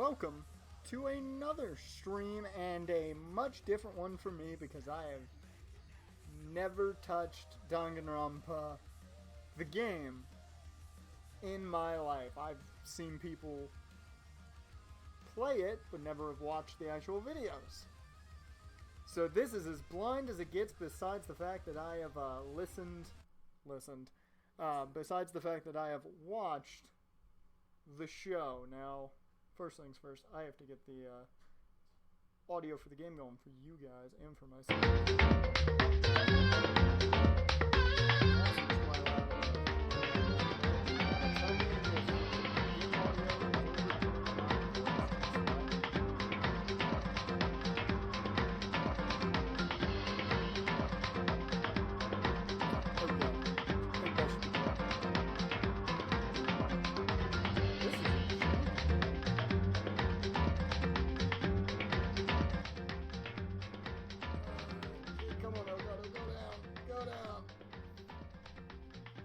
welcome to another stream, and a much different one for me because I have never touched Danganronpa, the game, in my life. I've seen people play it, but never have watched the actual videos. So this is as blind as it gets, besides the fact that I have besides the fact that I have watched the show. Now, first things first, I have to get the audio for the game going for you guys and for myself.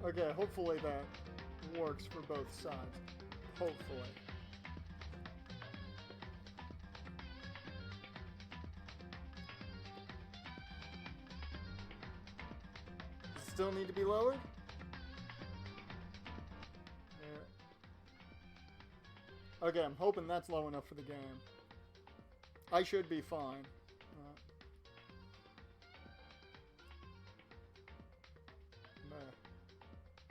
Okay, hopefully that works for both sides. Hopefully. Does it still need to be lowered? Yeah. Okay, I'm hoping that's low enough for the game. I should be fine.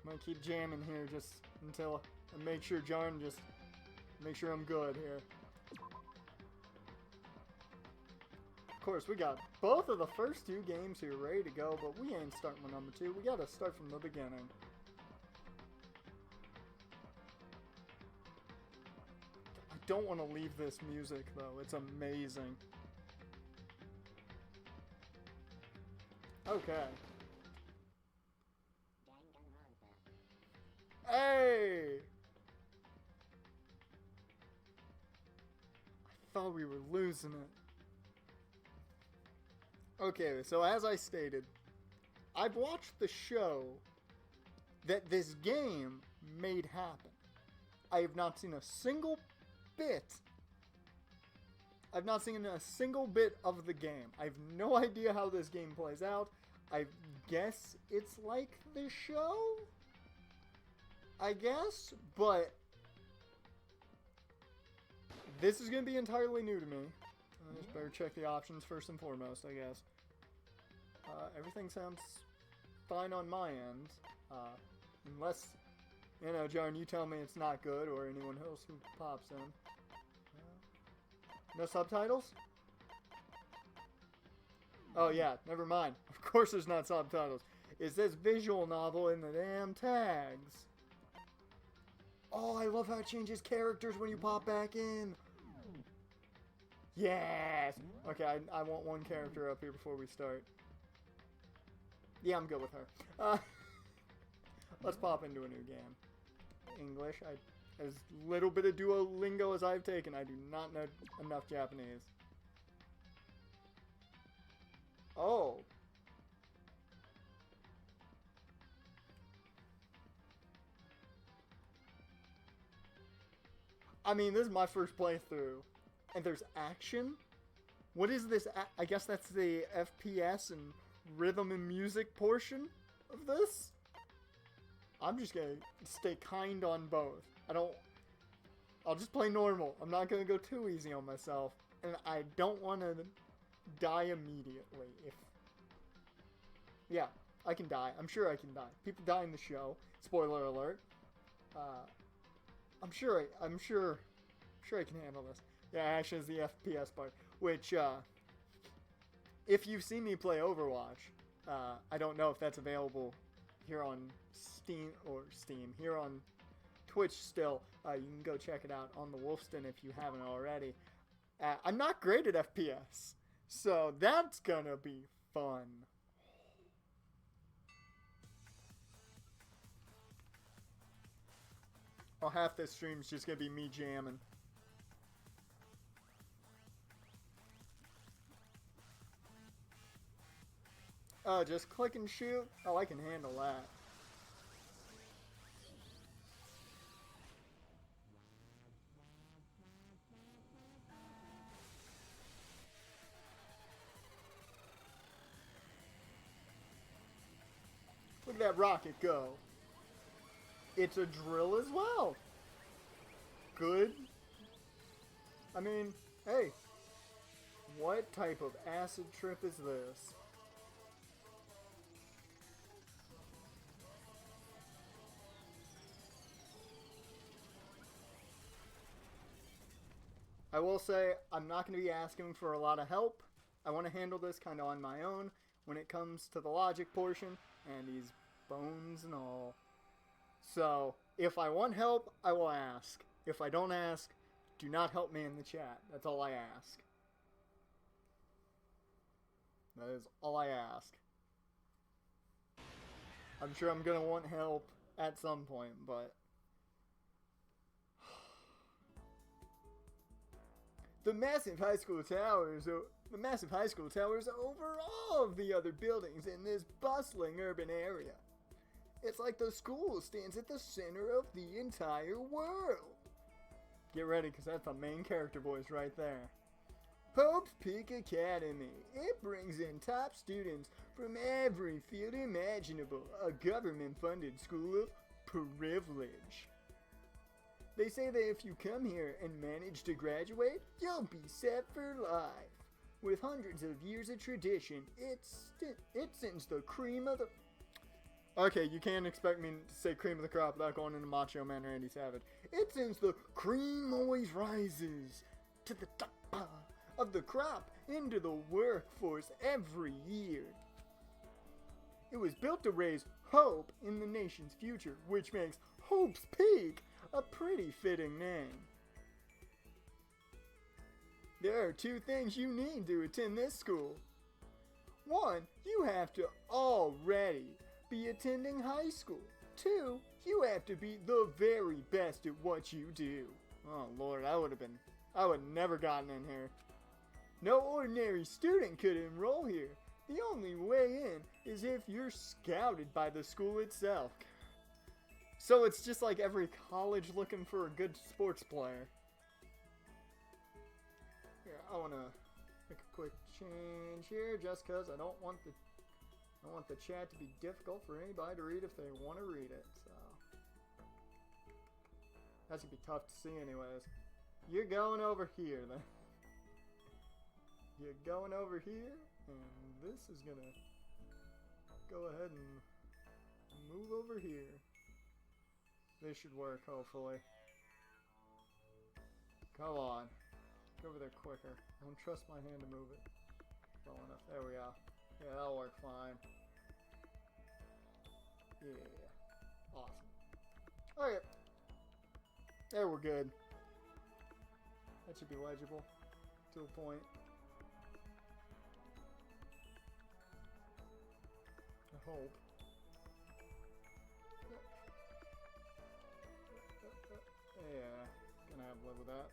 I'm gonna keep jamming here just until I make sure make sure I'm good here. Of course, we got both of the first two games here ready to go, but we ain't starting with number 2. We gotta start from the beginning. I don't want to leave this music though. It's amazing. Okay. Hey! I thought we were losing it. Okay, so as I stated, I've watched the show that this game made happen. I have not seen a single bit. I've not seen a single bit of the game. I have no idea how this game plays out. I guess it's like the show? I guess, but this is going to be entirely new to me. I just better check the options first and foremost, I guess. Everything sounds fine on my end. Unless, John, you tell me it's not good, or anyone else who pops in. No subtitles? Oh yeah, never mind. Of course there's not subtitles. It says visual novel in the damn tags. Oh, I love how it changes characters when you pop back in. Yes! Okay, I want one character up here before we start. Yeah, I'm good with her. Let's pop into a new game. English. As little bit of Duolingo as I've taken, I do not know enough Japanese. Oh. I mean, this is my first playthrough, and there's action? What is this? I guess that's the FPS and rhythm and music portion of this? I'm just gonna stay kind on both. I'll just play normal. I'm not gonna go too easy on myself, and I don't want to die immediately. Yeah, I can die. I'm sure I can die. People die in the show. Spoiler alert. I'm sure I can handle this. Yeah, action is the FPS part, which, if you've seen me play Overwatch, I don't know if that's available here on Steam, here on Twitch still. You can go check it out on the Wolfston if you haven't already. I'm not great at FPS, so that's gonna be fun. Oh, half this stream's just gonna be me jamming. Oh, just click and shoot? Oh, I can handle that. that rocket go. It's a drill as well. Good. I mean, hey. What type of acid trip is this? I will say, I'm not going to be asking for a lot of help. I want to handle this kind of on my own when it comes to the logic portion, and these bones and all. So, if I want help, I will ask. If I don't ask, do not help me in the chat. That's all I ask. That is all I ask. I'm sure I'm going to want help at some point, but... The massive high school towers over all of the other buildings in this bustling urban area. It's like the school stands at the center of the entire world. Get ready, because that's the main character voice right there. Hope's Peak Academy. It brings in top students from every field imaginable. A government-funded school of privilege. They say that if you come here and manage to graduate, you'll be set for life. With hundreds of years of tradition, it sends the cream of the... Okay, you can't expect me to say cream of the crop without going into Macho Man or Randy Savage. It sends the cream always rises to the top of the crop into the workforce every year. It was built to raise hope in the nation's future, which makes Hope's Peak a pretty fitting name. There are two things you need to attend this school. One, you have to already be attending high school. Two, you have to be the very best at what you do. Oh Lord, I would never gotten in here. No ordinary student could enroll here. The only way in is if you're scouted by the school itself. So it's just like every college looking for a good sports player. Here, I want to make a quick change here, just because I don't want the chat to be difficult for anybody to read if they want to read it. So that's gonna be tough to see, anyways. You're going over here, then. You're going over here, and this is gonna go ahead and move over here. This should work, hopefully. Come on. Get over there quicker. I don't trust my hand to move it well enough. There we go. Yeah, that'll work fine. Yeah. Awesome. Okay. There, we're good. That should be legible. To a point. I hope. Yeah, gonna have to live with that.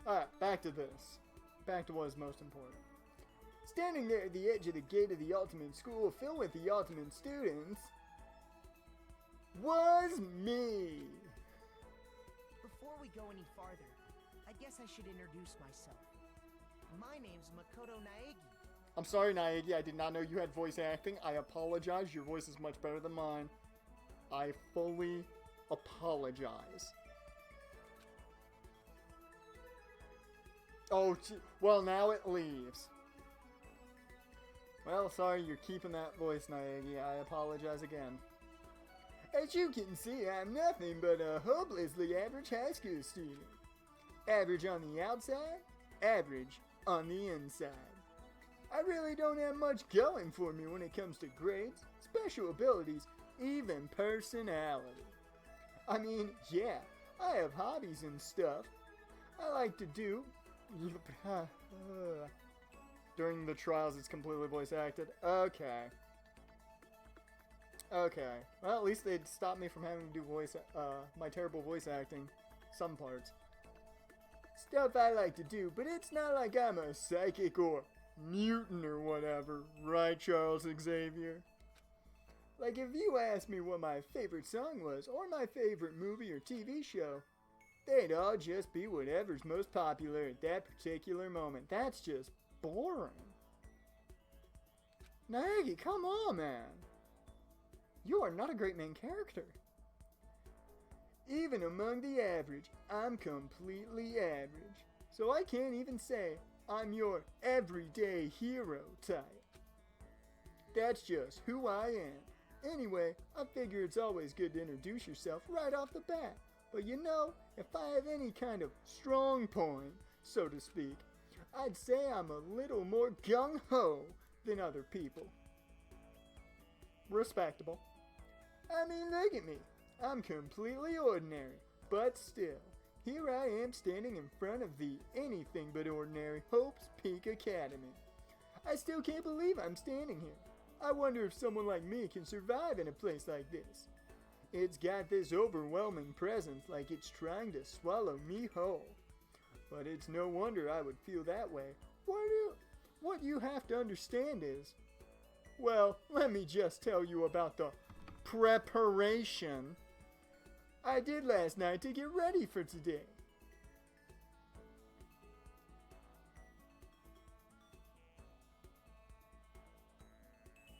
Alright, back to this. Back to what is most important. Standing there at the edge of the gate of the Ultimate School filled with the Ultimate students was me. Before we go any farther, I guess I should introduce myself. My name's Makoto Naegi. I'm sorry, Naegi, I did not know you had voice acting. I apologize, your voice is much better than mine. I fully apologize. Oh, well, now it leaves. Well, sorry, you're keeping that voice, Naegi. I apologize again. As you can see, I'm nothing but a hopelessly average high school student. Average on the outside, average on the inside. I really don't have much going for me when it comes to grades, special abilities, even personality. I mean, yeah, I have hobbies and stuff. I like to do... During the trials, it's completely voice acted. Okay. Okay. Well, at least they'd stop me from having to do my terrible voice acting. Some parts. Stuff I like to do, but it's not like I'm a psychic or mutant or whatever. Right, Charles Xavier? Like, if you asked me what my favorite song was, or my favorite movie or TV show, they'd all just be whatever's most popular at that particular moment. That's just boring. Naegi, come on, man. You are not a great main character. Even among the average, I'm completely average. So I can't even say I'm your everyday hero type. That's just who I am. Anyway, I figure it's always good to introduce yourself right off the bat. But you know, if I have any kind of strong point, so to speak, I'd say I'm a little more gung-ho than other people. Respectable. I mean, look at me. I'm completely ordinary, but still, here I am standing in front of the anything but ordinary Hope's Peak Academy. I still can't believe I'm standing here. I wonder if someone like me can survive in a place like this. It's got this overwhelming presence like it's trying to swallow me whole. But it's no wonder I would feel that way. What you have to understand is, well, let me just tell you about the preparation I did last night to get ready for today.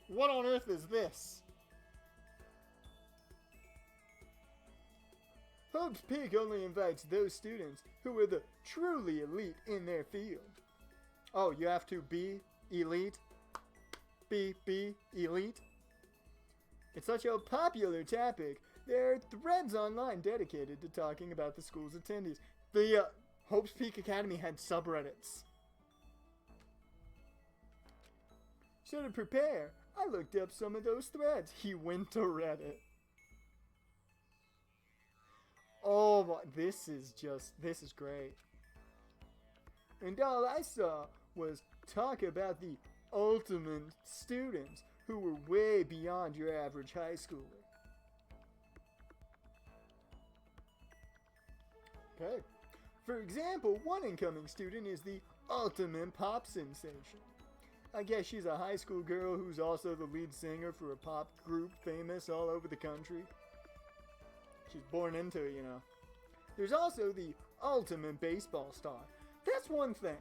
What on earth is this? Hope's Peak only invites those students who are the truly elite in their field. Oh, you have to be elite? Be elite? It's such a popular topic. There are threads online dedicated to talking about the school's attendees. The Hope's Peak Academy had subreddits. So to prepare, I looked up some of those threads. He went to Reddit. Oh, my, this is great. And all I saw was talk about the ultimate students who were way beyond your average high schooler. Okay. For example, one incoming student is the ultimate pop sensation. I guess she's a high school girl who's also the lead singer for a pop group famous all over the country. She's born into it, you know. There's also the ultimate baseball star. That's one thing.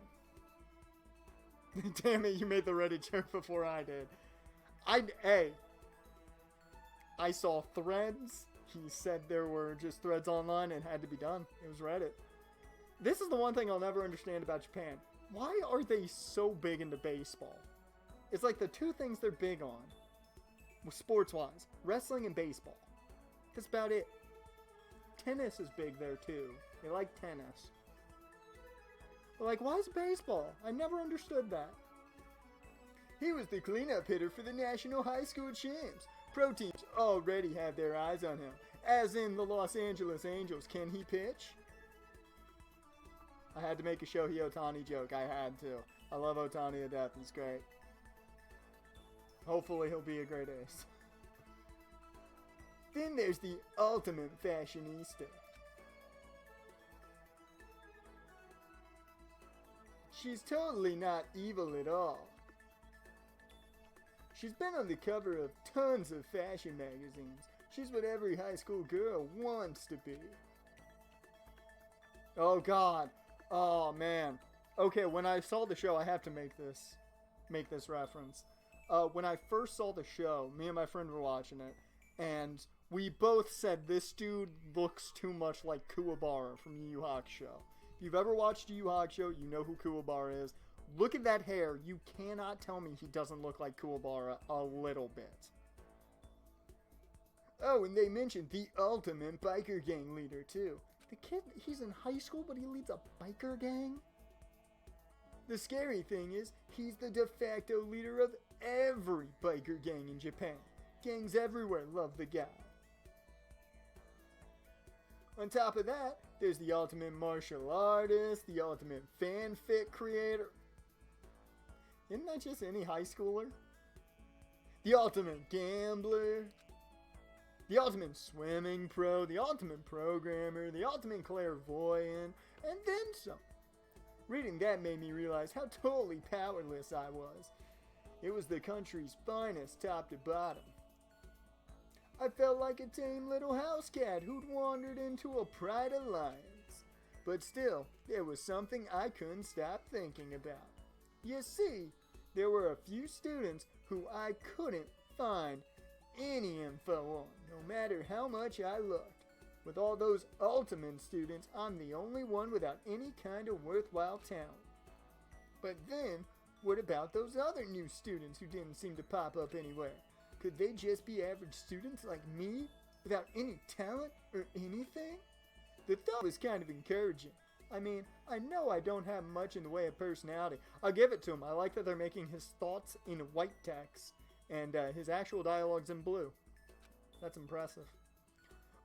Damn it, you made the Reddit joke before I did. I saw threads. He said there were just threads online and had to be done. It was Reddit. This is the one thing I'll never understand about Japan. Why are they so big into baseball? It's like the two things they're big on, sports-wise, wrestling and baseball. That's about it. Tennis is big there too. They like tennis. But like, why is baseball? I never understood that. He was the cleanup hitter for the National High School Champs. Pro teams already have their eyes on him. As in the Los Angeles Angels. Can he pitch? I had to make a Shohei Ohtani joke. I had to. I love Ohtani to death. He's great. Hopefully he'll be a great ace. Then there's the ultimate fashionista. She's totally not evil at all. She's been on the cover of tons of fashion magazines. She's what every high school girl wants to be. Oh God. Oh man. Okay, when I saw the show, I have to make this reference. When I first saw the show, me and my friend were watching it, and we both said this dude looks too much like Kuwabara from Yu Yu Hakusho. If you've ever watched Yu Yu Hakusho, you know who Kuwabara is. Look at that hair. You cannot tell me he doesn't look like Kuwabara a little bit. Oh, and they mentioned the ultimate biker gang leader, too. The kid, he's in high school, but he leads a biker gang? The scary thing is, he's the de facto leader of every biker gang in Japan. Gangs everywhere love the guy. On top of that, there's the ultimate martial artist, the ultimate fanfic creator. Isn't that just any high schooler? The ultimate gambler, the ultimate swimming pro, the ultimate programmer, the ultimate clairvoyant, and then some. Reading that made me realize how totally powerless I was. It was the country's finest top to bottom. I felt like a tame little house cat who'd wandered into a pride alliance. But still, there was something I couldn't stop thinking about. You see, there were a few students who I couldn't find any info on, no matter how much I looked. With all those Ultimate students, I'm the only one without any kind of worthwhile talent. But then, what about those other new students who didn't seem to pop up anywhere? Could they just be average students like me, without any talent or anything? The thought was kind of encouraging. I mean, I know I don't have much in the way of personality. I'll give it to him. I like that they're making his thoughts in white text and his actual dialogue's in blue. That's impressive.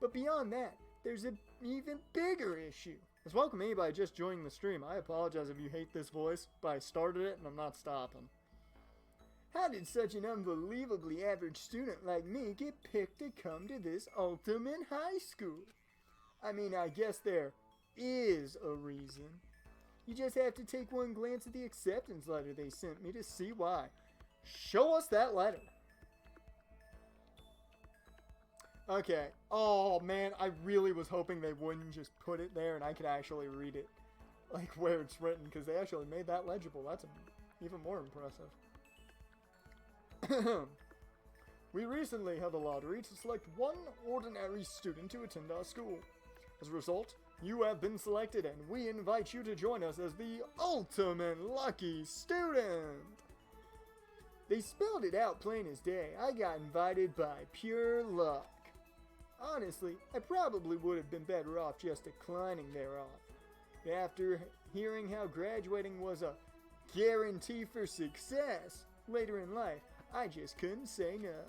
But beyond that, there's an even bigger issue. As welcome anybody just joining the stream. I apologize if you hate this voice, but I started it and I'm not stopping. How did such an unbelievably average student like me get picked to come to this Ultimate High School? I mean, I guess there is a reason. You just have to take one glance at the acceptance letter they sent me to see why. Show us that letter. Okay. Oh man, I really was hoping they wouldn't just put it there and I could actually read it. Like where it's written, because they actually made that legible. That's even more impressive. We recently held a lottery to select one ordinary student to attend our school. As a result, you have been selected and we invite you to join us as the ultimate lucky student. They spelled it out plain as day. I got invited by pure luck. Honestly, I probably would have been better off just declining their offer. After hearing how graduating was a guarantee for success later in life, I just couldn't say no.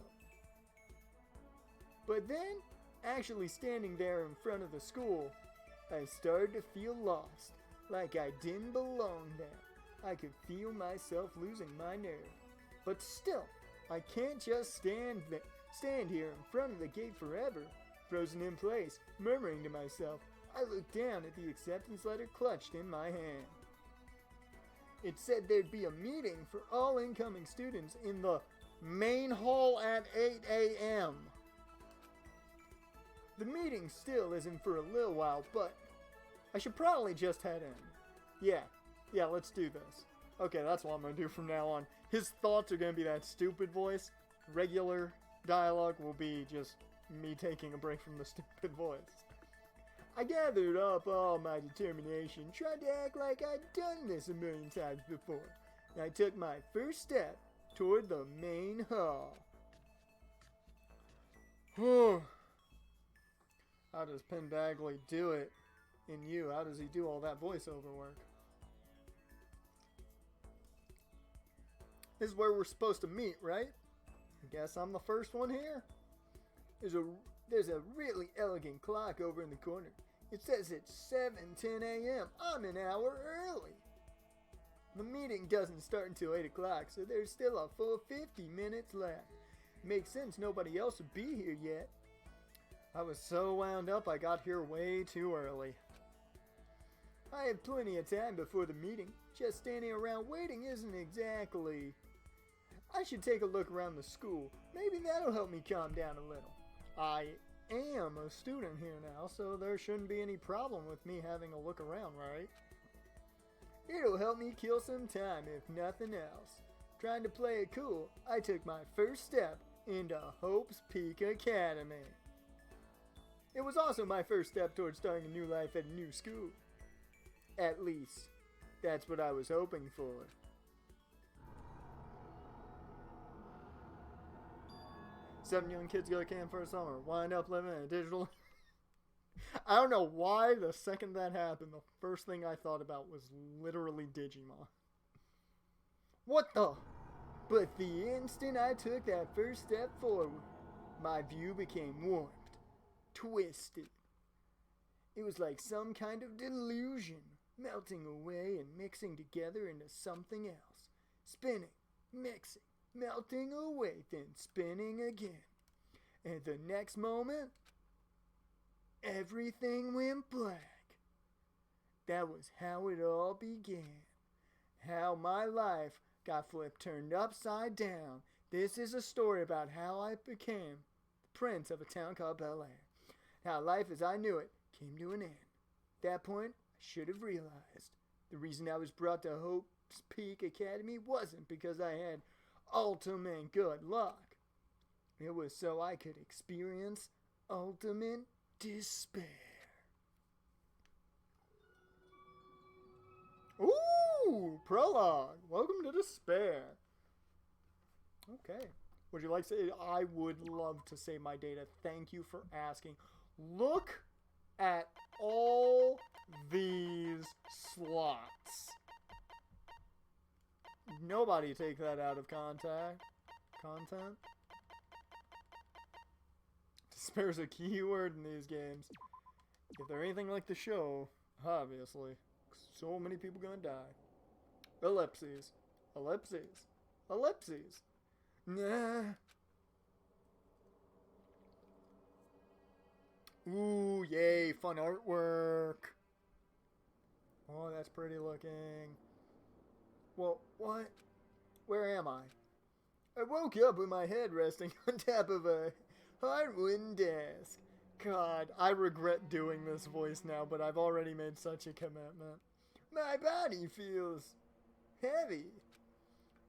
But then, actually standing there in front of the school, I started to feel lost, like I didn't belong there. I could feel myself losing my nerve. But still, I can't just stand here in front of the gate forever, frozen in place, murmuring to myself. I looked down at the acceptance letter clutched in my hand. It said there'd be a meeting for all incoming students in the main hall at 8 a.m. The meeting still isn't for a little while, but I should probably just head in. Yeah, let's do this. Okay, that's what I'm going to do from now on. His thoughts are going to be that stupid voice. Regular dialogue will be just me taking a break from the stupid voice. I gathered up all my determination, tried to act like I'd done this a million times before, and I took my first step toward the main hall. How does Penn Bagley do it in You? How does he do all that voiceover work? This is where we're supposed to meet, right? I guess I'm the first one here. There's a really elegant clock over in the corner. It says it's 7:10 a.m. I'm an hour early. The meeting doesn't start until 8 o'clock, so there's still a full 50 minutes left. Makes sense nobody else would be here yet. I was so wound up I got here way too early. I had plenty of time before the meeting. Just standing around waiting isn't exactly... I should take a look around the school. Maybe that'll help me calm down a little. I am a student here now, so there shouldn't be any problem with me having a look around, right? It'll help me kill some time, if nothing else. Trying to play it cool, I took my first step into Hope's Peak Academy. It was also my first step towards starting a new life at a new school. At least, that's what I was hoping for. Seven young kids go to camp for a summer, wind up living in a digital... I don't know why the second that happened, the first thing I thought about was literally Digimon. What the? But the instant I took that first step forward, my view became warped, twisted. It was like some kind of delusion, melting away and mixing together into something else. Spinning, mixing, melting away, then spinning again. And the next moment, everything went black. That was how it all began. How my life got flipped, turned upside down. This is a story about how I became the prince of a town called Bel Air. How life as I knew it came to an end. At that point, I should have realized the reason I was brought to Hope's Peak Academy wasn't because I had ultimate good luck. It was so I could experience ultimate despair. Ooh, prologue. Welcome to despair. Okay. Would you like to say, I would love to save my data. Thank you for asking. Look at all these slots. Nobody take that out of content. Despair's a key word in these games. If they're anything like the show, obviously, so many people gonna die. Ellipses. Ellipses. Ellipses. Nah. Ooh, yay, fun artwork. Oh, that's pretty looking. Well, what? Where am I? I woke up with my head resting on top of a hardwood desk. God, I regret doing this voice now, but I've already made such a commitment. My body feels heavy.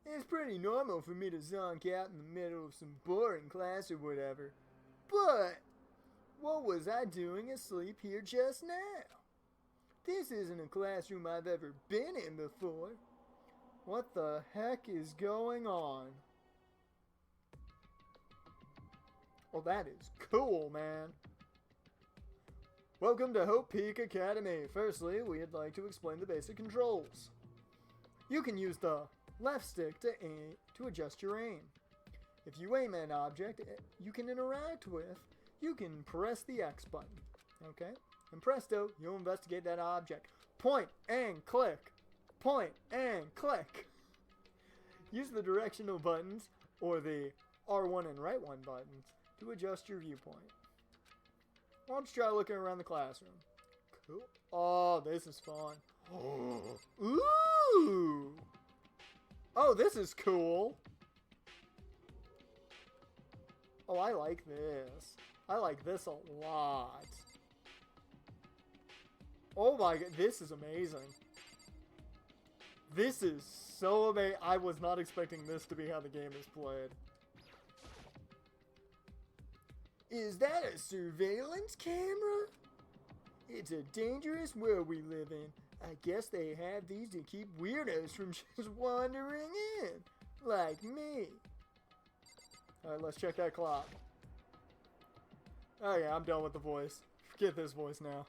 It's pretty normal for me to zonk out in the middle of some boring class or whatever. But what was I doing asleep here just now? This isn't a classroom I've ever been in before. What the heck is going on? Oh, that is cool, man. Welcome to Hope Peak Academy. Firstly, we'd like to explain the basic controls. You can use the left stick to adjust your aim. If you aim at an object you can interact with, you can press the X button. Okay? And presto, you'll investigate that object. Point and click. Point and click. Use the directional buttons or the R1 and right 1 buttons to adjust your viewpoint. Why don't you try looking around the classroom? Cool. Oh, this is fun. Ooh! Oh, this is cool. Oh, I like this. I like this a lot. Oh my god, this is amazing. This is so amazing. I was not expecting this to be how the game is played. Is that a surveillance camera? It's a dangerous world we live in. I guess they have these to keep weirdos from just wandering in. Like me. Alright, let's check that clock. Oh yeah, I'm done with the voice. Forget this voice now.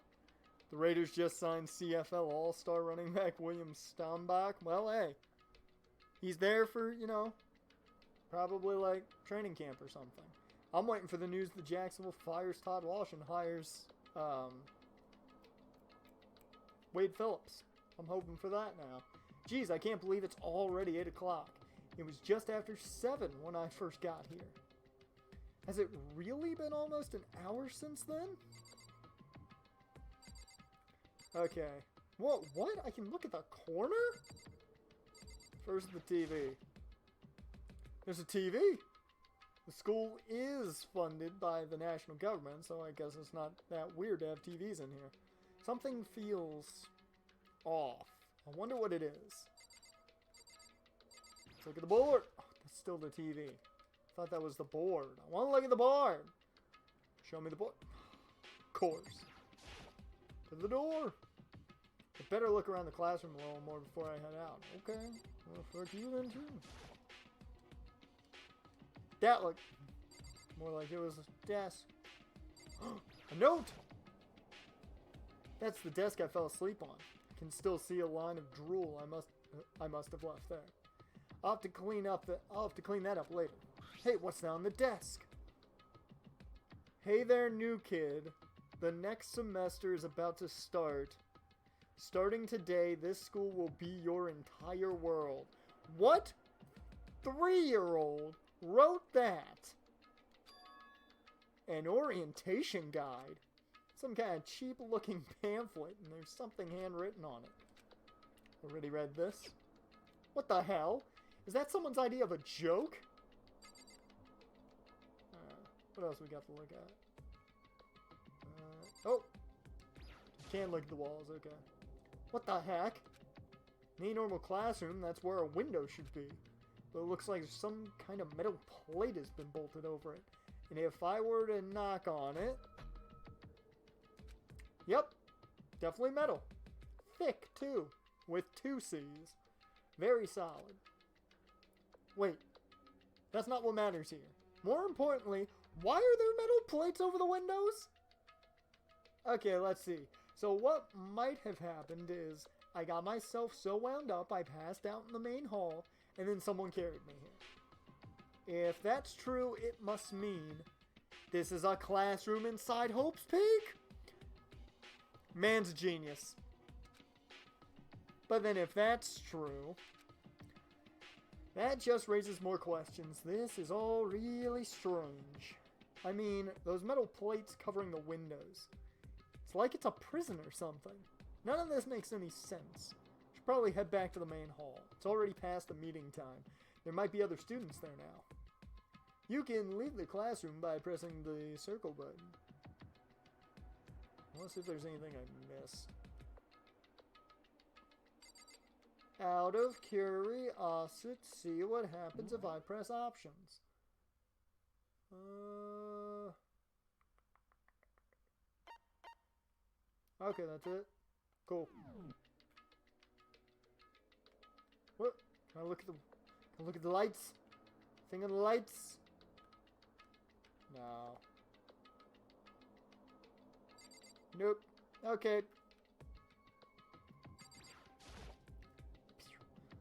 The Raiders just signed CFL All-Star running back William Stambach. Well, hey. He's there for, you know, probably like training camp or something. I'm waiting for the news that Jacksonville fires Todd Walsh and hires Wade Phillips. I'm hoping for that now. Geez, I can't believe it's already 8 o'clock. It was just after 7 when I first got here. Has it really been almost an hour since then? Okay. What? I can look at the corner? Where's the TV? There's a TV. The school is funded by the national government, so I guess it's not that weird to have TVs in here. Something feels off. I wonder what it is. Let's look at the board. Oh, that's still the TV. I thought that was the board. I want to look at the board. Show me the board. Of course. To the door. I better look around the classroom a little more before I head out. Okay. Well, fuck you then too. That looked more like it was a desk. A note! That's the desk I fell asleep on. I can still see a line of drool I must have left there. I'll have to clean that up later. Hey, what's that on the desk? Hey there, new kid. The next semester is about to start. Starting today, this school will be your entire world. What 3-year-old wrote that? An orientation guide. Some kind of cheap-looking pamphlet, and there's something handwritten on it. Already read this? What the hell? Is that someone's idea of a joke? What else we got to look at? Oh! You can look at the walls, okay. What the heck? In a normal classroom, that's where a window should be. but it looks like some kind of metal plate has been bolted over it. And if I were to knock on it... Yep, definitely metal. Thick, too, with 2 C's. Very solid. Wait, that's not what matters here. More importantly, why are there metal plates over the windows? Okay, let's see. So what might have happened is I got myself so wound up I passed out in the main hall and then someone carried me here. If that's true, it must mean this is a classroom inside Hope's Peak? Man's a genius. But then if that's true, that just raises more questions. This is all really strange. I mean, those metal plates covering the windows. It's like it's a prison or something. None of this makes any sense. Should probably head back to the main hall. It's already past the meeting time. There might be other students there now. You can leave the classroom by pressing the circle button. Let's see if there's anything I missed. Out of curiosity, see what happens if I press options. Okay, that's it. Cool. What? Can I look at the lights? Thing on the lights? No. Nope. Okay.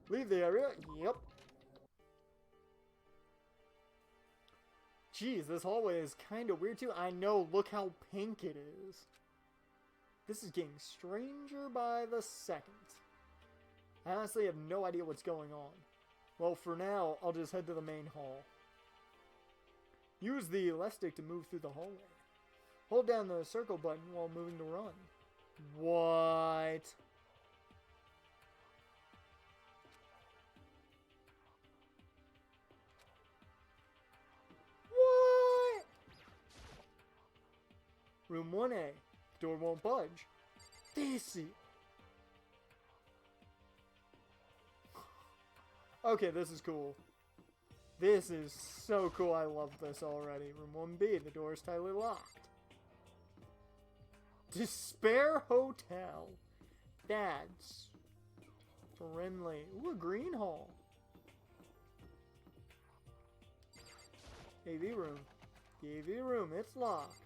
Leave the area. Yep. Jeez, this hallway is kind of weird too. I know, look how pink it is. This is getting stranger by the second. I honestly have no idea what's going on. Well, for now, I'll just head to the main hall. Use the left stick to move through the hallway. Hold down the circle button while moving to run. What? What? Room 1A. The door won't budge. This is... Okay, this is cool. This is so cool. I love this already. Room 1B. The door is tightly locked. Despair Hotel. That's friendly. Ooh, a green hall. AV room. The AV room. It's locked.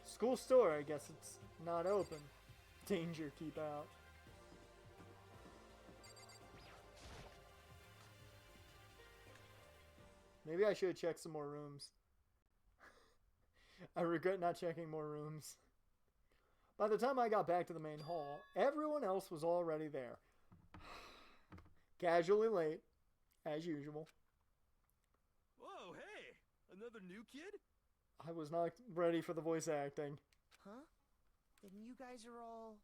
School store. I guess it's not open. Danger. Keep out. Maybe I should have checked some more rooms. I regret not checking more rooms. By the time I got back to the main hall, everyone else was already there. Casually late, as usual. Whoa, hey! Another new kid? I was not ready for the voice acting. Huh? Then you guys are all...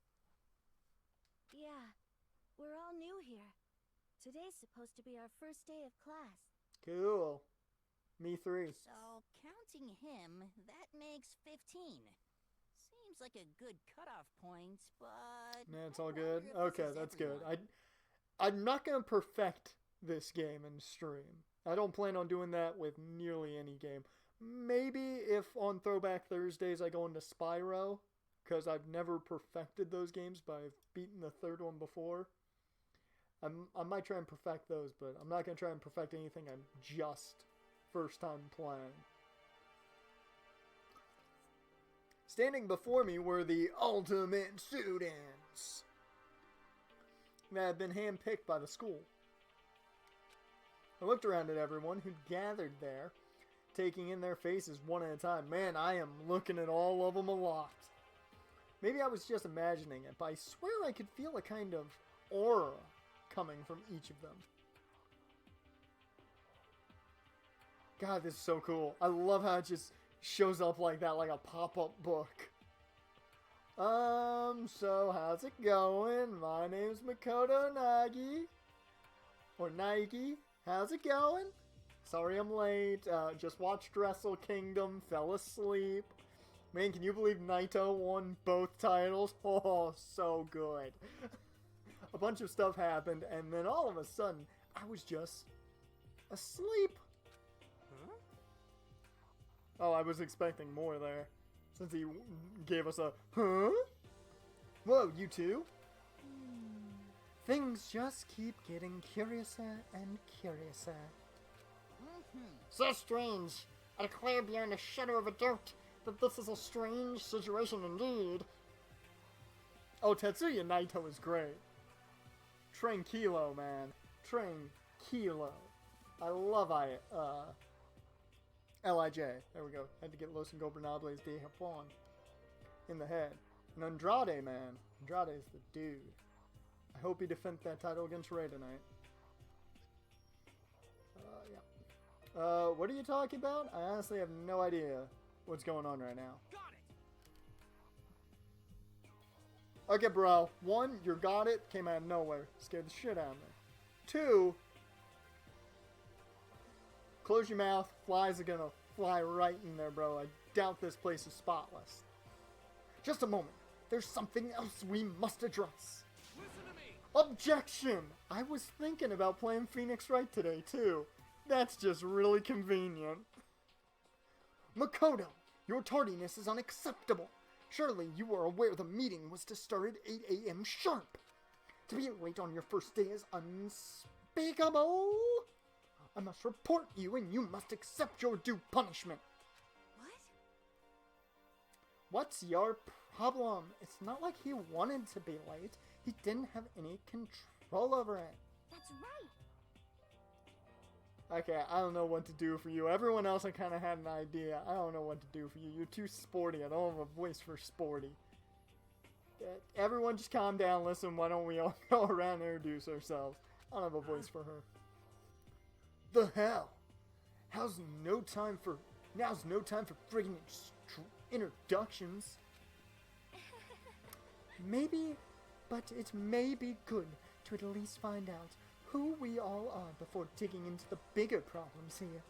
Yeah, we're all new here. Today's supposed to be our first day of class. Cool. Me 3. So, counting him, that makes 15. Seems like a good cutoff point, but... Yeah, it's I all good. wonder if this Okay, is that's everyone. good. I'm not going to perfect this game in stream. I don't plan on doing that with nearly any game. Maybe if on Throwback Thursdays I go into Spyro, because I've never perfected those games, but I've beaten the third one before. I might try and perfect those, but I'm not going to try and perfect anything I'm just first time playing. Standing before me were the ultimate students that had been handpicked by the school. I looked around at everyone who'd gathered there, taking in their faces one at a time. Man, I am looking at all of them a lot. Maybe I was just imagining it, but I swear I could feel a kind of aura coming from each of them. God, this is so cool. I love how it just shows up like that, like a pop-up book. So how's it going? My name's Makoto Nagi. Or Nike. How's it going? Sorry I'm late. Just watched Wrestle Kingdom, fell asleep. Man, can you believe Naito won both titles? Oh, so good. a bunch of stuff happened, and then all of a sudden, I was just asleep. Huh? Oh, I was expecting more there, since he gave us a, huh? Whoa, you too? Things just keep getting curiouser and curiouser. So strange. I declare beyond a shadow of a doubt that this is a strange situation indeed. Oh, Tetsuya Naito is great. Tranquilo, man. Tranquilo. I love L.I.J. There we go. Had to get Los Ingobernables de Japón in the head. And Andrade, man. Andrade is the dude. I hope he defends that title against Rey tonight. Yeah. What are you talking about? I honestly have no idea what's going on right now. Got it. Okay, bro. 1, you got it. Came out of nowhere. Scared the shit out of me. 2, close your mouth. Flies are gonna fly right in there, bro. I doubt this place is spotless. Just a moment. There's something else we must address. Listen to me. Objection! I was thinking about playing Phoenix Wright today, too. That's just really convenient. Makoto, your tardiness is unacceptable. Surely you are aware the meeting was to start at 8 a.m. sharp. To be late on your first day is unspeakable. I must report you and you must accept your due punishment. What? What's your problem? It's not like he wanted to be late. He didn't have any control over it. That's right. Okay, I don't know what to do for you. Everyone else I kind of had an idea. I don't know what to do for you. You're too sporty. I don't have a voice for sporty. Everyone just calm down. Listen, why don't we all go around and introduce ourselves? I don't have a voice for her. The hell? Now's no time for friggin' introductions. Maybe, but it may be good to at least find out who we all are before digging into the bigger problems here.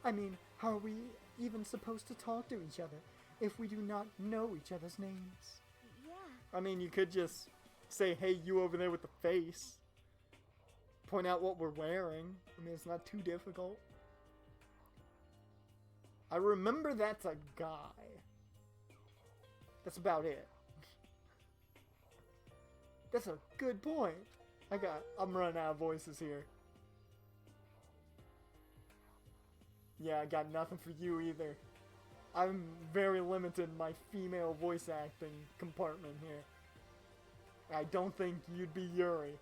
I mean, how are we even supposed to talk to each other if we do not know each other's names? Yeah. I mean, you could just say, hey, you over there with the face. Point out what we're wearing. I mean, it's not too difficult. I remember that's a guy. That's about it. That's a good point. I'm running out of voices here. Yeah, I got nothing for you either. I'm very limited in my female voice acting compartment here. I don't think you'd be Yuri.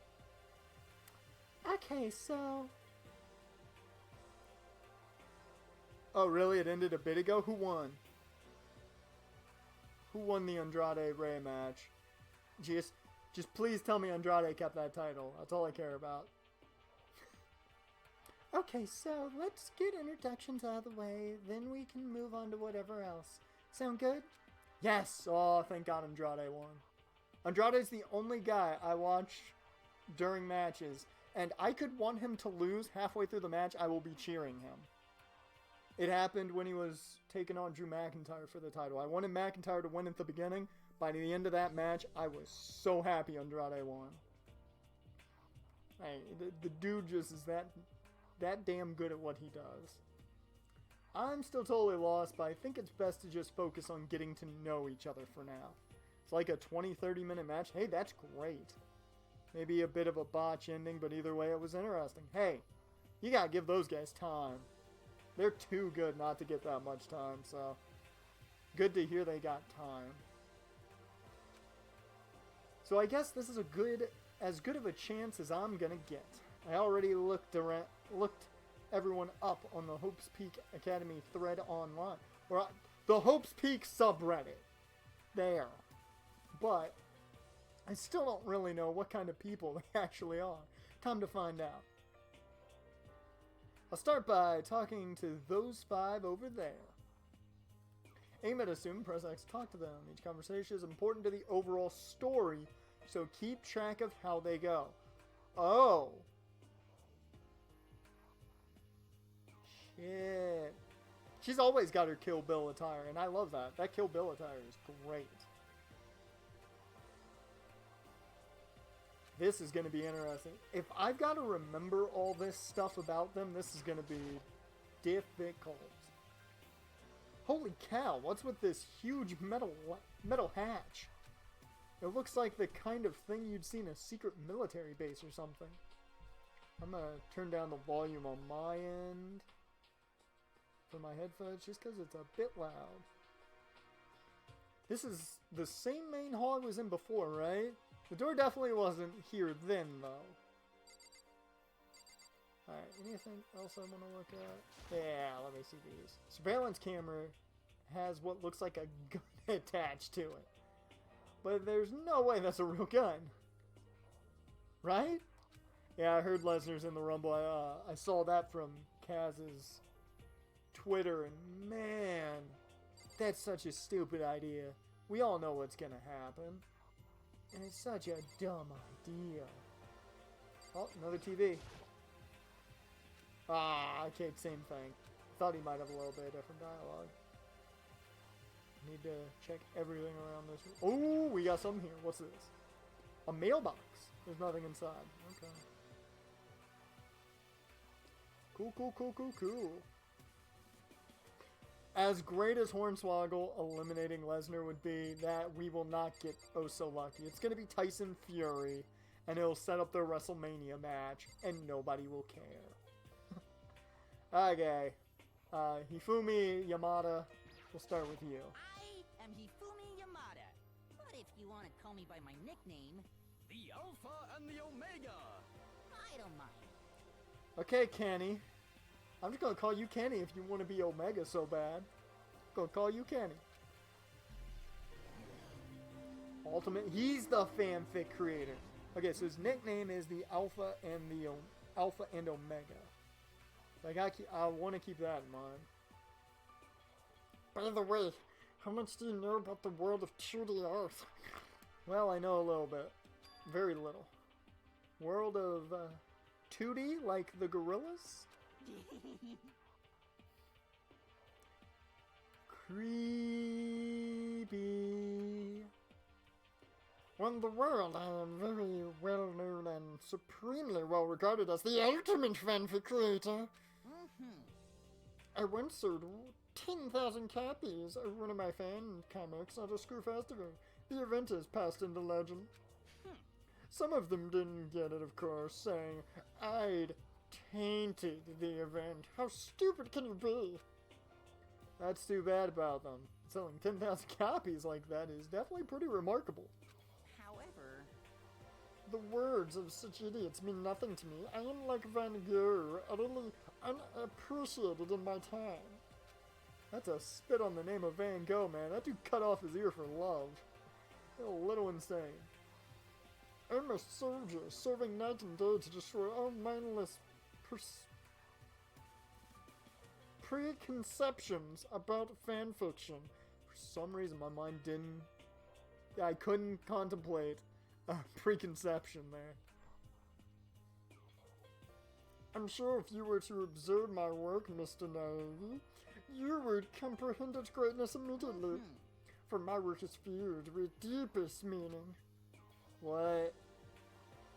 Okay, so... Oh, really? It ended a bit ago? Who won? Who won the Andrade Rey match? Just please tell me Andrade kept that title. That's all I care about. Okay, so let's get introductions out of the way, then we can move on to whatever else. Sound good? Yes! Oh, thank God Andrade won. Andrade's the only guy I watch during matches, and I could want him to lose halfway through the match. I will be cheering him. It happened when he was taking on Drew McIntyre for the title. I wanted McIntyre to win at the beginning. By the end of that match, I was so happy Andrade won. Hey, the dude just is that damn good at what he does. I'm still totally lost, but I think it's best to just focus on getting to know each other for now. It's like a 20-30 minute match. Hey, that's great. Maybe a bit of a botch ending, but either way it was interesting. Hey, you gotta give those guys time. They're too good not to get that much time, so good to hear they got time. So I guess this is as good of a chance as I'm gonna get. I already looked everyone up on the Hope's Peak Academy thread online, or the Hope's Peak subreddit. There, but I still don't really know what kind of people they actually are. Time to find out. I'll start by talking to those 5 over there. Aim at assume, press X to talk to them. Each conversation is important to the overall story, so keep track of how they go. Oh. Shit. She's always got her Kill Bill attire, and I love that. That Kill Bill attire is great. This is going to be interesting. If I've got to remember all this stuff about them, this is going to be difficult. Holy cow, what's with this huge metal hatch? It looks like the kind of thing you'd see in a secret military base or something. I'm going to turn down the volume on my end for my headphones just because it's a bit loud. This is the same main hall I was in before, right? The door definitely wasn't here then, though. Alright, anything else I want to look at? Yeah, let me see these. Surveillance camera has what looks like a gun attached to it. But there's no way that's a real gun. Right? Yeah, I heard Lesnar's in the Rumble. I saw that from Kaz's Twitter, and man, that's such a stupid idea. We all know what's gonna happen. And it's such a dumb idea. Oh, another TV. Ah, okay, same thing. Thought he might have a little bit different dialogue. Need to check everything around this room. Oh, we got something here. What's this? A mailbox. There's nothing inside. Okay. Cool. As great as Hornswoggle eliminating Lesnar would be, that we will not get oh so lucky. It's going to be Tyson Fury, and it'll set up their WrestleMania match, and nobody will care. Okay. Hifumi Yamada, we'll start with you. I am Hifumi Yamada. But if you want to call me by my nickname, The Alpha and the Omega. I don't mind. Okay, Kenny. I'm just gonna call you Kenny if you want to be Omega so bad. I'm gonna call you Kenny. Ultimate. He's the fanfic creator. Okay, so his nickname is the Alpha and Alpha and Omega. Like I want to keep that in mind. By the way, how much do you know about the world of 2D Earth? Well, I know a little bit. Very little. World of 2D, like the gorillas? Creepy. On the world, I am very well known and supremely well regarded as the ultimate fanfic creator. I once sold 10,000 copies of one of my fan comics at a school festival. The event has passed into legend. Some of them didn't get it, of course, saying I'd tainted the event. How stupid can you be? That's too bad about them. Selling 10,000 copies like that is definitely pretty remarkable. However, The words of such idiots mean nothing to me. I am like Van Gogh, utterly unappreciated in my time. That's a spit on the name of Van Gogh, man. That dude cut off his ear for love. A little insane. I'm a soldier, serving night and day to destroy all mindless preconceptions about fanfiction. For some reason, my mind didn't... I couldn't contemplate a preconception there. I'm sure if you were to observe my work, Mr. Naive, you would comprehend its greatness immediately. For my work is filled with deepest meaning. What?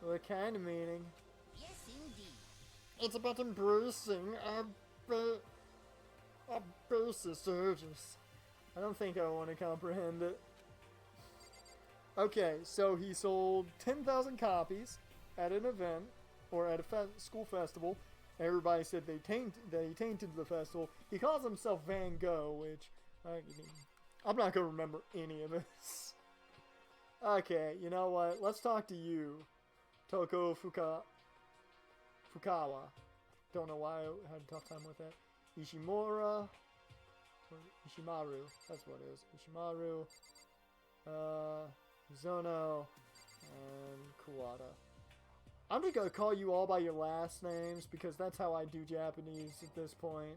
What kind of meaning? yes indeed. It's about embracing our basest urges. I don't think I want to comprehend it. Okay, so he sold 10,000 copies at an event, or at a school festival. Everybody said they tainted the festival. He calls himself Van Gogh, which, I'm not going to remember any of this. Okay, you know what? Let's talk to you, Toko Fukawa. Don't know why I had a tough time with that. Ishimura, or Ishimaru, that's what it is. Ishimaru, Zono, and Kuwata. I'm just gonna call you all by your last names because that's how I do Japanese at this point.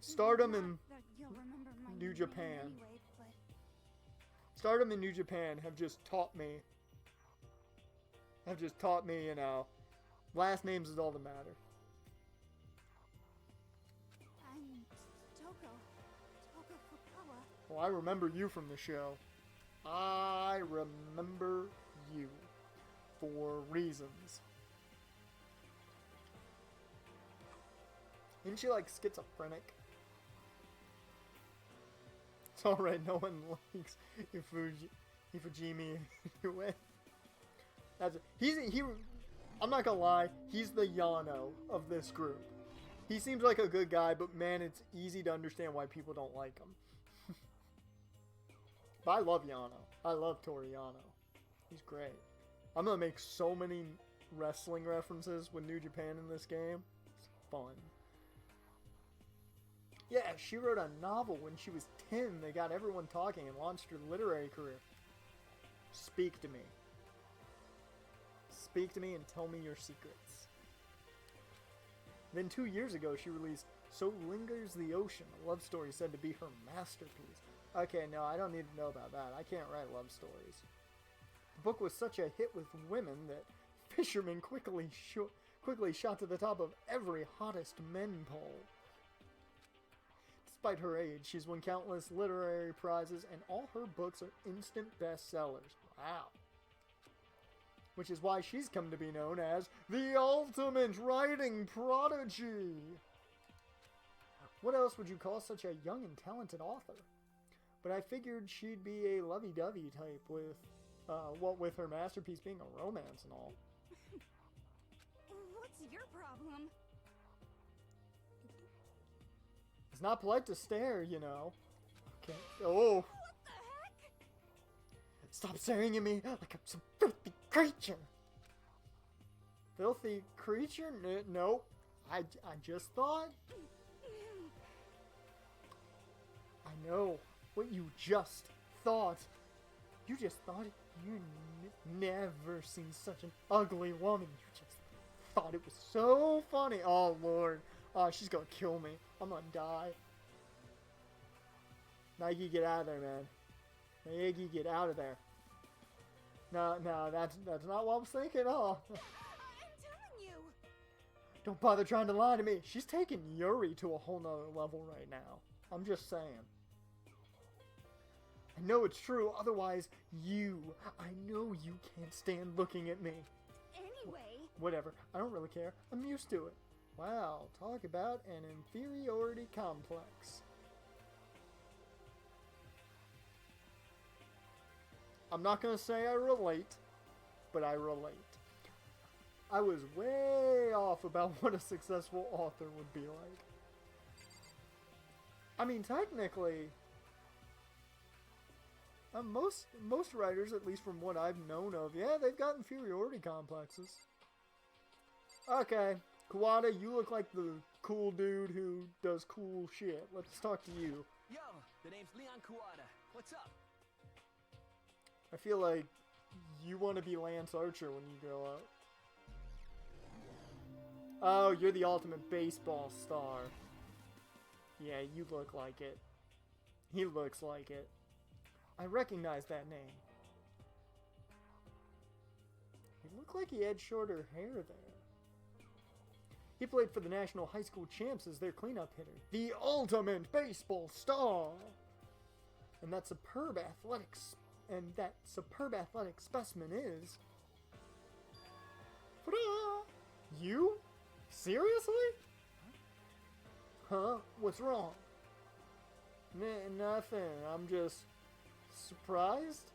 Stardom in New Japan. Stardom and New Japan have just taught me, you know, last names is all that matter. I'm Toko Fukawa. Well, I remember you from the show. I remember you. for reasons. Isn't she like schizophrenic? It's alright, no one likes Ifujimi Ue. I'm not gonna lie, he's the Yano of this group. He seems like a good guy, but man, it's easy to understand why people don't like him. But I love Yano. I love Toriyano. He's great. I'm gonna make so many wrestling references with New Japan in this game. It's fun. Yeah, she wrote a novel when she was 10. They got everyone talking and launched her literary career. Speak to me. Speak to me and tell me your secrets. Then 2 years ago, she released So Lingers the Ocean, a love story said to be her masterpiece. Okay, no, I don't need to know about that. I can't write love stories. The book was such a hit with women that fishermen quickly shot to the top of every hottest men poll. Despite her age, she's won countless literary prizes, and all her books are instant bestsellers. Wow. Which is why she's come to be known as the ultimate writing prodigy. What else would you call such a young and talented author? But I figured she'd be a lovey-dovey type with, what with her masterpiece being a romance and all. What's your problem? It's not polite to stare, you know. Okay. Oh. What the heck? Stop staring at me like I'm some filthy creature. Filthy creature? Nope. I just thought. I know what you just thought. You just thought you never seen such an ugly woman. You just thought it was so funny. Oh, Lord. Oh, she's gonna kill me. I'm gonna die. Nike, get out of there, man. Nike, get out of there. No, that's not what I was thinking. Oh. I'm telling you. Don't bother trying to lie to me. She's taking Yuri to a whole nother level right now. I'm just saying. I know it's true, otherwise I know you can't stand looking at me. Anyway. Whatever, I don't really care. I'm used to it. Wow, talk about an inferiority complex. I'm not gonna say I relate, but I relate. I was way off about what a successful author would be like. I mean, technically, most writers, at least from what I've known of, yeah, they've got inferiority complexes. Okay, Kawada, you look like the cool dude who does cool shit. Let's talk to you. Yo, the name's Leon Kawada. What's up? I feel like you want to be Lance Archer when you grow up. Oh, you're the ultimate baseball star. Yeah, you look like it. He looks like it. I recognize that name. He looked like he had shorter hair there. He played for the National High School Champs as their cleanup hitter. The ultimate baseball star! And that superb athletic specimen is... Ta-da! You? Seriously? Huh? What's wrong? Nothing. I'm just surprised.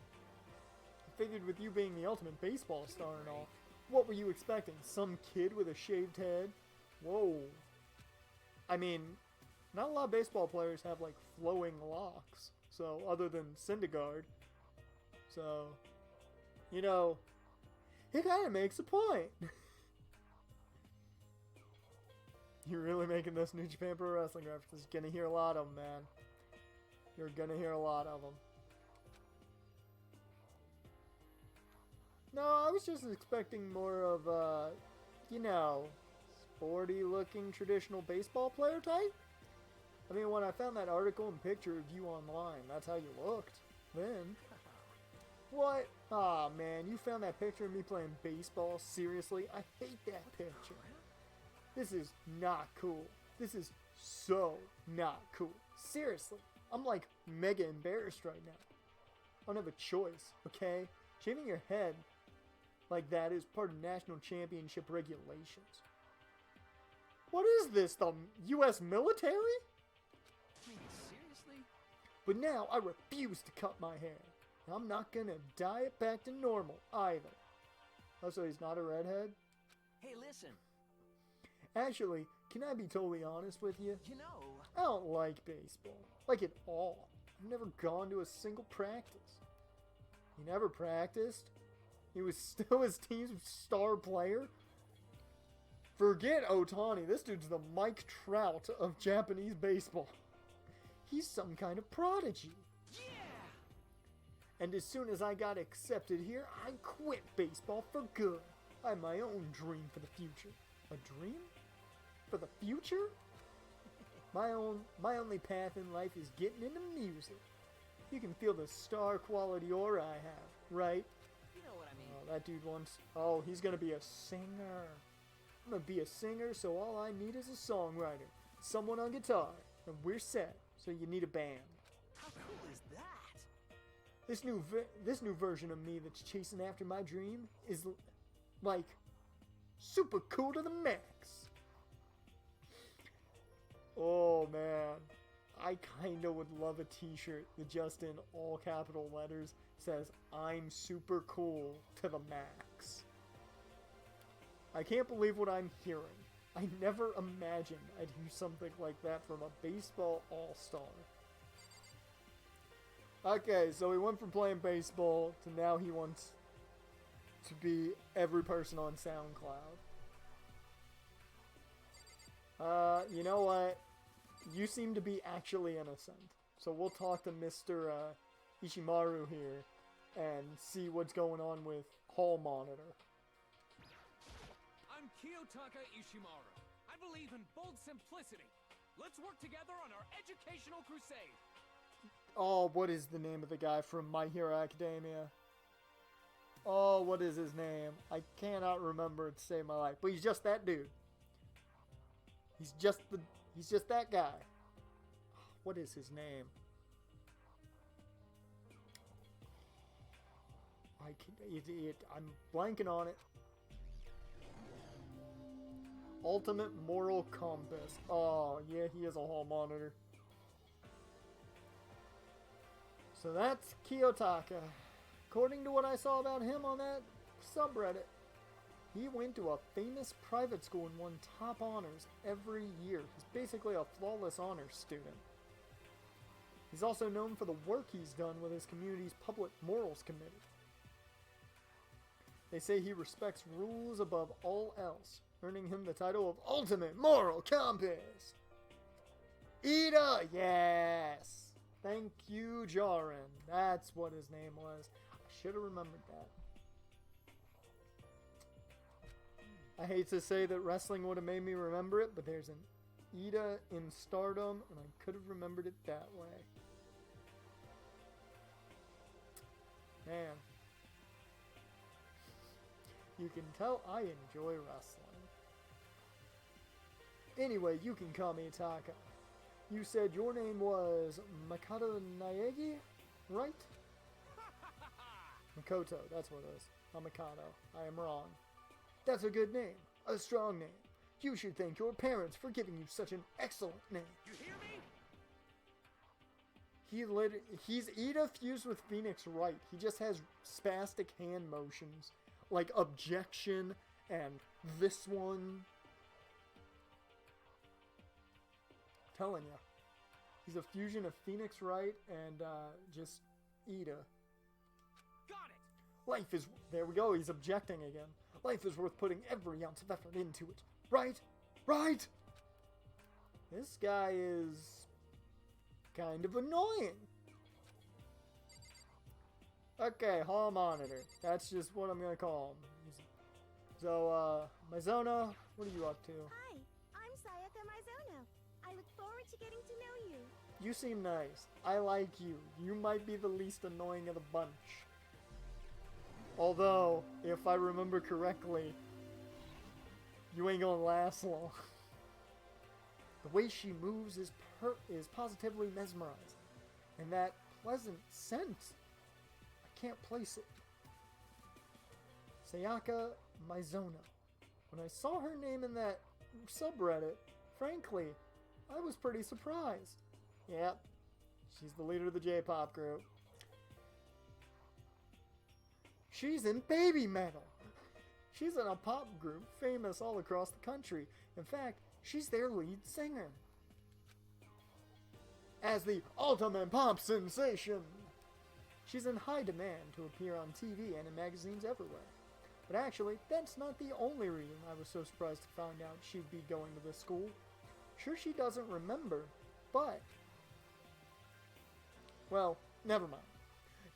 I figured with you being the ultimate baseball star and all, what were you expecting? Some kid with a shaved head? Whoa. I mean, not a lot of baseball players have like flowing locks. So, other than Syndergaard. So, you know, it kind of makes a point. You're really making this New Japan Pro Wrestling references. You're gonna hear a lot of them, man. You're gonna hear a lot of them. No, I was just expecting more of, you know, sporty-looking traditional baseball player type. I mean, when I found that article and picture of you online, that's how you looked. Then, what? Aw, man, you found that picture of me playing baseball? Seriously? I hate that picture. This is not cool. This is so not cool. Seriously, I'm like mega embarrassed right now. I don't have a choice, okay? Shaving your head like that is part of national championship regulations. What is this, the U.S. military? I mean, seriously? But now I refuse to cut my hair. I'm not gonna dye it back to normal either. Oh, so he's not a redhead? Hey, listen. Actually, can I be totally honest with you? You know, I don't like baseball. Like at all. I've never gone to a single practice. He never practiced? He was still his team's star player? Forget Otani. This dude's the Mike Trout of Japanese baseball. He's some kind of prodigy. yeah! And as soon as I got accepted here, I quit baseball for good. I have my own dream for the future. A dream? For the future? My only path in life is getting into music. You can feel the star quality aura I have, right? You know what I mean. Oh, that dude wants... Oh, he's gonna be a singer. I'm gonna be a singer, so all I need is a songwriter. Someone on guitar, and we're set. So you need a band. How cool is that? This new version of me that's chasing after my dream is like super cool to the max. Oh man, I kinda would love a t-shirt that just in all capital letters says I'm super cool to the max. I can't believe what I'm hearing. I never imagined I'd hear something like that from a baseball all-star. Okay, so he went from playing baseball to now he wants to be every person on SoundCloud. You know what? You seem to be actually innocent. So we'll talk to Mr. Ishimaru here and see what's going on with Hall Monitor. I'm Kiyotaka Ishimaru. I believe in bold simplicity. Let's work together on our educational crusade. Oh, what is the name of the guy from My Hero Academia? Oh, what is his name? I cannot remember to save my life. But he's just that dude. He's just that guy. What is his name? I'm blanking on it. Ultimate Moral Compass. Oh, yeah, he is a hall monitor. So that's Kiyotaka. According to what I saw about him on that subreddit, he went to a famous private school and won top honors every year. He's basically a flawless honors student. He's also known for the work he's done with his community's public morals committee. They say he respects rules above all else, earning him the title of Ultimate Moral Compass. Ida, yes! Thank you, Jaren. That's what his name was. I should have remembered that. I hate to say that wrestling would have made me remember it, but there's an Ida in Stardom, and I could have remembered it that way. Man. You can tell I enjoy wrestling. Anyway, you can call me Taka. You said your name was Makoto Naegi, right? Makoto, that's what it is. I'm Makoto. I am wrong. That's a good name. A strong name. You should thank your parents for giving you such an excellent name. You hear me? He's Ida fused with Phoenix Wright. He just has spastic hand motions. Like objection and this one. Telling you. He's a fusion of Phoenix Wright and just Ida. Got it! Life is... There we go, he's objecting again. Life is worth putting every ounce of effort into it. Right? Right? This guy is... kind of annoying. Okay, hall monitor. That's just what I'm gonna call him. So, Mizona, what are you up to? Hi, I'm Sayaka Mizono. I look forward to getting to know you. You seem nice. I like you. You might be the least annoying of the bunch. Although, if I remember correctly, you ain't gonna last long. The way she moves is positively mesmerizing. And that pleasant scent, I can't place it. Sayaka Mizono. When I saw her name in that subreddit, frankly, I was pretty surprised. Yep, she's the leader of the J-pop group. She's in Baby Metal. She's in a pop group famous all across the country. In fact, she's their lead singer. As the ultimate pop sensation, she's in high demand to appear on TV and in magazines everywhere. But actually, that's not the only reason I was so surprised to find out she'd be going to this school. Sure, she doesn't remember, but... well, never mind.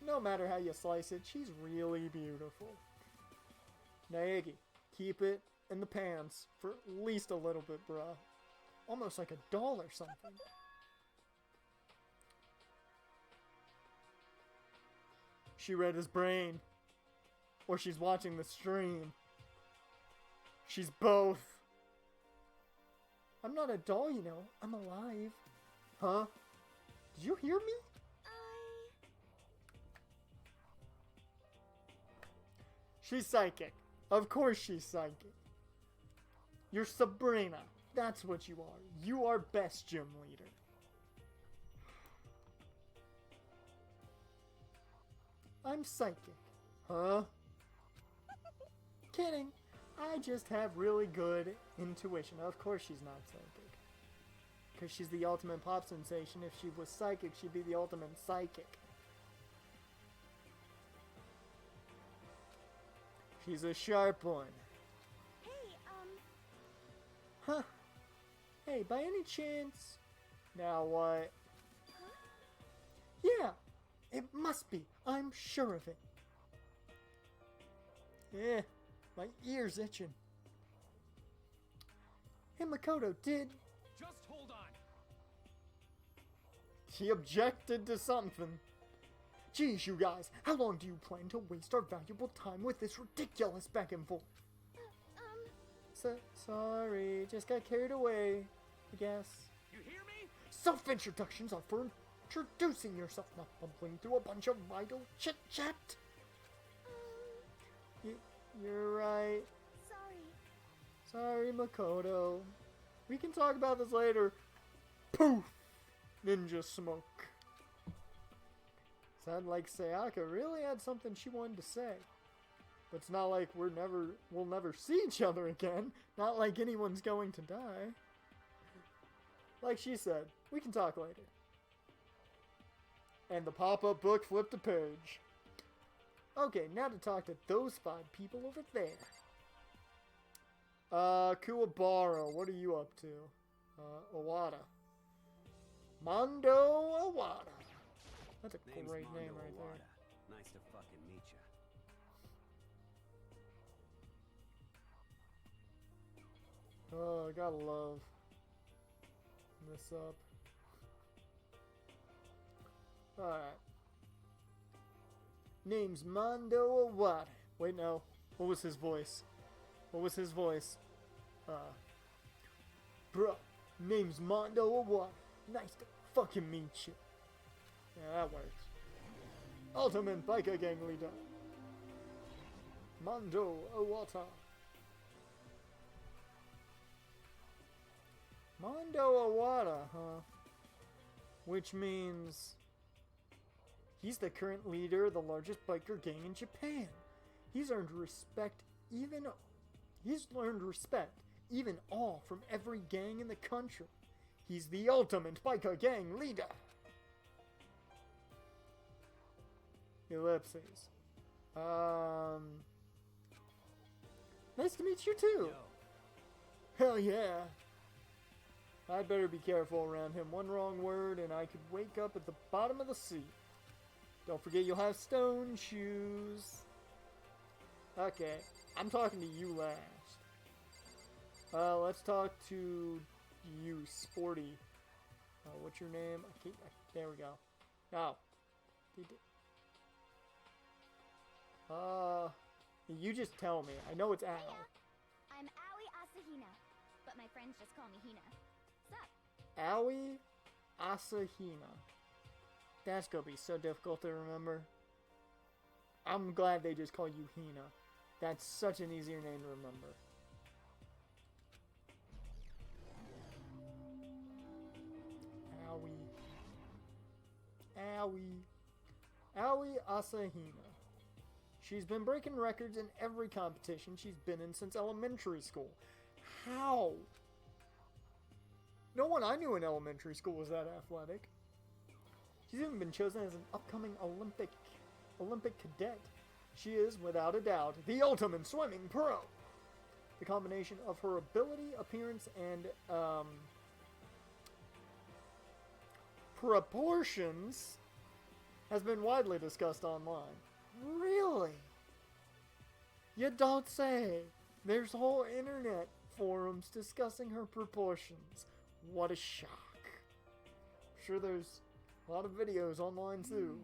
No matter how you slice it, she's really beautiful. Naegi, keep it in the pants for at least a little bit, bruh. Almost like a doll or something. She read his brain. Or she's watching the stream. She's both. I'm not a doll, you know. I'm alive. Huh? Did you hear me? She's psychic. Of course she's psychic. You're Sabrina. That's what you are. You are best gym leader. I'm psychic. Huh? Kidding. I just have really good intuition. Of course she's not psychic. Because she's the ultimate pop sensation. If she was psychic, she'd be the ultimate psychic. She's a sharp one. Hey, Huh? Hey, by any chance... Now what? Huh? Yeah, it must be. I'm sure of it. Yeah, my ear's itching. Hey, Makoto, did... Just hold on. He objected to something. Geez, you guys, how long do you plan to waste our valuable time with this ridiculous back and forth? Sorry, just got carried away, I guess. You hear me? Self-introductions are for introducing yourself, not bumbling through a bunch of idle chit-chat. You're right. Sorry, Makoto. We can talk about this later. Poof! Ninja smoke. Sounded like Sayaka really had something she wanted to say. But it's not like we'll never see each other again. Not like anyone's going to die. Like she said, we can talk later. And the pop-up book flipped a page. Okay, now to talk to those 5 people over there. Kuwabara, what are you up to? Owada. Mondo Owada. That's a Name's great Mondo name right Owada. there. Nice to fucking meet ya. Oh, I gotta love this up. Alright. Name's Mondo Owada. Wait, no. What was his voice? What was his voice? Bruh, name's Mondo Owada. Nice to fucking meet you. Yeah, that works. Ultimate Biker Gang Leader. Mondo Owada. Mondo Owada, huh? Which means... he's the current leader of the largest biker gang in Japan. He's learned respect, even awe from every gang in the country. He's the ultimate biker gang leader. Ellipses. Nice to meet you too. Yo. Hell yeah. I'd better be careful around him. One wrong word and I could wake up at the bottom of the sea. Don't forget you'll have stone shoes. Okay, I'm talking to you last. Let's talk to you, Sporty. What's your name? There we go. Now, you just tell me. I know it's Al. I'm Aoi Asahina, but my friends just call me Hina. Sup? Aoi Asahina. That's gonna be so difficult to remember. I'm glad they just call you Hina. That's such an easier name to remember. Aoi Asahina. She's been breaking records in every competition she's been in since elementary school. How? No one I knew in elementary school was that athletic. She's even been chosen as an upcoming Olympic cadet. She is, without a doubt, the ultimate swimming pro. The combination of her ability, appearance, and proportions has been widely discussed online. Really? You don't say. There's whole internet forums discussing her proportions. What a shock. I'm sure there's a lot of videos online too.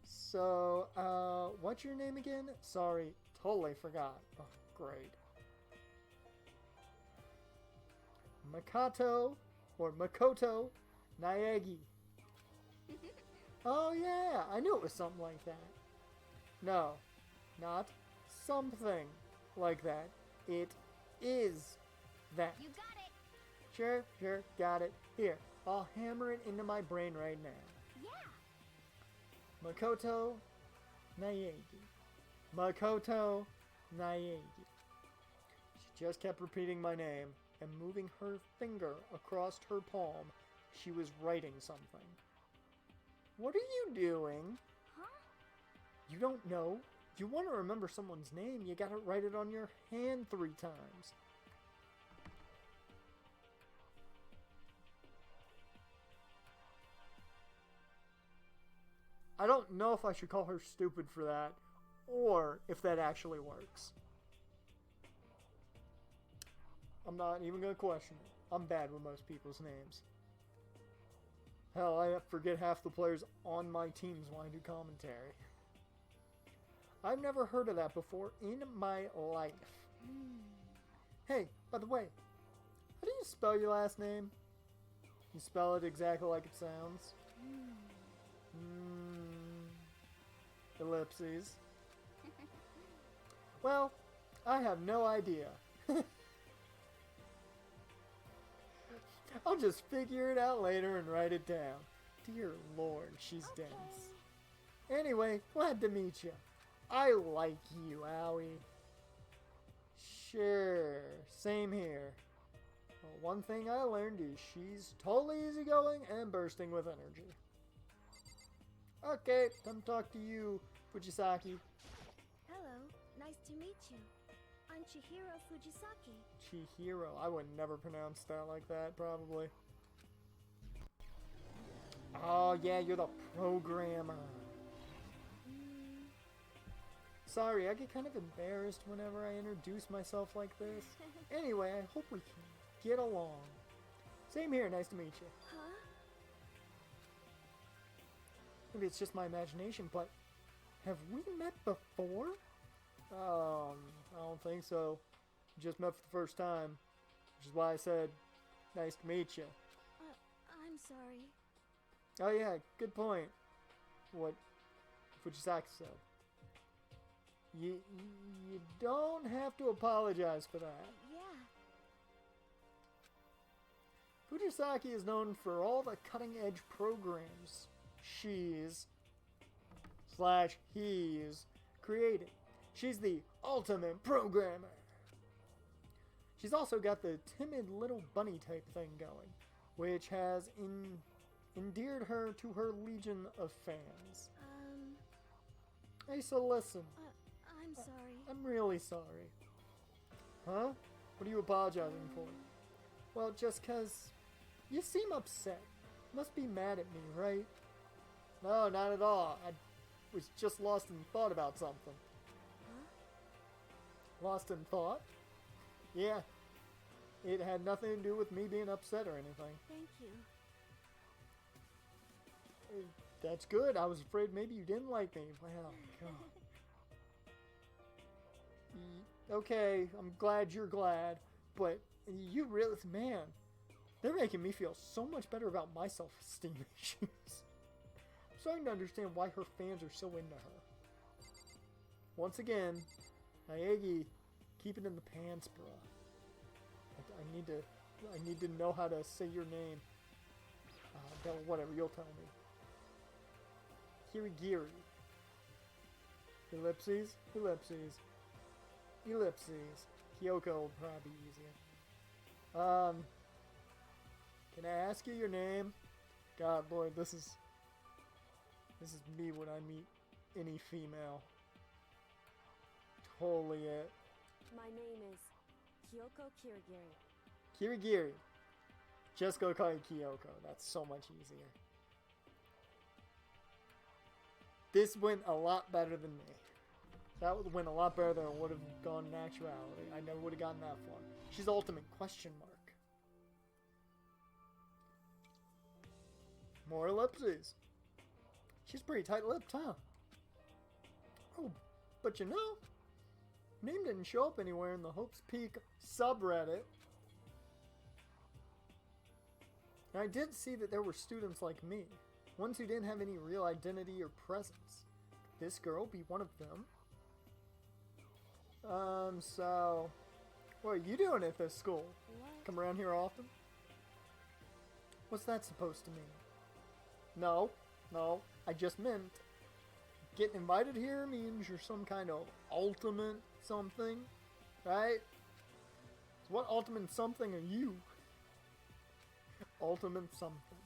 So, what's your name again? Sorry, totally forgot. Oh, great. Makoto Naegi. Oh yeah, I knew it was something like that. No, not something like that. It is that. You got it! Sure, got it. Here, I'll hammer it into my brain right now. Yeah! Makoto Naegi. Makoto Naegi. She just kept repeating my name and moving her finger across her palm. She was writing something. What are you doing? Huh? You don't know? You want to remember someone's name, you gotta write it on your hand 3 times. I don't know if I should call her stupid for that, or if that actually works. I'm not even gonna question it. I'm bad with most people's names. Hell, I forget half the players on my teams when I do commentary. I've never heard of that before in my life. Hey, by the way, how do you spell your last name? You spell it exactly like it sounds? Ellipses. Well, I have no idea. I'll just figure it out later and write it down. Dear Lord, she's dense. Anyway, glad to meet you. I like you, Aoi. Sure, same here. Well, one thing I learned is she's totally easygoing and bursting with energy. Okay, time to talk to you, Fujisaki. Hello, nice to meet you. I'm Chihiro Fujisaki. Chihiro. I would never pronounce that like that, probably. Oh, yeah, you're the programmer. Sorry, I get kind of embarrassed whenever I introduce myself like this. Anyway, I hope we can get along. Same here, nice to meet you. Huh? Maybe it's just my imagination, but have we met before? I don't think so. Just met for the first time, which is why I said, nice to meet you. I'm sorry. Oh yeah, good point. What Fujisaki said. You don't have to apologize for that. Yeah. Fujisaki is known for all the cutting-edge programs she's / he's created. She's the ultimate programmer. She's also got the timid little bunny type thing going, which has endeared her to her legion of fans. Hey, so listen. I'm sorry. I'm really sorry. Huh? What are you apologizing for? Well, just 'cause you seem upset. Must be mad at me, right? No, not at all. I was just lost in thought about something. Huh? Lost in thought? Yeah. It had nothing to do with me being upset or anything. Thank you. That's good. I was afraid maybe you didn't like me. Wow, God. Okay, I'm glad you're glad, but you really, man, they're making me feel so much better about my self-esteem issues. I'm starting to understand why her fans are so into her. Once again, Naegi, keep it in the pants, bruh. I need to know how to say your name. Whatever, you'll tell me. Kirigiri. Ellipses. Kyoko will probably be easier. Can I ask you your name? God, Lord, this is me when I meet any female. Totally it. My name is Kyoko Kirigiri. Kirigiri. Just go call you Kyoko. That's so much easier. This went a lot better than me. That went a lot better than it would have gone in actuality. I never would have gotten that far. She's ultimate question mark. More ellipses. She's pretty tight-lipped, huh? Oh, but you know, name didn't show up anywhere in the Hope's Peak subreddit. And I did see that there were students like me, ones who didn't have any real identity or presence. Could this girl be one of them? So, what are you doing at this school? What? Come around here often? What's that supposed to mean? No, I just meant getting invited here means you're some kind of ultimate something, right? So what ultimate something are you? Ultimate something.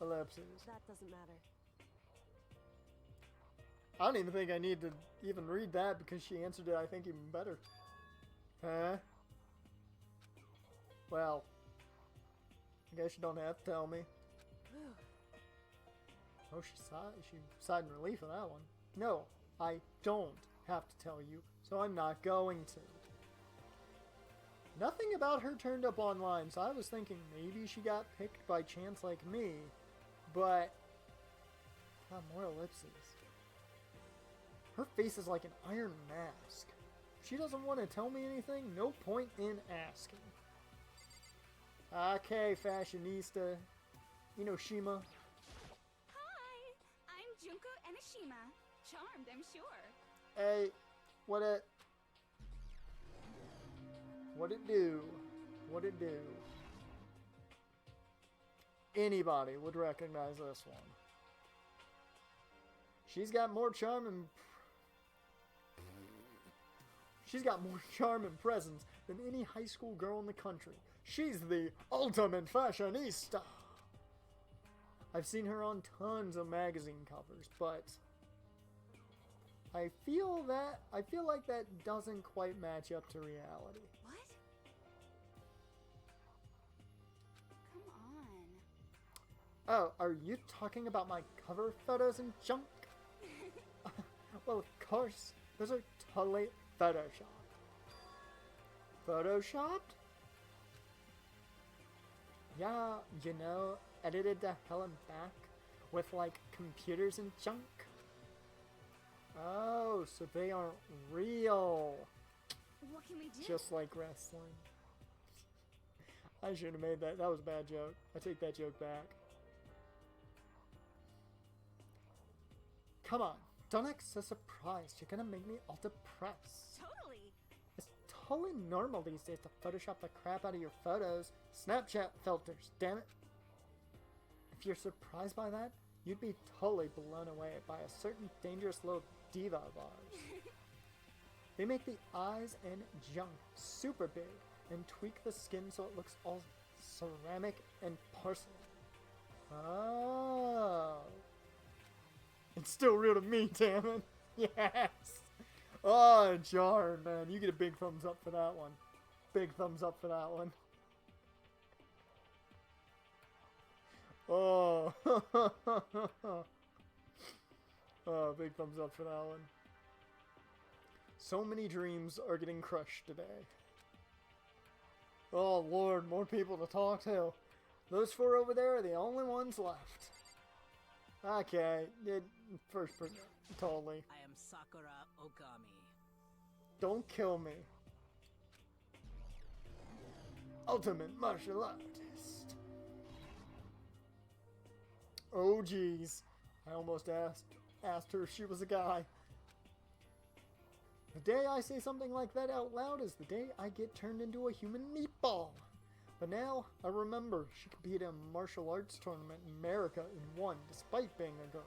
Ellipses. That doesn't matter. I don't even think I need to even read that because she answered it, I think, even better. Huh? Well, I guess you don't have to tell me. Oh, she sighed in relief on that one. No, I don't have to tell you, so I'm not going to. Nothing about her turned up online, so I was thinking maybe she got picked by chance like me, but... God, more ellipses. Her face is like an iron mask. If she doesn't want to tell me anything, no point in asking. Okay, fashionista. Inoshima. Hi, I'm Junko Enoshima. Charmed, I'm sure. Hey, what it do? What it do? Anybody would recognize this one. She's got more charm and presence than any high school girl in the country. She's the ultimate fashionista. I've seen her on tons of magazine covers, but I feel like that doesn't quite match up to reality. What? Come on. Oh, are you talking about my cover photos and junk? Well, of course. Those are totally photoshopped. Photoshopped? Yeah, edited to hell and back with, like, computers and junk. Oh, so they aren't real. What can we do? Just like wrestling. I should have made that. That was a bad joke. I take that joke back. Come on. Don't act so surprised. You're gonna make me all depressed. Totally. It's totally normal these days to Photoshop the crap out of your photos. Snapchat filters, damn it. If you're surprised by that, you'd be totally blown away by a certain dangerous little diva of ours. They make the eyes and junk super big and tweak the skin so it looks all ceramic and porcelain. Oh. It's still real to me, damn it. Yes. Oh, Jar, man. You get a big thumbs up for that one. Big thumbs up for that one. Oh. Oh, big thumbs up for that one. So many dreams are getting crushed today. Oh, Lord, more people to talk to. Those four over there are the only ones left. Okay, first person, totally. I am Sakura Ogami. Don't kill me. Ultimate martial artist. Oh, jeez. I almost asked her if she was a guy. The day I say something like that out loud is the day I get turned into a human meatball. But now, I remember she competed in a martial arts tournament in America and won, despite being a girl.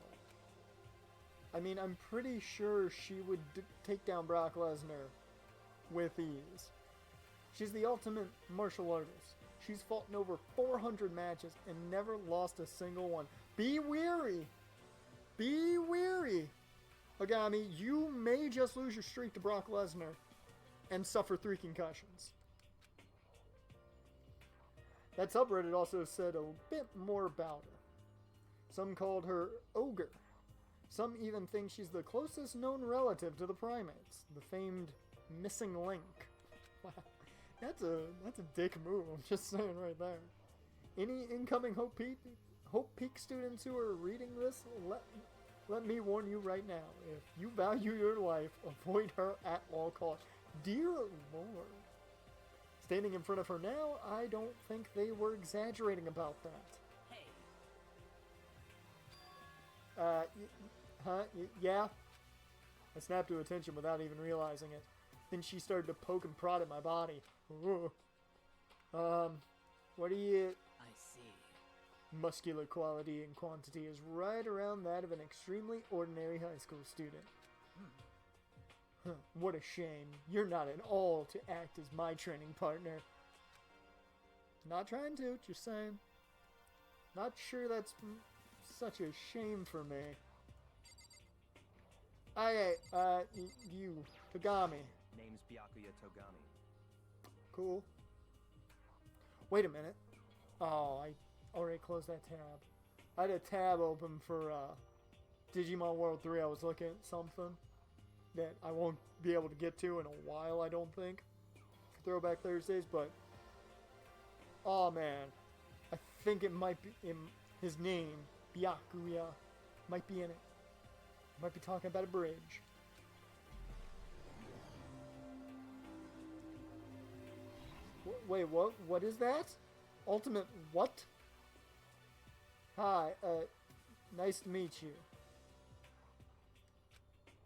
I mean, I'm pretty sure she would take down Brock Lesnar with ease. She's the ultimate martial artist. She's fought in over 400 matches and never lost a single one. Be weary! Be weary! Ogami, you may just lose your streak to Brock Lesnar and suffer 3 concussions. That subreddit also said a bit more about her. Some called her Ogre. Some even think she's the closest known relative to the primates, the famed missing link. Wow, that's a dick move, I'm just saying right there. Any incoming Hope Peak students who are reading this, let me warn you right now. If you value your life, avoid her at all costs. Dear Lord. Standing in front of her now, I don't think they were exaggerating about that. Hey. Yeah? I snapped to attention without even realizing it. Then she started to poke and prod at my body. Ooh. What do you... I see. Muscular quality and quantity is right around that of an extremely ordinary high school student. Huh, what a shame. You're not at all to act as my training partner. Not trying to, just saying. Not sure that's such a shame for me. You, Togami. Name's Byakuya Togami. Cool. Wait a minute. Oh, I already closed that tab. I had a tab open for Digimon World 3. I was looking at something that I won't be able to get to in a while, I don't think, for Throwback Thursdays, but oh man, I think it might be in his name, Byakuya, might be in it. Might be talking about a bridge. Wait, what? What is that? Ultimate what? Hi, nice to meet you.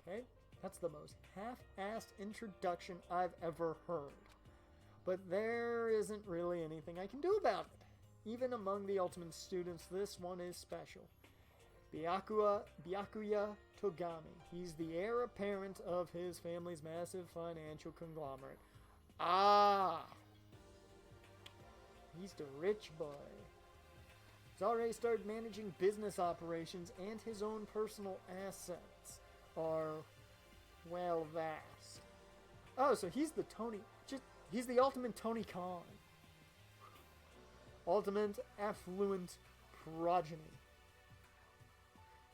Okay, that's the most half-assed introduction I've ever heard. But there isn't really anything I can do about it. Even among the Ultimate students, this one is special. Byakuya Togami. He's the heir apparent of his family's massive financial conglomerate. Ah! He's the rich boy. He's already started managing business operations, and his own personal assets are, well, vast. Oh, so he's the he's the ultimate Tony Khan. Ultimate affluent progeny.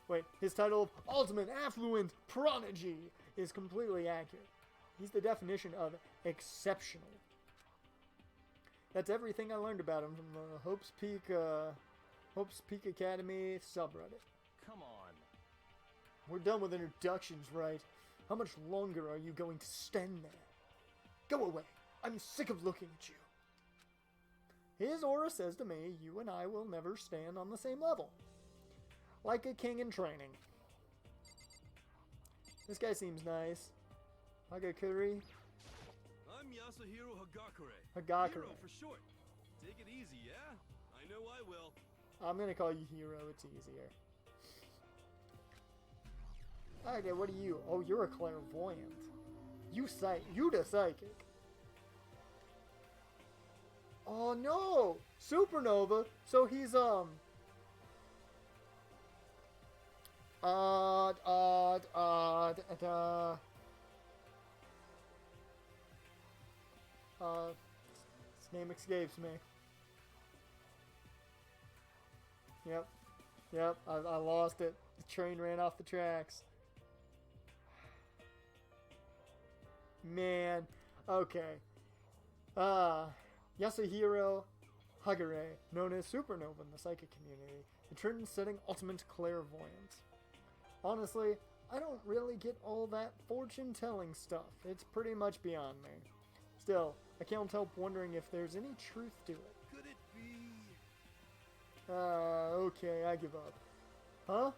Wait, his title of Ultimate Affluent Prodigy is completely accurate. He's the definition of exceptional. That's everything I learned about him from the Hope's Peak Academy subreddit. Come on. We're done with introductions, right? How much longer are you going to stand there? Go away. I'm sick of looking at you. His aura says to me, you and I will never stand on the same level. Like a king in training. This guy seems nice. Hagakure. I'm Yasuhiro Hagakure. Hagakure. Hero for short. Take it easy, yeah? I know I will. I'm gonna call you Hero, it's easier. Okay, what are you? Oh, you're a clairvoyant. You the psychic. Oh no! Supernova! So he's his name escapes me. Yep, I lost it. The train ran off the tracks. Man, okay. Yasuhiro Hagure, known as Supernova in the psychic community, the trend-setting ultimate clairvoyant. Honestly, I don't really get all that fortune-telling stuff. It's pretty much beyond me. Still, I can't help wondering if there's any truth to it. Could it be... Okay, I give up. Huh?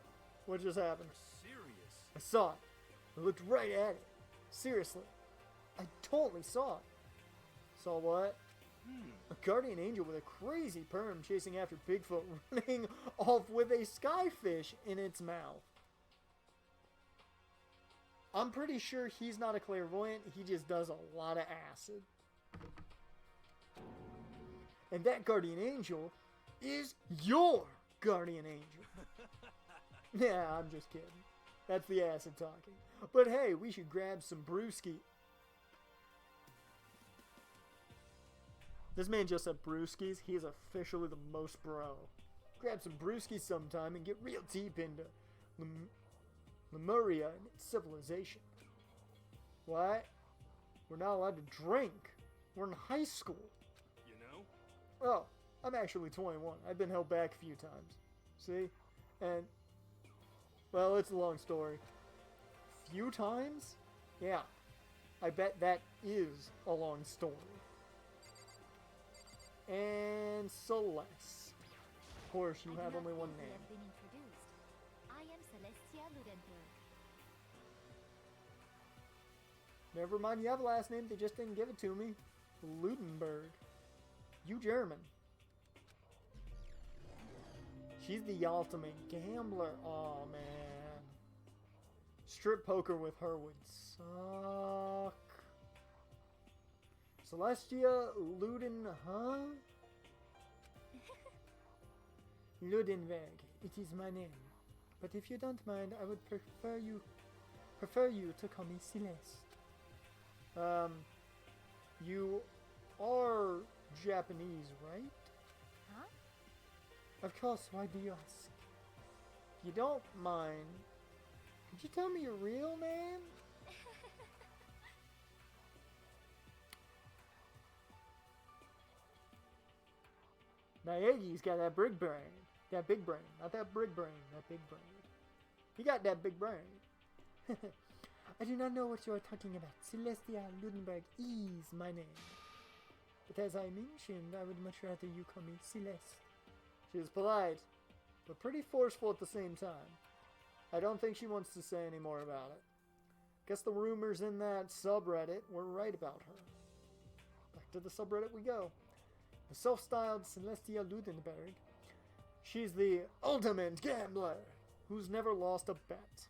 What just happened? Serious? I saw it. I looked right at it. Seriously. I totally saw it. Saw what? A guardian angel with a crazy perm chasing after Bigfoot running off with a skyfish in its mouth. I'm pretty sure he's not a clairvoyant, he just does a lot of acid. And that guardian angel is your guardian angel. Yeah, I'm just kidding. That's the acid talking. But hey, we should grab some brewski. This man just said brewskis. He is officially the most bro. Grab some brewskis sometime and get real deep into Lemuria and its civilization. What? We're not allowed to drink. We're in high school. You know? Oh, I'm actually 21. I've been held back a few times. See? And, well, it's a long story. Few times? Yeah. I bet that is a long story. And Celeste. Of course, you have only one name. I am Celestia Ludenberg. Never mind, you have a last name, they just didn't give it to me. Ludenberg. You German. She's the ultimate gambler. Oh man. Strip poker with her would suck. Celestia Luden, huh? Ludenberg, it is my name. But if you don't mind, I would prefer you to call me Celeste. You are Japanese, right? Huh? Of course, why do you ask? If you don't mind, could you tell me your real name? Naegi's got that big brain. That big brain. Not that big brain. That big brain. He got that big brain. I do not know what you are talking about. Celestia Ludenberg is my name. But as I mentioned, I would much rather you call me Celeste. She is polite, but pretty forceful at the same time. I don't think she wants to say any more about it. Guess the rumors in that subreddit were right about her. Back to the subreddit we go. The self-styled Celestia Ludenberg. She's the ultimate gambler who's never lost a bet.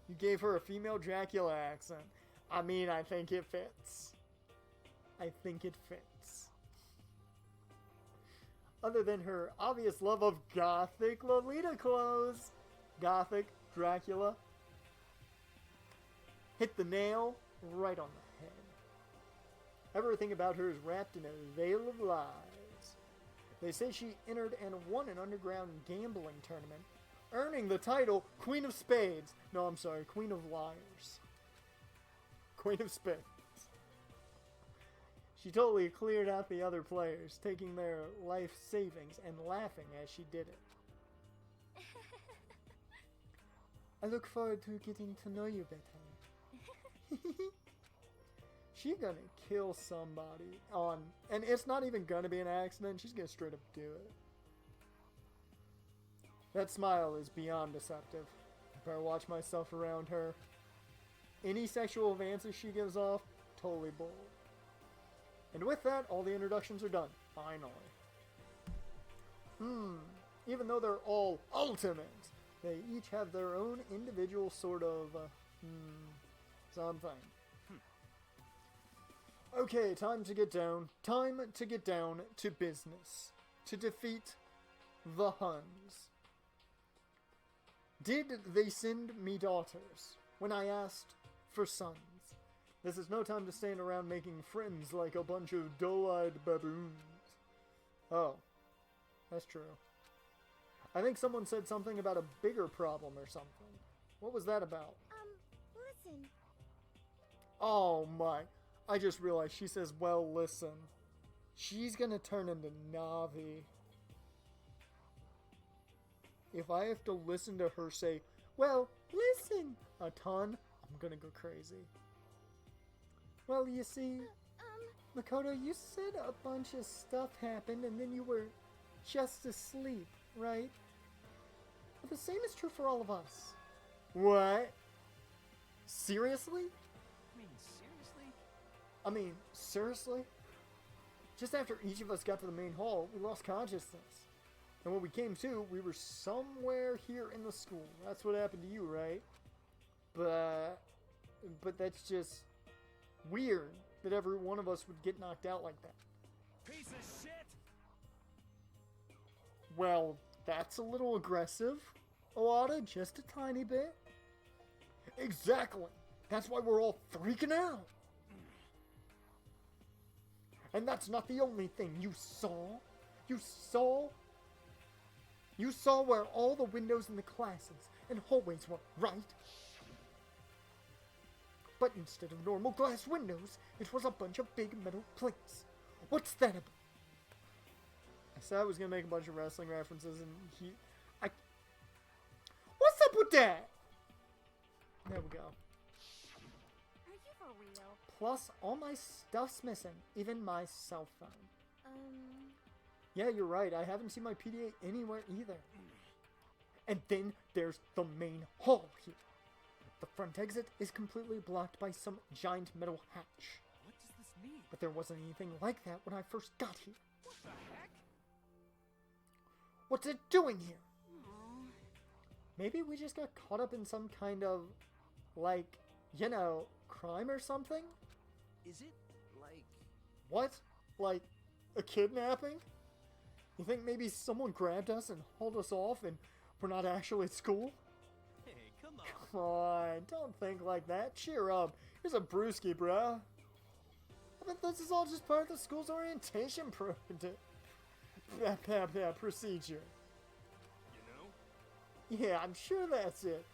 You gave her a female Dracula accent. I mean, I think it fits. I think it fits. Other than her obvious love of gothic Lolita clothes. Gothic Dracula. Hit the nail right on the head. Everything about her is wrapped in a veil of lies. They say she entered and won an underground gambling tournament, earning the title Queen of Spades. No, I'm sorry, Queen of Liars. Queen of Spades. She totally cleared out the other players, taking their life savings and laughing as she did it. I look forward to getting to know you better. She's gonna kill somebody on, and it's not even gonna be an accident, she's gonna straight up do it. That smile is beyond deceptive. I better watch myself around her. Any sexual advances she gives off, totally bold. And with that, all the introductions are done. Finally. Even though they're all ultimate, they each have their own individual sort of, something. Okay, time to get down to business. To defeat the Huns. Did they send me daughters when I asked for sons? This is no time to stand around making friends like a bunch of dull-eyed baboons. Oh, that's true. I think someone said something about a bigger problem or something. What was that about? Listen. Oh my. I just realized she says, well, listen. She's gonna turn into Navi. If I have to listen to her say, well, listen, a ton, I'm gonna go crazy. Well, you see, Makoto, you said a bunch of stuff happened and then you were just asleep, right? Well, the same is true for all of us. What? Seriously? I mean, Seriously? Just after each of us got to the main hall, we lost consciousness. And when we came to, we were somewhere here in the school. That's what happened to you, right? But that's just weird that every one of us would get knocked out like that. piece of shit! Well, that's a little aggressive, Owada, just a tiny bit. Exactly. That's why we're all freaking out. And that's not the only thing you saw. You saw where all the windows in the classes and hallways were, right? But instead of normal glass windows, it was a bunch of big metal plates. What's that about? I said I was gonna make a bunch of wrestling references, and what's up with that? There we go. Are you for real? Plus, all my stuff's missing, even my cell phone. Yeah, you're right. I haven't seen my PDA anywhere either. And then there's the main hall here. The front exit is completely blocked by some giant metal hatch. What does this mean? But there wasn't anything like that when I first got here. What the heck? What's it doing here? Maybe we just got caught up in some kind of, like, you know, crime or something? Is it like... What? Like, a kidnapping? You think maybe someone grabbed us and hauled us off and we're not actually at school? Hey, come on. Come on, don't think like that. Cheer up. Here's a brewski, bro. I bet this is all just part of the school's orientation procedure. You know? Yeah, I'm sure that's it.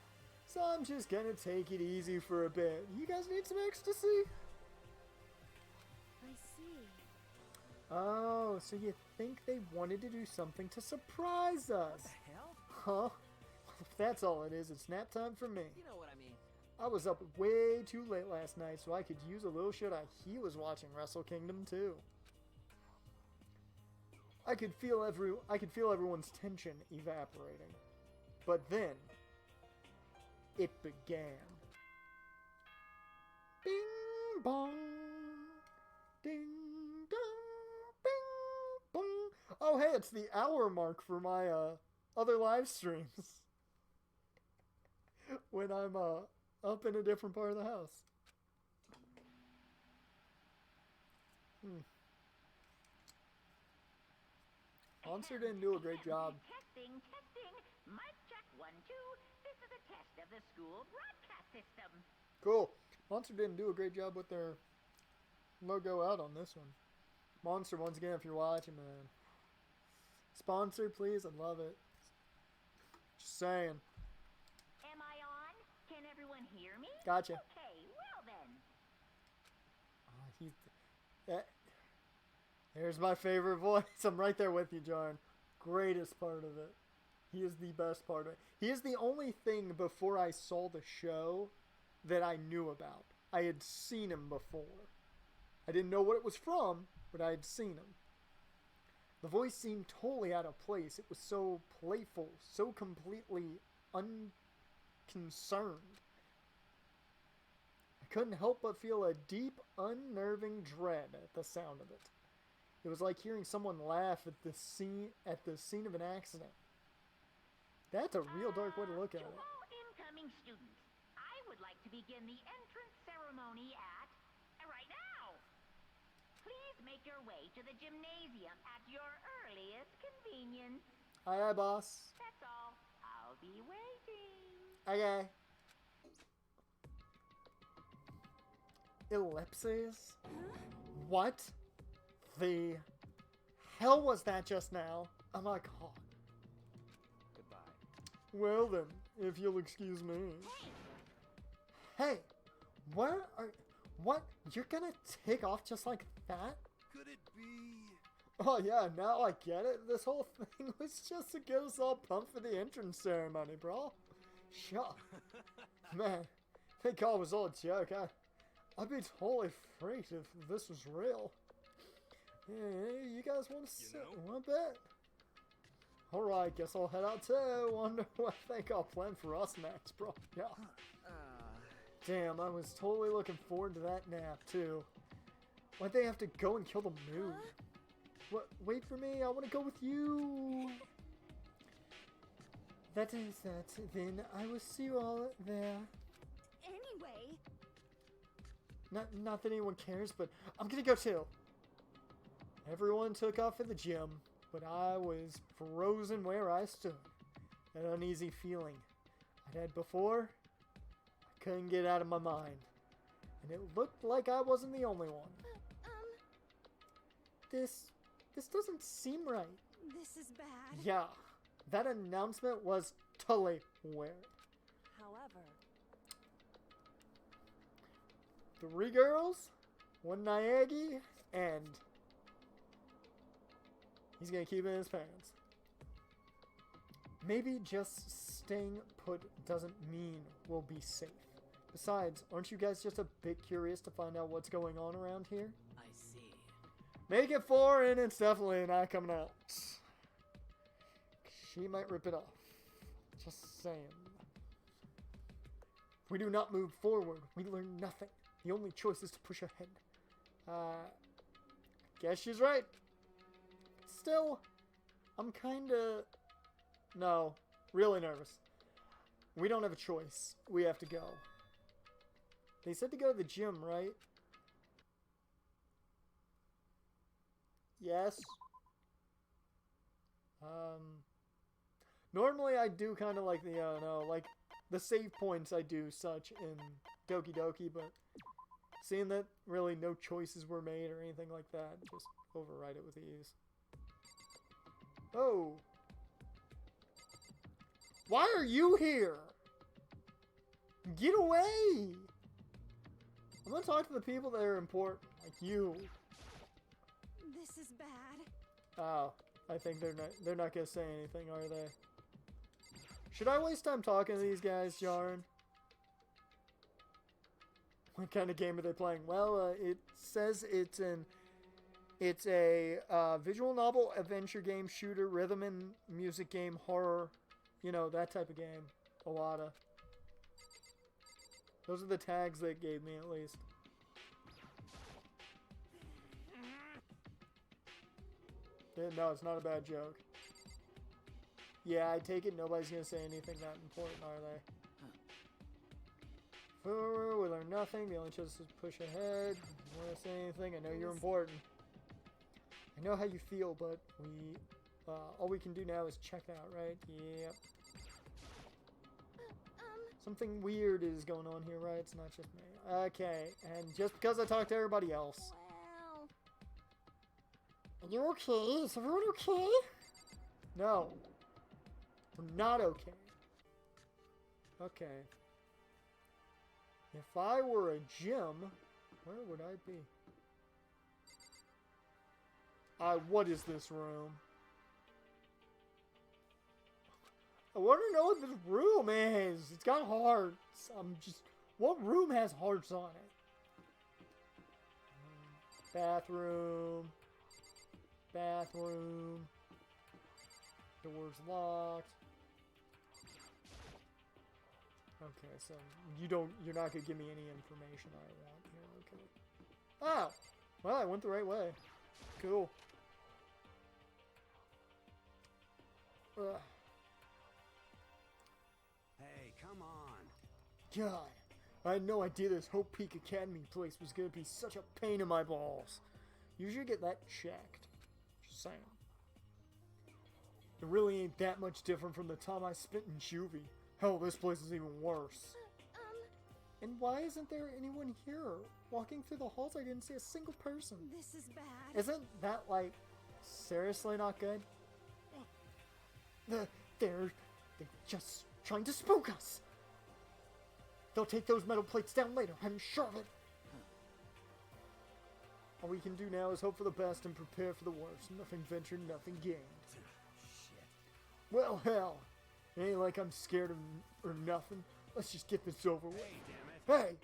So I'm just gonna take it easy for a bit. You guys need some ecstasy? I see. Oh, so you think they wanted to do something to surprise us? What the hell? Huh? If that's all it is, it's nap time for me. You know what I mean. I was up way too late last night, so I could use a little shit he was watching Wrestle Kingdom too. I could feel everyone's tension evaporating. But then it began. Bing bong. Ding dong. Bing bong. Oh hey, it's the hour mark for my other live streams. When I'm up in a different part of the house. Monster didn't do a great job. Testing. Mic check 1, 2. This is a test of the school broadcast system. Cool. Monster didn't do a great job with their logo out on this one. Monster, once again, if you're watching, man. Sponsor, please. I'd love it. Just saying. Am I on? Can everyone hear me? Gotcha. Okay, well then. There's my favorite voice. I'm right there with you, John. Greatest part of it. He is the best part of it. He is the only thing before I saw the show that I knew about. I had seen him before. I didn't know what it was from, but I had seen him. The voice seemed totally out of place. It was so playful, so completely unconcerned. I couldn't help but feel a deep, unnerving dread at the sound of it. It was like hearing someone laugh at the scene of an accident. That's a real dark way to look at To it. all incoming students, I would like to begin the entrance ceremony at right now. Please make your way to the gymnasium at your earliest convenience. Aye, boss. That's all. I'll be waiting. Okay. Ellipses? What the hell was that just now? Oh my god. Goodbye. Well then, if you'll excuse me. Hey, what? You're gonna take off just like that? Could it be... Oh yeah, now I get it. This whole thing was just to get us all pumped for the entrance ceremony, bro. Shut. Man, I think all was all a joke. I'd be totally freaked if this was real. Yeah, you guys want to sit one bit? Alright, guess I'll head out too. Wonder what I think I'll plan for us next, bro. Yeah. Damn, I was totally looking forward to that nap, too. Why'd they have to go and kill the moon? What? Wait for me, I want to go with you! That is that. Then I will see you all there. Anyway... Not that anyone cares, but I'm gonna go too. Everyone took off at the gym, but I was frozen where I stood. That uneasy feeling I'd had before, I couldn't get out of my mind. And it looked like I wasn't the only one. This doesn't seem right. This is bad. Yeah, that announcement was totally weird. However... 3 girls, 1 Naegi, and he's gonna keep it in his pants. Maybe just staying put doesn't mean we'll be safe. Besides, aren't you guys just a bit curious to find out what's going on around here? I see. Make it 4 and it's definitely not coming out. She might rip it off. Just saying. If we do not move forward, we learn nothing. The only choice is to push ahead. Guess she's right. Still, I'm kinda... No, really nervous. We don't have a choice. We have to go. They said to go to the gym, right? Yes. Normally I do kind of like the, like the save points I do such in Doki Doki, but seeing that really no choices were made or anything like that, just override it with ease. Oh. Why are you here? Get away! I'm gonna talk to the people that are important, like you. This is bad. Oh, I think they're not gonna say anything, are they? Should I waste time talking to these guys, Jaren? What kind of game are they playing? Well, it says it's a visual novel, adventure game, shooter, rhythm and music game, horror, you know, that type of game. A lot of. Those are the tags they gave me, at least. Yeah, no, it's not a bad joke. Yeah, I take it nobody's gonna say anything that important, are they? Forward, we learn nothing. The only choice is to push ahead. If you want to say anything, I know you're important. I know how you feel, but all we can do now is check it out, right? Yep. Something weird is going on here, right? It's not just me. Okay, and just because I talked to everybody else. Well... Are you okay? Is everyone okay? No. We're not okay. Okay. If I were a gym, where would I be? What is this room? I want to know what this room is. It's got hearts. What room has hearts on it? Bathroom. Bathroom. Doors locked. Okay, so you're not gonna give me any information I want here, okay. Oh! Well, I went the right way. Cool. Ugh. Hey, come on. God, I had no idea this Hope Peak Academy place was gonna be such a pain in my balls. You should get that checked. Just saying. It really ain't that much different from the time I spent in juvie. Hell, this place is even worse. And why isn't there anyone here? Walking through the halls, I didn't see a single person. This is bad. Isn't that, like, seriously not good? They're just trying to spook us. They'll take those metal plates down later, I'm sure of it. All we can do now is hope for the best and prepare for the worst. Nothing ventured, nothing gained. Shit. Well, hell. It ain't like I'm scared of or nothing. Let's just get this over with. Hey, damn it. Hey!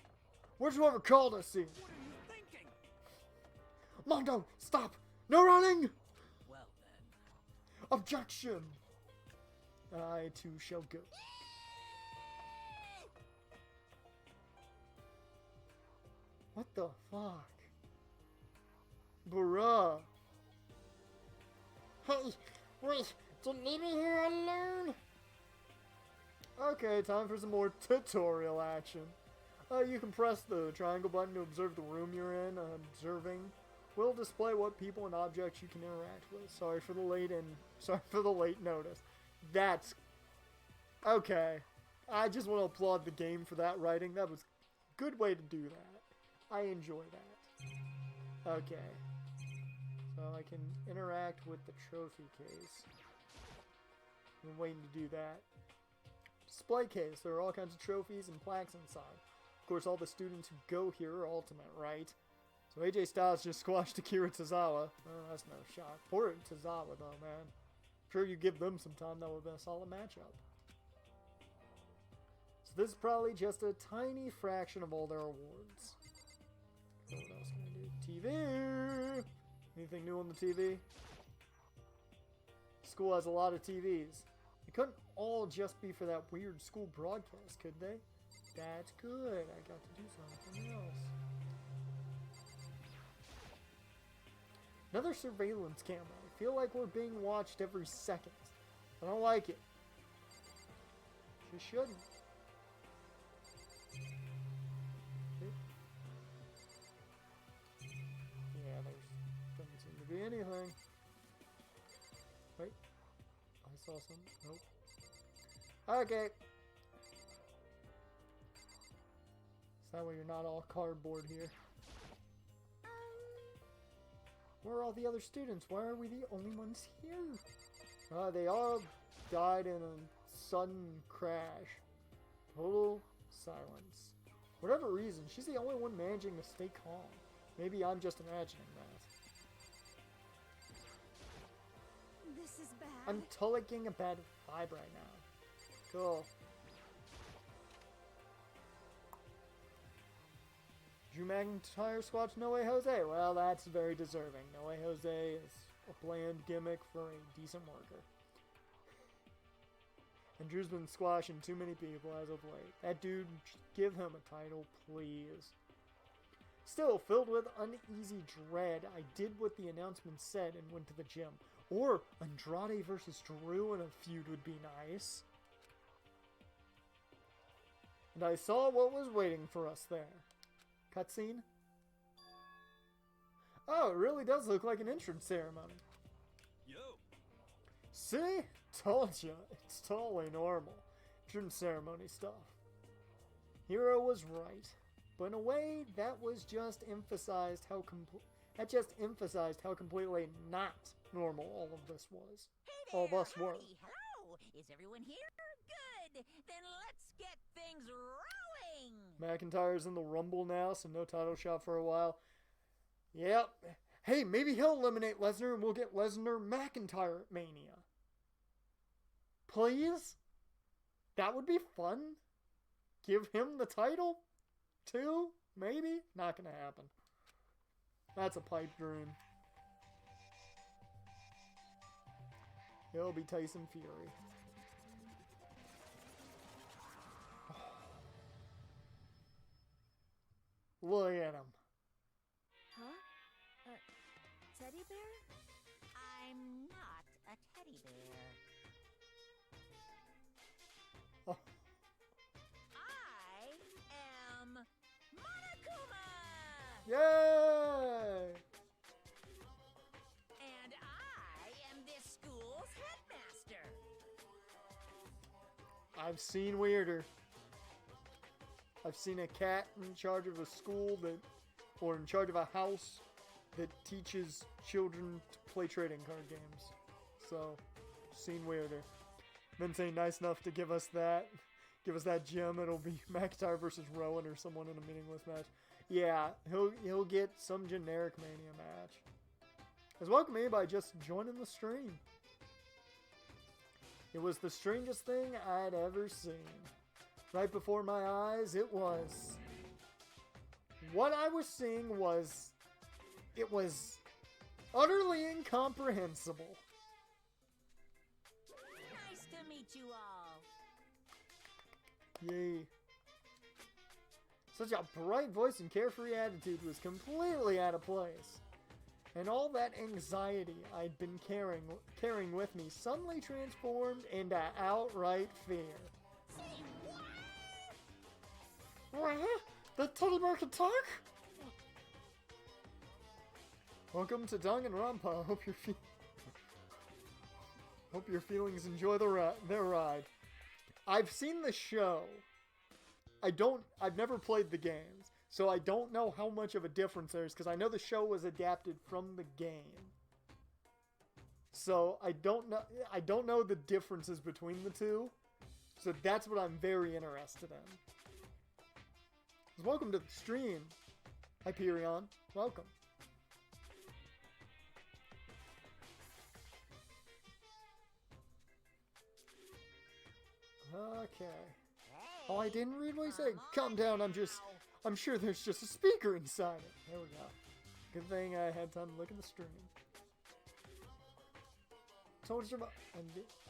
Where's whoever called us in? What are you thinking? Mondo, stop! No running! Well then. Objection! I too shall go. What the fuck? Bruh. Hey, wait, didn't leave me here alone? Okay, time for some more tutorial action. You can press the triangle button to observe the room you're in. Observing will display what people and objects you can interact with. Sorry for the late notice. That's okay. I just want to applaud the game for that writing. That was a good way to do that. I enjoy that. Okay. So I can interact with the trophy case. I'm waiting to do that. Display case. There are all kinds of trophies and plaques inside. Of course, all the students who go here are ultimate, right? So AJ Styles just squashed Akira Tozawa. Oh, that's no shock. Poor Tozawa, though, man. Sure, you give them some time, that would have been a solid matchup. So this is probably just a tiny fraction of all their awards. So what else can I do? TV! Anything new on the TV? School has a lot of TVs. They couldn't all just be for that weird school broadcast, could they? That's good. I got to do something else. Another surveillance camera. I feel like we're being watched every second. I don't like it. You shouldn't. Okay. Yeah, there doesn't seem to be anything. Wait. I saw something. Nope. Okay. So that way you're not all cardboard here. Where are all the other students? Why are we the only ones here? They all died in a sudden crash. Total silence. For whatever reason, she's the only one managing to stay calm. Maybe I'm just imagining that. This is bad. I'm tolerating a bad vibe right now. Cool. Drew McIntyre squats No Way Jose. Well, that's very deserving. No Way Jose is a bland gimmick for a decent worker. And Drew's been squashing too many people as of late. That dude, give him a title, please. Still, filled with uneasy dread, I did what the announcement said and went to the gym. Or Andrade versus Drew in a feud would be nice. And I saw what was waiting for us there. Cutscene? Oh, it really does look like an entrance ceremony. Yo! See? Told ya. It's totally normal. Entrance ceremony stuff. Hero was right. But in a way, that just emphasized how completely not normal all of this was. Hey All there, of us were. howdy, hello. Is everyone here? Good. Then let's get things rolling. McIntyre's in the Rumble now, so no title shot for a while. Yep. Hey, maybe he'll eliminate Lesnar and we'll get Lesnar McIntyre at Mania. Please? That would be fun. Give him the title? Too? Maybe? Not gonna happen. That's a pipe dream. It'll be Tyson Fury. Look at him. Huh? Teddy bear? I'm not a teddy bear. Oh. I am Monokuma! Yay! And I am this school's headmaster. I've seen weirder. I've seen a cat in charge of a school or in charge of a house that teaches children to play trading card games. So, seen weirder. Then say nice enough to give us that gem. It'll be McIntyre versus Rowan or someone in a meaningless match. Yeah, he'll get some generic Mania match. As welcome me by just joining the stream. It was the strangest thing I'd ever seen. Right before my eyes, it was. What I was seeing was. It was utterly incomprehensible. Nice to meet you all. Yay. Such a bright voice and carefree attitude was completely out of place. And all that anxiety I'd been carrying with me suddenly transformed into outright fear. What? The teddy bear can talk? Welcome to Danganronpa. Hope your feelings enjoy their ride. I've seen the show. I've never played the games, so I don't know how much of a difference there is, because I know the show was adapted from the game. So I don't know the differences between the two. So that's what I'm very interested in. Welcome to the stream, Hyperion. Welcome. Okay. Oh, I didn't read what he said. Calm down, I'm sure there's just a speaker inside it. There we go. Good thing I had time to look at the stream. Told you about...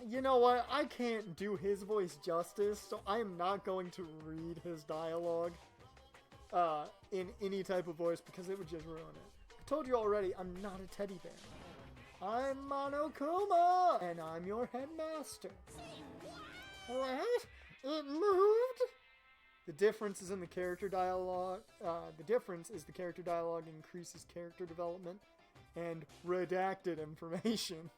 You know what? I can't do his voice justice, so I am not going to read his dialogue in any type of voice, because it would just ruin it. I told you already, I'm not a teddy bear. I'm Monokuma, and I'm your headmaster. What? It moved? The difference is in the character dialogue. The difference is the character dialogue increases character development and redacted information.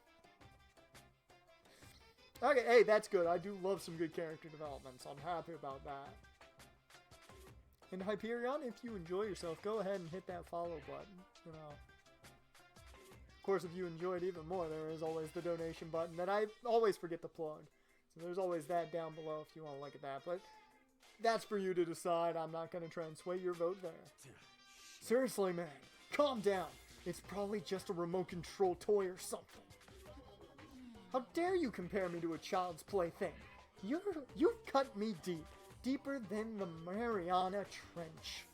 Okay, hey, that's good. I do love some good character development, so I'm happy about that. And Hyperion, if you enjoy yourself, go ahead and hit that follow button. You know. Of course, if you enjoy it even more, there is always the donation button that I always forget to plug. So there's always that down below if you want to look at that. But that's for you to decide. I'm not going to try and sway your vote there. Seriously, man, calm down. It's probably just a remote control toy or something. How dare you compare me to a child's plaything? You've cut me deep. Deeper than the Mariana Trench.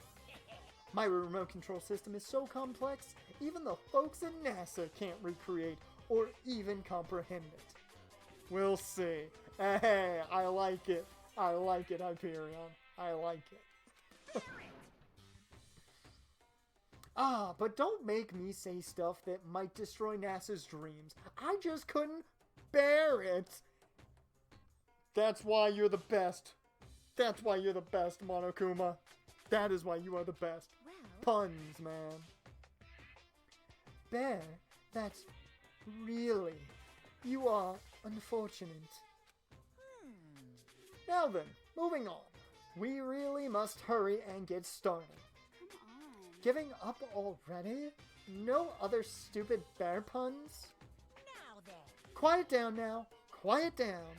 My remote control system is so complex, even the folks at NASA can't recreate or even comprehend it. We'll see. Hey, I like it. I like it, Hyperion. I like it. But don't make me say stuff that might destroy NASA's dreams. I just couldn't bear it. That's why you're the best. That's why you're the best, Monokuma. That is why you are the best. Well, Puns, man. Bear, that's really... You are unfortunate. Now then, moving on. We really must hurry and get started. Come on. Giving up already? No other stupid bear puns? Now then. Quiet down now. Quiet down.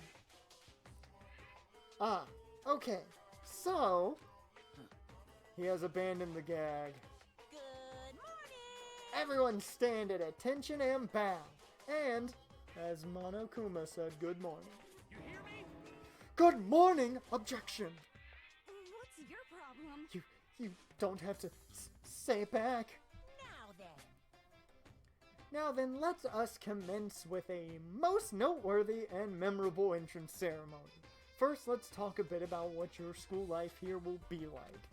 Okay. So, he has abandoned the gag. Good morning. Everyone stand at attention and bow. And, as Monokuma said, good morning. You hear me? Good morning, objection. What's your problem? You don't have to say it back. Now then, let us commence with a most noteworthy and memorable entrance ceremony. First, let's talk a bit about what your school life here will be like.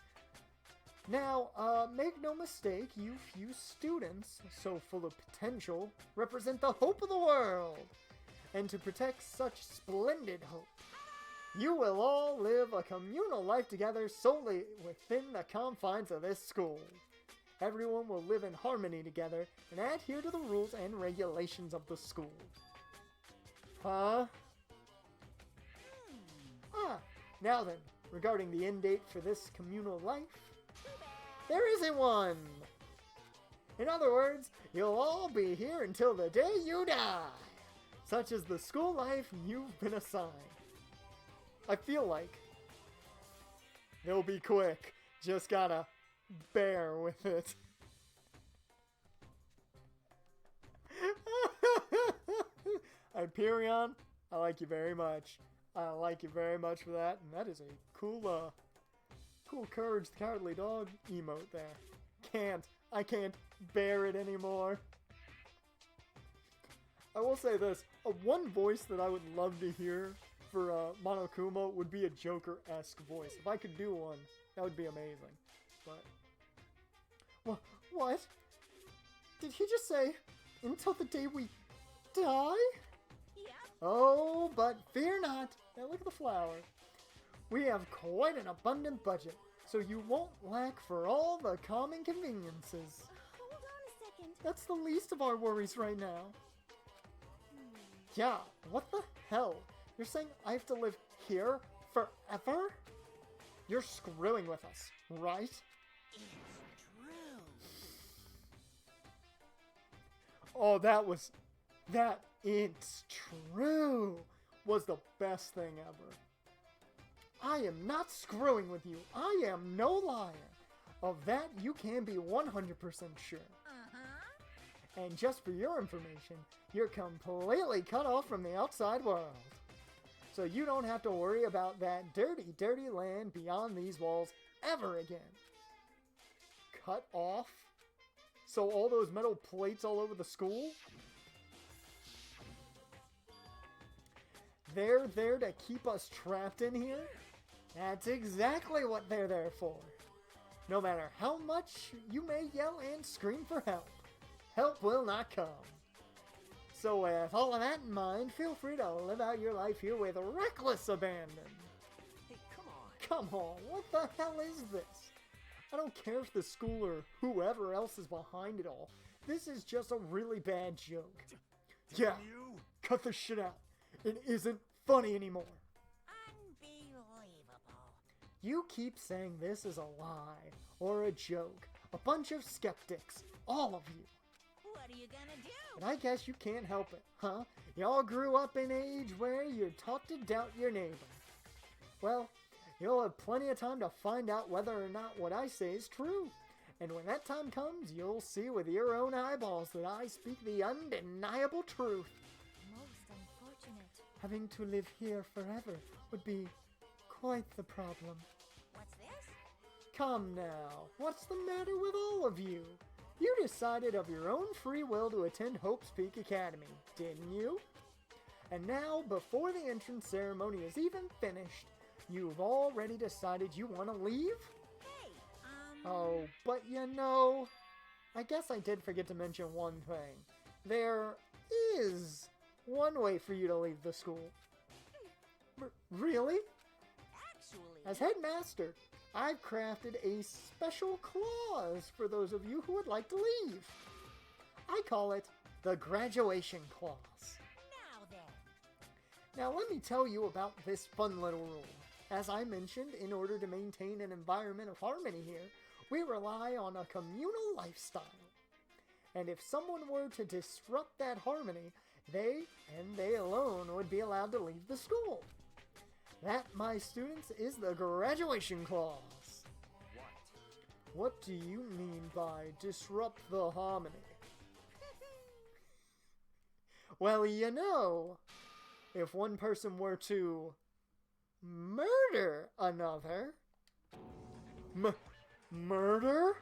Now, make no mistake, you few students, so full of potential, represent the hope of the world. And to protect such splendid hope, you will all live a communal life together solely within the confines of this school. Everyone will live in harmony together and adhere to the rules and regulations of the school. Huh? Now then, regarding the end date for this communal life, there isn't one! In other words, you'll all be here until the day you die! Such is the school life you've been assigned. I feel like it'll be quick, just gotta bear with it. Hyperion, I like you very much. I like you very much for that, and that is a cool, cool Courage the Cowardly Dog emote there. I can't bear it anymore. I will say this, one voice that I would love to hear for Monokuma would be a Joker-esque voice. If I could do one, That would be amazing. But... What? Did he just say, until the day we die? Yep. Oh, but fear not. Now look at the flower. We have quite an abundant budget, so you won't lack for all the common conveniences. Hold on a second. That's the least of our worries right now. Yeah, what the hell? You're saying I have to live here forever? You're screwing with us, right? It's true. Oh, that it's true was the best thing ever. I am not screwing with you. I am no liar. Of that, you can be 100% sure. Uh-huh. And just for your information, you're completely cut off from the outside world. So you don't have to worry about that dirty, dirty land beyond these walls ever again. Cut off? So all those metal plates all over the school? They're there to keep us trapped in here? That's exactly what they're there for. No matter how much you may yell and scream for help, help will not come. So with all of that in mind, feel free to live out your life here with reckless abandon. Hey, come on. Come on, what the hell is this? I don't care if the school or whoever else is behind it all. This is just a really bad joke. Yeah, cut the shit out. It isn't funny anymore. Unbelievable. You keep saying this is a lie or a joke. A bunch of skeptics. All of you. What are you gonna do? And I guess you can't help it, huh? Y'all grew up in an age where you're taught to doubt your neighbor. Well, you'll have plenty of time to find out whether or not what I say is true. And when that time comes, you'll see with your own eyeballs that I speak the undeniable truth. Most unfortunate. Having to live here forever would be quite the problem. What's this? Come now, what's the matter with all of you? You decided of your own free will to attend Hope's Peak Academy, didn't you? And now, before the entrance ceremony is even finished, you've already decided you want to leave? Hey, Oh, but you know, I guess I did forget to mention one thing. There is one way for you to leave the school. Really? actually... As headmaster, I've crafted a special clause for those of you who would like to leave. I call it the graduation clause. Now then. Now let me tell you about this fun little rule. As I mentioned, in order to maintain an environment of harmony here, we rely on a communal lifestyle. And if someone were to disrupt that harmony, they, and they alone, would be allowed to leave the school. That, my students, is the graduation clause. What do you mean by disrupt the harmony? Well, you know, if one person were to murder another... Murder?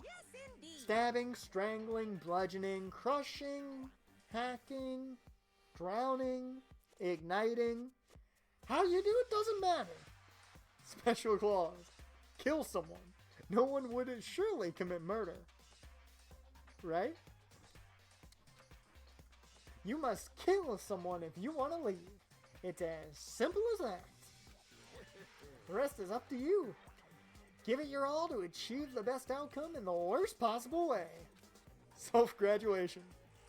Yes, indeed. Stabbing, strangling, bludgeoning, crushing, hacking, drowning, igniting. How you do it doesn't matter. Special clause. Kill someone. No one would surely commit murder. Right? You must kill someone if you want to leave. It's as simple as that. The rest is up to you. Give it your all to achieve the best outcome in the worst possible way. Self-graduation.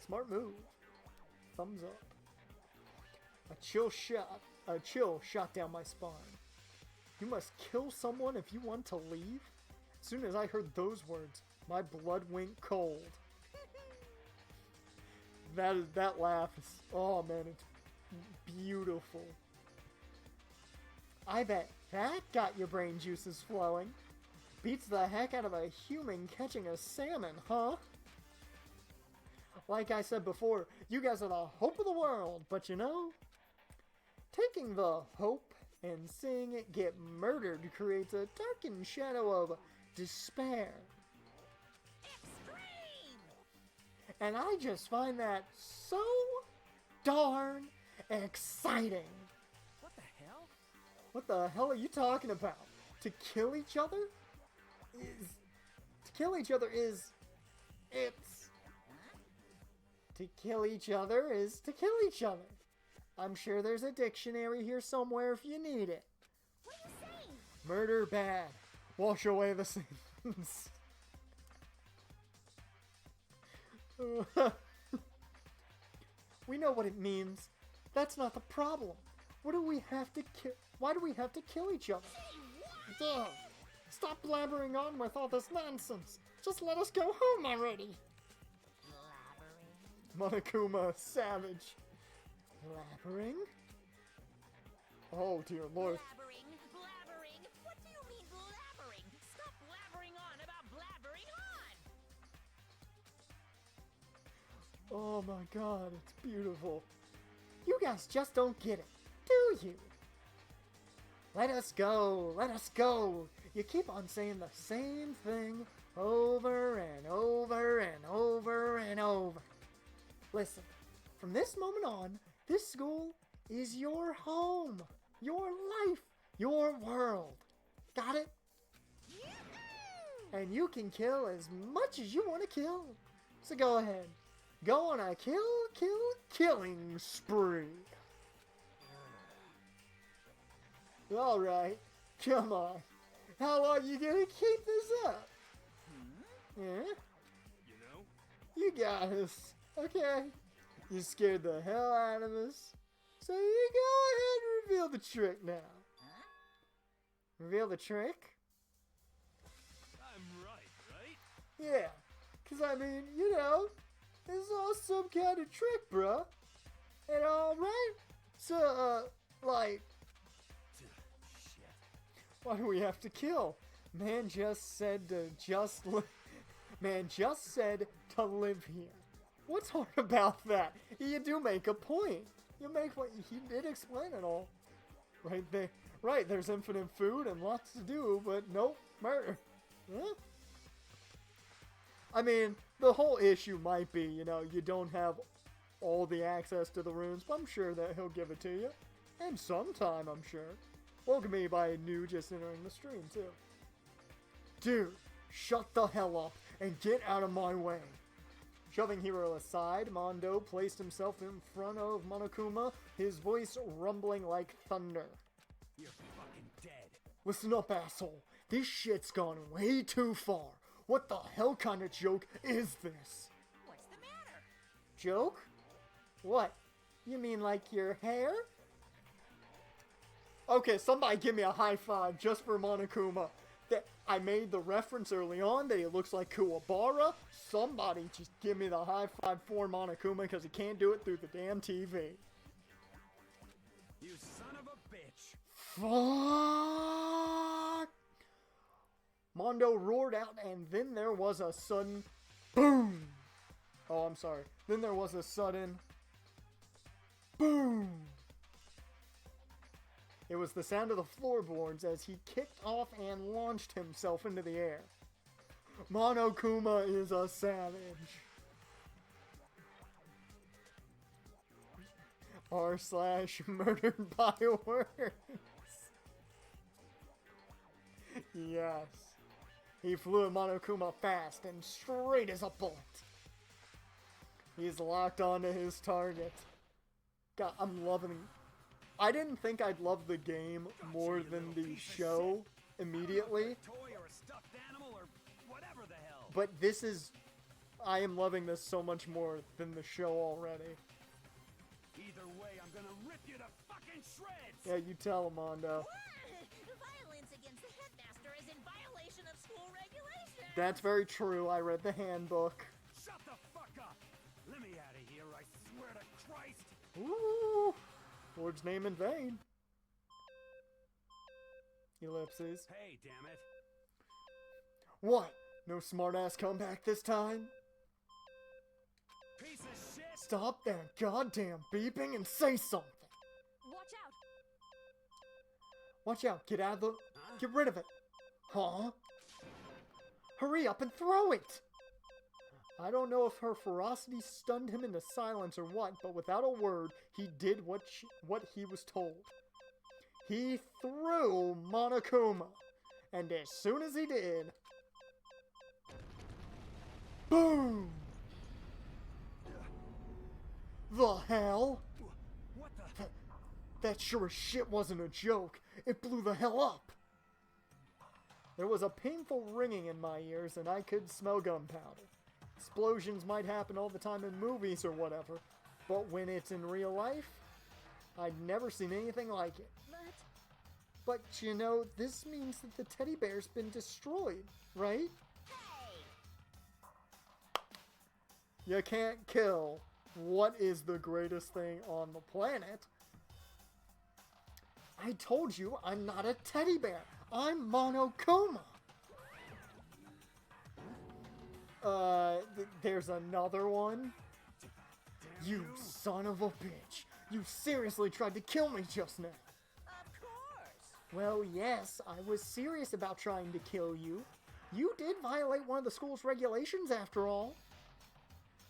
Smart move. Thumbs up. A chill shot down my spine. You must kill someone if you want to leave? As soon as I heard those words, my blood went cold. That laugh is, oh man, it's beautiful. I bet that got your brain juices flowing. Beats the heck out of a human catching a salmon, huh? Like I said before, you guys are the hope of the world, but you know, taking the hope and seeing it get murdered creates a darkened shadow of despair. Extreme! And I just find that so darn exciting. What the hell? What the hell are you talking about? To kill each other is... To kill each other is... It's... To kill each other is to kill each other. I'm sure there's a dictionary here somewhere if you need it. What are you saying? Murder bad. Wash away the sins. We know what it means. That's not the problem. What do we have to kill? Why do we have to kill each other? Ugh. Stop blabbering on with all this nonsense. Just let us go home already. Monokuma, savage. Blabbering? Oh dear lord. Blabbering? What do you mean blabbering? Stop blabbering on about blabbering on! Oh my god, it's beautiful. You guys just don't get it, do you? Let us go, let us go. You keep on saying the same thing over and over and over and over. Listen, from this moment on, this school is your home, your life, your world. Got it? And you can kill as much as you want to kill. So go ahead. Go on a killing spree. Alright, come on. How long you gonna keep this up? Yeah? You know? You got us. Okay. You scared the hell out of us. So you go ahead and reveal the trick now. Reveal the trick? I'm right? Yeah. Cause I mean, you know, it's all some kind of trick, bruh. And alright? So, like... Shit. Why do we have to kill? Man just said to Man just said to live here. What's hard about that? You do make a point. You make what he did explain it all. Right there. Right, there's infinite food and lots to do, but nope, murder. Huh? I mean, the whole issue might be, you know, you don't have all the access to the runes, but I'm sure that he'll give it to you. And sometime, I'm sure. Welcome me by a new just entering the stream, too. Dude, shut the hell up and get out of my way. Shoving Hero aside, Mondo placed himself in front of Monokuma, his voice rumbling like thunder. You're fucking dead. Listen up, asshole. This shit's gone way too far. What the hell kind of joke is this? What's the matter? Joke? What? You mean like your hair? Okay, somebody give me a high five just for Monokuma. That I made the reference early on that he looks like Kuwabara. Somebody just give me the high five for Monokuma because he can't do it through the damn TV. You son of a bitch. Fuck! Mondo roared out and then there was a sudden boom. Oh, I'm sorry. Then there was a sudden boom. It was the sound of the floorboards as he kicked off and launched himself into the air. Monokuma is a savage. r/murdered by words. Yes. He flew at Monokuma fast and straight as a bullet. He's locked onto his target. God, I'm loving it. I didn't think I'd love the game more than the show immediately. Toy or a stuffed animal or whatever the hell. But this is... I am loving this so much more than the show already. Either way, I'm gonna rip you to fucking shreds! Yeah, you tell him, Mondo. Violence against the headmaster is in violation of school regulations! That's very true. I read the handbook. Shut the fuck up! Let me out of here, I swear to Christ! Ooh! Lord's name in vain. Ellipses. Hey, damn it. What? No smartass comeback this time? Piece of shit! Stop that goddamn beeping and say something! Watch out! Watch out, get out of the... Get rid of it! Huh? Hurry up and throw it! I don't know if her ferocity stunned him into silence or what, but without a word, he did what he was told. He threw Monokuma. And as soon as he did, boom! The hell? What the? That sure as shit wasn't a joke. It blew the hell up. There was a painful ringing in my ears and I could smell gunpowder. Explosions might happen all the time in movies or whatever, but when it's in real life, I'd never seen anything like it. But you know, this means that the teddy bear's been destroyed, right? You can't kill what is the greatest thing on the planet. I told you I'm not a teddy bear. I'm Monokuma. There's another one? You son of a bitch. You seriously tried to kill me just now. Of course. Well, yes, I was serious about trying to kill you. You did violate one of the school's regulations after all.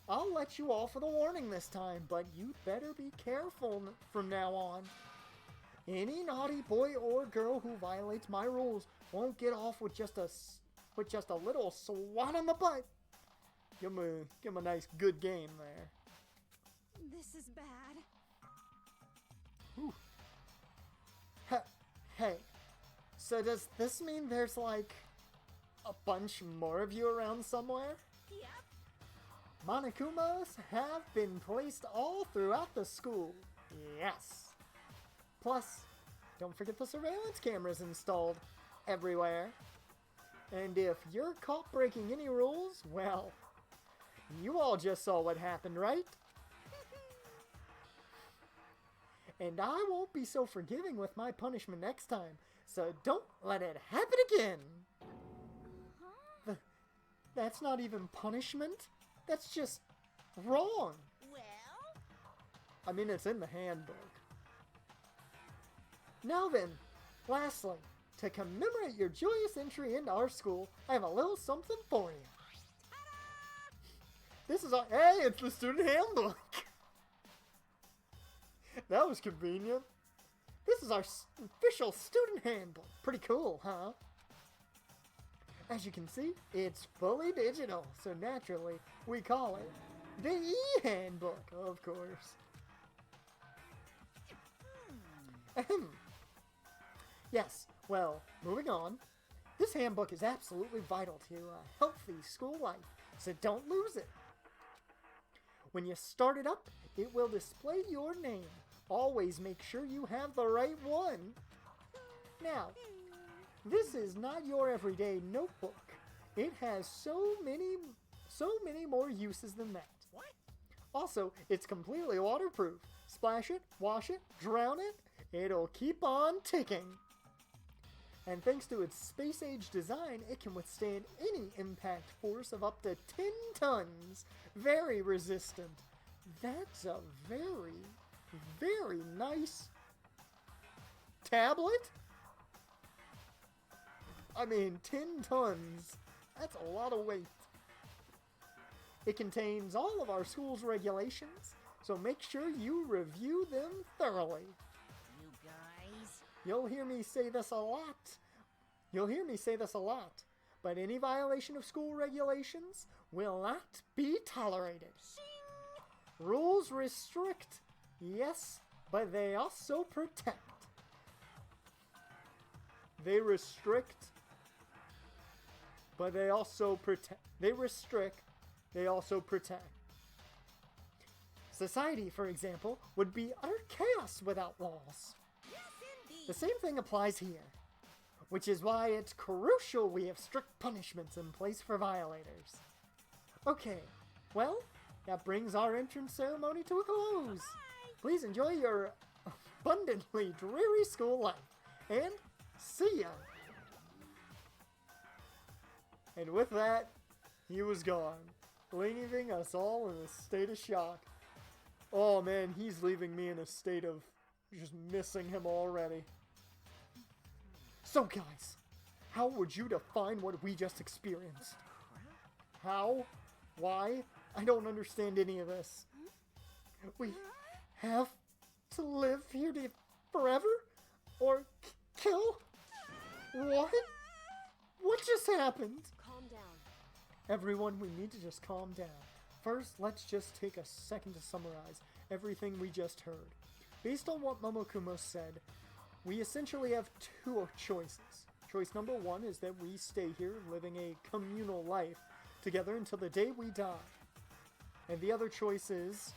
I'll let you off with a warning this time, but you'd better be careful from now on. Any naughty boy or girl who violates my rules won't get off with just a little swat on the butt. Give him a nice good game there. This is bad. Whew. Hey, so does this mean there's like a bunch more of you around somewhere? Yep. Monokumas have been placed all throughout the school. Yes. Plus, don't forget the surveillance cameras installed everywhere. And if you're caught breaking any rules, well, you all just saw what happened, right? And I won't be so forgiving with my punishment next time, so don't let it happen again. That's not even punishment. That's just wrong. Well? I mean, it's in the handbook. Now then, lastly, to commemorate your joyous entry into our school, I have a little something for you. This is hey, it's the student handbook. That was convenient. This is our official student handbook. Pretty cool, huh? As you can see, it's fully digital, so naturally, we call it the e-handbook, of course. Yes, well, moving on. This handbook is absolutely vital to a healthy school life, so don't lose it. When you start it up, it will display your name. Always make sure you have the right one. Now, this is not your everyday notebook. It has so many more uses than that. What? Also, it's completely waterproof. Splash it, wash it, drown it, it'll keep on ticking. And thanks to its space-age design, it can withstand any impact force of up to 10 tons. Very resistant. That's a very, very nice tablet. I mean, 10 tons. That's a lot of weight. It contains all of our school's regulations, so make sure you review them thoroughly. You guys? You'll hear me say this a lot. But any violation of school regulations will not be tolerated. Shing! Rules restrict, yes, but they also protect. They restrict, but they also protect. They restrict, they also protect. Society, for example, would be utter chaos without laws. Yes, indeed. The same thing applies here, which is why it's crucial we have strict punishments in place for violators. Okay, well, that brings our entrance ceremony to a close. Bye. Please enjoy your abundantly dreary school life, and see ya! And with that, he was gone, leaving us all in a state of shock. Oh man, he's leaving me in a state of just missing him already. So guys, how would you define what we just experienced? How? Why? I don't understand any of this. We have to live here forever? Or kill? What? happened. Calm down. Everyone, we need to just calm down. First, let's just take a second to summarize everything we just heard. Based on what Momokumo said, we essentially have two choices. Choice number one is that we stay here living a communal life together until the day we die. And the other choice is...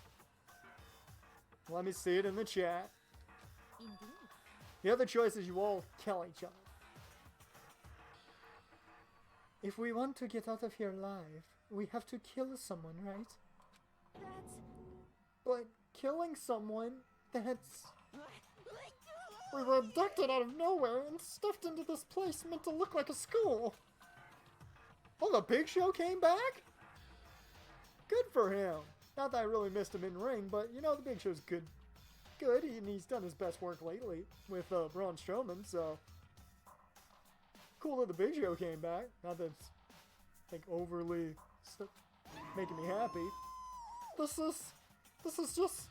let me see it in the chat. Indeed. The other choice is you all kill each other. If we want to get out of here alive, we have to kill someone, right? That's... But killing someone, that's... We were abducted out of nowhere and stuffed into this place meant to look like a school. Oh, the Big Show came back? Good for him. Not that I really missed him in ring, but you know, the Big Show's good. And he's done his best work lately with Braun Strowman, so... cool that the Big Show came back. Not that it's, like, overly making me happy. This is just...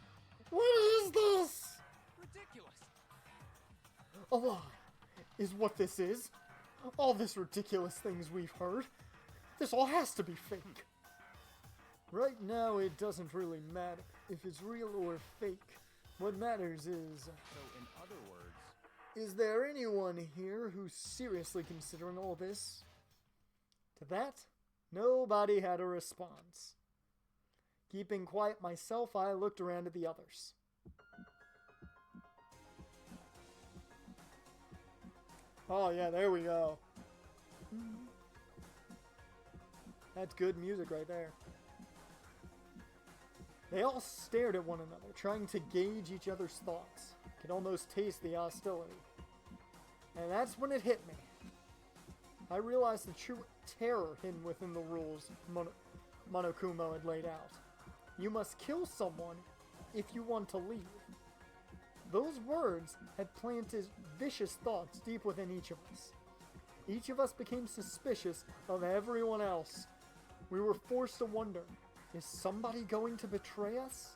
what is this? Ridiculous. A lie is what this is. All this ridiculous things we've heard. This all has to be fake. Right now, it doesn't really matter if it's real or fake. What matters is... So, in other words... is there anyone here who's seriously considering all this? To that, nobody had a response. Keeping quiet myself, I looked around at the others. Oh yeah, there we go. That's good music right there. They all stared at one another, trying to gauge each other's thoughts. Could almost taste the hostility. And that's when it hit me. I realized the true terror hidden within the rules Monokumo had laid out. You must kill someone if you want to leave. Those words had planted vicious thoughts deep within each of us. Each of us became suspicious of everyone else. We were forced to wonder, is somebody going to betray us?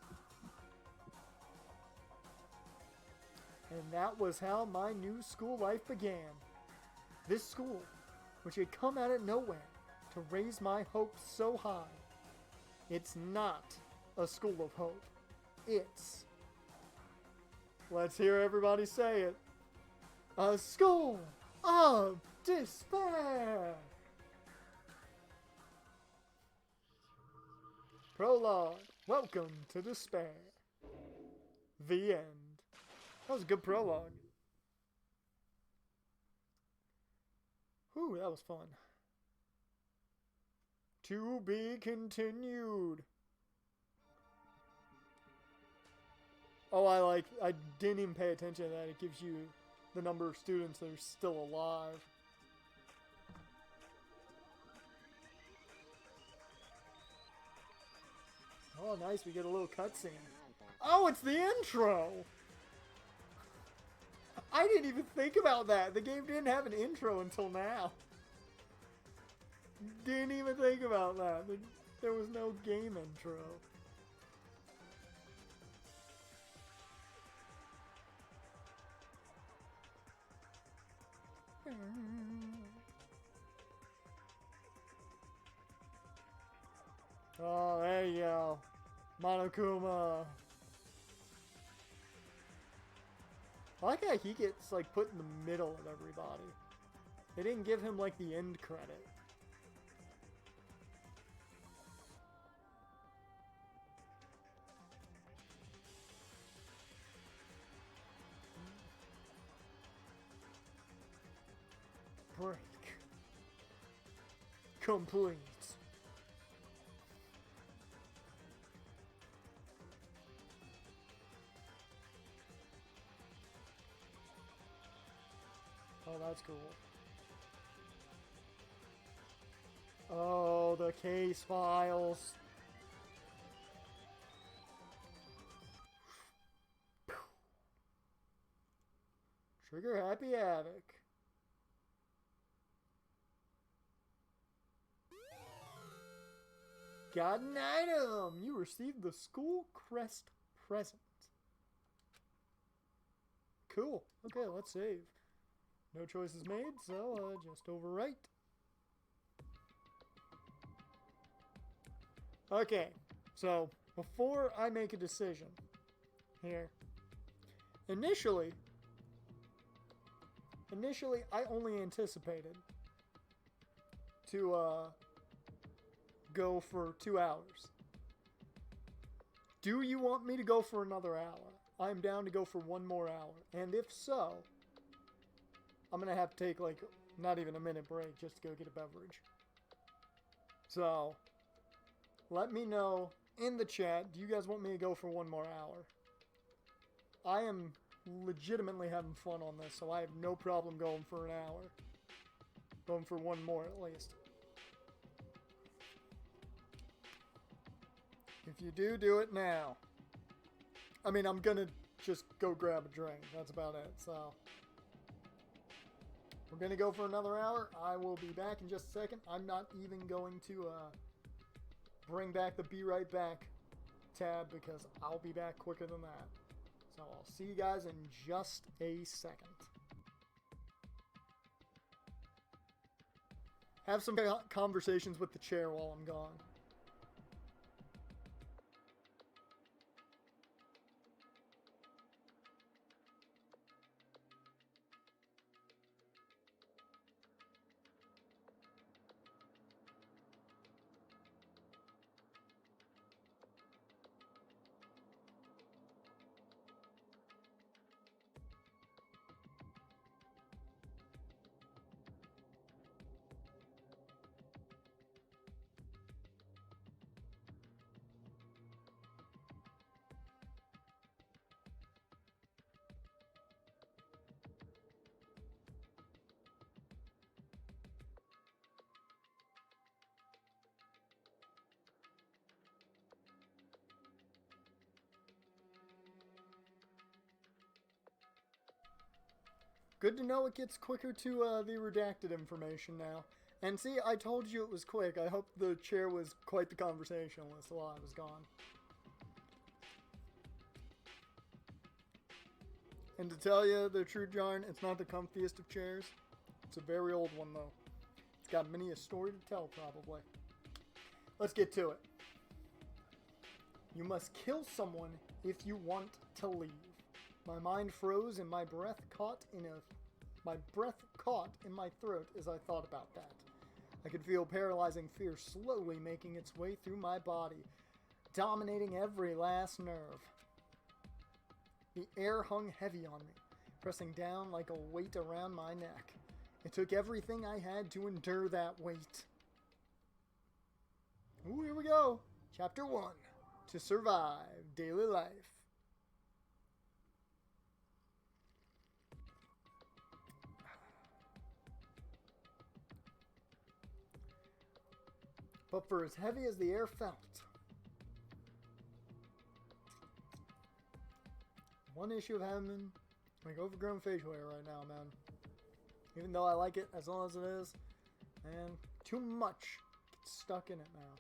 And that was how my new school life began. This school, which had come out of nowhere to raise my hopes so high. It's not a school of hope. It's... let's hear everybody say it. A school of despair. Prologue. Welcome to despair. The end. That was a good prologue. Whew, that was fun. To be continued. Oh, I didn't even pay attention to that. It gives you the number of students that are still alive. Oh, nice. We get a little cutscene. Oh, it's the intro! I didn't even think about that. The game didn't have an intro until now. Didn't even think about that. There was no game intro. Oh, there you go. Monokuma. I like how he gets, like, put in the middle of everybody. They didn't give him, like, the end credit. Break. Complete. Oh, that's cool. Oh, the case files. Trigger Happy Havoc. Got an item! You received the school crest present. Cool. Okay, let's save. No choices made, so just overwrite. Okay, so before I make a decision here, initially I only anticipated to go for 2 hours. Do you want me to go for another hour? I'm down to go for 1 more hour. And if so, I'm going to have to take like not even a minute break just to go get a beverage. So, let me know in the chat, do you guys want me to go for 1 more hour? I am legitimately having fun on this, so I have no problem going for an hour. Going for 1 more at least. If you do, do it now. I mean, I'm gonna just go grab a drink. That's about it, so. We're gonna go for another hour. I will be back in just a second. I'm not even going to bring back the be right back tab because I'll be back quicker than that. So I'll see you guys in just a second. Have some conversations with the chair while I'm gone. Good to know it gets quicker to the redacted information now. And see, I told you it was quick. I hope the chair was quite the conversationalist while I was gone. And to tell you the truth, Jarn, it's not the comfiest of chairs. It's a very old one, though. It's got many a story to tell, probably. Let's get to it. You must kill someone if you want to leave. My mind froze and my breath caught in my throat as I thought about that. I could feel paralyzing fear slowly making its way through my body, dominating every last nerve. The air hung heavy on me, pressing down like a weight around my neck. It took everything I had to endure that weight. Ooh, here we go. Chapter 1. To survive daily life. But for as heavy as the air felt, one issue of having like overgrown facial hair right now, man. Even though I like it as long as it is, man, too much gets stuck in it now.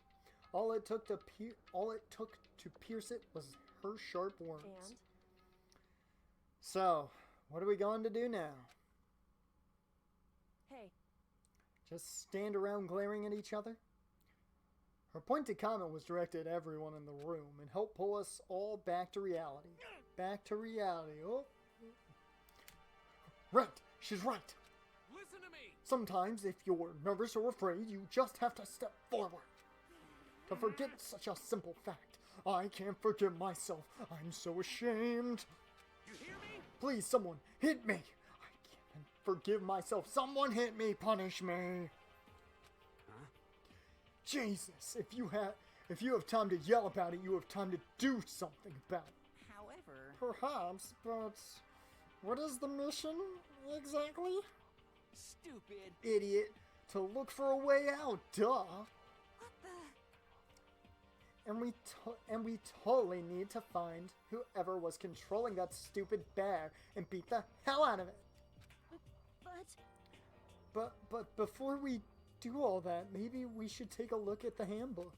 All it took to pierce it was her sharp words. And? So, what are we going to do now? Hey. Just stand around glaring at each other? Her pointed comment was directed at everyone in the room and helped pull us all back to reality. Back to reality. Oh. Right. She's right. Listen to me. Sometimes, if you're nervous or afraid, you just have to step forward. To forget such a simple fact. I can't forgive myself. I'm so ashamed. You hear me? Please, someone, hit me. I can't forgive myself. Someone hit me. Punish me. Jesus, if you have time to yell about it, you have time to do something about it. However... Perhaps, but what is the mission exactly? Stupid. Idiot. To look for a way out, duh. What the... And we totally need to find whoever was controlling that stupid bear and beat the hell out of it. But before we do all that, maybe we should take a look at the handbook.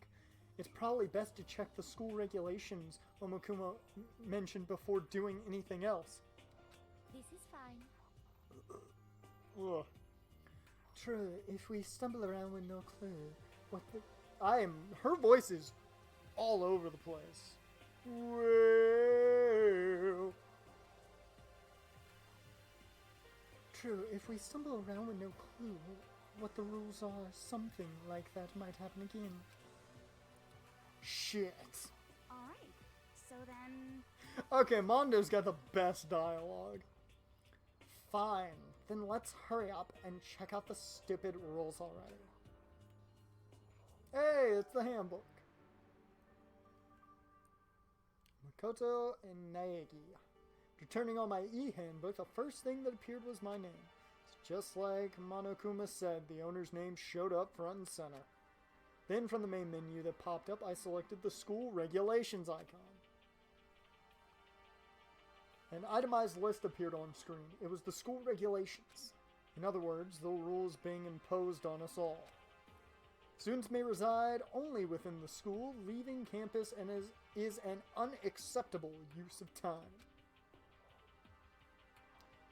It's probably best to check the school regulations Momokuma mentioned before doing anything else. This is fine. Ugh. True, if we stumble around with no clue, her voice is all over the place. Well... True, if we stumble around with no clue what the rules are, something like that might happen again. Shit. Alright, so then... Okay, Mondo's got the best dialogue. Fine, then let's hurry up and check out the stupid rules already. Hey, it's the handbook. Makoto and Naegi. Returning on my e-handbook, the first thing that appeared was my name. It's just like Monokuma said, the owner's name showed up front and center. Then from the main menu that popped up, I selected the school regulations icon. An itemized list appeared on screen. It was the school regulations. In other words, the rules being imposed on us all. Students may reside only within the school. Leaving campus and is an unacceptable use of time.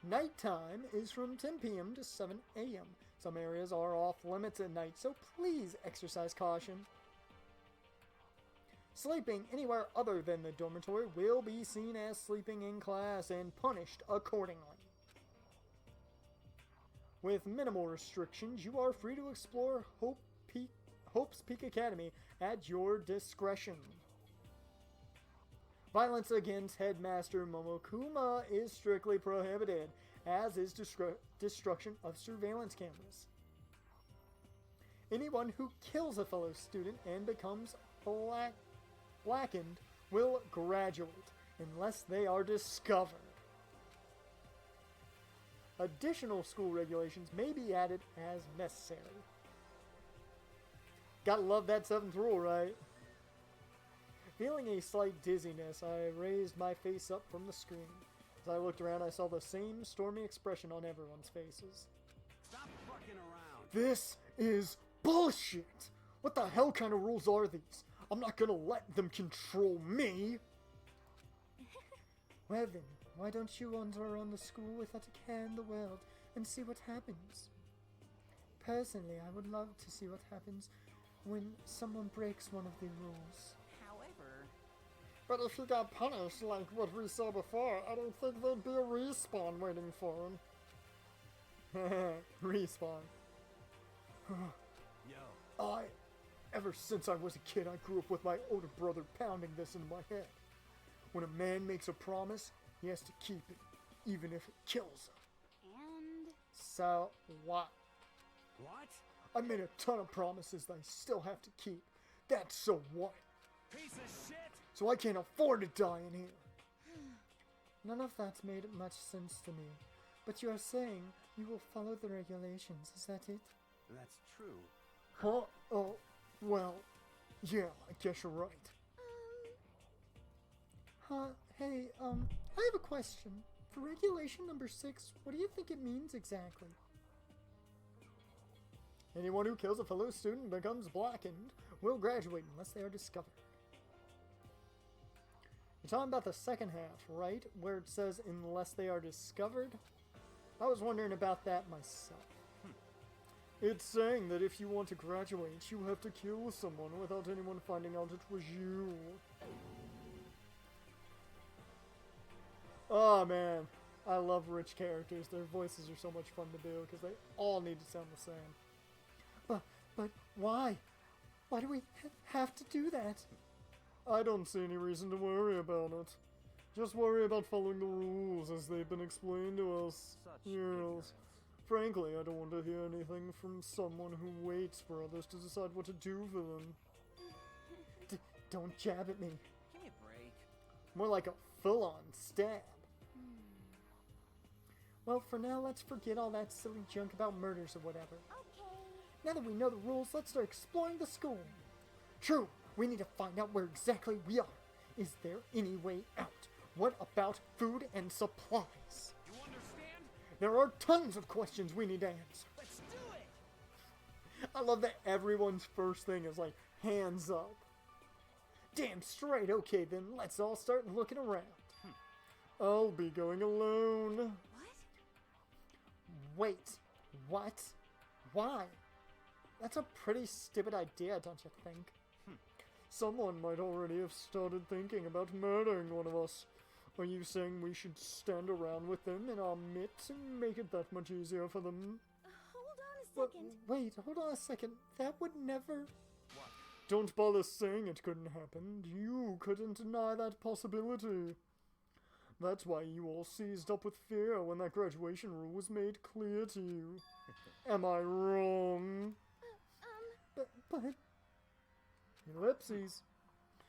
Nighttime is from 10 p.m. to 7 a.m. Some areas are off limits at night, so please exercise caution. Sleeping anywhere other than the dormitory will be seen as sleeping in class and punished accordingly. With minimal restrictions, you are free to explore Hope's Peak Academy at your discretion. Violence against Headmaster Momokuma is strictly prohibited, as is destruction of surveillance cameras. Anyone who kills a fellow student and becomes blackened will graduate, unless they are discovered. Additional school regulations may be added as necessary. Gotta love that 7th rule, right? Feeling a slight dizziness, I raised my face up from the screen. As I looked around, I saw the same stormy expression on everyone's faces. Stop fucking around. This is bullshit! What the hell kind of rules are these? I'm not gonna let them control me! Well then, why don't you wander around the school without a care in the world and see what happens? Personally, I would love to see what happens when someone breaks one of the rules. However... But if he got punished like what we saw before, I don't think there'd be a respawn waiting for him. Respawn. Yo. Ever since I was a kid, I grew up with my older brother pounding this into my head. When a man makes a promise, he has to keep it, even if it kills him. And... So, what? What? I made a ton of promises that I still have to keep. That's so what? Piece of shit! So I can't afford to die in here. None of that's made much sense to me. But you are saying you will follow the regulations, is that it? That's true. Huh? Oh, well, yeah, I guess you're right. Hey, I have a question. For regulation number 6, what do you think it means exactly? Anyone who kills a fellow student and becomes blackened will graduate unless they are discovered. You're talking about the second half, right? Where it says unless they are discovered? I was wondering about that myself. It's saying that if you want to graduate, you have to kill someone without anyone finding out it was you. Oh man, I love rich characters. Their voices are so much fun to do because they all need to sound the same. But why? Why do we have to do that? I don't see any reason to worry about it. Just worry about following the rules as they've been explained to us. Yes. Frankly, I don't want to hear anything from someone who waits for others to decide what to do for them. Don't jab at me. Give me a break. More like a full-on stab. Well, for now, let's forget all that silly junk about murders or whatever. Okay. Now that we know the rules, let's start exploring the school. True, we need to find out where exactly we are. Is there any way out? What about food and supplies? You understand? There are tons of questions we need to answer. Let's do it! I love that everyone's first thing is like, hands up. Damn straight, okay then, let's all start looking around. I'll be going alone. What? Wait, what? Why? That's a pretty stupid idea, don't you think? Someone might already have started thinking about murdering one of us. Are you saying we should stand around with them in our midst and make it that much easier for them? Hold on a second. Wait, hold on a second. That would never... What? Don't bother saying it couldn't happen. You couldn't deny that possibility. That's why you all seized up with fear when that graduation rule was made clear to you. Am I wrong? But... Ellipses.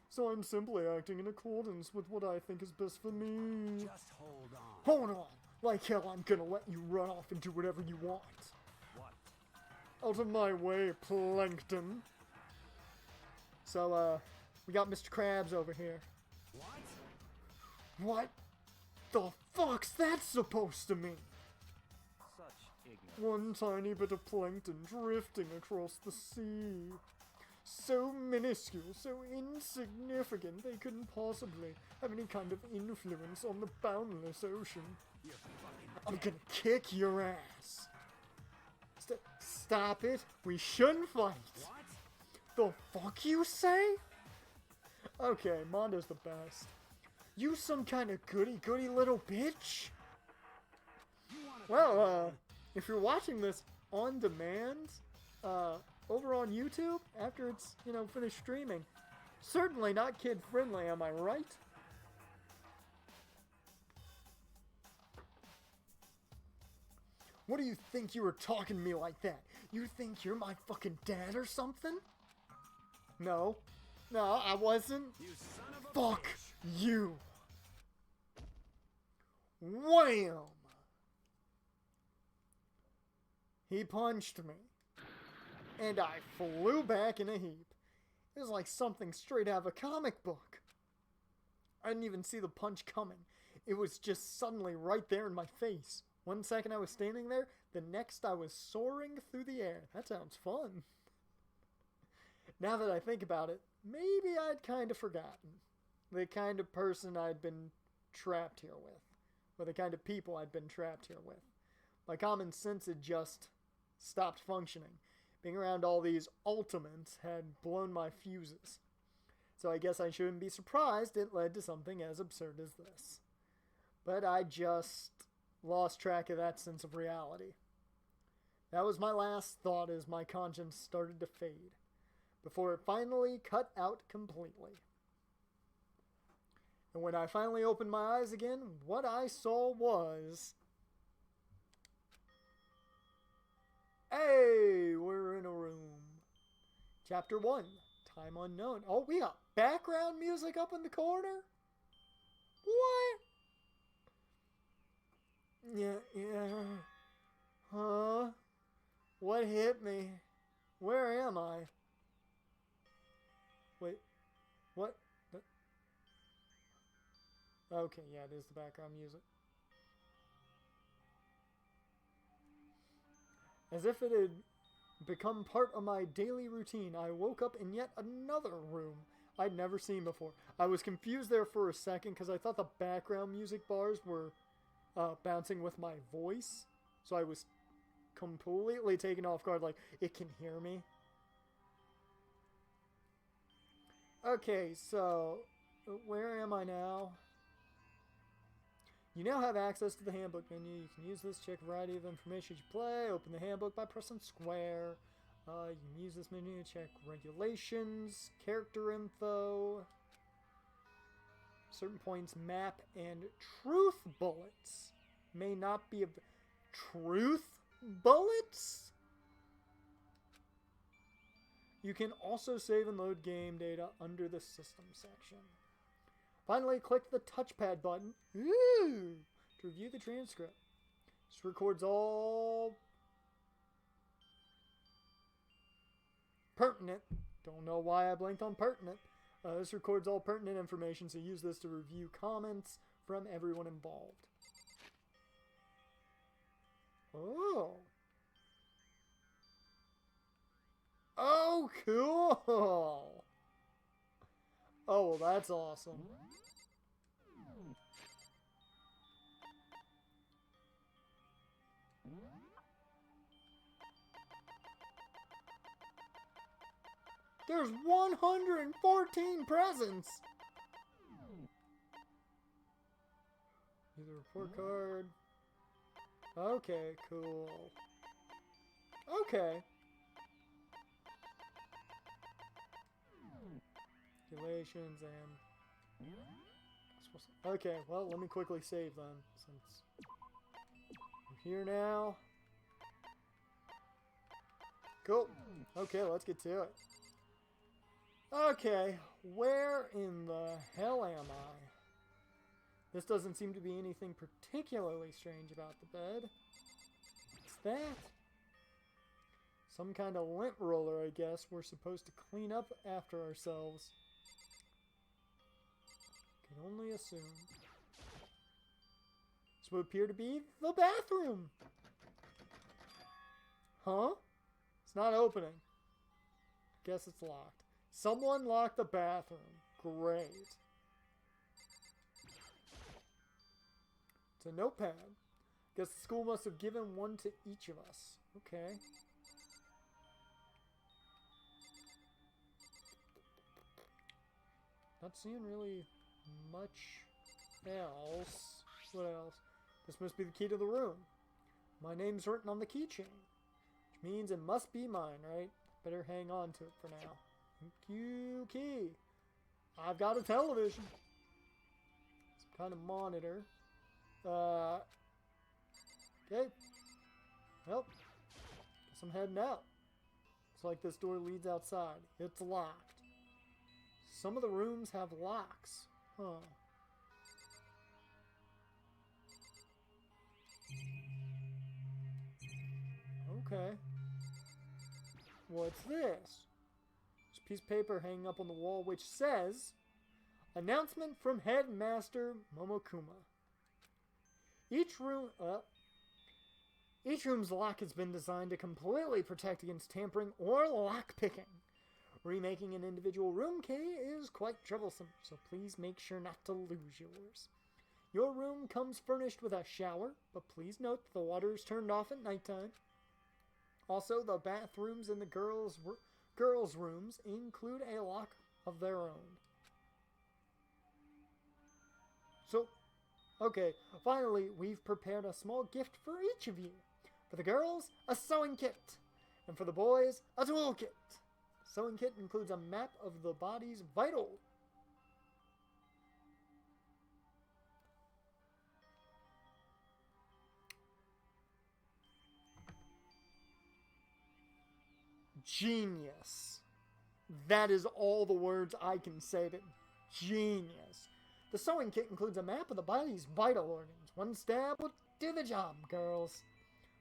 So I'm simply acting in accordance with what I think is best for me. Just hold on. Hold on! Like hell I'm gonna let you run off and do whatever you want. What? Out of my way, Plankton. So, we got Mr. Krabs over here. What? What the fuck's that supposed to mean? Such ignorance. One tiny bit of plankton drifting across the sea. So minuscule, so insignificant, they couldn't possibly have any kind of influence on the boundless ocean. You're fucking... I'm gonna kick your ass. Stop it. We shouldn't fight. What? The fuck you say? Okay, Mondo's the best. You some kind of goody little bitch? Well, if you're watching this on demand, over on YouTube, after it's, finished streaming, certainly not kid-friendly, am I right? What do you think you were talking to me like that? You think you're my fucking dad or something? No, I wasn't. You son of a Fuck bitch. you. Wham! He punched me. And I flew back in a heap. It was like something straight out of a comic book. I didn't even see the punch coming. It was just suddenly right there in my face. 1 second I was standing there, the next I was soaring through the air. That sounds fun. Now that I think about it, maybe I'd kind of forgotten the kind of person I'd been trapped here with, or the kind of people I'd been trapped here with. My common sense had just stopped functioning. Being around all these ultimates had blown my fuses. So I guess I shouldn't be surprised it led to something as absurd as this. But I just lost track of that sense of reality. That was my last thought as my conscience started to fade, before it finally cut out completely. And when I finally opened my eyes again, what I saw was... Hey, we're in a room. Chapter 1, Time Unknown. Oh, we got background music up in the corner? What? Yeah. Huh? What hit me? Where am I? Wait, what? Okay, yeah, it is the background music. As if it had become part of my daily routine, I woke up in yet another room I'd never seen before. I was confused there for a second because I thought the background music bars were bouncing with my voice. So I was completely taken off guard, like, it can hear me. Okay, so, where am I now? You now have access to the handbook menu. You can use this to check a variety of information as you play. Open the handbook by pressing square. You can use this menu to check regulations, character info, certain points, map, and truth bullets. May not be of truth bullets? You can also save and load game data under the system section. Finally, click the touchpad button to review the transcript. This records all pertinent. Don't know why I blanked on pertinent. This records all pertinent information, so use this to review comments from everyone involved. Oh. Oh, cool. Oh, well, that's awesome. There's 114 presents! Here's a report card. Okay, cool. Okay. Calculations and... Okay, well, let me quickly save then, since I'm here now. Cool. Okay, let's get to it. Okay, where in the hell am I? This doesn't seem to be anything particularly strange about the bed. What's that? Some kind of lint roller, I guess. We're supposed to clean up after ourselves. Can only assume. This would appear to be the bathroom. Huh? It's not opening. Guess it's locked. Someone locked the bathroom. Great. It's a notepad. Guess the school must have given one to each of us. Okay. Not seeing really much else. What else? This must be the key to the room. My name's written on the keychain, which means it must be mine, right? Better hang on to it for now. Thank you, key. I've got a television. Some kind of monitor. Okay. Well, guess I'm heading out. Looks like this door leads outside. It's locked. Some of the rooms have locks. Huh. Okay. What's this? There's a piece of paper hanging up on the wall which says, "Announcement from Headmaster Momokuma. Each room's lock has been designed to completely protect against tampering or lockpicking. Remaking an individual room key is quite troublesome, so please make sure not to lose yours. Your room comes furnished with a shower, but please note that the water is turned off at nighttime. Also, the bathrooms in the girls' rooms include a lock of their own." So, okay, finally, we've prepared a small gift for each of you. For the girls, a sewing kit, and for the boys, a tool kit. The sewing kit includes a map of the body's vital. Genius. That is all the words I can say to genius. The sewing kit includes a map of the body's vital organs. One stab will do the job, girls.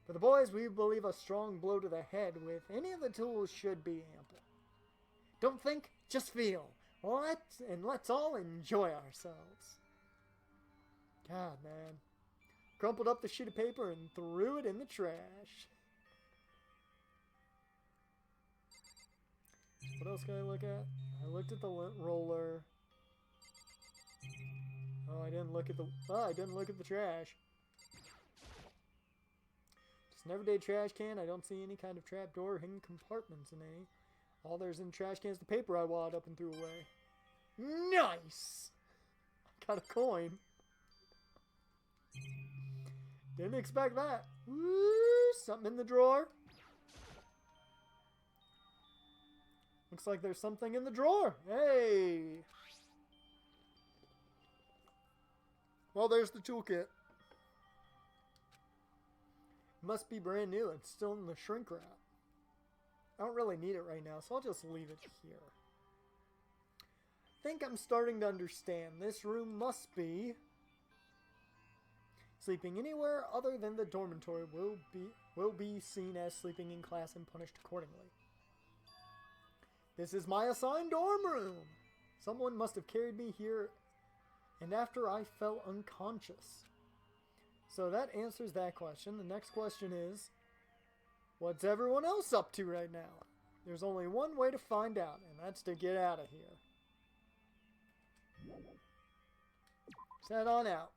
For the boys, we believe a strong blow to the head with any of the tools should be ample. Don't think, just feel. Let's all enjoy ourselves. God, man. Crumpled up the sheet of paper and threw it in the trash. What else can I look at? I looked at the lint roller. Oh, I didn't look at the trash. Just an everyday trash can. I don't see any kind of trapdoor or hidden compartments in any. All there's in the trash can is the paper I wad up and threw away. Nice! I got a coin. Didn't expect that. Woo! Something in the drawer. Looks like there's something in the drawer. Hey! Well, there's the toolkit. Must be brand new. It's still in the shrink wrap. I don't really need it right now, so I'll just leave it here. I think I'm starting to understand. This room must be... Sleeping anywhere other than the dormitory will be seen as sleeping in class and punished accordingly. This is my assigned dorm room. Someone must have carried me here and after I fell unconscious. So that answers that question. The next question is, what's everyone else up to right now? There's only one way to find out, and that's to get out of here. Let's head on out.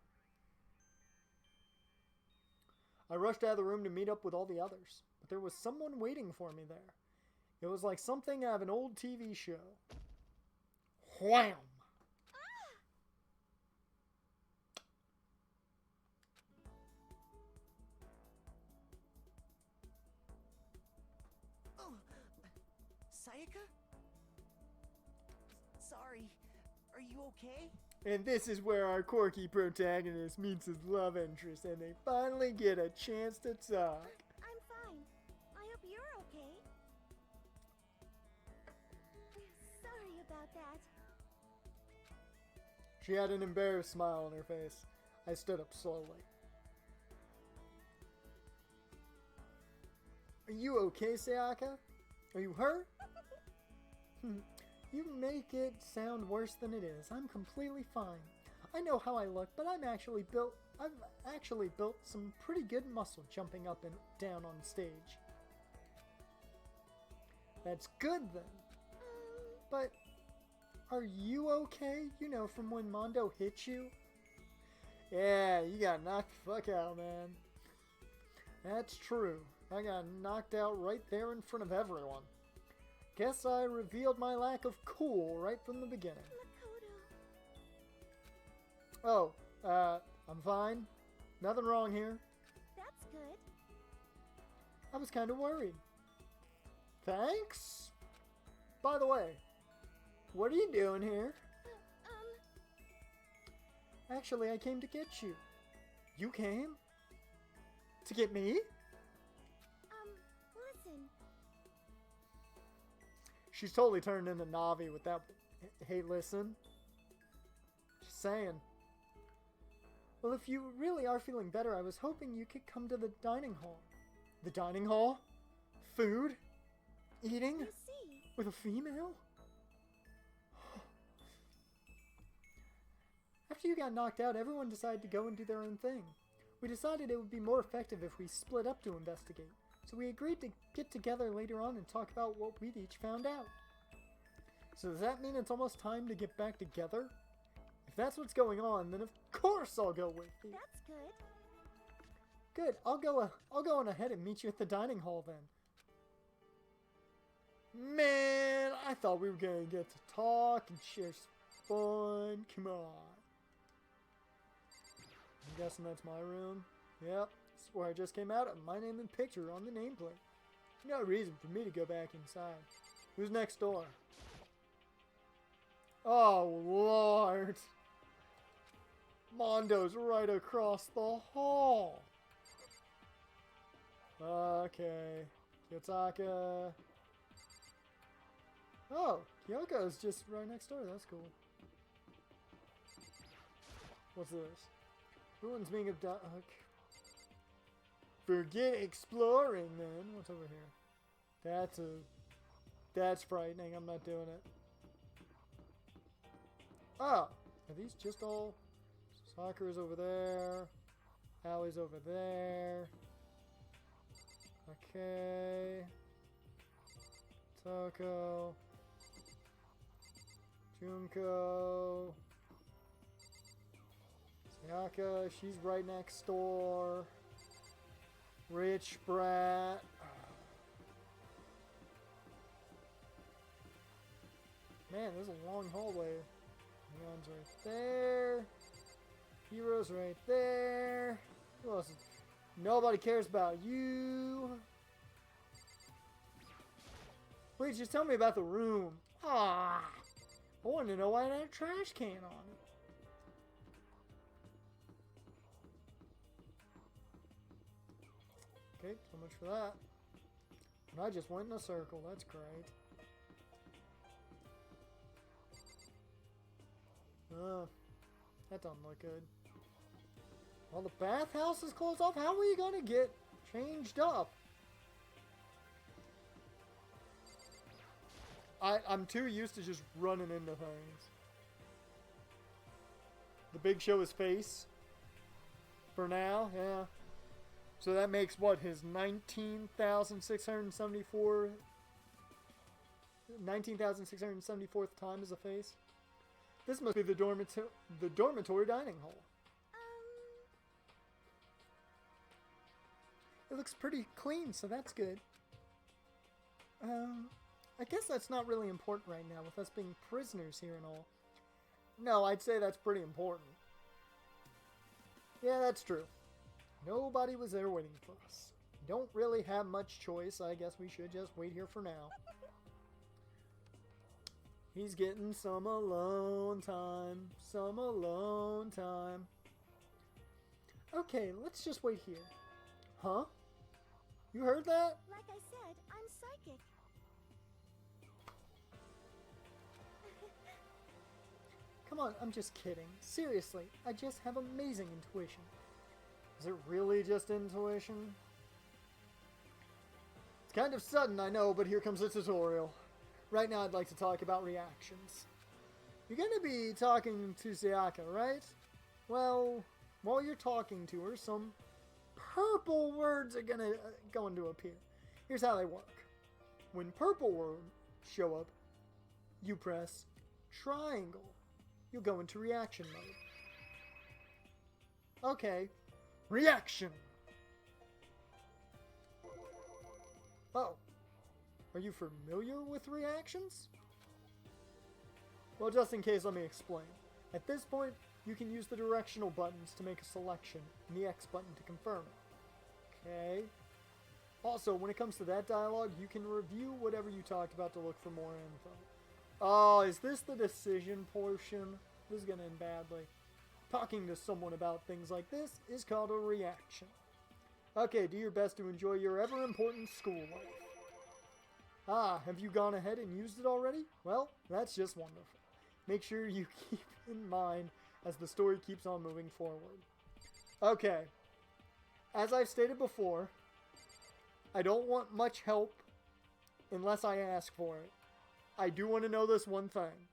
I rushed out of the room to meet up with all the others, but there was someone waiting for me there. It was like something out of an old TV show. Wham! Oh, Sayaka? Sorry. Are you okay? And this is where our quirky protagonist meets his love interest and they finally get a chance to talk. I'm fine. I hope you're okay. Sorry about that. She had an embarrassed smile on her face. I stood up slowly. Are you okay, Sayaka? Are you hurt? You make it sound worse than it is. I'm completely fine. I know how I look, but I've actually built some pretty good muscle jumping up and down on stage. That's good then. But are you okay? You know, from when Mondo hit you? Yeah, you got knocked the fuck out, man. That's true. I got knocked out right there in front of everyone. Guess I revealed my lack of cool right from the beginning. Makoto. Oh, I'm fine. Nothing wrong here. That's good. I was kind of worried. Thanks? By the way, what are you doing here? Actually, I came to get you. You came? To get me? Listen. She's totally turned into Navi with that. Hey, listen. She's saying. Well, if you really are feeling better, I was hoping you could come to the dining hall. The dining hall? Food? Eating? You see. With a female? After you got knocked out, everyone decided to go and do their own thing. We decided it would be more effective if we split up to investigate. So we agreed to get together later on and talk about what we'd each found out. So does that mean it's almost time to get back together? If that's what's going on, then of course I'll go with you. That's good. Good. I'll go on ahead and meet you at the dining hall then. Man, I thought we were gonna get to talk and share some fun. Come on. I'm guessing that's my room. Yep. This is where I just came out of. My name and picture on the nameplate. No reason for me to go back inside. Who's next door? Oh, Lord. Mondo's right across the hall. Okay. Kyotaka. Oh, Kyoko's just right next door. That's cool. What's this? Ruins being abducted. Forget exploring, then. What's over here? That's frightening. I'm not doing it. Oh, are these just all? Sakura's over there. Allie's over there. Okay. Toko. Junko. Sayaka, she's right next door. Rich brat. Man, there's a long hallway. Neon's right there. Hero's right there. Who else? Nobody cares about you. Please just tell me about the room. Ah, I want to know why it had a trash can on it. Okay, so much for that. And I just went in a circle. That's great. That doesn't look good. Well, the bathhouse is closed off. How are we gonna get changed up? I'm too used to just running into things. The big show is face. For now, yeah. So that makes what, his 19,674th time as a face? This must be the dormitory dining hall. It looks pretty clean, so that's good. I guess that's not really important right now with us being prisoners here and all. No, I'd say that's pretty important. Yeah, that's true. Nobody was there waiting for us. Don't really have much choice. I guess we should just wait here for now. He's getting some alone time. Some alone time. Okay, let's just wait here. Huh? You heard that? Like I said, I'm psychic. Come on, I'm just kidding. Seriously, I just have amazing intuition. Is it really just intuition? It's kind of sudden, I know, but here comes the tutorial. Right now I'd like to talk about reactions. You're going to be talking to Sayaka, right? Well, while you're talking to her, some purple words are going to appear. Here's how they work. When purple words show up, you press triangle. You'll go into reaction mode. Okay, reaction. Oh, are you familiar with reactions? Well, just in case, let me explain. At this point, you can use the directional buttons to make a selection and the X button to confirm it. Okay. Also, when it comes to that dialogue, you can review whatever you talked about to look for more info. Oh, is this the decision portion? This is going to end badly. Talking to someone about things like this is called a reaction. Okay, do your best to enjoy your ever-important school life. Ah, have you gone ahead and used it already? Well, that's just wonderful. Make sure you keep in mind as the story keeps on moving forward. Okay, as I've stated before, I don't want much help unless I ask for it. I do want to know this one thing.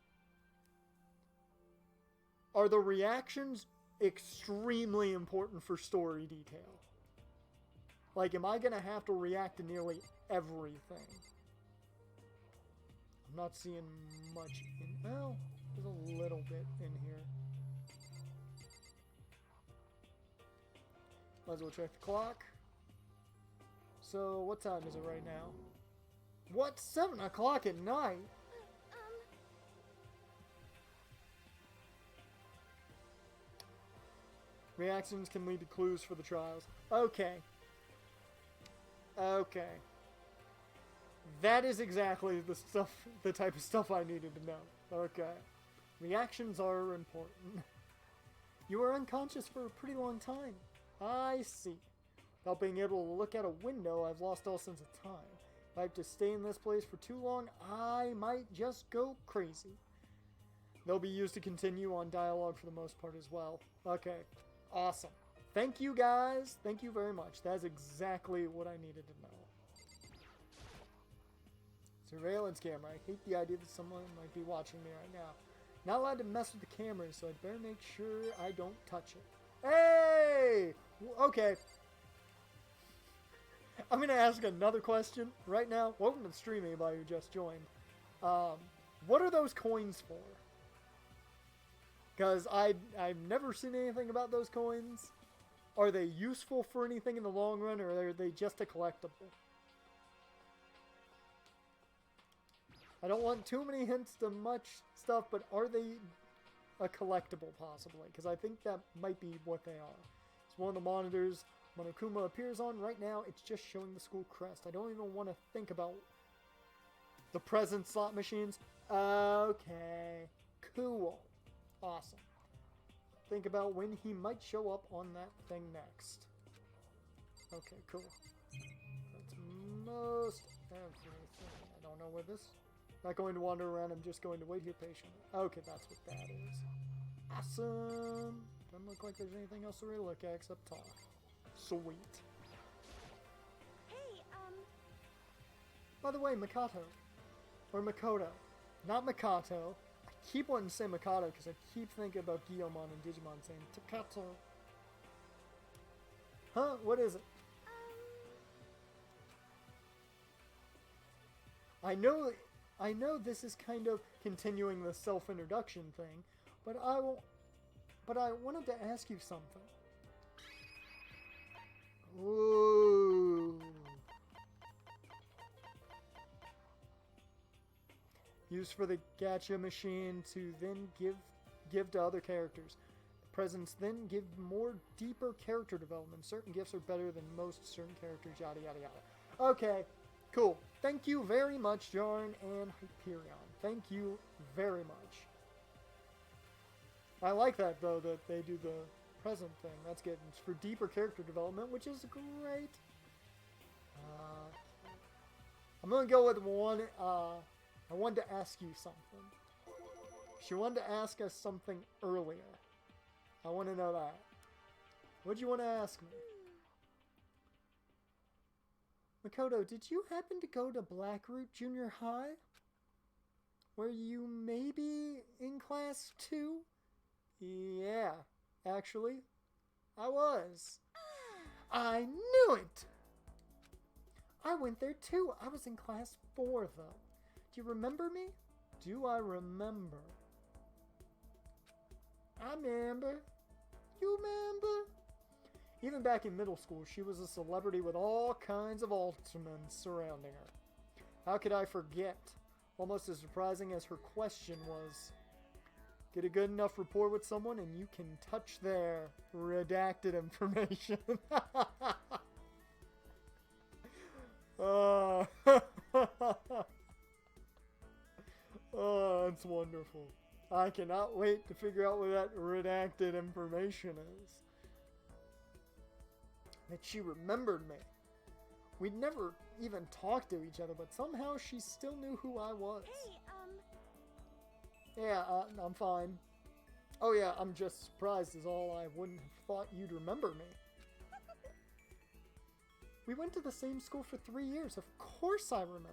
Are the reactions extremely important for story detail? Like, am I going to have to react to nearly everything? I'm not seeing much in... Well, there's a little bit in here. Might as well check the clock. So, what time is it right now? What? 7 o'clock at night? Reactions can lead to clues for the trials. Okay. Okay. That is exactly the type of stuff I needed to know. Okay. Reactions are important. You were unconscious for a pretty long time. I see. Without being able to look out a window, I've lost all sense of time. If I have to stay in this place for too long, I might just go crazy. They'll be used to continue on dialogue for the most part as well. Okay. Awesome. Thank you, guys. Thank you very much. That's exactly what I needed to know. Surveillance camera. I hate the idea that someone might be watching me right now. Not allowed to mess with the camera, so I'd better make sure I don't touch it. Hey! Okay. I'm going to ask another question right now. Welcome to the stream, anybody who just joined. What are those coins for? Because I've never seen anything about those coins. Are they useful for anything in the long run, or are they just a collectible? I don't want too many hints to much stuff, but are they a collectible, possibly? Because I think that might be what they are. It's one of the monitors Monokuma appears on. Right now, it's just showing the school crest. I don't even want to think about the present slot machines. Okay. Cool. Awesome. Think about when he might show up on that thing next. Okay, cool. That's most everything. I don't know where this... Not going to wander around, I'm just going to wait here patiently. Okay, that's what that is. Awesome! Doesn't look like there's anything else to really look at except talk. Sweet. Hey, By the way, Makato. Or Makoto. Not Makato. I keep wanting to say Makato because I keep thinking about Guillemon and Digimon saying Takato. Huh? What is it? I know this is kind of continuing the self-introduction thing, but I wanted to ask you something. Ooh. used for the gacha machine to then give to other characters. Presents then give more deeper character development. Certain gifts are better than most certain characters, yada yada yada. Okay, cool. Thank you very much, Jarn and Hyperion. Thank you very much. I like that, though, that they do the present thing. That's good. It's for deeper character development, which is great. I'm going to go with one. I wanted to ask you something. She wanted to ask us something earlier. I want to know that. What'd you want to ask me? Makoto, did you happen to go to Blackroot Junior High? Were you maybe in class 2? Yeah, actually, I was. I knew it! I went there too. I was in class 4, though. Do you remember me? Do I remember? I remember. You remember? Even back in middle school, she was a celebrity with all kinds of Ultimans surrounding her. How could I forget? Almost as surprising as her question was. Get a good enough rapport with someone and you can touch their redacted information. Oh, that's wonderful. I cannot wait to figure out what that redacted information is. That she remembered me. We'd never even talked to each other, but somehow she still knew who I was. Hey, Yeah, I'm fine. Oh yeah, I'm just surprised is all. I wouldn't have thought you'd remember me. We went to the same school for 3 years. Of course I remember.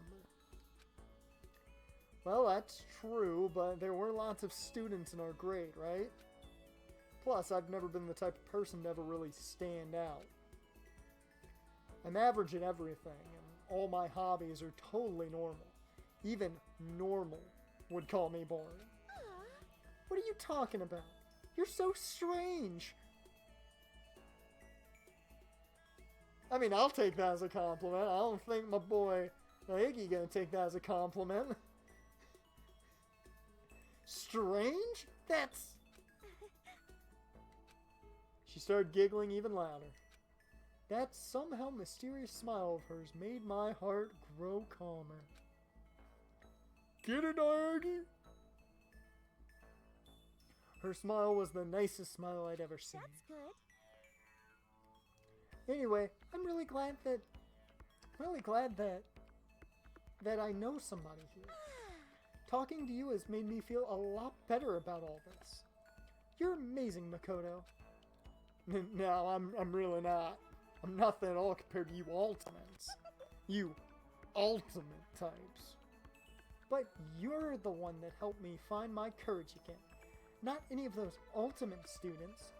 Well, that's true, but there were lots of students in our grade, right? Plus, I've never been the type of person to ever really stand out. I'm average at everything, and all my hobbies are totally normal. Even normal would call me boring. What are you talking about? You're so strange. I mean, I'll take that as a compliment. I don't think my boy Iggy gonna take that as a compliment. Strange? That's... She started giggling even louder. That somehow mysterious smile of hers made my heart grow calmer. Get it, Iggy? Her smile was the nicest smile I'd ever seen. that's good. Anyway, I'm really glad that I know somebody here. Talking to you has made me feel a lot better about all this. You're amazing, Makoto. No, I'm really not. I'm nothing at all compared to you Ultimates. You ultimate types. But you're the one that helped me find my courage again. Not any of those ultimate students.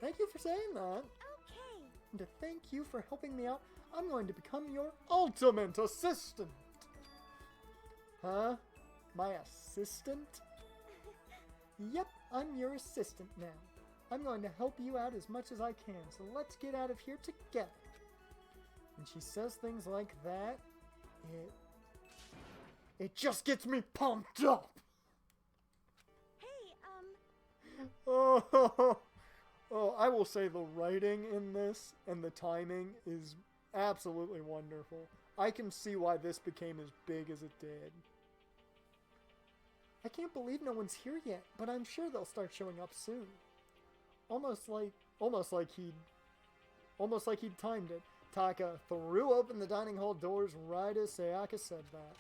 Thank you for saying that. Okay. And to thank you for helping me out, I'm going to become your ultimate assistant. Huh? My assistant? Yep, I'm your assistant now. I'm going to help you out as much as I can, so let's get out of here together. When she says things like that, it just gets me pumped up. Hey, Oh, I will say the writing in this and the timing is absolutely wonderful. I can see why this became as big as it did. I can't believe no one's here yet, but I'm sure they'll start showing up soon. Almost like he'd timed it. Taka threw open the dining hall doors right as Sayaka said that.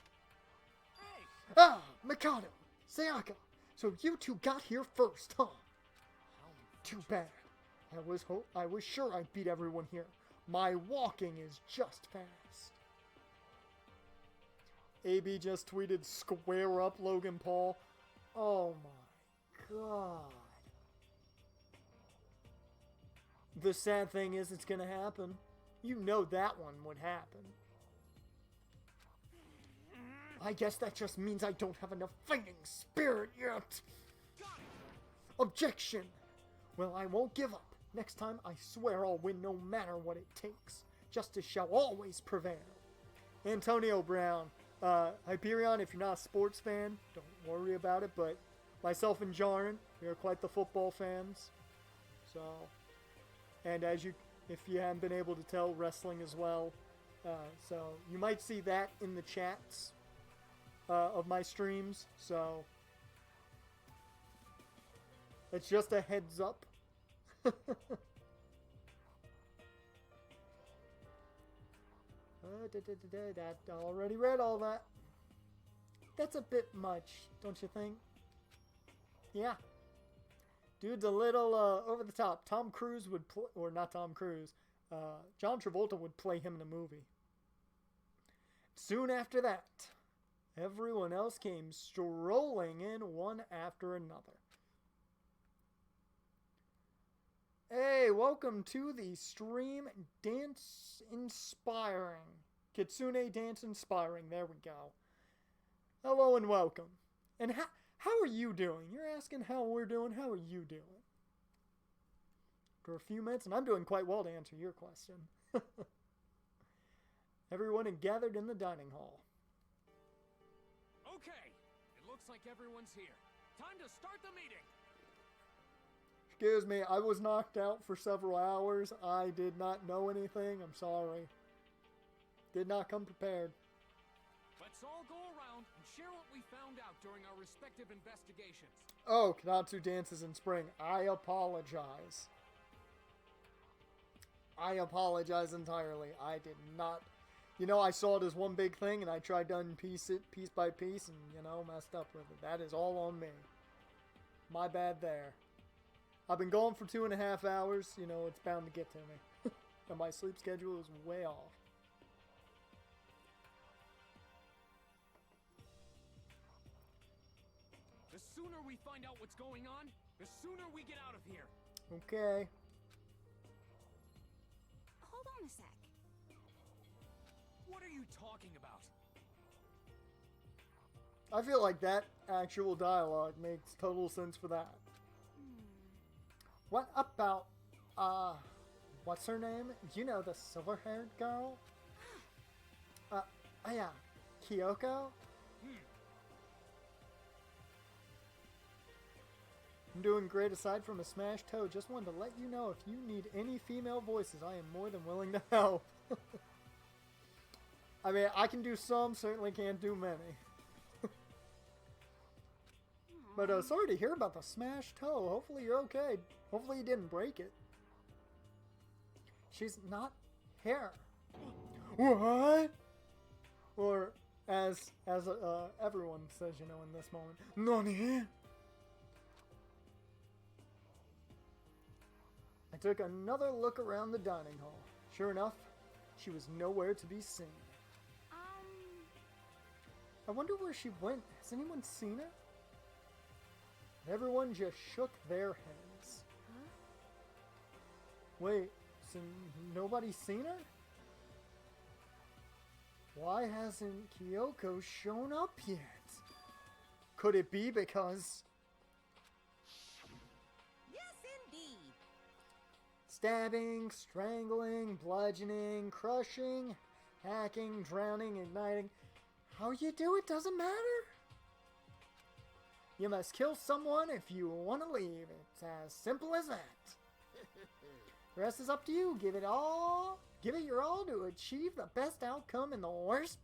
Hey! Ah, Mikado! Sayaka! So you two got here first, huh? Too bad. I was sure I'd beat everyone here. My walking is just fast. AB just tweeted, "Square up, Logan Paul." Oh my god. The sad thing is it's gonna happen. You know that one would happen. I guess that just means I don't have enough fighting spirit yet. Objection! Well, I won't give up. Next time, I swear I'll win no matter what it takes. Justice shall always prevail. Antonio Brown. Hyperion, if you're not a sports fan, don't worry about it, but myself and Jaren, we are quite the football fans. So, and if you haven't been able to tell, wrestling as well. So, you might see that in the chats of my streams. So, it's just a heads up. That I already read all that. That's a bit much, don't you think? Yeah. Dude's a little over the top. Tom Cruise would play, or not Tom Cruise, John Travolta would play him in a movie. Soon after that, everyone else came strolling in one after another. Hey, welcome to the stream Dance Inspiring. Kitsune Dance Inspiring, there we go. Hello and welcome. And how are you doing? You're asking how we're doing. How are you doing? For a few minutes, and I'm doing quite well to answer your question. Everyone had gathered in the dining hall. Okay, it looks like everyone's here. Time to start the meeting. Excuse me, I was knocked out for several hours. I did not know anything. I'm sorry. Did not come prepared. Let's all go around and share what we found out during our respective investigations. Oh, Kanatsu dances in spring. I apologize. I apologize entirely. I did not... You know, I saw it as one big thing, and I tried to unpiece it piece by piece, and, you know, messed up with it. That is all on me. My bad there. I've been gone for 2.5 hours. You know, it's bound to get to me. And my sleep schedule is way off. The sooner we find out what's going on, the sooner we get out of here. Okay. Hold on a sec. What are you talking about? I feel like that actual dialogue makes total sense for that. What about, what's her name? You know, the silver-haired girl? Yeah, Kyoko? I'm doing great aside from a smashed toe. Just wanted to let you know if you need any female voices, I am more than willing to help. I mean, I can do some, certainly can't do many. But sorry to hear about the smashed toe. Hopefully you're okay. Hopefully you didn't break it. She's not here. What? Or as everyone says, you know, in this moment, Nani? I took another look around the dining hall. Sure enough, she was nowhere to be seen. I wonder where she went. Has anyone seen her? Everyone just shook their heads. Huh? Wait, so nobody's seen her? Why hasn't Kyoko shown up yet? Could it be because... Yes, indeed. Stabbing, strangling, bludgeoning, crushing, hacking, drowning, igniting. How you do it doesn't matter. You must kill someone if you want to leave. It's as simple as that. The rest is up to you. Give it your all to achieve the best outcome in the worst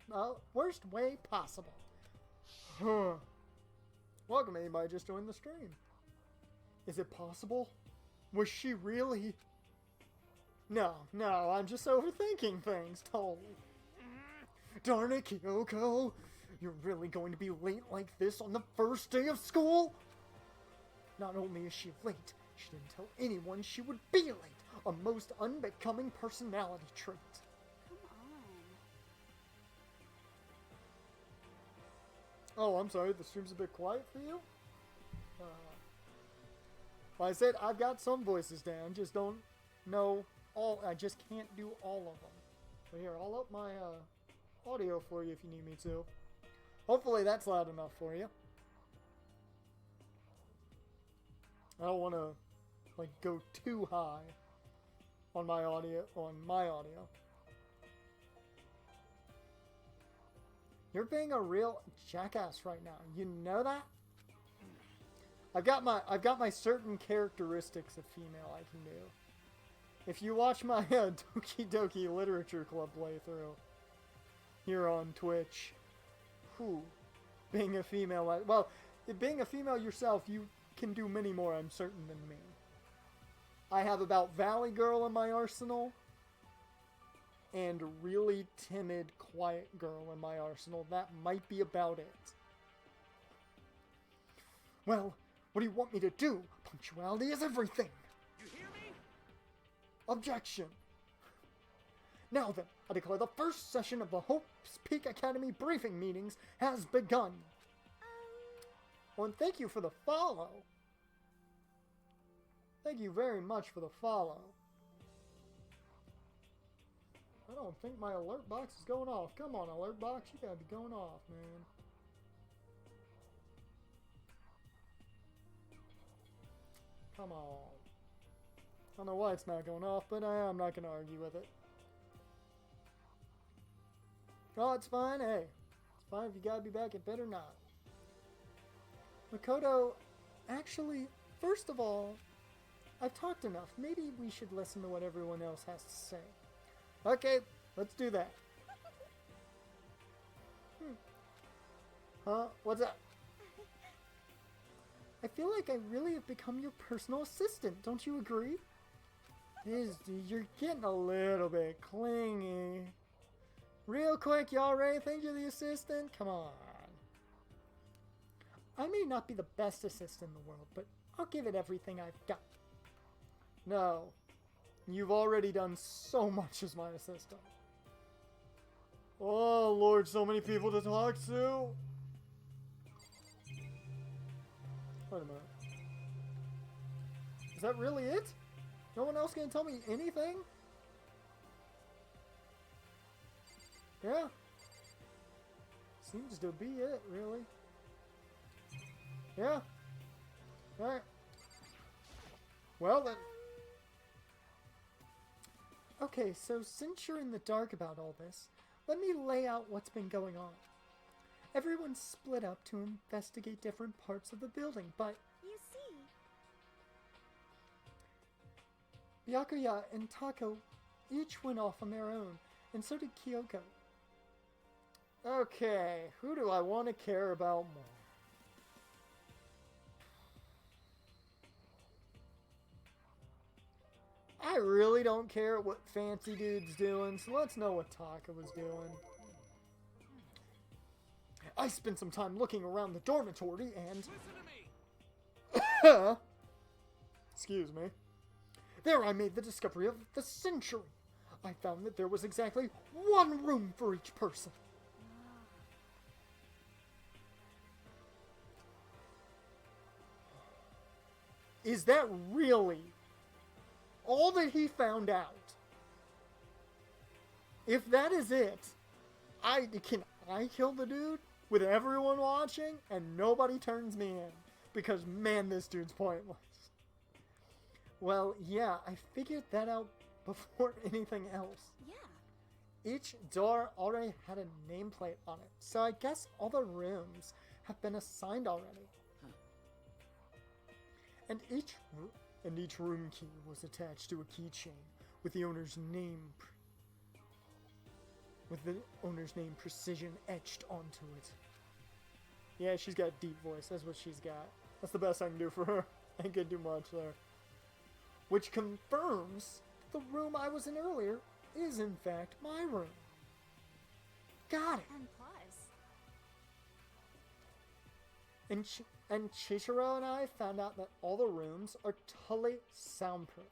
way possible. Welcome anybody just joined the stream. Is it possible? Was she really? No, I'm just overthinking things, totally. Darn it, Kyoko. You're really going to be late like this on the first day of school? Not only is she late, she didn't tell anyone she would be late. A most unbecoming personality trait. Come on. Oh, I'm sorry, the stream's a bit quiet for you? Like I said, I've got some voices down, just don't know all, I just can't do all of them. But here, I'll up my audio for you if you need me to. Hopefully that's loud enough for you. I don't want to like go too high on my audio. You're being a real jackass right now. You know that? I've got my certain characteristics of female I can do. If you watch my Doki Doki Literature Club playthrough here on Twitch, being a female, well, being a female yourself, you can do many more, I'm certain, than me. I have about Valley Girl in my arsenal, and really timid, quiet girl in my arsenal. That might be about it. Well, what do you want me to do? Punctuality is everything. You hear me? Objection. Now then, I declare the first session of the Hope's Peak Academy briefing meetings has begun. Oh, and thank you for the follow. Thank you very much for the follow. I don't think my alert box is going off. Come on, alert box, you gotta be going off, man. Come on. I don't know why it's not going off, but I'm not gonna argue with it. Oh, it's fine. Hey, it's fine if you gotta be back. It better not. Makoto, actually, first of all, I've talked enough. Maybe we should listen to what everyone else has to say. Okay, let's do that. Huh? What's up? I feel like I really have become your personal assistant. Don't you agree? You're getting a little bit clingy. Real quick, y'all ready to think you're the assistant? Come on. I may not be the best assistant in the world, but I'll give it everything I've got. No. You've already done so much as my assistant. Oh, Lord, so many people to talk to. Wait a minute. Is that really it? No one else gonna tell me anything? Yeah. Seems to be it, really. Yeah. Alright. Well then. Okay, so since you're in the dark about all this, let me lay out what's been going on. Everyone's split up to investigate different parts of the building, but You see, Byakuya and Tako each went off on their own, and so did Kyoko. Okay, who do I want to care about more? I really don't care what Fancy Dude's doing, so let's know what Taka was doing. I spent some time looking around the dormitory and... Listen to me! Excuse me. There I made the discovery of the century. I found that there was exactly one room for each person. Is that really all that he found out? If that is it, can I kill the dude with everyone watching and nobody turns me in? Because man, this dude's pointless. Well, yeah, I figured that out before anything else. yeah. Each door already had a nameplate on it, so I guess all the rooms have been assigned already. And each room key was attached to a keychain with the owner's name precision etched onto it. Yeah, she's got a deep voice. That's what she's got. That's the best I can do for her. I ain't gonna do much there. Which confirms the room I was in earlier is in fact my room. Got it. And plus, And Chichiro and I found out that all the rooms are totally soundproof.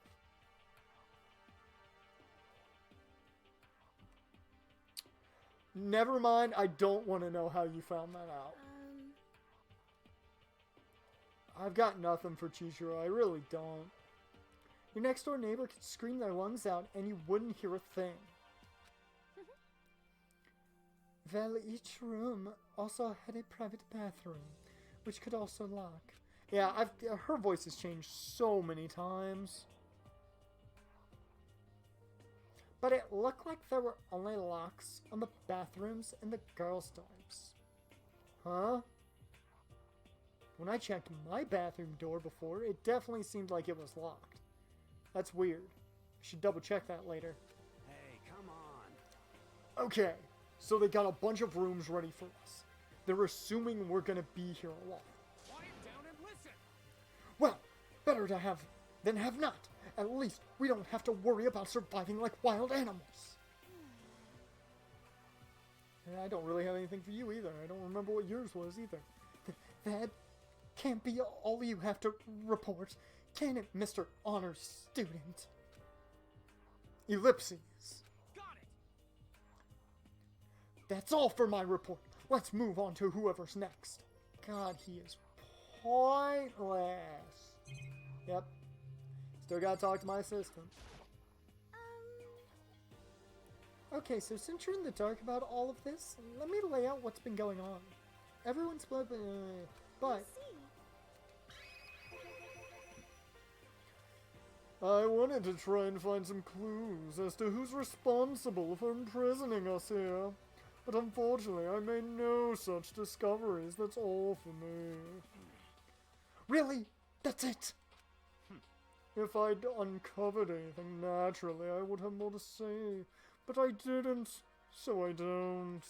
Never mind, I don't want to know how you found that out. I've got nothing for Chichiro, I really don't. Your next door neighbor could scream their lungs out and you wouldn't hear a thing. Well, each room also had a private bathroom, which could also lock. Yeah, her voice has changed so many times. but it looked like there were only locks on the bathrooms and the girls' dorms. Huh? When I checked my bathroom door before, it definitely seemed like it was locked. That's weird. I should double check that later. Hey, come on. Okay, so they got a bunch of rooms ready for us. They're assuming we're gonna be here a while. Quiet down and listen. Well, better to have than have not. At least we don't have to worry about surviving like wild animals. And I don't really have anything for you either. I don't remember what yours was either. That can't be all you have to report, can it, Mr. Honor Student? Ellipses. Got it. That's all for my report. Let's move on to whoever's next. God, he is pointless. Yep. Still gotta talk to my assistant. Okay, so since you're in the dark about all of this, let me lay out what's been going on. Everyone's but I wanted to try and find some clues as to who's responsible for imprisoning us here. But unfortunately, I made no such discoveries. That's all for me. Really? That's it? If I'd uncovered anything, naturally, I would have more to say. But I didn't, so I don't.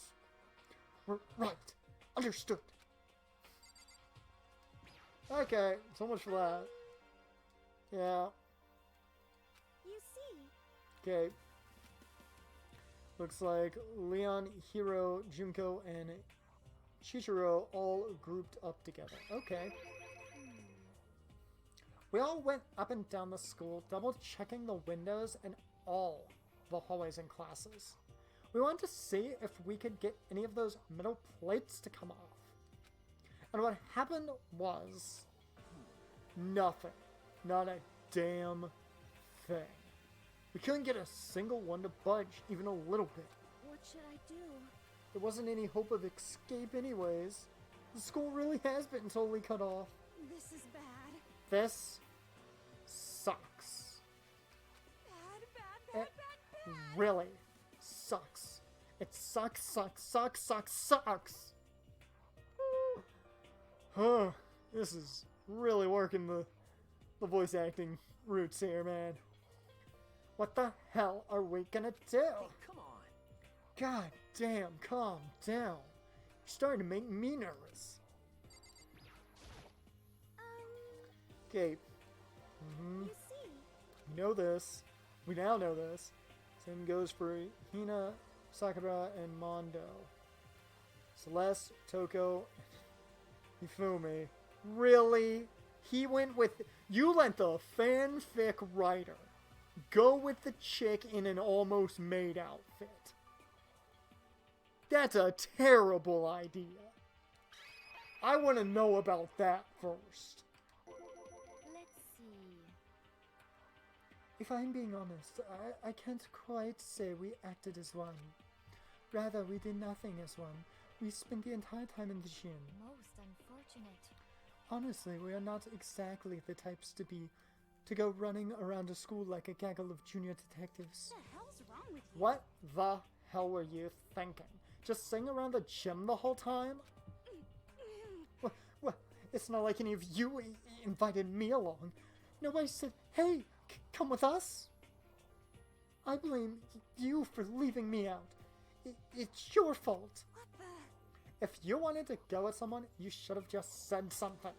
Right. Understood. Okay, so much for that. Yeah. You see. Okay. Looks like Leon, Hiro, Junko, and Chichiro all grouped up together. Okay. We all went up and down the school, double checking the windows and all the hallways and classes. We wanted to see if we could get any of those metal plates to come off. And what happened was nothing. Not a damn thing. We couldn't get a single one to budge, even a little bit. What should I do? There wasn't any hope of escape anyways. The school really has been totally cut off. This is bad. This sucks. Bad. It really sucks. It sucks. Huh. This is really working the voice acting roots here, man. What the hell are we gonna do? Hey, come on. God damn, calm down. You're starting to make me nervous. Okay. You see. We know this. We now know this. Same goes for Hina, Sakura, and Mondo. Celeste, Toko, Hifumi. Really? He went with... You let the fanfic writer go with the chick in an almost maid outfit. That's a terrible idea. I want to know about that first. Let's see. If I'm being honest, I can't quite say we acted as one. Rather, we did nothing as one. We spent the entire time in the gym. Most unfortunate. Honestly, we are not exactly the types to go running around a school like a gaggle of junior detectives. What the hell's wrong with you? What the hell were you thinking? Just sing around the gym the whole time? Well, it's not like any of you invited me along. Nobody said, hey, come with us. I blame you for leaving me out. It's your fault. What the? If you wanted to go with someone, you should have just said something.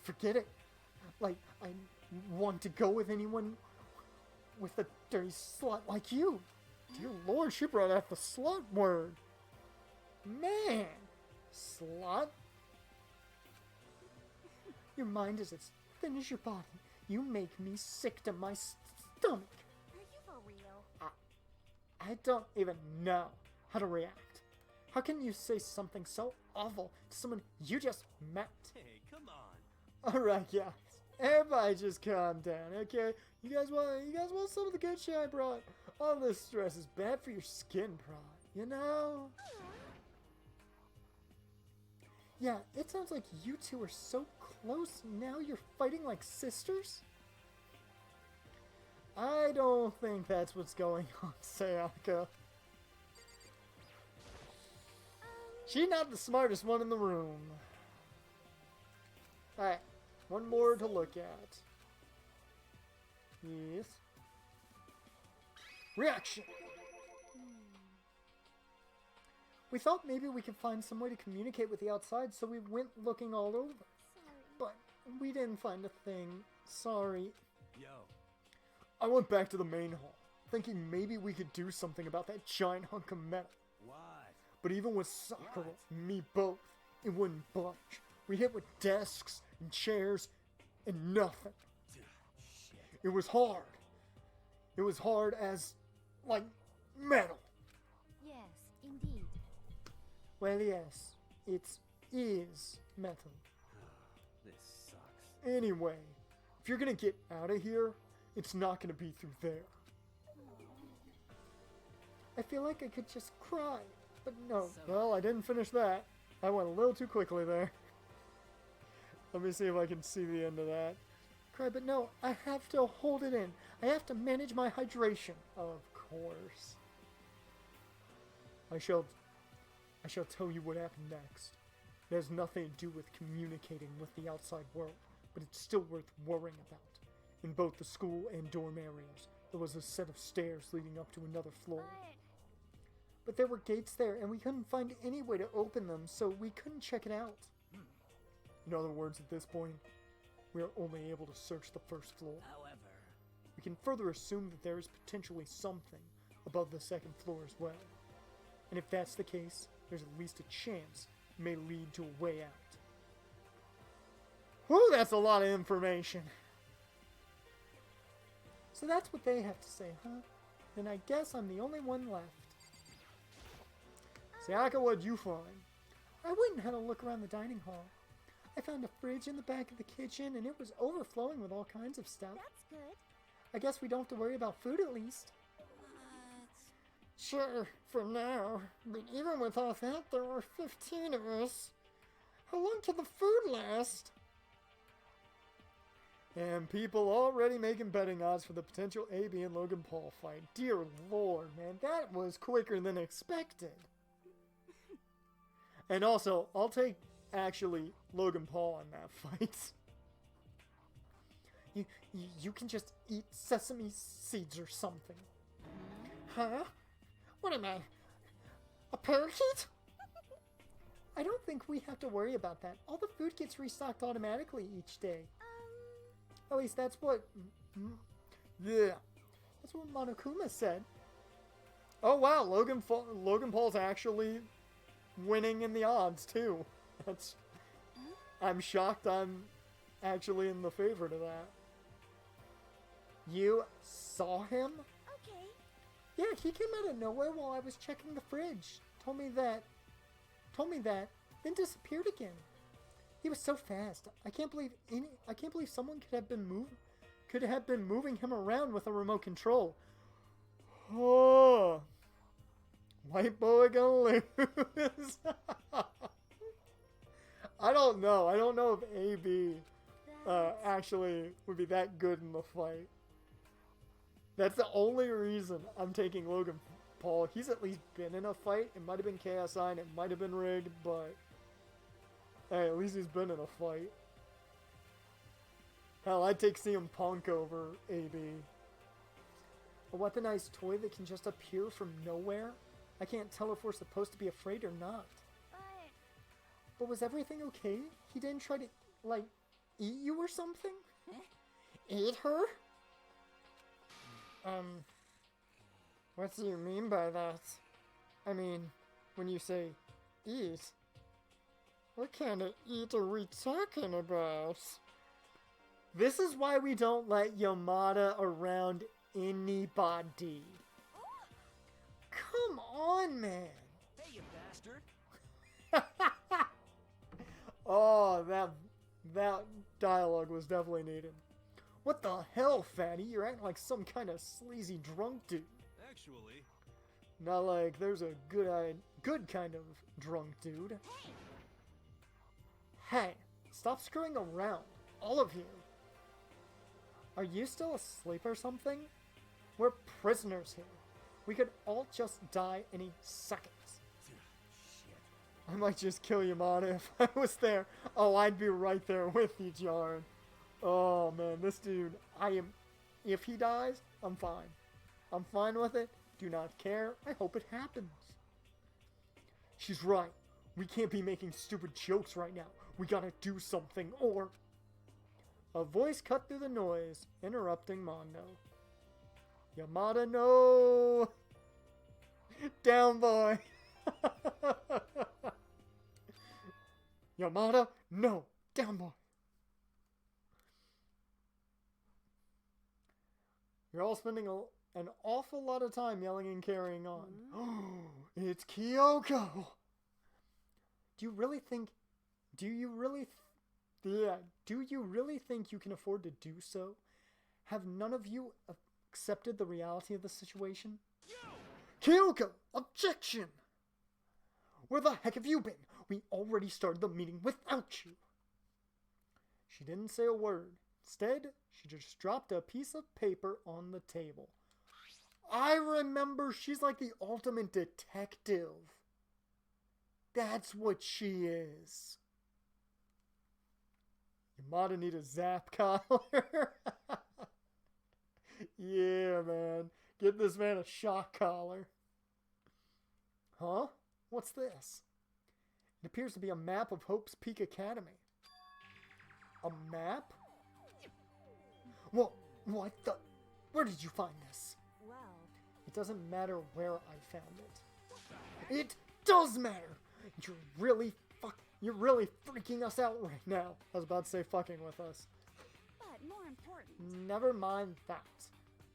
Forget it. Like, I want to go with anyone with a dirty slut like you. Dear Lord, she brought out the slut word. Man, slut. Your mind is as thin as your body. You make me sick to my stomach. Are you for real? I don't even know how to react. How can you say something so awful to someone you just met? Hey, come on. Alright, guys. Everybody just calm down, okay? You guys want some of the good shit I brought? All this stress is bad for your skin, Prod. You know? Yeah, it sounds like you two are so close now you're fighting like sisters? I I don't think that's what's going on, Sayaka. She's not the smartest one in the room. Alright, one more to look at. Yes. Reaction! We thought maybe we could find some way to communicate with the outside, so we went looking all over. But we didn't find a thing. Sorry. Yo. I went back to the main hall, thinking maybe we could do something about that giant hunk of metal. What? But even with Sakura and me both, it wouldn't budge. We hit with desks and chairs and nothing. Shit. It was hard. It was hard as, like, metal. Yes, indeed. Well, yes, it is metal. This sucks. Anyway, if you're gonna get out of here, it's not gonna be through there. I feel like I could just cry, but no. Well, I didn't finish that. I went a little too quickly there. Let me see if I can see the end of that. Cry, but no, I have to hold it in. I have to manage my hydration. Of course. I shall tell you what happened next. It has nothing to do with communicating with the outside world, but it's still worth worrying about. In both the school and dorm areas, there was a set of stairs leading up to another floor. But there were gates there, and we couldn't find any way to open them, so we couldn't check it out. In other words, at this point, we are only able to search the first floor. However, We can further assume that there is potentially something above the second floor as well. And if that's the case, there's at least a chance it may lead to a way out. Whew, that's a lot of information. So that's what they have to say, huh? Then I guess I'm the only one left. Sayaka, what'd you find? I went and had a look around the dining hall. I found a fridge in the back of the kitchen, and it was overflowing with all kinds of stuff. That's good. I guess we don't have to worry about food at least. Sure, for now. But even without that, there are 15 of us. How long till the food last? And people already making betting odds for the potential AB and Logan Paul fight. Dear Lord, man, that was quicker than expected. And also, I'll take, actually, Logan Paul in that fight. You can just eat sesame seeds or something. Huh? What am I? A parakeet? I don't think we have to worry about that. All the food gets restocked automatically each day. At least that's what... Yeah. That's what Monokuma said. Oh wow, Logan Paul's actually winning in the odds too. That's... I'm shocked I'm actually in the favorite of that. You saw him? Okay. Yeah, he came out of nowhere while I was checking the fridge. Told me that, then disappeared again. He was so fast. I can't believe someone could have been moving him around with a remote control. Oh, white boy gonna lose. I don't know. I don't know if AB actually would be that good in the fight. That's the only reason I'm taking Logan Paul. He's at least been in a fight. It might have been KSI and it might have been rigged, but hey, at least he's been in a fight. Hell, I'd take CM Punk over AB. A weaponized toy that can just appear from nowhere? I can't tell if we're supposed to be afraid or not. But was everything okay? He didn't try to, like, eat you or something? Eat her? What do you mean by that? I mean, when you say eat, what kind of eat are we talking about? This is why we don't let Yamada around anybody. Come on, man. Hey, you bastard. Oh, that dialogue was definitely needed. What the hell, fatty? You're acting like some kind of sleazy drunk dude. Actually, Not like there's a good kind of drunk dude. Hey, stop screwing around, all of you. Are you still asleep or something? We're prisoners here. We could all just die any second. I might just kill Yamada if I was there. Oh, I'd be right there with you, Jarn. Oh, man, this dude, if he dies, I'm fine. I'm fine with it. Do not care. I hope it happens. She's right. We can't be making stupid jokes right now. We gotta do something, or... A voice cut through the noise, interrupting Mondo. Yamada, no! Down, boy! Yamada, no! Down, boy! You're all spending an awful lot of time yelling and carrying on. It's Kyoko! Do you really think you can afford to do so? Have none of you accepted the reality of the situation? Kyoko! Objection! Where the heck have you been? We already started the meeting without you. She didn't say a word. Instead, she just dropped a piece of paper on the table. I remember, she's like the ultimate detective. That's what she is. Yamada need a zap collar. Yeah, man. Get this man a shock collar. Huh? What's this? It appears to be a map of Hope's Peak Academy. A map? What the... Where did you find this? Well... It doesn't matter where I found it. It does matter! You're really freaking us out right now. I was about to say fucking with us. But more important... Never mind that.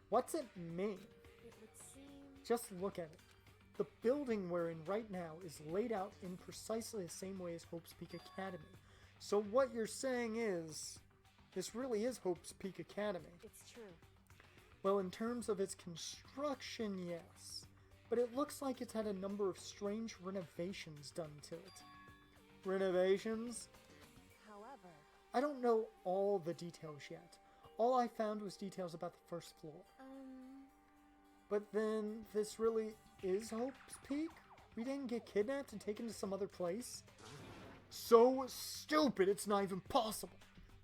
What's it mean? It would seem... Just look at it. The building we're in right now is laid out in precisely the same way as Hope's Peak Academy. So what you're saying is, this really is Hope's Peak Academy. It's true. Well, in terms of its construction, yes. But it looks like it's had a number of strange renovations done to it. Renovations? However... I don't know all the details yet. All I found was details about the first floor. But then, this really is Hope's Peak? We didn't get kidnapped and taken to some other place? So stupid, it's not even possible.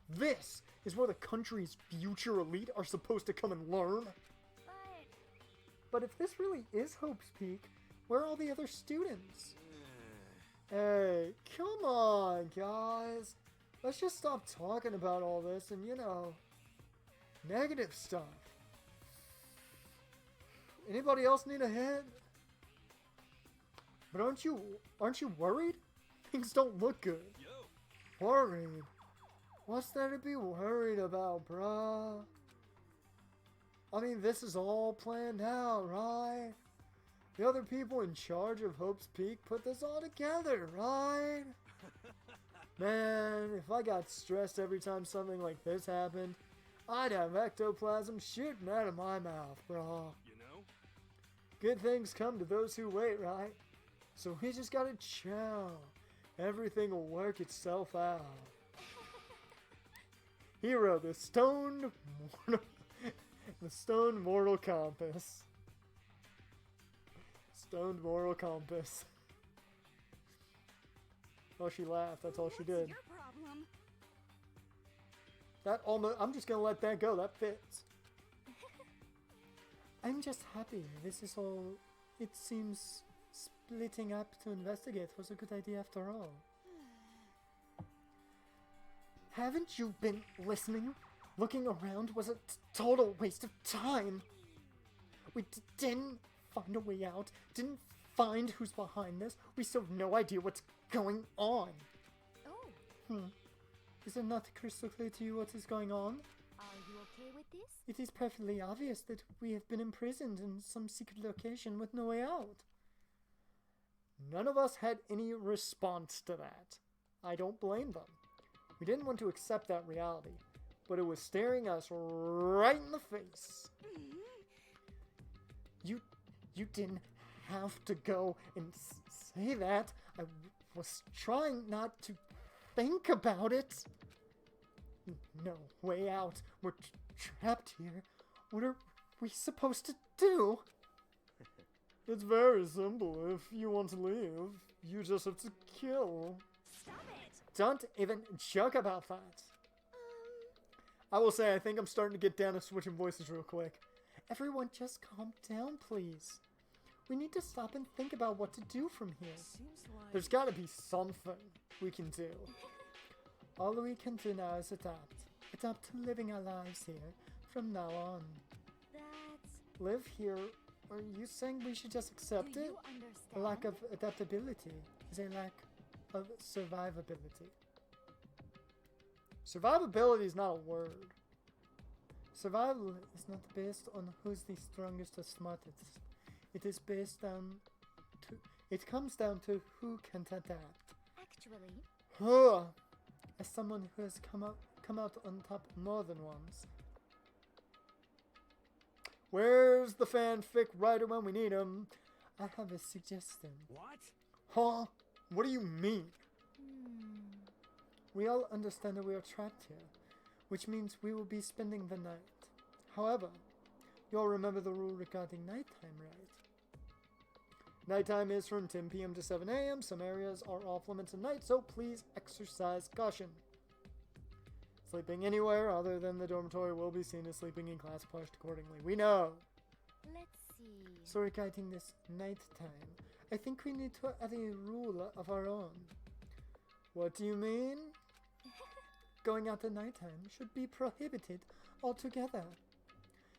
This is where the country's future elite are supposed to come and learn. But if this really is Hope's Peak, where are all the other students? Hey, come on, guys. Let's just stop talking about all this and, negative stuff. Anybody else need a hint? But aren't you worried? Things don't look good. Worried? What's there to be worried about, bruh? I mean, this is all planned out, right? The other people in charge of Hope's Peak put this all together, right? Man, if I got stressed every time something like this happened, I'd have ectoplasm shooting out of my mouth, bro. Good things come to those who wait, right? So we just gotta chill. Everything will work itself out. Hero, the stone mortal compass. Stoned moral compass. Oh, she laughed. That's all she did. Your problem? That almost. I'm just gonna let that go. That fits. I'm just happy. This is all. It seems splitting up to investigate was a good idea after all. Haven't you been listening? Looking around was a total waste of time. We didn't find a way out. Didn't find who's behind this. We still have no idea what's going on. Oh. Is it not crystal clear to you what is going on? Are you okay with this? It is perfectly obvious that we have been imprisoned in some secret location with no way out. None of us had any response to that. I don't blame them. We didn't want to accept that reality, but it was staring us right in the face. You didn't have to go and say that. I was trying not to think about it. No way out. We're trapped here. What are we supposed to do? It's very simple. If you want to leave, you just have to kill. Stop it! Don't even joke about that. I will say, I think I'm starting to get down to switching voices real quick. Everyone just calm down, please. We need to stop and think about what to do from here. Seems like... There's gotta be something we can do. All we can do now is adapt. Adapt to living our lives here from now on. That's... Live here? Are you saying we should just accept Do it? you understand? A lack of adaptability is a lack of survivability. Survivability is not a word. Survival is not based on who's the strongest or smartest. It is based down to... It comes down to who can adapt. Actually, Huh. As someone who has come out on top more than once. Where's the fanfic writer when we need him? I have a suggestion. What? Huh? What do you mean? We all understand that we are trapped here, which means we will be spending the night. However, you all remember the rule regarding nighttime, right? Nighttime is from 10 p.m. to 7 a.m. Some areas are off limits at night, so please exercise caution. Sleeping anywhere other than the dormitory will be seen as sleeping in class, punished accordingly. We know. let's see. So regarding this nighttime, I think we need to add a rule of our own. What do you mean? Going out at nighttime should be prohibited altogether.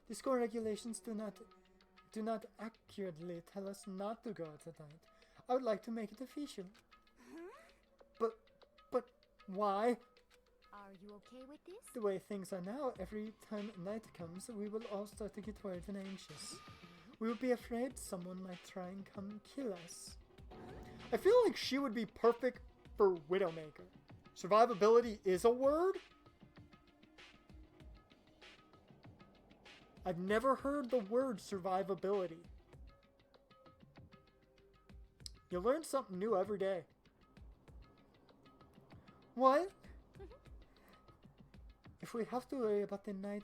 The school regulations do not accurately tell us not to go out at night. I would like to make it official. But why? Are you okay with this? The way things are now, every time night comes, we will all start to get worried and anxious. We will be afraid someone might try and come kill us. I feel like she would be perfect for Widowmaker. Survivability is a word? I've never heard the word survivability. You learn something new every day. What? If we have to worry about that night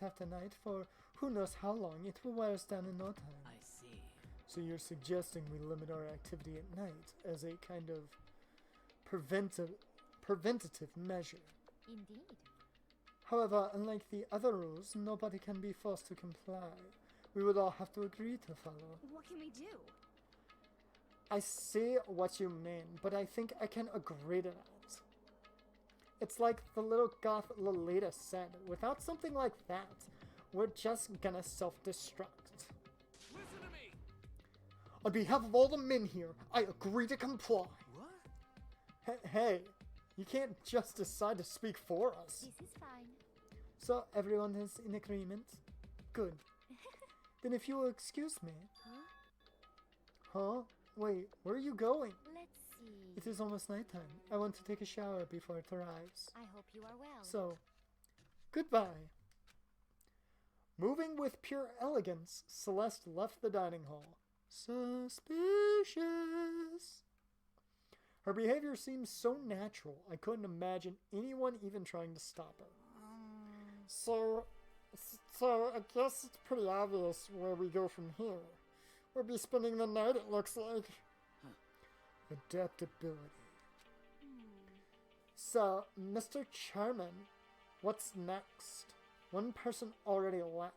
after night for who knows how long, it will wear us down in no time. I see. So you're suggesting we limit our activity at night as a kind of preventative measure. Indeed. However, unlike the other rules, nobody can be forced to comply. We would all have to agree to follow. What can we do? I see what you mean, but I think I can agree to that. It's like the little goth Lolita said, without something like that, we're just gonna self-destruct. Listen to me! On behalf of all the men here, I agree to comply. What? Hey, you can't just decide to speak for us. This is fine. So everyone is in agreement? Good. Then if you will excuse me. Huh? Wait, where are you going? Let's see. It is almost nighttime. I want to take a shower before it arrives. I hope you are well. So, goodbye. Moving with pure elegance, Celeste left the dining hall. Suspicious. Her behavior seems so natural, I couldn't imagine anyone even trying to stop her. So I guess it's pretty obvious where we go from here. We'll be spending the night, it looks like. Adaptability. So, Mr. Charman, what's next? One person already left.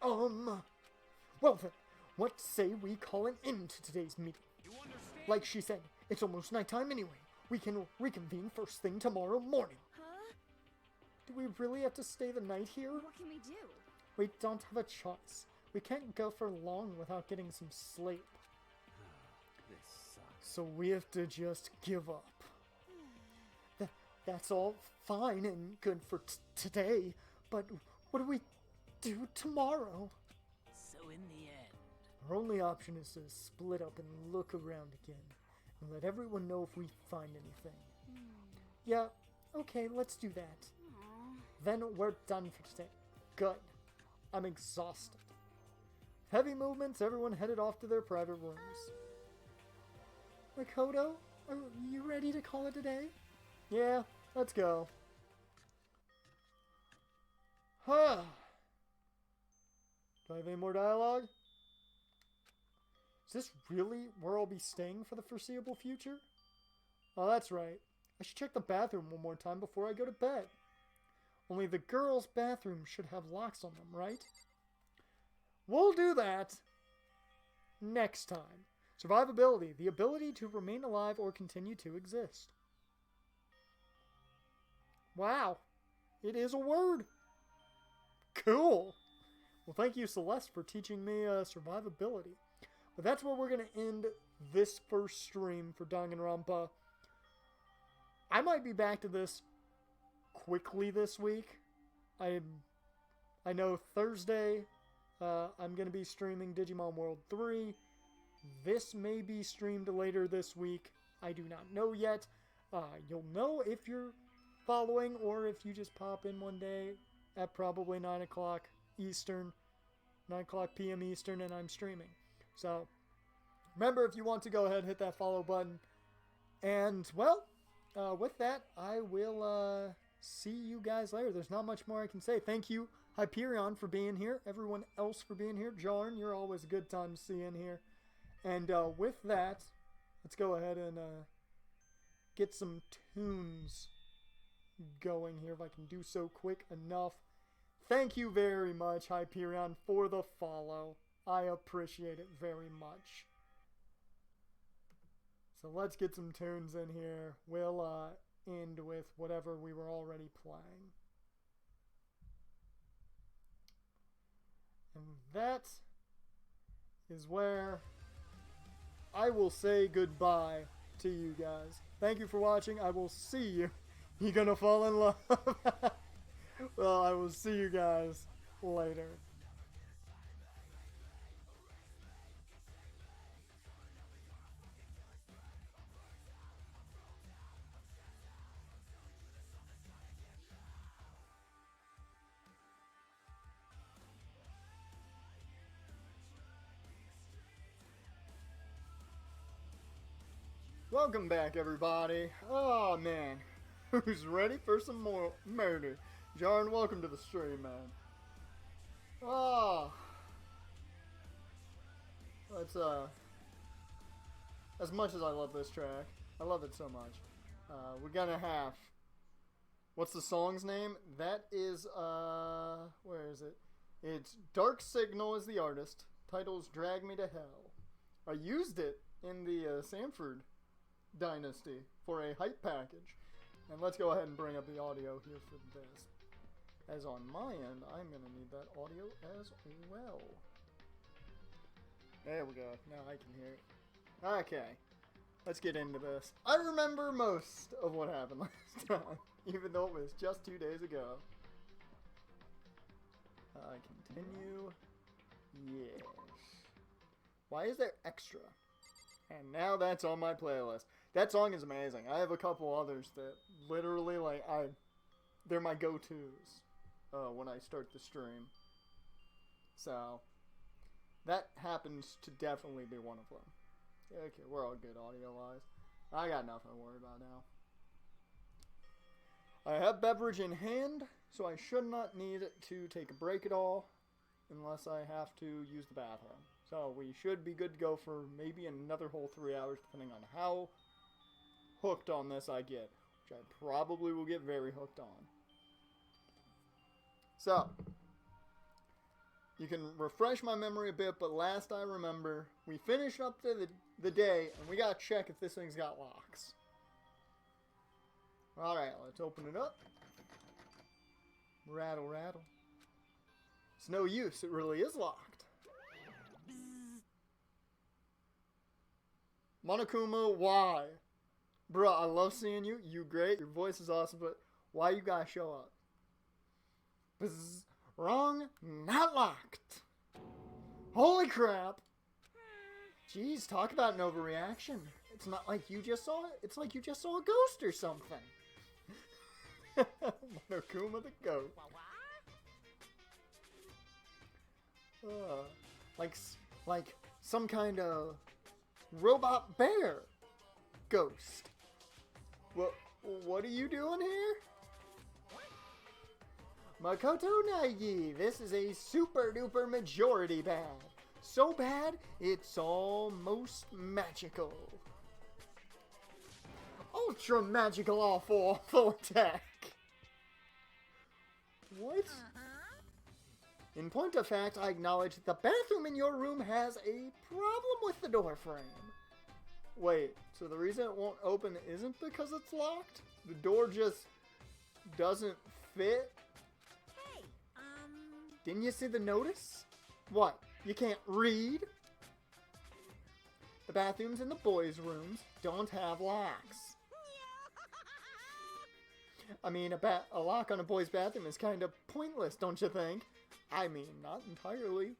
Well then, what say we call an end to today's meeting? You understand? Like she said, it's almost nighttime anyway. We can reconvene first thing tomorrow morning. Huh? Do we really have to stay the night here? What can we do? We don't have a choice. We can't go for long without getting some sleep. This sucks. So we have to just give up. That's all fine and good for today, but what do we do tomorrow? So in the end, Our only option is to split up and look around again, and let everyone know if we find anything. Yeah, okay, let's do that. Then we're done for today. Good. I'm exhausted. Heavy movements, everyone headed off to their private rooms. Makoto, are you ready to call it a day? Yeah, let's go. Huh. Do I have any more dialogue? Is this really where I'll be staying for the foreseeable future? Oh, that's right. I should check the bathroom one more time before I go to bed. Only the girls' bathroom should have locks on them, right? We'll do that next time. Survivability, the ability to remain alive or continue to exist. Wow, it is a word. Cool. Well, thank you, Celeste, for teaching me survivability. But that's where we're going to end this first stream for Danganronpa. I might be back to this quickly this week. I know Thursday I'm going to be streaming Digimon World 3. This may be streamed later this week. I do not know yet. You'll know if you're following or if you just pop in one day at probably 9 o'clock Eastern, 9 o'clock p.m. Eastern, and I'm streaming. So, remember, if you want to go ahead and hit that follow button. And, well, with that, I will see you guys later. There's not much more I can say. Thank you, Hyperion, for being here. Everyone else for being here. Jarn, you're always a good time to see in here. And with that, let's go ahead and get some tunes going here if I can do so quick enough. Thank you very much, Hyperion, for the follow. I appreciate it very much. So let's get some tunes in here. We'll end with whatever we were already playing. And that is where I will say goodbye to you guys. Thank you for watching. I will see you. You gonna fall in love? Well, I will see you guys later. Welcome back, everybody. Oh, man. Who's ready for some more murder? Jarn, welcome to the stream, man. Oh. That's, as much as I love this track, I love it so much. We're gonna have, what's the song's name? That is, where is it? It's Dark Signal is the artist. Title's Drag Me to Hell. I used it in the, Sanford Dynasty for a hype package. And let's go ahead and bring up the audio here for this. As on my end, I'm going to need that audio as well. There we go. Now I can hear it. Okay. Let's get into this. I remember most of what happened last time, even though it was just 2 days ago. Continue. Yes. Why is there extra? And now that's on my playlist. That song is amazing. I have a couple others that literally, like, they're my go-tos when I start the stream. So, that happens to definitely be one of them. Okay, we're all good audio-wise. I got nothing to worry about now. I have beverage in hand, so I should not need to take a break at all, unless I have to use the bathroom. So we should be good to go for maybe another whole 3 hours, depending on how hooked on this I get, which I probably will get very hooked on. So, you can refresh my memory a bit, but last I remember, we finished up the day, and we gotta check if this thing's got locks. Alright, let's open it up. Rattle, rattle. It's no use, it really is locked. Monokuma, why? Bruh, I love seeing you. You great. Your voice is awesome, but why you gotta show up? Bzz. Wrong. Not locked. Holy crap. Jeez, talk about an overreaction. It's not like you just saw it. It's like you just saw a ghost or something. Monokuma the goat. Like some kind of robot bear ghost. What are you doing here? Makoto Naegi, this is a super duper majority bad. So bad, it's almost magical. Ultra magical awful attack. What? In point of fact, I acknowledge that the bathroom in your room has a problem with the door frame. Wait, so the reason it won't open isn't because it's locked? The door just doesn't fit? Hey, Didn't you see the notice? What, you can't read? The bathrooms in the boys' rooms don't have locks. I mean, a lock on a boy's bathroom is kind of pointless, don't you think? I mean, not entirely.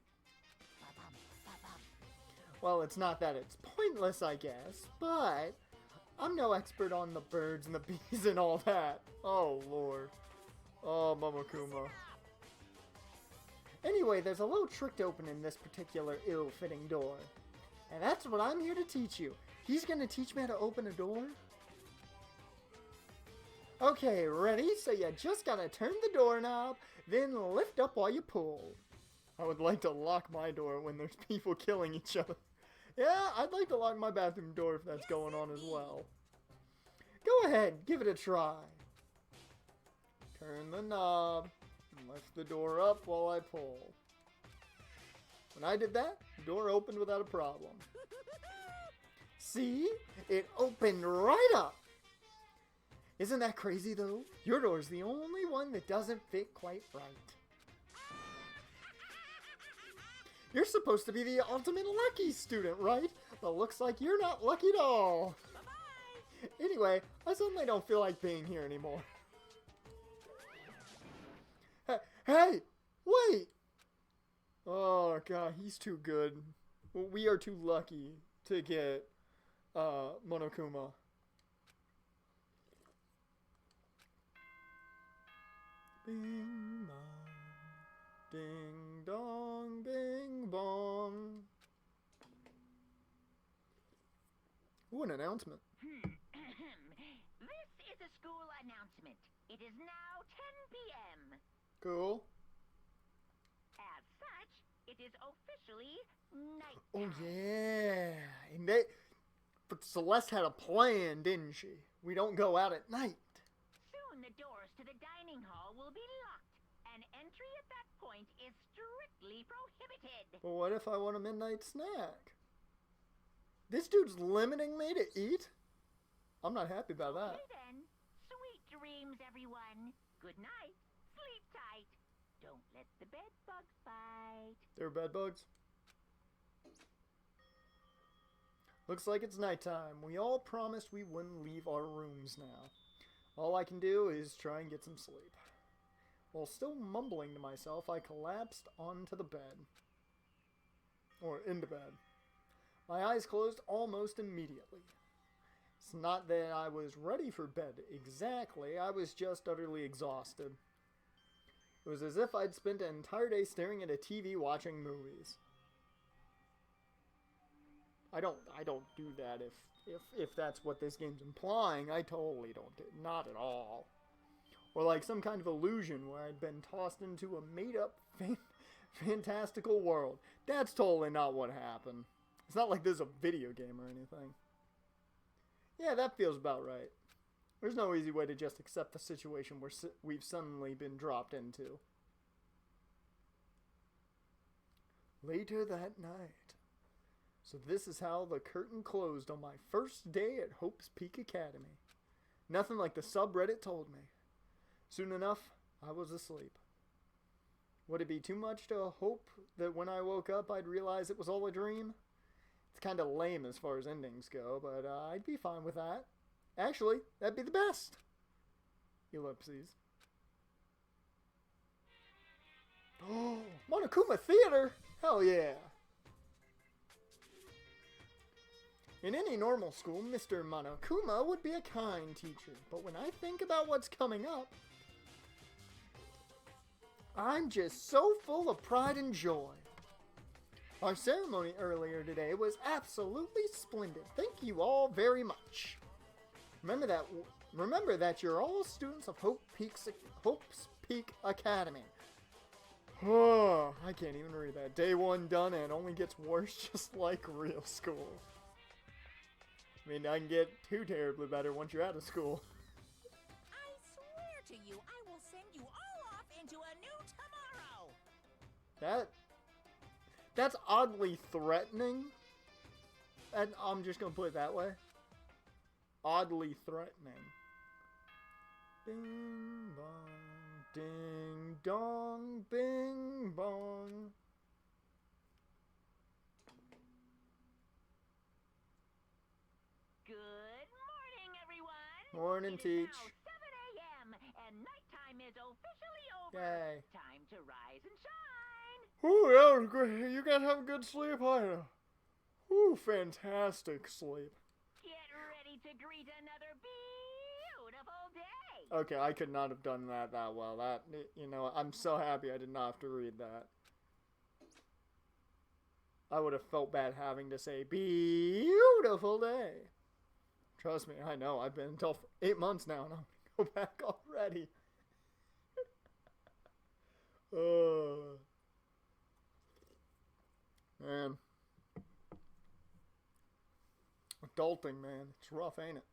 Well, it's not that it's pointless, I guess, but I'm no expert on the birds and the bees and all that. Oh, Lord. Oh, Momonokuma. Anyway, there's a little trick to opening this particular ill-fitting door. And that's what I'm here to teach you. He's gonna teach me how to open a door? Okay, ready? So you just gotta turn the doorknob, then lift up while you pull. I would like to lock my door when there's people killing each other. Yeah, I'd like to lock my bathroom door if that's going on as well. Go ahead, give it a try. Turn the knob, and lift the door up while I pull. When I did that, the door opened without a problem. See? It opened right up. Isn't that crazy, though? Your door's the only one that doesn't fit quite right. You're supposed to be the ultimate lucky student, right? But looks like you're not lucky at all. Bye-bye. Anyway, I suddenly don't feel like being here anymore. Hey! Wait! Oh, God, he's too good. We are too lucky to get Monokuma. Bing bong, ding dong, bing bong. Ooh, an announcement. This is a school announcement. It is now 10 p.m. Cool. As such, it is officially nighttime. Oh yeah, and but Celeste had a plan, didn't she? We don't go out at night. Soon the doors to the dining hall will be locked, and entry at that point is strictly prohibited. But what if I want a midnight snack? This dude's limiting me to eat? I'm not happy about that. Okay then, sweet dreams, everyone. Good night. Sleep tight. Don't let the bed bugs bite. They're bed bugs? Looks like it's nighttime. We all promised we wouldn't leave our rooms now. All I can do is try and get some sleep. While still mumbling to myself, I collapsed onto the bed. Or into bed. My eyes closed almost immediately. It's not that I was ready for bed exactly, I was just utterly exhausted. It was as if I'd spent an entire day staring at a TV watching movies. I don't do that if that's what this game's implying. I totally don't do it. Not at all. Or like some kind of illusion where I'd been tossed into a made-up fantastical world. That's totally not what happened. It's not like this is a video game or anything. Yeah, that feels about right. There's no easy way to just accept the situation we've suddenly been dropped into. Later that night. So this is how the curtain closed on my first day at Hope's Peak Academy. Nothing like the subreddit told me. Soon enough, I was asleep. Would it be too much to hope that when I woke up I'd realize it was all a dream? It's kind of lame as far as endings go, but I'd be fine with that. Actually, that'd be the best. Ellipses. Oh, Monokuma Theater? Hell yeah. In any normal school, Mr. Monokuma would be a kind teacher, but when I think about what's coming up, I'm just so full of pride and joy. Our ceremony earlier today was absolutely splendid. Thank you all very much. Remember that you're all students of Hope's Peak Academy. Oh, I can't even read that. Day 1 done and it only gets worse, just like real school. I mean, I can get too terribly better once you're out of school. I swear to you, I will send you all off into a new tomorrow! That's oddly threatening. And I'm just gonna put it that way. Oddly threatening. Bing bong, ding dong, bing bong. Good morning, everyone. Morning, It is Teach. now 7 a.m. and nighttime is officially over. Yay. Time to rise and shine. Ooh, that was great. You guys have a good sleep, I Ooh, fantastic sleep. Get ready to greet another beautiful day. Okay, I could not have done that well. That, you know, I'm so happy I did not have to read that. I would have felt bad having to say, beautiful day. Trust me, I know. I've been until 8 months now, and I'm going to go back already. Man. Adulting, man. It's rough, ain't it?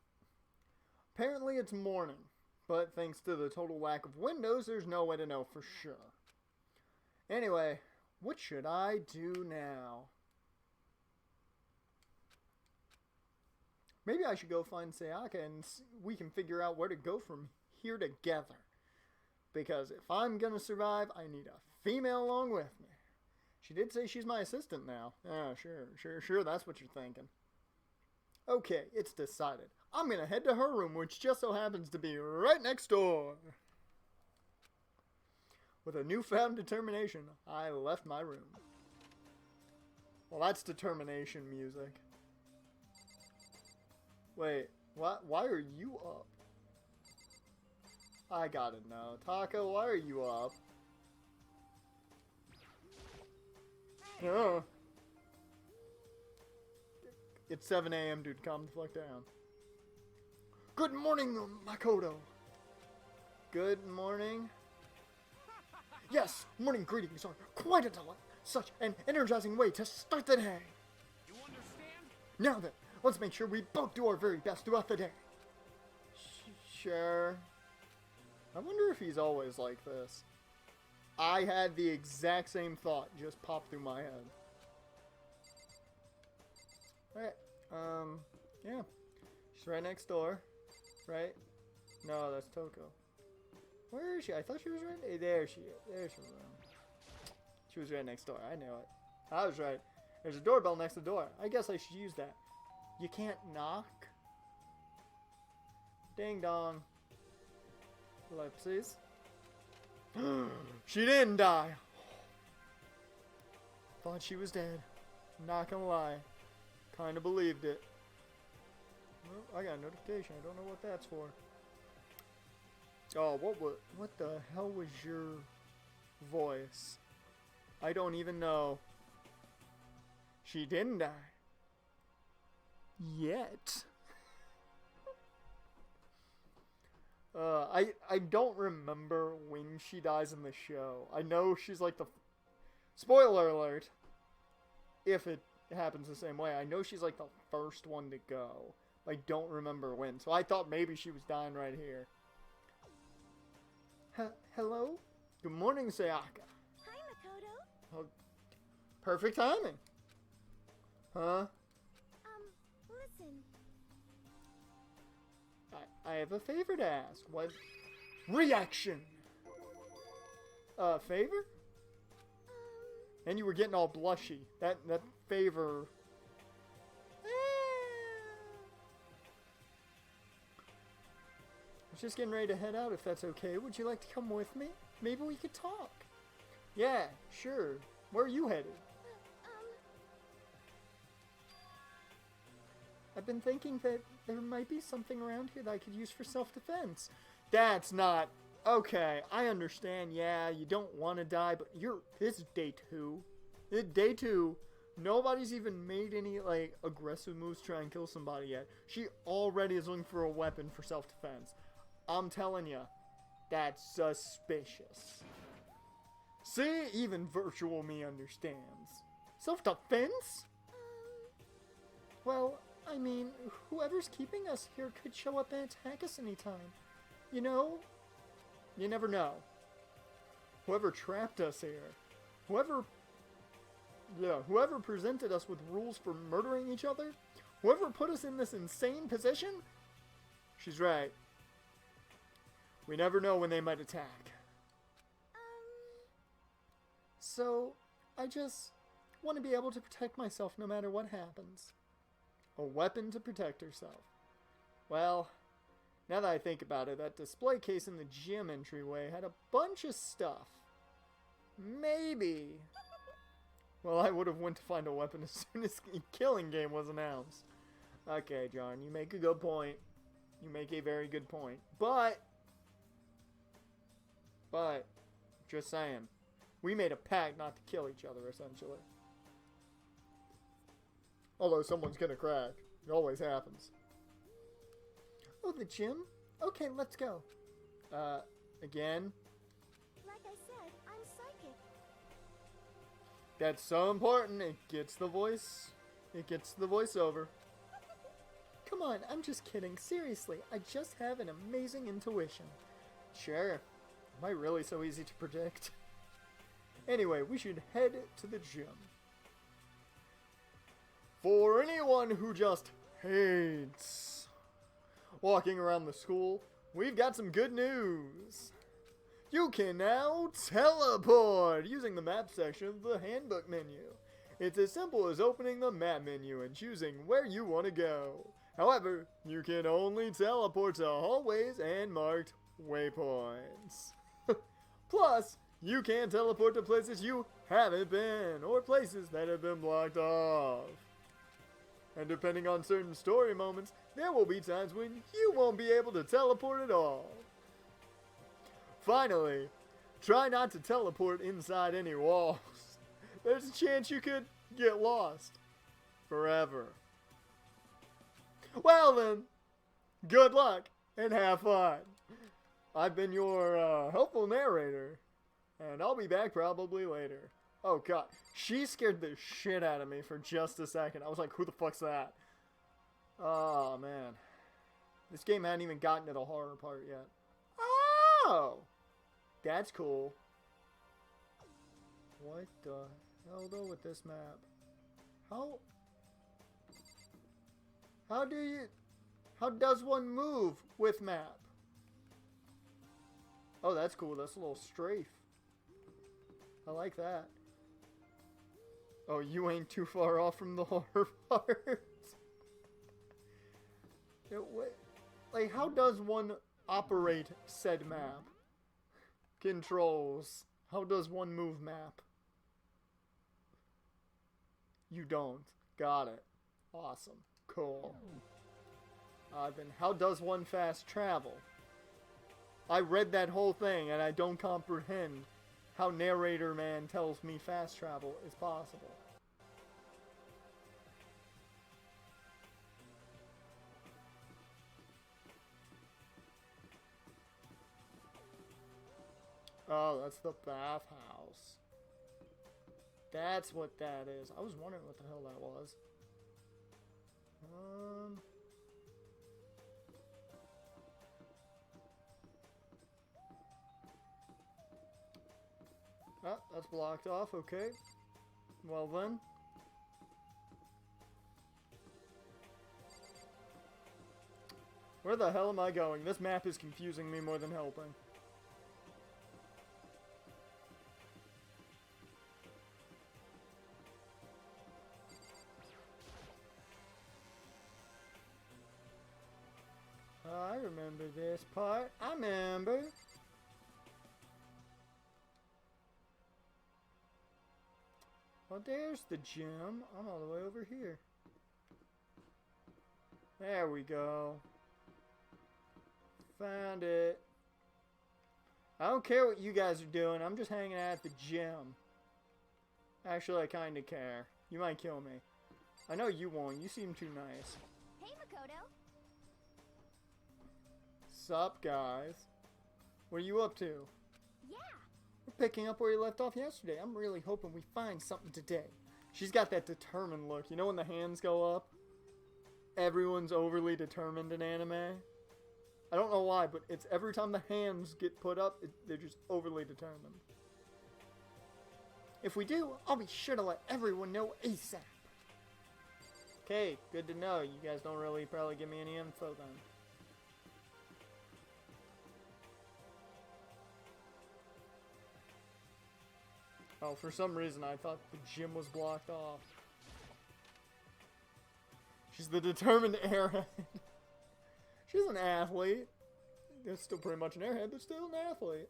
Apparently it's morning, but thanks to the total lack of windows, there's no way to know for sure. Anyway, what should I do now? Maybe I should go find Sayaka and we can figure out where to go from here together. Because if I'm gonna survive, I need a female along with me. She did say she's my assistant now. Ah, sure, that's what you're thinking. Okay, it's decided. I'm gonna head to her room, which just so happens to be right next door. With a newfound determination, I left my room. Well, that's determination music. Wait, what? Why are you up? I gotta know. Taco, why are you up? Oh. It's 7 a.m., dude. Calm the fuck down. Good morning, Makoto. Good morning. Yes, morning greetings are quite a delight. Such an energizing way to start the day. You understand? Now then, let's make sure we both do our very best throughout the day. Sure. I wonder if he's always like this. I had the exact same thought just pop through my head. Alright, yeah. She's right next door, right? No, that's Toko. Where is she? I thought she was right there. She is. There's her room. She was right next door. I knew it. I was right. There's a doorbell next to the door. I guess I should use that. You can't knock. Ding dong. Ellipses. She didn't die. Thought she was dead. Not gonna lie. Kinda believed it. Well, I got a notification. I don't know what that's for. Oh, what the hell was your voice? I don't even know. She didn't die. Yet. I don't remember when she dies in the show. I know she's like the... Spoiler alert! If it happens the same way. I know she's like the first one to go. I don't remember when. So I thought maybe she was dying right here. Hello? Good morning, Sayaka. Hi, Makoto. Oh, perfect timing. Huh? Listen. I have a favor to ask. What? Reaction! Favor? And you were getting all blushy. That favor... I was just getting ready to head out if that's okay. Would you like to come with me? Maybe we could talk. Yeah, sure. Where are you headed? I've been thinking that there might be something around here that I could use for self-defense. That's not... Okay, I understand. Yeah, you don't want to die, but this is day 2. Day 2. Nobody's even made any, like, aggressive moves to try and kill somebody yet. She already is looking for a weapon for self-defense. I'm telling you, That's suspicious. See, even virtual me understands. Self-defense? Well, I mean, whoever's keeping us here could show up and attack us anytime. You know? You never know. Whoever trapped us here, whoever presented us with rules for murdering each other, whoever put us in this insane position, she's right. We never know when they might attack. So, I just want to be able to protect myself no matter what happens. A weapon to protect herself. Well, now that I think about it, that display case in the gym entryway had a bunch of stuff. Maybe. Well, I would have went to find a weapon as soon as the killing game was announced. Okay, John, you make a good point. You make a very good point. But, just saying, we made a pact not to kill each other, essentially. Although someone's gonna crack. It always happens. Oh, the gym? Okay, let's go. Again? Like I said, I'm psychic. That's so important. It gets the voice. It gets the voiceover. Come on, I'm just kidding. Seriously, I just have an amazing intuition. Sure. Am I really so easy to predict? Anyway, we should head to the gym. For anyone who just hates walking around the school, we've got some good news. You can now teleport using the map section of the handbook menu. It's as simple as opening the map menu and choosing where you want to go. However, you can only teleport to hallways and marked waypoints. Plus, you can teleport to places you haven't been, or places that have been blocked off. And depending on certain story moments, there will be times when you won't be able to teleport at all. Finally, try not to teleport inside any walls. There's a chance you could get lost forever. Well then, good luck and have fun. I've been your helpful narrator, and I'll be back probably later. Oh god, she scared the shit out of me for just a second. I was like, who the fuck's that? Oh man. This game hadn't even gotten to the horror part yet. Oh! That's cool. What the hell though with this map? How does one move with map? Oh, that's cool. That's a little strafe. I like that. Oh, you ain't too far off from the horror part. Like, how does one operate said map? Controls. How does one move map? You don't. Got it. Awesome. Cool. Then how does one fast travel? I read that whole thing and I don't comprehend how narrator man tells me fast travel is possible. Oh, that's the bathhouse. That's what that is. I was wondering what the hell that was. Oh, that's blocked off, okay. Well then. Where the hell am I going? This map is confusing me more than helping. I remember this part. I remember. Well, there's the gym. I'm all the way over here. There we go. Found it. I don't care what you guys are doing. I'm just hanging out at the gym. Actually, I kinda care. You might kill me. I know you won't. You seem too nice. Hey, Makoto. Sup, guys? What are you up to? Yeah. We're picking up where you left off yesterday. I'm really hoping we find something today. She's got that determined look. You know when the hands go up? Everyone's overly determined in anime. I don't know why, but it's every time the hands get put up, they're just overly determined. If we do, I'll be sure to let everyone know ASAP. Okay, good to know. You guys don't really probably give me any info then. Oh, for some reason I thought the gym was blocked off. She's the determined airhead. She's an athlete. It's still pretty much an airhead, but still an athlete.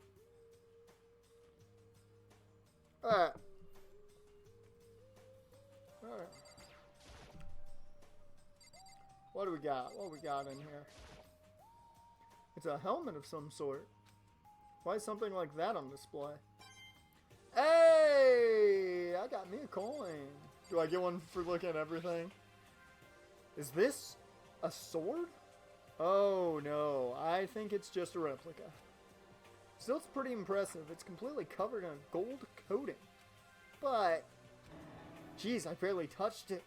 Alright. Alright. What do we got? What do we got in here? It's a helmet of some sort. Why is something like that on display? Hey! I got me a coin. Do I get one for looking at everything? Is this a sword? Oh no, I think it's just a replica. Still, it's pretty impressive. It's completely covered in a gold coating. But, geez, I barely touched it.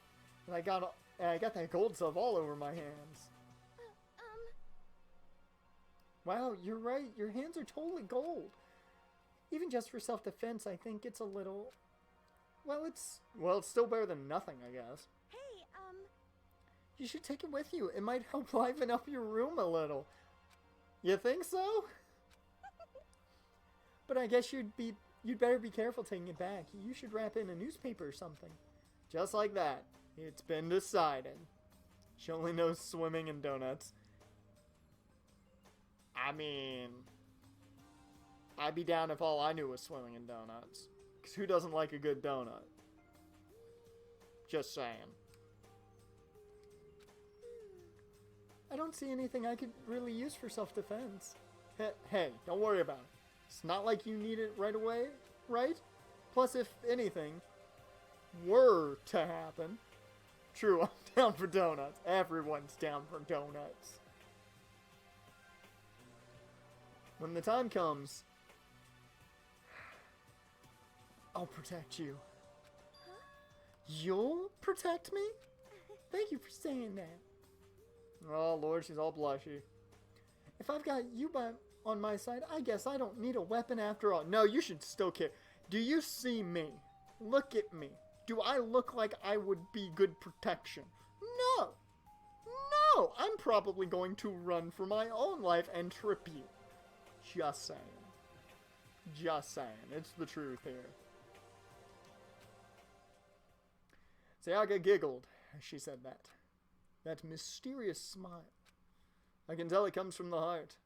And I got that gold stuff all over my hands. Wow, you're right. Your hands are totally gold. Even just for self-defense, I think it's a little... Well, it's still better than nothing, I guess. Hey, You should take it with you. It might help liven up your room a little. You think so? But I guess you'd better be careful taking it back. You should wrap it in a newspaper or something. Just like that. It's been decided. She only knows swimming and donuts. I mean... I'd be down if all I knew was swimming and donuts. Because who doesn't like a good donut? Just saying. I don't see anything I could really use for self-defense. Hey, don't worry about it. It's not like you need it right away, right? Plus, if anything were to happen... True, I'm down for donuts. Everyone's down for donuts. When the time comes... I'll protect you. huh? You'll protect me? Thank you for saying that. Oh, Lord, she's all blushy. If I've got you on my side, I guess I don't need a weapon after all. No, you should still care. Do you see me? Look at me. Do I look like I would be good protection? No. No, I'm probably going to run for my own life and trip you. Just saying. Just saying. It's the truth here. Sayaka giggled as she said that. That mysterious smile. I can tell it comes from the heart.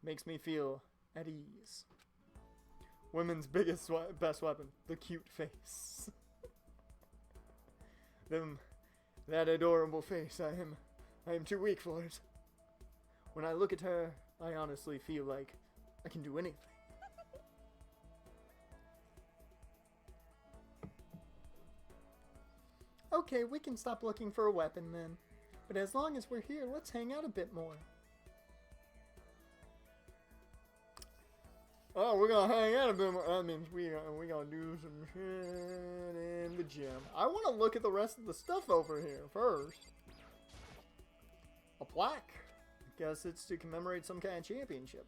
Makes me feel at ease. Women's best weapon, the cute face. That adorable face, I am too weak for it. When I look at her, I honestly feel like I can do anything. Okay, we can stop looking for a weapon then. But as long as we're here, let's hang out a bit more. Oh, we're gonna hang out a bit more. That means we gonna do some shit in the gym. I want to look at the rest of the stuff over here first. A plaque. I guess it's to commemorate some kind of championship.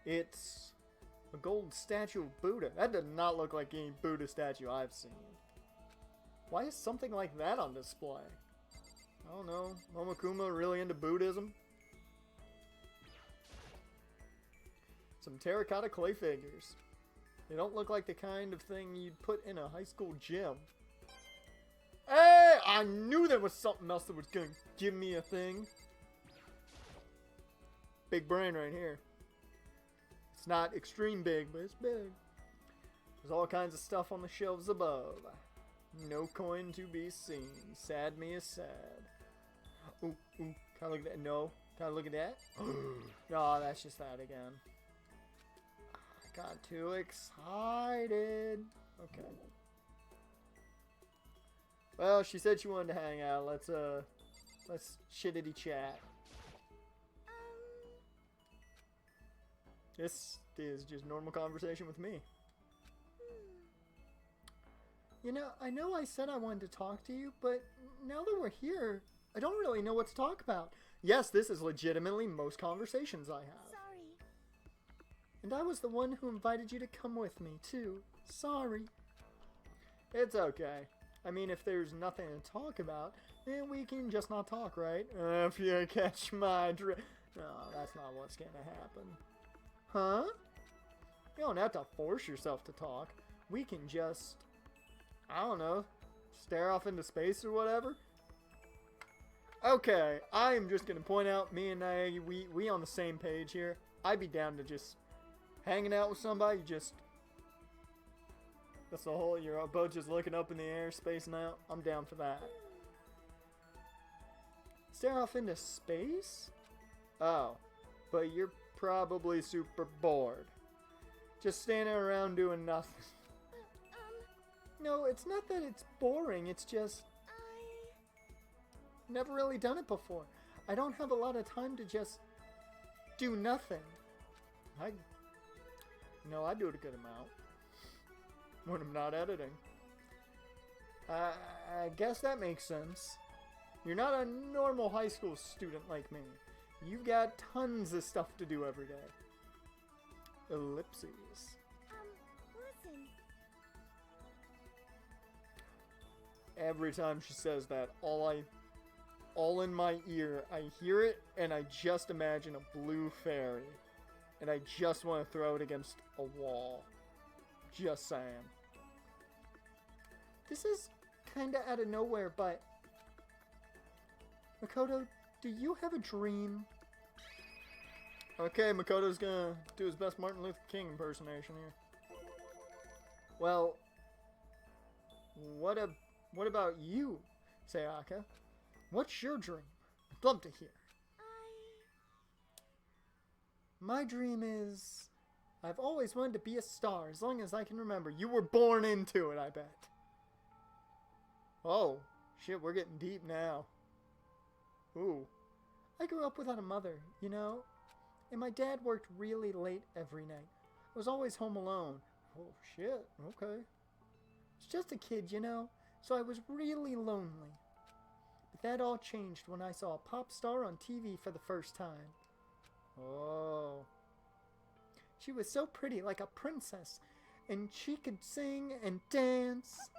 It's a gold statue of Buddha. That does not look like any Buddha statue I've seen. Why is something like that on display? I don't know. Momokuma really into Buddhism? Some terracotta clay figures. They don't look like the kind of thing you'd put in a high school gym. Hey! I knew there was something else that was gonna give me a thing. Big brain right here. It's not extreme big, but it's big. There's all kinds of stuff on the shelves above. No coin to be seen. Sad me is sad. Ooh, ooh. Can I look at that? No. Can I look at that? No, that's just that again. I got too excited. Okay. Well, she said she wanted to hang out. Let's shittity chat. This is just normal conversation with me. You know I said I wanted to talk to you, but now that we're here, I don't really know what to talk about. Yes, this is legitimately most conversations I have. Sorry. And I was the one who invited you to come with me, too. Sorry. It's okay. I mean, if there's nothing to talk about, then we can just not talk, right? If you catch my drift. No, that's not what's gonna happen. Huh? You don't have to force yourself to talk. We can just, I don't know, stare off into space or whatever. Okay, I am just gonna point out, me and we on the same page here. I'd be down to just hanging out with somebody, just, that's the whole, you're both just looking up in the air, spacing out. I'm down for that. Stare off into space? Oh, but you're probably super bored. Just standing around doing nothing. No, it's not that it's boring, it's just, never really done it before. I don't have a lot of time to just do nothing. I do it a good amount. When I'm not editing. I guess that makes sense. You're not a normal high school student like me. You've got tons of stuff to do every day. Ellipses. Listen. Every time she says that, all in my ear, I hear it and I just imagine a blue fairy. And I just want to throw it against a wall. Just saying. This is kinda out of nowhere, but Makoto, do you have a dream? Okay, Makoto's gonna do his best Martin Luther King impersonation here. Well, what about you, Sayaka? What's your dream? I'd love to hear. My dream is, I've always wanted to be a star as long as I can remember. You were born into it, I bet. Oh, shit, we're getting deep now. Ooh. I grew up without a mother, you know? And my dad worked really late every night. I was always home alone. Oh, shit, okay. It's just a kid, you know? So I was really lonely. But that all changed when I saw a pop star on TV for the first time. Oh. She was so pretty, like a princess. And she could sing and dance.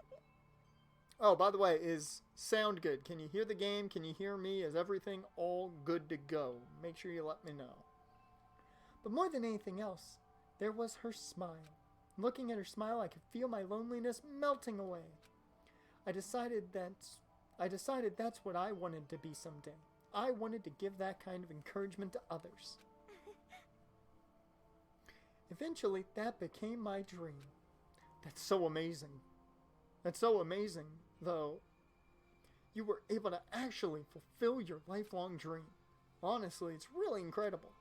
Oh, by the way, is sound good? Can you hear the game? Can you hear me? Is everything all good to go? Make sure you let me know. But more than anything else, there was her smile. Looking at her smile, I could feel my loneliness melting away. I decided that's what I wanted to be someday. I wanted to give that kind of encouragement to others. Eventually, that became my dream. That's so amazing. That's so amazing, though. You were able to actually fulfill your lifelong dream. Honestly, it's really incredible.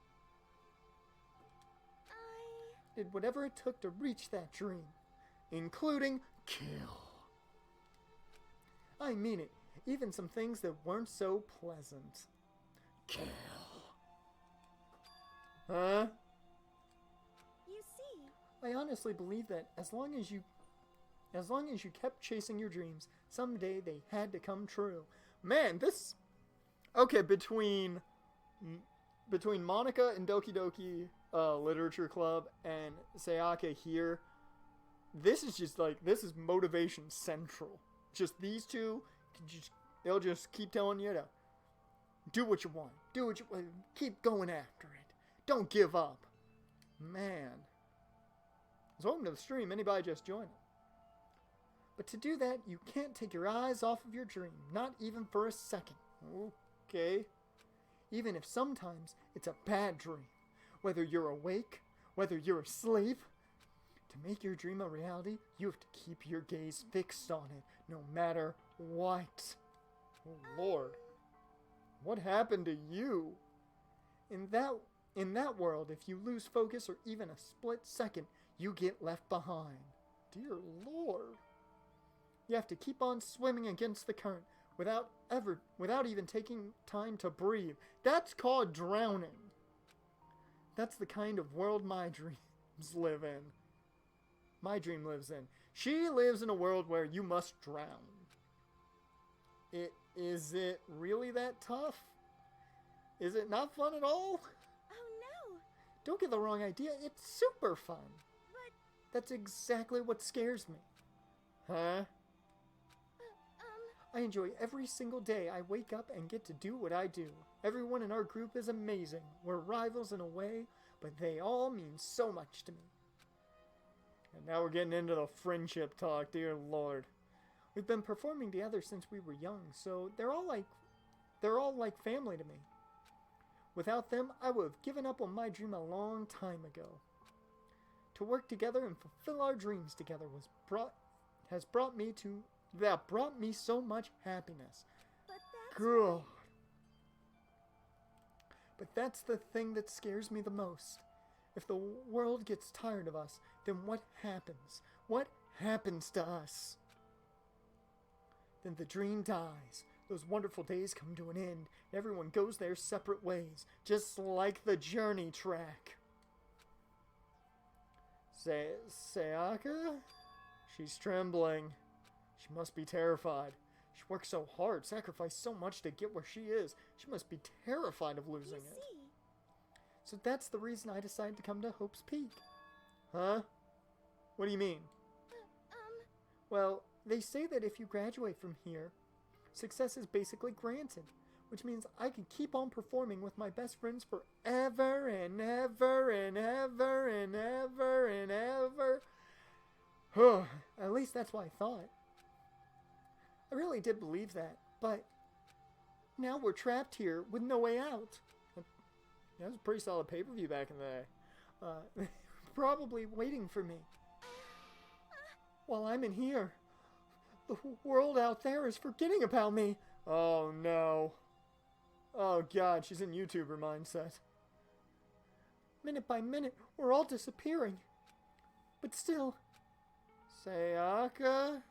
I did whatever it took to reach that dream, including kill. I mean it, even some things that weren't so pleasant. Kill. Huh? You see, I honestly believe that as long as you kept chasing your dreams, someday they had to come true. Man, this... Okay, between Monica and Doki Doki Literature Club and Sayaka here, this is just like, this is motivation central. Just these two, they'll just keep telling you to do what you want. Do what you want. Keep going after it. Don't give up. Man. So welcome to the stream. Anybody just join it. But to do that, you can't take your eyes off of your dream. Not even for a second. Okay. Even if sometimes it's a bad dream. Whether you're awake, whether you're asleep. To make your dream a reality, you have to keep your gaze fixed on it, no matter what. Oh Lord. What happened to you? In that world, if you lose focus or even a split second, you get left behind. Dear Lord. You have to keep on swimming against the current without even taking time to breathe. That's called drowning. That's the kind of world my dreams live in. My dream lives in. She lives in a world where you must drown. Is it really that tough? Is it not fun at all? Oh no! Don't get the wrong idea. It's super fun. But... That's exactly what scares me. Huh? I enjoy every single day I wake up and get to do what I do. Everyone in our group is amazing. We're rivals in a way, but they all mean so much to me. And now we're getting into the friendship talk, dear Lord. We've been performing together since we were young, so they're all like family to me. Without them, I would have given up on my dream a long time ago. To work together and fulfill our dreams together brought me so much happiness. But that's... Girl. But that's the thing that scares me the most. If the world gets tired of us, then what happens? What happens to us? Then the dream dies. Those wonderful days come to an end. And everyone goes their separate ways, just like the journey track. Sayaka? She's trembling. She must be terrified. She worked so hard, sacrificed so much to get where she is. She must be terrified of losing it. So that's the reason I decided to come to Hope's Peak. Huh? What do you mean? Well, they say that if you graduate from here, success is basically granted, which means I can keep on performing with my best friends forever and ever and ever and ever and ever. At least that's what I thought. I really did believe that, but now we're trapped here with no way out. That was a pretty solid pay-per-view back in the day. Probably waiting for me. While I'm in here, the world out there is forgetting about me. Oh no. Oh god, she's in YouTuber mindset. Minute by minute, we're all disappearing. But still... Sayaka?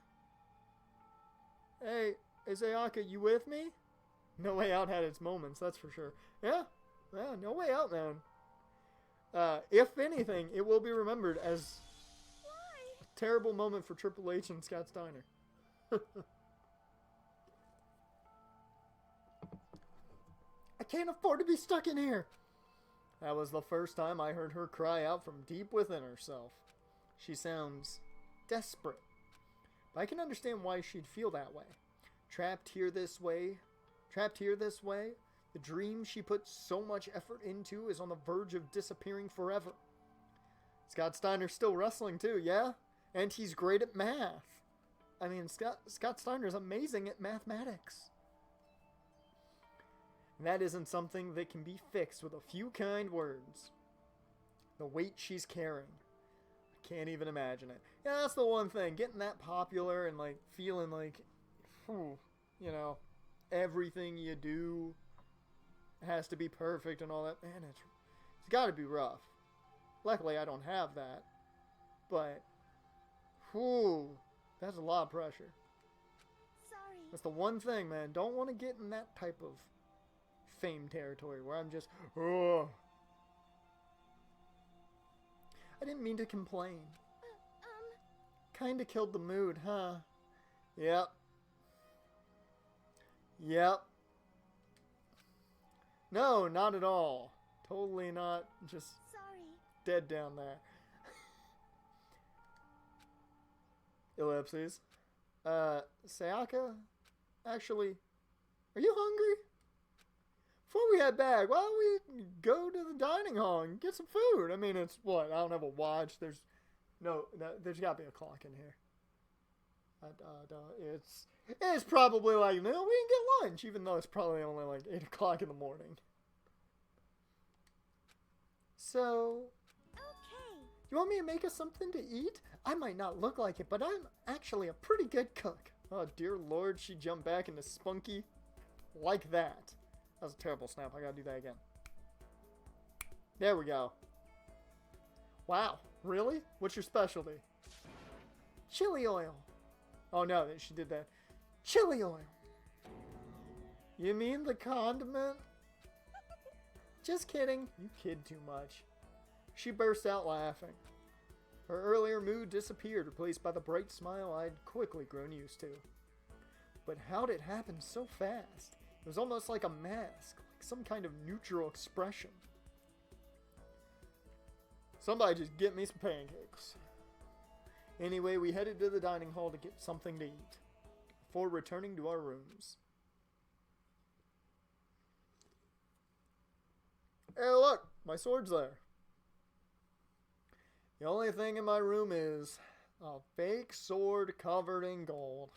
Hey, Sayaka, you with me? No Way Out had its moments, that's for sure. Yeah, No Way Out, man. If anything, it will be remembered as a terrible moment for Triple H and Scott Steiner. I can't afford to be stuck in here. That was the first time I heard her cry out from deep within herself. She sounds desperate, but I can understand why she'd feel that way. Trapped here this way, the dream she put so much effort into is on the verge of disappearing forever. Scott Steiner's still wrestling too, yeah? And he's great at math. I mean, Scott Steiner's amazing at mathematics. And that isn't something that can be fixed with a few kind words. The weight she's carrying. I can't even imagine it. Yeah, that's the one thing. Getting that popular and, like, feeling like, you know, everything you do has to be perfect and all that. Man, it's got to be rough. Luckily, I don't have that. But, that's a lot of pressure. Sorry. That's the one thing, man. Don't want to get in that type of fame territory where I'm just, I didn't mean to complain. Kinda killed the mood, huh? Yep. No, not at all. Totally not. Just Sorry. Dead down there. Ellipses. Sayaka? Actually, are you hungry? Before we head back, why don't we go to the dining hall and get some food? I mean, it's what? I don't have a watch. There's there's got to be a clock in here. It's probably like, no, we can get lunch, even though it's probably only like 8 o'clock in the morning. So, Okay. you want me to make us something to eat? I might not look like it, but I'm actually a pretty good cook. Oh, dear Lord, she jumped back into Spunky like that. That was a terrible snap. I gotta do that again. There we go. Wow. Really? What's your specialty? Chili oil. Oh, no, she did that. Chili oil. You mean the condiment? Just kidding. You kid too much. She burst out laughing. Her earlier mood disappeared, replaced by the bright smile I'd quickly grown used to. But how'd it happen so fast? It was almost like a mask, like some kind of neutral expression. Somebody just get me some pancakes. Anyway, we headed to the dining hall to get something to eat, before returning to our rooms. Hey, look! My sword's there. The only thing in my room is a fake sword covered in gold.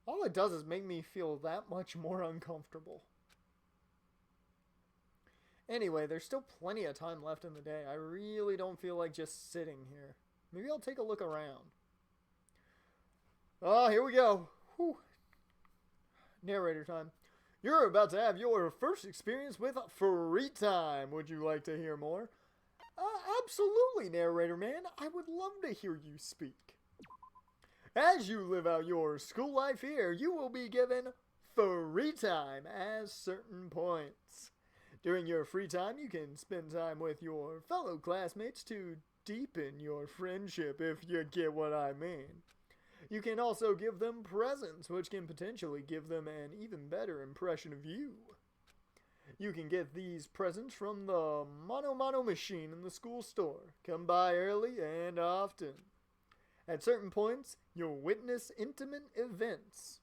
All it does is make me feel that much more uncomfortable. Anyway, there's still plenty of time left in the day. I really don't feel like just sitting here. Maybe I'll take a look around. Ah, here we go. Whew. Narrator time. You're about to have your first experience with free time. Would you like to hear more? Absolutely, narrator man. I would love to hear you speak. As you live out your school life here, you will be given free time at certain points. During your free time, you can spend time with your fellow classmates to deepen your friendship, if you get what I mean. You can also give them presents, which can potentially give them an even better impression of you. You can get these presents from the Mono machine in the school store. Come by early and often. At certain points, you'll witness intimate events.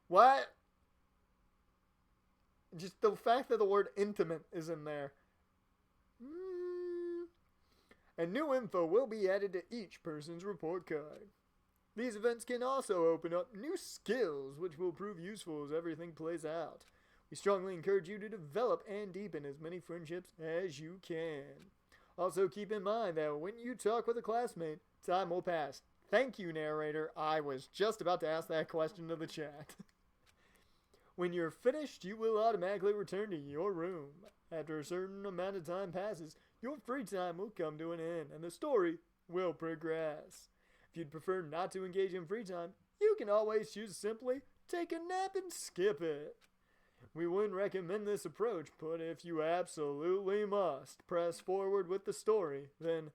What? Just the fact that the word intimate is in there. And new info will be added to each person's report card. These events can also open up new skills, which will prove useful as everything plays out. We strongly encourage you to develop and deepen as many friendships as you can. Also keep in mind that when you talk with a classmate, time will pass. Thank you, narrator. I was just about to ask that question to the chat. When you're finished, you will automatically return to your room. After a certain amount of time passes, your free time will come to an end, and the story will progress. If you'd prefer not to engage in free time, you can always choose to simply take a nap and skip it. We wouldn't recommend this approach, but if you absolutely must press forward with the story, then...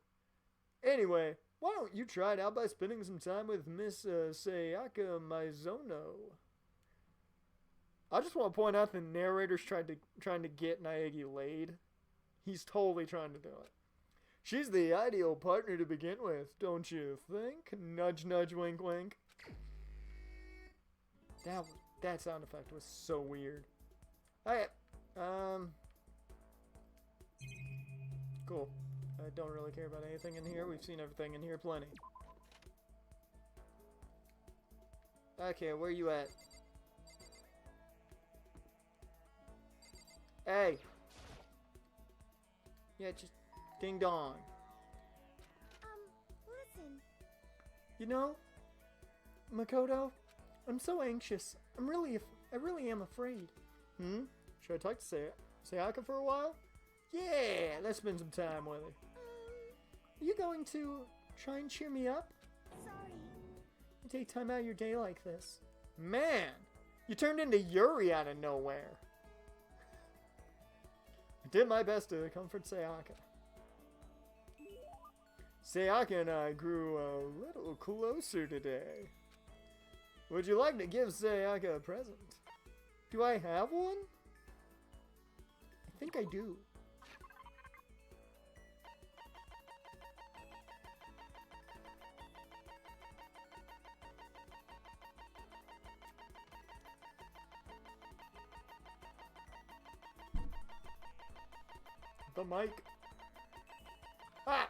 Anyway, why don't you try it out by spending some time with Miss Sayaka Mizono? I just want to point out the narrator's trying to get Naegi laid. He's totally trying to do it. She's the ideal partner to begin with, don't you think? Nudge, nudge, wink, wink. That sound effect was so weird. Alright, cool. I don't really care about anything in here. We've seen everything in here plenty. Okay, where you at? Hey! Yeah, just ding dong. Listen. You know, Makoto, I'm so anxious. I really am afraid. Should I talk to Sayaka for a while? Yeah, let's spend some time with her. Are you going to try and cheer me up? Sorry. You take time out of your day like this. Man, you turned into Yuri out of nowhere. I did my best to comfort Sayaka. Sayaka and I grew a little closer today. Would you like to give Sayaka a present? Do I have one? I think I do. The mic. Ah!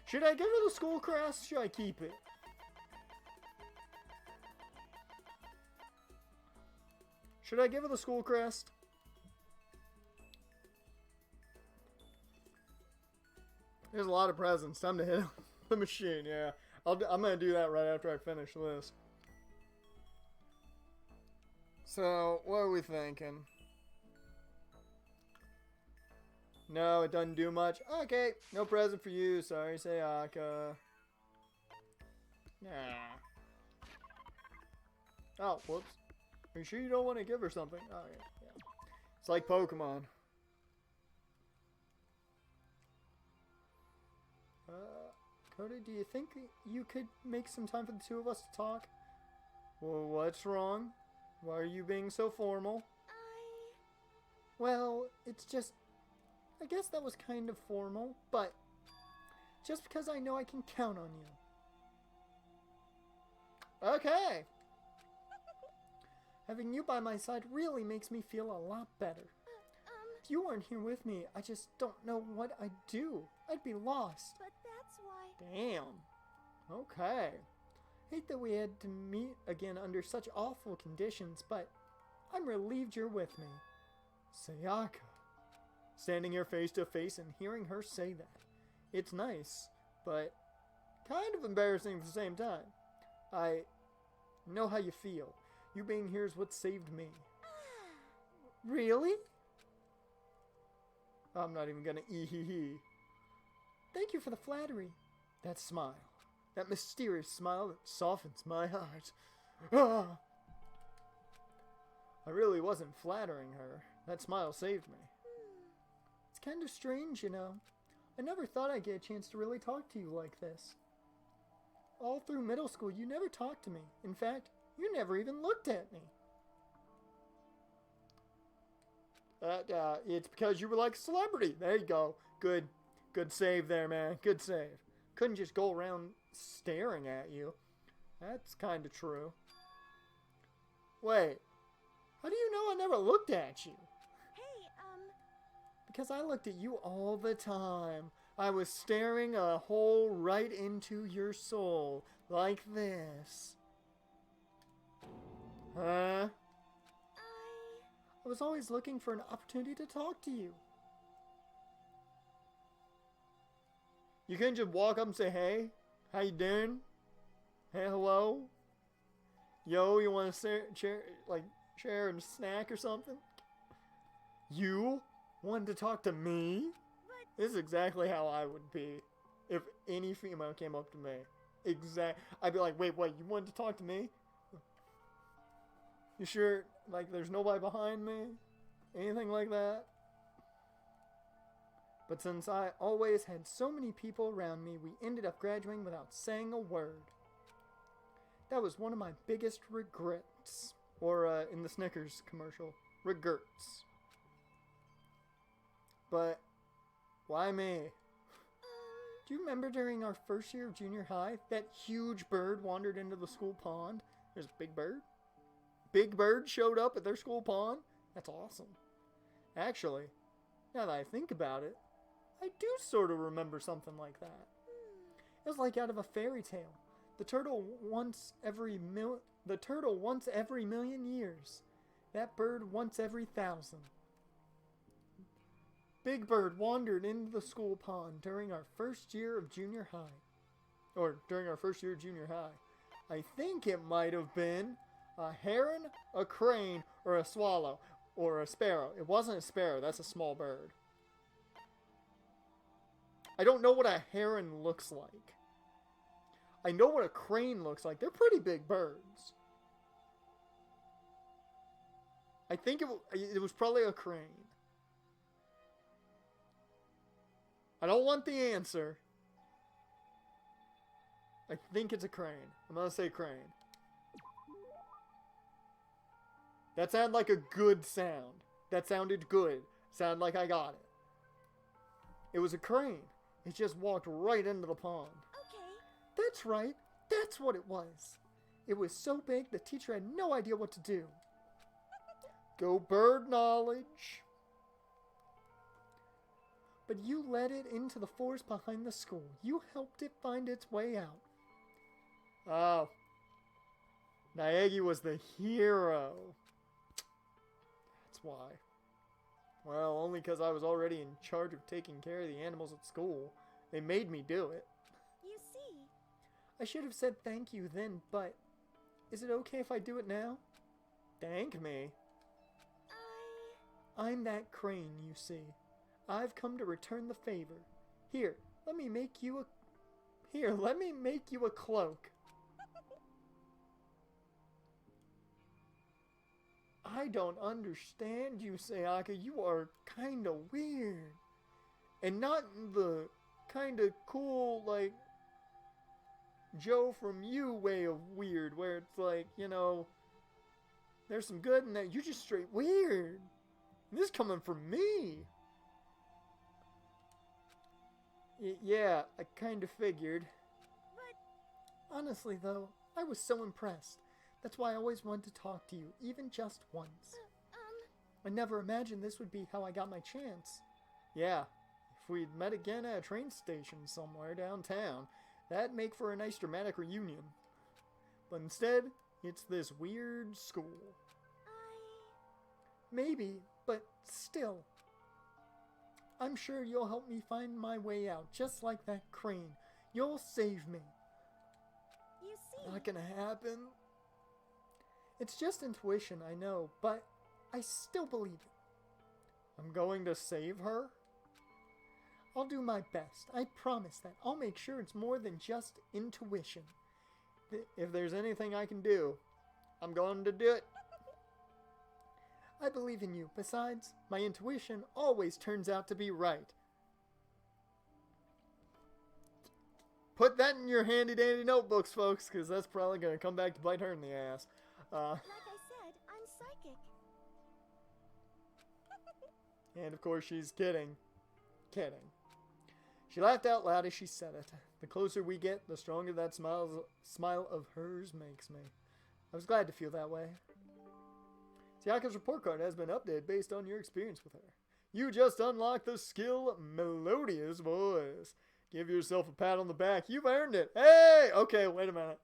Should I give her the school crest? Should I keep it? Should I give her the school crest? There's a lot of presents. Time to hit the machine, yeah. I'm gonna do that right after I finish this. So, what are we thinking? No, it doesn't do much. Okay, no present for you. Sorry, Sayaka. Nah. Oh, whoops. Are you sure you don't want to give her something? Oh, yeah. It's like Pokemon. Cody, do you think you could make some time for the two of us to talk? Well, what's wrong? Why are you being so formal? Well, it's just... I guess that was kind of formal, but... just because I know I can count on you. Okay! Having you by my side really makes me feel a lot better. If you weren't here with me, I just don't know what I'd do. I'd be lost. But that's why... Damn. Okay. Hate that we had to meet again under such awful conditions, but I'm relieved you're with me. Sayaka. Standing here face to face and hearing her say that. It's nice, but kind of embarrassing at the same time. I know how you feel. You being here is what saved me. Really? I'm not even gonna ee-hee-hee. Thank you for the flattery. That smile. That mysterious smile that softens my heart. Ah! I really wasn't flattering her. That smile saved me. It's kind of strange, you know. I never thought I'd get a chance to really talk to you like this. All through middle school, you never talked to me. In fact, you never even looked at me. It's because you were like a celebrity. There you go. Good save there, man. Good save. Couldn't just go around staring at you. That's kind of true. Wait. How do you know I never looked at you? Hey, Because I looked at you all the time. I was staring a hole right into your soul. Like this. Huh? I was always looking for an opportunity to talk to you. You couldn't just walk up and say, hey, how you doing? Hey, hello? Yo, you want to share a snack or something? You wanted to talk to me? This is exactly how I would be if any female came up to me. I'd be like, wait, you wanted to talk to me? You sure, like, there's nobody behind me? Anything like that? But since I always had so many people around me, we ended up graduating without saying a word. That was one of my biggest regrets. Or, in the Snickers commercial, regrets. But, why me? Do you remember during our first year of junior high, that huge bird wandered into the school pond? There's a big bird. Big Bird showed up at their school pond? That's awesome. Actually, now that I think about it, I do sort of remember something like that. It was like out of a fairy tale. The turtle once every million years. That bird once every 1,000. Big Bird wandered into the school pond during our first year of junior high. Or during our first year of junior high. I think it might have been a heron, a crane, or a swallow, or a sparrow. It wasn't a sparrow, that's a small bird. I don't know what a heron looks like. I know what a crane looks like. They're pretty big birds. I think it was probably a crane. I don't want the answer. I think it's a crane. I'm gonna say crane. That sounded like a good sound. That sounded good. Sounded like I got it. It was a crane. It just walked right into the pond. okay. That's right. That's what it was. It was so big the teacher had no idea what to do. Go bird knowledge. But you led it into the forest behind the school. You helped it find its way out. Oh. Naegi was the hero. That's why. Well, only because I was already in charge of taking care of the animals at school. They made me do it. You see, I should have said thank you then, but is it okay if I do it now? Thank me. I'm that crane, you see. I've come to return the favor. Here, let me make you a cloak. I don't understand you, Sayaka. You are kinda weird. And not in the kinda cool, like, Joe from You way of weird, where it's like, you know, there's some good in that. You're just straight weird. And this is coming from me. Yeah, I kinda figured. But Honestly, though, I was so impressed. That's why I always wanted to talk to you, even just once. I never imagined this would be how I got my chance. Yeah, if we'd met again at a train station somewhere downtown, that'd make for a nice dramatic reunion. But instead, it's this weird school. Maybe, but still. I'm sure you'll help me find my way out, just like that crane. You'll save me. You see... Not gonna happen. It's just intuition, I know, but I still believe it. I'm going to save her? I'll do my best. I promise that. I'll make sure it's more than just intuition. If there's anything I can do, I'm going to do it. I believe in you. Besides, my intuition always turns out to be right. Put that in your handy-dandy notebooks, folks, because that's probably going to come back to bite her in the ass. Like I said, I'm psychic. And of course she's kidding. Kidding. She laughed out loud as she said it. The closer we get, the stronger that smile of hers makes me. I was glad to feel that way. Sayaka's report card has been updated based on your experience with her. You just unlocked the skill Melodious Voice. Give yourself a pat on the back. You've earned it. Hey! Okay, wait a minute.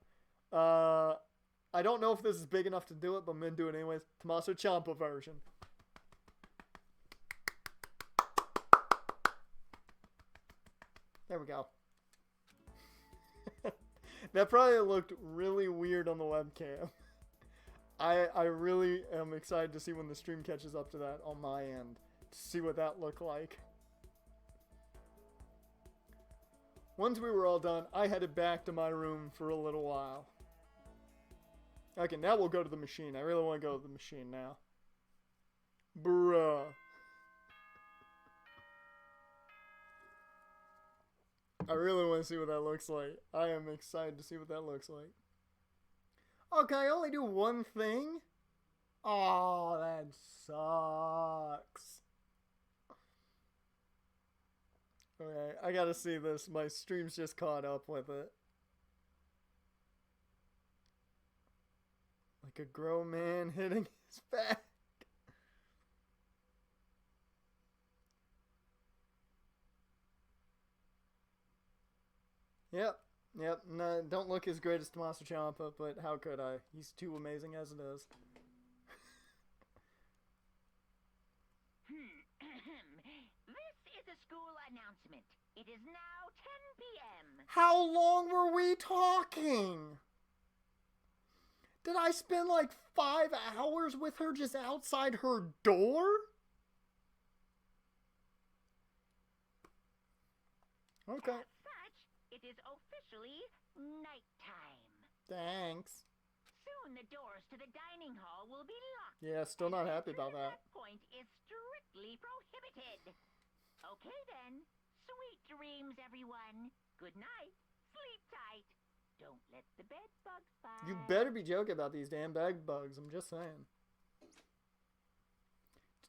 I don't know if this is big enough to do it, but I'm going to do it anyways. Tommaso Ciampa version. There we go. That probably looked really weird on the webcam. I really am excited to see when the stream catches up to that on my end. To see what that looked like. Once we were all done, I headed back to my room for a little while. Okay, now we'll go to the machine. I really want to go to the machine now. Bruh. I really want to see what that looks like. I am excited to see what that looks like. Oh, can I only do one thing? Oh, that sucks. Okay, I gotta see this. My stream's just caught up with it. Like a grown man hitting his back. Yep, no, don't look as great as Tommaso Ciampa, but how could I? He's too amazing as it is. This is a school announcement. It is now 10 p.m. How long were we talking? Did I spend like 5 hours with her just outside her door? Okay. As such, it is officially nighttime. Thanks. Soon the doors to the dining hall will be locked. Yeah, still not happy about that. That point is strictly prohibited. Okay then. Sweet dreams, everyone. Good night. Sleep tight. Don't let the bed bugs bite. You better be joking about these damn bed bugs. I'm just saying.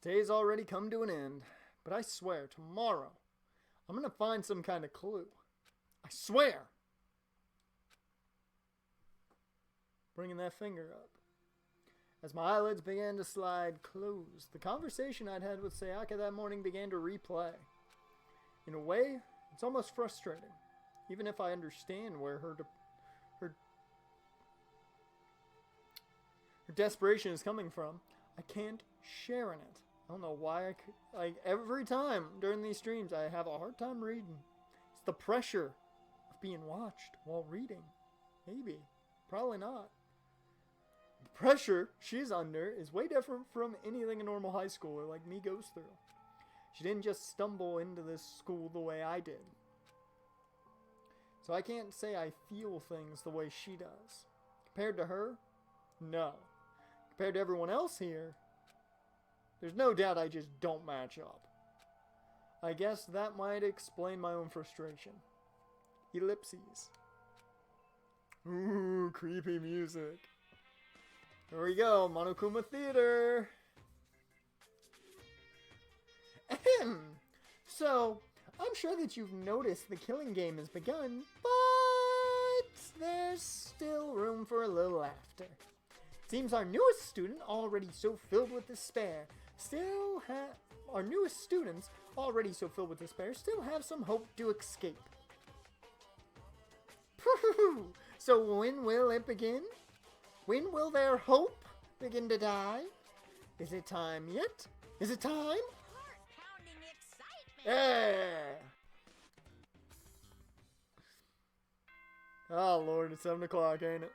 Today's already come to an end, but I swear tomorrow I'm gonna find some kind of clue. I swear. Bringing that finger up. As my eyelids began to slide closed, the conversation I'd had with Sayaka that morning began to replay. In a way, it's almost frustrating. Even if I understand where her desperation is coming from, I can't share in it. I don't know why every time during these streams I have a hard time reading. It's the pressure of being watched while reading. Maybe. Probably not. The pressure she's under is way different from anything a normal high schooler like me goes through. She didn't just stumble into this school the way I did. So I can't say I feel things the way she does. Compared to her, no. Compared to everyone else here, There's no doubt I just don't match up. I guess that might explain my own frustration. Ellipses. Ooh, creepy music. Here we go, Monokuma Theater. Ahem. So, I'm sure that you've noticed the killing game has begun, but there's still room for a little laughter. Seems our newest student, already so filled with despair, still have some hope to escape. So when will it begin? When will their hope begin to die? Is it time yet? Is it time? Heart-pounding excitement! Yeah! Oh Lord, it's 7 o'clock, ain't it?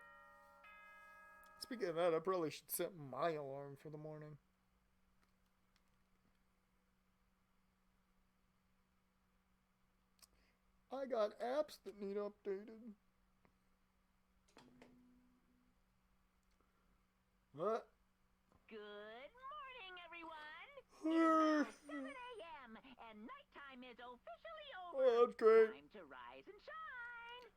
Speaking of that, I probably should set my alarm for the morning. I got apps that need updated. What? Good morning, everyone. It's now 7 a.m. and nighttime is officially over. Oh, that's great. Time to rise and shine.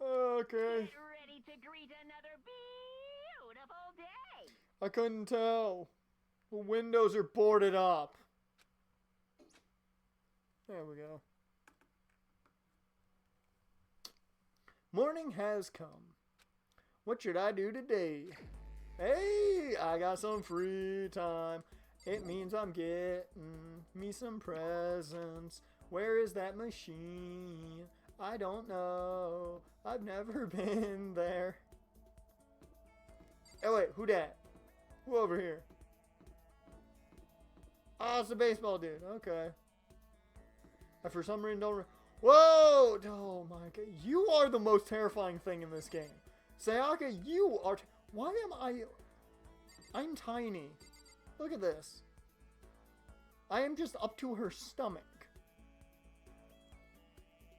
Okay. Get ready to greet another beautiful day. I couldn't tell. The windows are boarded up. There we go. Morning has come. What should I do today? Hey, I got some free time. It means I'm getting me some presents. Where is that machine? I don't know. I've never been there. Oh wait, who dat? Who over here? Oh, it's the baseball dude. Okay. I for some reason don't... Whoa! Oh my god. You are the most terrifying thing in this game. Sayaka, you are... Why am I... I'm tiny. Look at this. I am just up to her stomach.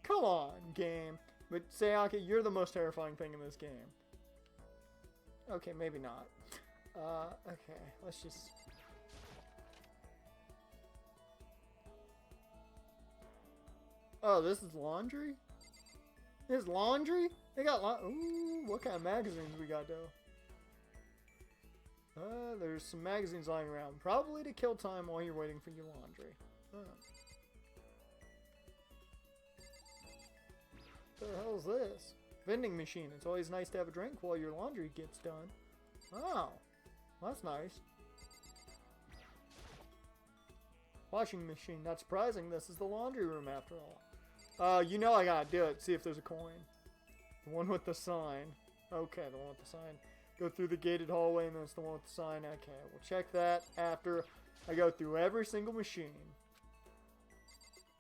Come on, game. But Sayaka, you're the most terrifying thing in this game. Okay, maybe not. Okay, let's just... Oh, this is laundry? This is laundry? They got ooh, what kind of magazines we got, though? There's some magazines lying around. Probably to kill time while you're waiting for your laundry. What the hell is this? Vending machine. It's always nice to have a drink while your laundry gets done. Oh, that's nice. Washing machine. Not surprising. This is the laundry room after all. You know I gotta do it. See if there's a coin. The one with the sign. Okay, the one with the sign. Go through the gated hallway and then it's the one with the sign. Okay, we'll check that after I go through every single machine.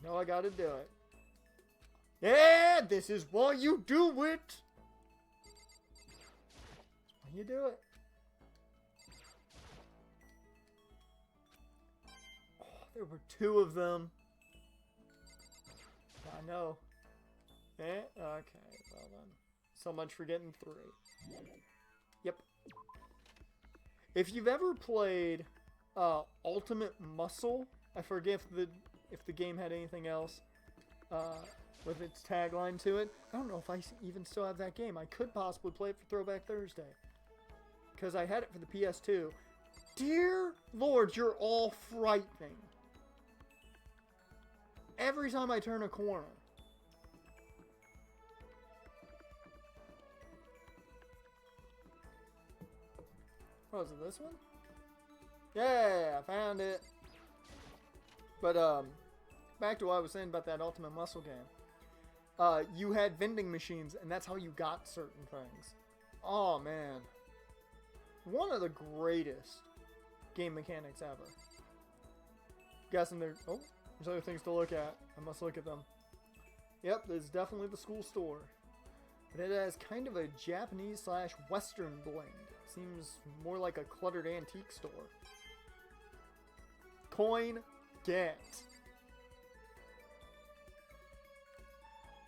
No, I gotta do it. Yeah, this is why you do it. That's why you do it. Oh, there were 2 of them. I know. Eh? Okay, well then. So much for getting 3. Yep. If you've ever played Ultimate Muscle, I forget if the game had anything else with its tagline to it. I don't know if I even still have that game. I could possibly play it for Throwback Thursday. Because I had it for the PS2. Dear Lord, you're all frightening. Every time I turn a corner. Oh, is it this one? Yeah, I found it. But, back to what I was saying about that Ultimate Muscle game. You had vending machines, and that's how you got certain things. Oh, man. One of the greatest game mechanics ever. Guessing there's other things to look at. I must look at them. Yep, there's definitely the school store. But it has kind of a Japanese/Western blend. Seems more like a cluttered antique store. Coin get.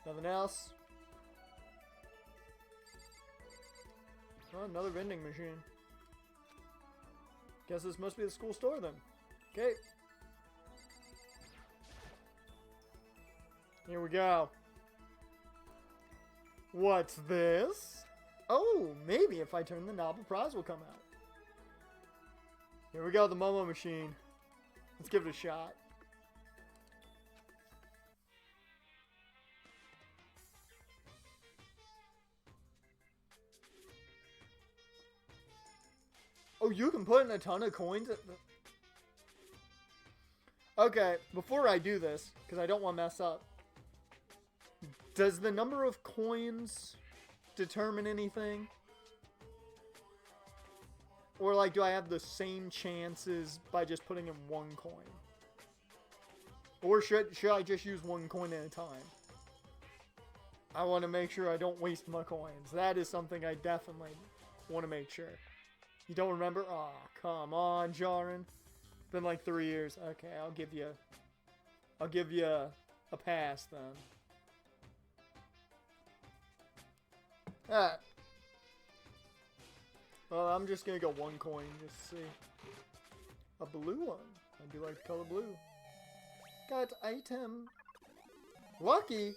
Nothing else. Oh, another vending machine. Guess this must be the school store then. Okay. Here we go. What's this? Oh, maybe if I turn the knob, a prize will come out. Here we go, the Momo machine. Let's give it a shot. Oh, you can put in a ton of coins at the... Okay, before I do this, because I don't want to mess up, does the number of coins determine anything? Or, like, do I have the same chances by just putting in one coin? Or should I just use one coin at a time? I want to make sure I don't waste my coins. That is something I definitely want to make sure. You don't remember? Aw, oh, come on, Jaren. It's been like 3 years. Okay, I'll give you a pass then. Alright. Well, I'm just gonna go one coin just to see. A blue one. I do like the color blue. Got item. Lucky.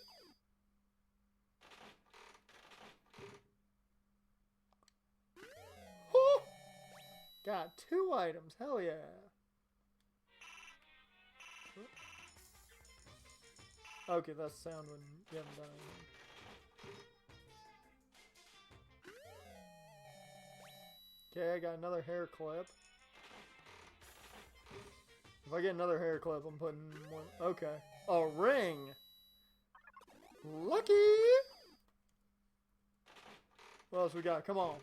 Oh! Got 2 items. Hell yeah. Okay, that's the sound when you haven't done anything. Okay, I got another hair clip. If I get another hair clip, I'm putting one. Okay. A ring! Lucky! What else we got? Come on.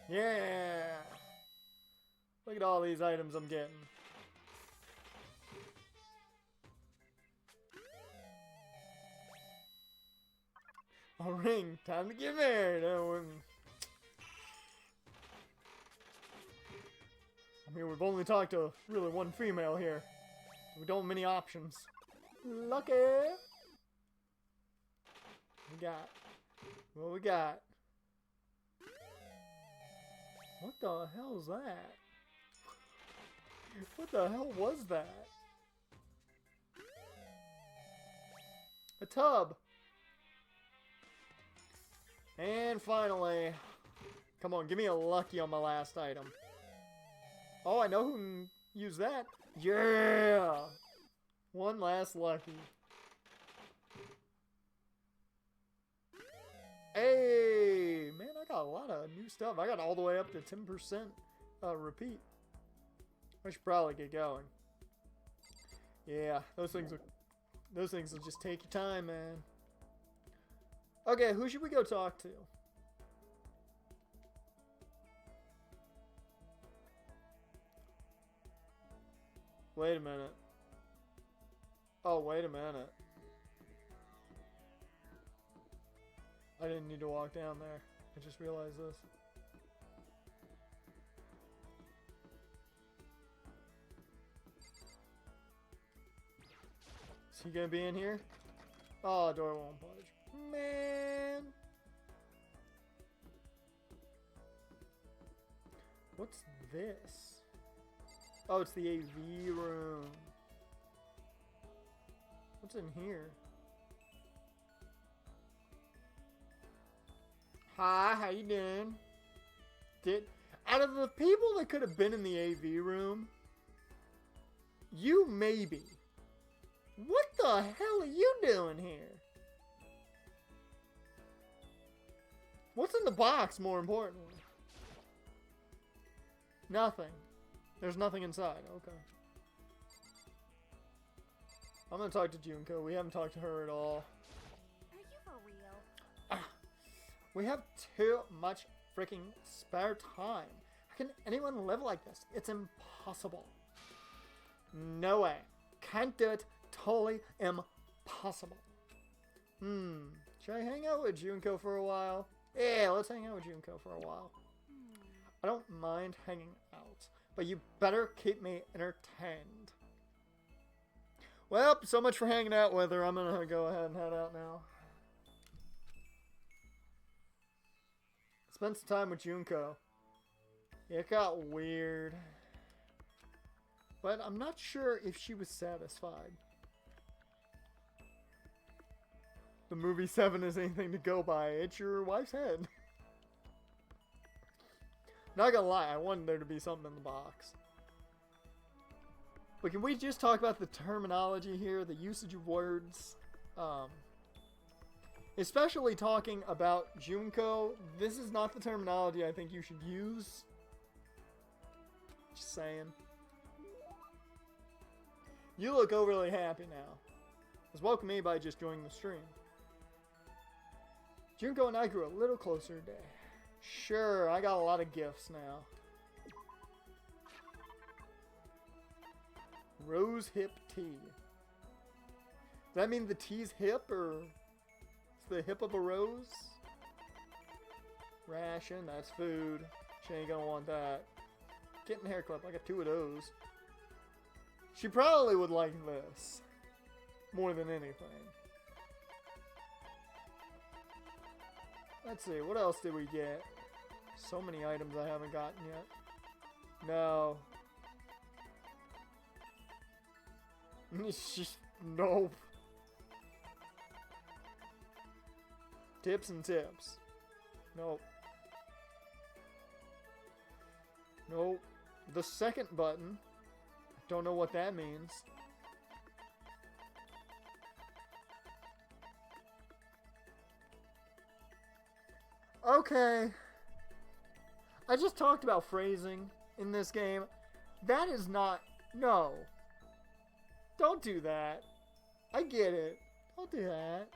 Yeah! Look at all these items I'm getting. A ring. Time to get married. I mean, we've only talked to really one female here. We don't have many options. Lucky! We got... What we got? What the hell's that? What the hell was that? A tub! And finally... Come on, give me a lucky on my last item. Oh, I know who can use that. Yeah! One last lucky. Hey! Man, I got a lot of new stuff. I got all the way up to 10% repeat. I should probably get going. Yeah, those things will just take your time, man. Okay, who should we go talk to? Wait a minute. Oh, wait a minute. I didn't need to walk down there. I just realized this. Is he gonna be in here? Oh, door won't budge. Man! What's this? Oh, it's the AV room. What's in here? Hi, how you doing? Out of the people that could have been in the AV room, you maybe. What the hell are you doing here? What's in the box, more importantly? Nothing. There's nothing inside. Okay. I'm gonna talk to Junko. We haven't talked to her at all. Are you for real? We have too much freaking spare time. How can anyone live like this? It's impossible. No way. Can't do it. Totally impossible. Should I hang out with Junko for a while? Yeah, let's hang out with Junko for a while. I don't mind hanging out, but you better keep me entertained. Well, so much for hanging out with her. I'm gonna go ahead and head out now. Spend some time with Junko. It got weird. but I'm not sure if she was satisfied. The movie 7 is anything to go by. It's your wife's head. Not gonna lie, I wanted there to be something in the box. But can we just talk about the terminology here, the usage of words? Especially talking about Junko, this is not the terminology I think you should use. Just saying. You look overly happy now. As welcome me by just joining the stream. Junko and I grew a little closer today. Sure, I got a lot of gifts now. Rose hip tea. Does that mean the tea's hip, or it's the hip of a rose? Ration, that's food. She ain't gonna want that. Kitten hair clip, I got 2 of those. She probably would like this more than anything. Let's see, what else did we get? So many items I haven't gotten yet. No. It's just, nope. Tips and tips. Nope. Nope. The second button. Don't know what that means. Okay. I just talked about phrasing in this game. That is not... No. Don't do that. I get it. Don't do that.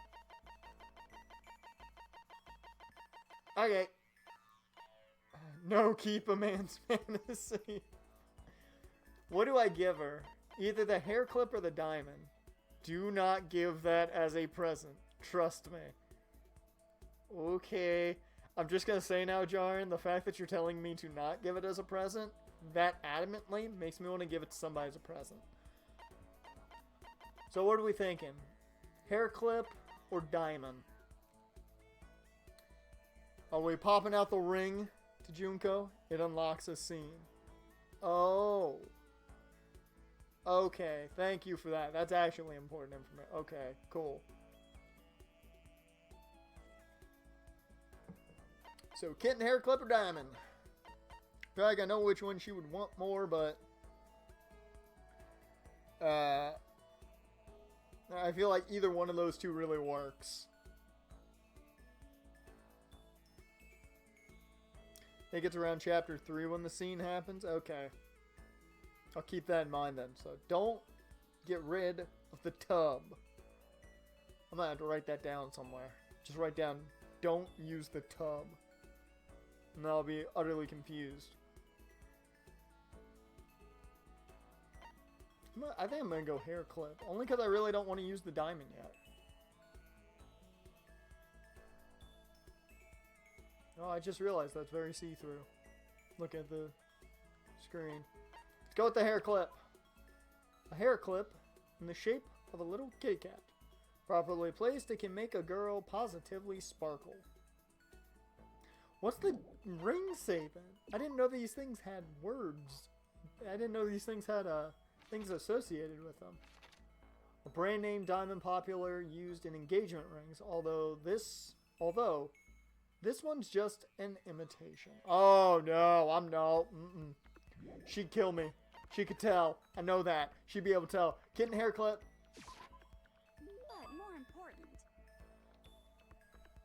Okay. No, keep a man's fantasy. What do I give her? Either the hair clip or the diamond. Do not give that as a present. Trust me. Okay. I'm just gonna say now, Jaren, the fact that you're telling me to not give it as a present, that adamantly makes me want to give it to somebody as a present. So what are we thinking? Hair clip or diamond? Are we popping out the ring to Junko? It unlocks a scene. Oh. Okay, thank you for that. That's actually important information. Okay, cool. So, kitten hair clip or diamond? I feel like I know which one she would want more, but... I feel like either one of those two really works. I think it's around chapter 3 when the scene happens. Okay. I'll keep that in mind then. So don't get rid of the tub. I'm gonna have to write that down somewhere. Just write down, don't use the tub. And I'll be utterly confused. I think I'm gonna go hair clip. Only because I really don't want to use the diamond yet. Oh, I just realized that's very see-through. Look at the screen. Let's go with the hair clip. A hair clip in the shape of a little kitty cat. Properly placed, it can make a girl positively sparkle. What's the ring say then? I didn't know these things had words. I didn't know these things had things associated with them. A brand name diamond popular used in engagement rings, although this one's just an imitation. Oh no, I'm no. She'd kill me. She could tell. I know that. She'd be able to tell. Kitten hair clip. But more important.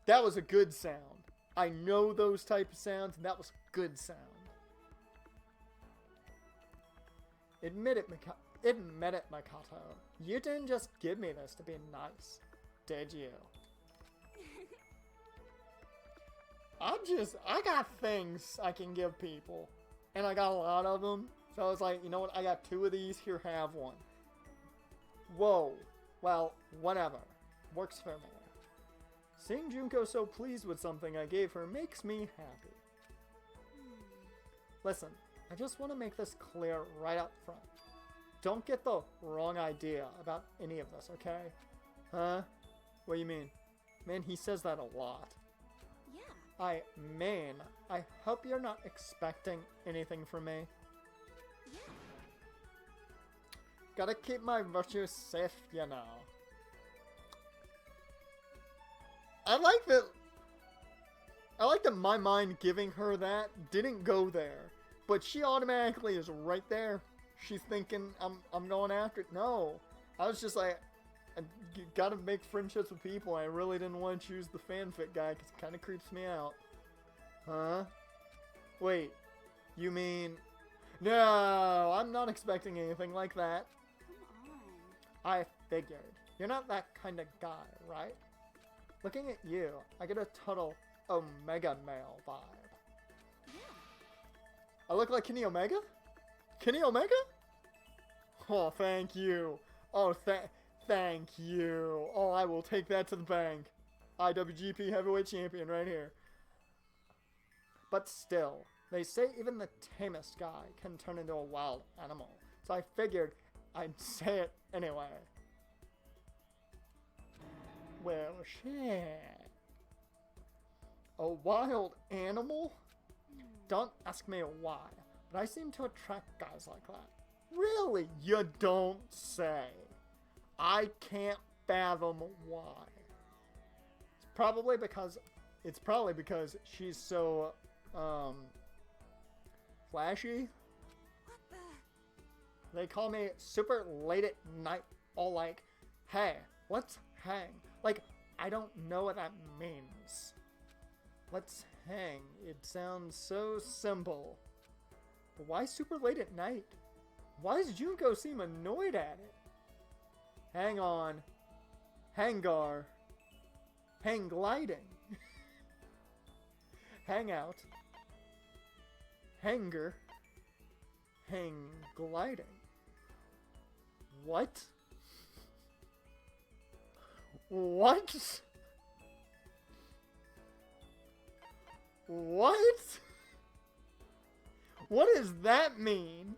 That was a good sound. I know those type of sounds, and that was a good sound. Admit it, Makoto. You didn't just give me this to be nice, did you? I got things I can give people. And I got a lot of them. So I was like, you know what? I got 2 of these. Here, have one. Whoa. Well, whatever. Works for me. Seeing Junko so pleased with something I gave her makes me happy. Listen, I just want to make this clear right up front. Don't get the wrong idea about any of this, okay? Huh? What do you mean? Man, he says that a lot. Yeah. I hope you're not expecting anything from me. Yeah. Gotta keep my virtues safe, you know. I like that my mind giving her that didn't go there. But she automatically is right there. She's thinking, I'm going after it. No. I was just like, you gotta make friendships with people. I really didn't want to choose the fanfic guy because it kind of creeps me out. Huh? Wait. You mean... No, I'm not expecting anything like that. Come on. I figured. You're not that kind of guy, right? Looking at you, I get a total Omega male vibe. Yeah. I look like Kenny Omega? Kenny Omega? Oh, thank you. Oh, thank you. Oh, I will take that to the bank. IWGP Heavyweight Champion right here. But still, they say even the tamest guy can turn into a wild animal. So I figured I'd say it anyway. Well, shit. A wild animal? Don't ask me why, but I seem to attract guys like that. Really? You don't say. I can't fathom why. It's probably because she's so, flashy. What the? They call me super late at night, all like, hey, let's hang. Like, I don't know what that means. Let's hang. It sounds so simple. But why super late at night? Why does Junko seem annoyed at it? Hang on. Hangar. Hang gliding. Hangout. Hanger. Hang gliding. What? What? What? What does that mean?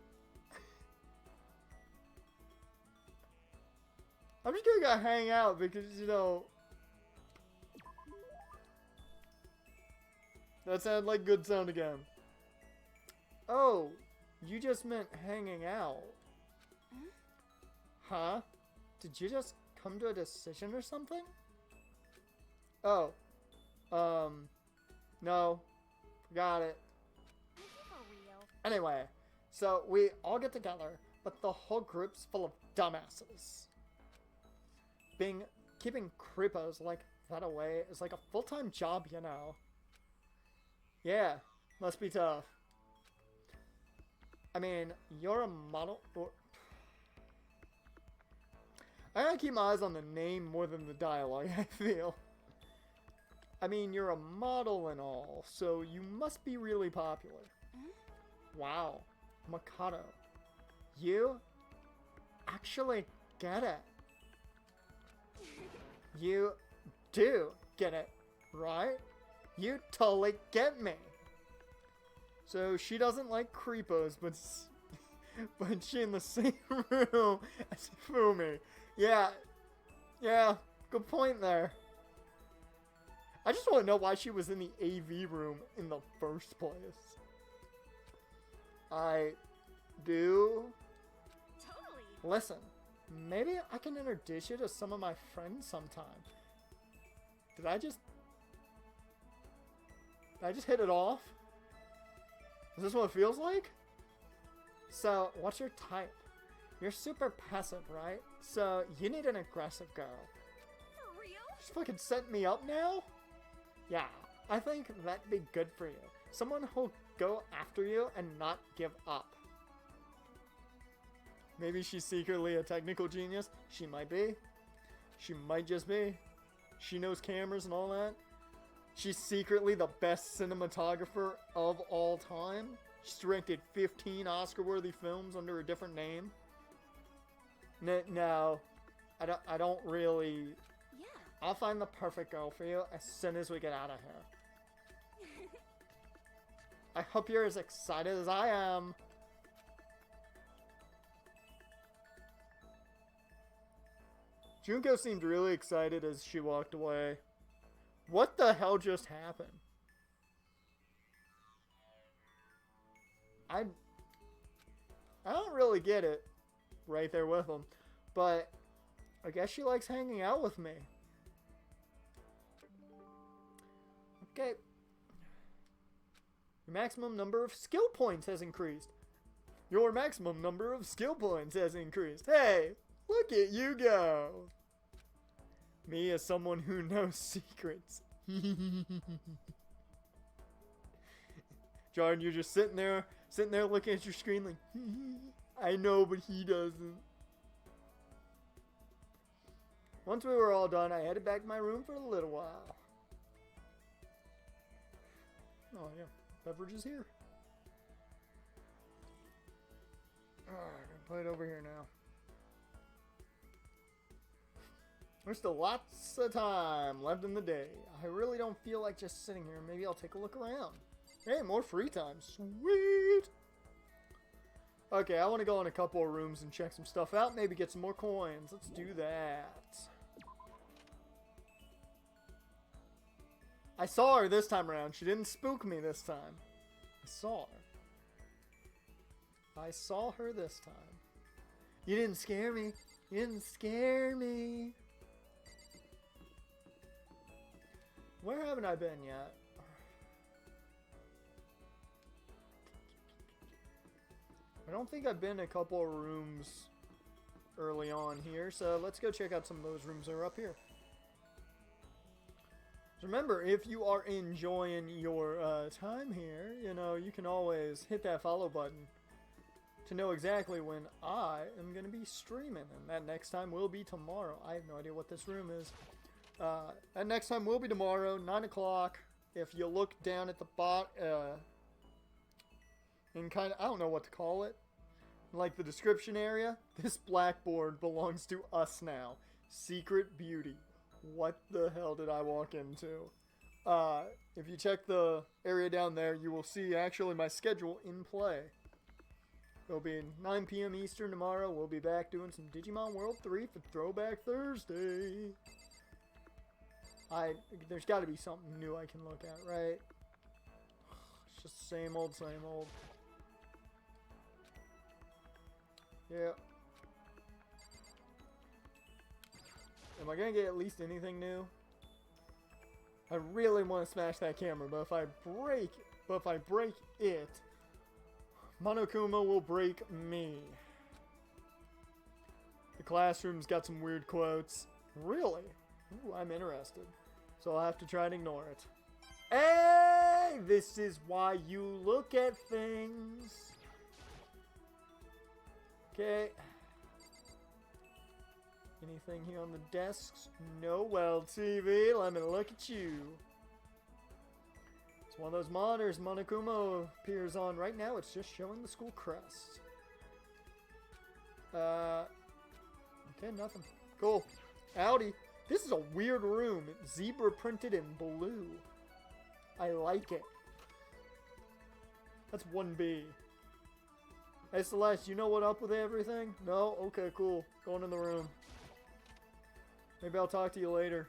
I'm just gonna go hang out because, you know... That sounded like good sound again. Oh, you just meant hanging out. Huh? Did you just come to a decision or something? Oh. No. Forgot it. For real. Anyway, so we all get together, but the whole group's full of dumbasses. Keeping creepos like that away is like a full-time job, you know. Yeah, must be tough. I mean, you're a model, or... I gotta keep my eyes on the name more than the dialogue, I feel. I mean, you're a model and all, so you must be really popular. Wow, Makoto. You actually get it. You do get it, right? You totally get me. So she doesn't like creepos, but she in the same room as Fumi. Yeah, good point there. I just want to know why she was in the AV room in the first place. I do. Totally. Listen, maybe I can introduce you to some of my friends sometime. Did I just hit it off? Is this what it feels like? So, what's your type? You're super passive, right? So, you need an aggressive girl. For real? Just fucking set me up now? Yeah, I think that'd be good for you. Someone who'll go after you and not give up. Maybe she's secretly a technical genius. She might be. She might just be. She knows cameras and all that. She's secretly the best cinematographer of all time. She's directed 15 Oscar-worthy films under a different name. No, I don't really... Yeah. I'll find the perfect girl for you as soon as we get out of here. I hope you're as excited as I am. Junko seemed really excited as she walked away. What the hell just happened? I don't really get it. right there with them. But I guess she likes hanging out with me. Okay. Your maximum number of skill points has increased. Your maximum number of skill points has increased. Hey, look at you go. Me as someone who knows secrets. Jordan, you're just sitting there looking at your screen like, I know, but he doesn't. Once we were all done, I headed back to my room for a little while. Oh yeah, beverage is here. Alright, I'm gonna put it over here now. There's still lots of time left in the day. I really don't feel like just sitting here. Maybe I'll take a look around. Hey, more free time. Sweet! Okay, I want to go in a couple of rooms and check some stuff out. Maybe get some more coins. Let's do that. I saw her this time around. She didn't spook me this time. I saw her. I saw her this time. You didn't scare me. You didn't scare me. Where haven't I been yet? I don't think I've been in a couple of rooms early on here, so let's go check out some of those rooms that are up here. Remember, if you are enjoying your time here, you know, you can always hit that follow button to know exactly when I am going to be streaming. And that next time will be tomorrow. I have no idea what this room is. That next time will be tomorrow, 9 o'clock. If you look down at the in kind of, I don't know what to call it, like the description area, this blackboard belongs to us now. Secret Beauty. What the hell did I walk into? If you check the area down there, you will see actually my schedule in play. It'll be 9 p.m. Eastern tomorrow. We'll be back doing some Digimon World 3 for Throwback Thursday. There's got to be something new I can look at, right? It's just the same old, same old. Yeah. Am I gonna get at least anything new? I really want to smash that camera, but if I break it, Monokuma will break me. The classroom's got some weird quotes. Really? Ooh, I'm interested. So I'll have to try and ignore it. Hey! This is why you look at things. Okay. Anything here on the desks? No. Well, TV, let me look at you. It's one of those monitors Monokuma appears on right now. It's just showing the school crest. Okay, nothing. Cool. Howdy. This is a weird room. It's zebra printed in blue. I like it. That's 1B. Hey Celeste, you know what up with everything? No? Okay, cool. Going in the room. Maybe I'll talk to you later.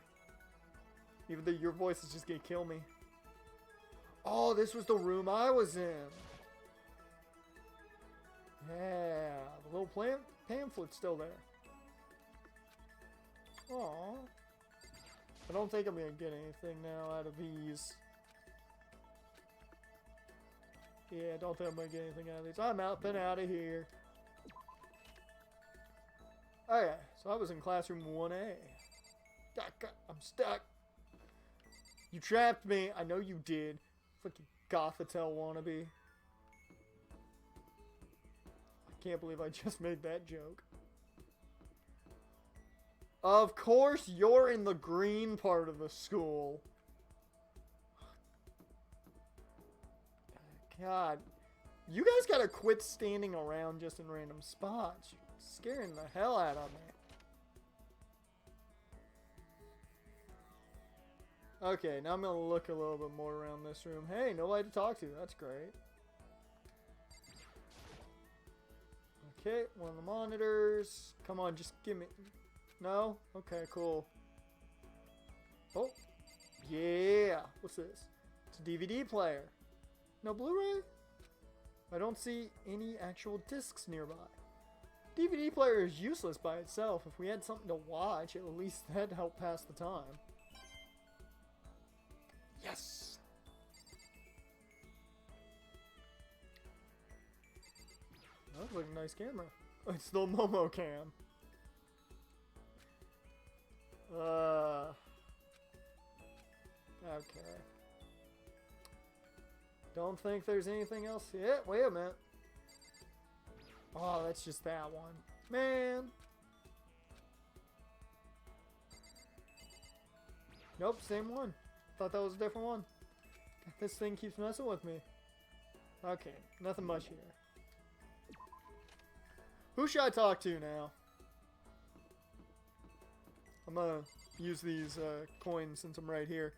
Even though your voice is just gonna kill me. Oh, this was the room I was in. Yeah, the little pamphlet's still there. Aww. I don't think I'm gonna get anything now out of these. Yeah, I don't think I'm gonna get anything out of these. I'm out, been out of here. Okay, so I was in classroom 1A. I'm stuck. You trapped me. I know you did. Fucking Gothitelle wannabe. I can't believe I just made that joke. Of course, you're in the green part of the school. God. You guys gotta quit standing around just in random spots. You're scaring the hell out of me. Okay, now I'm gonna look a little bit more around this room. Hey, nobody to talk to. That's great. Okay, one of the monitors. Come on, just give me... No? Okay, cool. Oh. Yeah. What's this? It's a DVD player. No Blu-ray? I don't see any actual discs nearby. DVD player is useless by itself. If we had something to watch, at least that'd help pass the time. Yes! That looks like a nice camera. It's the Momo cam. Okay. Don't think there's anything else. Yeah, wait a minute. Oh, that's just that one. Man. Nope, same one. Thought that was a different one. This thing keeps messing with me. Okay, nothing much here. Who should I talk to now? I'm gonna use these coins since I'm right here.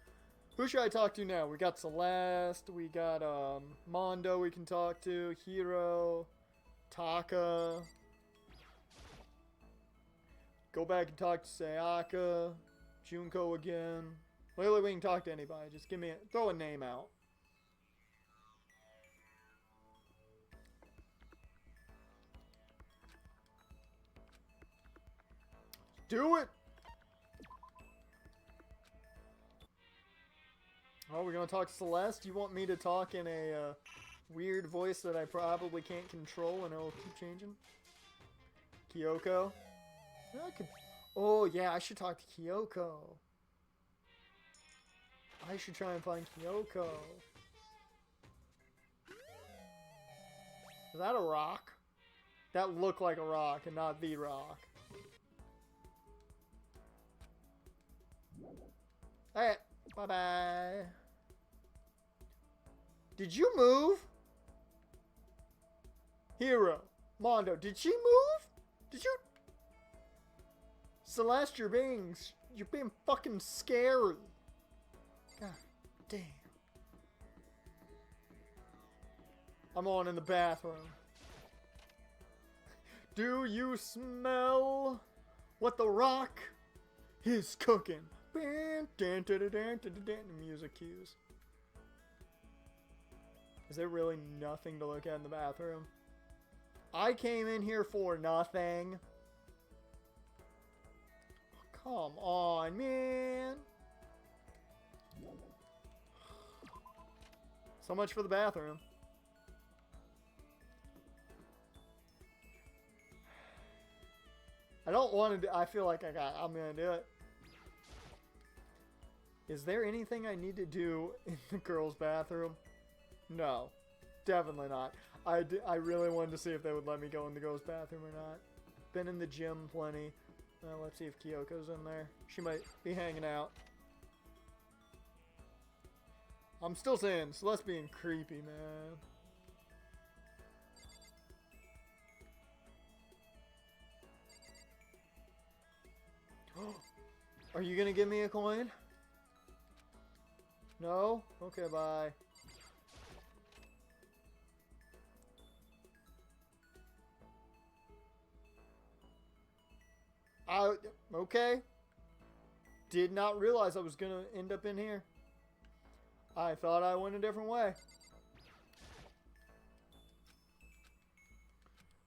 Who should I talk to now? We got Celeste, we got Mondo we can talk to, Hiro, Taka. Go back and talk to Sayaka, Junko again. Literally, we can talk to anybody. Just give me throw a name out. Do it! Oh, we're gonna talk to Celeste? You want me to talk in a weird voice that I probably can't control and it'll keep changing? Kyoko? Yeah, I could... Oh, yeah, I should talk to Kyoko. I should try and find Kyoko. Is that a rock? That looked like a rock and not the rock. Alright, bye-bye. Did you move? Hiro, Mondo, did she move? Did you? Celeste, you're being fucking scary. God damn. I'm on in the bathroom. Do you smell what the rock is cooking? The music cues. Is there really nothing to look at in the bathroom? I came in here for nothing. Come on, man. So much for the bathroom. I don't want to do, I feel like I'm gonna do it. Is there anything I need to do in the girls' bathroom? No, definitely not. I really wanted to see if they would let me go in the girls' bathroom or not. Been in the gym plenty. Let's see if Kyoko's in there. She might be hanging out. I'm still saying Celeste being creepy, man. Are you gonna give me a coin? No? Okay, bye. Okay. Did not realize I was gonna end up in here. I thought I went a different way.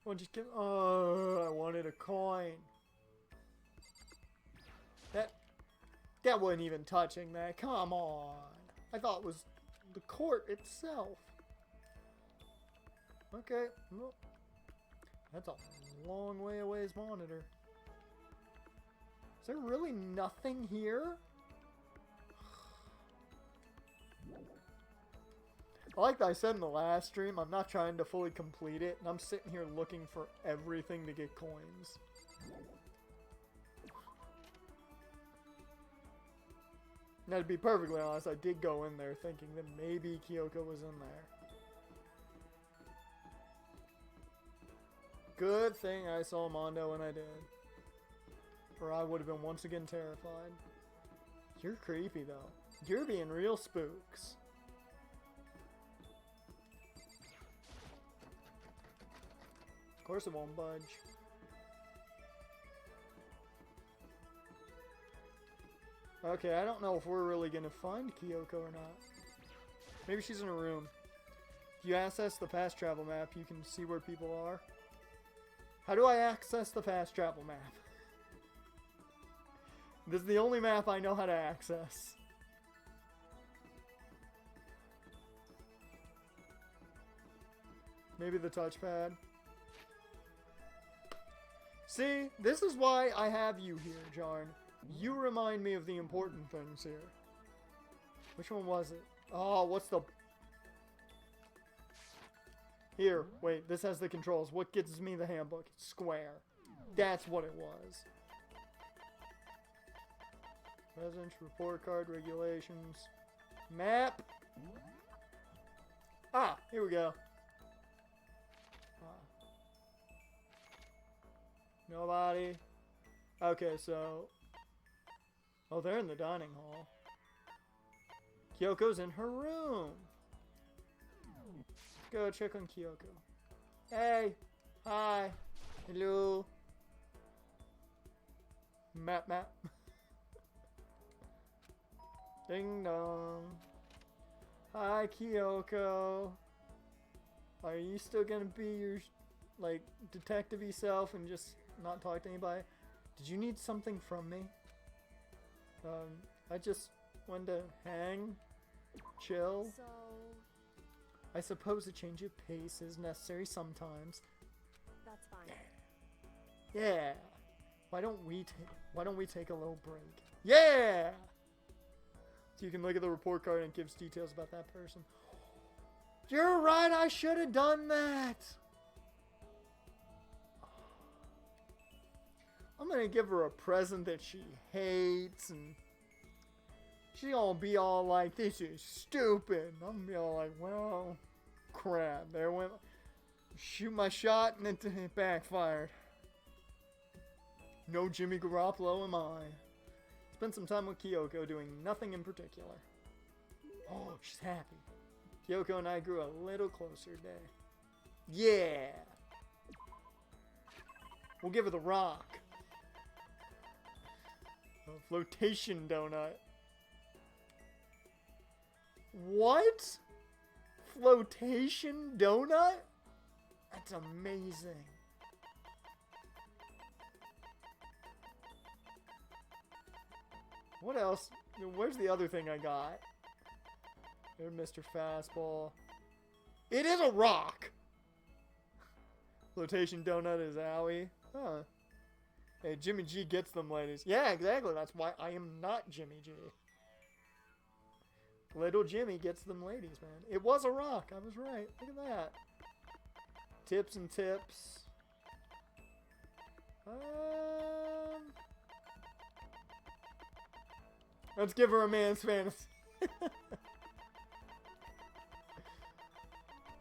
Well, just give. Oh, I wanted a coin. That wasn't even touching that. Come on. I thought it was the court itself. Okay. Well, that's a long way away as monitor. Is there really nothing here? Like I said in the last stream, I'm not trying to fully complete it, and I'm sitting here looking for everything to get coins. Now, to be perfectly honest, I did go in there thinking that maybe Kyoko was in there. Good thing I saw Mondo when I did. Or I would have been once again terrified. You're creepy, though. You're being real spooks. Of course it won't budge. Okay, I don't know if we're really gonna find Kyoko or not. Maybe she's in a room. If you access the fast travel map, you can see where people are. How do I access the fast travel map? This is the only map I know how to access. Maybe the touchpad. See, this is why I have you here, Jarn. You remind me of the important things here. Which one was it? Oh, what's the... Here, wait, this has the controls. What gives me the handbook? Square. That's what it was. Presence, report card, regulations. Map. Ah, here we go. Nobody. Okay, so... Oh, they're in the dining hall. Kyoko's in her room. Let's go check on Kyoko. Hey. Hi. Hello. Map. Ding dong. Hi, Kyoko. Are you still gonna be your, like, detective-y self and just not talk to anybody? Did you need something from me? I just wanted to hang, chill. So... I suppose a change of pace is necessary sometimes. That's fine. Yeah. Why don't we take a little break? Yeah. So you can look at the report card and it gives details about that person. You're right, I should have done that. I'm gonna give her a present that she hates, and she's gonna be all like, this is stupid. I'm gonna be all like, well, crap. There went, shoot my shot, and it backfired. No Jimmy Garoppolo am I. Spent some time with Kyoko doing nothing in particular. Oh, she's happy. Kyoko and I grew a little closer today. Yeah. We'll give her the rock. A flotation donut. What? Flotation donut? That's amazing. What else? Where's the other thing I got? There's Mr. Fastball. It is a rock! Flotation donut is owie. Huh. Hey, Jimmy G gets them, ladies. Yeah, exactly. That's why I am not Jimmy G. Little Jimmy gets them, ladies, man. It was a rock. I was right. Look at that. Tips and tips. Let's give her a man's fantasy.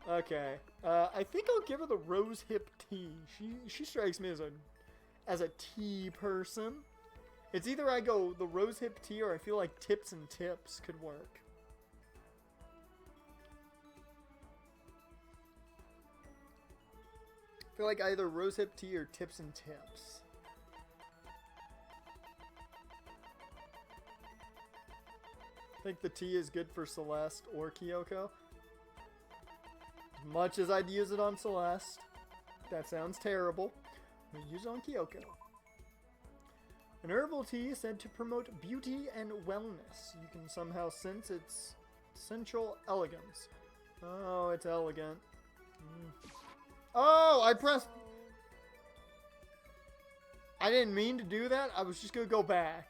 Okay. I think I'll give her the rose hip tea. She strikes me as a tea person. It's either I go the rose hip tea or I feel like tips and tips could work. I feel like either rose hip tea or tips and tips. I think the tea is good for Celeste or Kyoko. As much as I'd use it on Celeste, that sounds terrible. I'm going to use it on Kyoko. An herbal tea is said to promote beauty and wellness. You can somehow sense its essential elegance. Oh, it's elegant. Oh, I pressed... I didn't mean to do that. I was just going to go back.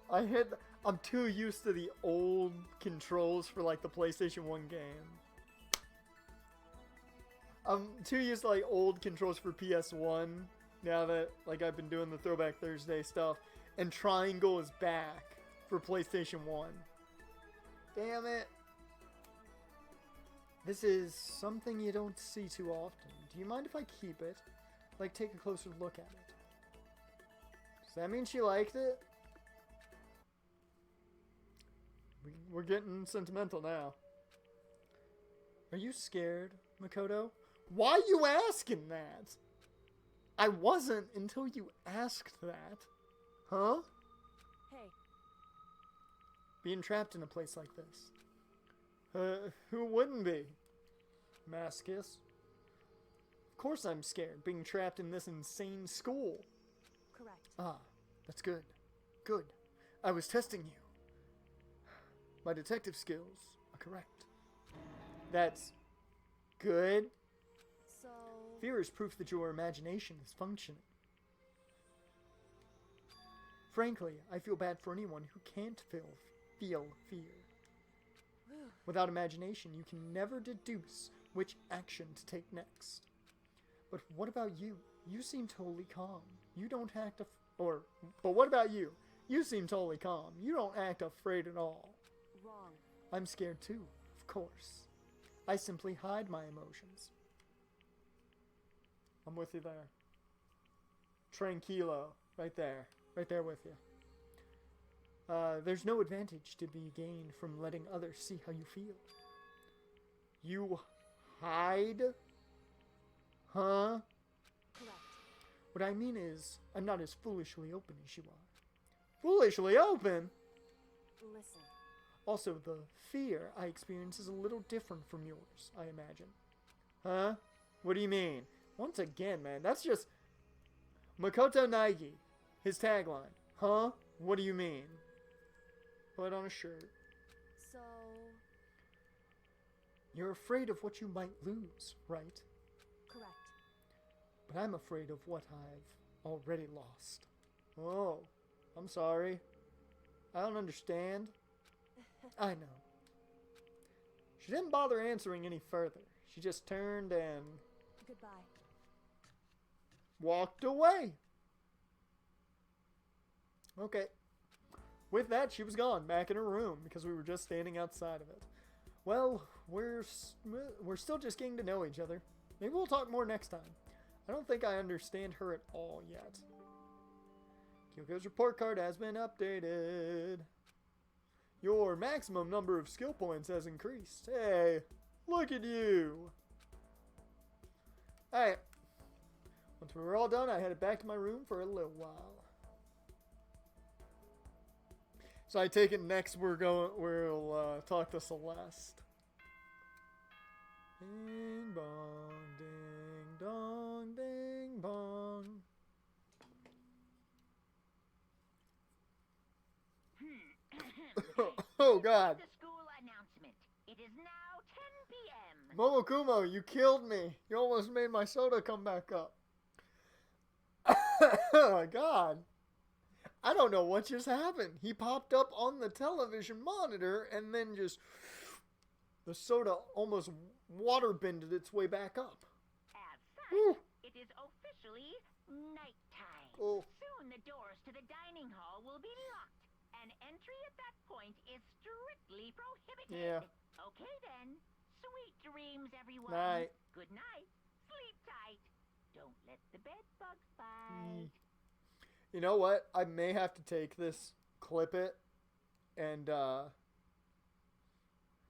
I'm too used to the old controls for like the PlayStation 1 game. I'm too used to like old controls for PS1 now that like I've been doing the Throwback Thursday stuff, and triangle is back for PlayStation 1. Damn it. This is something you don't see too often. Do you mind if I keep it? Like, take a closer look at it. Does that mean she liked it? We're getting sentimental now. Are you scared, Makoto? Why are you asking that? I wasn't until you asked that. Huh? Hey. Being trapped in a place like this. Who wouldn't be? Masochist? Of course I'm scared, being trapped in this insane school. Correct. Ah, that's good. Good. I was testing you. My detective skills are correct. That's good. So... Fear is proof that your imagination is functioning. Frankly, I feel bad for anyone who can't feel fear. Without imagination, you can never deduce which action to take next. But what about you? You seem totally calm. You don't act but what about you? You seem totally calm. You don't act afraid at all. Wrong. I'm scared too, of course. I simply hide my emotions. I'm with you there. Tranquilo. Right there. Right there with you. There's no advantage to be gained from letting others see how you feel. You hide? Huh? Correct. What I mean is, I'm not as foolishly open as you are. Foolishly open? Listen. Also, the fear I experience is a little different from yours, I imagine. Huh? What do you mean? Once again, man, that's just... Makoto Naegi, his tagline. Huh? What do you mean? Put on a shirt. So... You're afraid of what you might lose, right? Correct. But I'm afraid of what I've already lost. Oh, I'm sorry. I don't understand. I know. She didn't bother answering any further. She just turned and... Goodbye. Walked away. Okay. With that, she was gone, back in her room, because we were just standing outside of it. Well, we're still just getting to know each other. Maybe we'll talk more next time. I don't think I understand her at all yet. Kyoko's report card has been updated. Your maximum number of skill points has increased. Hey, look at you. Alright. Once we were all done, I headed back to my room for a little while. So I take it next we'll talk to Celeste. Ding bong, ding dong, ding bong. Oh God. The school announcement. It is now 10 p.m. Momokumo, you killed me. You almost made my soda come back up. Oh my God. I don't know what just happened. He popped up on the television monitor and then just... The soda almost water-bended its way back up. As such, Whew. it is officially nighttime. Oh. Soon the doors to the dining hall will be locked, and entry at that point is strictly prohibited. Yeah. Okay then. Sweet dreams, everyone. Night. Good night. Sleep tight. Don't let the bed bugs bite. You know what? I may have to take this, clip it, and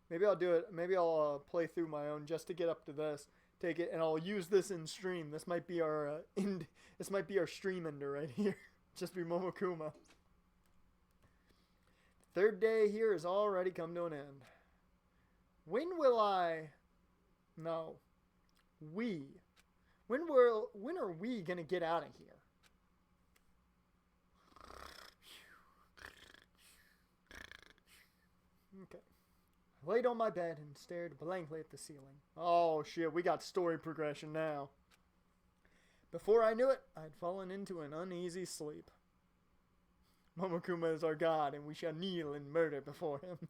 maybe I'll do it. Maybe I'll play through my own just to get up to this. Take it, and I'll use this in stream. This might be our This might be our stream ender right here. Just be Momokuma. Third day here has already come to an end. When will I? No. We. When are we gonna get out of here? Okay. I laid on my bed and stared blankly at the ceiling. Oh shit, we got story progression now. Before I knew it, I'd fallen into an uneasy sleep. Momokuma is our god, and we shall kneel in murder before him.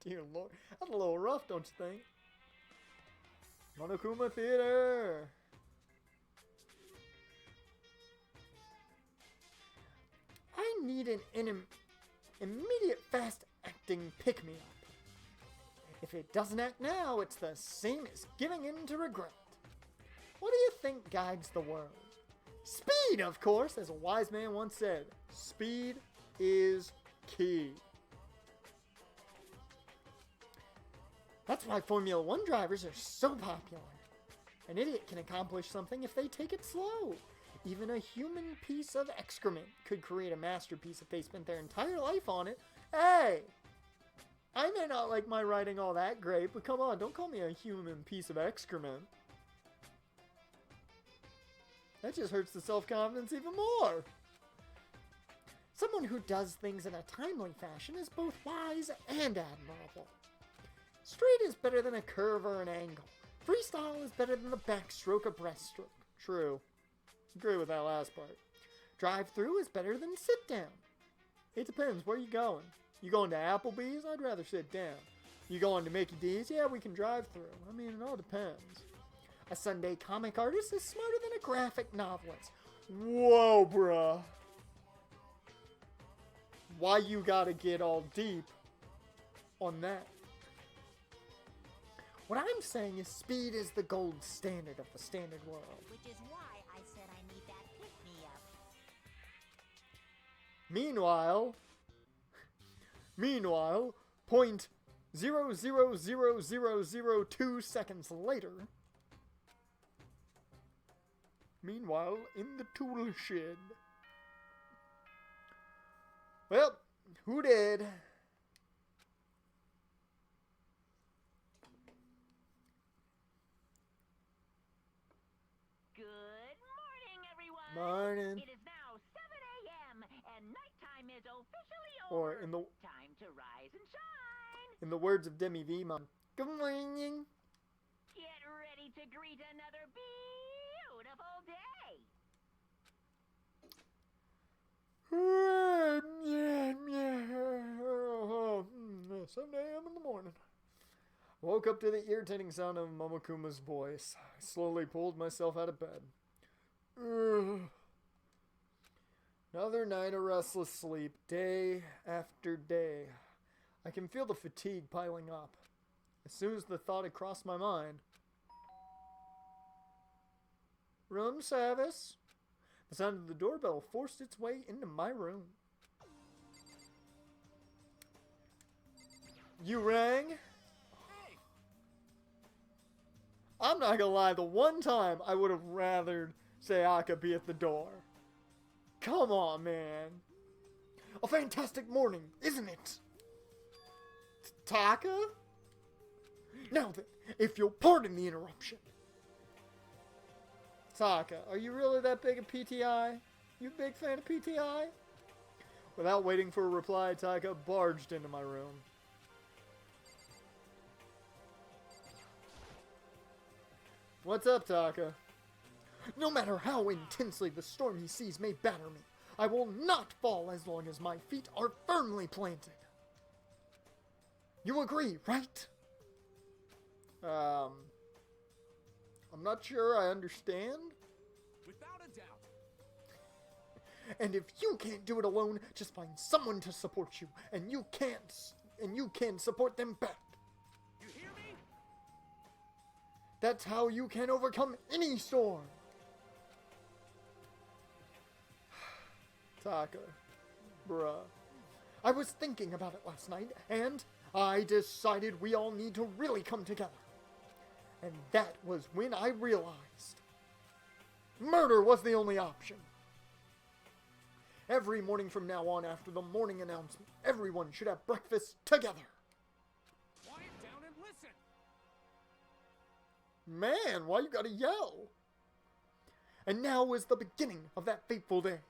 Dear Lord, that's a little rough, don't you think? Monokuma Theater! I need an immediate fast-acting pick-me-up. If it doesn't act now, it's the same as giving in to regret. What do you think guides the world? Speed, of course, as a wise man once said. Speed is key. That's why Formula One drivers are so popular. An idiot can accomplish something if they take it slow. Even a human piece of excrement could create a masterpiece if they spent their entire life on it. Hey! I may not like my writing all that great, but come on, don't call me a human piece of excrement. That just hurts the self-confidence even more. Someone who does things in a timely fashion is both wise and admirable. Straight is better than a curve or an angle. Freestyle is better than the backstroke or breaststroke. True. Agree with that last part. Drive-through is better than sit-down. It depends. Where you going? You going to Applebee's? I'd rather sit down. You going to Mickey D's? Yeah, we can drive through. I mean, it all depends. A Sunday comic artist is smarter than a graphic novelist. Whoa, bruh. Why you gotta get all deep on that? What I'm saying is speed is the gold standard of the standard world. Which is why I said I need that pick-me-up. Meanwhile, 0.000002 seconds later. Meanwhile, in the tool shed. Well, who did? Good morning, everyone. Morning. It is now 7 a.m. and nighttime is officially Or over. in the Time to rise and shine. in the words of Demi V, Mom. Good morning. Get ready to greet another beautiful day. 7 a.m. in the morning. Woke up to the irritating sound of Momokuma's voice. I slowly pulled myself out of bed. Another night of restless sleep, day after day. I can feel the fatigue piling up. As soon as the thought had crossed my mind. Room service. The sound of the doorbell forced its way into my room. You rang? Hey! I'm not gonna lie, the one time I would have rathered Sayaka be at the door. Come on, man. A fantastic morning, isn't it? Taka? Now then, if you'll pardon the interruption. Taka, are you really that big a PTI? You a big fan of PTI? Without waiting for a reply, Taka barged into my room. What's up, Taka? No matter how intensely the stormy seas may batter me, I will not fall as long as my feet are firmly planted. You agree, right? I'm not sure I understand. Without a doubt. And if you can't do it alone, just find someone to support you, and you can support them back. You hear me? That's how you can overcome any storm. Taka, bruh. I was thinking about it last night, and I decided we all need to really come together. And that was when I realized murder was the only option. Every morning from now on, after the morning announcement, everyone should have breakfast together. Quiet down and listen. Man, why you gotta yell? And now is the beginning of that fateful day.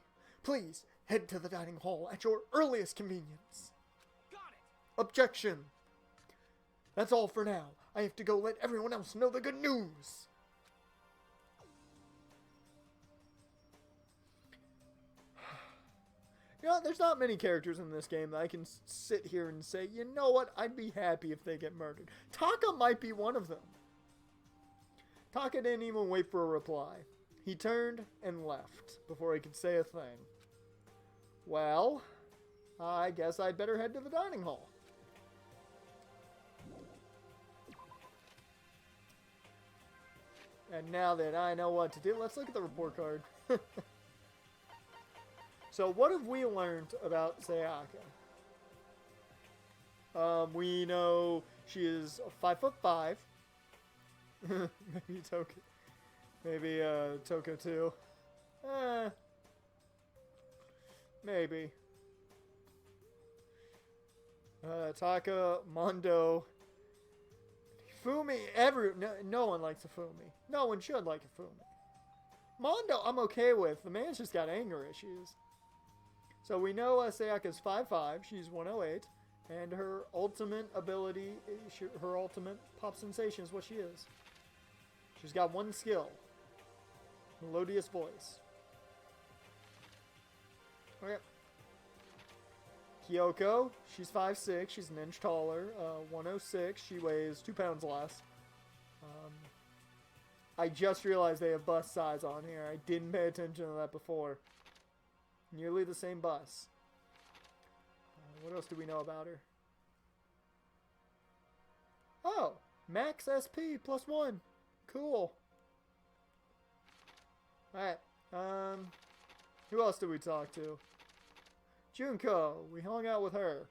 Please head to the dining hall at your earliest convenience. Got it. Objection. That's all for now. I have to go let everyone else know the good news. You know, there's not many characters in this game that I can sit here and say, you know what, I'd be happy if they get murdered. Taka might be one of them. Taka didn't even wait for a reply. He turned and left before he could say a thing. Well, I guess I'd better head to the dining hall. And now that I know what to do, let's look at the report card. So what have we learned about Sayaka? We know she is 5'5". Maybe Toko. Maybe Toko too. Maybe. Taka, Mondo, Fumi. No one likes a Fumi. No one should like a Fumi. Mondo, I'm okay with. The man's just got anger issues. So we know Sayaka's 5'5", she's 108, and her ultimate ability, her ultimate pop sensation is what she is. She's got one skill. Melodious voice. Okay. Kyoko, she's 5'6", she's an inch taller, 106, she weighs 2 pounds less. I just realized they have bust size on here. I didn't pay attention to that before. Nearly the same bus. What else do we know about her? Oh, max SP +1. Cool. Alright. Who else did we talk to? Junko. We hung out with her.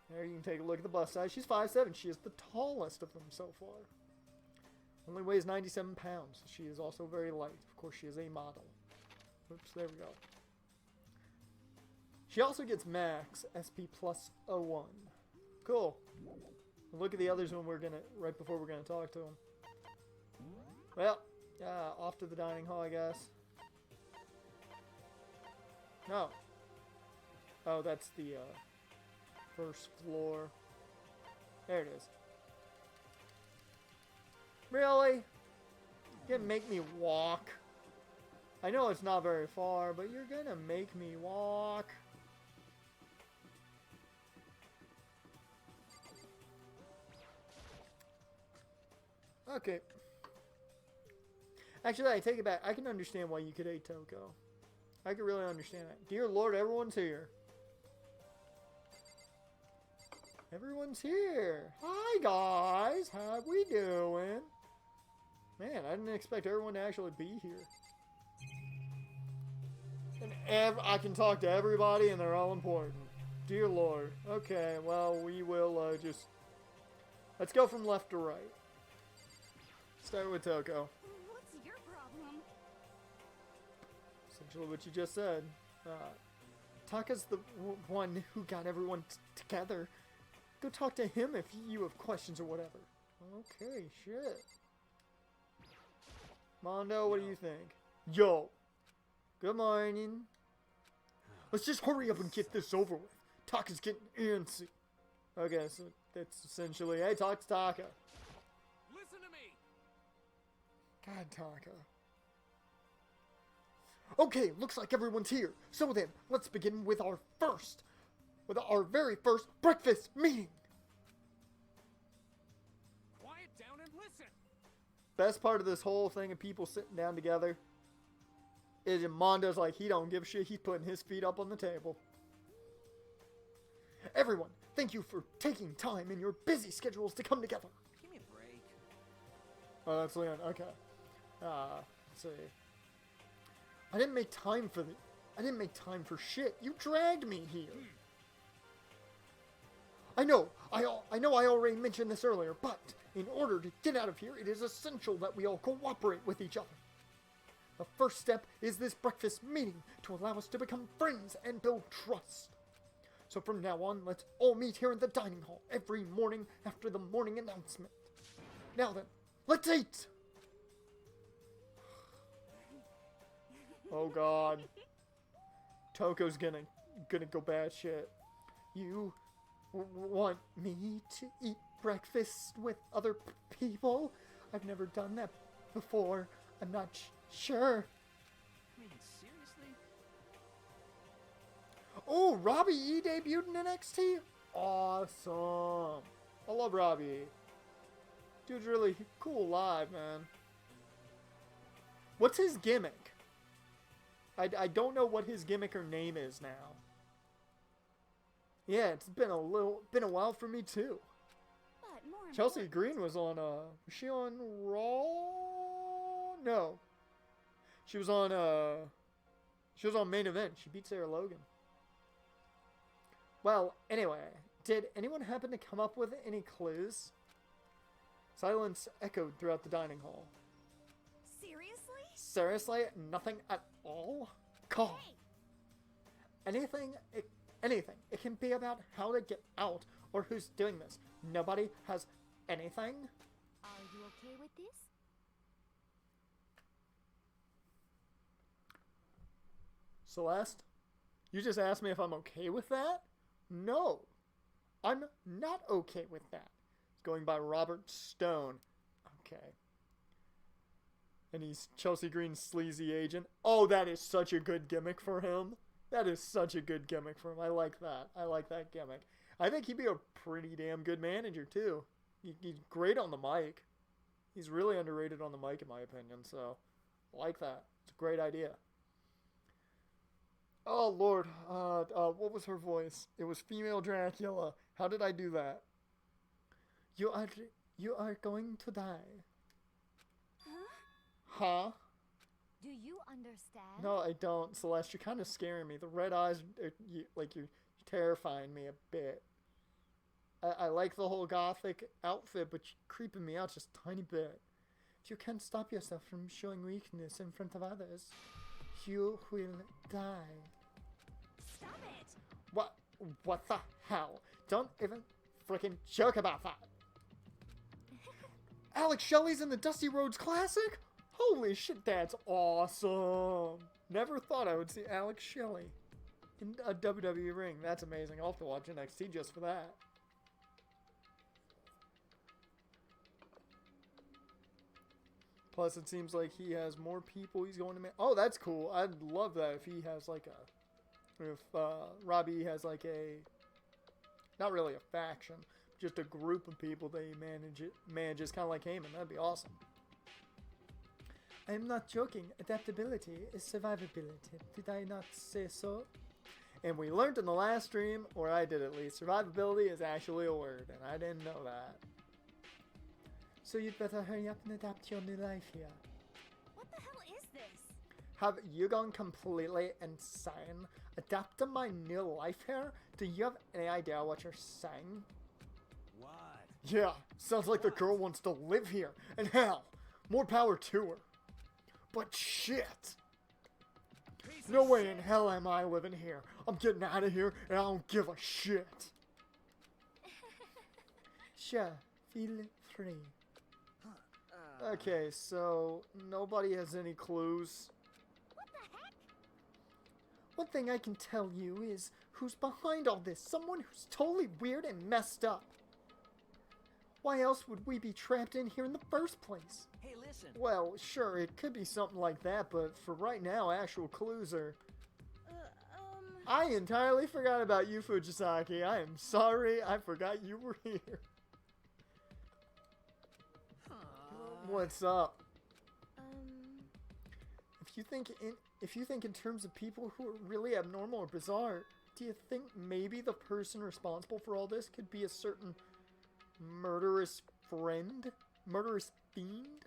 There you can take a look at the bust size. She's 5'7". She is the tallest of them so far. Only weighs 97 pounds. She is also very light. Of course, she is a model. Oops, there we go. She also gets max SP +01. Cool. We'll look at the others when we're gonna, right before we're gonna talk to them. Well, off to the dining hall, I guess. No. Oh, that's the first floor. There it is. Really? You're gonna make me walk? I know it's not very far, but you're gonna make me walk. Okay. Actually, I take it back. I can understand why you could hate Toko. I can really understand that. Dear Lord, everyone's here. Everyone's here. Hi, guys. How we doing? Man, I didn't expect everyone to actually be here. And I can talk to everybody, and they're all important. Dear Lord. Okay, well, we will just... Let's go from left to right. Start with Toko. What's your problem? Essentially what you just said. Taka's the one who got everyone together. Go talk to him if you have questions or whatever. Okay, shit. Mondo, what do you think? Yo. Good morning. Let's just hurry up and get this over with. Taka's getting antsy. Okay, so that's essentially, hey, talk to Taka. Listen to me. God, Taka. Okay, looks like everyone's here. So then, let's begin with our very first breakfast meeting. Quiet down and listen. Best part of this whole thing of people sitting down together is Mondo's like, he don't give a shit. He's putting his feet up on the table. Everyone, thank you for taking time in your busy schedules to come together. Give me a break. Oh, that's Leon. Okay. Let's see. I didn't make time for shit. You dragged me here. I know I already mentioned this earlier, but in order to get out of here, it is essential that we all cooperate with each other. The first step is this breakfast meeting to allow us to become friends and build trust. So from now on, let's all meet here in the dining hall every morning after the morning announcement. Now then, let's eat! Oh god. Toko's gonna go bad shit. You want me to eat breakfast with other people? I've never done that before. I'm not sure. I mean, seriously? Oh, Robbie E debuted in NXT? Awesome. I love Robbie E. Dude's really cool live, man. What's his gimmick? I don't know what his gimmick or name is now. Yeah, it's been a while for me too. But more Chelsea Green was on was she on Raw? No. She was on Main Event. She beat Sarah Logan. Well, anyway, did anyone happen to come up with any clues? Silence echoed throughout the dining hall. Seriously? Seriously? Nothing at all? God. Anything. It can be about how to get out or who's doing this. Nobody has anything? Are you okay with this? Celeste, you just asked me if I'm okay with that? No, I'm not okay with that. It's going by Robert Stone. Okay. And he's Chelsea Green's sleazy agent. Oh, that is such a good gimmick for him. That is such a good gimmick for him. I like that. I like that gimmick. I think he'd be a pretty damn good manager, too. He's great on the mic. He's really underrated on the mic, in my opinion, so I like that. It's a great idea. Oh, Lord. What was her voice? It was female Dracula. How did I do that? You are going to die. Huh? Do you understand? No, I don't. Celeste, you're kind of scaring me. The red eyes, you're terrifying me a bit. I like the whole gothic outfit, but you're creeping me out just a tiny bit. If you can't stop yourself from showing weakness in front of others, you will die. Stop it! What the hell? Don't even freaking joke about that. Alex Shelley's in the Dusty Rhodes Classic? Holy shit, that's awesome. Never thought I would see Alex Shelley in a WWE ring. That's amazing. I'll have to watch NXT just for that. Plus, it seems like he has more people he's going to oh, that's cool. I'd love that if he has like if Robbie has like not really a faction, just a group of people that he manages kind of like Heyman. That'd be awesome. I'm not joking. Adaptability is survivability. Did I not say so? And we learned in the last stream, or I did at least, survivability is actually a word, and I didn't know that. So you'd better hurry up and adapt to your new life here. What the hell is this? Have you gone completely insane? Adapt to my new life here? Do you have any idea what you're saying? What? Yeah, sounds like the girl wants to live here. And hell, more power to her. But shit! No way in hell am I living here. I'm getting out of here and I don't give a shit. Sure, feel free. Okay, so nobody has any clues. What the heck? One thing I can tell you is who's behind all this. Someone who's totally weird and messed up. Why else would we be trapped in here in the first place? Hey, listen. Well, sure, it could be something like that, but for right now, actual clues are... I entirely forgot about you, Fujisaki. I am sorry, I forgot you were here. What's up? If you think in terms of people who are really abnormal or bizarre, do you think maybe the person responsible for all this could be a certain murderous friend? Murderous fiend?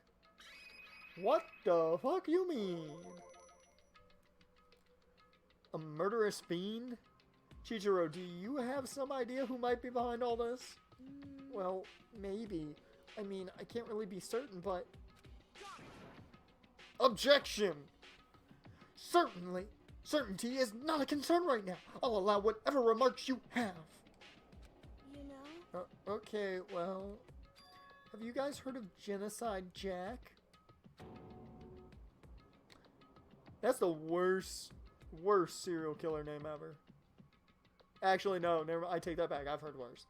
What the fuck you mean? A murderous fiend? Chichiro, do you have some idea who might be behind all this? Well, maybe. I mean, I can't really be certain, but... Objection! Certainty is not a concern right now. I'll allow whatever remarks you have. You know? Okay, well... Have you guys heard of Genocide Jack? That's the worst serial killer name ever. Actually, no, I take that back. I've heard worse.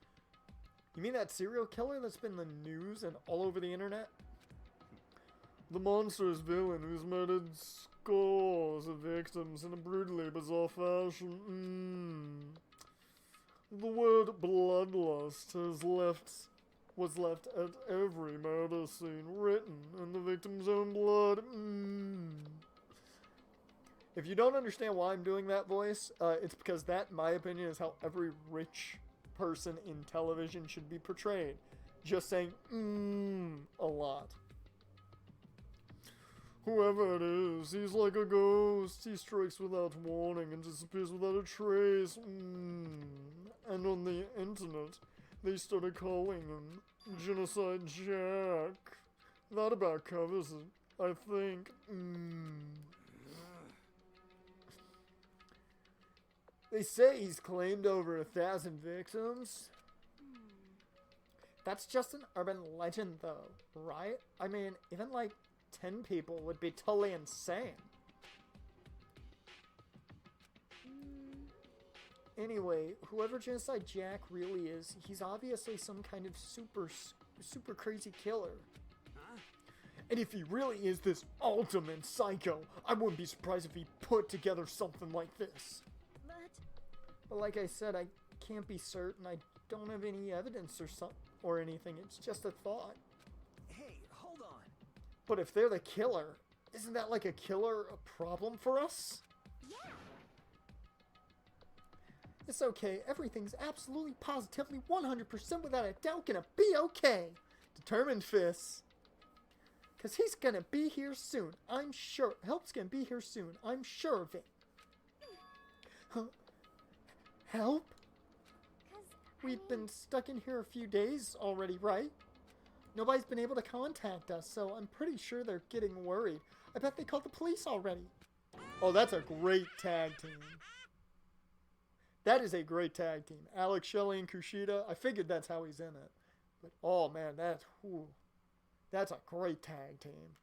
You mean that serial killer that's been in the news and all over the internet? The monstrous villain who's murdered scores of victims in a brutally bizarre fashion. The word bloodlust was left at every murder scene, written in the victim's own blood. If you don't understand why I'm doing that voice, it's because that, in my opinion, is how every rich person in television should be portrayed. Just saying a lot. Whoever it is, he's like a ghost. He strikes without warning and disappears without a trace. And on the internet, they started calling him Genocide Jack. That about covers it, I think. They say he's claimed over 1,000 victims. That's just an urban legend, though, right? I mean, even like 10 people would be totally insane. Anyway, whoever Genocide Jack really is, he's obviously some kind of super crazy killer. Huh? And if he really is this ultimate psycho, I wouldn't be surprised if he put together something like this. But like I said, I can't be certain. I don't have any evidence or anything. It's just a thought. Hey, hold on. But if they're the killer, isn't that like a killer a problem for us? Yeah. It's okay. Everything's absolutely, positively, 100% without a doubt gonna be okay. Determined Fists. Because he's gonna be here soon. I'm sure. Help's gonna be here soon. I'm sure of it. Huh? Help? We've been stuck in here a few days already, right? Nobody's been able to contact us, so I'm pretty sure they're getting worried. I bet they called the police already. Oh, that's a great tag team. That is a great tag team. Alex, Shelley, and Kushida. I figured that's how he's in it. But, oh man, that's a great tag team.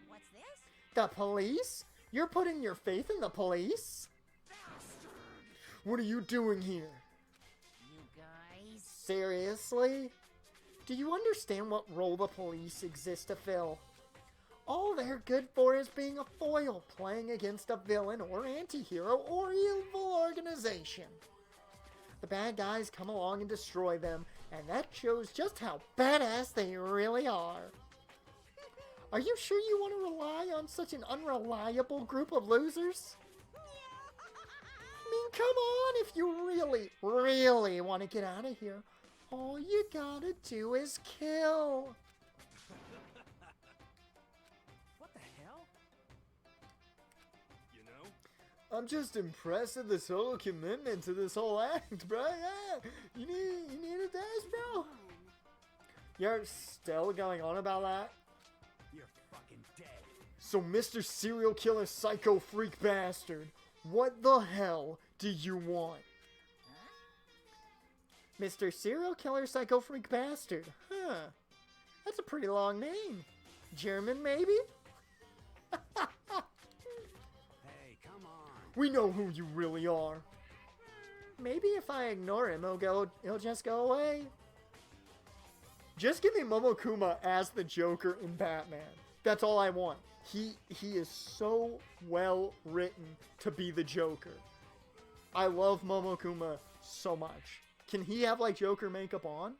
What's this? The police? You're putting your faith in the police? What are you doing here? You guys? Seriously? Do you understand what role the police exist to fill? All they're good for is being a foil, playing against a villain or anti-hero or evil organization. The bad guys come along and destroy them, and that shows just how badass they really are. Are you sure you want to rely on such an unreliable group of losers? I mean, come on, if you really want to get out of here, all you gotta do is kill. What the hell? You know? I'm just impressed at this whole commitment to this whole act, bro. Yeah, you need a dash, bro. You're still going on about that? You're fucking dead. So, Mr. Serial Killer Psycho Freak Bastard, what the hell do you want? Mr. Serial Killer Psycho Freak Bastard. Huh. That's a pretty long name. German, maybe? Hey, come on. We know who you really are. Maybe if I ignore him, he'll just go away. Just give me Momokuma as the Joker in Batman. That's all I want. He is so well written to be the Joker. I love Momokuma so much. Can he have like Joker makeup on?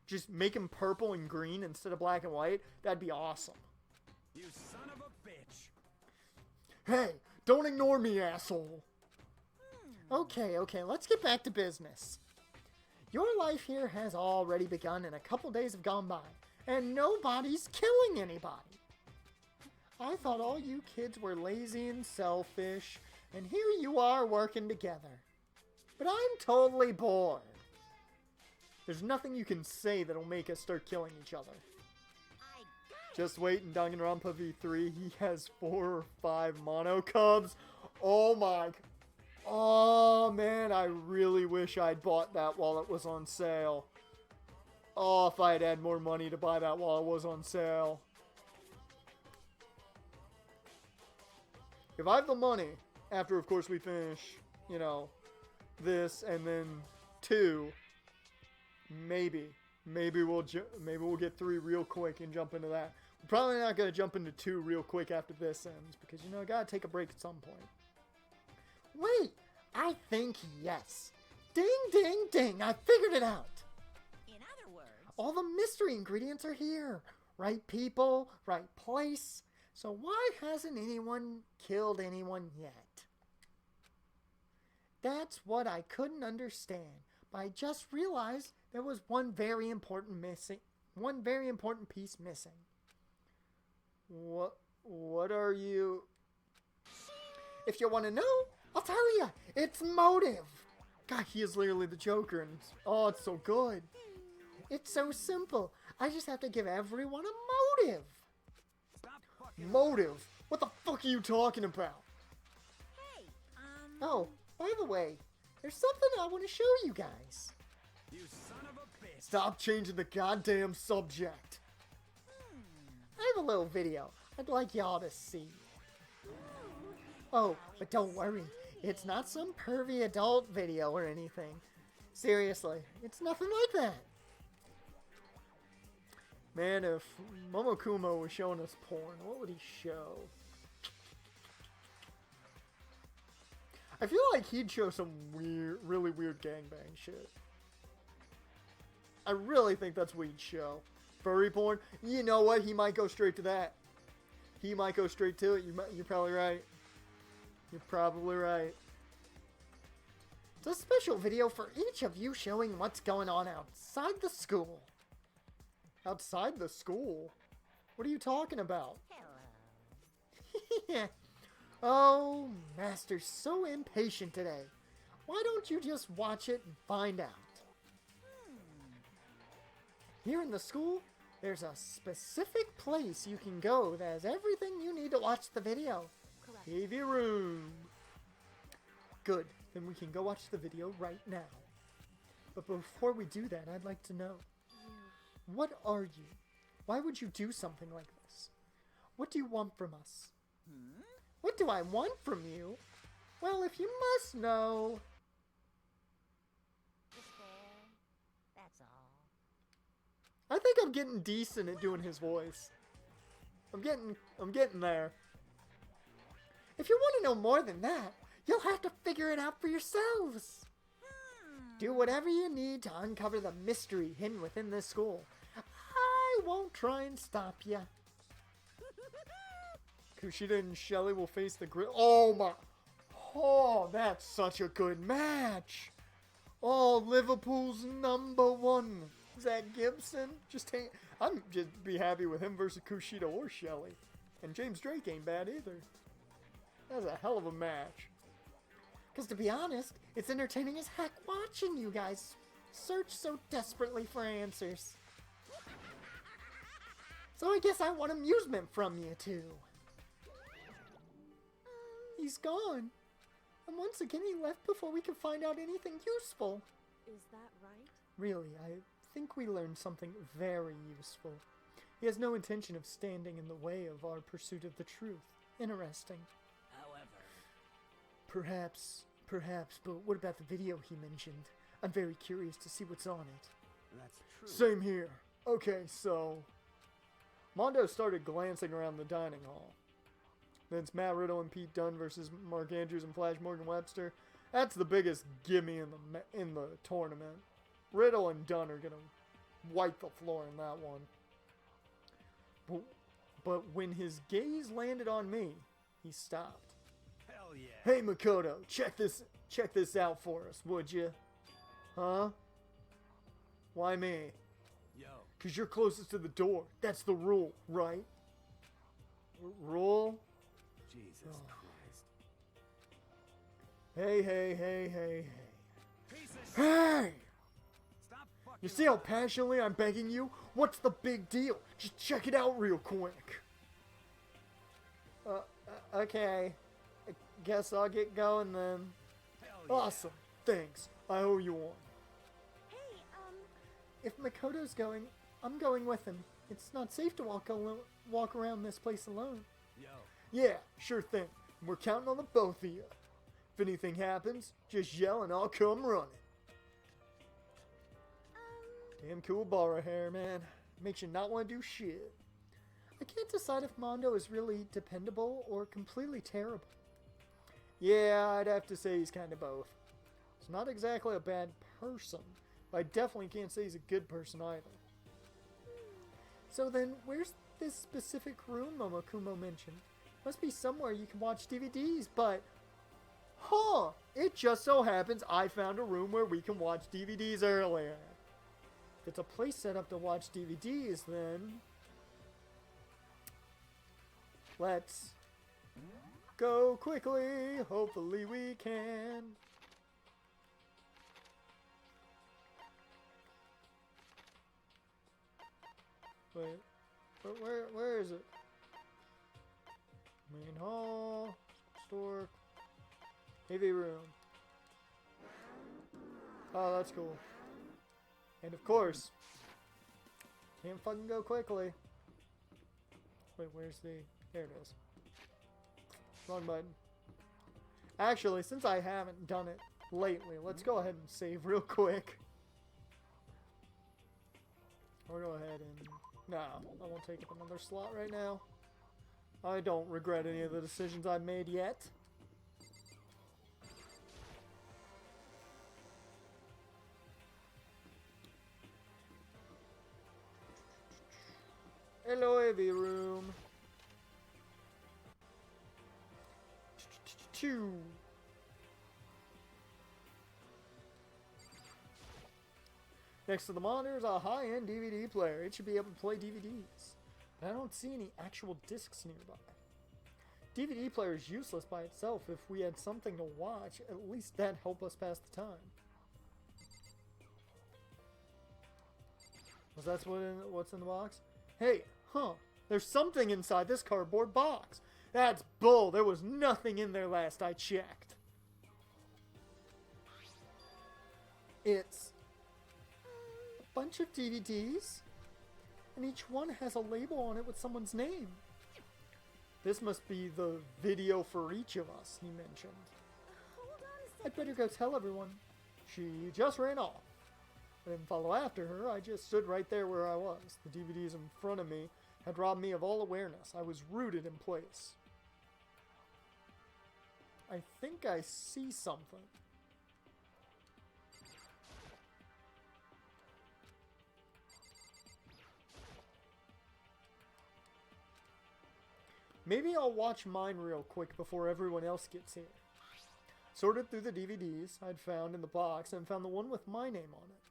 Just make him purple and green instead of black and white? That'd be awesome. You son of a bitch. Hey, don't ignore me, asshole. Okay, let's get back to business. Your life here has already begun and a couple days have gone by, and nobody's killing anybody. I thought all you kids were lazy and selfish, and here you are working together. But I'm totally bored. There's nothing you can say that'll make us start killing each other. Just wait in Danganronpa V3, he has 4 or 5 mono cubs. Oh my... Oh man, I really wish I'd bought that while it was on sale. Oh, if I had more money to buy that while it was on sale. If I have the money, after of course we finish, you know, this and then 2, maybe we'll get 3 real quick and jump into that. We're probably not gonna jump into 2 real quick after this ends because, you know, I gotta take a break at some point. Wait, I think yes. Ding, ding, ding, I figured it out. In other words, All the mystery ingredients are here. Right people, right place. So why hasn't anyone killed anyone yet? That's what I couldn't understand, but I just realized there was one very important piece missing. What are you? If you want to know, I'll tell you. It's motive. God, he is literally the Joker, and it's so good. It's so simple. I just have to give everyone a motive. Stop fucking. Motive? What the fuck are you talking about? hey, Oh, by the way, there's something I want to show you guys. You son of a bitch. Stop changing the goddamn subject. I have a little video I'd like y'all to see. Oh, but don't worry. It's not some pervy adult video or anything. Seriously, it's nothing like that. Man, if Momokuma was showing us porn, what would he show? I feel like he'd show some weird, really weird gangbang shit. I really think that's what he'd show. Furry porn? You know what? He might go straight to that. He might go straight to it. You're probably right. You're probably right. It's a special video for each of you showing what's going on outside the school. Outside the school? What are you talking about? Hello. Oh, Master's so impatient today. Why don't you just watch it and find out? Here in the school, there's a specific place you can go that has everything you need to watch the video. Correct. TV room. Good, then we can go watch the video right now. But before we do that, I'd like to know, what are you? Why would you do something like this? What do you want from us? What do I want from you? Well, if you must know... Despair. That's all. I think I'm getting decent at doing his voice. I'm getting there. If you want to know more than that, you'll have to figure it out for yourselves. Do whatever you need to uncover the mystery hidden within this school. I won't try and stop you. Kushida and Shelly will face the grill. Oh my. Oh, that's such a good match. Oh, Liverpool's #1. Zach Gibson. I'm just be happy with him versus Kushida or Shelly. And James Drake ain't bad either. That's a hell of a match. Because to be honest, it's entertaining as heck watching you guys search so desperately for answers. So I guess I want amusement from you too. He's gone. And once again he left before we could find out anything useful. Is that right? Really, I think we learned something very useful. He has no intention of standing in the way of our pursuit of the truth. Interesting. Perhaps, but what about the video he mentioned? I'm very curious to see what's on it. That's true. Same here. Okay, so... Mondo started glancing around the dining hall. Then it's Matt Riddle and Pete Dunne versus Mark Andrews and Flash Morgan Webster. That's the biggest gimme in the tournament. Riddle and Dunne are going to wipe the floor in that one. But when his gaze landed on me, he stopped. Hell yeah. Hey Makoto, check this out for us, would you? Huh? Why me? Yo. Cause you're closest to the door. That's the rule, right? Rule? Jesus Christ. Hey. Piece of Hey! Stop fucking You see how passionately I'm begging you? What's the big deal? Just check it out real quick. Okay. I guess I'll get going then. Hell yeah. Awesome. Thanks. I owe you one. Hey, If Makoto's going, I'm going with him. It's not safe to walk around this place alone. Yo. Yeah, sure thing. We're counting on the both of you. If anything happens, just yell and I'll come running. Damn cool Bara hair, man. Makes you not want to do shit. I can't decide if Mondo is really dependable or completely terrible. Yeah, I'd have to say he's kind of both. He's not exactly a bad person, but I definitely can't say he's a good person either. So then, where's this specific room Momokumo mentioned? Must be somewhere you can watch DVDs, but... Huh! It just so happens I found a room where we can watch DVDs earlier. If it's a place set up to watch DVDs, then... Let's go quickly. Hopefully we can. Wait, where is it? Main hall, store, AV room. Oh, that's cool. And of course, can't fucking go quickly. Wait, where's the... There it is. Wrong button. Actually, since I haven't done it lately, let's go ahead and save real quick. I'll go ahead and... Nah, I won't take up another slot right now. I don't regret any of the decisions I've made yet. Hello, AV room. Two. Next to the monitor is a high-end DVD player. It should be able to play DVDs. But I don't see any actual discs nearby. DVD player is useless by itself. If we had something to watch, at least that'd help us pass the time. Was that what's in the box? Hey, there's something inside this cardboard box. That's bull. There was nothing in there last I checked. It's a bunch of DVDs, and each one has a label on it with someone's name. This must be the video for each of us, he mentioned. Hold on a second. I'd better go tell everyone. She just ran off. I didn't follow after her. I just stood right there where I was. The DVDs in front of me had robbed me of all awareness. I was rooted in place. I think I see something. Maybe I'll watch mine real quick before everyone else gets here. Sorted through the DVDs I'd found in the box and found the one with my name on it.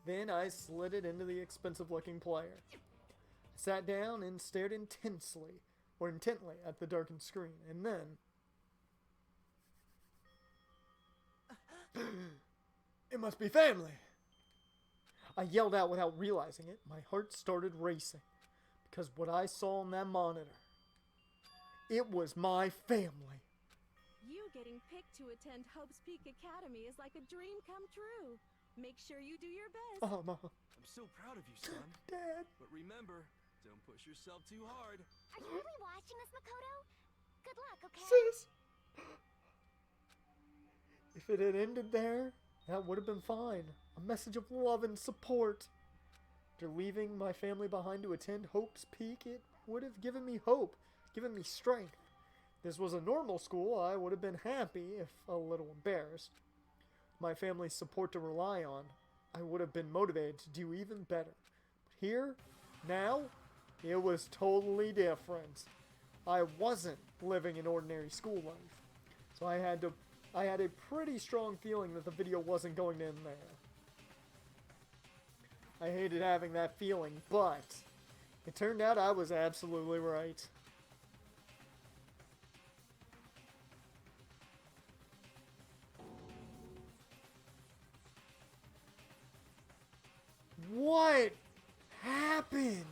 Then I slid it into the expensive-looking player. I sat down and stared intently at the darkened screen, and then... It must be family! I yelled out without realizing it. My heart started racing, because what I saw on that monitor, it was my family. You getting picked to attend Hope's Peak Academy is like a dream come true. Make sure you do your best. Oh, Mom. I'm so proud of you, son. Dad. But remember, don't push yourself too hard. Are you really watching us, Makoto? Good luck, okay? Sis. If it had ended there, that would have been fine. A message of love and support. After leaving my family behind to attend Hope's Peak, it would have given me hope, given me strength. If this was a normal school, I would have been happy, if a little embarrassed. My family's support to rely on, I would have been motivated to do even better. But here, now, it was totally different. I wasn't living an ordinary school life, so I had a pretty strong feeling that the video wasn't going to end there. I hated having that feeling, but it turned out I was absolutely right. What happened?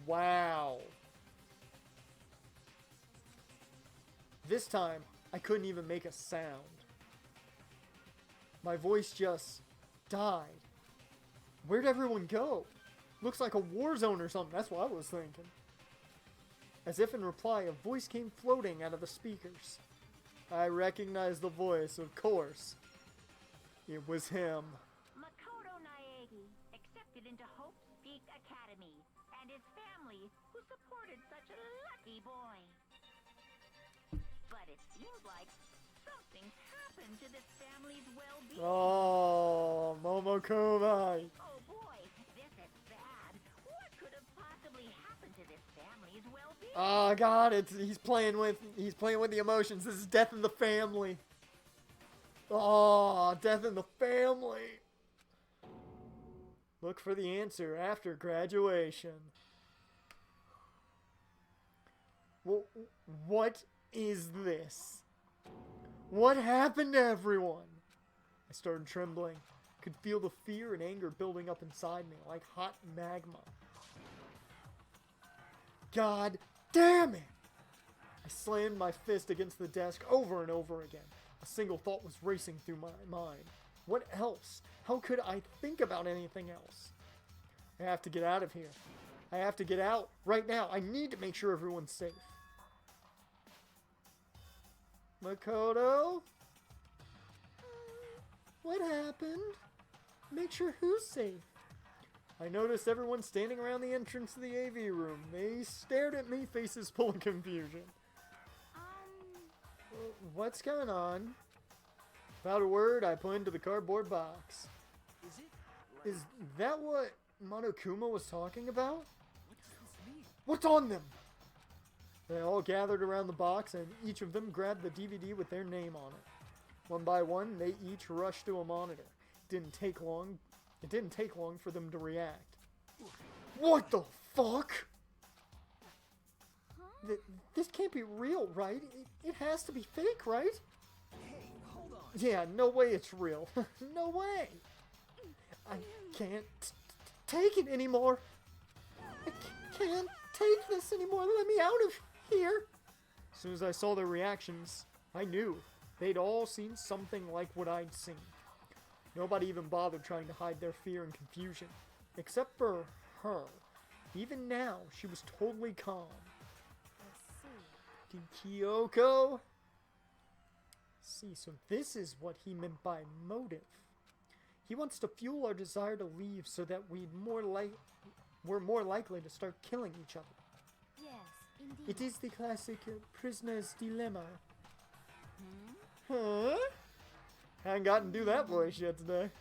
Wow. This time, I couldn't even make a sound. My voice just died. Where'd everyone go? Looks like a war zone or something. That's what I was thinking. As if in reply, a voice came floating out of the speakers. I recognized the voice, of course. It was him. Makoto Naegi, accepted into Hope's Peak Academy, and his family, who supported such a lucky boy. But it seems like something's happened to this family's well-being. Oh, Momokuma. Oh boy, this is bad. What could have possibly happened to this family's well-being? Oh God, he's playing with the emotions. This is death in the family. Oh, death in the family. Look for the answer after graduation. Well, what is this? What happened to everyone? I started trembling. I could feel the fear and anger building up inside me like hot magma. God damn it! I slammed my fist against the desk over and over again. A single thought was racing through my mind. What else? How could I think about anything else? I have to get out of here. I have to get out right now. I need to make sure everyone's safe. Makoto? What happened? Make sure who's safe. I noticed everyone standing around the entrance to the AV room. They stared at me, faces full of confusion. What's going on? Without a word, I pointed to the cardboard box. Is that what Monokuma was talking about? What's on them? They all gathered around the box, and each of them grabbed the DVD with their name on it. One by one, they each rushed to a monitor. It didn't take long for them to react. What the fuck? This can't be real, right? It has to be fake, right? Hey, hold on. Yeah, no way it's real. No way. I can't take it anymore. I can't take this anymore. Let me out of here. As soon as I saw their reactions, I knew they'd all seen something like what I'd seen. Nobody even bothered trying to hide their fear and confusion, except for her. Even now, she was totally calm. Kyoko? See, so this is what he meant by motive. He wants to fuel our desire to leave so that we're more likely to start killing each other. Yes, indeed. It is the classic prisoner's dilemma. Huh? Haven't gotten to do that voice yet today.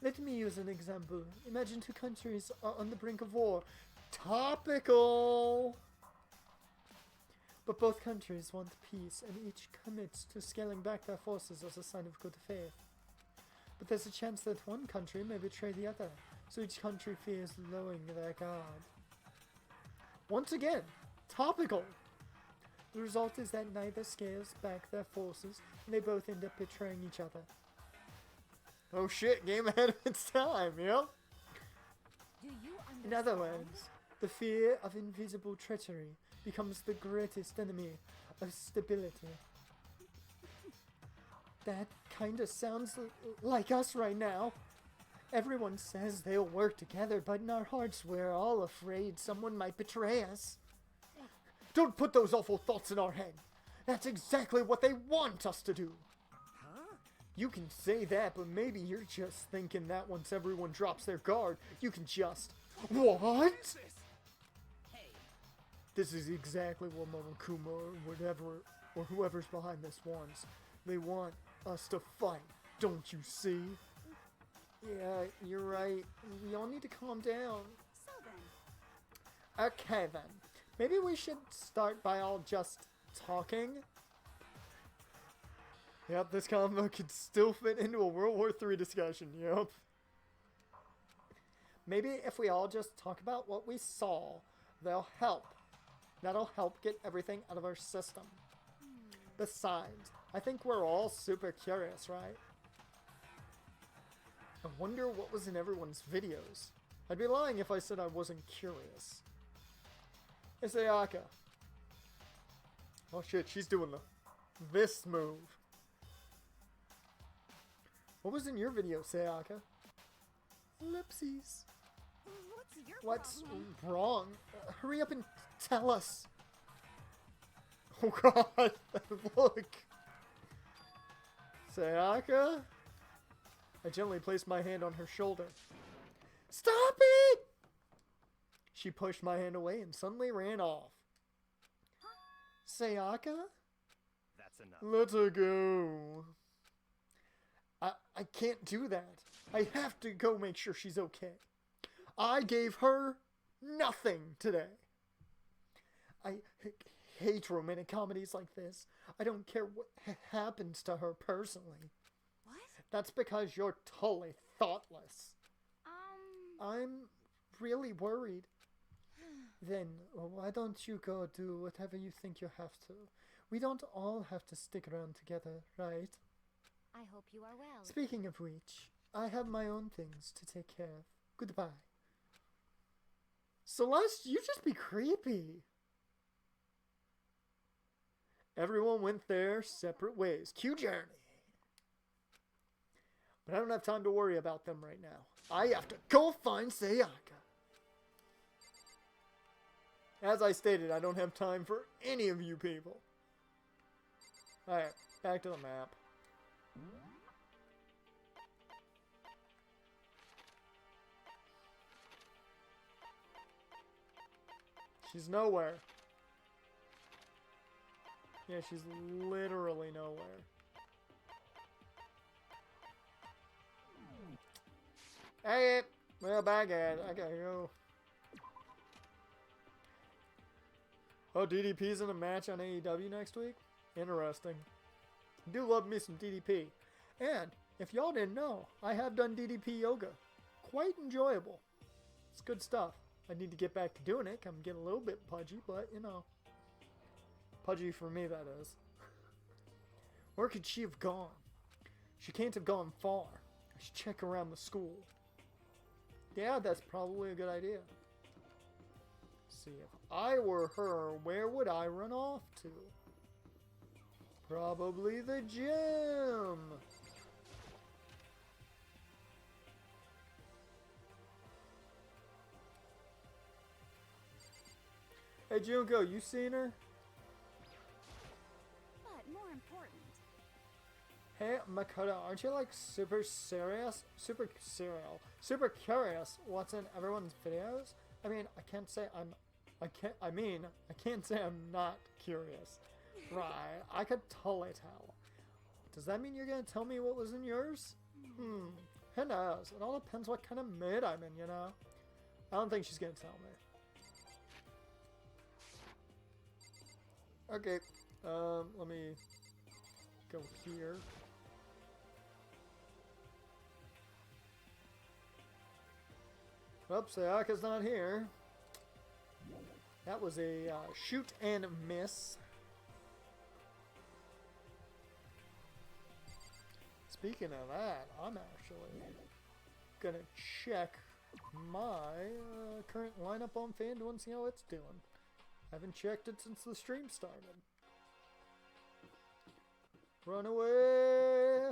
Let me use an example. Imagine two countries are on the brink of war. Topical! But both countries want peace, and each commits to scaling back their forces as a sign of good faith. But there's a chance that one country may betray the other, so each country fears lowering their guard. Once again, topical! The result is that neither scales back their forces, and they both end up betraying each other. Oh shit, game ahead of its time, yep. Do you understand? In other words, the fear of invisible treachery becomes the greatest enemy of stability. That kinda sounds like us right now. Everyone says they'll work together, but in our hearts we're all afraid someone might betray us. Don't put those awful thoughts in our head. That's exactly what they want us to do. Huh? You can say that, but maybe you're just thinking that once everyone drops their guard, you can just... What? Hey, This is exactly what Monokuma or whoever's behind this wants. They want us to fight, don't you see? Yeah, you're right. We all need to calm down. So then, Okay then. Maybe we should start by all just talking. Yep, this combo could still fit into a World War III discussion, yep. Maybe if we all just talk about what we saw, that'll help get everything out of our system. Besides, I think we're all super curious, right? I wonder what was in everyone's videos. I'd be lying if I said I wasn't curious. Hey, Sayaka. Oh shit, she's doing this move. What was in your video, Sayaka? Ellipses. what's your What's wrong? Hurry up and tell us. Oh god, look. Sayaka? I gently placed my hand on her shoulder. Stop it! She pushed my hand away and suddenly ran off. Sayaka? That's enough. Let her go. I can't do that. I have to go make sure she's okay. I gave her nothing today. I hate romantic comedies like this. I don't care what happens to her personally. What? That's because you're totally thoughtless. I'm really worried. Then why don't you go do whatever you think you have to? We don't all have to stick around together, right? I hope you are well. Speaking of which, I have my own things to take care of. Goodbye. Celeste, you just be creepy. Everyone went their separate ways. Cue journey. But I don't have time to worry about them right now. I have to go find Sayaka. As I stated, I don't have time for any of you people. Alright, back to the map. She's nowhere. Yeah, she's literally nowhere. Hey, well, back at it. I gotta go. Oh, DDP's in a match on AEW next week? Interesting. I do love me some DDP. And, if y'all didn't know, I have done DDP yoga. Quite enjoyable. It's good stuff. I need to get back to doing it. I'm getting a little bit pudgy, but, you know. Pudgy for me, that is. Where could she have gone? She can't have gone far. I should check around the school. Yeah, that's probably a good idea. See, if I were her, where would I run off to? Probably the gym. Hey Junko, you seen her? But more important. Hey Makoto, aren't you like super serious? Super curious what's in everyone's videos? I mean, I can't say I'm not curious. Right, I could totally tell. Does that mean you're gonna tell me what was in yours? Who knows? It all depends what kind of mood I'm in, you know? I don't think she's gonna tell me. Okay, let me go here. Oops, Sayaka's not here. That was a shoot and miss. Speaking of that, I'm actually gonna check my current lineup on FanDuel and see how it's doing. Haven't checked it since the stream started. Run away!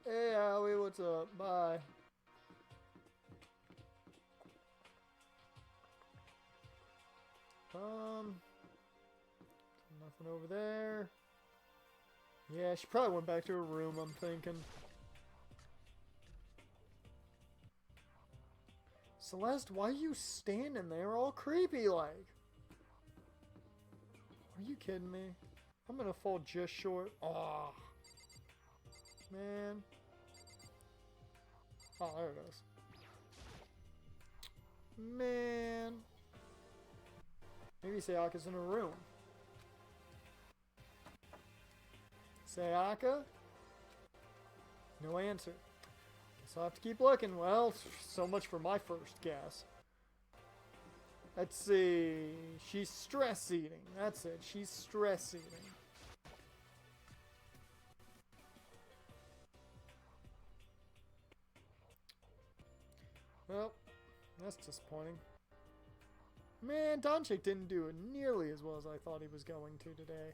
Hey, Howie, what's up? Bye. Nothing over there. Yeah, she probably went back to her room, I'm thinking. Celeste, why are you standing there all creepy like? Are you kidding me? I'm gonna fall just short. Aw. Man. Oh, there it is. Man. Maybe Sayaka's in her room. Sayaka? No answer. Guess I'll have to keep looking. Well, so much for my first guess. Let's see. She's stress eating. That's it. She's stress eating. Well, that's disappointing. Man, Donchik didn't do it nearly as well as I thought he was going to today.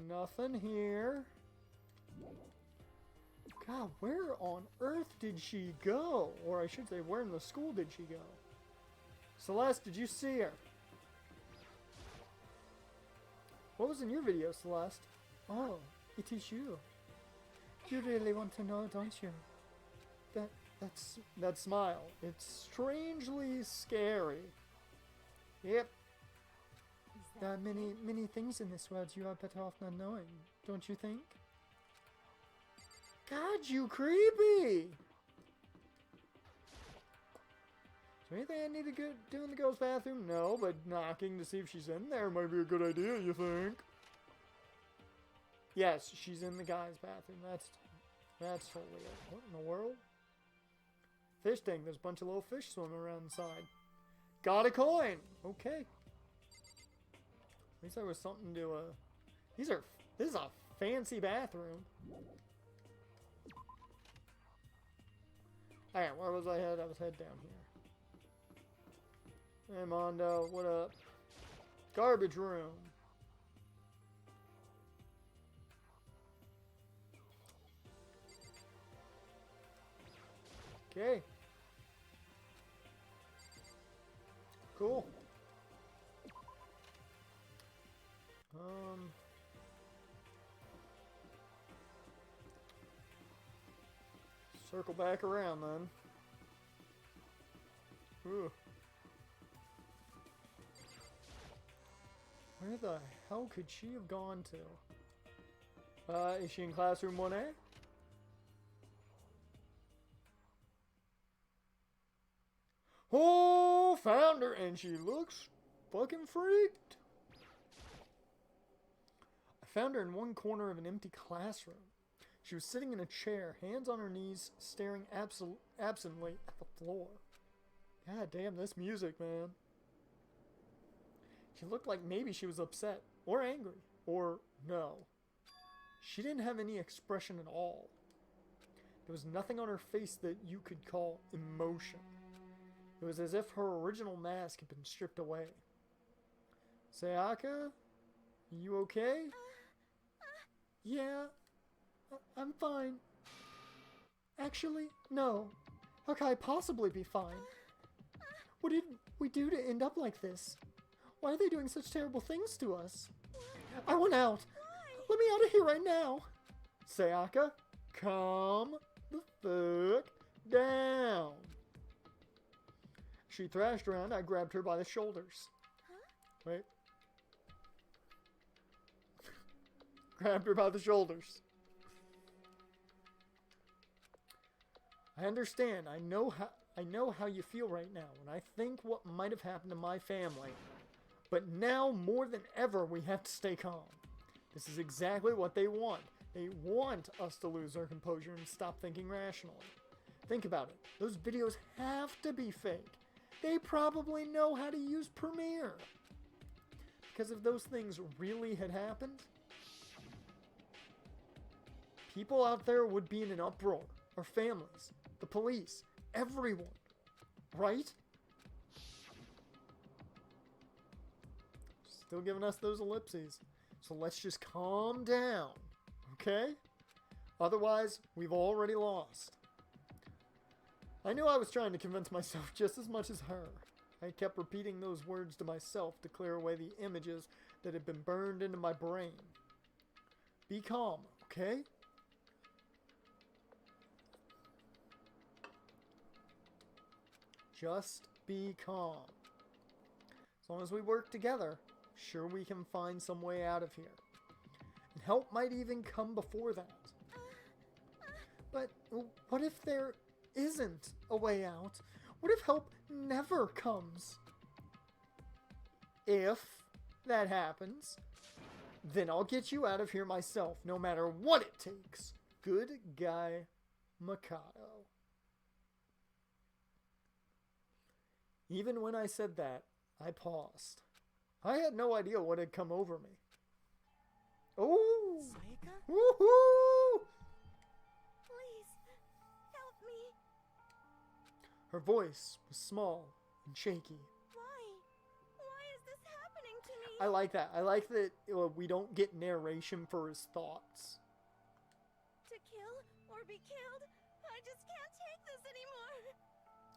Nothing here. God, where on earth did she go? Or I should say, where in the school did she go? Celeste, did you see her? What was in your video, Celeste? Oh, it is you. You really want to know, don't you? That smile. It's strangely scary. Yep. There are many things in this world you are better off not knowing, don't you think? God, you creepy! Is there anything I need to do in the girls' bathroom? No, but knocking to see if she's in there might be a good idea, you think? Yes, she's in the guys' bathroom. That's totally it. What in the world? Fish tank. There's a bunch of little fish swimming around inside. Got a coin! Okay. At least there was something to, this is a fancy bathroom. Alright, where was I headed? I was headed down here. Hey, Mondo, what up? Garbage room. Okay. Cool. Circle back around then. Ooh. Where the hell could she have gone to? Is she in classroom 1A? Oh, found her, and she looks fucking freaked. I found her in one corner of an empty classroom. She was sitting in a chair, hands on her knees, staring absently at the floor. God damn, this music, man. She looked like maybe she was upset, or angry, or no. She didn't have any expression at all. There was nothing on her face that you could call emotion. It was as if her original mask had been stripped away. Sayaka? You okay? Yeah, I'm fine. Actually, no. How could I possibly be fine? What did we do to end up like this? Why are they doing such terrible things to us? I want out. Let me out of here right now. Sayaka, calm the fuck down. She thrashed around. I grabbed her by the shoulders. Wait. Grabbed her by the shoulders. I understand. I know how you feel right now, and I think what might have happened to my family. But now, more than ever, we have to stay calm. This is exactly what they want. They want us to lose our composure and stop thinking rationally. Think about it. Those videos have to be fake. They probably know how to use Premiere. Because if those things really had happened, people out there would be in an uproar. Our families, the police, everyone. Right? Still giving us those ellipses. So let's just calm down. Okay? Otherwise, we've already lost. I knew I was trying to convince myself just as much as her. I kept repeating those words to myself to clear away the images that had been burned into my brain. Be calm, okay? Just be calm. As long as we work together, sure we can find some way out of here. And help might even come before that. But what if there isn't a way out? What if help never comes? If that happens, then I'll get you out of here myself, no matter what it takes. Good guy, Mikado. Even when I said that, I paused. I had no idea what had come over me. Oh! Sayaka? Woohoo! Please, help me. Her voice was small and shaky. Why? Why is this happening to me? I like that. I like that we don't get narration for his thoughts. To kill or be killed? I just can't take this anymore.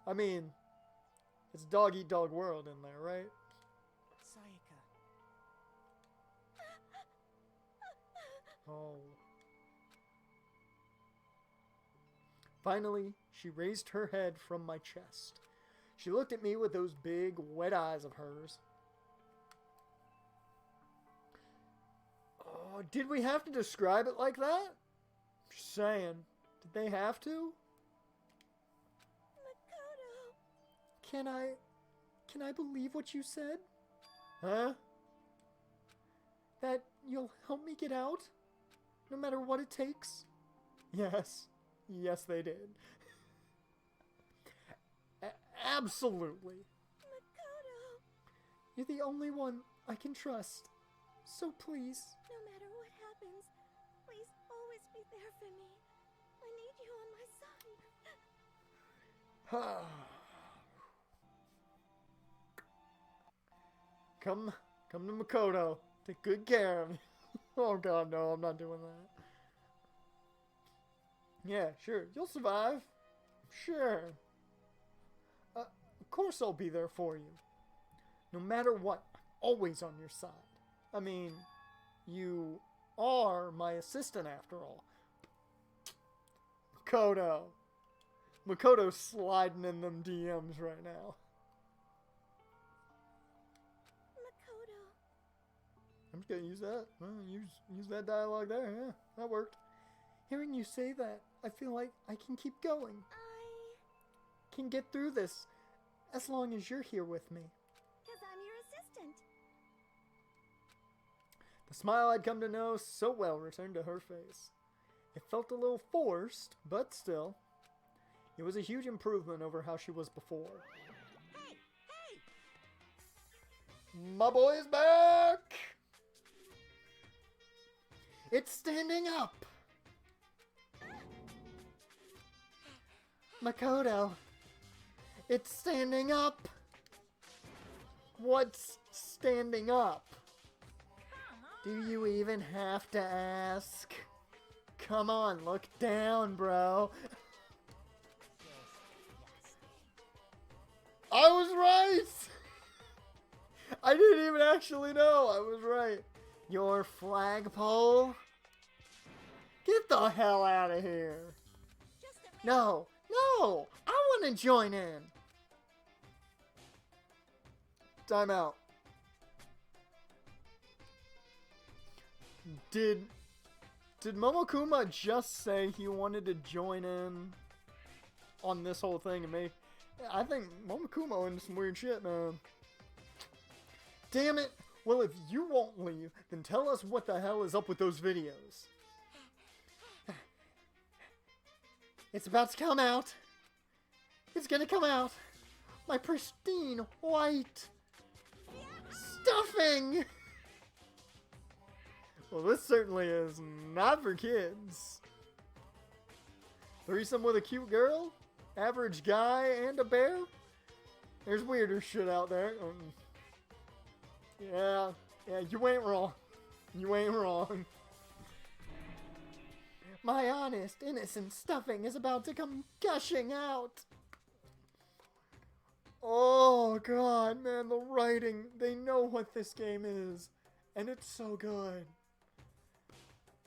I mean, it's dog-eat-dog world in there, right? Sayaka. Oh. Finally, she raised her head from my chest. She looked at me with those big, wet eyes of hers. Oh, did we have to describe it like that? Just saying. Did they have to? Makoto. Can I believe what you said? Huh? That you'll help me get out? No matter what it takes? Yes. Yes, they did. Absolutely. Makoto. You're the only one I can trust. So please. No matter what happens, please always be there for me. I need you on my side. Come to Makoto. Take good care of me. Oh god, no, I'm not doing that. Yeah, sure, you'll survive. I'm Sure. Of course I'll be there for you. No matter what, I'm always on your side. I mean, you are my assistant after all. Makoto's sliding in them DMs right now. Makoto. I'm just gonna use that. Use that dialogue there. Yeah, that worked. Hearing you say that, I feel like I can keep going. I can get through this as long as you're here with me. 'Cause I'm your assistant. The smile I'd come to know so well returned to her face. It felt a little forced, but still. It was a huge improvement over how she was before. Hey! Hey! My boy's back! It's standing up! Makoto, it's standing up! What's standing up? Do you even have to ask? Come on, look down, bro. I was right! I didn't even actually know I was right. Your flagpole? Get the hell out of here. No, no! I want to join in. Time out. Did Momokuma just say he wanted to join in on this whole thing and I think Momokuma into some weird shit, man. Damn it! Well, if you won't leave, then tell us what the hell is up with those videos. It's about to come out. It's gonna come out. My pristine white stuffing! Well, this certainly is not for kids. Threesome with a cute girl? Average guy and a bear? There's weirder shit out there. Yeah, you ain't wrong. You ain't wrong. My honest, innocent stuffing is about to come gushing out. Oh, God, man, the writing. They know what this game is. And it's so good.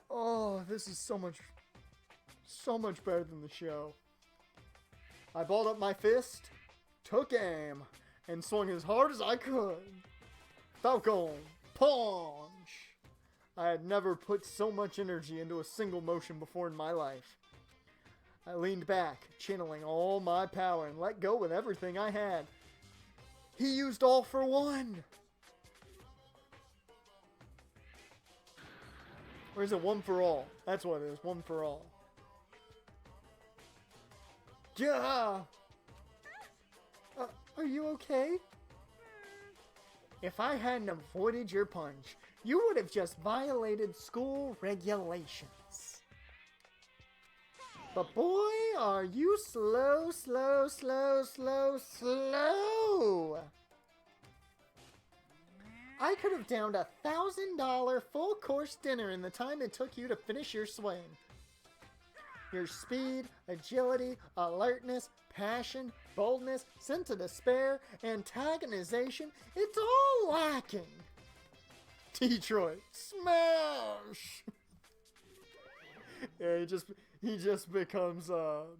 Oh, this is so much better than the show. I balled up my fist, took aim, and swung as hard as I could. Falcon punch! I had never put so much energy into a single motion before in my life. I leaned back, channeling all my power, and let go with everything I had. He used all for one! Or is it one for all? That's what it is, one for all. Yeah! Are you okay? If I hadn't avoided your punch, you would have just violated school regulations. But boy, are you slow. I could have downed a $1,000 full course dinner in the time it took you to finish your swing. Your speed, agility, alertness, passion, boldness, sense of despair, antagonization, it's all lacking. Detroit, smash! Yeah, he just becomes, oh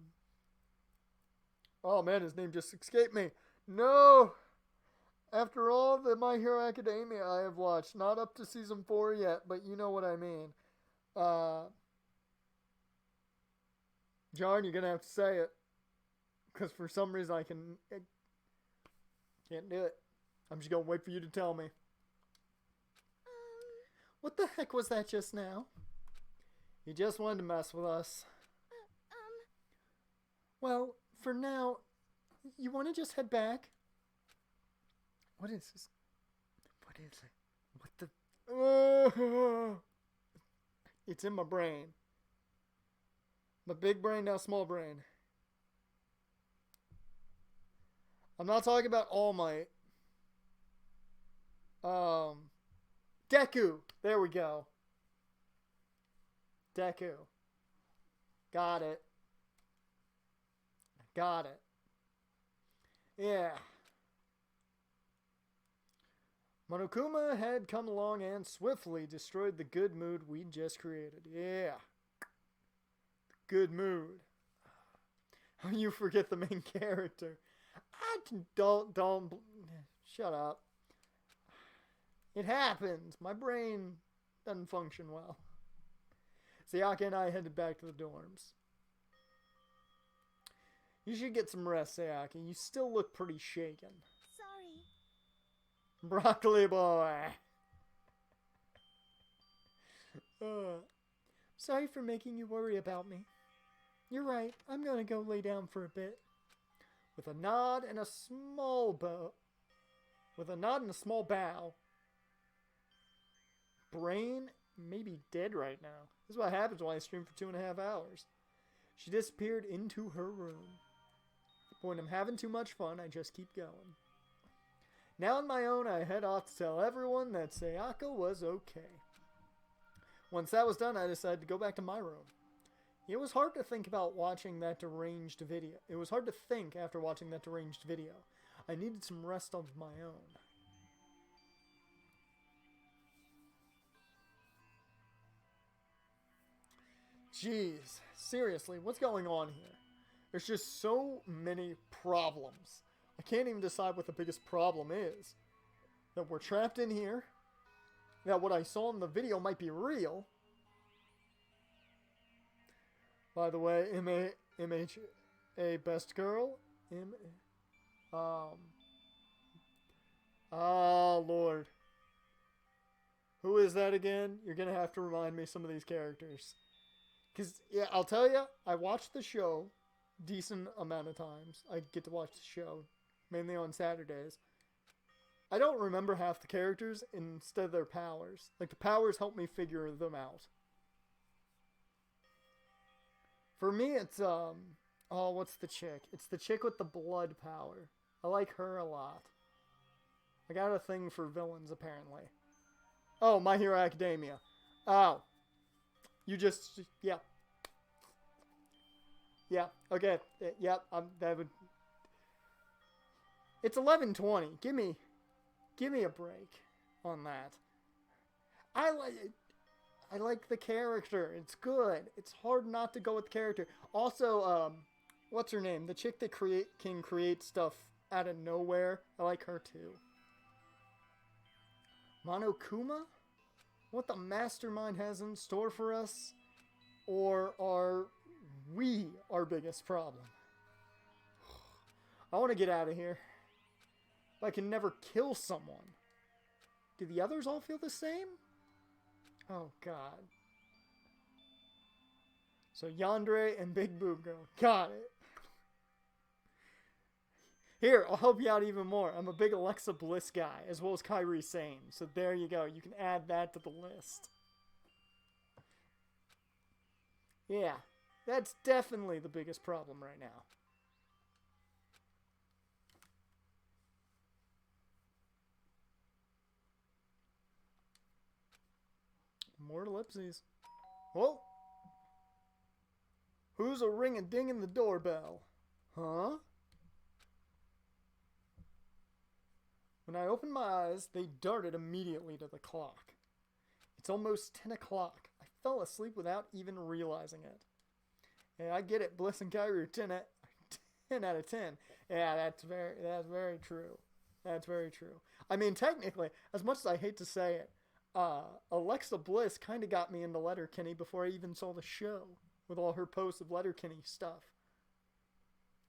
man, his name just escaped me. No! After all the My Hero Academia I have watched, not up to season 4 yet, but you know what I mean. John, you're gonna have to say it. Because for some reason I can't do it. I'm just gonna wait for you to tell me. What the heck was that just now? He just wanted to mess with us. Well, for now, you want to just head back? What is this? What is it? What the... It's in my brain. My big brain, now small brain. I'm not talking about All Might. Deku. There we go. Deku. Got it. Got it. Yeah. Monokuma had come along and swiftly destroyed the good mood we'd just created. Yeah. Good mood. You forget the main character. Don't. Shut up. It happens. My brain doesn't function well. Sayaka and I headed back to the dorms. You should get some rest, Sayaka. You still look pretty shaken. Sorry. Broccoli boy. Sorry for making you worry about me. You're right. I'm gonna go lay down for a bit. With a nod and a small bow. Brain may be dead right now. This is what happens when I stream for 2.5 hours. She disappeared into her room. But when I'm having too much fun, I just keep going. Now on my own, I head off to tell everyone that Sayaka was okay. Once that was done, I decided to go back to my room. It was hard to think about watching that deranged video. It was hard to think after watching that deranged video. I needed some rest of my own. Jeez, seriously, what's going on here? There's just so many problems. I can't even decide what the biggest problem is. That we're trapped in here. That what I saw in the video might be real. By the way, MHA best girl? Oh, Lord. Who is that again? You're going to have to remind me some of these characters. Because, yeah, I'll tell you, I watched the show decent amount of times. I get to watch the show, mainly on Saturdays. I don't remember half the characters instead of their powers. Like, the powers help me figure them out. For me, it's, oh, what's the chick? It's the chick with the blood power. I like her a lot. I got a thing for villains, apparently. Oh, My Hero Academia. Oh. You just, yeah. Yeah, okay. Yeah, that would... It's 11:20. Give me a break on that. I like the character. It's good. It's hard not to go with the character. Also, what's her name? The chick that can create stuff out of nowhere. I like her too. Monokuma? What the mastermind has in store for us? Or are we our biggest problem? I want to get out of here. But I can never kill someone. Do the others all feel the same? Oh, God. So Yandere and Big Boob Girl. Got it. Here, I'll help you out even more. I'm a big Alexa Bliss guy, as well as Kairi Sane. So there you go. You can add that to the list. Yeah, that's definitely the biggest problem right now. More ellipses. Whoa! Who's a ring-a-ding in the doorbell? Huh? When I opened my eyes, they darted immediately to the clock. It's almost 10 o'clock. I fell asleep without even realizing it. Yeah, I get it. Bliss and Kairi are 10 out of 10. Yeah, that's very true. That's very true. I mean, technically, as much as I hate to say it, Alexa Bliss kind of got me into Letterkenny before I even saw the show, with all her posts of Letterkenny stuff.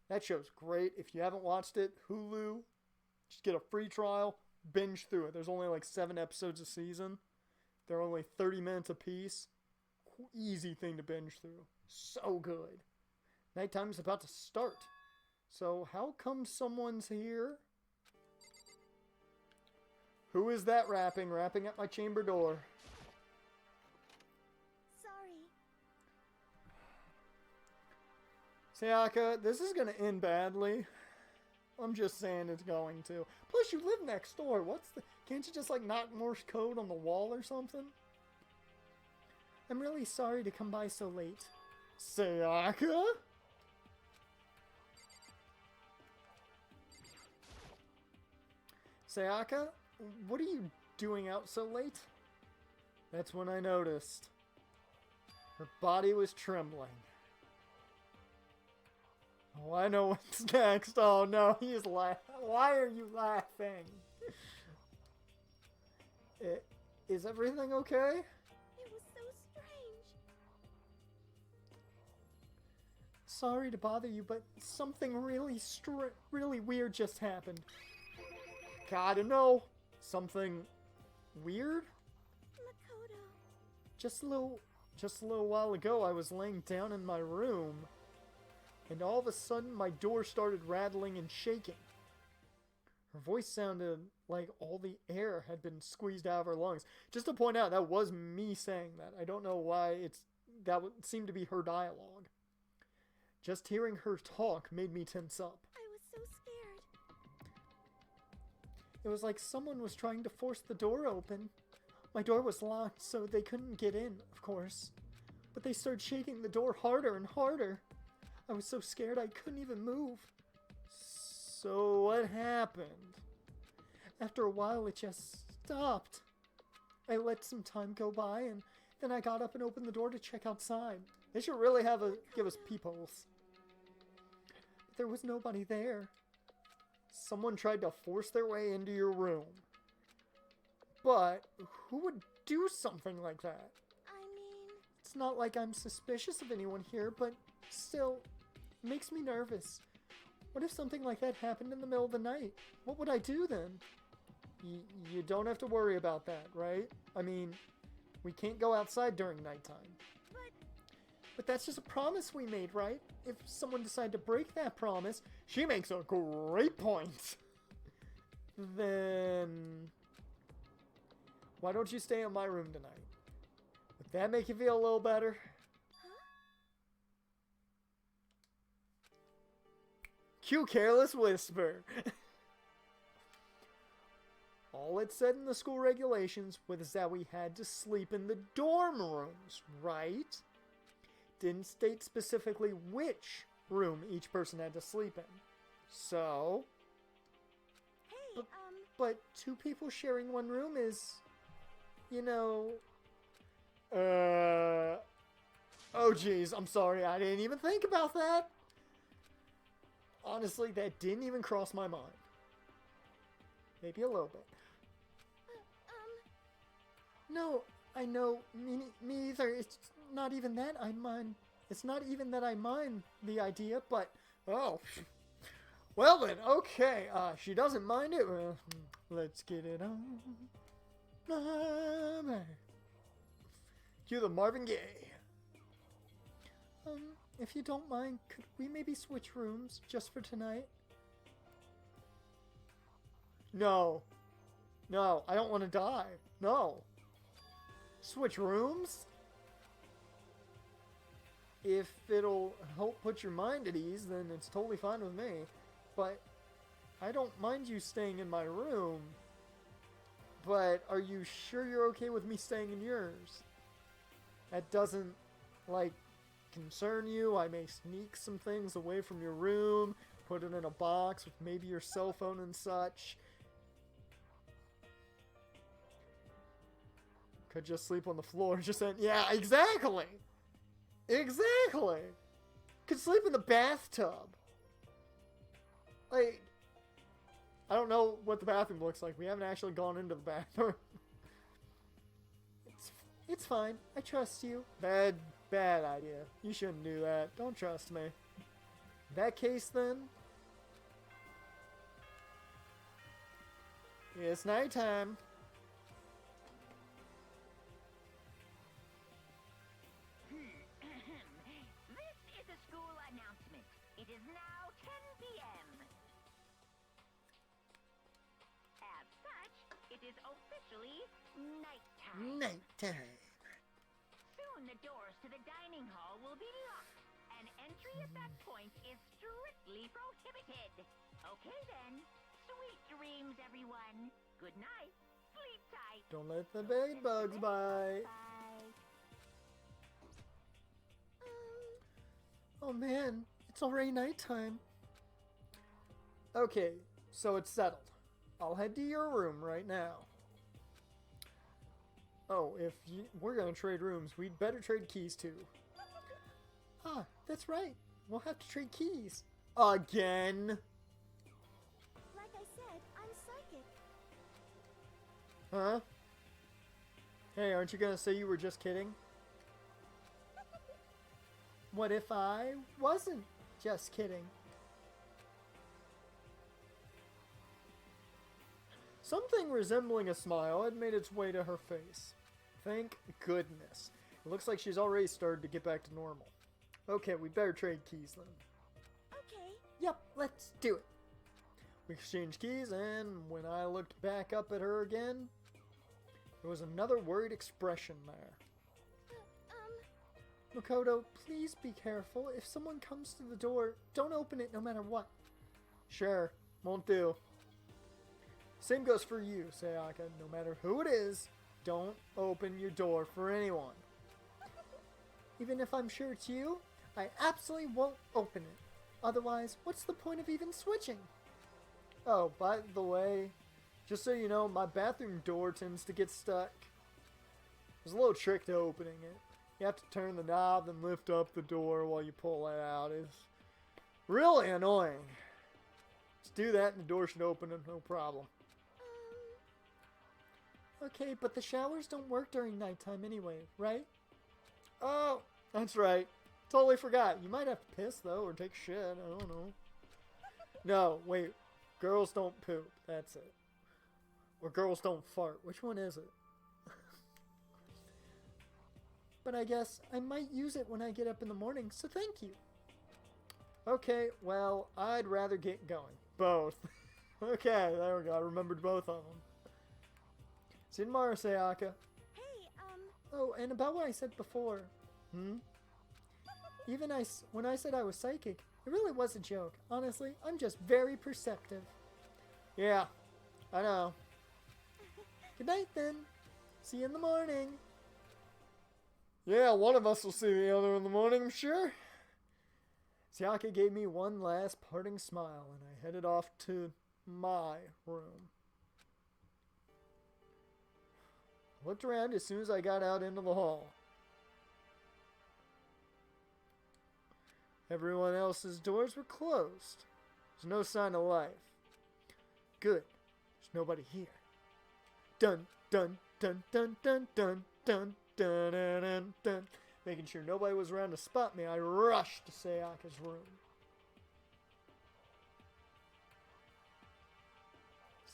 That show's great. If you haven't watched it, Hulu, just get a free trial, binge through it. There's only like 7 episodes a season. They're only 30 minutes apiece. Easy thing to binge through. So good. Nighttime's about to start. So how come someone's here? Who is that rapping at my chamber door? Sorry. Sayaka, this is gonna end badly. I'm just saying it's going to. Plus, you live next door. Can't you just, like, knock Morse code on the wall or something? I'm really sorry to come by so late. Sayaka? Sayaka, what are you doing out so late? That's when I noticed. Her body was trembling. Oh, I know what's next. Oh no, he's laughing. Why are you laughing? Is everything okay? It was so strange. Sorry to bother you, but something really weird just happened. Gotta know. Something weird? Makoto. Just a little while ago, I was laying down in my room, and all of a sudden, my door started rattling and shaking. Her voice sounded like all the air had been squeezed out of her lungs. Just to point out, that was me saying that. I don't know why that seemed to be her dialogue. Just hearing her talk made me tense up. I was so scared. It was like someone was trying to force the door open. My door was locked, so they couldn't get in, of course. But they started shaking the door harder and harder. I was so scared I couldn't even move. So what happened? After a while, it just stopped. I let some time go by, and then I got up and opened the door to check outside. They should really give us peepholes. But there was nobody there. Someone tried to force their way into your room. But who would do something like that? I mean... It's not like I'm suspicious of anyone here, but still, it makes me nervous. What if something like that happened in the middle of the night? What would I do then? You don't have to worry about that, right? I mean, we can't go outside during nighttime. But that's just a promise we made, right? If someone decided to break that promise, she makes a great point. Then... why don't you stay in my room tonight? Would that make you feel a little better? Cue careless whisper. All it said in the school regulations was that we had to sleep in the dorm rooms, right? Didn't state specifically which room each person had to sleep in. So... Hey, but two people sharing one room is... you know... oh geez, I'm sorry, I didn't even think about that. Honestly, that didn't even cross my mind. Maybe a little bit. No, I know, me either. It's not even that I mind. It's not even that I mind the idea, but... oh. Well then, okay. She doesn't mind it. Let's get it on. Cue the Marvin Gaye. If you don't mind, could we maybe switch rooms just for tonight? No. No, I don't want to die. No. Switch rooms? If it'll help put your mind at ease, then it's totally fine with me. But I don't mind you staying in my room. But are you sure you're okay with me staying in yours? That doesn't, like, concern you. I may sneak some things away from your room, put it in a box with maybe your cell phone and such. Could just sleep on the floor. Just saying, yeah, exactly! Exactly! Could sleep in the bathtub. Like, I don't know what the bathroom looks like. We haven't actually gone into the bathroom. It's fine. I trust you. Bad idea. You shouldn't do that. Don't trust me. In that case, then, it's nighttime. This is a school announcement. It is now 10 p.m. As such, it is officially nighttime. Nighttime. Soon the doors to the dining hall will be locked, and entry at that point is strictly prohibited. Okay then, sweet dreams, everyone. Good night. Sleep tight. Don't let the bed bugs bite. Bye. Oh man, it's already nighttime. Okay, so it's settled. I'll head to your room right now. Oh, we're gonna trade rooms, we'd better trade keys too. Ah, that's right. We'll have to trade keys. Again? Like I said, I'm psychic. Huh? Hey, aren't you gonna say you were just kidding? What if I wasn't just kidding? Something resembling a smile had made its way to her face. Thank goodness. It looks like she's already started to get back to normal. Okay, we better trade keys then. Okay. Yep, let's do it. We exchanged keys, and when I looked back up at her again, there was another worried expression there. Makoto, please be careful. If someone comes to the door, don't open it no matter what. Sure, won't do. Same goes for you, Sayaka. No matter who it is, don't open your door for anyone. Even if I'm sure it's you, I absolutely won't open it. Otherwise, what's the point of even switching? Oh, by the way, just so you know, my bathroom door tends to get stuck. There's a little trick to opening it. You have to turn the knob and lift up the door while you pull it out. It's really annoying. Just do that and the door should open, no problem. Okay, but the showers don't work during nighttime anyway, right? Oh, that's right. Totally forgot. You might have to piss, though, or take shit. I don't know. No, wait. Girls don't poop. That's it. Or girls don't fart. Which one is it? But I guess I might use it when I get up in the morning, so thank you. Okay, well, I'd rather get going. Both. Okay, there we go. I remembered both of them. See you tomorrow, Sayaka. Hey, Oh, and about what I said before. Even when I said I was psychic, it really was a joke. Honestly, I'm just very perceptive. Yeah, I know. Good night, then. See you in the morning. Yeah, one of us will see the other in the morning, I'm sure. Sayaka gave me one last parting smile, and I headed off to my room. I looked around as soon as I got out into the hall. Everyone else's doors were closed. There's no sign of life. Good. There's nobody here. Dun, dun, dun, dun, dun, dun, dun, dun, dun, dun, dun. Making sure nobody was around to spot me, I rushed to Sayaka's room.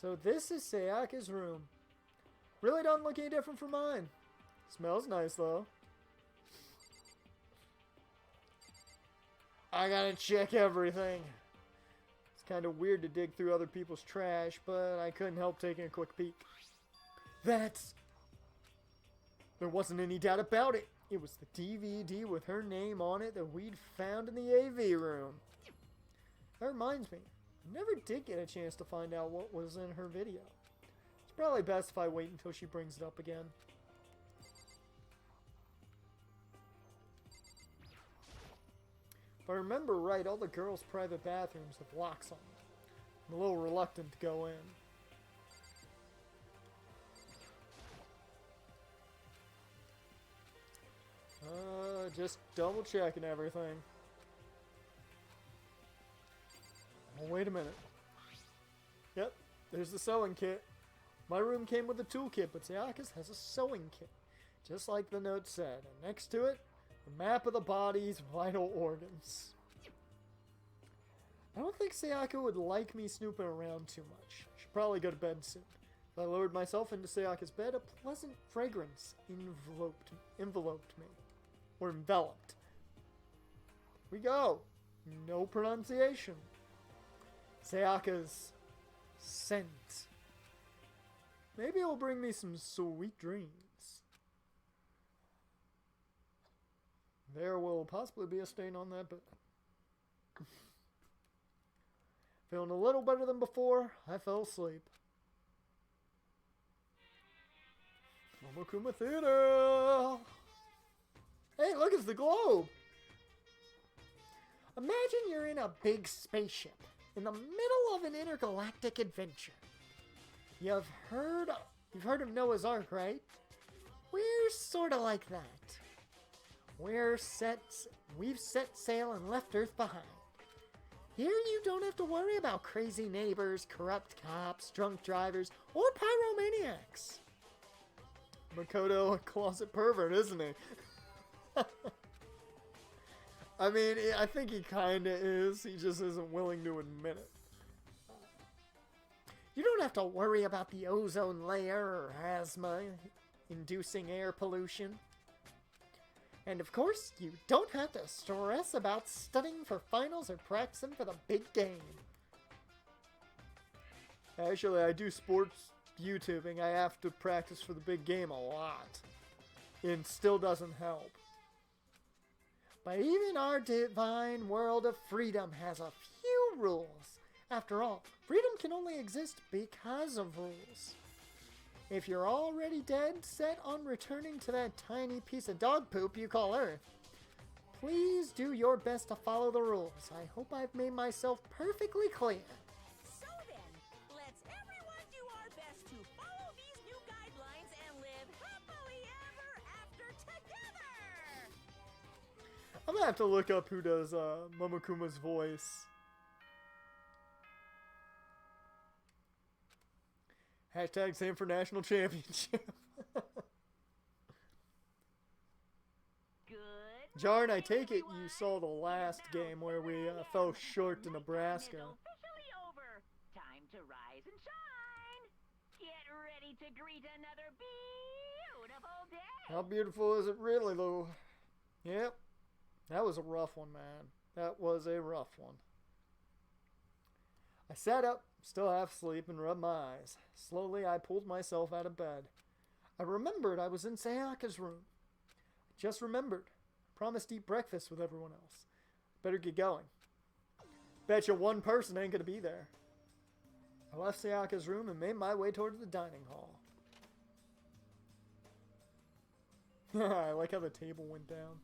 So this is Sayaka's room. Really doesn't look any different from mine. Smells nice, though. I gotta check everything. It's kind of weird to dig through other people's trash, but I couldn't help taking a quick peek. There wasn't any doubt about it. It was the DVD with her name on it that we'd found in the AV room. That reminds me, I never did get a chance to find out what was in her video. It's probably best if I wait until she brings it up again. If I remember right, all the girls' private bathrooms have locks on them. I'm a little reluctant to go in. Just double checking everything. Oh, wait a minute. Yep, there's the sewing kit. My room came with a toolkit, but Sayaka's has a sewing kit. Just like the note said. And next to it, a map of the body's vital organs. I don't think Sayaka would like me snooping around too much. Should probably go to bed soon. As I lowered myself into Sayaka's bed, a pleasant fragrance enveloped me. Or enveloped. Here we go. No pronunciation. Sayaka's scent. Maybe it will bring me some sweet dreams. There will possibly be a stain on that bed. Feeling a little better than before, I fell asleep. Momokuma Theater! Hey, look, it's the globe! Imagine you're in a big spaceship in the middle of an intergalactic adventure. You've heard of Noah's Ark, right? We're sort of like that. We've set sail and left Earth behind. Here you don't have to worry about crazy neighbors, corrupt cops, drunk drivers, or pyromaniacs. Makoto, a closet pervert, isn't he? I mean, I think he kinda is. He just isn't willing to admit it. You don't have to worry about the ozone layer or asthma-inducing air pollution. And of course, you don't have to stress about studying for finals or practicing for the big game. Actually, I do sports YouTubing. I have to practice for the big game a lot. It still doesn't help. But even our divine world of freedom has a few rules. After all, freedom can only exist because of rules. If you're already dead set on returning to that tiny piece of dog poop you call Earth, please do your best to follow the rules. I hope I've made myself perfectly clear. So then, let's everyone do our best to follow these new guidelines and live happily ever after together! I'm gonna have to look up who does Momokuma's voice. Hashtag same for national championship. Good. Jarn, I take it you saw the last game where we fell short to Nebraska. Officially over. Time to rise and shine. Get ready to greet another beautiful day. How beautiful is it really, though? Yep. That was a rough one, man. That was a rough one. I sat up, still half asleep, and rubbed my eyes. Slowly, I pulled myself out of bed. I remembered I was in Sayaka's room. I just remembered. Promised to eat breakfast with everyone else. Better get going. Betcha one person ain't gonna be there. I left Sayaka's room and made my way towards the dining hall. I like how the table went down.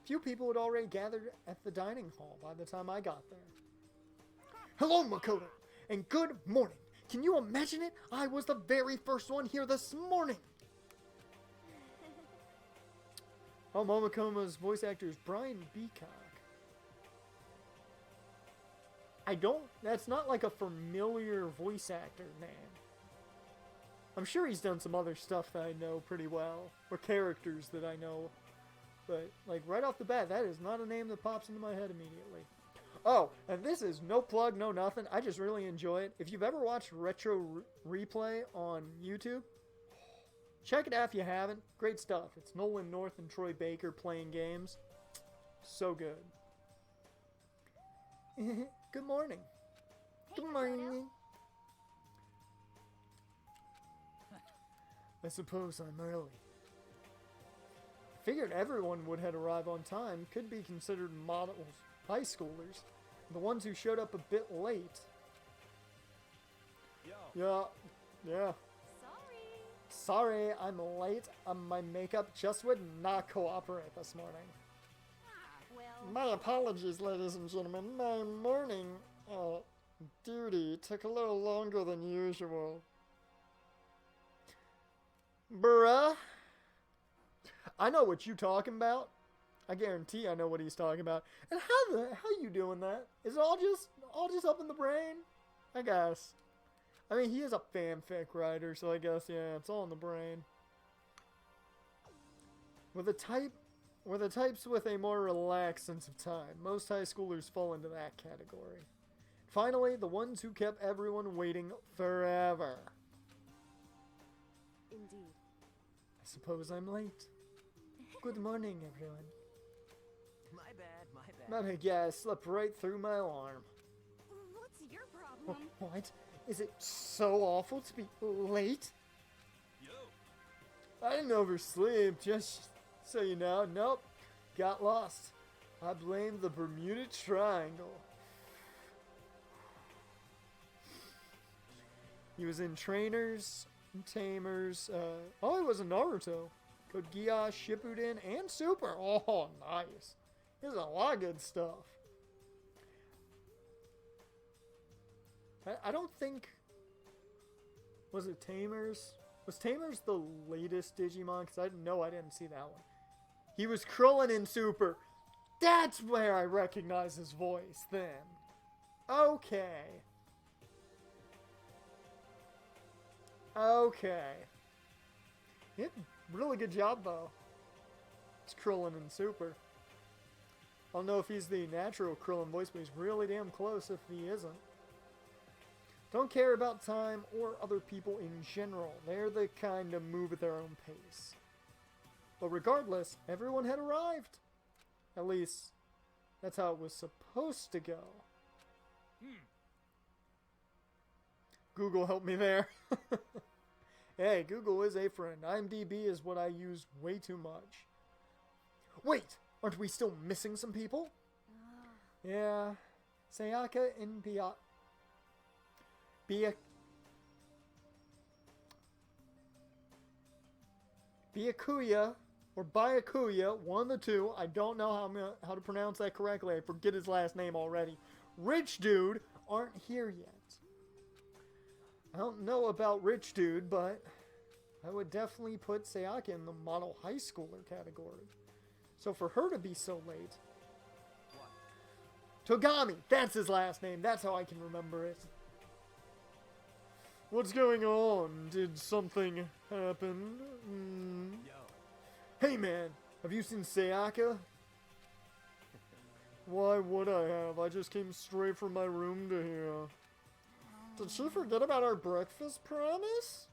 Few people had already gathered at the dining hall by the time I got there. Hello, Makoto, and good morning. Can you imagine it? I was the very first one here this morning. Oh, Momokuma's voice actor is Brian Beacock. That's not like a familiar voice actor name. I'm sure he's done some other stuff that I know pretty well, or characters that I know. But, like, right off the bat, that is not a name that pops into my head immediately. Oh, and this is no plug, no nothing. I just really enjoy it. If you've ever watched Retro Replay on YouTube, check it out if you haven't. Great stuff. It's Nolan North and Troy Baker playing games. So good. Good morning. Hey, Good Makoto. morning. I suppose I'm early. Figured everyone would have arrived on time. Could be considered models, high schoolers. The ones who showed up a bit late. Yo. Yeah. Sorry. Sorry, I'm late. My makeup just would not cooperate this morning. Well, My apologies, ladies and gentlemen. My morning duty took a little longer than usual. Bruh. I know what you talking about. I guarantee I know what he's talking about. And how you doing that? Is it all just up in the brain? I guess. I mean, he is a fanfic writer, so I guess yeah, it's all in the brain. With the types with a more relaxed sense of time, most high schoolers fall into that category. Finally, the ones who kept everyone waiting forever. Indeed. I suppose I'm late. Good morning, everyone. My bad. But yeah, I slept right through my alarm. What's your problem? What? Is it so awful to be late? Yo. I didn't oversleep, just so you know. Nope. Got lost. I blame the Bermuda Triangle. He was in Trainers, Tamers, oh, he was in Naruto. Code Geass, Shippuden, and Super. Oh, nice. There's a lot of good stuff. I don't think Was it Tamers? Was Tamers the latest Digimon? Because I didn't see that one. He was Krillin in Super. That's where I recognize his voice then. Okay. Okay. Yeah, really good job though. It's Krillin in Super. I don't know if he's the natural Krillin voice, but he's really damn close if he isn't. Don't care about time or other people in general. They're the kind of move at their own pace. But regardless, everyone had arrived. At least, that's how it was supposed to go. Google helped me there. Hey, Google is a friend. IMDb is what I use way too much. Wait, aren't we still missing some people? Yeah, Sayaka and Byakuya, or Byakuya, one of the two. I don't know how to pronounce that correctly. I forget his last name already. Rich Dude aren't here yet. I don't know about Rich Dude, but I would definitely put Sayaka in the model high schooler category. So for her to be so late... Togami! That's his last name. That's how I can remember it. What's going on? Did something happen? Hey man, have you seen Sayaka? Why would I have? I just came straight from my room to here. Did she forget about our breakfast promise?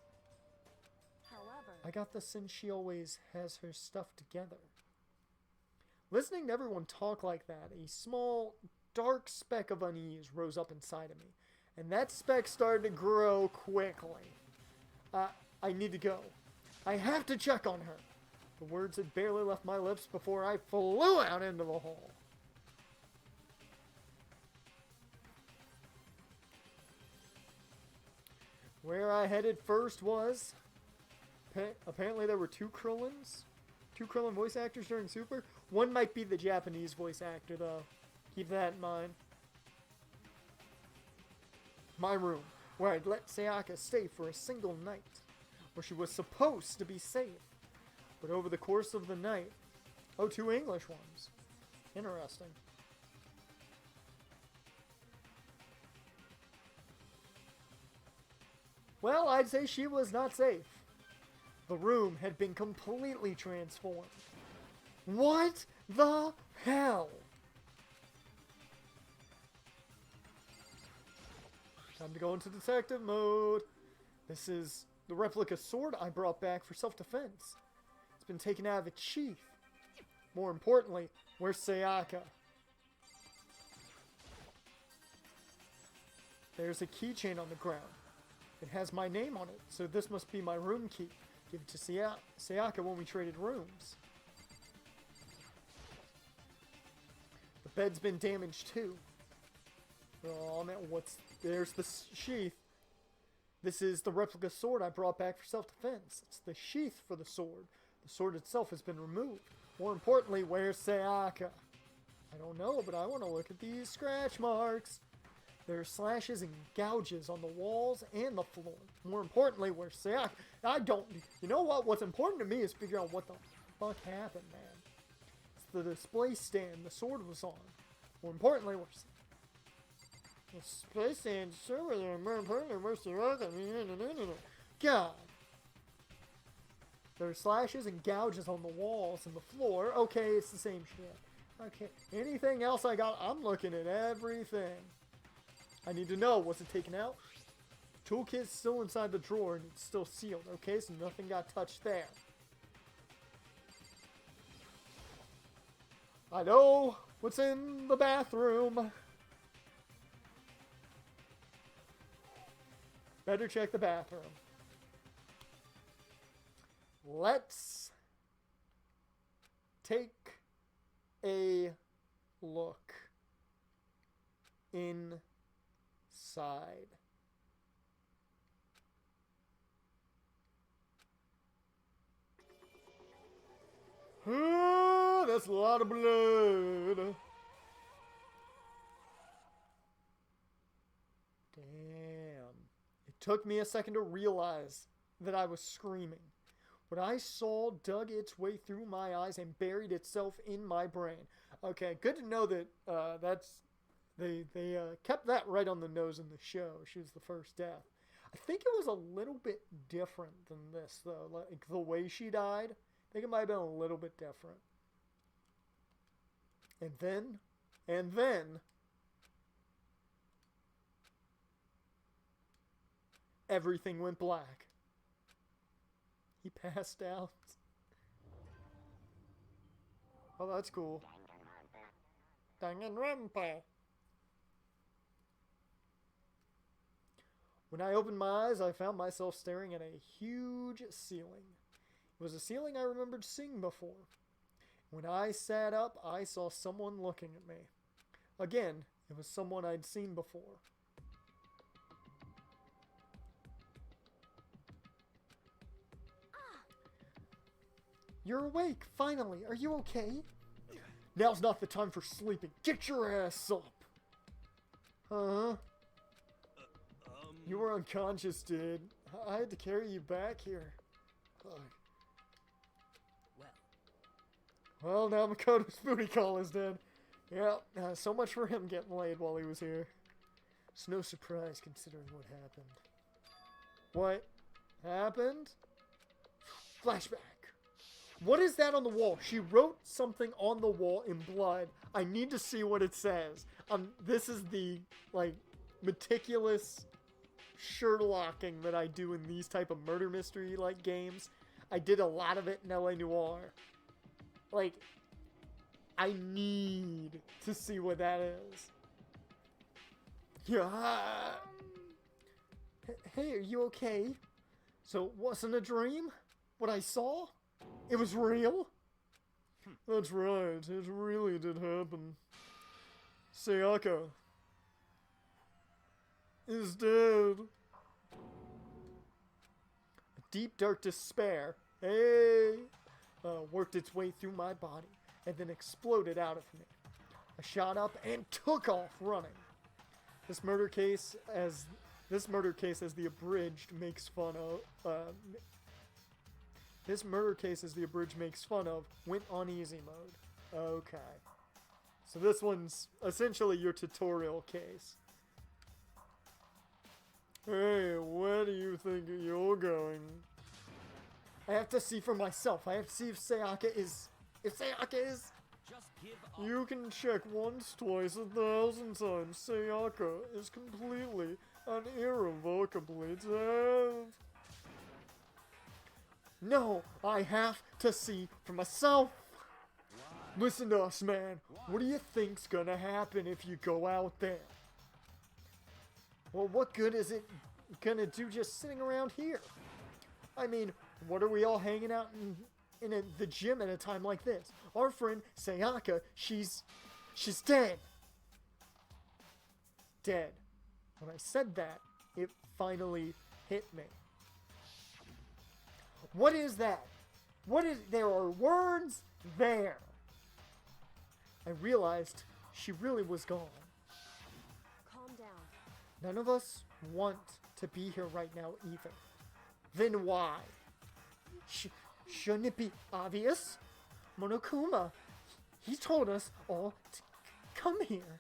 However, I got the sense she always has her stuff together. Listening to everyone talk like that, a small, dark speck of unease rose up inside of me. And that speck started to grow quickly. I need to go. I have to check on her. The words had barely left my lips before I flew out into the hall. Where I headed first was... apparently there were two Krillin voice actors during Super. One might be the Japanese voice actor, though. Keep that in mind. My room, where I'd let Sayaka stay for a single night, where she was supposed to be safe. But over the course of the night... Oh, two English ones. Interesting. Well, I'd say she was not safe. The room had been completely transformed. What the hell? Time to go into detective mode. This is the replica sword I brought back for self-defense. It's been taken out of its sheath. More importantly, where's Sayaka? There's a keychain on the ground. It has my name on it, so this must be my room key. Give it to Sayaka when we traded rooms. The bed's been damaged too. Oh man, there's the sheath. This is the replica sword I brought back for self-defense. It's the sheath for the sword. The sword itself has been removed. More importantly, where's Sayaka? I don't know, but I want to look at these scratch marks. There are slashes and gouges on the walls and the floor. More importantly, where's Sayaka? You know what? What's important to me is figure out what the fuck happened, man. It's the display stand the sword was on. More importantly, where's the display stand? Sure, more importantly, where's Sayaka? God. There are slashes and gouges on the walls and the floor. Okay, it's the same shit. Okay, anything else I got? I'm looking at everything. I need to know, was it taken out? Toolkit's still inside the drawer and it's still sealed. Okay, so nothing got touched there. I know what's in the bathroom. Better check the bathroom. Let's take a look inside. That's a lot of blood. Damn. It Took me a second to realize that I was screaming. What I saw dug its way through my eyes and buried itself in my brain. Okay, good to know that they kept that right on the nose in the show. She was the first death. I think it was a little bit different than this, though. Like, the way she died, I think it might have been a little bit different. And then, everything went black. He passed out. Oh, that's cool. Danganronpa. When I opened my eyes, I found myself staring at a huge ceiling. It was a ceiling I remembered seeing before. When I sat up, I saw someone looking at me. Again, it was someone I'd seen before. You're awake, finally. Are you okay? Now's not the time for sleeping. Get your ass up. Huh? You were unconscious, dude. I had to carry you back here. Well, now Makoto's booty call is dead. Yeah, so much for him getting laid while he was here. It's no surprise considering what happened. What happened? Flashback. What is that on the wall? She wrote something on the wall in blood. I need to see what it says. This is the, like, meticulous Sherlocking that I do in these type of murder mystery, like, games. I did a lot of it in LA Noire. Like, I need to see what that is. Yeah. Hey, are you okay? So, it wasn't a dream? What I saw? It was real? That's right, it really did happen. Sayaka is dead. A deep, dark despair, worked its way through my body and then exploded out of me. I shot up and took off running. This murder case, as the abridged makes fun of, went on easy mode. Okay. So this one's essentially your tutorial case. Hey, where do you think you're going? I have to see for myself. I have to see if Sayaka is... Just give up. You can check once, twice, 1,000 times. Sayaka is completely and irrevocably dead. No, I have to see for myself. Listen to us, man. What do you think's gonna happen if you go out there? Well, what good is it gonna do just sitting around here? I mean, what are we all hanging out in the gym at a time like this? Our friend Sayaka, she's dead. Dead. When I said that, it finally hit me. What is that? There are words there. I realized she really was gone. Calm down. None of us want to be here right now either. Then why? Shouldn't it be obvious? Monokuma, he told us all to come here.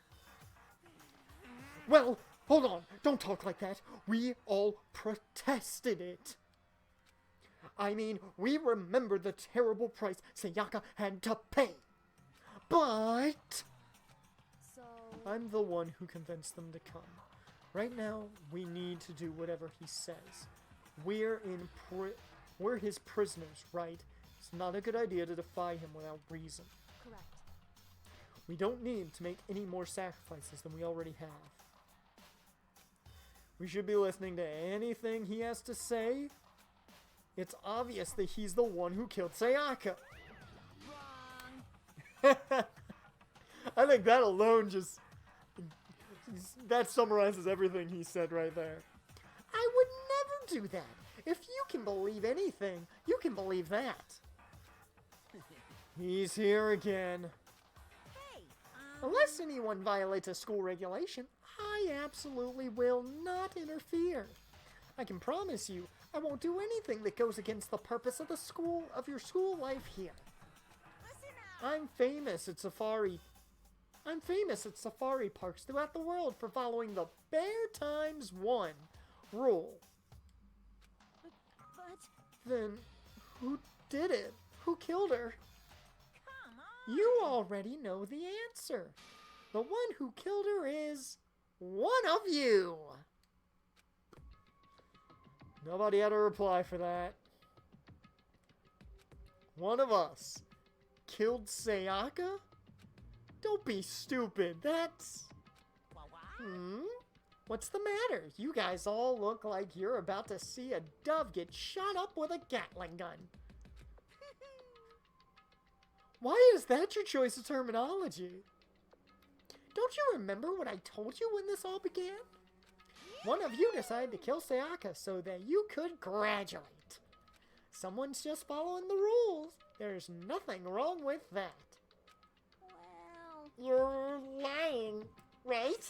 Well, hold on. Don't talk like that. We all protested it. I mean, we remember the terrible price Sayaka had to pay. But So... I'm the one who convinced them to come. Right now, we need to do whatever he says. We're his prisoners, right? It's not a good idea to defy him without reason. Correct. We don't need to make any more sacrifices than we already have. We should be listening to anything he has to say. It's obvious that he's the one who killed Sayaka. I think that alone that summarizes everything he said right there. I would never do that. If you can believe anything, you can believe that. He's here again. Hey, Unless anyone violates a school regulation, I absolutely will not interfere. I can promise you, I won't do anything that goes against the purpose of the school, of your school life here. Listen up. I'm famous at safari parks throughout the world for following the Bear Times 1 rule. But Then, who did it? Who killed her? Come on. You already know the answer. The one who killed her is one of you. Nobody had a reply for that. One of us killed Sayaka? Don't be stupid. That's... What's the matter? You guys all look like you're about to see a dove get shot up with a Gatling gun. Why is that your choice of terminology? Don't you remember what I told you when this all began? One of you decided to kill Sayaka so that you could graduate. Someone's just following the rules. There's nothing wrong with that. well, You're lying, right?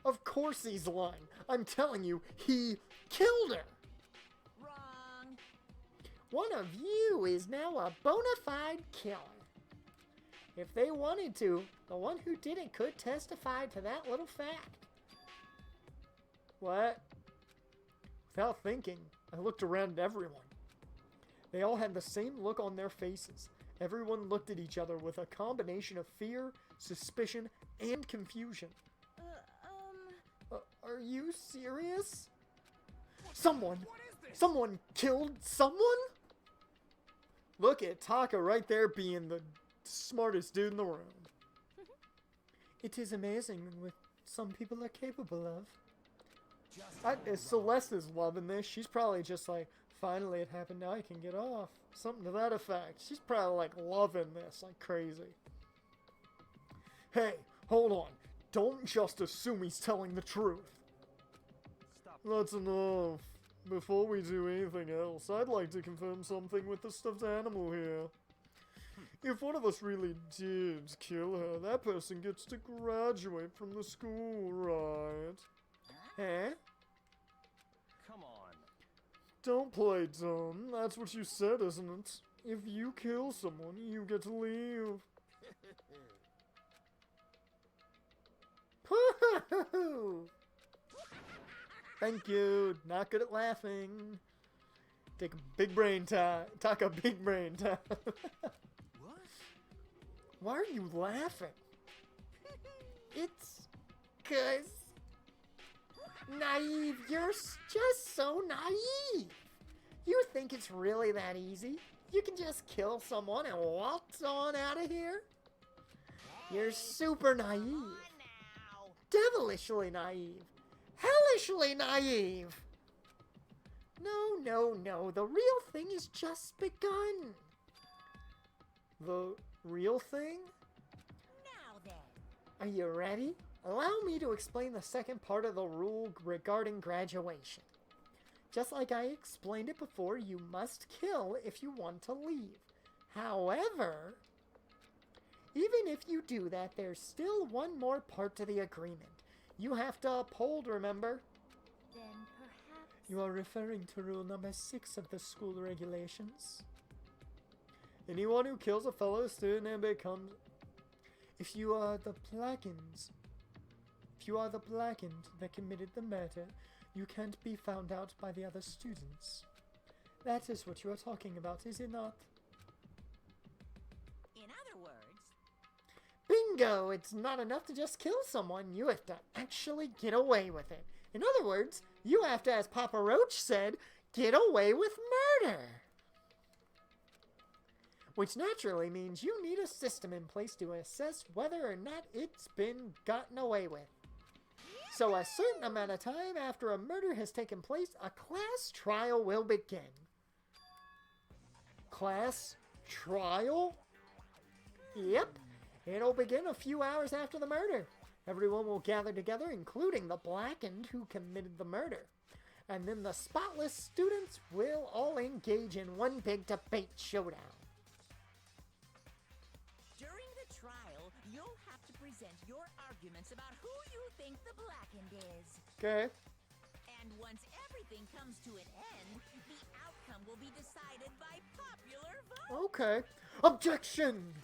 Of course he's lying. I'm telling you, he killed her. Wrong. One of you is now a bona fide killer. If they wanted to, the one who did it could testify to that little fact. What? Without thinking, I looked around at everyone. They all had the same look on their faces. Everyone looked at each other with a combination of fear, suspicion, and confusion. Are you serious? Someone killed someone? Look at Taka right there being the smartest dude in the room. It is amazing what some people are capable of. Celeste is loving this. She's probably just like, finally it happened, now I can get off. Something to that effect. She's probably like loving this like crazy. Hey, hold on. Don't just assume he's telling the truth. Stop. That's enough. Before we do anything else, I'd like to confirm something with the stuffed animal here. If one of us really did kill her, that person gets to graduate from the school, right? Huh? Come on. Don't play dumb. That's what you said, isn't it? If you kill someone, you get to leave. Woo-hoo-hoo-hoo. Thank you. Not good at laughing. Take a big brain time. Talk a big brain time. What? Why are you laughing? It's 'cause naive. You're just so naive. You think it's really that easy? You can just kill someone and waltz on out of here? You're super naive. Come on now. Devilishly naive. Hellishly naive. No, no, no. The real thing is just begun. The real thing? Now then. Are you ready? Allow me to explain the second part of the rule regarding graduation. Just like I explained it before, you must kill if you want to leave. However, even if you do that, there's still one more part to the agreement. You have to uphold, remember? then perhaps... You are referring to rule number 6 of the school regulations. Anyone who kills a fellow student and becomes... If you are the blackened that committed the murder, you can't be found out by the other students. That is what you are talking about, is it not? In other words, Bingo! It's not enough to just kill someone, you have to actually get away with it. In other words, you have to, as Papa Roach said, get away with murder. Which naturally means you need a system in place to assess whether or not it's been gotten away with. So a certain amount of time after a murder has taken place, a class trial will begin. Class trial? Yep. It'll begin a few hours after the murder. Everyone will gather together, including the blackened who committed the murder. And then the spotless students will all engage in one big debate showdown. during the trial, you'll have to present your arguments about who you think the blackened is. Okay. And once everything comes to an end, the outcome will be decided by popular vote. Okay. Objection!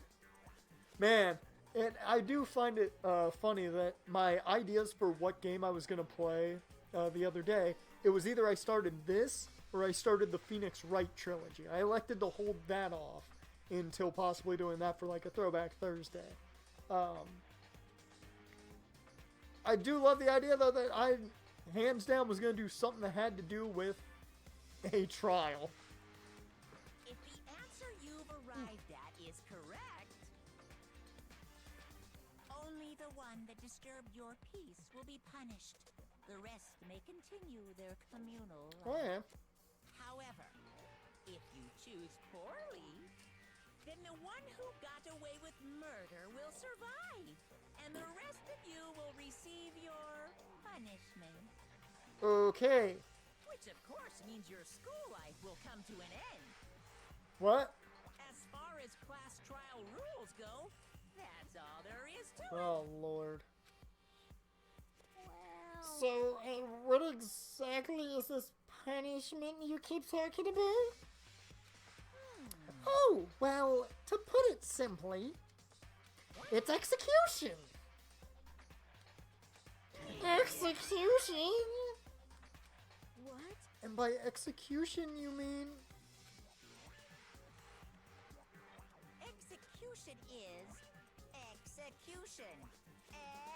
Man, and I do find it funny that my ideas for what game I was going to play the other day, it was either I started this or I started the Phoenix Wright trilogy. I elected to hold that off until possibly doing that for like a Throwback Thursday. I do love the idea, though, that I, hands down, was going to do something that had to do with a trial. If the answer you've arrived at is correct, only the one that disturbed your peace will be punished. The rest may continue their communal life. Oh, yeah. However, if you choose poorly, then the one who got away with murder will survive, and the rest of you will receive your punishment. Okay. Which, of course, means your school life will come to an end. What? As far as class trial rules go, that's all there is to it. Oh, Lord. Well, So, what exactly is this punishment you keep talking about? Oh, well, to put it simply, it's execution. Execution? what? And by execution, you mean... Execution is execution.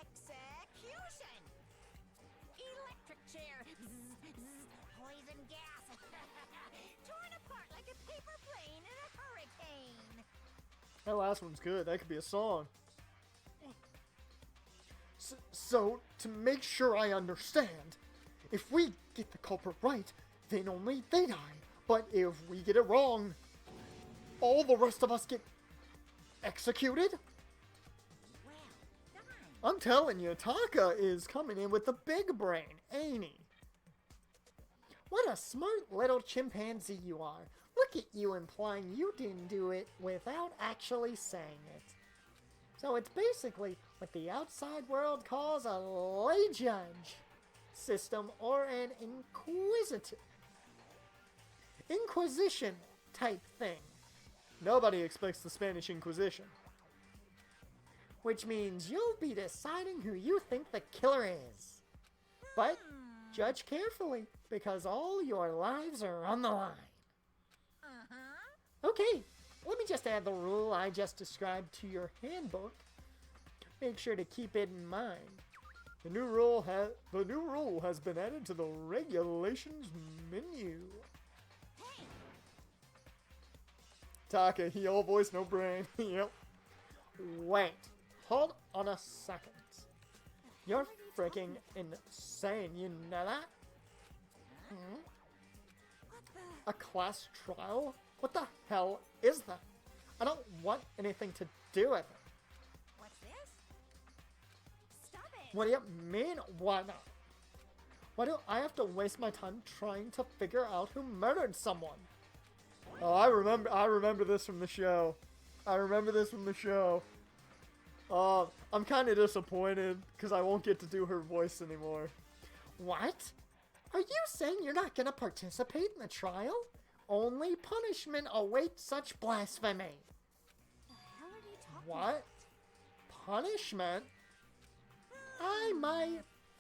Execution! Electric chair. Zzz, zzz, poison gas. Torn apart like a paper plane in a hurricane. That last one's good. That could be a song. So, to make sure I understand, if we get the culprit right, then only they die. But if we get it wrong, all the rest of us get executed? Well done. I'm telling you, Taka is coming in with the big brain, ain't he? What a smart little chimpanzee you are. Look at you implying you didn't do it without actually saying it. So it's basically what the outside world calls a lay judge system or an inquisition type thing. Nobody expects the Spanish Inquisition. Which means you'll be deciding who you think the killer is. But judge carefully, because all your lives are on the line. Uh-huh. Okay, let me just add the rule I just described to your handbook. Make sure to keep it in mind. The new rule has been added to the regulations menu. Hey, Taka, he all voice, no brain. Yep. Wait, hold on a second. You're freaking insane, you know that? Hmm? what the? A class trial? What the hell is that? I don't want anything to do with it. What's this? Stop it. What do you mean, why not? Why do I have to waste my time trying to figure out who murdered someone? Oh, I remember this from the show. I'm kind of disappointed because I won't get to do her voice anymore. What? Are you saying you're not going to participate in the trial? Only punishment awaits such blasphemy. The hell are you talking What? Punishment?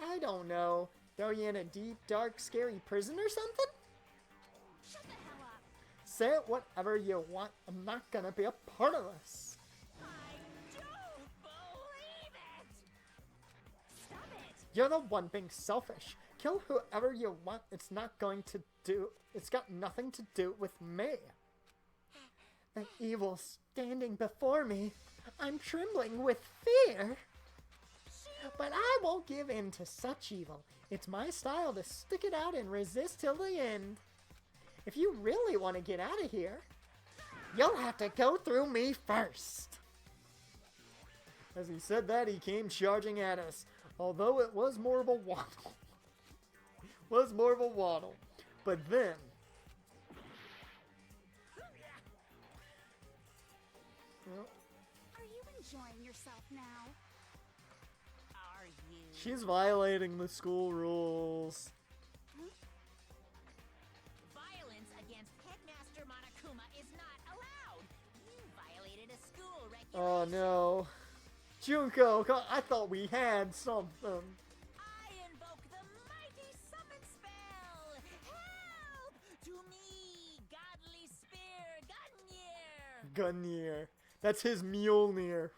I don't know, throw you in a deep, dark, scary prison or something? Shut the hell up. Say it whatever you want, I'm not gonna be a part of this. I don't believe it. Stop it. You're the one being selfish. Kill whoever you want, it's got nothing to do with me. The evil standing before me, I'm trembling with fear. But I won't give in to such evil. It's my style to stick it out and resist till the end. If you really want to get out of here, you'll have to go through me first. As he said that, he came charging at us, although it was more of a waddle. But then... Well, Are you enjoying yourself now? Are you? she's violating the school rules. Huh? Oh no. Junko, I thought we had something. I invoke the mighty summon spell! Help! To me, godly spear, Gungnir! Gungnir. That's his Mjolnir.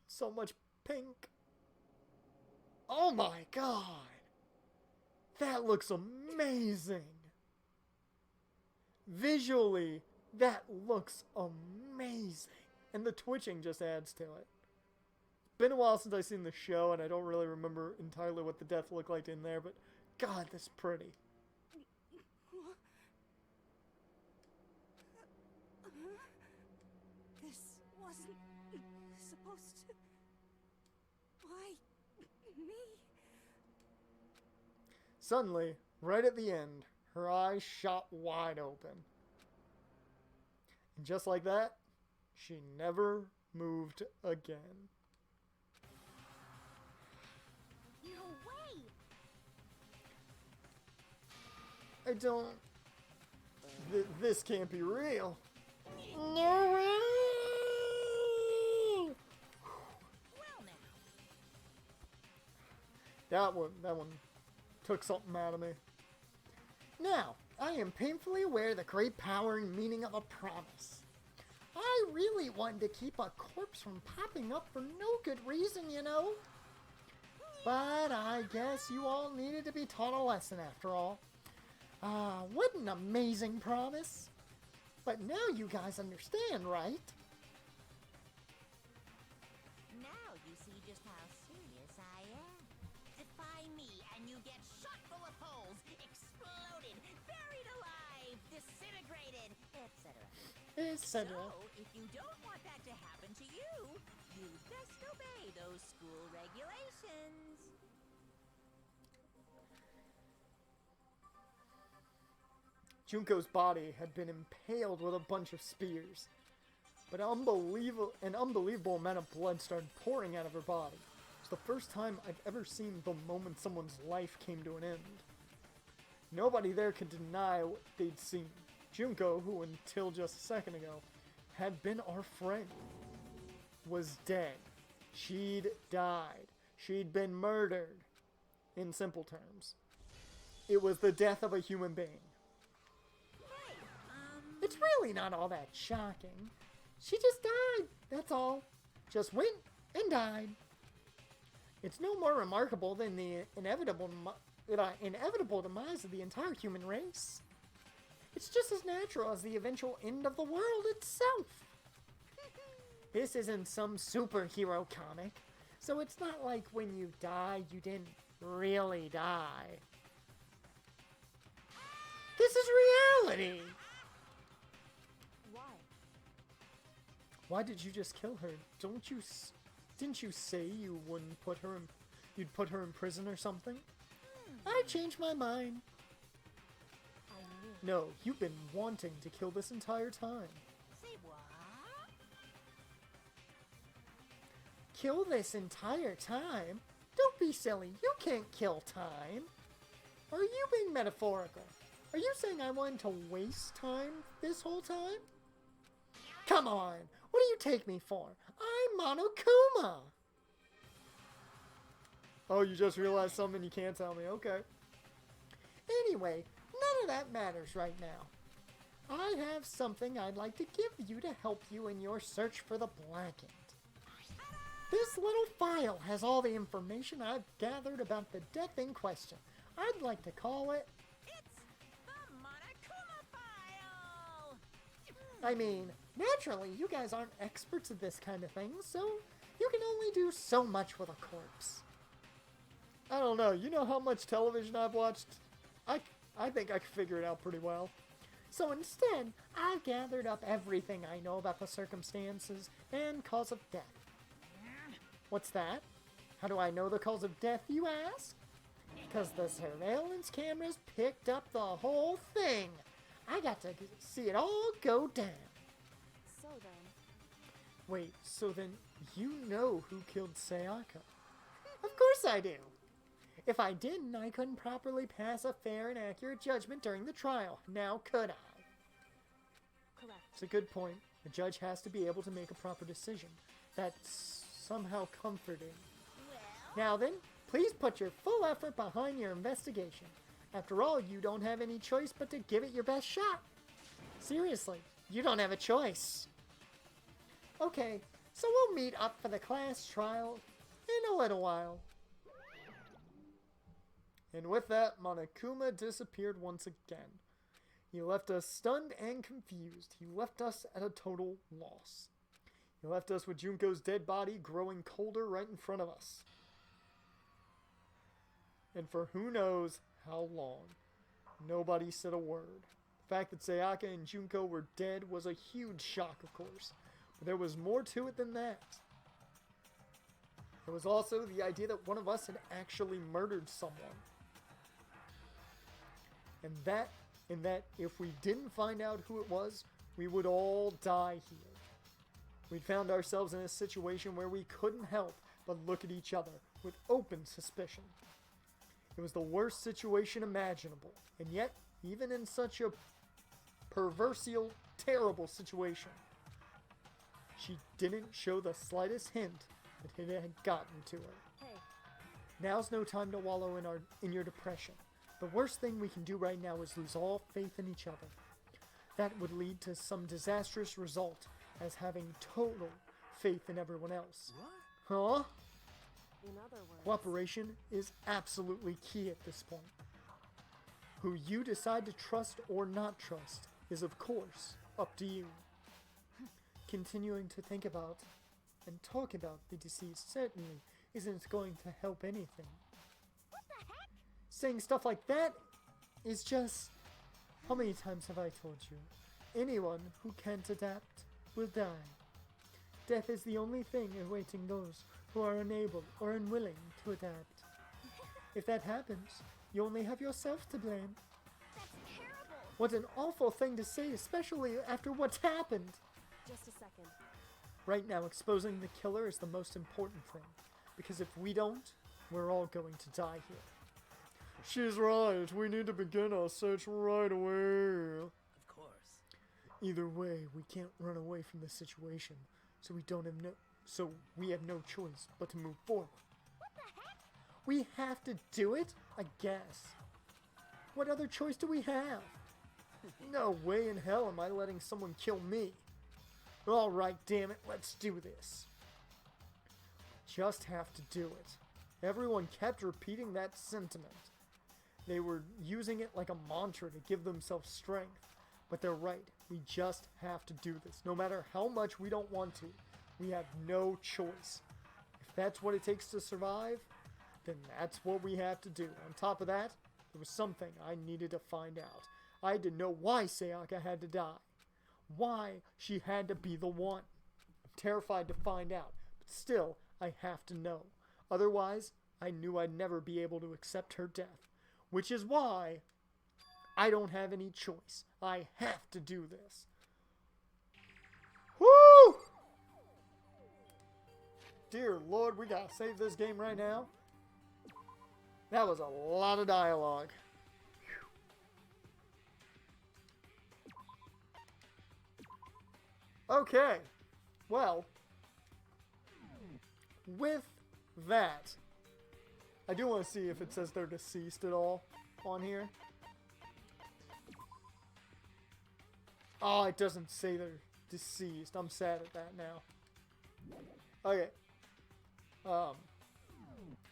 So much pink. Oh my god. That looks amazing. Visually, that looks amazing. And the twitching just adds to it. It's been a while since I've seen the show, and I don't really remember entirely what the death looked like in there, but god, that's pretty. This wasn't supposed to... Why me? Suddenly, right at the end, her eyes shot wide open. And just like that, she never moved again. No way! I don't... this can't be real. No way! Well now, That one took something out of me. Now, I am painfully aware of the great power and meaning of a promise. I really wanted to keep a corpse from popping up for no good reason, you know. But I guess you all needed to be taught a lesson after all. What an amazing promise. But now you guys understand, right? now you see just how serious I am. Defy me and you get shot full of holes, exploded, buried alive, disintegrated, etc. Etc. So, if you don't want that to happen to you, you'd best obey those school regulations. Junko's body had been impaled with a bunch of spears, but an unbelievable amount of blood started pouring out of her body. It's the first time I've ever seen the moment someone's life came to an end. Nobody there could deny what they'd seen. Junko, who until just a second ago had been our friend, was dead. She'd died. She'd been murdered. In simple terms, it was the death of a human being. It's really not all that shocking. She just died, that's all. Just went and died. It's no more remarkable than the inevitable demise of the entire human race. It's just as natural as the eventual end of the world itself. This isn't some superhero comic, so it's not like when you die, you didn't really die. This is reality! Why did you just kill her? Didn't you say you wouldn't put her in, you'd put her in prison or something? I changed my mind. No, you've been wanting to kill this entire time. Say what? Kill this entire time? Don't be silly. You can't kill time. Are you being metaphorical? Are you saying I wanted to waste time this whole time? Come on. What do you take me for? I'm Monokuma! Oh, you just realized something you can't tell me. Okay. Anyway, none of that matters right now. I have something I'd like to give you to help you in your search for the Blackened. This little file has all the information I've gathered about the death in question. I'd like to call it... It's the Monokuma file! I mean, naturally, you guys aren't experts at this kind of thing, so you can only do so much with a corpse. I don't know, you know how much television I've watched? I think I can figure it out pretty well. So instead, I've gathered up everything I know about the circumstances and cause of death. What's that? How do I know the cause of death, you ask? Because the surveillance cameras picked up the whole thing. I got to see it all go down. So then, Wait, so then you know who killed Sayaka? Of course I do. If I didn't, I couldn't properly pass a fair and accurate judgment during the trial. Now could I? Correct. It's a good point. The judge has to be able to make a proper decision. That's somehow comforting. Now then, please put your full effort behind your investigation. After all, you don't have any choice but to give it your best shot. Seriously, you don't have a choice. Okay, so we'll meet up for the class trial in a little while. And with that, Monokuma disappeared once again. He left us stunned and confused. He left us at a total loss. He left us with Junko's dead body growing colder right in front of us. And for who knows how long. Nobody said a word. The fact that Sayaka and Junko were dead was a huge shock, of course. But there was more to it than that. There was also the idea that one of us had actually murdered someone. And that if we didn't find out who it was, we would all die here. We'd found ourselves in a situation where we couldn't help but look at each other with open suspicion. It was the worst situation imaginable, and yet, even in such a perversial, terrible situation, she didn't show the slightest hint that it had gotten to her. Hey. Now's no time to wallow in your depression. The worst thing we can do right now is lose all faith in each other. That would lead to some disastrous result, as having total faith in everyone else. What? Huh? In other words... Cooperation is absolutely key at this point. Who you decide to trust or not trust is, of course, up to you. Continuing to think about and talk about the deceased certainly isn't going to help anything. What the heck? Saying stuff like that is just... How many times have I told you? Anyone who can't adapt will die. Death is the only thing awaiting those who are unable or unwilling to adapt. If that happens, you only have yourself to blame. That's terrible. What an awful thing to say, especially after what's happened. Just a second. Right now, exposing the killer is the most important thing. Because if we don't, we're all going to die here. She's right. We need to begin our search right away. Of course. Either way, we can't run away from the situation, so we have no choice but to move forward. What the heck? We have to do it, I guess. What other choice do we have? No way in hell am I letting someone kill me. Alright, damn it, let's do this. Just have to do it. Everyone kept repeating that sentiment. They were using it like a mantra to give themselves strength. But they're right, we just have to do this. No matter how much we don't want to, we have no choice. If that's what it takes to survive, then that's what we have to do. On top of that, there was something I needed to find out. I had to know why Sayaka had to die. Why she had to be the one. I'm terrified to find out, but still, I have to know. Otherwise, I knew I'd never be able to accept her death. Which is why I don't have any choice. I have to do this. Woo! Dear Lord, we gotta save this game right now. That was a lot of dialogue. Okay, well, with that, I do want to see if it says they're deceased at all on here. Oh, it doesn't say they're deceased. I'm sad at that now. Okay.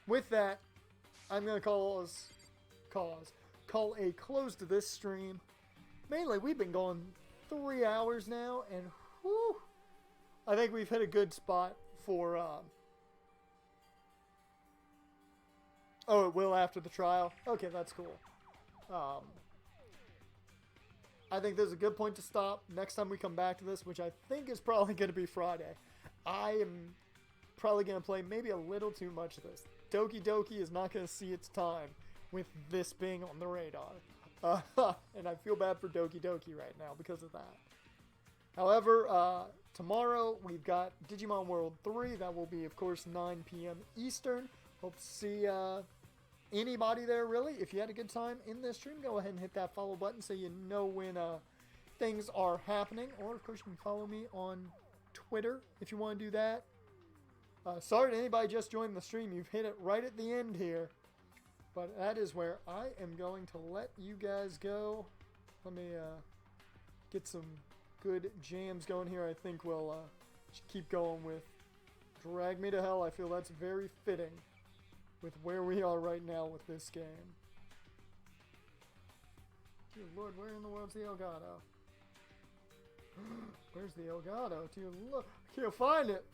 With that, I'm going to call a close to this stream. Mainly, we've been going 3 hours now, and whew, I think we've hit a good spot for, oh, it will after the trial? Okay, that's cool. I think there's a good point to stop. Next time we come back to this, which I think is probably going to be Friday, I am probably going to play maybe a little too much of this. Doki Doki is not going to see its time with this being on the radar. And I feel bad for Doki Doki right now because of that. However, tomorrow we've got Digimon World 3. That will be, of course, 9 p.m. Eastern. Hope to see anybody there, really. If you had a good time in this stream, go ahead and hit that follow button so you know when things are happening. Or, of course, you can follow me on Twitter if you want to do that. Sorry to anybody just joined the stream. You've hit it right at the end here. But that is where I am going to let you guys go. Let me get some good jams going here. I think we'll just keep going with Drag Me to Hell. I feel that's very fitting with where we are right now with this game. Dear Lord, where in the world's the Elgato? Where's the Elgato? Dear Lord, I can't find it.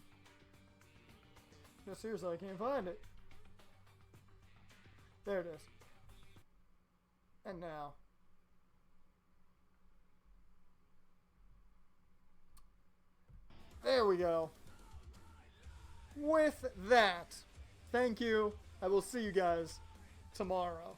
No, seriously, I can't find it. There it is. And now. There we go. With that, thank you. I will see you guys tomorrow.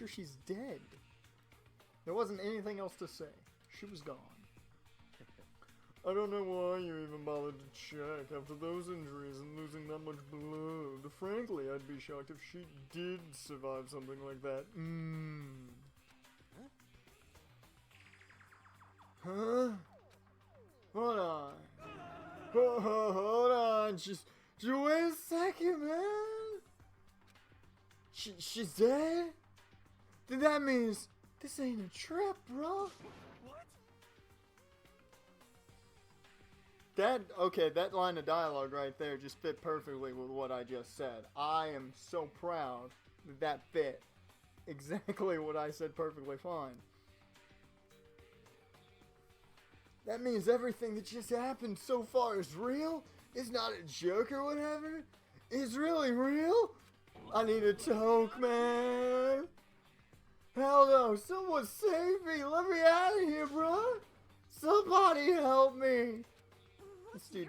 She's dead. There wasn't anything else to say. She was gone. I don't know why you even bothered to check after those injuries and losing that much blood. Frankly, I'd be shocked if she did survive something like that. Huh? Hold on. Hold on. Just wait a second, man. She's dead? Then that means this ain't a trip, bro. That line of dialogue right there just fit perfectly with what I just said. I am so proud that fit exactly what I said perfectly fine. That means everything that just happened so far is real? Is not a joke or whatever? Is really real? I need a toke, man. Hell no, someone save me. Let me out of here, bro. Somebody help me. This dude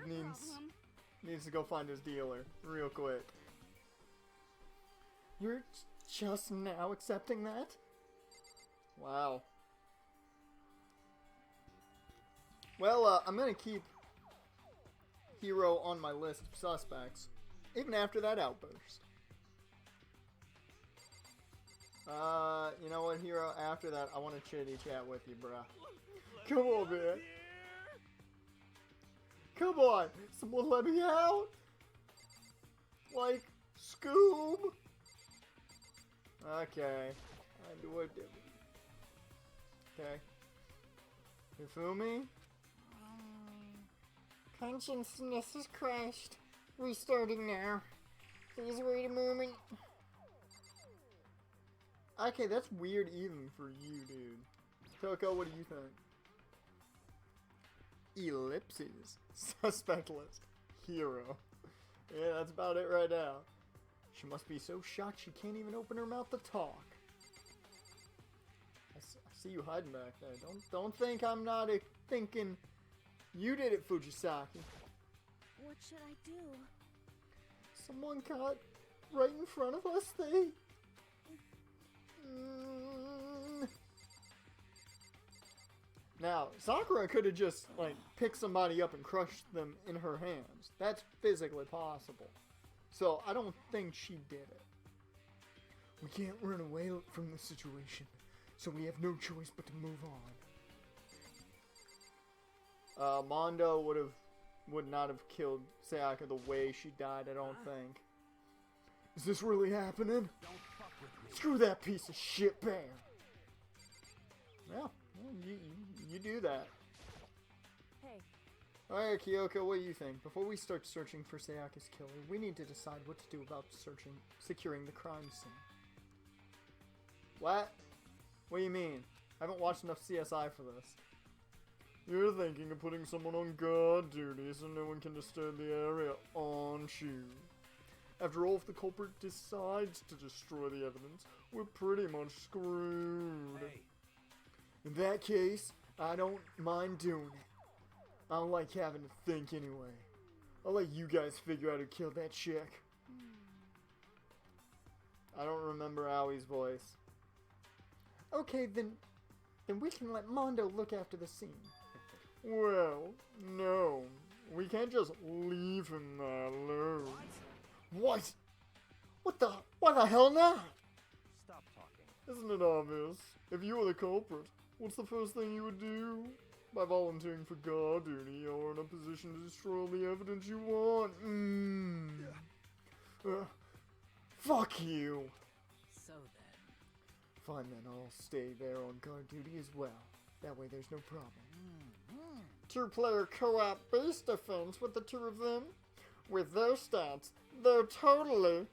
needs to go find his dealer real quick. You're just now accepting that? Wow. Well, I'm gonna keep Hero on my list of suspects, even after that outburst. You know what, Hero? After that, I want to chitty chat with you, bruh. Come on, man. Come on, someone let me out. Like, Scoob. Okay. How do I do it? Okay. Hifumi? Consciousness has crashed. Restarting now. Please wait a moment. Okay, that's weird even for you, dude. Coco, what do you think? Ellipses. Suspect list. Hero. Yeah, that's about it right now. She must be so shocked she can't even open her mouth to talk. I see you hiding back there. Don't think I'm not thinking you did it, Fujisaki. What should I do? Someone got right in front of us. They... Now, Sakura could have just, like, picked somebody up and crushed them in her hands. That's physically possible. So, I don't think she did it. We can't run away from the situation, so we have no choice but to move on. Mondo would not have killed Sayaka the way she died, I don't think. Is this really happening? Don't fuck with me. Screw that piece of shit bear! Well, you do that. Hey. Alright, Kyoko, what do you think? Before we start searching for Sayaka's killer, we need to decide what to do about securing the crime scene. What? What do you mean? I haven't watched enough CSI for this. You're thinking of putting someone on guard duty so no one can disturb the area, aren't you? After all, if the culprit decides to destroy the evidence, we're pretty much screwed. Hey. In that case, I don't mind doing it. I don't like having to think anyway. I'll let you guys figure out who killed that chick. I don't remember Awie's voice. Okay, then we can let Mondo look after the scene. Well, no. We can't just leave him there alone. What? Why the hell not? Stop talking. Isn't it obvious? If you were the culprit, what's the first thing you would do? By volunteering for guard duty, you're in a position to destroy all the evidence you want. Fuck you. So then. Fine then, I'll stay there on guard duty as well. That way there's no problem. Two-player co-op base defense with the two of them? With their stats, they're totally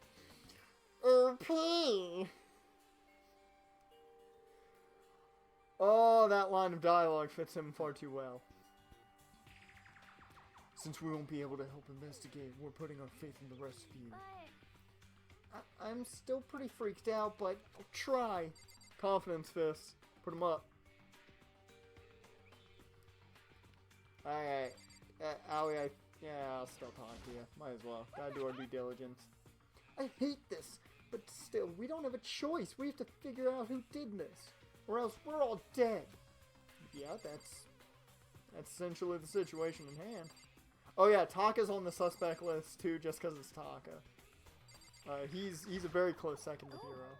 OP. Oh, that line of dialogue fits him far too well. Since we won't be able to help investigate, we're putting our faith in the rest of you. I'm still pretty freaked out, but I'll try. Confidence fists. Put them up. Alright. Aoi, yeah, I'll still talk to you. Might as well. Gotta do our due diligence. I hate this, but still, we don't have a choice. We have to figure out who did this, or else we're all dead. Yeah, that's essentially the situation in hand. Oh yeah, Taka's on the suspect list too, just because it's Taka. He's a very close second to Hero.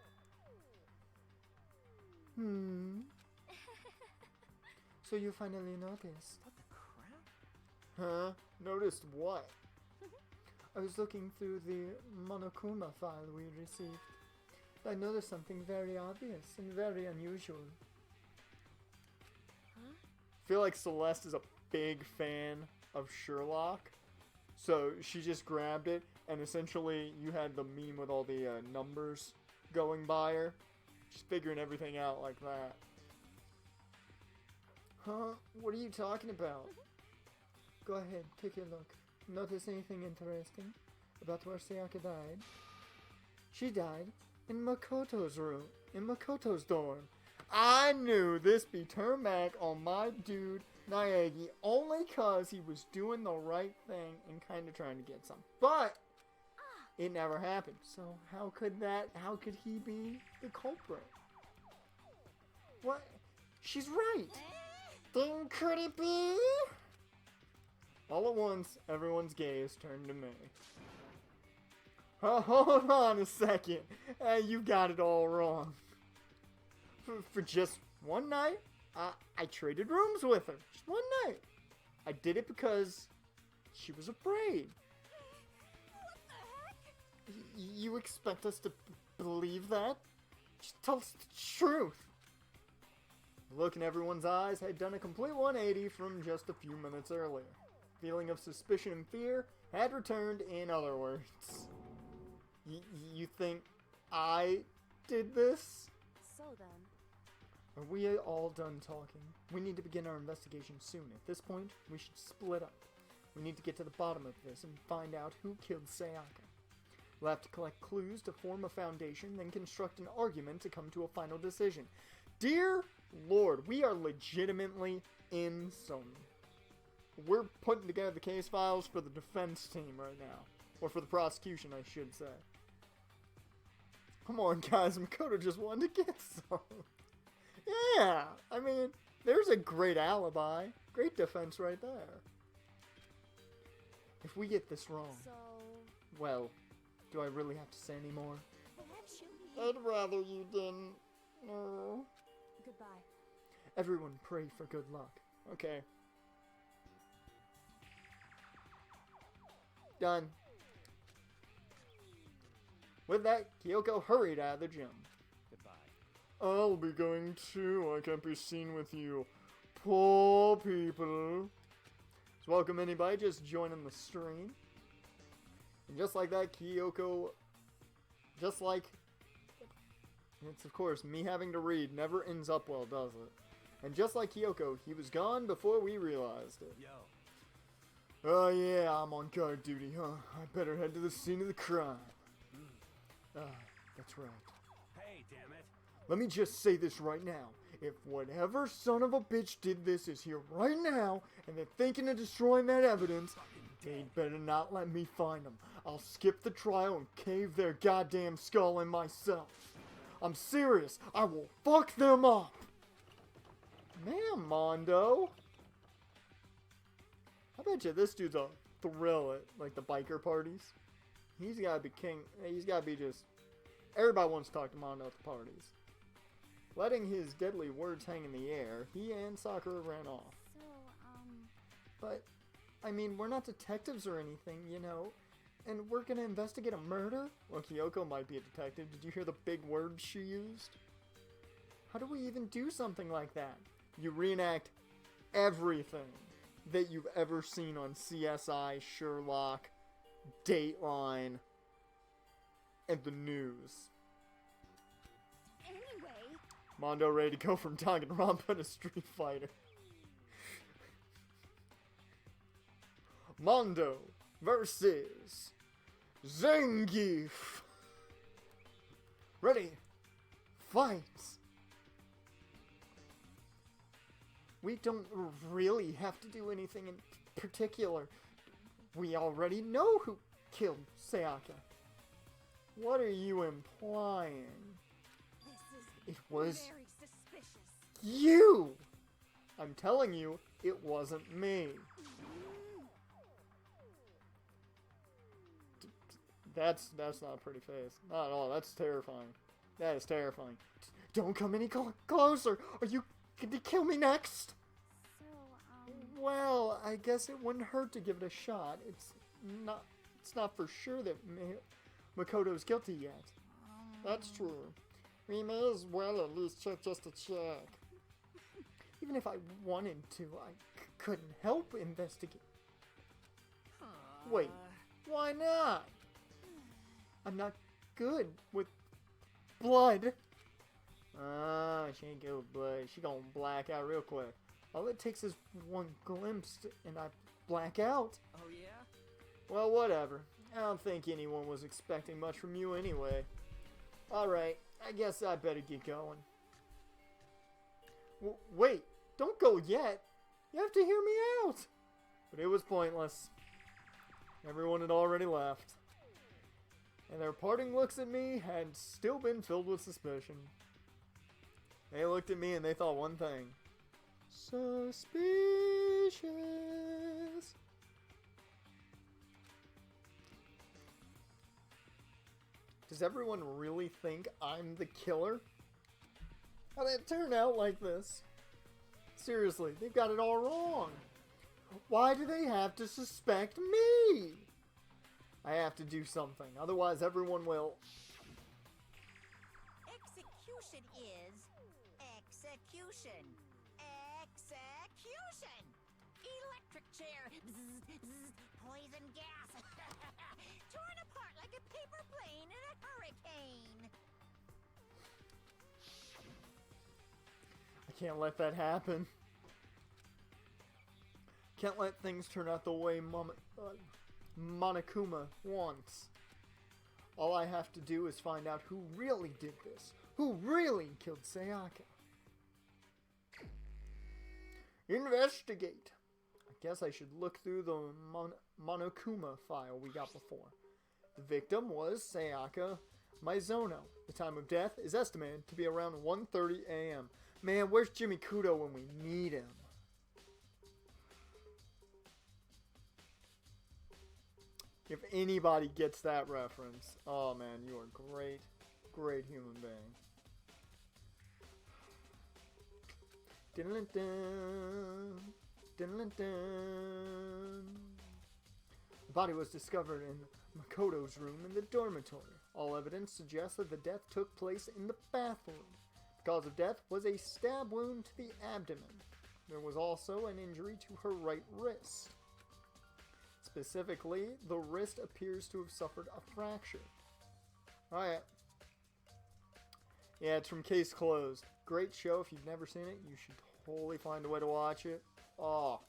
So you finally noticed. What the crap? Huh? Noticed what? I was looking through the Monokuma file we received. I noticed something very obvious and very unusual. Huh? I feel like Celeste is a big fan of Sherlock. So she just grabbed it, and essentially you had the meme with all the numbers going by her. Just figuring everything out like that. Huh? What are you talking about? Go ahead, take a look. Notice anything interesting about where Sayaka died? She died in Makoto's room, in Makoto's dorm. I knew this be turned back on my dude Naegi only cause he was doing the right thing and kind of trying to get some. But it never happened. So how could he be the culprit? What? She's right. Then could it be? All at once, everyone's gaze turned to me. Oh, hold on a second. You got it all wrong. For just one night, I traded rooms with her. Just one night. I did it because she was afraid. What the heck? You expect us to believe that? Just tell us the truth. The look in everyone's eyes had done a complete 180 from just a few minutes earlier. Feeling of suspicion and fear had returned, in other words. You think I did this? So then, Are we all done talking? We need to begin our investigation soon. At this point, we should split up. We need to get to the bottom of this and find out who killed Sayaka. We'll have to collect clues to form a foundation, then construct an argument to come to a final decision. Dear Lord, we are legitimately insane. We're putting together the case files for the defense team right now. Or for the prosecution, I should say. Come on, guys. Makoto just wanted to get some. Yeah, I mean, there's a great alibi. Great defense right there. If we get this wrong, so... well, do I really have to say any more? Actually... I'd rather you didn't. No. Goodbye. Everyone pray for good luck. Okay. Done. With that, Kyoko hurried out of the gym. Goodbye. I'll be going too. I can't be seen with you. Poor people. So welcome anybody just joining the stream. And just like that, Kyoko, just like, it's of course, me having to read never ends up well, does it? And just like Kyoko, he was gone before we realized it. Yo. Oh yeah, I'm on guard duty, huh? I better head to the scene of the crime. That's right. Hey, damn it. Let me just say this right now. If whatever son of a bitch did this is here right now, and they're thinking of destroying that evidence, they'd better not let me find them. I'll skip the trial and cave their goddamn skull in myself. I'm serious. I will fuck them up. Man, Mondo. I bet you this dude's a thrill at, like, the biker parties. He's gotta be king. He's gotta be just... Everybody wants to talk to Mondo at the parties. Letting his deadly words hang in the air, he and Sakura ran off. So, But, I mean, we're not detectives or anything, you know. And we're gonna investigate a murder? Well, Kyoko might be a detective. Did you hear the big words she used? How do we even do something like that? You reenact everything that you've ever seen on CSI, Sherlock, Dateline, and the news. anyway... Mondo ready to go from Danganronpa to Street Fighter. Mondo versus Zangief. Ready, fight. We don't really have to do anything in particular. We already know who killed Sayaka. What are you implying? This is It was very suspicious. you! I'm telling you, it wasn't me. That's not a pretty face. Not at all. That's terrifying. That is terrifying. Don't come any closer! Are you going to kill me next? So, Well, I guess it wouldn't hurt to give it a shot. It's not for sure that Makoto's guilty yet. That's true. We may as well at least check just to check. Even if I wanted to, I couldn't help investigate. Wait, why not? I'm not good with blood. She ain't good with blood. She gonna black out real quick. All it takes is one glimpse and I black out. Oh yeah? Well, whatever. I don't think anyone was expecting much from you anyway. Alright, I guess I better get going. Wait, don't go yet. You have to hear me out. But it was pointless. Everyone had already left. And their parting looks at me had still been filled with suspicion. They looked at me and they thought one thing. Suspicious. Does everyone really think I'm the killer? How did it turn out like this? Seriously, they've got it all wrong. Why do they have to suspect me? I have to do something, otherwise everyone will... Execution solution is execution. Execution! Electric chair. Bzz, bzz, poison gas. Torn apart like a paper plane in a hurricane. I can't let that happen. Can't let things turn out the way Monokuma wants. All I have to do is find out who really did this. Who really killed Sayaka. Investigate. I guess I should look through the Monokuma file we got before. The victim was Sayaka Mizono. The time of death is estimated to be around 1:30 a.m. Man, where's Jimmy Kudo when we need him? If anybody gets that reference, oh man, you are a great, great human being. Dun-dun-dun, dun-dun-dun. The body was discovered in Makoto's room in the dormitory. All evidence suggests that the death took place in the bathroom. The cause of death was a stab wound to the abdomen. There was also an injury to her right wrist. Specifically, the wrist appears to have suffered a fracture. Alright. Yeah, it's from Case Closed. Great show. If you've never seen it, you should totally find a way to watch it. Oh.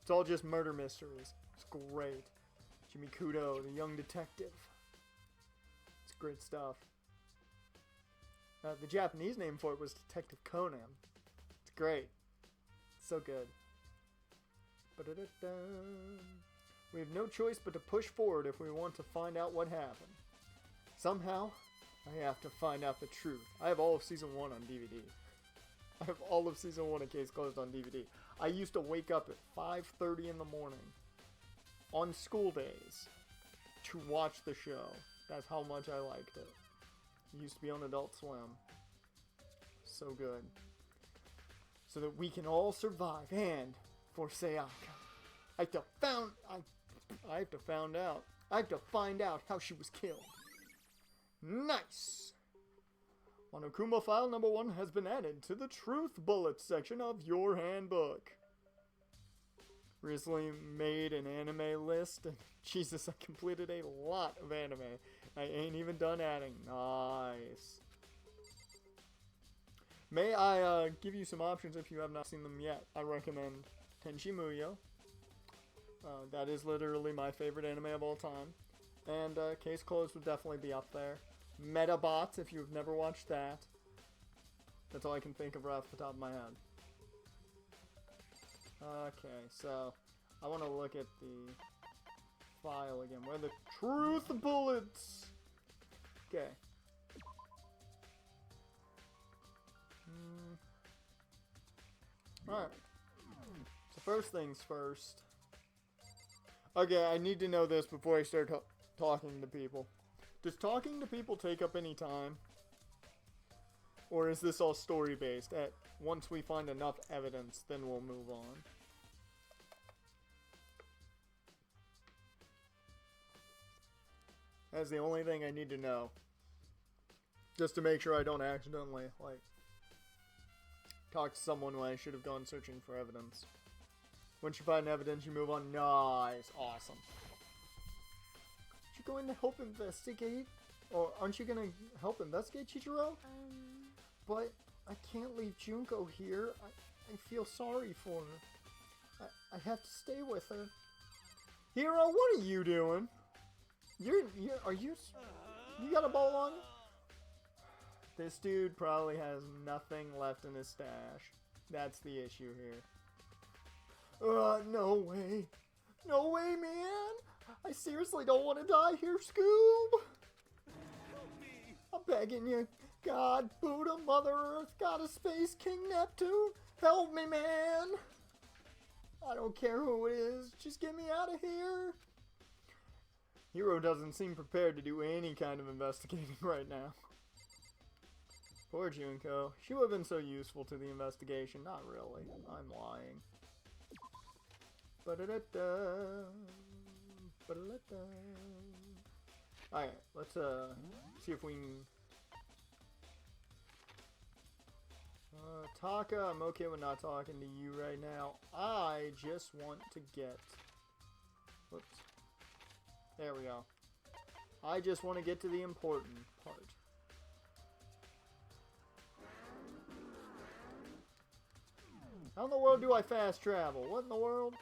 It's all just murder mysteries. It's great. Jimmy Kudo, the young detective. It's great stuff. The Japanese name for it was Detective Conan. It's great. It's so good. Ba-da-da-da. We have no choice but to push forward if we want to find out what happened. Somehow, I have to find out the truth. I have all of Season 1 on DVD. I have all of Season 1 of Case Closed on DVD. I used to wake up at 5:30 in the morning on school days to watch the show. That's how much I liked it. It used to be on Adult Swim. So good. So that we can all survive. And for Sayaka, I have to find out how she was killed. Nice! Monokuma file number 1 has been added to the Truth Bullets section of your handbook. Recently made an anime list, and Jesus, I completed a lot of anime. I ain't even done adding. Nice. May I give you some options if you have not seen them yet? I recommend Tenchi Muyo. That is literally my favorite anime of all time. And Case Closed would definitely be up there. Metabots, if you've never watched that. That's all I can think of right off the top of my head. Okay, so I want to look at the file again. Where are the Truth Bullets? Okay. Alright. So first things first. Okay, I need to know this before I start talking to people. Does talking to people take up any time? Or is this all story-based? Once we find enough evidence, then we'll move on. That's the only thing I need to know. Just to make sure I don't accidentally, talk to someone when I should have gone searching for evidence. Once you find evidence, you move on. Nice. Awesome. Aren't you going to help investigate? Or aren't you going to help investigate, Chihiro? But I can't leave Junko here. I feel sorry for her. I have to stay with her. Hiro, what are you doing? You got a bowl on? This dude probably has nothing left in his stash. That's the issue here. No way. No way, man. I seriously don't want to die here, Scoob. Help me. I'm begging you. God, Buddha, Mother Earth, Goddess Space, King Neptune. Help me, man. I don't care who it is. Just get me out of here. Hiro doesn't seem prepared to do any kind of investigating right now. Poor Junko. She would have been so useful to the investigation. Not really. I'm lying. Ba-da-da-da. Ba-da-da-da. Alright, let's see if we can Taka, I'm okay with not talking to you right now. I just want to get... Whoops. There we go. I just want to get to the important part. How in the world do I fast travel? What in the world?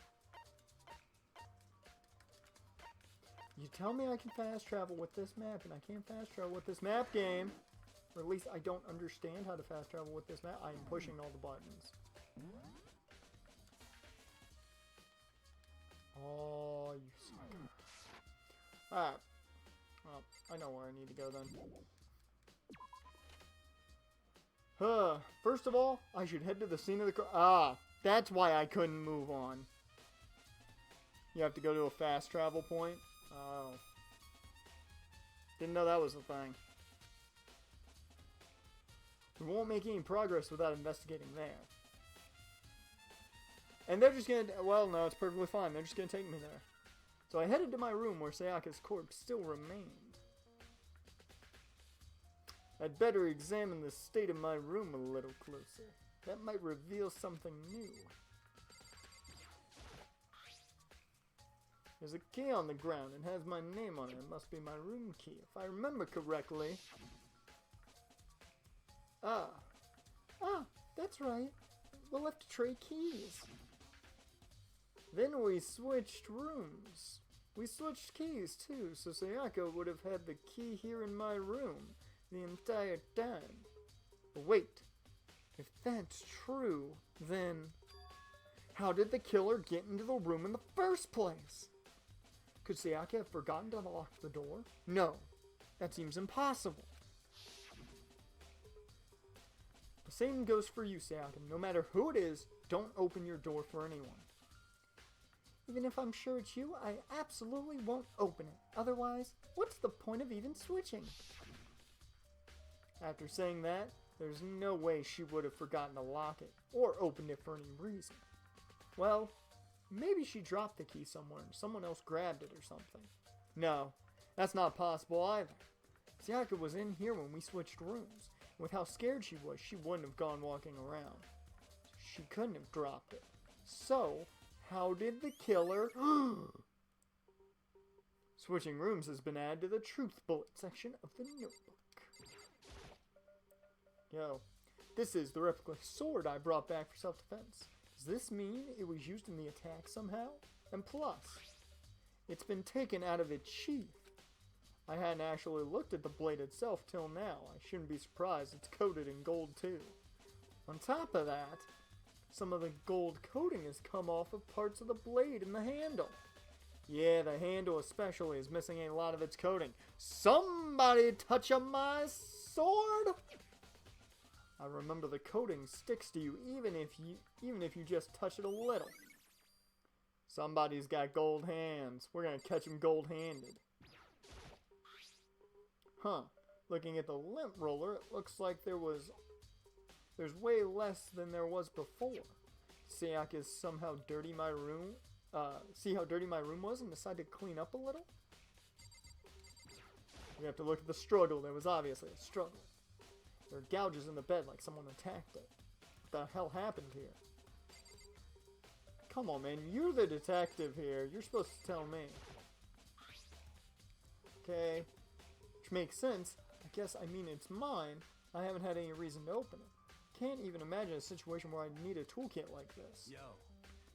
You tell me I can fast travel with this map, and I can't fast travel with this map game. Or at least I don't understand how to fast travel with this map. I am pushing all the buttons. Oh, you sucker. Alright. Well, I know where I need to go then. First of all, I should head to the scene of the crime. Ah, that's why I couldn't move on. You have to go to a fast travel point? Oh. Didn't know that was a thing. We won't make any progress without investigating there. And they're just gonna... Well, no, it's perfectly fine. They're just gonna take me there. So I headed to my room where Sayaka's corpse still remained. I'd better examine the state of my room a little closer. That might reveal something new. There's a key on the ground and has my name on it. It must be my room key, if I remember correctly. Ah, that's right. We'll have to trade keys. Then we switched rooms. We switched keys too, so Sayaka would have had the key here in my room the entire time. But wait, if that's true, then how did the killer get into the room in the first place? Could Sayaka have forgotten to lock the door? No, that seems impossible. The same goes for you, Sayaka. No matter who it is, don't open your door for anyone. Even if I'm sure it's you, I absolutely won't open it. Otherwise, what's the point of even switching? After saying that, there's no way she would have forgotten to lock it, or opened it for any reason. Well, maybe she dropped the key somewhere and someone else grabbed it or something. No, that's not possible either. Sayaka was in here when we switched rooms. With how scared she was, she wouldn't have gone walking around. She couldn't have dropped it. So, how did the killer... Switching rooms has been added to the truth bullet section of the notebook. Yo, this is the replica sword I brought back for self-defense. Does this mean it was used in the attack somehow? And plus, it's been taken out of its sheath. I hadn't actually looked at the blade itself till now. I shouldn't be surprised it's coated in gold too. On top of that, some of the gold coating has come off of parts of the blade and the handle. Yeah, the handle especially is missing a lot of its coating. Somebody touch my sword! I remember the coating sticks to you even if you just touch it a little. Somebody's got gold hands. We're gonna catch him gold-handed. Huh. Looking at the lint roller, it looks like there's way less than there was before. Sayaka's somehow dirty my room. See how dirty my room was and decided to clean up a little? We have to look at the struggle. There was obviously a struggle. There are gouges in the bed like someone attacked it. What the hell happened here? Come on, man. You're the detective here. You're supposed to tell me. Okay. Which makes sense. I guess, I mean, it's mine. I haven't had any reason to open it. Can't even imagine a situation where I'd need a toolkit like this. Yo.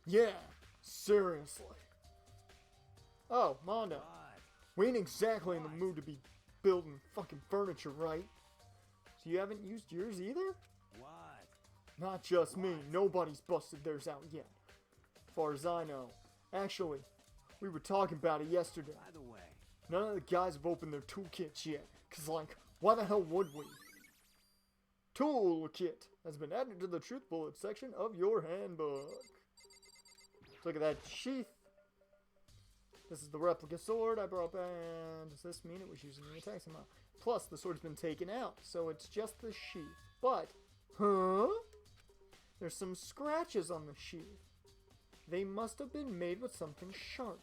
Yeah, seriously. Oh, Mondo. What? We ain't exactly in the mood to be building fucking furniture, right? So you haven't used yours either? What? Not just me. Nobody's busted theirs out yet. As far as I know. Actually, we were talking about it yesterday. By the way, None of the guys have opened their toolkits yet. Cause like, why the hell would we? Toolkit has been added to the truth bullet section of your handbook. Look at that sheath. This is the replica sword I brought back. Does this mean it was used in the attack somehow? Plus, the sword's been taken out, so it's just the sheath. But, there's some scratches on the sheath. They must have been made with something sharp.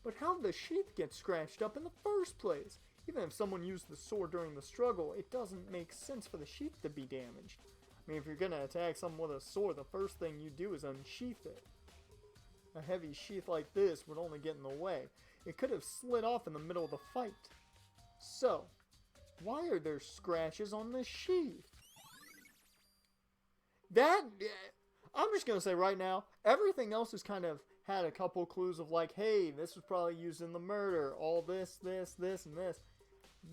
But how did the sheath get scratched up in the first place? Even if someone used the sword during the struggle, it doesn't make sense for the sheath to be damaged. I mean, if you're gonna attack someone with a sword, the first thing you do is unsheath it. A heavy sheath like this would only get in the way. It could have slid off in the middle of the fight. So, why are there scratches on the sheath? I'm just gonna say right now, everything else has kind of had a couple clues of like, hey, this was probably used in the murder, all this, and this.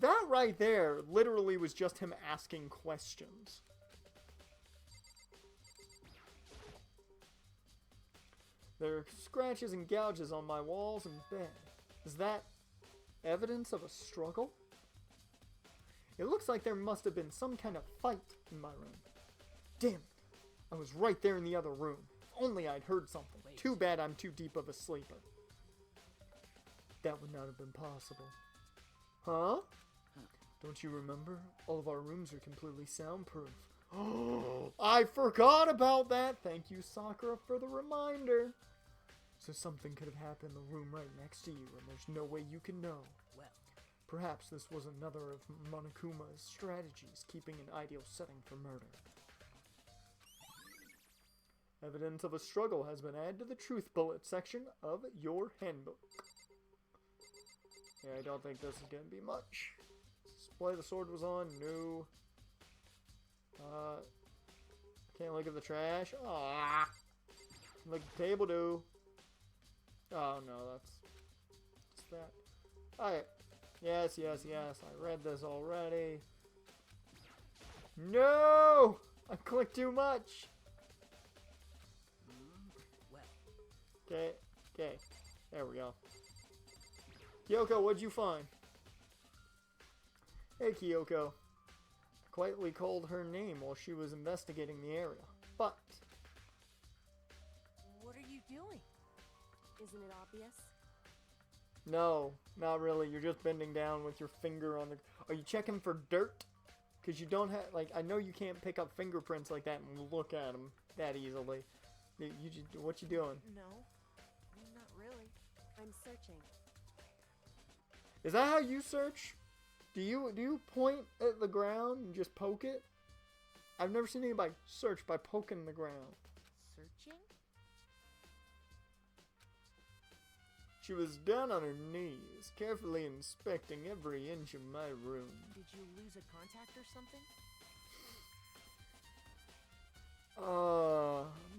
That right there literally was just him asking questions. There are scratches and gouges on my walls and bed. Is that evidence of a struggle? It looks like there must have been some kind of fight in my room. Damn it. I was right there in the other room. If only I'd heard something. Wait. Too bad I'm too deep of a sleeper. That would not have been possible. Huh? Don't you remember? All of our rooms are completely soundproof. Oh, I forgot about that. Thank you, Sakura, for the reminder. So something could have happened in the room right next to you, and there's no way you can know. Well, Perhaps this was another of Monokuma's strategies, keeping an ideal setting for murder. Evidence of a struggle has been added to the truth bullet section of your handbook. Yeah, I don't think this is going to be much. Display the sword was on. No. Can't look at the trash. Ah. Look at the table, do. Oh, no, that's that. Alright. Yes. I read this already. No! I clicked too much. well. Okay. There we go. Kyoko, what'd you find? Hey, Kyoko. I quietly called her name while she was investigating the area. But What are you doing? Isn't it obvious? no, not really. You're just bending down with your finger on the... Are you checking for dirt? Because you don't have... Like, I know you can't pick up fingerprints like that and look at them that easily. What you doing? No, not really. I'm searching. Is that how you search? Do you point at the ground and just poke it? I've never seen anybody search by poking the ground. Searching? She was down on her knees, carefully inspecting every inch of my room. Did you lose a contact or something?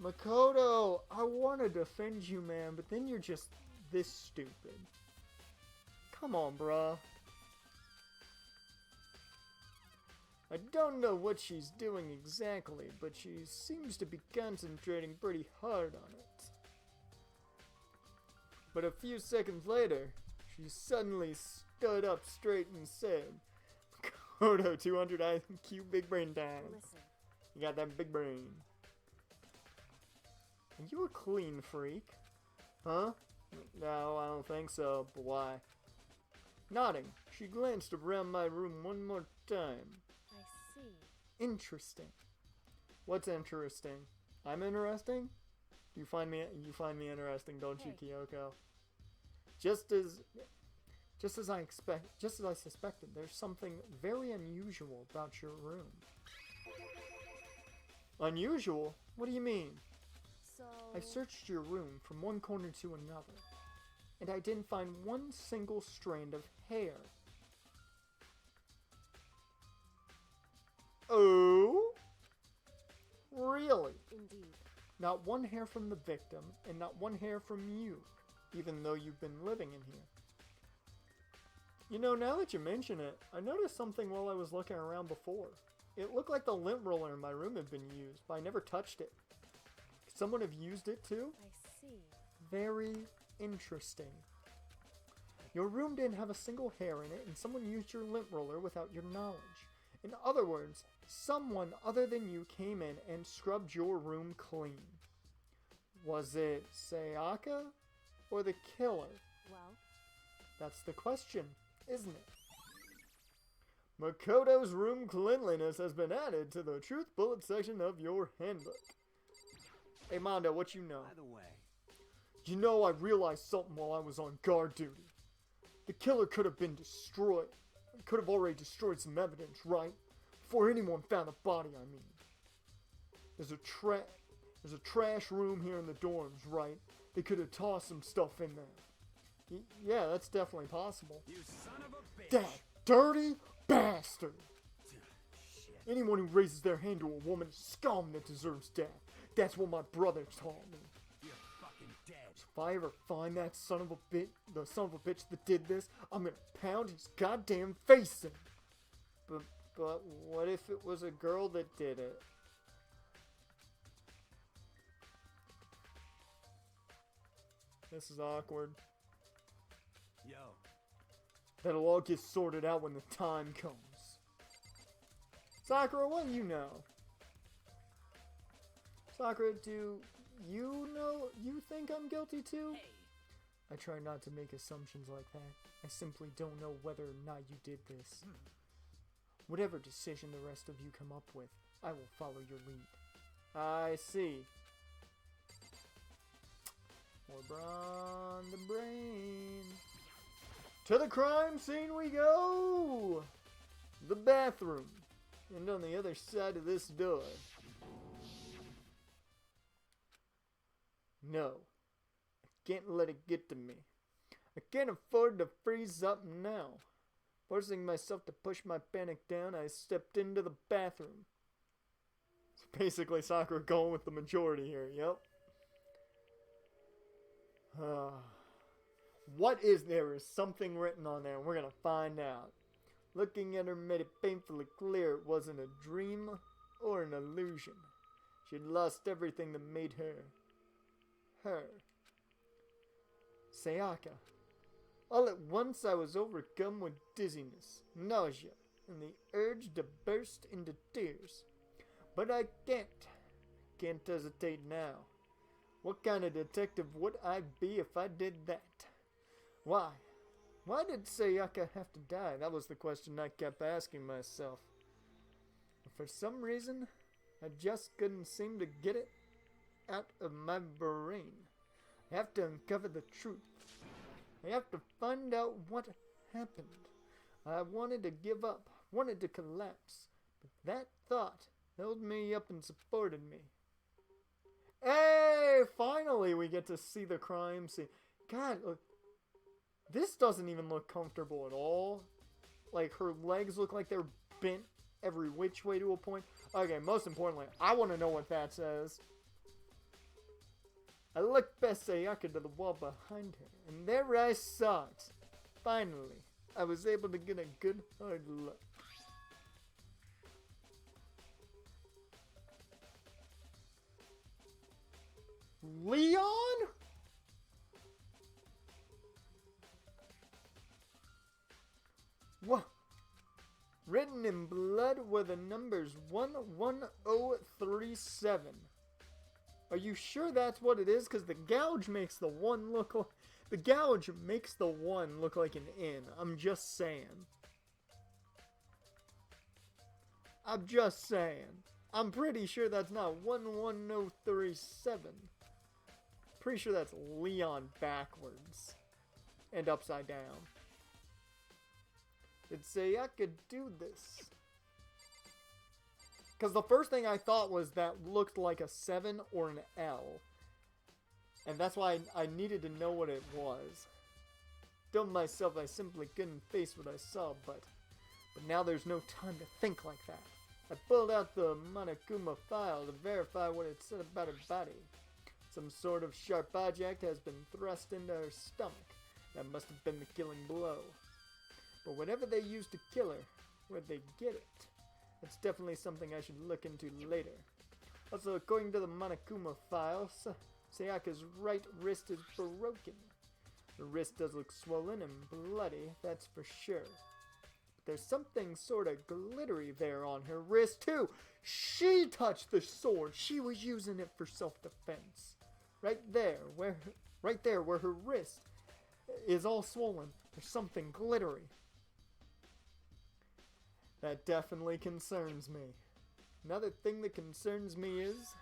Makoto, I want to defend you, man, but then you're just this stupid. Come on, bruh. I don't know what she's doing exactly, but she seems to be concentrating pretty hard on it. But a few seconds later, she suddenly stood up straight and said, Makoto, 200 IQ big brain time. Listen. You got that big brain. Are you a clean freak? Huh? No, I don't think so, but why? Nodding, she glanced around my room one more time. I see. Interesting. What's interesting? I'm interesting? You find me interesting, don't you, Kyoko? Just as I suspected, there's something very unusual about your room. Unusual? What do you mean? So... I searched your room from one corner to another, and I didn't find one single strand of hair. Oh? Really? Indeed. Not one hair from the victim, and not one hair from you, even though you've been living in here. You know, now that you mention it, I noticed something while I was looking around before. It looked like the lint roller in my room had been used, but I never touched it. Could someone have used it too? I see. Very interesting. Your room didn't have a single hair in it, and someone used your lint roller without your knowledge. In other words, someone other than you came in and scrubbed your room clean. Was it Sayaka or the killer? Well, That's the question, isn't it? Makoto's room cleanliness has been added to the truth bullet section of your handbook. Hey Mondo, what you know? By the way, You know, I realized something while I was on guard duty. The killer could have been destroyed. Could have already destroyed some evidence, right? Before anyone found the body, I mean. There's a trash room here in the dorms, right? They could have tossed some stuff in there. Yeah, that's definitely possible. You son of a bitch! That dirty bastard! Shit. Anyone who raises their hand to a woman is scum that deserves death. That's what my brother taught me. You're fucking dead. If I ever find that the son of a bitch that did this, I'm gonna pound his goddamn face in. But what if it was a girl that did it? This is awkward. Yo. That'll all get sorted out when the time comes. Sakura, what do you know? Sakura, do you know you think I'm guilty too? Hey. I try not to make assumptions like that. I simply don't know whether or not you did this. Whatever decision the rest of you come up with, I will follow your lead. I see. More brawn the brain. To the crime scene we go! The bathroom. And on the other side of this door. No. I can't let it get to me. I can't afford to freeze up now. Forcing myself to push my panic down, I stepped into the bathroom. It's basically Sakura going with the majority here, yep. What is there? Is something written on there, and we're gonna find out. Looking at her made it painfully clear it wasn't a dream or an illusion. She'd lost everything that made her. Her. Sayaka. All at once I was overcome with dizziness, nausea, and the urge to burst into tears. But I can't hesitate now. What kind of detective would I be if I did that? Why? Why did Sayaka have to die? That was the question I kept asking myself. For some reason, I just couldn't seem to get it out of my brain. I have to uncover the truth. I have to find out what happened. I wanted to give up, wanted to collapse, but that thought held me up and supported me. Hey, finally we get to see the crime scene. God, look, this doesn't even look comfortable at all. Like, her legs look like they're bent every which way to a point. Okay, most importantly, I want to know what that says. I looked past Sayaka to the wall behind her, and there I saw it. Finally, I was able to get a good hard look. Leon? What? Written in blood were the numbers 11037. Are you sure that's what it is? Because the gouge makes the 1 look like... The gouge makes the 1 look like an N. I'm just saying. I'm just saying. I'm pretty sure that's not 11037. Pretty sure that's Leon backwards. And upside down. Did Sayaka do this? Because the first thing I thought was that looked like a 7 or an L. And that's why I needed to know what it was. Dumb myself, I simply couldn't face what I saw, but now there's no time to think like that. I pulled out the Monokuma file to verify what it said about her body. Some sort of sharp object has been thrust into her stomach. That must have been the killing blow. But whatever they used to kill her, where'd they get it? That's definitely something I should look into later. Also, according to the Monokuma file, Sayaka's right wrist is broken. The wrist does look swollen and bloody, that's for sure. But there's something sort of glittery there on her wrist, too. She touched the sword. She was using it for self-defense. Right there, where her wrist is all swollen, there's something glittery. That definitely concerns me. Another thing that concerns me is,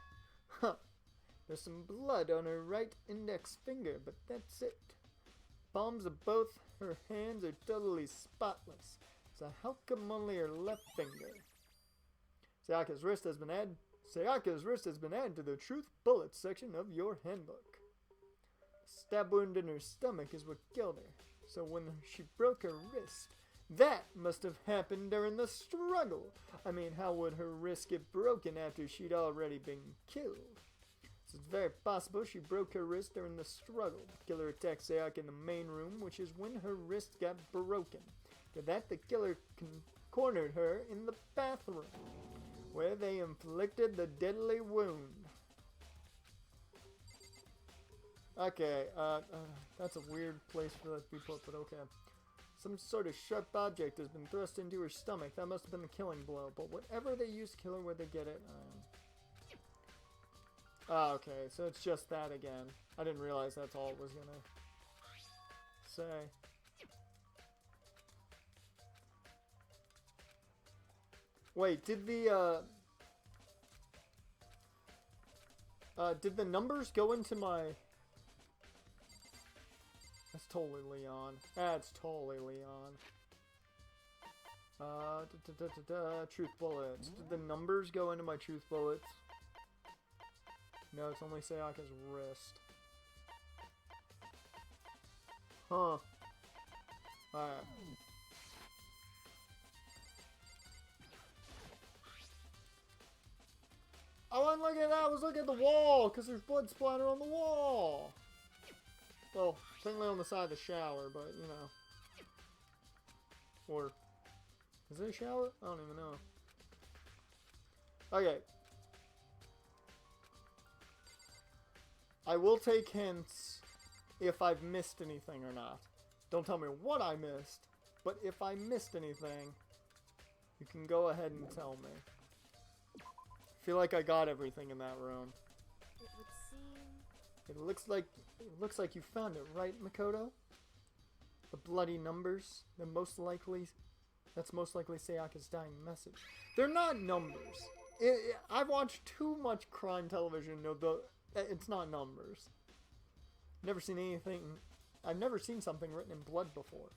there's some blood on her right index finger, but that's it. Palms of both her hands are totally spotless. So how come only her left finger? Sayaka's wrist has been Sayaka's wrist has been added to the truth bullets section of your handbook. A stab wound in her stomach is what killed her. So when she broke her wrist, that must have happened during the struggle. I mean, how would her wrist get broken after she'd already been killed? So it's very possible she broke her wrist during the struggle. The killer attacked Sayaka in the main room, which is when her wrist got broken. After that, the killer cornered her in the bathroom, where they inflicted the deadly wound. Okay, that's a weird place for that to be put, but okay. Some sort of sharp object has been thrust into her stomach. That must have been the killing blow, but whatever they used to kill her, where'd they get it? Okay, so it's just that again. I didn't realize that's all it was gonna say. Wait, did the numbers go into my... That's totally Leon. That's totally Leon. Truth bullets. Did the numbers go into my truth bullets? No, it's only Sayaka's wrist. Huh. Alright. I wasn't looking at that, I was looking at the wall, because there's blood splatter on the wall. Well, technically on the side of the shower, but, you know. Or, is it a shower? I don't even know. Okay. I will take hints if I've missed anything or not. Don't tell me what I missed, but if I missed anything, you can go ahead and tell me. I feel like I got everything in that room. It would seem... It looks like you found it, right, Makoto? The bloody numbers, that's most likely Sayaka's dying message. They're not numbers. I've watched too much crime television to know it's not numbers. Never seen anything. I've never seen something written in blood before.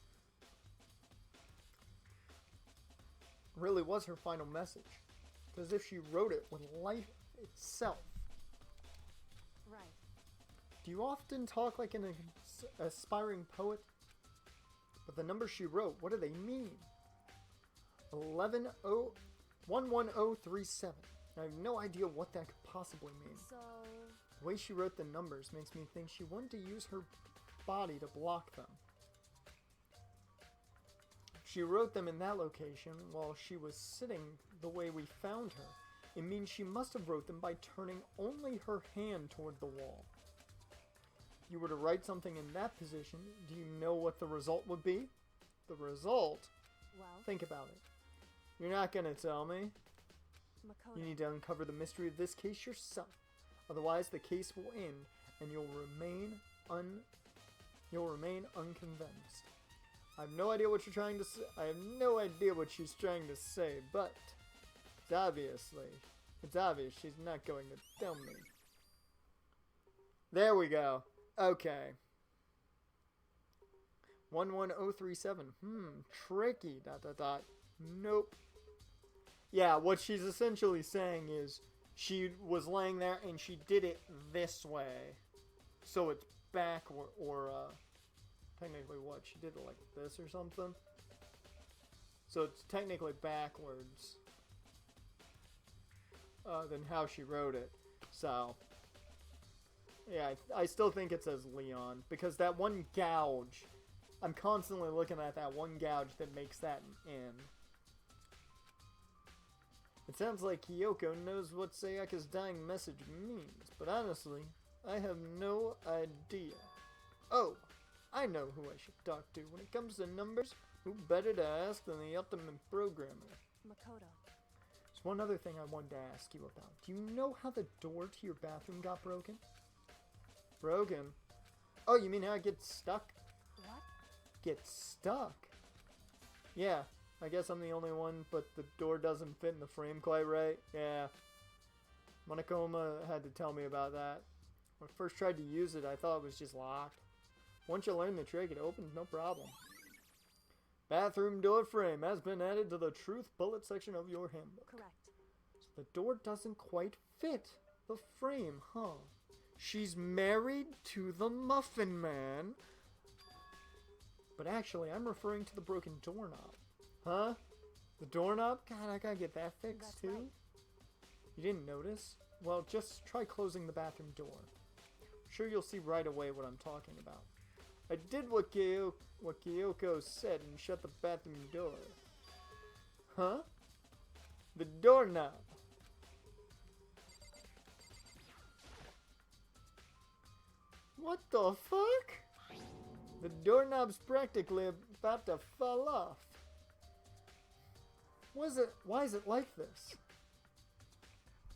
Really was her final message. As if she wrote it with life itself. Right. Do you often talk like an aspiring poet? But the numbers she wrote, what do they mean? 11037. I have no idea what that could possibly mean. So... The way she wrote the numbers makes me think she wanted to use her body to block them. She wrote them in that location while she was sitting the way we found her. It means she must have wrote them by turning only her hand toward the wall. If you were to write something in that position, do you know what the result would be? The result? Well... Think about it. You're not gonna tell me. Makoto. You need to uncover the mystery of this case yourself. Otherwise, the case will end, and you'll remain unconvinced. I have no idea what you're trying to say. I have no idea what she's trying to say, but it's obvious she's not going to tell me. There we go. Okay. 11037. Tricky. ... Nope. Yeah, what she's essentially saying is she was laying there and she did it this way. So it's back or technically what? She did it like this or something? So it's technically backwards than how she wrote it. So, yeah, I still think it says Leon. Because that one gouge, I'm constantly looking at that one gouge that makes that an N. It sounds like Kyoko knows what Sayaka's dying message means, but honestly, I have no idea. Oh, I know who I should talk to. When it comes to numbers, who better to ask than the ultimate programmer? Makoto. There's one other thing I wanted to ask you about. Do you know how the door to your bathroom got broken? Broken? Oh, you mean how it gets stuck? What? Gets stuck? Yeah. I guess I'm the only one, but the door doesn't fit in the frame quite right. Yeah. Monokoma had to tell me about that. When I first tried to use it, I thought it was just locked. Once you learn the trick, it opens no problem. Bathroom door frame has been added to the truth bullet section of your handbook. Correct. So The door doesn't quite fit the frame, huh? She's married to the Muffin Man. But actually, I'm referring to the broken doorknob. Huh? The doorknob? God, I gotta get that fixed too. Right. You didn't notice? Well, just try closing the bathroom door. I'm sure you'll see right away what I'm talking about. I did what Kyoko said and shut the bathroom door. Huh? The doorknob. What the fuck? The doorknob's practically about to fall off. Why is it like this?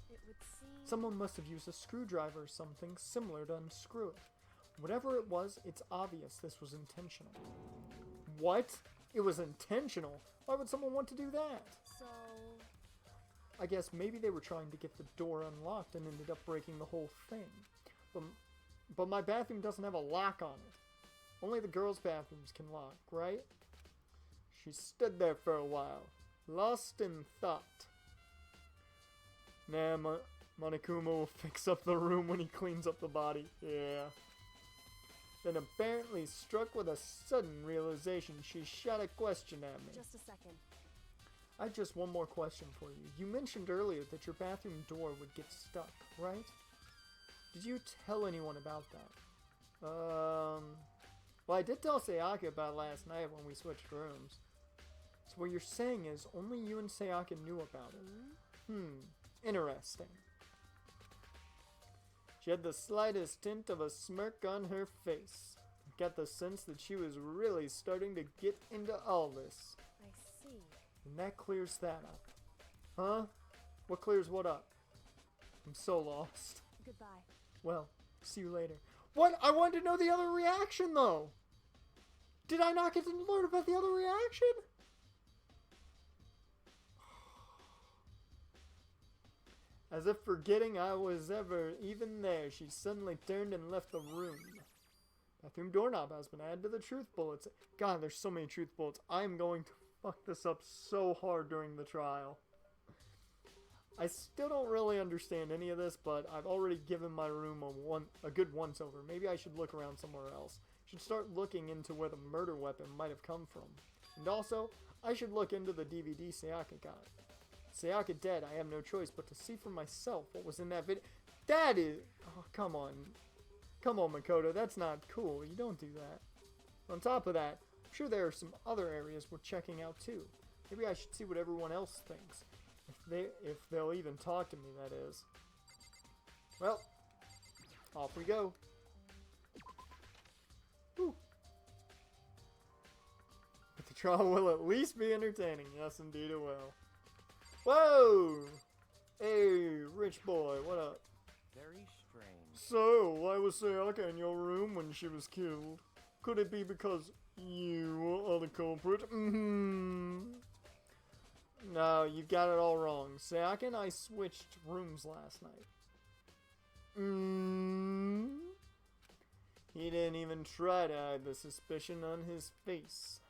It would seem... Someone must have used a screwdriver or something similar to unscrew it. Whatever it was, it's obvious this was intentional. What? It was intentional? Why would someone want to do that? So... I guess maybe they were trying to get the door unlocked and ended up breaking the whole thing. But my bathroom doesn't have a lock on it. Only the girls' bathrooms can lock, right? She stood there for a while, lost in thought. Nah, Monokuma will fix up the room when he cleans up the body. Yeah. Then apparently struck with a sudden realization, she shot a question at me. Just a second. I have just one more question for you. You mentioned earlier that your bathroom door would get stuck, right? Did you tell anyone about that? Well, I did tell Sayaka about it last night when we switched rooms. So what you're saying is only you and Sayaka knew about it. Interesting. She had the slightest hint of a smirk on her face. I got the sense that she was really starting to get into all this. I see. And that clears that up. Huh? What clears what up? I'm so lost. Goodbye. Well, see you later. What? I wanted to know the other reaction, though. Did I not get to learn about the other reaction? As if forgetting I was ever even there, she suddenly turned and left the room. Bathroom doorknob has been added to the truth bullets. God, there's so many truth bullets. I'm going to fuck this up so hard during the trial. I still don't really understand any of this, but I've already given my room a good once-over. Maybe I should look around somewhere else. Should start looking into where the murder weapon might have come from. And also, I should look into the DVD Sayaka got. Sayaka dead, I have no choice but to see for myself what was in that video. That is... Oh, come on. Come on, Makoto, that's not cool. You don't do that. On top of that, I'm sure there are some other areas we're checking out too. Maybe I should see what everyone else thinks. If they'll even talk to me, that is. Well, off we go. Whew. But the trial will at least be entertaining. Yes, indeed it will. Whoa! Hey, rich boy, what up? Very strange. So, why was Sayaka in your room when she was killed? Could it be because you are the culprit? No, you got it all wrong. Sayaka and I switched rooms last night. He didn't even try to hide the suspicion on his face.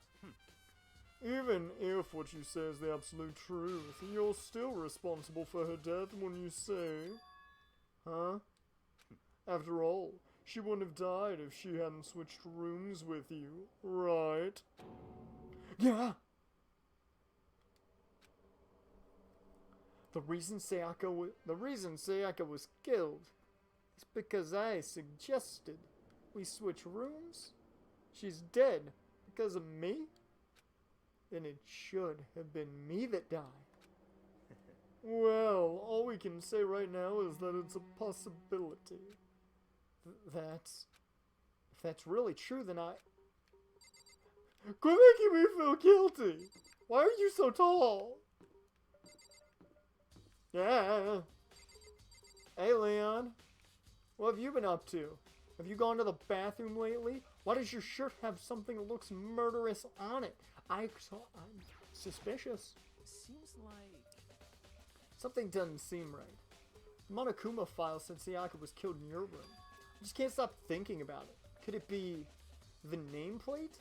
Even if what you say is the absolute truth, you're still responsible for her death when you say... Huh? After all, she wouldn't have died if she hadn't switched rooms with you, right? Yeah! The reason Sayaka was killed is because I suggested we switch rooms. She's dead because of me? Then it should have been me that died. Well, all we can say right now is that it's a possibility. If that's really true, then I... Quit making me feel guilty! Why are you so tall? Yeah. Hey, Leon. What have you been up to? Have you gone to the bathroom lately? Why does your shirt have something that looks murderous on it? I'm suspicious. Seems like... Something doesn't seem right. The Monokuma file said Sayaka was killed in your room. I just can't stop thinking about it. Could it be the nameplate?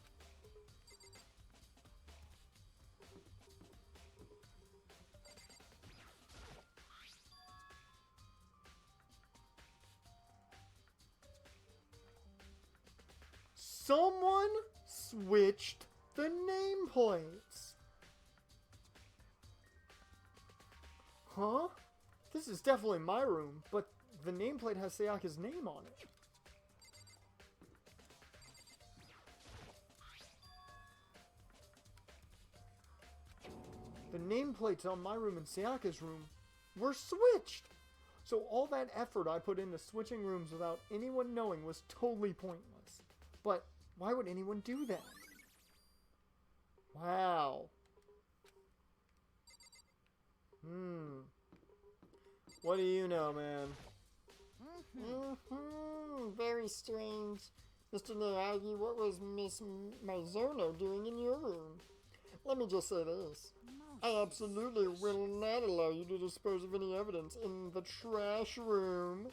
Someone switched the nameplates. Huh? This is definitely my room, but the nameplate has Sayaka's name on it. The nameplates on my room and Sayaka's room were switched. So all that effort I put into switching rooms without anyone knowing was totally pointless. But why would anyone do that? Wow. What do you know, man? Very strange. Mr. Miyagi, what was Miss Mizuno doing in your room? Let me just say this. I absolutely will not allow you to dispose of any evidence in the trash room.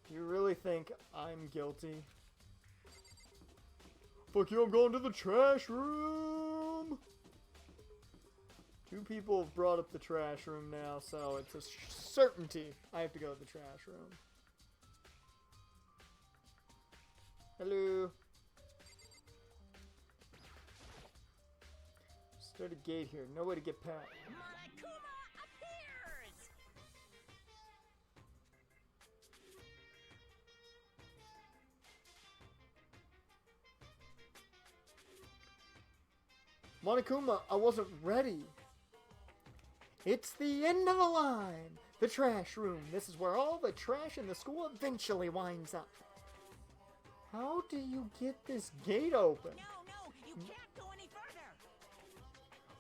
Do you really think I'm guilty? Fuck you, I'm going to the trash room! 2 people have brought up the trash room now, so it's a certainty I have to go to the trash room. Hello? Start a gate here. No way to get past. Monokuma appears! Monokuma, I wasn't ready. It's the end of the line. The trash room. This is where all the trash in the school eventually winds up. How do you get this gate open? No, you can't go any further!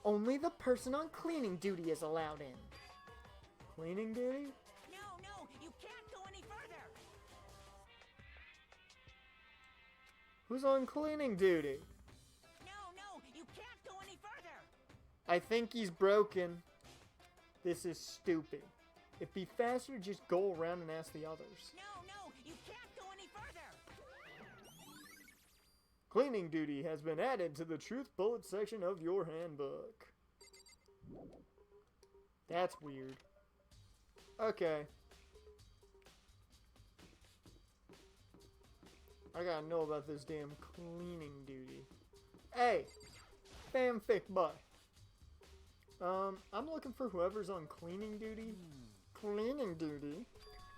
Only the person on cleaning duty is allowed in. Cleaning duty? No, you can't go any further! Who's on cleaning duty? No, you can't go any further! I think he's broken. This is stupid. It'd be faster to just go around and ask the others. No, you can't go any further! Cleaning duty has been added to the truth bullet section of your handbook. That's weird. Okay. I gotta know about this damn cleaning duty. Hey! Fanfic butt. I'm looking for whoever's on cleaning duty. Cleaning duty?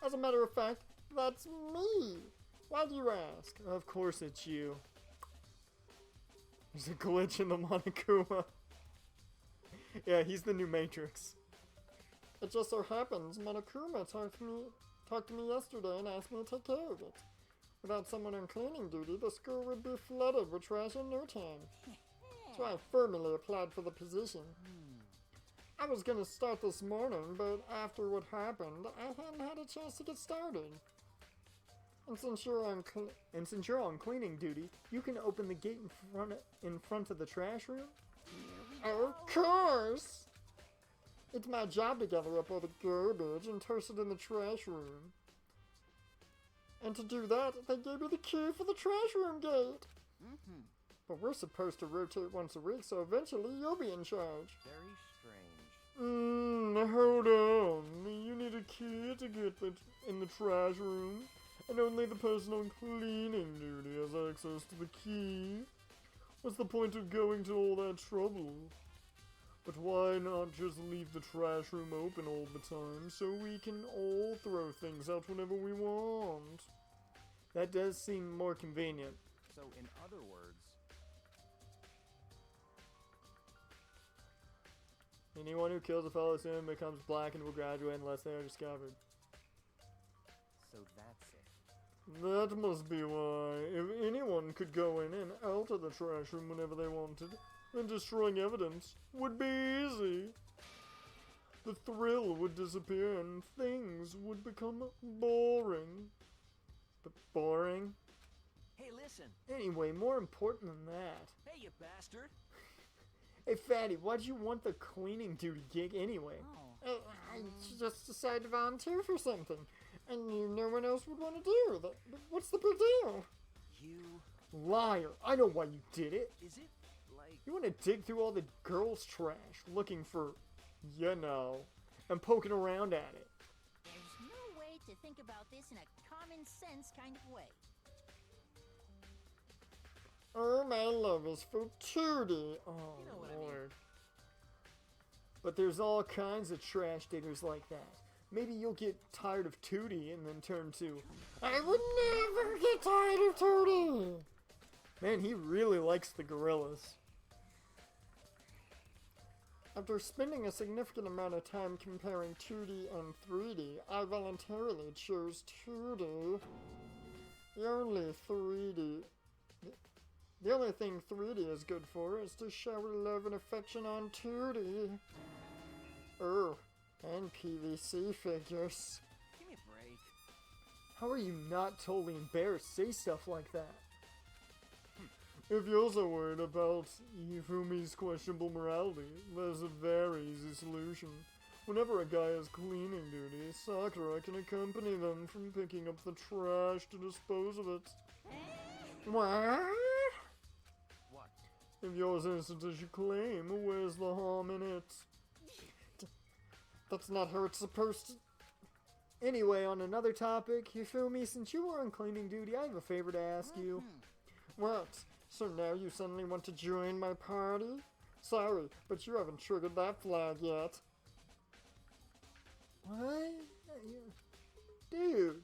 As a matter of fact, that's me! Why do you ask? Of course it's you. There's a glitch in the Monokuma. Yeah, he's the new Matrix. It just so happens Monokuma talked to me yesterday and asked me to take care of it. Without someone on cleaning duty, the school would be flooded with trash in no time. So I firmly applied for the position. I was gonna start this morning, but after what happened, I hadn't had a chance to get started. And since you're on cleaning duty, you can open the gate in front of the trash room. Of course! It's my job to gather up all the garbage and toss it in the trash room. And to do that, they gave me the key for the trash room gate. But we're supposed to rotate once a week, so eventually you'll be in charge. Very strange. Hold on. You need a key to get in the trash room, and only the person on cleaning duty has access to the key. What's the point of going to all that trouble? But why not just leave the trash room open all the time so we can all throw things out whenever we want? That does seem more convenient. So, in other words, anyone who kills a fellow soon becomes black and will graduate unless they are discovered. so that's it. That must be why. If anyone could go in and out of the trash room whenever they wanted, then destroying evidence would be easy. The thrill would disappear and things would become boring. But boring? Hey, listen. Anyway, more important than that. Hey, you bastard. Hey, Fatty, why'd you want the cleaning duty gig anyway? I just decided to volunteer for something. I knew no one else would want to do that. But what's the big deal? You... Liar. I know why you did it. Is it, like... You want to dig through all the girls' trash looking for, you know, and poking around at it. There's no way to think about this in a common sense kind of way. Oh, my love is for Tootie. Oh, You know what I mean. Lord. But there's all kinds of trash diggers like that. Maybe you'll get tired of Tootie and then turn to, I would never get tired of Tootie. Man, he really likes the gorillas. After spending a significant amount of time comparing 2D and 3D, I voluntarily chose 2D. The only thing 3D is good for is to shower love and affection on 2D. And PVC figures. Give me a break. How are you not totally embarrassed to say stuff like that? If you're so worried about Yufumi's questionable morality, there's a very easy solution. Whenever a guy has cleaning duty, Sakura can accompany them from picking up the trash to dispose of it. What? What? If you're as innocent as you claim, where's the harm in it? That's not how it's supposed to... Anyway, on another topic, Yufumi, since you were on cleaning duty, I have a favor to ask you. What? So now you suddenly want to join my party? Sorry, but you haven't triggered that flag yet. What? Dude.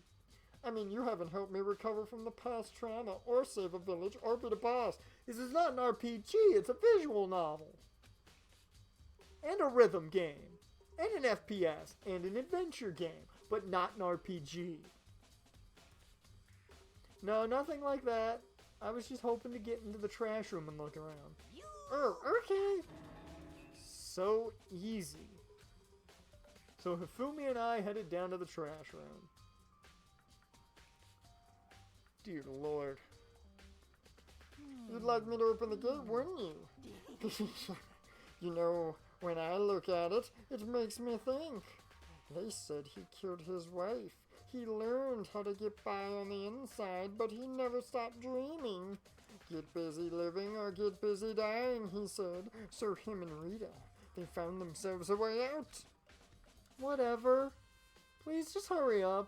I mean, you haven't helped me recover from the past trauma, or save a village, or beat a boss. This is not an RPG, it's a visual novel. And a rhythm game. And an FPS. And an adventure game. But not an RPG. No, nothing like that. I was just hoping to get into the trash room and look around. Oh, okay. So easy. So Hifumi and I headed down to the trash room. Dear Lord. You'd like me to open the gate, wouldn't you? You know, when I look at it, it makes me think. They said he killed his wife. He learned how to get by on the inside, but he never stopped dreaming. Get busy living or get busy dying, he said. So him and Rita, they found themselves a way out. Whatever. Please just hurry up.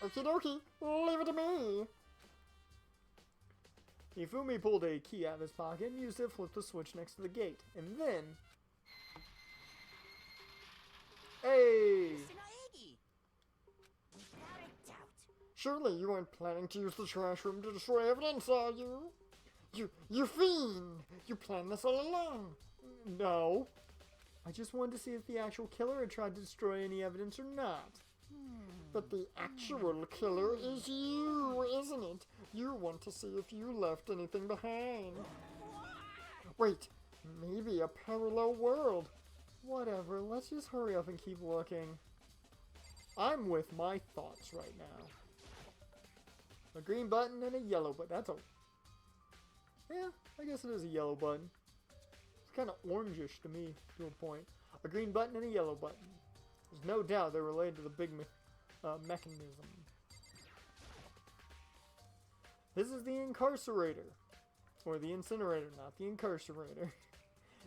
Okie dokie, leave it to me. Ifumi pulled a key out of his pocket and used it to flip the switch next to the gate. And then... Hey! Surely you weren't planning to use the trash room to destroy evidence, are you? You fiend! You planned this all along! No. I just wanted to see if the actual killer had tried to destroy any evidence or not. But the actual killer is you, isn't it? You want to see if you left anything behind. Wait, maybe a parallel world. Whatever, let's just hurry up and keep looking. I'm with my thoughts right now. A green button and a yellow button. That's a... Yeah, I guess it is a yellow button. It's kind of orangish to me, to a point. A green button and a yellow button. There's no doubt they're related to the big mechanism. This is the incarcerator. Or the incinerator, not the incarcerator.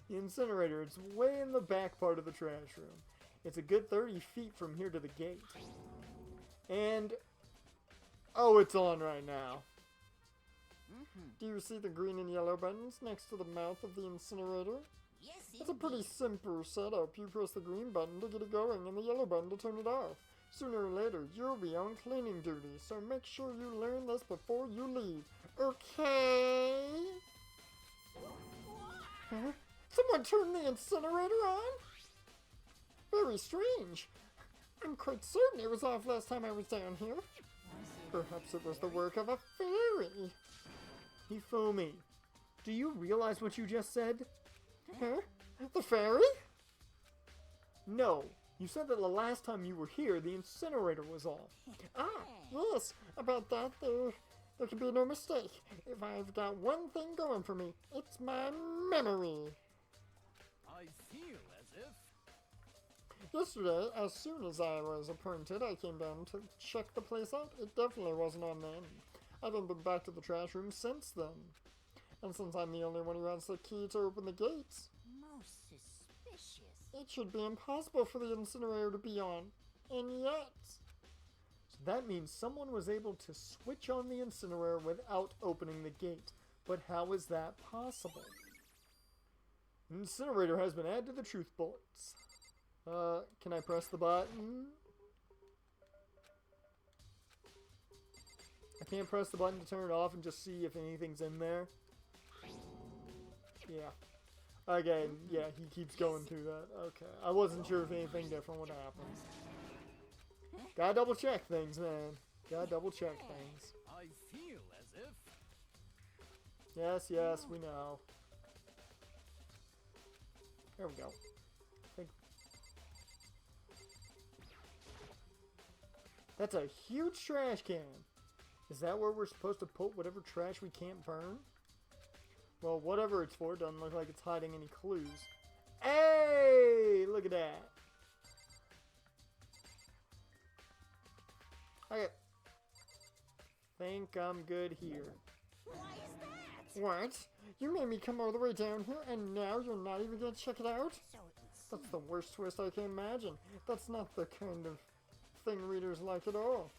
The incinerator, it's way in the back part of the trash room. It's a good 30 feet from here to the gate. And... oh, it's on right now. Do you see the green and yellow buttons next to the mouth of the incinerator? Yes, It's a pretty simple setup. You press the green button to get it going and the yellow button to turn it off. Sooner or later, you'll be on cleaning duty, so make sure you learn this before you leave. Okay? Huh? Someone turned the incinerator on? Very strange. I'm quite certain it was off last time I was down here. Perhaps it was the work of a fairy. Hifumi, do you realize what you just said? Huh? The fairy? No, you said that the last time you were here, the incinerator was off. Ah, yes, about that there can be no mistake. If I've got one thing going for me, it's my memory. I feel as if... Yesterday, as soon as I was appointed, I came down to check the place out. It definitely wasn't on then. I haven't been back to the trash room since then. And since I'm the only one who has the key to open the gates, most suspicious. it should be impossible for the incinerator to be on. And yet... So that means someone was able to switch on the incinerator without opening the gate. But how is that possible? Incinerator has been added to the truth bullets. Can I press the button? I can't press the button to turn it off and just see if anything's in there. Yeah. Okay, yeah, he keeps going through that. Okay. I wasn't sure if anything different would happen. Gotta double check things, man. Gotta double check things. I feel as if... Yes, yes, we know. There we go. That's a huge trash can. Is that where we're supposed to put whatever trash we can't burn? Well, whatever it's for, doesn't look like it's hiding any clues. Hey! Look at that. Okay. Think I'm good here. Why is that? What? You made me come all the way down here and now you're not even gonna check it out? So it would seem. That's the worst twist I can imagine. That's not the kind of thing readers like at all.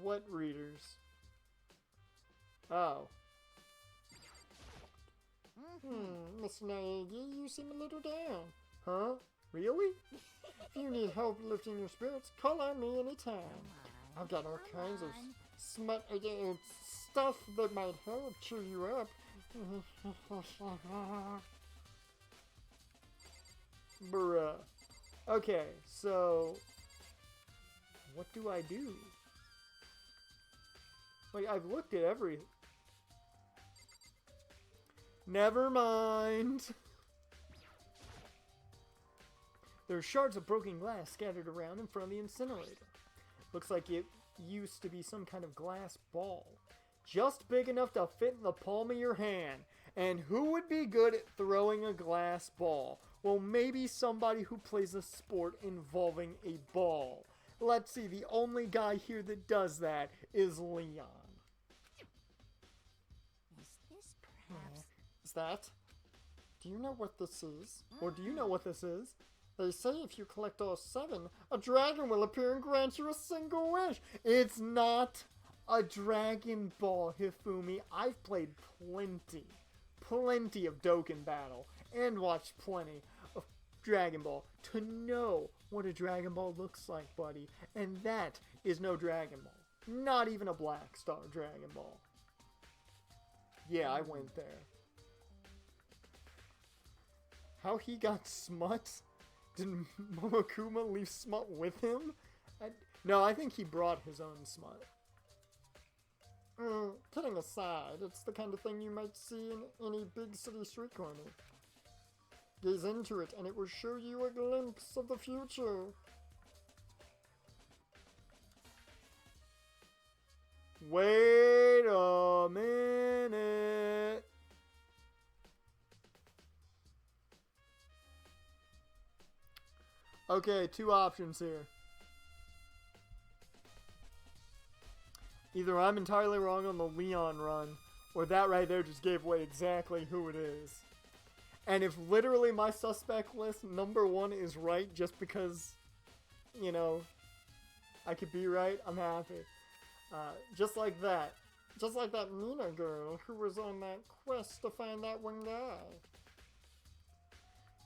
What readers? Oh. Miss Naegi, you seem a little down. Huh? Really? If you need help lifting your spirits, call on me anytime. I've got all kinds of smut stuff that might help cheer you up. Bruh. Okay, so... what do I do? Like, I've looked at everything. Never mind. There are shards of broken glass scattered around in front of the incinerator. Looks like it used to be some kind of glass ball. Just big enough to fit in the palm of your hand. And who would be good at throwing a glass ball? Well, maybe somebody who plays a sport involving a ball. Let's see, the only guy here that does that is Leon. Is this perhaps... Is that? Do you know what this is? Or do you know what this is? They say if you collect all 7, a dragon will appear and grant you a single wish. It's not a Dragon Ball, Hifumi. I've played plenty of Dokkan Battle, and watched plenty of Dragon Ball to know what a Dragon Ball looks like, buddy. And that is no Dragon Ball. Not even a Black Star Dragon Ball. Yeah, I went there. How he got Smut? Did Momokuma leave Smut with him? No, I think he brought his own Smut. Kidding aside, it's the kind of thing you might see in any big city street corner. Gaze into it and it will show you a glimpse of the future. Wait a minute. Okay, 2 options here. Either I'm entirely wrong on the Leon run, or that right there just gave away exactly who it is. And if literally my suspect list number 1 is right just because, you know, I could be right, I'm happy. Just like that. Just like that Mina girl who was on that quest to find that one guy.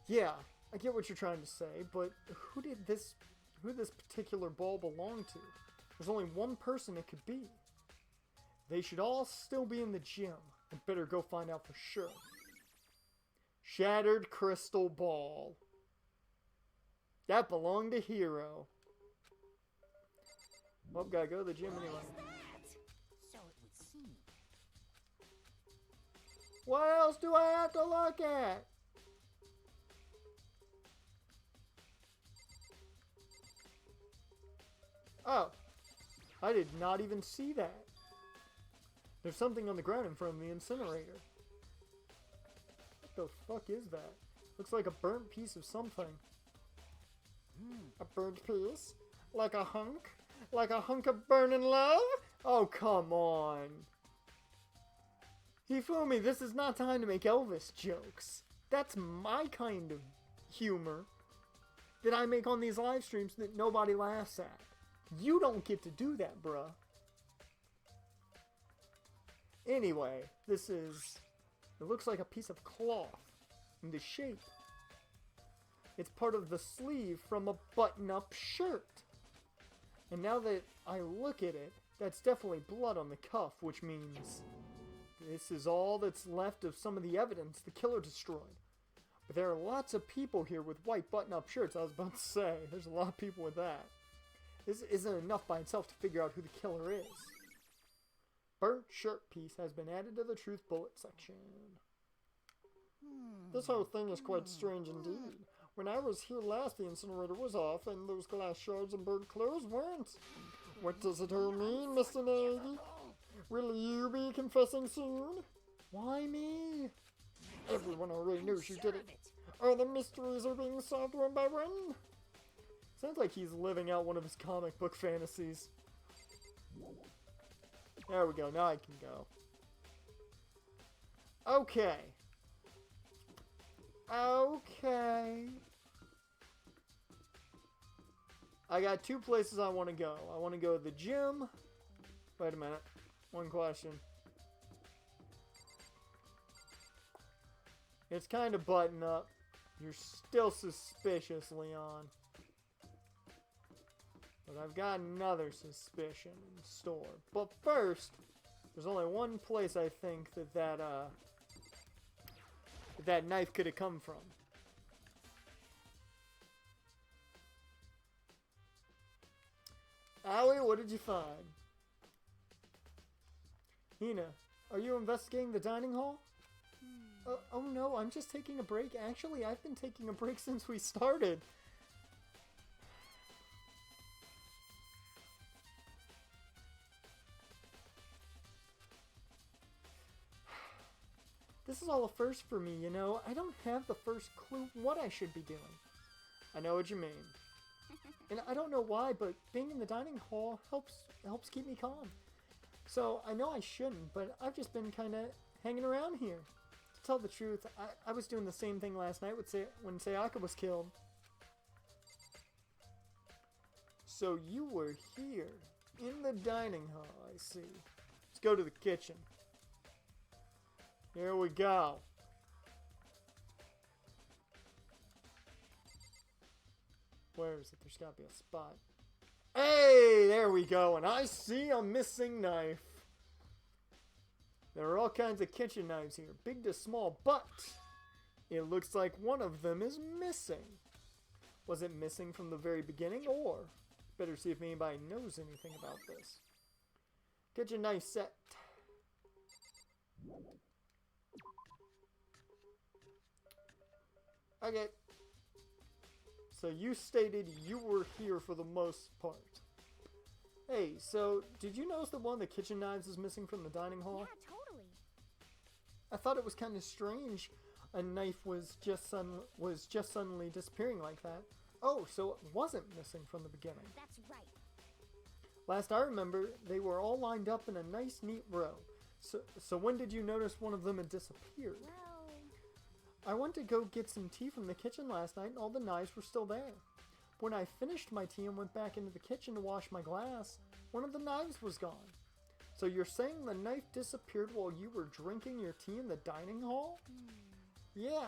Yeah, I get what you're trying to say, but who this particular ball belong to? There's only one person it could be. They should all still be in the gym. I better go find out for sure. Shattered crystal ball. That belonged to Hero. Well, gotta go to the gym anyway. So it would seem. What else do I have to look at? Oh, I did not even see that. There's something on the ground in front of the incinerator. What the fuck is that? Looks like a burnt piece of something. A burnt piece? Like a hunk? Like a hunk of burning love? Oh, come on. Hifumi, this is not time to make Elvis jokes. That's my kind of humor that I make on these live streams that nobody laughs at. You don't get to do that, bruh. Anyway, this is... It looks like a piece of cloth in the shape. It's part of the sleeve from a button-up shirt. And now that I look at it, that's definitely blood on the cuff, which means this is all that's left of some of the evidence the killer destroyed. But there are lots of people here with white button-up shirts, I was about to say. There's a lot of people with that. This isn't enough by itself to figure out who the killer is. Burnt shirt piece has been added to the truth bullet section. This whole thing is quite strange indeed. When I was here last, the incinerator was off, and those glass shards and burnt clothes weren't. What does it all mean, Mr. Nagy? Will you be confessing soon? Why me? Everyone already knows you did it. Are the mysteries are being solved one by one? Sounds like he's living out one of his comic book fantasies. There we go, now I can go. Okay. Okay. I got two places I want to go. I want to go to the gym. Wait a minute. One question. It's kind of buttoned up. You're still suspicious, Leon. But I've got another suspicion in store. But first, there's only one place I think that knife could have come from. Aoi, what did you find? Hina, are you investigating the dining hall? Oh no, I'm just taking a break. Actually, I've been taking a break since we started. This is all a first for me, you know. I don't have the first clue what I should be doing. I know what you mean. And I don't know why, but being in the dining hall helps keep me calm. So I know I shouldn't, but I've just been kind of hanging around here. To tell the truth, I was doing the same thing last night when Sayaka was killed. So you were here, in the dining hall, I see. Let's go to the kitchen. Here we go. Where is it? There's got to be a spot. Hey, there we go. And I see a missing knife. There are all kinds of kitchen knives here, big to small, but it looks like one of them is missing. Was it missing from the very beginning, or better see if anybody knows anything about this. Kitchen knife set. Okay. So you stated you were here for the most part. Hey, so did you notice that one of the kitchen knives is missing from the dining hall? Yeah, totally. I thought it was kind of strange a knife was just suddenly disappearing like that. Oh, so it wasn't missing from the beginning. That's right. Last I remember, they were all lined up in a nice, neat row. So when did you notice one of them had disappeared? Well, I went to go get some tea from the kitchen last night and all the knives were still there. When I finished my tea and went back into the kitchen to wash my glass, one of the knives was gone. So you're saying the knife disappeared while you were drinking your tea in the dining hall? Yeah.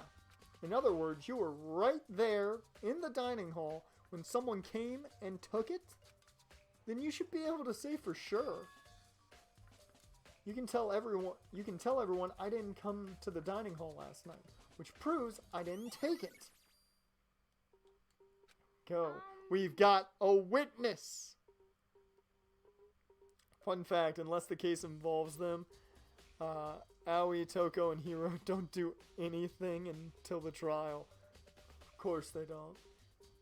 In other words, you were right there in the dining hall when someone came and took it? Then you should be able to say for sure. You can tell everyone I didn't come to the dining hall last night, which proves I didn't take it. Go. We've got a witness. Fun fact, unless the case involves them, Aoi, Toko, and Hiro don't do anything until the trial. Of course they don't.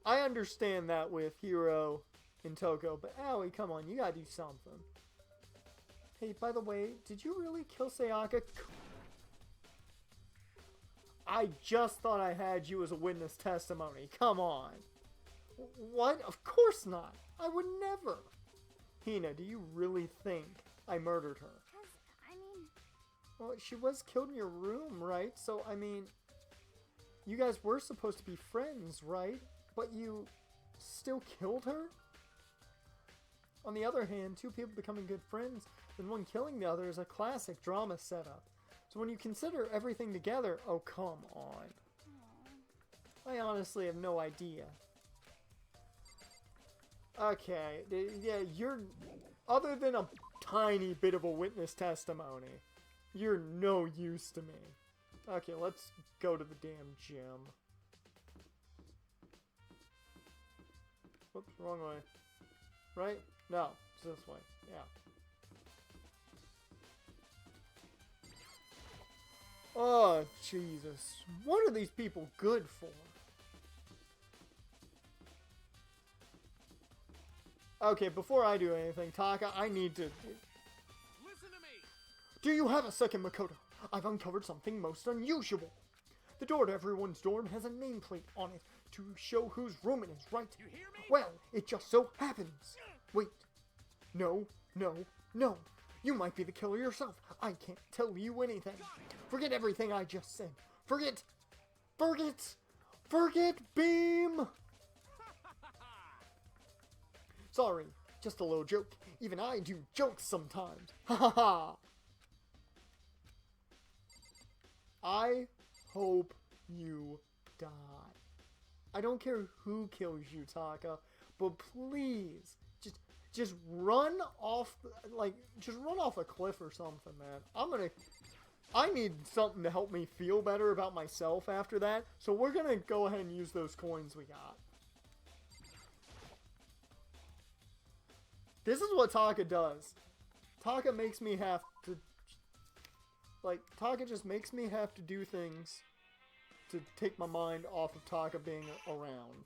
I understand that with Hiro and Toko, but Aoi, come on, you gotta do something. Hey, by the way, did you really kill Sayaka? I just thought I had you as a witness testimony. Come on. What? Of course not. I would never. Hina, do you really think I murdered her? Well, she was killed in your room, right? So, I mean, you guys were supposed to be friends, right? But you still killed her? On the other hand, two people becoming good friends then one killing the other is a classic drama setup. So when you consider everything together, oh come on. I honestly have no idea. Okay, yeah, you're, other than a tiny bit of a witness testimony, you're no use to me. Okay, let's go to the damn gym. Whoops, wrong way. Right? No, it's this way. Yeah. Oh, Jesus. What are these people good for? Okay, before I do anything, Taka, I need to... Listen to me! Do you have a second, Makoto? I've uncovered something most unusual. The door to everyone's dorm has a nameplate on it to show whose room it is, right? You hear me? Well, it just so happens. Wait. No, no, no. You might be the killer yourself. I can't tell you anything. Forget everything I just said. Forget Beam! Sorry, just a little joke. Even I do jokes sometimes. Ha ha ha! I hope you die. I don't care who kills you, Taka, but please, just run off, just run off a cliff or something, man. I need something to help me feel better about myself after that, so we're gonna go ahead and use those coins we got. This is what Taka does. Taka makes me have to... Taka just makes me have to do things to take my mind off of Taka being around.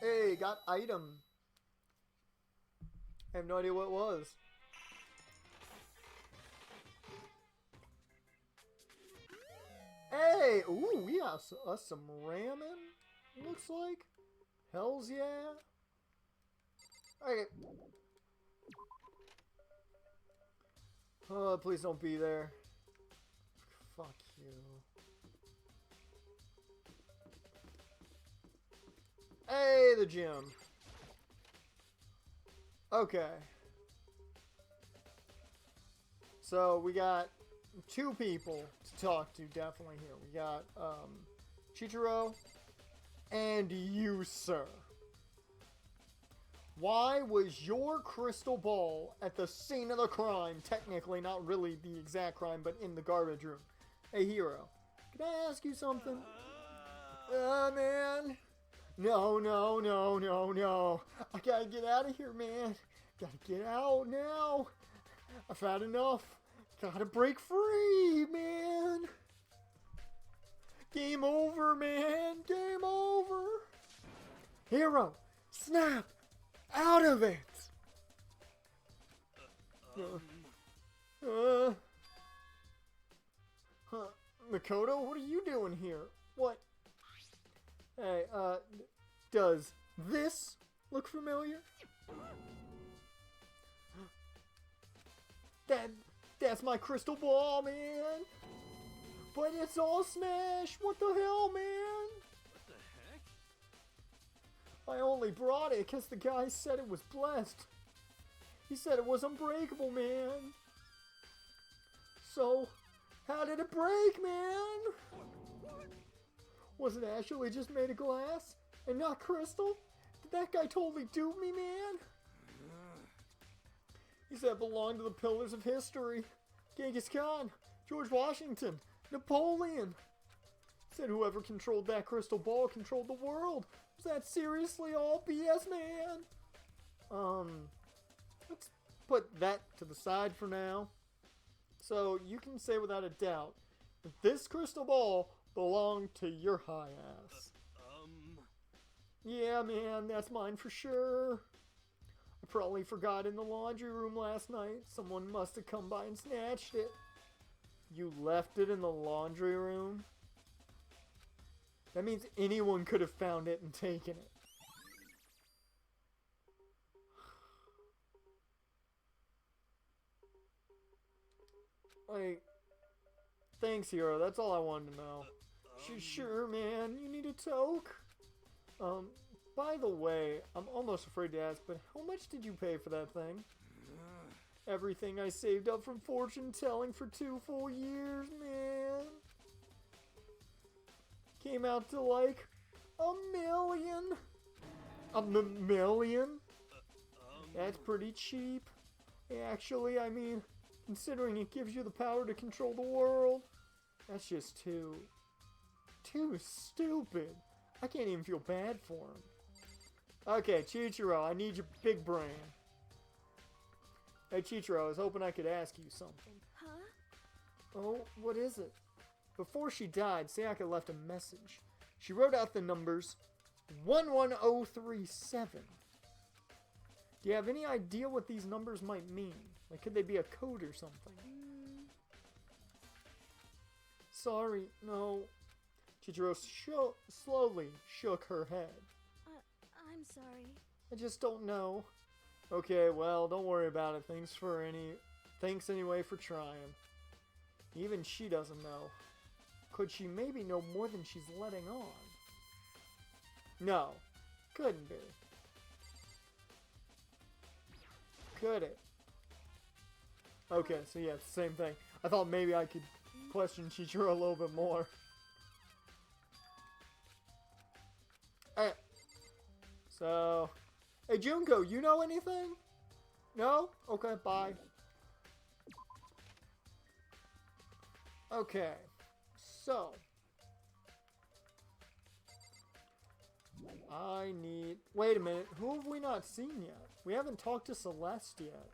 Hey, got item. I have no idea what it was. Hey! Ooh, we got us some ramen, looks like. Hells yeah. Okay. Oh, please don't be there. Fuck you. Hey, the gym. Okay. So, we got two people to talk to definitely here. We got, Chichiro and you, sir. Why was your crystal ball at the scene of the crime? Technically, not really the exact crime, but in the garbage room. Hey, Hero, can I ask you something? Man. No, no, no, no, no. I gotta get out of here, man. Gotta get out now. I've had enough. Gotta break free, man. Game over, man. Game over. Hero, snap out of it. Makoto, what are you doing here? What? Hey, does this look familiar? That's my crystal ball, man. But it's all smashed. What the hell, man? What the heck? I only brought it because the guy said it was blessed. He said it was unbreakable, man. So, how did it break, man? Was it actually just made of glass and not crystal? Did that guy totally dupe me, man? He said it belonged to the pillars of history. Genghis Khan, George Washington, Napoleon. Said whoever controlled that crystal ball controlled the world. Was that seriously all BS, man? Let's put that to the side for now. So you can say without a doubt that this crystal ball belonged to your high ass. Yeah, man, that's mine for sure. I probably forgot in the laundry room last night. Someone must have come by and snatched it. You left it in the laundry room? That means anyone could have found it and taken it. Like, thanks, Hero. That's all I wanted to know. Sure, man. You need a toke? By the way, I'm almost afraid to ask, but how much did you pay for that thing? Everything I saved up from fortune telling for 2 full years, man. Came out to like $1 million. $1 million? That's pretty cheap. Actually, I mean, considering it gives you the power to control the world, that's just too stupid. I can't even feel bad for him. Okay, Chichiro, I need your big brain. Hey, Chichiro, I was hoping I could ask you something. Huh? Oh, what is it? Before she died, Sayaka left a message. She wrote out the numbers 11037. Do you have any idea what these numbers might mean? Like, could they be a code or something? Sorry, no. Chichiro slowly shook her head. I'm sorry. I just don't know. Okay, well, don't worry about it. Thanks anyway for trying. Even she doesn't know. Could she maybe know more than she's letting on? No, couldn't be. Could it? Okay, so yeah, it's the same thing. I thought maybe I could question Chichiro a little bit more. Alright. So, hey Junko, you know anything? No? Okay, bye. Okay, so I need... Wait a minute, who have we not seen yet? We haven't talked to Celeste yet.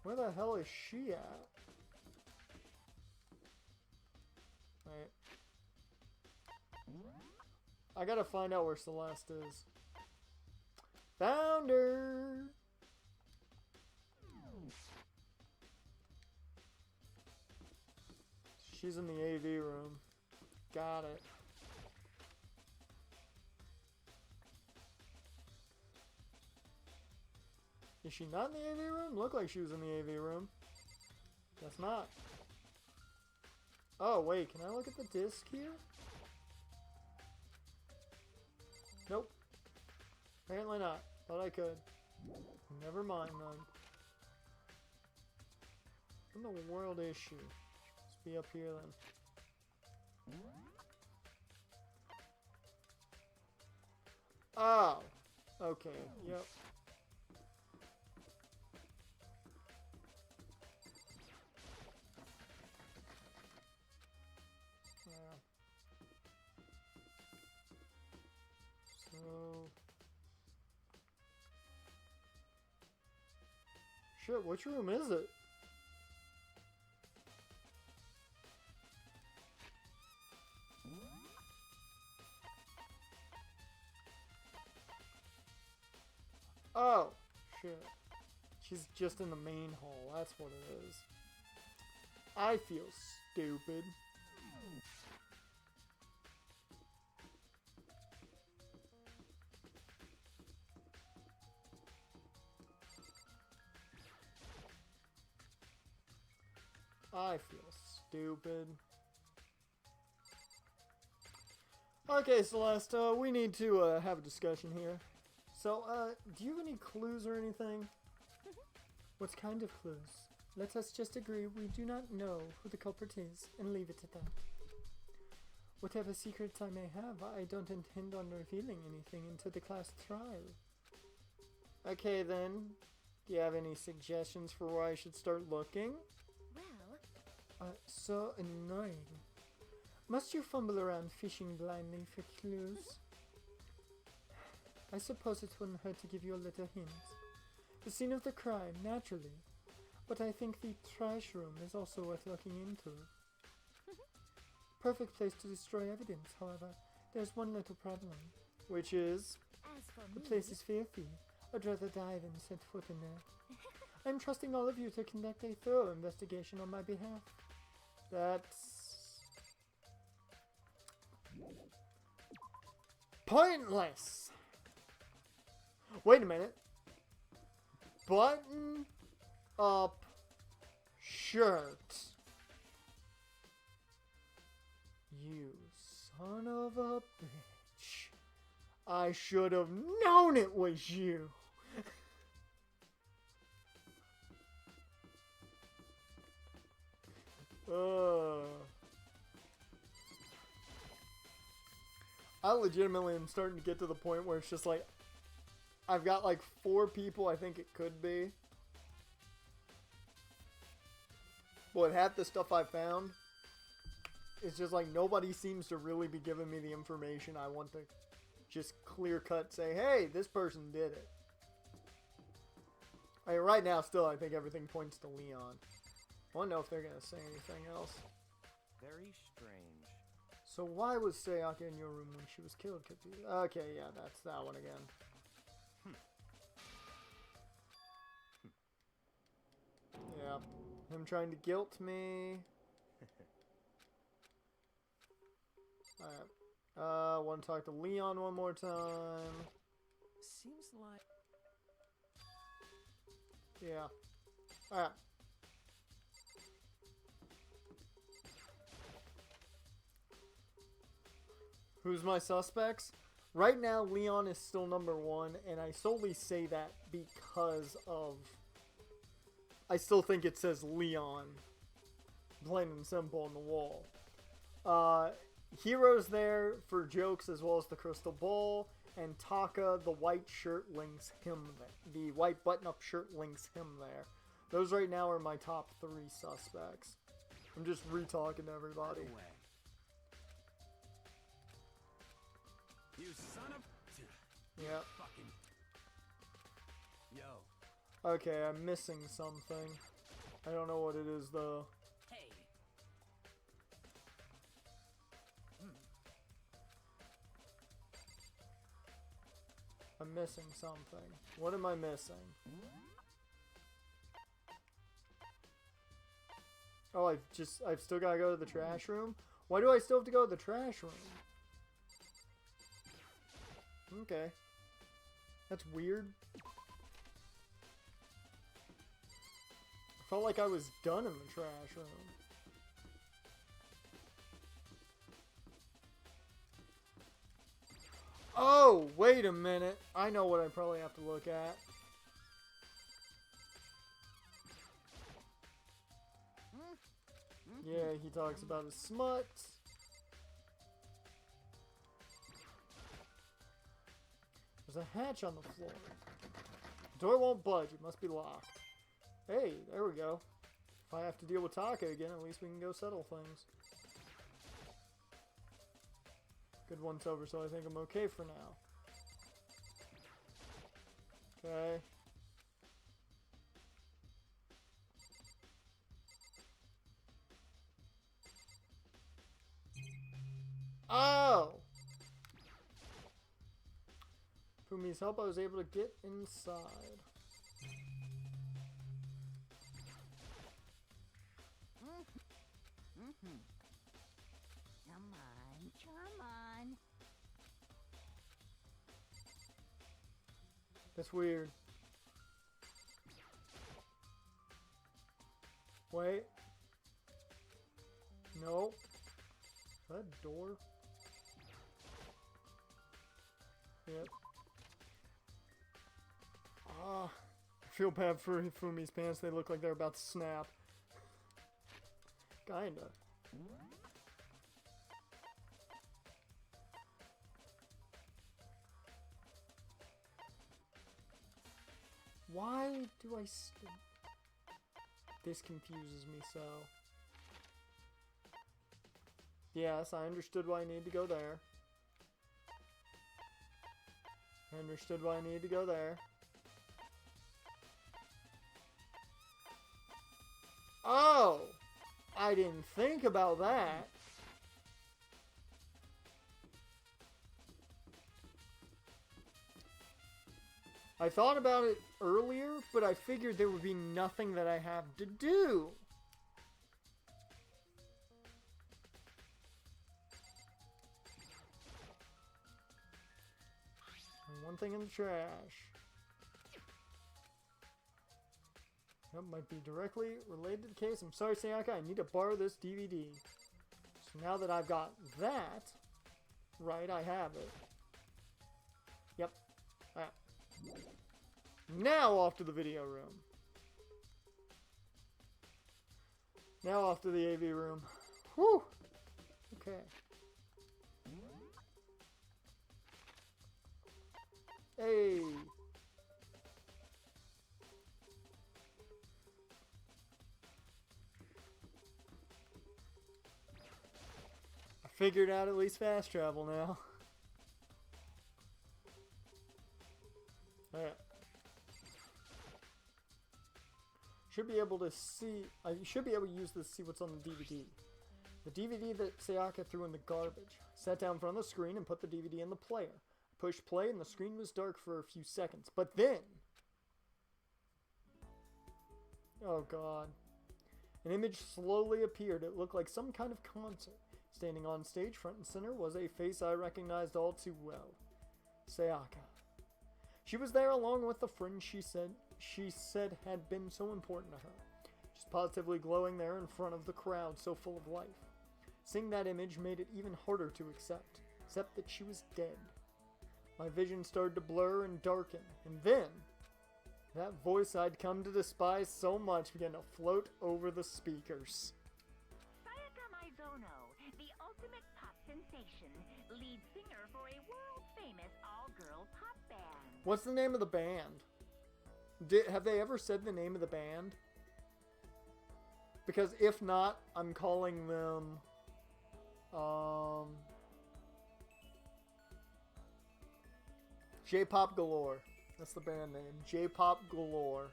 Where the hell is she at? Wait. I gotta find out where Celeste is. Found her! She's in the AV room. Got it. Is she not in the AV room? Looked like she was in the AV room. Guess not. Oh, wait. Can I look at the disc here? Nope. Apparently not. Thought I could. Never mind, then. What in the world is she? Let's be up here, then. Oh. Okay. Yep. Shit, which room is it? Oh, shit. She's just in the main hall, that's what it is. I feel stupid. I feel stupid. Okay, Celeste, we need to have a discussion here. So, do you have any clues or anything? What kind of clues? Let us just agree we do not know who the culprit is and leave it at that. Whatever secrets I may have, I don't intend on revealing anything until the class trial. Okay then, do you have any suggestions for where I should start looking? So annoying. Must you fumble around fishing blindly for clues? I suppose it wouldn't hurt to give you a little hint. The scene of the crime, naturally. But I think the trash room is also worth looking into. Perfect place to destroy evidence, however. There's one little problem. Which is? The place is filthy. I'd rather die than set foot in there. I'm trusting all of you to conduct a thorough investigation on my behalf. That's pointless. Wait a minute. Button up shirt. You son of a bitch. I should have known it was you. I legitimately am starting to get to the point where it's just like, I've got like 4 people I think it could be. But half the stuff I found, it's just like nobody seems to really be giving me the information I want to just clear cut say, hey, this person did it. I mean, right now still I think everything points to Leon. I want to know if they're going to say anything else. Very strange. So why was Sayaka in your room when she was killed? Okay, yeah, that's that one again. Yeah. Him trying to guilt me. Alright. Want to talk to Leon one more time. Seems like... Yeah. Alright. Who's my suspects? Right now, Leon is still number 1, and I solely say that because of... I still think it says Leon, plain and simple, on the wall. Hero's there for jokes as well as the crystal ball, and Taka, the white shirt, links him there. The white button-up shirt links him there. Those right now are my top 3 suspects. I'm just re-talking to everybody. You son of... Yeah. Fucking... Yo. Okay, I'm missing something. I don't know what it is, though. Hey. I'm missing something. What am I missing? Oh, I've still gotta go to the trash room? Why do I still have to go to the trash room? Okay. That's weird. I felt like I was done in the trash room. Oh, wait a minute. I know what I probably have to look at. Yeah, he talks about his smuts. There's a hatch on the floor. The door won't budge. It must be locked. Hey, there we go. If I have to deal with Taka again, at least we can go settle things. Good one's over, so I think I'm okay for now. Okay. Oh! Fumi's help, I was able to get inside. Come on. That's weird. Wait. No. Is that a door? Yep. Ah, I feel bad for Fumi's pants. They look like they're about to snap. Kinda. Why do I This confuses me so. Yes, I understood why I need to go there. I understood why I need to go there. Oh! I didn't think about that. I thought about it earlier, but I figured there would be nothing that I have to do. And one thing in the trash. That might be directly related to the case. I'm sorry, Sayaka, I need to borrow this DVD. So now that I've got that, right, I have it. Alright. Now off to the video room. Now off to the AV room. Whew! Okay. Hey! I figured out at least fast travel now. Alright. Should be able to see. I should be able to use this to see what's on the DVD. The DVD that Sayaka threw in the garbage. Sat down in front of the screen and put the DVD in the player. I pushed play and the screen was dark for a few seconds. But then... oh god. An image slowly appeared. It looked like some kind of concert. Standing on stage front and center was a face I recognized all too well. Sayaka. She was there along with the friend she said had been so important to her. She's positively glowing there in front of the crowd, so full of life. Seeing that image made it even harder to accept, except that she was dead. My vision started to blur and darken, and then, that voice I'd come to despise so much began to float over the speakers. Sayaka Maizono, the ultimate pop sensation, lead singer for a world-famous all-girl pop band. What's the name of the band? Have they ever said the name of the band? Because if not, I'm calling them... J-Pop Galore. That's the band name. J-Pop Galore.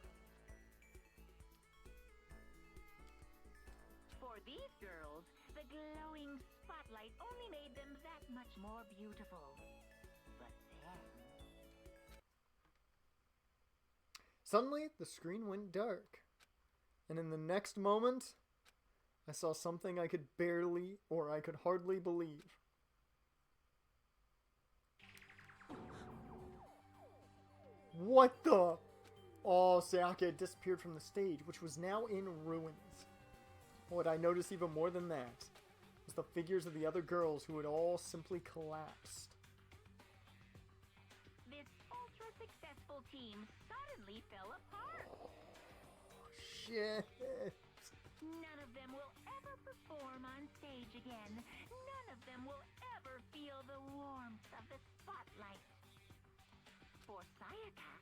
For these girls, the glowing spotlight only made them that much more beautiful. But then... Suddenly, the screen went dark. And in the next moment, I saw something I could barely, or I could hardly believe. What the? Oh, Sayaka had disappeared from the stage, which was now in ruins. What I noticed even more than that was the figures of the other girls who had all simply collapsed. This ultra-successful team suddenly fell apart. Oh, shit. None of them will ever perform on stage again. None of them will ever feel the warmth of the spotlight. For Sayaka,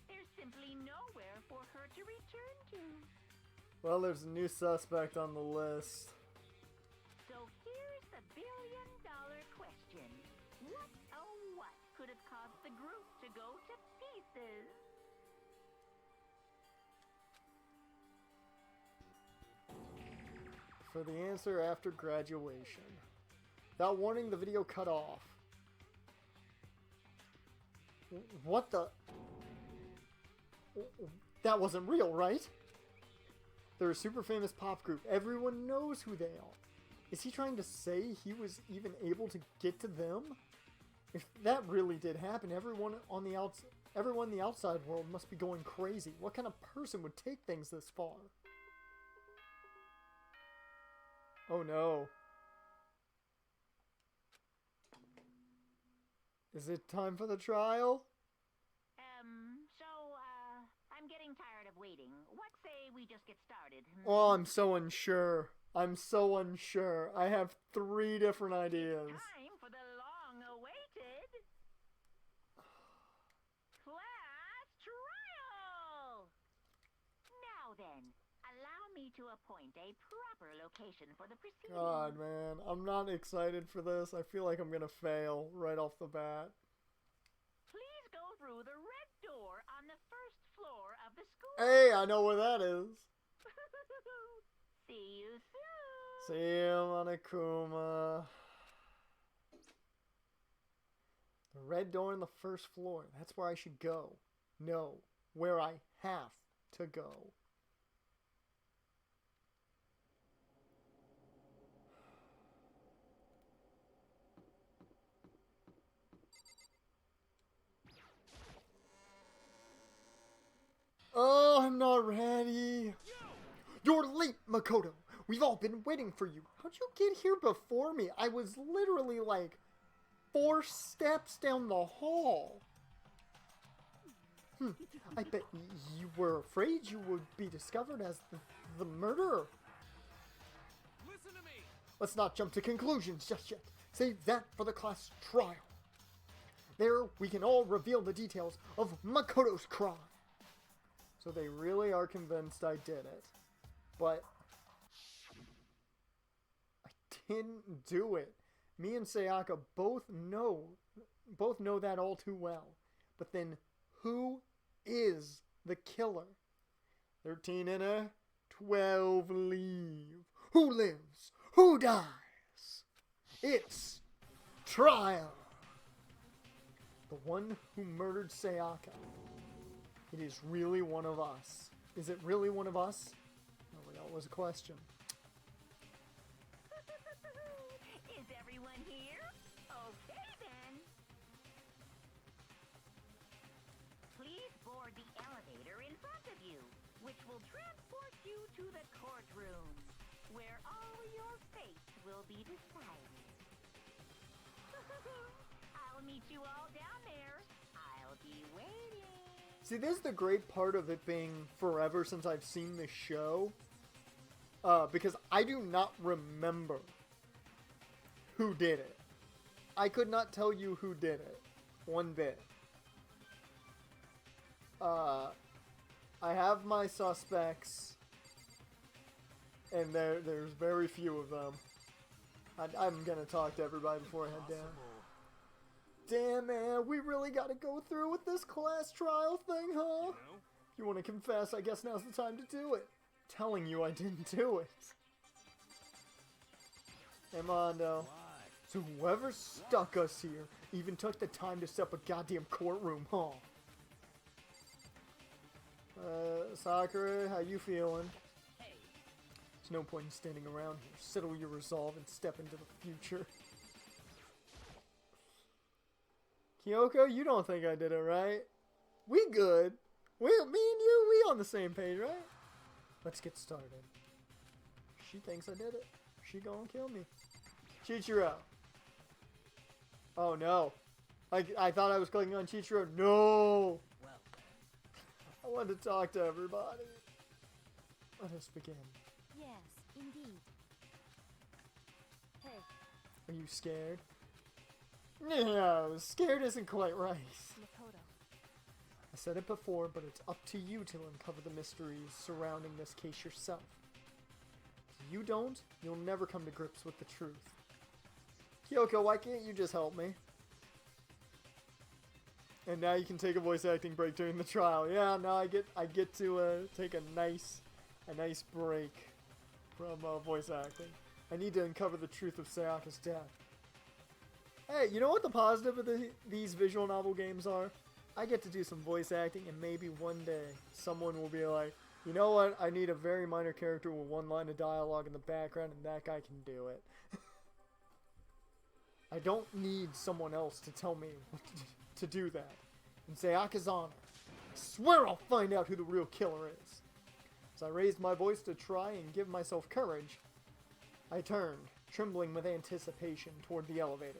there's simply nowhere for her to return to. Well, there's a new suspect on the list. So here's the billion-dollar question. What, oh what, could have caused the group to go to pieces? For the answer after graduation. Without warning, the video cut off. What the? That wasn't real, right? They're a super famous pop group. Everyone knows who they are. Is he trying to say he was even able to get to them? If that really did happen, everyone in the outside world must be going crazy. What kind of person would take things this far? Oh no. Is it time for the trial? I'm getting tired of waiting. What say we just get started? Oh, I'm so unsure. I'm so unsure. I have 3 different ideas. Time for the long-awaited class trial! Now then, allow me to appoint a proper location for the proceedings. God, man. I'm not excited for this. I feel like I'm gonna fail right off the bat. Please go through the red door on the first floor of the school. Hey, I know where that is. See you soon. See you, Monokuma. The red door on the first floor. That's where I should go. No, where I have to go. Oh, I'm not ready. You're late, Makoto. We've all been waiting for you. How'd you get here before me? I was literally like 4 steps down the hall. I bet you were afraid you would be discovered as the murderer. Listen to me. Let's not jump to conclusions just yet. Save that for the class trial. There, we can all reveal the details of Makoto's crime. So they really are convinced I did it. But I didn't do it. Me and Sayaka both know that all too well. But then, who is the killer? 13 enter, 12 leave. Who lives? Who dies? It's trial. The one who murdered Sayaka. It is really one of us. Is it really one of us? Oh, that was a question. Is everyone here? Okay then. Please board the elevator in front of you, which will transport you to the courtroom, where all your fates will be decided. I'll meet you all down there. I'll be waiting. See, this is the great part of it being forever since I've seen the show. Because I do not remember who did it. I could not tell you who did it. One bit. I have my suspects. And there's very few of them. I'm gonna talk to everybody before I head down. Damn, man, we really gotta go through with this class trial thing, huh? If you want to confess, I guess now's the time to do it. Telling you I didn't do it. Hey, Mondo. So whoever stuck us here even took the time to set up a goddamn courtroom, huh? Sakura, how you feeling? There's no point in standing around here. Settle your resolve and step into the future. Kyoko, you don't think I did it, right? We good. Me and you, we on the same page, right? Let's get started. She thinks I did it. She gonna kill me. Chichiro. Oh no. I thought I was clicking on Chichiro. No! I wanted to talk to everybody. Let us begin. Yes, indeed. Hey. Are you scared? No, scared isn't quite right. Makoto. I said it before, but it's up to you to uncover the mysteries surrounding this case yourself. If you don't, you'll never come to grips with the truth. Kyoko, why can't you just help me? And now you can take a voice acting break during the trial. Yeah, now I get to take a nice break from voice acting. I need to uncover the truth of Sayaka's death. Hey, you know what the positive of these visual novel games are? I get to do some voice acting, and maybe one day someone will be like, you know what, I need a very minor character with one line of dialogue in the background, and that guy can do it. I don't need someone else to tell me to do that. In Sayaka's honor, I swear I'll find out who the real killer is. As I raised my voice to try and give myself courage, I turned, trembling with anticipation, toward the elevator.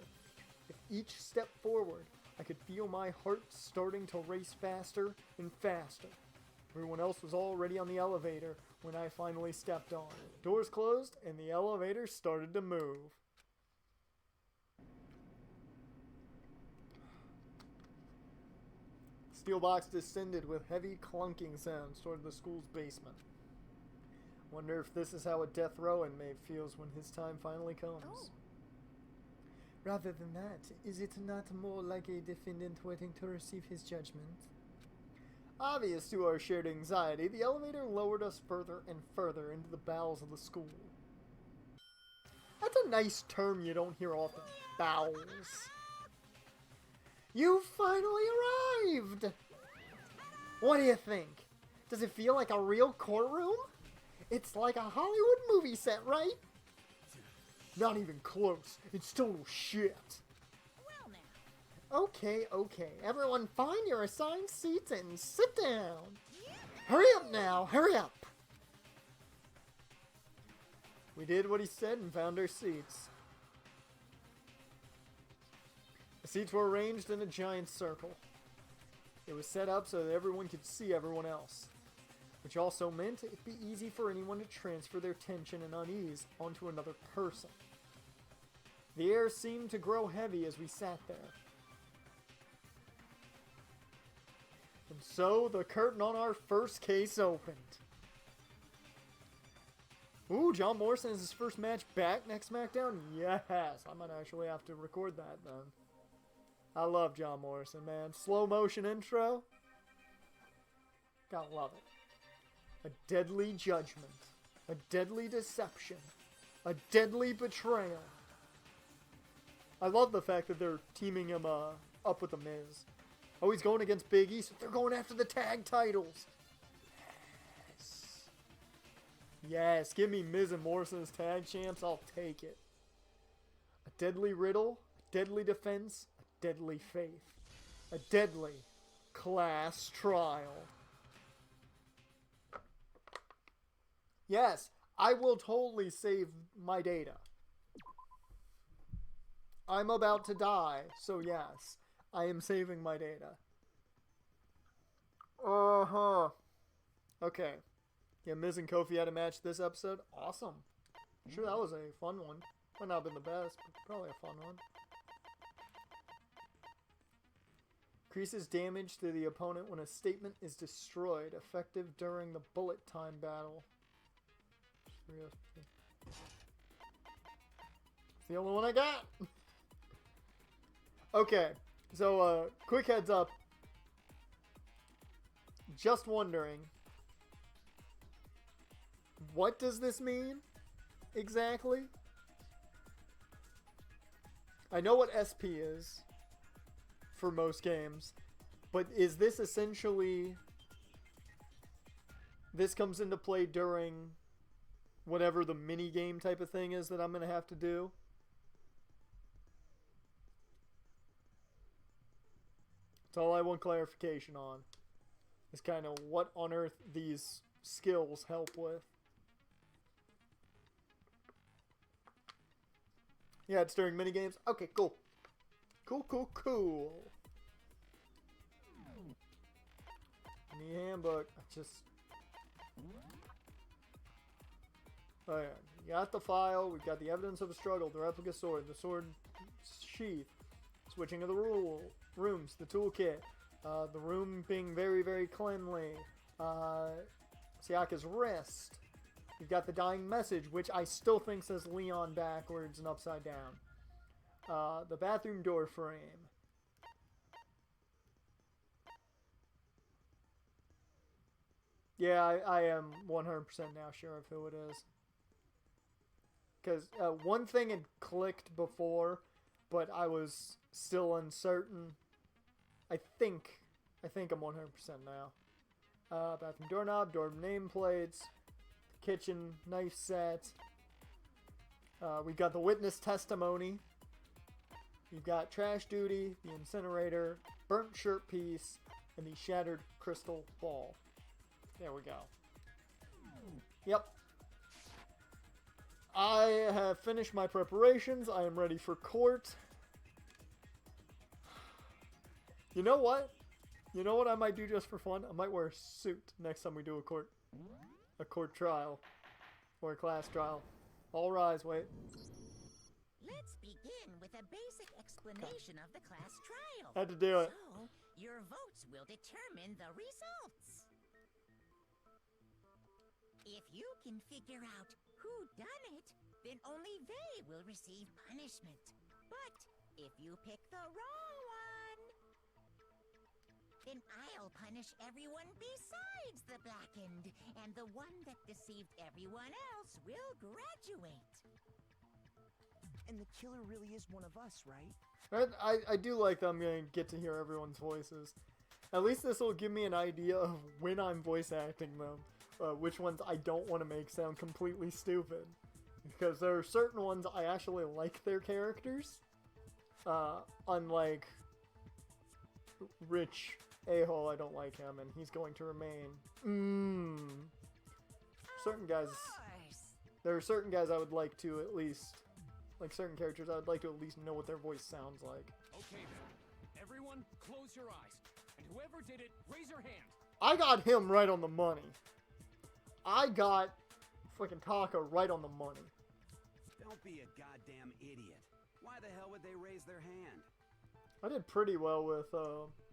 With each step forward, I could feel my heart starting to race faster and faster. Everyone else was already on the elevator when I finally stepped on. Doors closed and the elevator started to move. Steel box descended with heavy clunking sounds toward the school's basement. Wonder if this is how a death row inmate feels when his time finally comes. Oh. Rather than that, is it not more like a defendant waiting to receive his judgment? Obvious to our shared anxiety, the elevator lowered us further and further into the bowels of the school. That's a nice term you don't hear often. Bowels. You finally arrived! What do you think? Does it feel like a real courtroom? It's like a Hollywood movie set, right? Not even close. It's total shit. Well now. Okay. Everyone find your assigned seats and sit down. Hurry up now. Hurry up. We did what he said and found our seats. The seats were arranged in a giant circle. It was set up so that everyone could see everyone else, which also meant it'd be easy for anyone to transfer their tension and unease onto another person. The air seemed to grow heavy as we sat there. And so the curtain on our first case opened. Ooh, John Morrison is his first match back next SmackDown? Yes! I might actually have to record that then. I love John Morrison, man. Slow motion intro. Gotta love it. A deadly judgment. A deadly deception. A deadly betrayal. I love the fact that they're teaming him up with The Miz. Oh, he's going against Big E, so they're going after the tag titles. Yes. Yes, give me Miz and Morrison as tag champs. I'll take it. A deadly riddle. A deadly defense. A deadly faith. A deadly class trial. Yes, I will totally save my data. I'm about to die, so yes, I am saving my data. Uh-huh. Okay. Yeah, Miz and Kofi had a match this episode. Awesome. I'm sure that was a fun one. Might not have been the best, but probably a fun one. Increases damage to the opponent when a statement is destroyed, effective during the bullet time battle. It's the only one I got. Okay, so quick heads up. Just wondering, what does this mean exactly? I know what SP is for most games, but is this essentially, this comes into play during whatever the mini game type of thing is that I'm going to have to do? That's all I want clarification on. Is kind of what on earth these skills help with. Yeah, it's during mini games. Okay, cool. Cool. Mini handbook. Oh yeah, you got the file. We've got the evidence of a struggle. The replica sword. The sword sheath. Switching of the rooms. The toolkit. The room being very, very cleanly. Sayaka's wrist. You've got the dying message, which I still think says Leon backwards and upside down. The bathroom door frame. Yeah, I am 100% now sure of who it is. Because one thing had clicked before, but I was still uncertain. I think I'm 100% now. Bathroom doorknob, door nameplates, kitchen knife set. We've got the witness testimony. You've got trash duty, the incinerator, burnt shirt piece, and the shattered crystal ball. There we go. Yep. I have finished my preparations. I am ready for court. You know what? You know what I might do just for fun? I might wear a suit next time we do a court trial. Or a class trial. All rise, wait. Let's begin with a basic explanation of the class trial. Had to do it. So, your votes will determine the results. If you can figure out who done it, then only they will receive punishment. But if you pick the wrong one, then I'll punish everyone besides the blackened, and the one that deceived everyone else will graduate. And the killer really is one of us, right? I do like that I'm going to get to hear everyone's voices. At least this will give me an idea of when I'm voice acting them. Which ones I don't want to make sound completely stupid. Because there are certain ones I actually like their characters. Unlike Rich A-hole, I don't like him, and he's going to remain. Certain guys... There are certain guys I would like to at least... Like certain characters, I would like to at least know what their voice sounds like. Okay then. Everyone, close your eyes. And whoever did it, raise your hand. I got him right on the money. I got freaking Taka right on the money. Don't be a goddamn idiot. Why the hell would they raise their hand? I did pretty well with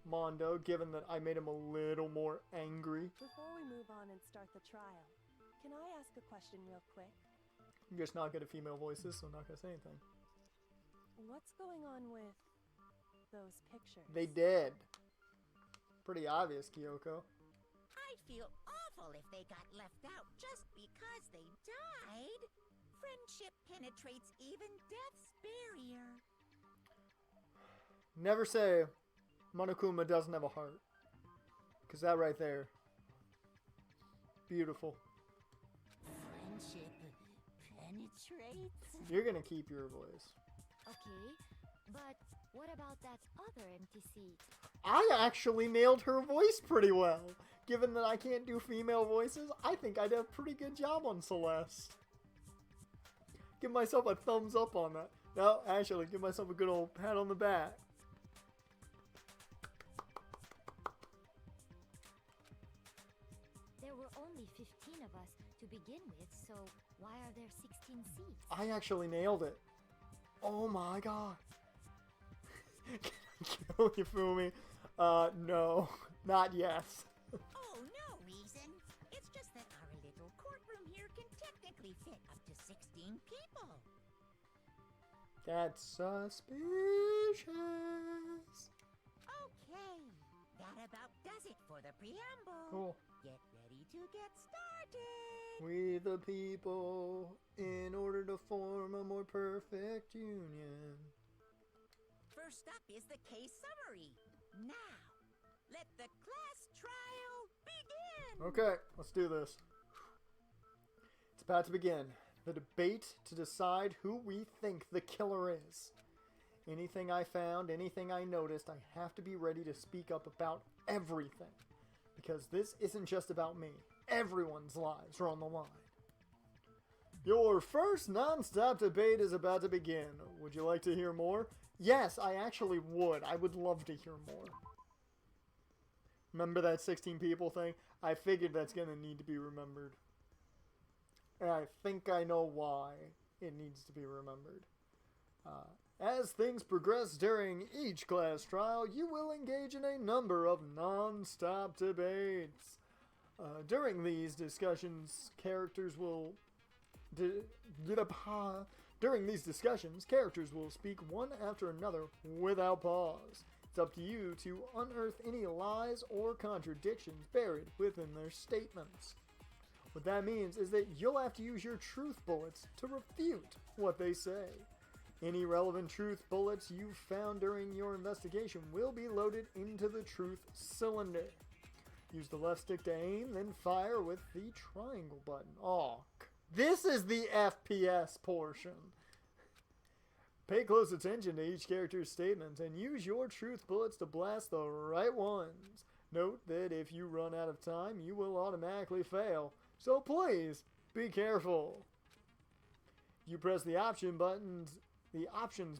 Mondo, given that I made him a little more angry. Before we move on and start the trial, can I ask a question real quick? I'm just not good at female voices, so I'm not gonna say anything. What's going on with those pictures? They dead. Pretty obvious, Kyoko. I'd feel awful if they got left out just because they died. Friendship penetrates even death's barrier. Never say Monokuma doesn't have a heart. Because that right there. Beautiful. Friendship penetrates? You're gonna keep your voice. Okay, but what about that other empty seat? I actually nailed her voice pretty well. Given that I can't do female voices, I think I did a pretty good job on Celeste. Give myself a thumbs up on that. No, actually, give myself a good old pat on the back. There were only 15 of us to begin with, so why are there 16 seats? I actually nailed it. Oh my god. Can I kill you, Fumi? No. Not yes. Oh, no reason. It's just that our little courtroom here can technically fit up to 16 people. That's suspicious. Okay, that about does it for the preamble. Cool. Get ready to get started. We the people, in order to form a more perfect union. First up is the case summary. Now, let the class trial begin. Okay, let's do this. It's about to begin. The debate to decide who we think the killer is. Anything I found, anything I noticed, I have to be ready to speak up about everything. Because this isn't just about me. Everyone's lives are on the line. Your first non-stop debate is about to begin. Would you like to hear more? Yes, I actually would. I would love to hear more. Remember that 16 people thing? I figured that's going to need to be remembered. And I think I know why it needs to be remembered. As things progress during each class trial, you will engage in a number of non-stop debates. During these discussions, characters will speak one after another without pause. It's up to you to unearth any lies or contradictions buried within their statements. What that means is that you'll have to use your truth bullets to refute what they say. Any relevant truth bullets you found during your investigation will be loaded into the truth cylinder. Use the left stick to aim, then fire with the triangle button. Aw, this is the FPS portion. Pay close attention to each character's statements and use your truth bullets to blast the right ones. Note that if you run out of time, you will automatically fail. So please, be careful. You press the options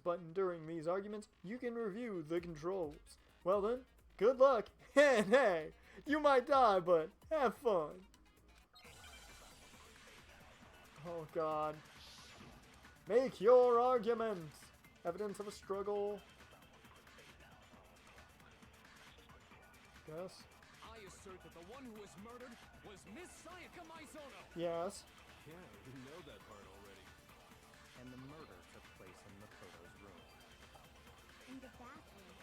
button during these arguments, you can review the controls. Well then, good luck, and hey, you might die, but have fun. Oh god. Make your argument. Evidence of a struggle. Yes. I assert that the one who was murdered was Miss Sayaka Maizono. Yes. Yeah, we know that part already. And the murder took place in Makoto's room. In the bathroom.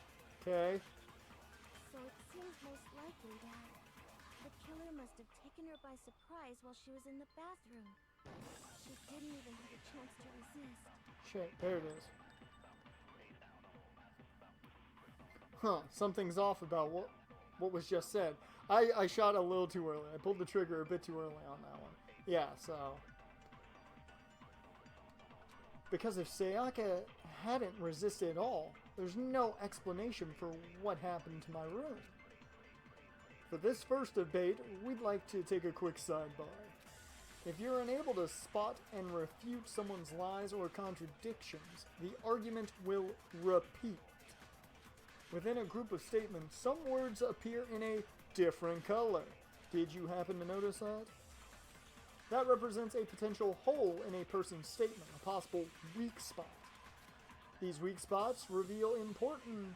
Okay. So it seems most likely that the killer must have taken her by surprise while she was in the bathroom. She didn't even have a chance to resist. Shit, there it is. Huh, something's off about what was just said. I shot a little too early. I pulled the trigger a bit too early on that one. Yeah, so... Because if Sayaka hadn't resisted at all, there's no explanation for what happened to my room. For this first debate, we'd like to take a quick sidebar. If you're unable to spot and refute someone's lies or contradictions, the argument will repeat. Within a group of statements, some words appear in a different color. Did you happen to notice that? That represents a potential hole in a person's statement, a possible weak spot. These weak spots reveal important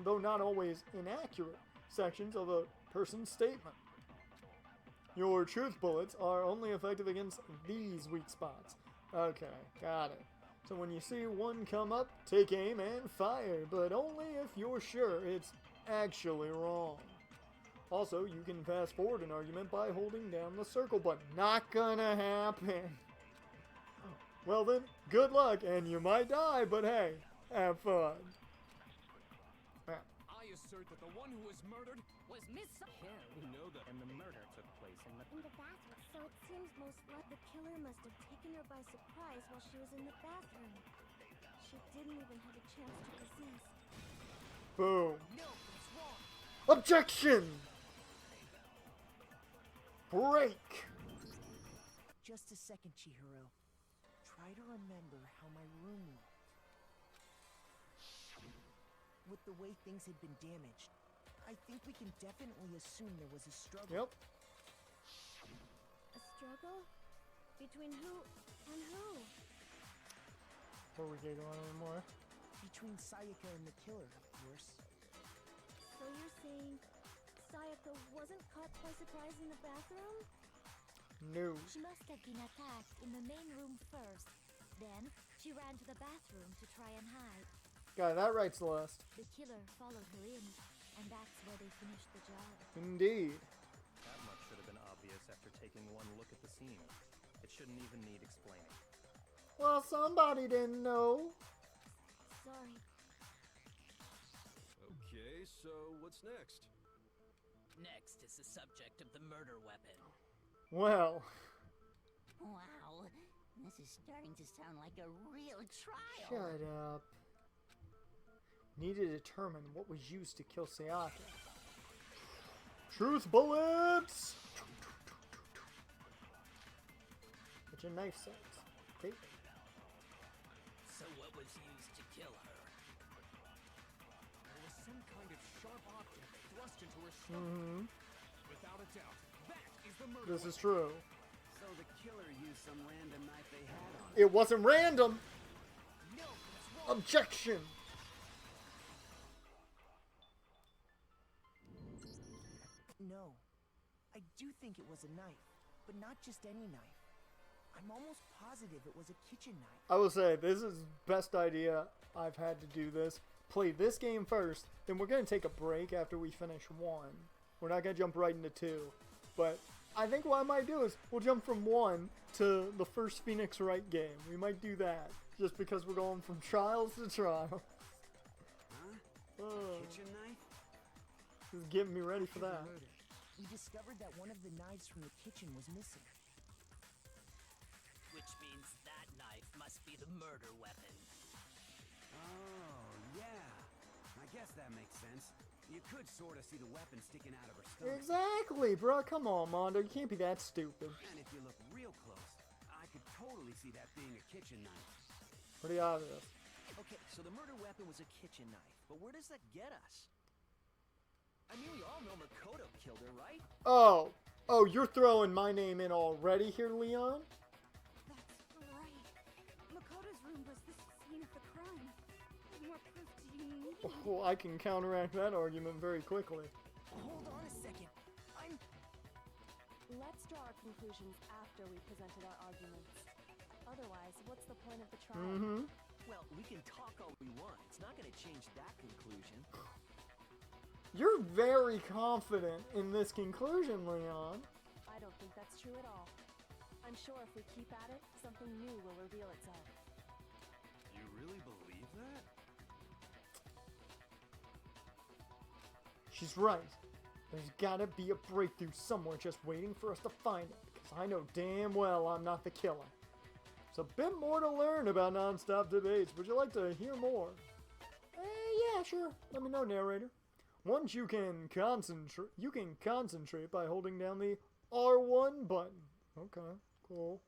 though not always inaccurate sections of a person's statement. Your truth bullets are only effective against these weak spots. Okay, got it. So when you see one come up, take aim and fire, but only if you're sure it's actually wrong. Also, you can fast forward an argument by holding down the circle button. Not gonna happen. Well then, good luck, and you might die, but hey, have fun. I assert that the one who was murdered was Miss... Yeah, we know that. And the murder took place in the bathroom. So it seems most like the killer must have taken her by surprise while she was in the bathroom. She didn't even have a chance to resist. Boom. No, it's wrong. Objection! Break! Just a second, Chihiro. Try to remember how my room looked. With the way things had been damaged, I think we can definitely assume there was a struggle. Yep. A struggle? Between who and who? Before we get on anymore. Between Sayaka and the killer, of course. So you're saying Sayaka wasn't caught by surprise in the bathroom? No. She must have been attacked in the main room first. Then, she ran to the bathroom to try and hide. Got that right, Celeste. The killer followed her in, and that's where they finished the job. Indeed. That much should have been obvious after taking one look at the scene. It shouldn't even need explaining. Well, somebody didn't know. Sorry. Okay, so what's next? Next is the subject of the murder weapon. Well. Wow, this is starting to sound like a real trial. Shut up. Need to determine what was used to kill Sayaka. Truth bullets! Get your knife set. Okay. So what was used to kill her? There was some kind of sharp object thrust into her stomach. Without a doubt, that is the murder This is weapon. true. So the killer used some random knife they had on him. It wasn't random! No, it's wrong. Objection! No. I do think it was a knife, but not just any knife. I'm almost positive it was a kitchen knife. I will say, this is best idea I've had to do this. Play this game first, then we're going to take a break after we finish 1. We're not going to jump right into 2. But I think what I might do is we'll jump from 1 to the first Phoenix Wright game. We might do that, just because we're going from trials to trials. Huh? Oh, Kitchen knife? this is getting me ready for that. Murder. We discovered that one of the knives from the kitchen was missing. Which means that knife must be the murder weapon. Oh, yeah. I guess that makes sense. You could sort of see the weapon sticking out of her stomach. Exactly, bro. Come on, Mondo. You can't be that stupid. And if you look real close, I could totally see that being a kitchen knife. Pretty obvious. Okay, so the murder weapon was a kitchen knife, but where does that get us? I mean, we all know Makoto killed her, right? Oh, you're throwing my name in already here, Leon? That's right. Makoto's room was the scene of the crime. What more proof do you need? Oh, I can counteract that argument very quickly. Hold on a second. Let's draw our conclusions after we presented our arguments. Otherwise, what's the point of the trial? Well, we can talk all we want. It's not going to change that conclusion. You're very confident in this conclusion, Leon. I don't think that's true at all. I'm sure if we keep at it, something new will reveal itself. You really believe that? She's right. There's gotta be a breakthrough somewhere just waiting for us to find it, because I know damn well I'm not the killer. There's a bit more to learn about non-stop debates. Would you like to hear more? Yeah, sure. Let me know, narrator. Once you can concentrate by holding down the R1 button. Okay, cool.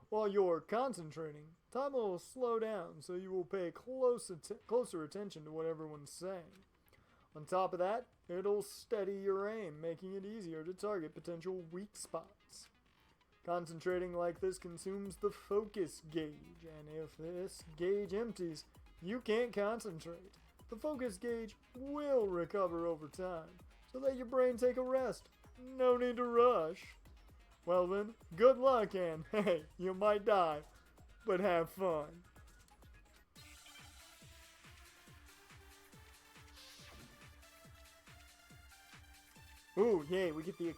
While you're concentrating, time will slow down, so you will pay closer attention to what everyone's saying. On top of that, it'll steady your aim, making it easier to target potential weak spots. Concentrating like this consumes the focus gauge, and if this gauge empties, you can't concentrate. The focus gauge will recover over time, so let your brain take a rest. No need to rush. Well then, good luck, and hey, you might die, but have fun. Ooh, yay, we get her.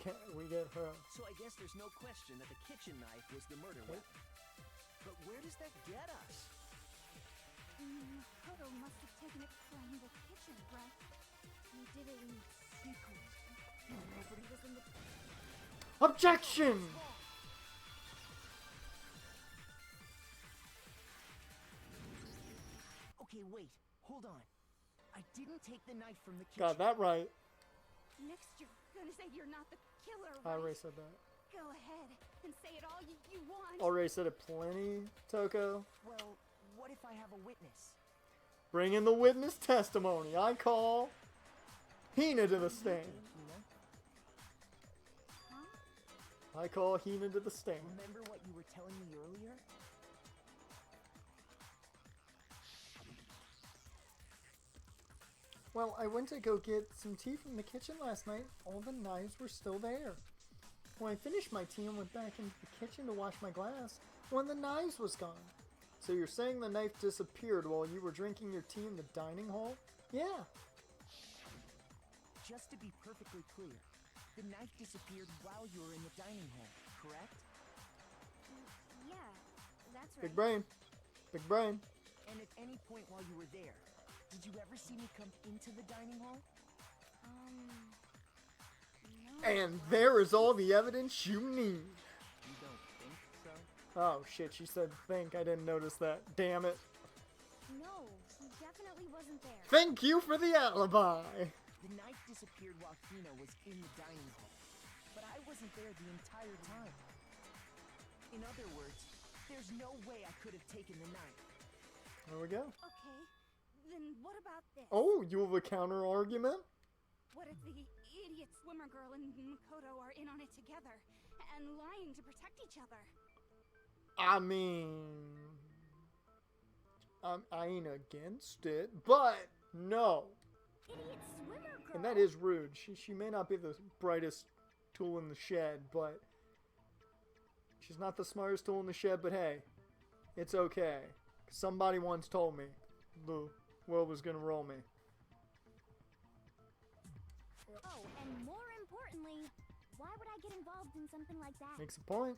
So I guess there's no question that the kitchen knife was the murder weapon. But where does that get us? Makoto must have taken it from the kitchen, right? He did it in secret. Nobody was in the... Objection! Okay, wait. Hold on. I didn't take the knife from the kitchen. Got that right. Next you're gonna say you're not the killer, I right? already said that. Go ahead and say it all you want. Already said it plenty, Toko. Well, what if I have a witness? Bring in the witness testimony. I call Hina to the stand. Huh? I call Hina to the stand. Remember what you were telling me earlier? Well, I went to go get some tea from the kitchen last night. All the knives were still there. When I finished my tea and went back into the kitchen to wash my glass, one of the knives was gone. So you're saying the knife disappeared while you were drinking your tea in the dining hall? Yeah. Just to be perfectly clear, the knife disappeared while you were in the dining hall, correct? Yeah, that's right. Big brain. Big brain. And at any point while you were there, did you ever see me come into the dining hall? No. And there is all the evidence you need. You don't think so? Oh shit, she said think. I didn't notice that. Damn it. No, he definitely wasn't there. Thank you for the alibi. The knife disappeared while Hina was in the dining hall, but I wasn't there the entire time. In other words, there's no way I could have taken the knife. There we go. Okay, then what about this? Oh, you have a counter argument? What if the idiot swimmer girl and Makoto are in on it together and lying to protect each other? I mean, I ain't against it, but no. Idiot swimmer girl. And that is rude. She may not be the brightest tool in the shed, but she's not the smartest tool in the shed, but hey, it's okay. Somebody once told me the world was gonna roll me. Oh, and more importantly, why would I get involved in something like that? Makes a point.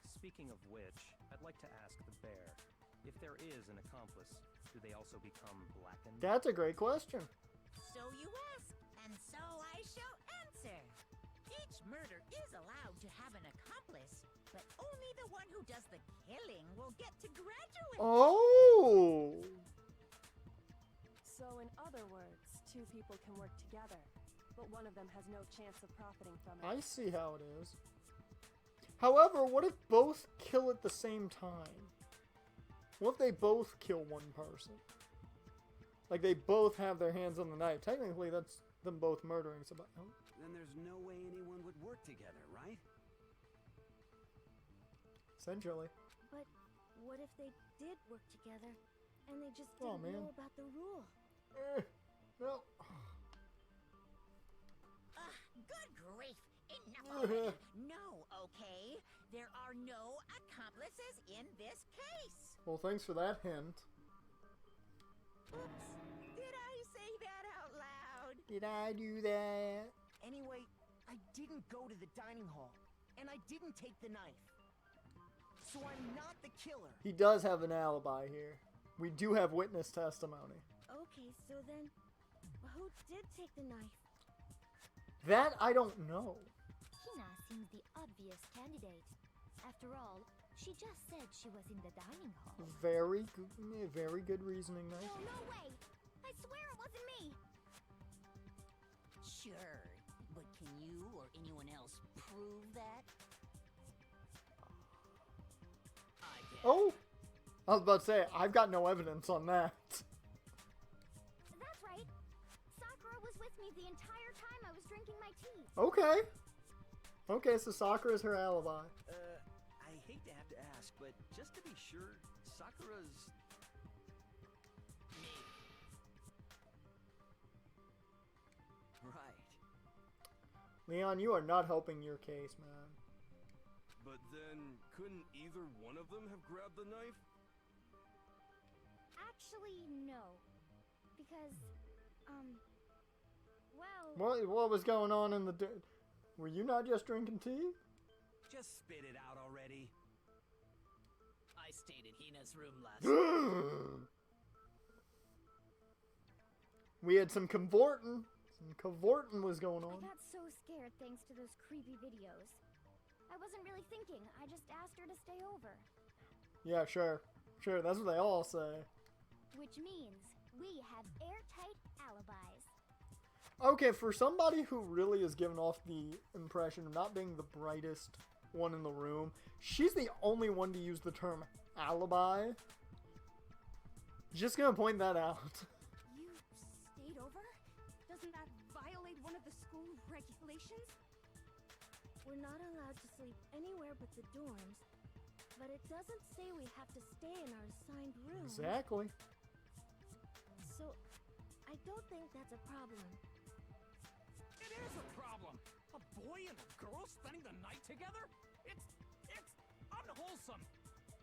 Speaking of which, I'd like to ask the bear, if there is an accomplice, do they also become blackened? That's a great question. So you ask, and so I shall answer. Each murder is allowed to have an accomplice, but only the one who does the killing will get to graduate. Oh! So in other words, two people can work together, but one of them has no chance of profiting from it. I see how it is. However, what if both kill at the same time? What if they both kill one person? Like they both have their hands on the knife. Technically, that's them both murdering somebody. Oh. Then there's no way anyone would work together, right? Essentially. But what if they did work together and they just Oh, didn't man. know about the rule? No. Good grief! Enough already. No, okay? There are no accomplices in this case. Well, thanks for that hint. Oops. Did I say that out loud? Did I do that? Anyway, I didn't go to the dining hall, and I didn't take the knife. So I'm not the killer. He does have an alibi here. We do have witness testimony. Okay, so then, who did take the knife? That I don't know. Hina seems the obvious candidate. After all, she just said she was in the dining hall. Very good reasoning there. Oh, no way! I swear it wasn't me! Sure, but can you or anyone else prove that? I can. Oh! I was about to say, I've got no evidence on that. That's right. Sakura was with me the entire time I was drinking my tea. Okay. Okay, so Sakura is her alibi. I hate to have to ask, but just to be sure, Sakura's... Me. Right. Leon, you are not helping your case, man. But then, couldn't either one of them have grabbed the knife? Actually, no. Because, well... What was going on in the... Were you not just drinking tea? Just spit it out already. I stayed in Hina's room last night. We had some cavorting. Some cavorting was going on. I got so scared thanks to those creepy videos. I wasn't really thinking. I just asked her to stay over. Yeah, sure. Sure, that's what they all say. Which means we have airtight alibis. Okay, for somebody who really is giving off the impression of not being the brightest one in the room, she's the only one to use the term alibi. Just gonna point that out. You stayed over? Doesn't that violate one of the school regulations? We're not allowed to sleep anywhere but the dorms, but it doesn't say we have to stay in our assigned room. Exactly. So, I don't think that's a problem. It is a problem. A boy and a girl spending the night together? It's unwholesome.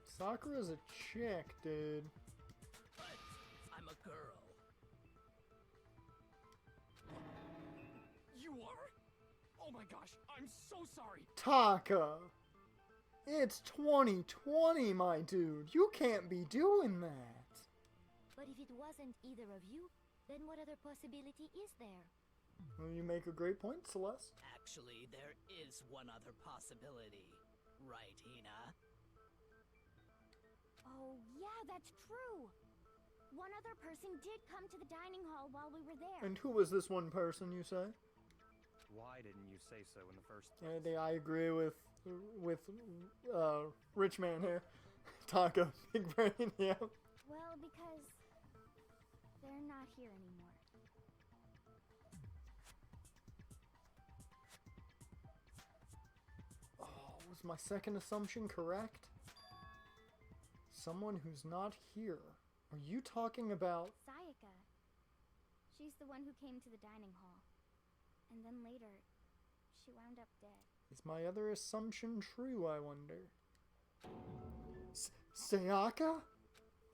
Sakura's a chick, dude. But I'm a girl. You are? Oh my gosh, I'm so sorry. Taka! It's 2020, my dude. You can't be doing that. But if it wasn't either of you, then what other possibility is there? Well, you make a great point, Celeste. Actually, there is one other possibility. Right, Hina? Oh, yeah, that's true. One other person did come to the dining hall while we were there. And who was this one person, you say? Why didn't you say so in the first place? I agree with Rich Man here. Taka, big brain, yeah. Well, because they're not here anymore. Oh, was my second assumption correct? Someone who's not here. Are you talking about... Sayaka. She's the one who came to the dining hall. And then later, she wound up dead. Is my other assumption true, I wonder? Sayaka?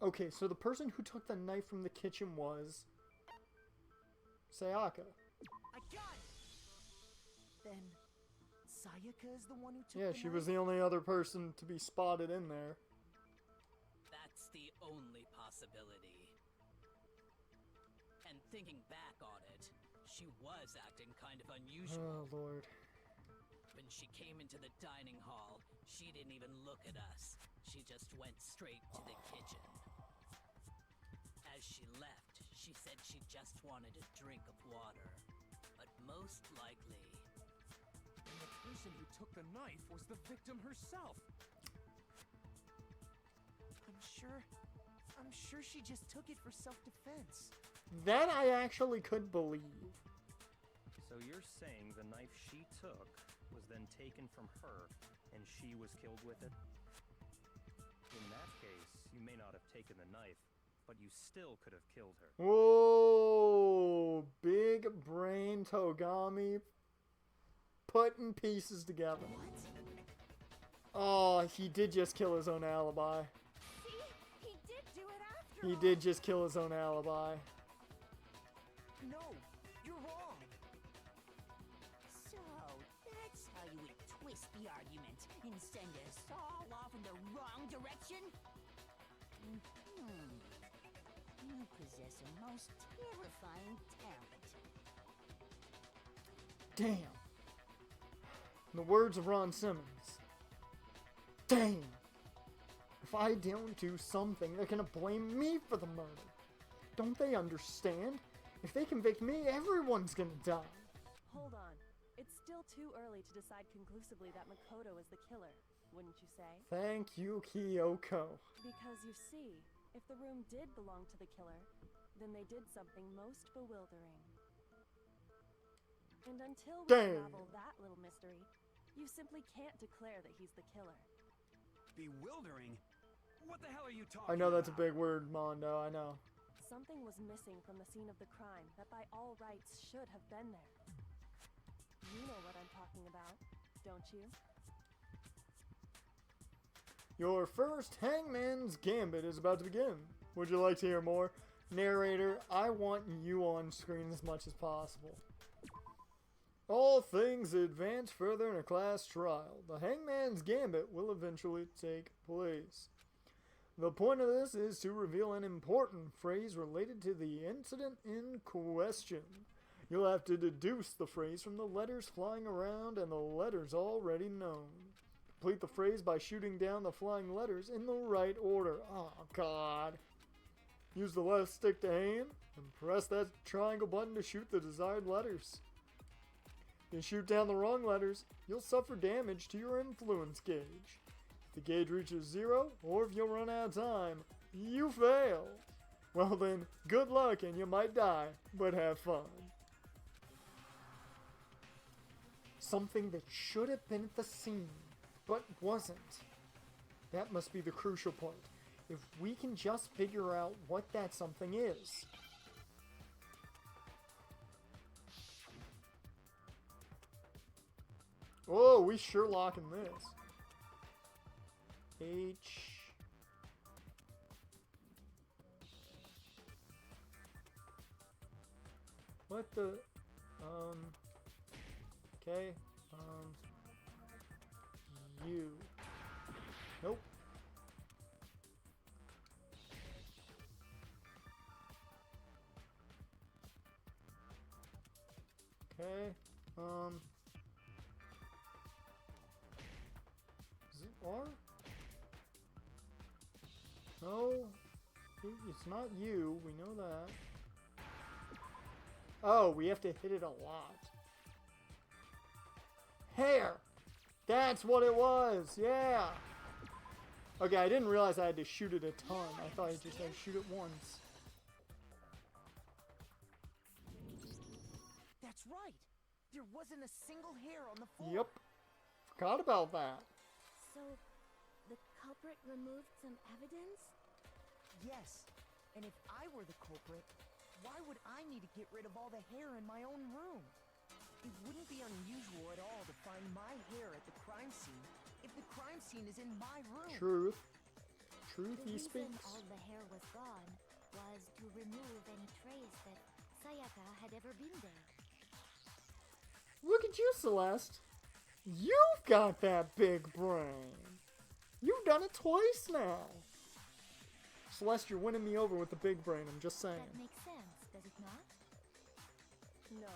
Okay, so the person who took the knife from the kitchen was... Sayaka. I got it! Then, Sayaka is the one who took Yeah, the she knife? was the only other person to be spotted in there. That's the only possibility. And thinking back on it, she was acting kind of unusual. Oh, Lord. When she came into the dining hall, she didn't even look at us. She just went straight to the kitchen. As she left, she said she just wanted a drink of water. But most likely... And the person who took the knife was the victim herself. I'm sure she just took it for self-defense. That I actually could believe. So you're saying the knife she took was then taken from her, and she was killed with it? In that case, you may not have taken the knife, but you still could have killed her. Whoa! Big brain Togami putting pieces together. Oh, he did just kill his own alibi. See? He did do it after He all. did just kill his own alibi. No, you're wrong. So, that's how you would twist the argument and send us all off in the wrong direction? You possess a most terrifying talent. Damn. In the words of Ron Simmons. Damn. If I don't do something, they're gonna blame me for the murder. Don't they understand? If they convict me, everyone's gonna die. Hold on. It's still too early to decide conclusively that Makoto is the killer. wouldn't you say? Thank you, Kyoko. Because you see, if the room did belong to the killer, then they did something most bewildering. And until we unravel that little mystery, you simply can't declare that he's the killer. Bewildering? What the hell are you talking I know that's a about? big word, Mondo, I know. Something was missing from the scene of the crime that by all rights should have been there. You know what I'm talking about, don't you? Your first Hangman's Gambit is about to begin. Would you like to hear more? Narrator, I want you on screen as much as possible. All things advance further in a class trial. The Hangman's Gambit will eventually take place. The point of this is to reveal an important phrase related to the incident in question. You'll have to deduce the phrase from the letters flying around and the letters already known. Complete the phrase by shooting down the flying letters in the right order. Oh, God. Use the left stick to aim and press that triangle button to shoot the desired letters. If you shoot down the wrong letters, you'll suffer damage to your influence gauge. If the gauge reaches 0, or if you run out of time, you fail. Well then, good luck and you might die, but have fun. Something that should have been at the scene, but wasn't. That must be the crucial point. If we can just figure out what that something is. Oh, we Sherlocking this. H. What the? Okay. U. Nope. Okay. Is it R? No. It's not you. We know that. Oh, we have to hit it a lot. Hair! That's what it was! Yeah! Okay, I didn't realize I had to shoot it a ton. I thought I just had to shoot it once. That's right! There wasn't a single hair on the floor! Yep. Forgot about that. So, the culprit removed some evidence? Yes. And if I were the culprit, why would I need to get rid of all the hair in my own room? It wouldn't be unusual at all to find my hair at the crime scene if the crime scene is in my room. Truth. Truth The he reason speaks. all the hair was gone was to remove any trace that Sayaka had ever been there. Look at you, Celeste. You've got that big brain. You've done it twice now. Celeste, you're winning me over with the big brain, I'm just saying. That makes sense, does it not? No.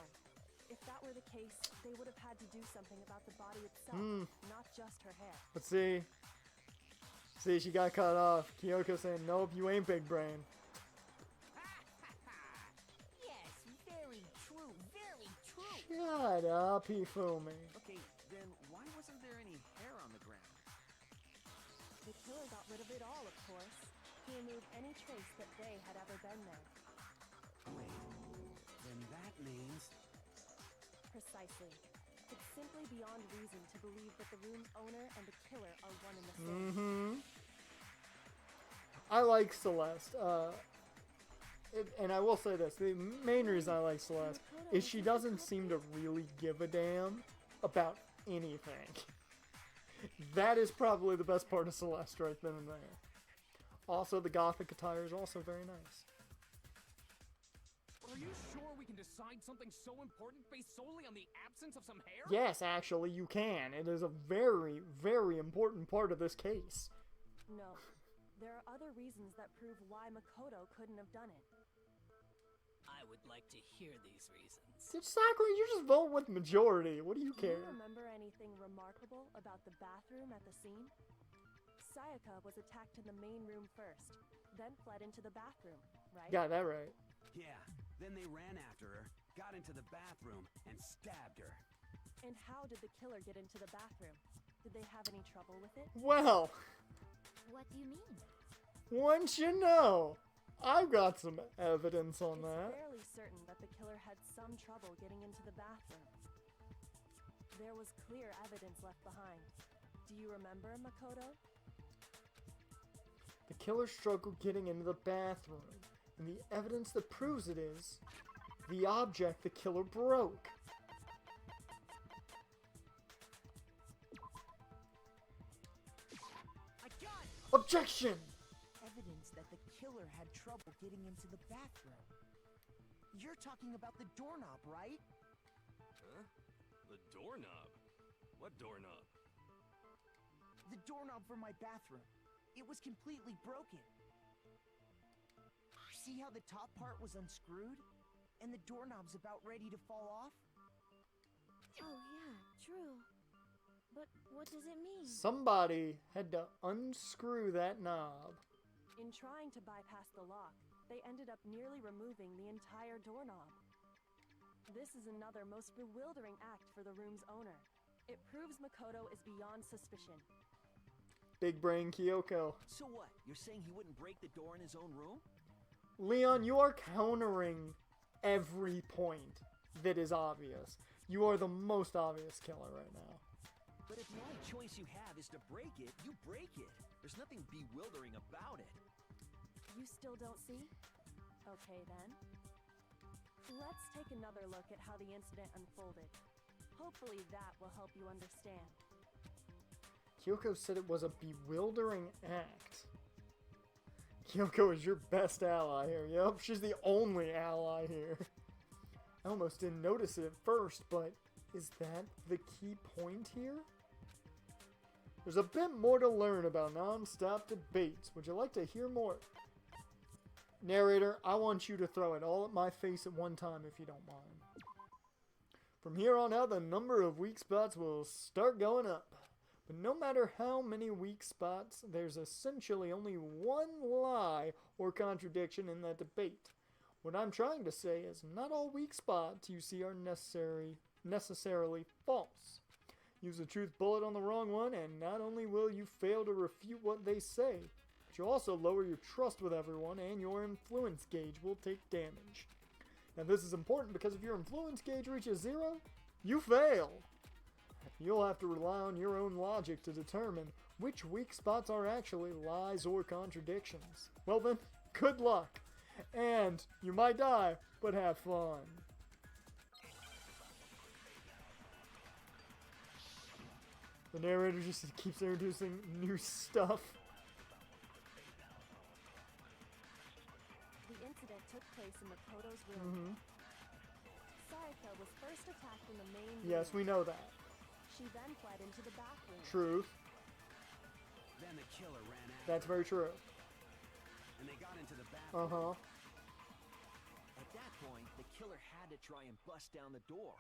If that were the case, they would have had to do something about the body itself, not just her hair. But see, she got cut off. Kyoko saying, nope, you ain't big brain. Yes, very true, very true. Shut up, Hifumi. Okay, then why wasn't there any hair on the ground? The killer got rid of it all, of course. He removed any trace that they had ever been there. Wait, then that means... Precisely. It's simply beyond reason to believe that the room's owner and the killer are one and the same. I like Celeste. And I will say this. The main reason I like Celeste is she doesn't seem to really give a damn about anything. That is probably the best part of Celeste right then and there. Also, the gothic attire is also very nice. Are you sure we can decide something so important based solely on the absence of some hair? Yes, actually, you can. It is a very, very important part of this case. No. There are other reasons that prove why Makoto couldn't have done it. I would like to hear these reasons. Sakura, you just vote with majority. What do you care? Do you remember anything remarkable about the bathroom at the scene? Sayaka was attacked in the main room first, then fled into the bathroom, right? Got that right. Yeah, then they ran after her, got into the bathroom, and stabbed her. And how did the killer get into the bathroom? Did they have any trouble with it? Well, What do you mean? once you know, I've got some evidence on that. It's fairly certain that the killer had some trouble getting into the bathroom. There was clear evidence left behind. Do you remember, Makoto? The killer struggled getting into the bathroom, and the evidence that proves it is the object the killer broke. I got it! Objection! Evidence that the killer had trouble getting into the bathroom. You're talking about the doorknob, right? Huh? The doorknob? What doorknob? The doorknob for my bathroom. It was completely broken. See how the top part was unscrewed? And the doorknob's about ready to fall off? Oh yeah, true. But what does it mean? Somebody had to unscrew that knob. In trying to bypass the lock, they ended up nearly removing the entire doorknob. This is another most bewildering act for the room's owner. It proves Makoto is beyond suspicion. Big brain Kyoko. So what? You're saying he wouldn't break the door in his own room? Leon, you are countering every point that is obvious. You are the most obvious killer right now. But if the only choice you have is to break it, you break it. There's nothing bewildering about it. You still don't see? Okay then. Let's take another look at how the incident unfolded. Hopefully that will help you understand. Kyoko said it was a bewildering act. Kyoko is your best ally here. Yep, she's the only ally here. I almost didn't notice it at first, but is that the key point here? There's a bit more to learn about non-stop debates. Would you like to hear more? Narrator, I want you to throw it all at my face at one time if you don't mind. From here on out, the number of weak spots will start going up. But no matter how many weak spots, there's essentially only one lie or contradiction in that debate. What I'm trying to say is not all weak spots you see are necessarily false. Use a truth bullet on the wrong one, and not only will you fail to refute what they say, but you'll also lower your trust with everyone, and your influence gauge will take damage. Now this is important because if your influence gauge reaches 0, you fail. You'll have to rely on your own logic to determine which weak spots are actually lies or contradictions. Well then, good luck. And you might die, but have fun. The narrator just keeps introducing new stuff. The incident took place in Makoto's room. Sayaka was first attacked in the main room. Yes, we know that. She then fled into the bathroom. Truth. Then the killer ran out. That's very true. And they got into the bathroom. Uh-huh. At that point, the killer had to try and bust down the door.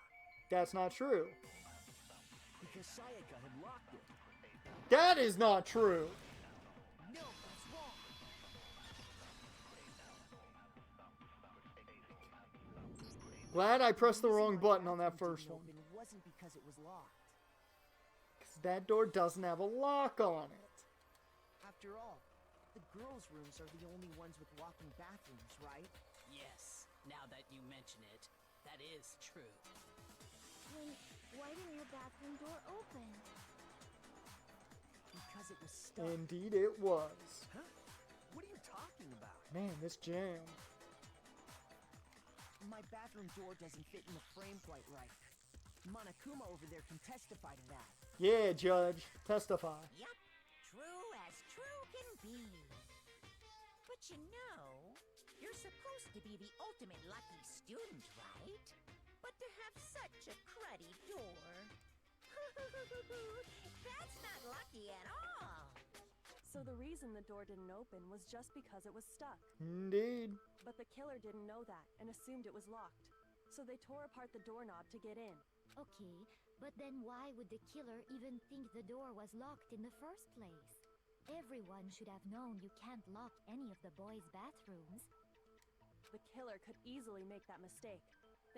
That's not true. Because Sayaka had locked it. That is not true. No, that's wrong. Glad I pressed the wrong button on that first one. It wasn't because it was locked. Because that door doesn't have a lock on it. After all, the girls' rooms are the only ones with locking bathrooms, right? Yes, now that you mention it, that is true. Then why didn't your bathroom door open? Because it was stuck. Indeed it was. Huh? What are you talking about? Man, this jam. My bathroom door doesn't fit in the frame quite right. Monokuma over there can testify to that. Yeah, Judge. Testify. Yup, true as true can be. But you know, you're supposed to be the ultimate lucky student, right? But to have such a cruddy door... That's not lucky at all. So the reason the door didn't open was just because it was stuck. Indeed. But the killer didn't know that and assumed it was locked. So they tore apart the doorknob to get in. Okay, but then why would the killer even think the door was locked in the first place? Everyone should have known you can't lock any of the boys' bathrooms. The killer could easily make that mistake,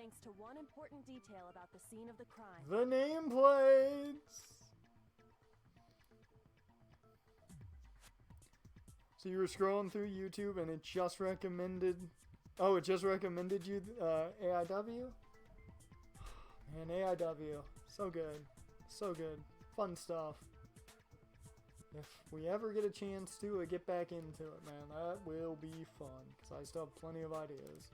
thanks to one important detail about the scene of the crime. The nameplates. So you were scrolling through YouTube and it just recommended... Oh, it just recommended you AIW? Man, AIW. So good. So good. Fun stuff. If we ever get a chance to get back into it, man, that will be fun. Because I still have plenty of ideas.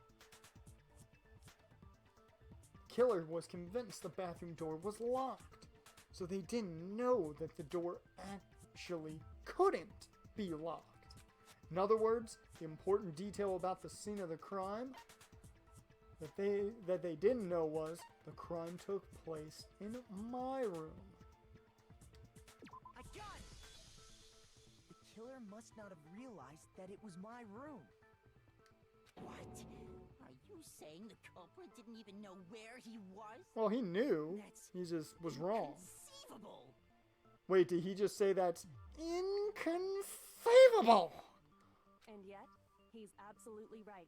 Killer was convinced the bathroom door was locked. So they didn't know that the door actually couldn't be locked. In other words, the important detail about the scene of the crime that they didn't know was the crime took place in my room. I got it! The killer must not have realized that it was my room. What? Are you saying the culprit didn't even know where he was? Well, he knew. That's He just was wrong. inconceivable. Wait, did he just say that's inconceivable? And yet, he's absolutely right.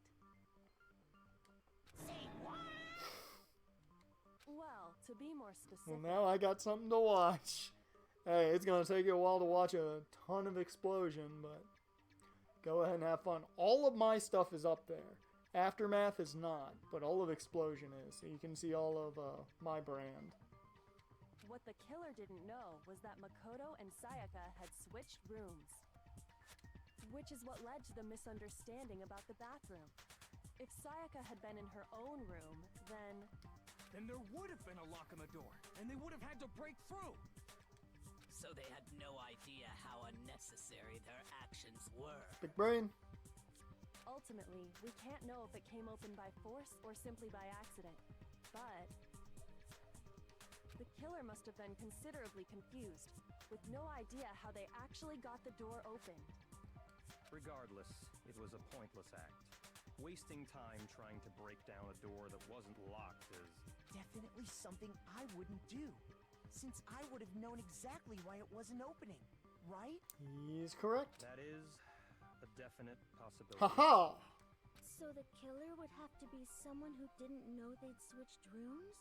Say what? Well, to be more specific... Well, now I got something to watch. Hey, it's going to take you a while to watch a ton of explosion, but go ahead and have fun. All of my stuff is up there. Aftermath is not, but all of Explosion is. So you can see all of my brand. What the killer didn't know was that Makoto and Sayaka had switched rooms. Which is what led to the misunderstanding about the bathroom. If Sayaka had been in her own room, then there would have been a lock on the door, and they would have had to break through. So they had no idea how unnecessary their actions were. Big brain. ultimately, we can't know if it came open by force or simply by accident. But the killer must have been considerably confused, with no idea how they actually got the door opened. Regardless, it was a pointless act. Wasting time trying to break down a door that wasn't locked is... definitely something I wouldn't do, since I would have known exactly why it wasn't opening, right? He's correct. That is a definite possibility. Haha! So the killer would have to be someone who didn't know they'd switched rooms?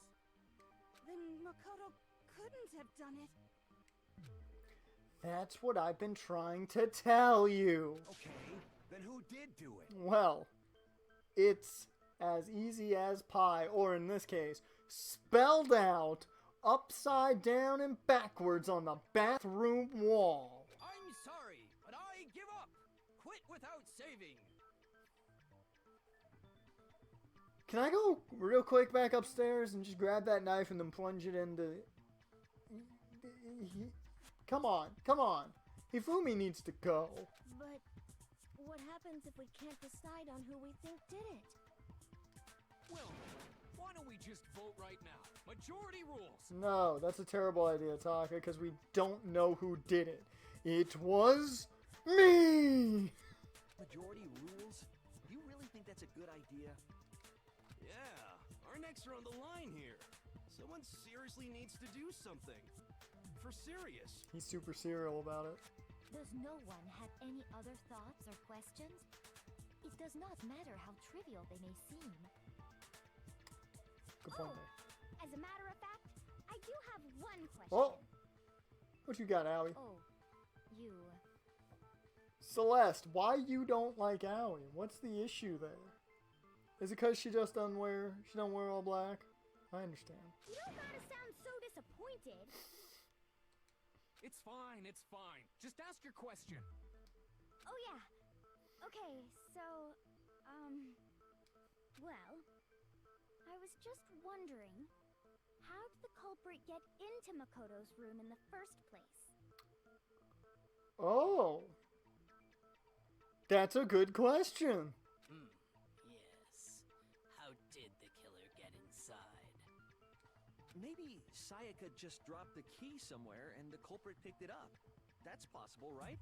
Then Makoto couldn't have done it. That's what I've been trying to tell you. Okay, then who did do it? Well, it's as easy as pie, or in this case, spelled out upside down and backwards on the bathroom wall. I'm sorry, but I give up. Quit without saving. Can I go real quick back upstairs and just grab that knife and then plunge it into... Come on, come on. Hifumi needs to go. But what happens if we can't decide on who we think did it? Well, why don't we just vote right now? Majority rules. No, that's a terrible idea, Taka, because we don't know who did it. It was me! Majority rules? You really think that's a good idea? Yeah, our necks are on the line here. Someone seriously needs to do something. For serious. He's super serial about it. Does no one have any other thoughts or questions? It does not matter how trivial they may seem. Good point Oh, there. as a matter of fact, I do have one question. Oh! What you got, Owie? Oh, you... Celeste, why you don't like Owie? What's the issue there? Is it because she just don't wear all black? I understand. You don't gotta sound so disappointed. It's fine, it's fine. Just ask your question. Oh yeah. Okay, so, well, I was just wondering, how did the culprit get into Makoto's room in the first place? Oh! That's a good question. Yes. How did the killer get inside? Maybe Sayaka just dropped the key somewhere and the culprit picked it up. That's possible, right?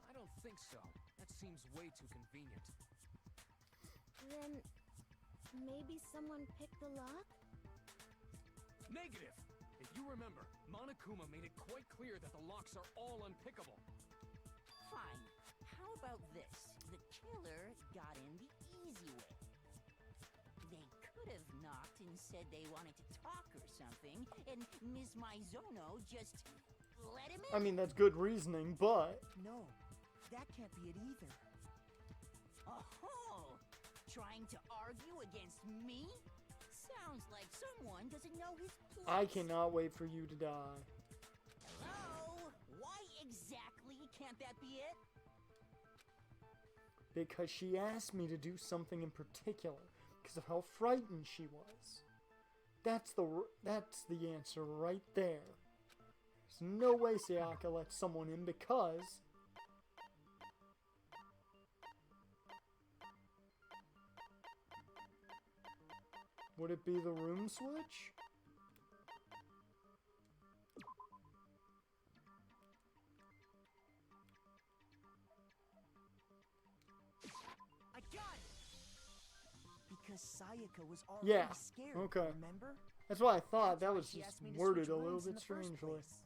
I don't think so. That seems way too convenient. Then, maybe someone picked the lock? Negative! If you remember, Monokuma made it quite clear that the locks are all unpickable. Fine. How about this? The killer got in the easy way. They could have knocked and said they wanted to talk or something, and Ms. Maizono just let him in. I mean, that's good reasoning, but... No, that can't be it either. Oh, trying to argue against me? Sounds like someone doesn't know his place. I cannot wait for you to die. Hello? Why exactly can't that be it? Because she asked me to do something in particular because of how frightened she was. That's the answer right there. There's no way Sayaka lets someone in because would it be the room switch? I got it! Because Sayaka was already scared, okay. remember? That's what I thought. That That's why was she just asked me to worded switch a little rooms in bit the first strangely. place.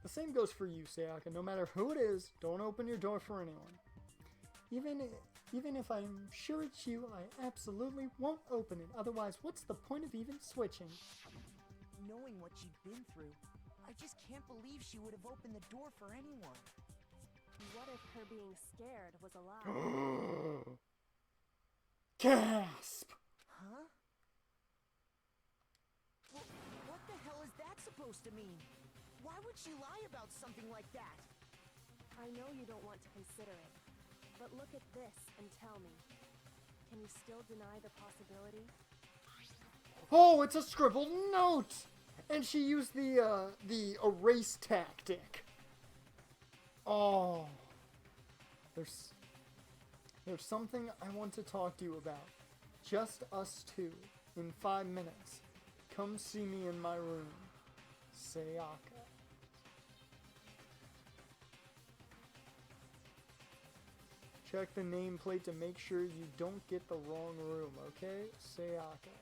The same goes for you, Sayaka. No matter who it is, don't open your door for anyone. Even if I'm sure it's you, I absolutely won't open it. Otherwise, what's the point of even switching? Knowing what she'd been through, I just can't believe she would have opened the door for anyone. What if her being scared was a lie? Gasp! Huh? Well, what the hell is that supposed to mean? Why would she lie about something like that? I know you don't want to consider it, but look at this and tell me. Can you still deny the possibility? Oh, it's a scribbled note! And she used the erase tactic. Oh. There's something I want to talk to you about. Just us two. In 5 minutes. Come see me in my room. Sayaka. Check the nameplate to make sure you don't get the wrong room, okay? Sayaka.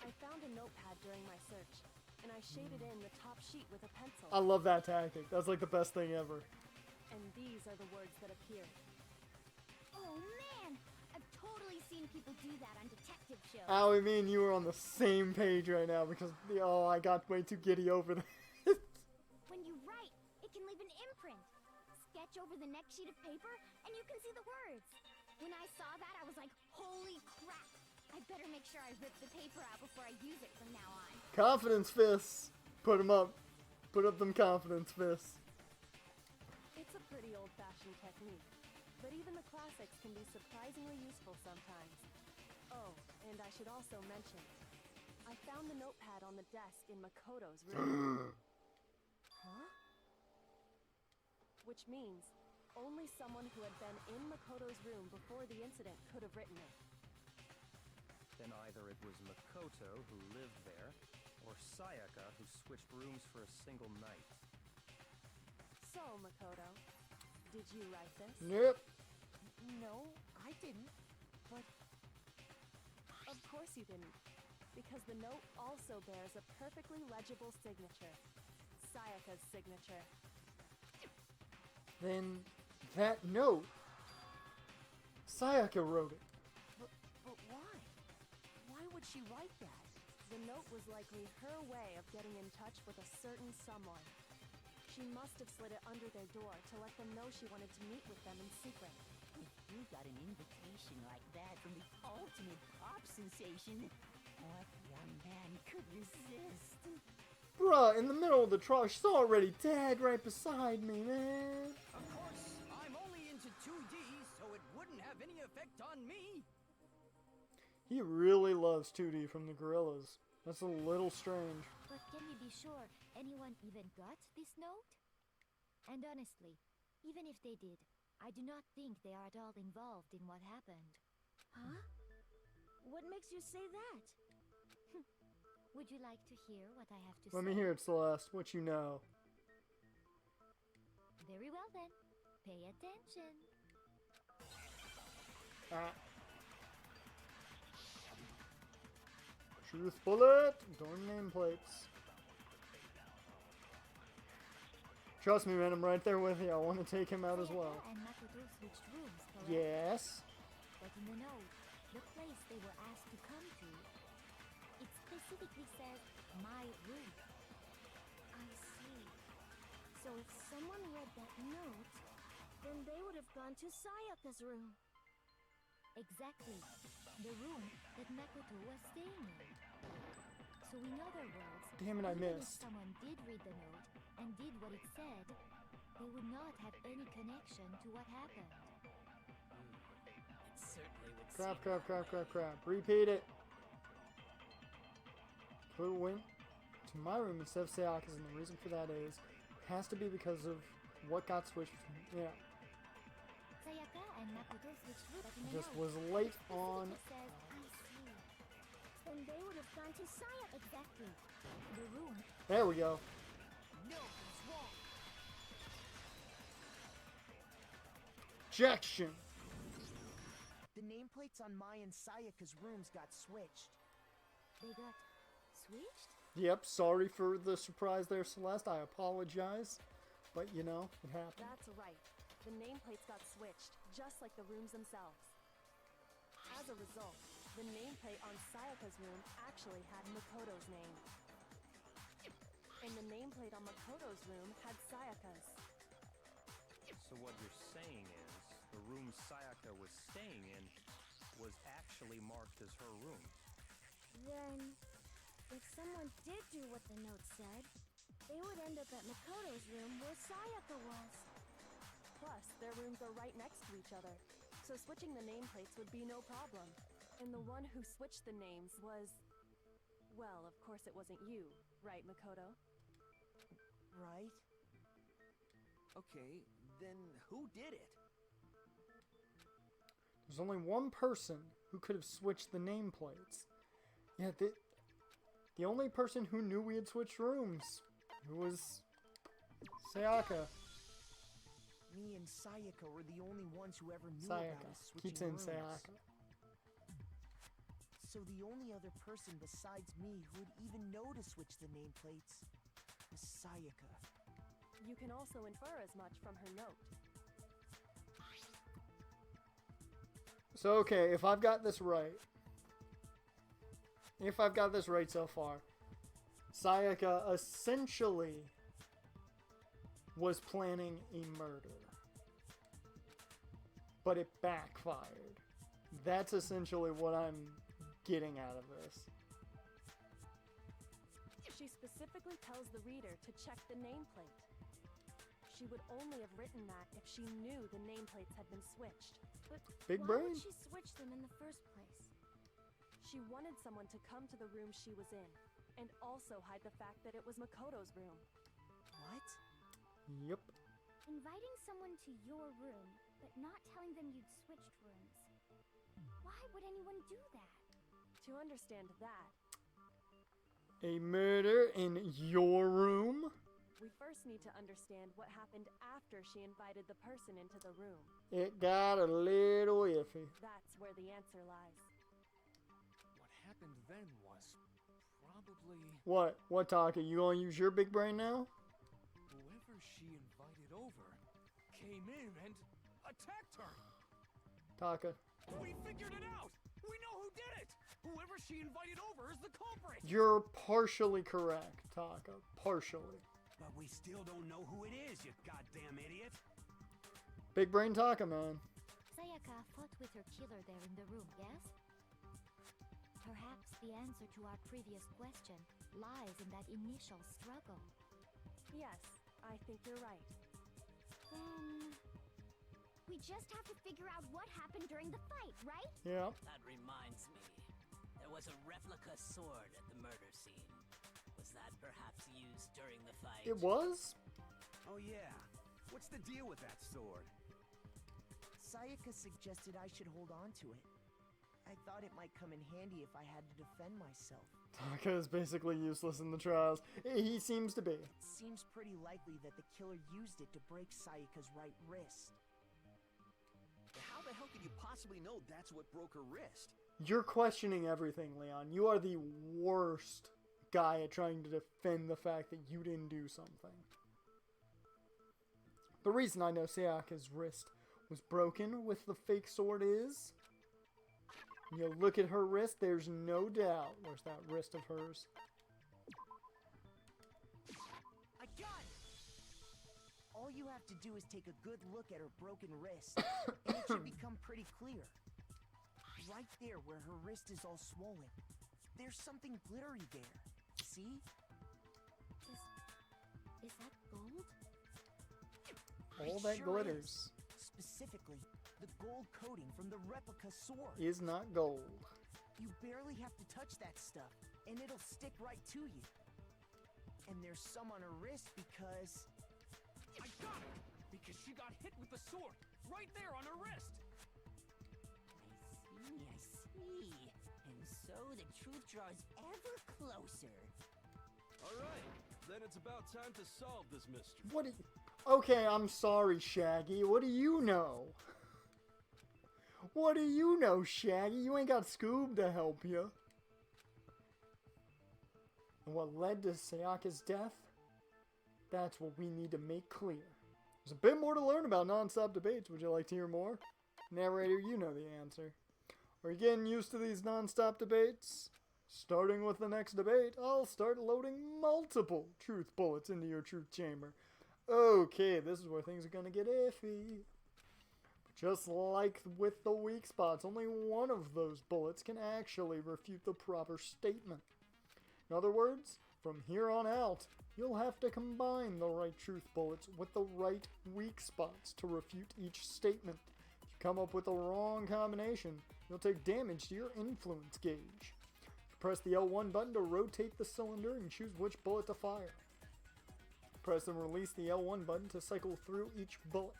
I found a notepad during my search, and I shaded in the top sheet with a pencil. I love that tactic. That's like the best thing ever. And these are the words that appear. Oh man! I've totally seen people do that on detective shows. Owie, me and you are on the same page right now because, oh, I got way too giddy over that. When you write, it can leave an imprint. Sketch over the next sheet of paper, and you can see the words. When I saw that, I was like, holy crap! I better make sure I rip the paper out before I use it from now on. Confidence fists. Put them up. Put up them confidence fists. It's a pretty old-fashioned technique, but even the classics can be surprisingly useful sometimes. Oh, and I should also mention, I found the notepad on the desk in Makoto's room. Huh? Which means only someone who had been in Makoto's room before the incident could have written it. Then either it was Makoto who lived there, or Sayaka who switched rooms for a single night. So, Makoto, did you write this? Nope. No, I didn't. But Of course you didn't, because the note also bears a perfectly legible signature. Sayaka's signature. Then that note, Sayaka wrote it. But why? Why would she write that? The note was likely her way of getting in touch with a certain someone. She must have slid it under their door to let them know she wanted to meet with them in secret. If you got an invitation like that from the ultimate pop sensation, what young man could resist? Bruh, in the middle of the trial, she's already dead right beside me, man. Of course, I'm only into 2D, so it wouldn't have any effect on me. He really loves 2D from the Gorillas. That's a little strange. But can we be sure anyone even got this note? And honestly, even if they did, I do not think they are at all involved in what happened. Huh? What makes you say that? Would you like to hear what I have to say? Let me hear it, Celeste. What you know. Very well then. Pay attention. Truth bullet. Darn nameplates. Trust me, man. I'm right there with you. I want to take him out as well. And Makoto switched rooms, correct? Yes. But in the note, the place they were asked to come to, it specifically says my room. I So if someone read that note, then they would have gone to Sayaka's room. Exactly. The room that Makoto was staying in. So in other words, Damn it, I even if missed. someone did read the note and did what it said, they would not have any connection to what happened. It certainly would Crap, seem crap, that crap, way. crap, crap. Repeat it. Who went to my room instead of Sayaka's, and the reason for that is, has to be because of what got switched. Yeah. Sayaka and Makoto switched rooms, but in the Just note, was late it on. specifically says, I see. Then they would have gone to Sayaka. Exactly. The room. There we go. No, it's wrong. Objection. The nameplates on Mai and Sayaka's rooms got switched. They got switched? Yep, sorry for the surprise there, Celeste. I apologize. But, you know, it happened. That's right. The nameplates got switched, just like the rooms themselves. As a result, the nameplate on Sayaka's room actually had Makoto's name. And the nameplate on Makoto's room had Sayaka's. So what you're saying is, the room Sayaka was staying in was actually marked as her room. Then, if someone did do what the note said, they would end up at Makoto's room where Sayaka was. Plus, their rooms are right next to each other, so switching the nameplates would be no problem. And the one who switched the names was... Well, of course it wasn't you, right, Makoto? Right? Okay, then who did it? There's only one person who could have switched the nameplates. Yeah, the only person who knew we had switched rooms, who was Sayaka. Me and Sayaka were the only ones who ever knew Sayaka. about us switching Keeps in rooms. Sayaka. So the only other person besides me who would even know to switch the nameplates was Sayaka. You can also infer as much from her note. So, okay, if I've got this right. If I've got this right so far. Sayaka essentially was planning a murder. But it backfired. That's essentially what I'm getting out of this. She specifically tells the reader to check the nameplate. She would only have written that if she knew the nameplates had been switched. But Big why brain. would she switch them in the first place? She wanted someone to come to the room she was in, and also hide the fact that it was Makoto's room. What? Yep. Inviting someone to your room, but not telling them you'd switched rooms. Why would anyone do that? To understand that, A murder in your room? we first need to understand what happened after she invited the person into the room. It got a little iffy. That's where the answer lies. What happened then was probably What? What, Taka? You gonna use your big brain now? whoever she invited over came in and attacked her. Taka. We figured it out! We know who did it! Whoever she invited over is the culprit! You're partially correct, Taka. Partially. But we still don't know who it is, you goddamn idiot. Big brain Taka, man. Sayaka fought with her killer there in the room, yes? Perhaps the answer to our previous question lies in that initial struggle. Yes, I think you're right. Then... we just have to figure out what happened during the fight, right? Yeah. That reminds me. There was a replica sword at the murder scene. Was that perhaps used during the fight? It was? Oh yeah. What's the deal with that sword? Sayaka suggested I should hold on to it. I thought it might come in handy if I had to defend myself. Taka is basically useless in the trials. He seems to be. It seems pretty likely that the killer used it to break Sayaka's right wrist. How the hell could you possibly know that's what broke her wrist? You're questioning everything, Leon. You are the worst guy at trying to defend the fact that you didn't do something. The reason I know Sayaka's wrist was broken with the fake sword is... you look at her wrist, there's no doubt. Where's that wrist of hers? I got it! all you have to do is take a good look at her broken wrist, and it should become pretty clear. Right there where her wrist is all swollen, there's something glittery there. See? Is that gold? All that Sure glitters is. Specifically, the gold coating from the replica sword. is not gold. You barely have to touch that stuff, and it'll stick right to you. And there's some on her wrist because... I got it! Because she got hit with the sword, right there on her wrist! I see. And so the truth draws ever closer. Alright, then it's about time to solve this mystery. What do you... Okay, I'm sorry, Shaggy. What do you know? What do you know, Shaggy? You ain't got Scoob to help you. And what led to Sayaka's death? That's what we need to make clear. There's a bit more to learn about non-stop debates. Would you like to hear more? Narrator, you know the answer. Are you getting used to these non-stop debates? Starting with the next debate, I'll start loading multiple truth bullets into your truth chamber. Okay, this is where things are gonna get iffy. Just like with the weak spots, only one of those bullets can actually refute the proper statement. In other words, from here on out, you'll have to combine the right truth bullets with the right weak spots to refute each statement. If you come up with the wrong combination, you'll take damage to your influence gauge. Press the L1 button to rotate the cylinder and choose which bullet to fire. Press and release the L1 button to cycle through each bullet.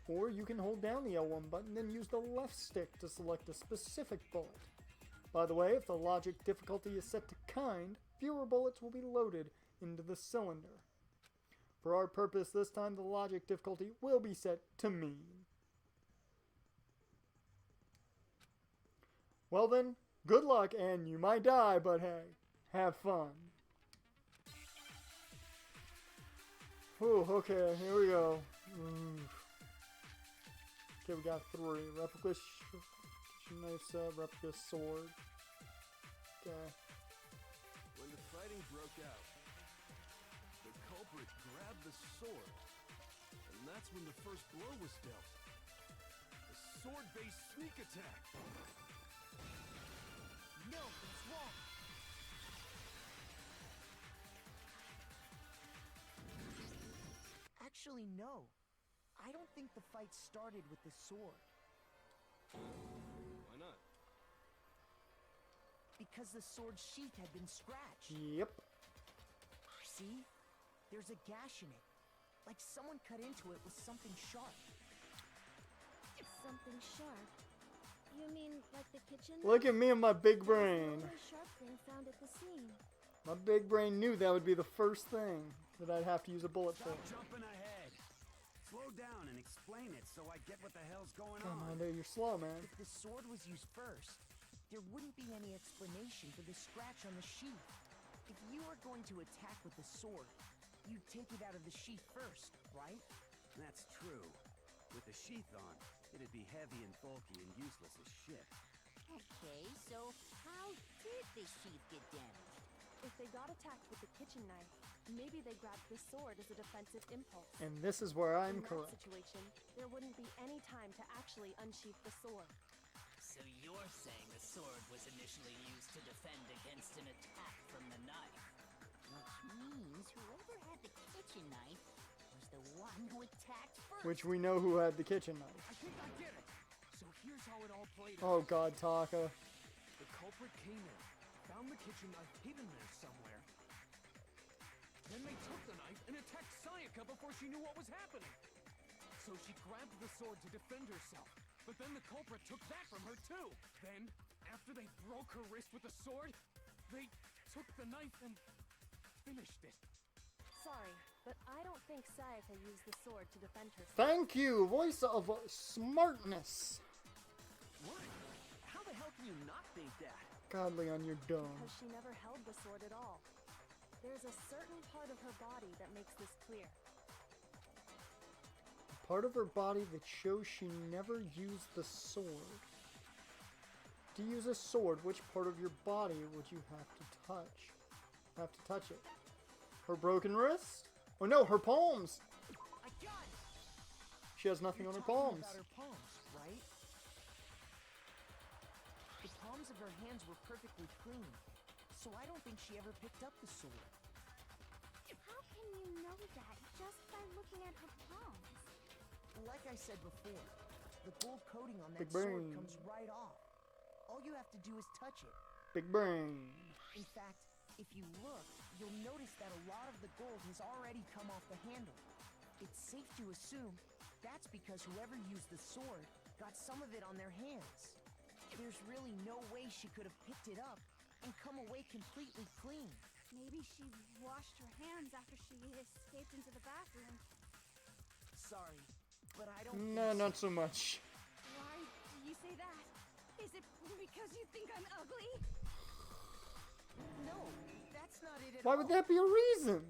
Or you can hold down the L1 button and use the left stick to select a specific bullet. By the way, if the logic difficulty is set to kind, fewer bullets will be loaded into the cylinder. For our purpose this time, the logic difficulty will be set to mean. Well then, good luck, and you might die, but hey, have fun. Whew, okay, here we go. Okay, we got 3. Replica knife set, replica sword. Okay. When the fighting broke out, the culprit grabbed the sword, and that's when the first blow was dealt. A sword-based sneak attack. No, it's wrong. Actually, no. I don't think the fight started with the sword. Why not? Because the sword sheath had been scratched. Yep. See? There's a gash in it. Like someone cut into it with something sharp. Something sharp? You mean like the kitchen? Look at me and my big brain. The only sharp thing found at the scene. My big brain knew that would be the first thing that I'd have to use a bullet for. Stop jumping ahead. Slow down and explain it so I get what the hell's going Come on. on, dude, you're slow, man. If the sword was used first, there wouldn't be any explanation for the scratch on the sheath. If you were going to attack with the sword, you'd take it out of the sheath first, right? That's true. With the sheath on, it'd be heavy and bulky and useless as shit. Okay, so how did the sheath get damaged? If they got attacked with the kitchen knife, maybe they grabbed the sword as a defensive impulse. And this is where I'm In that correct. situation, there wouldn't be any time to actually unsheath the sword. So you're saying the sword was initially used to defend against an attack from the knife? Which means whoever had the kitchen knife was the one who attacked first. Which we know who had the kitchen knife. I think I get it. So here's how it all played out. Oh god, Taka. The culprit came in, found the kitchen knife hidden there somewhere. Then they took the knife and attacked Sayaka before she knew what was happening. So she grabbed the sword to defend herself. But then the culprit took that from her too. Then, after they broke her wrist with the sword, they took the knife and finished it. Sorry, but I don't think Sayaka used the sword to defend herself. Thank you, voice of smartness. What? How the hell can you not think that? God, Leon, you're dumb. Because she never held the sword at all. There's a certain part of her body that makes this clear. Part of her body that shows she never used the sword. To use a sword, which part of your body would you have to touch? Have to touch it. Her broken wrist? Oh no, her palms! I got She has nothing You're on her talking palms. about her palms, right? The palms of her hands were perfectly clean, so I don't think she ever picked up the sword. How can you know that just by looking at her palms? Like I said before, the gold coating on that Big sword brain. comes right off. All you have to do is touch it. Big brain. In fact, if you look, you'll notice that a lot of the gold has already come off the handle. It's safe to assume that's because whoever used the sword got some of it on their hands. There's really no way she could have picked it up and come away completely clean. Maybe she washed her hands after she escaped into the bathroom. Sorry, but I don't No, think not so much. Why do you say that? Is it because you think I'm ugly? No, that's not it at Why all. would that be a reason?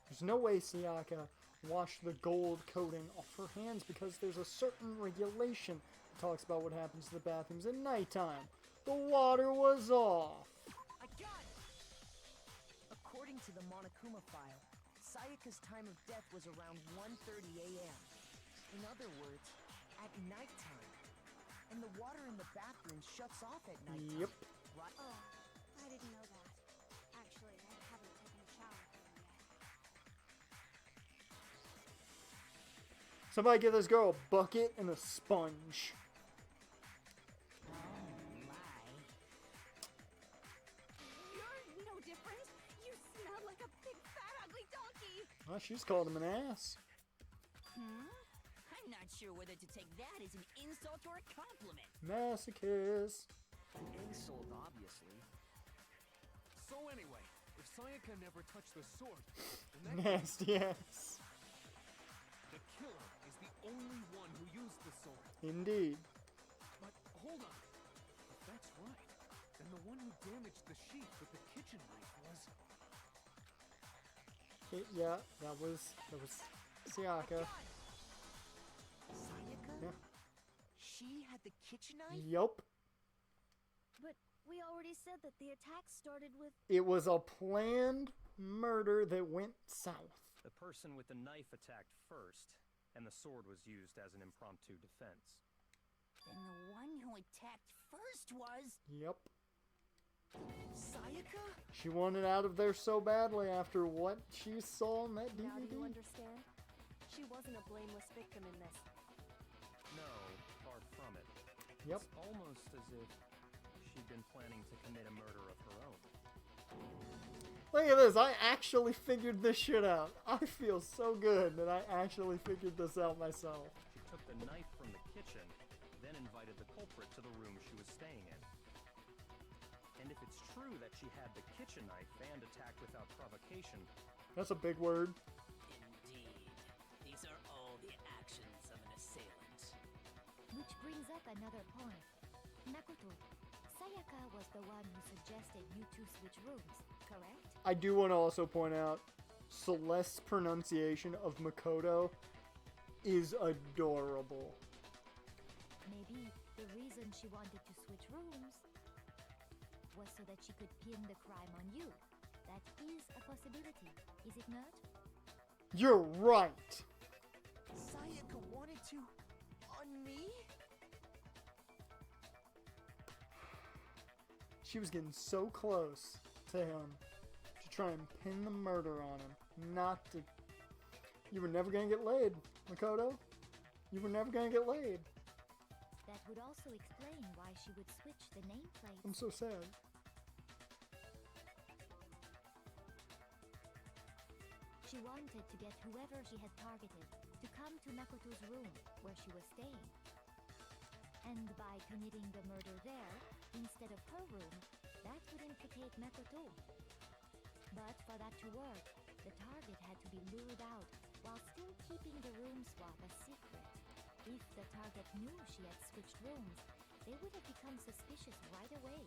There's no way Sayaka washed the gold coating off her hands because there's a certain regulation that talks about what happens to the bathrooms at nighttime. The water was off. I got it! According to the Monokuma file, Sayaka's time of death was around 1:30 a.m. In other words, at nighttime. And the water in the bathroom shuts off at nighttime. Yep. Right? Oh, I didn't know that. Actually, I haven't taken a shower for them yet. Somebody give this girl a bucket and a sponge. You're no different. You smell like a big fat ugly donkey. Well, she's called him an ass. I'm not sure whether to take that as an insult or a compliment. Masochist. Insult, obviously. So anyway, if Sayaka never touched the sword, then that Nasty ass. the killer is the only one who used the sword. Indeed. But hold on. If that's right, then the one who damaged the sheath with the kitchen knife was... Yeah, that was Sayaka. Sayaka? Yeah. She had the kitchen knife? Yup. But we already said that the attack started with... It was a planned murder that went south. The person with the knife attacked first, and the sword was used as an impromptu defense. Then the one who attacked first was... Yep. Sayaka? She wanted out of there so badly after what she saw in that Now do you DVD. understand? She wasn't a blameless victim in this. No, far from it. Yep. It's almost as if she'd been planning to commit a murder of her own. Look at this. I actually figured this shit out. I feel so good that I actually figured this out myself. She took the knife from the kitchen, then invited the culprit to the room she was staying in. And if it's true that she had the kitchen knife and attacked without provocation, That's a big word. Indeed. These are all the actions of an assailant. Which brings up another point. Makoto, Sayaka was the one who suggested you two switch rooms, correct? I do want to also point out Celeste's pronunciation of Makoto is adorable. Maybe the reason she wanted to switch rooms was so that she could pin the crime on you. That is a possibility, is it not? You're right. Sayaka wanted to... on me? She was getting so close to him to try and pin the murder on him. Not to... You were never going to get laid, Makoto. You were never going to get laid. That would also explain why she would switch the nameplate. I'm so sad. She wanted to get whoever she had targeted to come to Makoto's room where she was staying. And by committing the murder there, instead of her room, that would implicate Makoto. But for that to work, the target had to be lured out while still keeping the room swap a secret. If the target knew she had switched rooms, they would have become suspicious right away.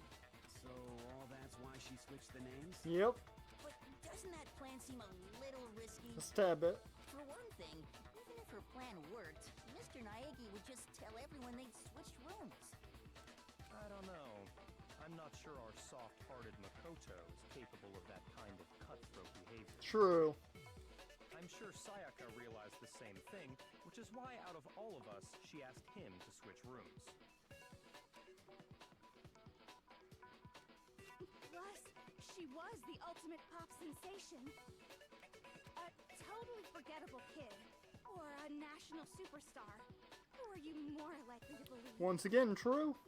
So all that's why she switched the names? Yep. But doesn't that plan seem a little risky? A stab it. For one thing, even if her plan worked, Mr. Naegi would just tell everyone they'd switched rooms. I don't know. I'm not sure our soft-hearted Makoto is capable of that kind of cutthroat behavior. True. I'm sure Sayaka realized the same thing, which which is why out of all of us, she asked him to switch rooms. Plus, she was the ultimate pop sensation. A totally forgettable kid. Or a national superstar. Who are you more likely to believe? Once again, true.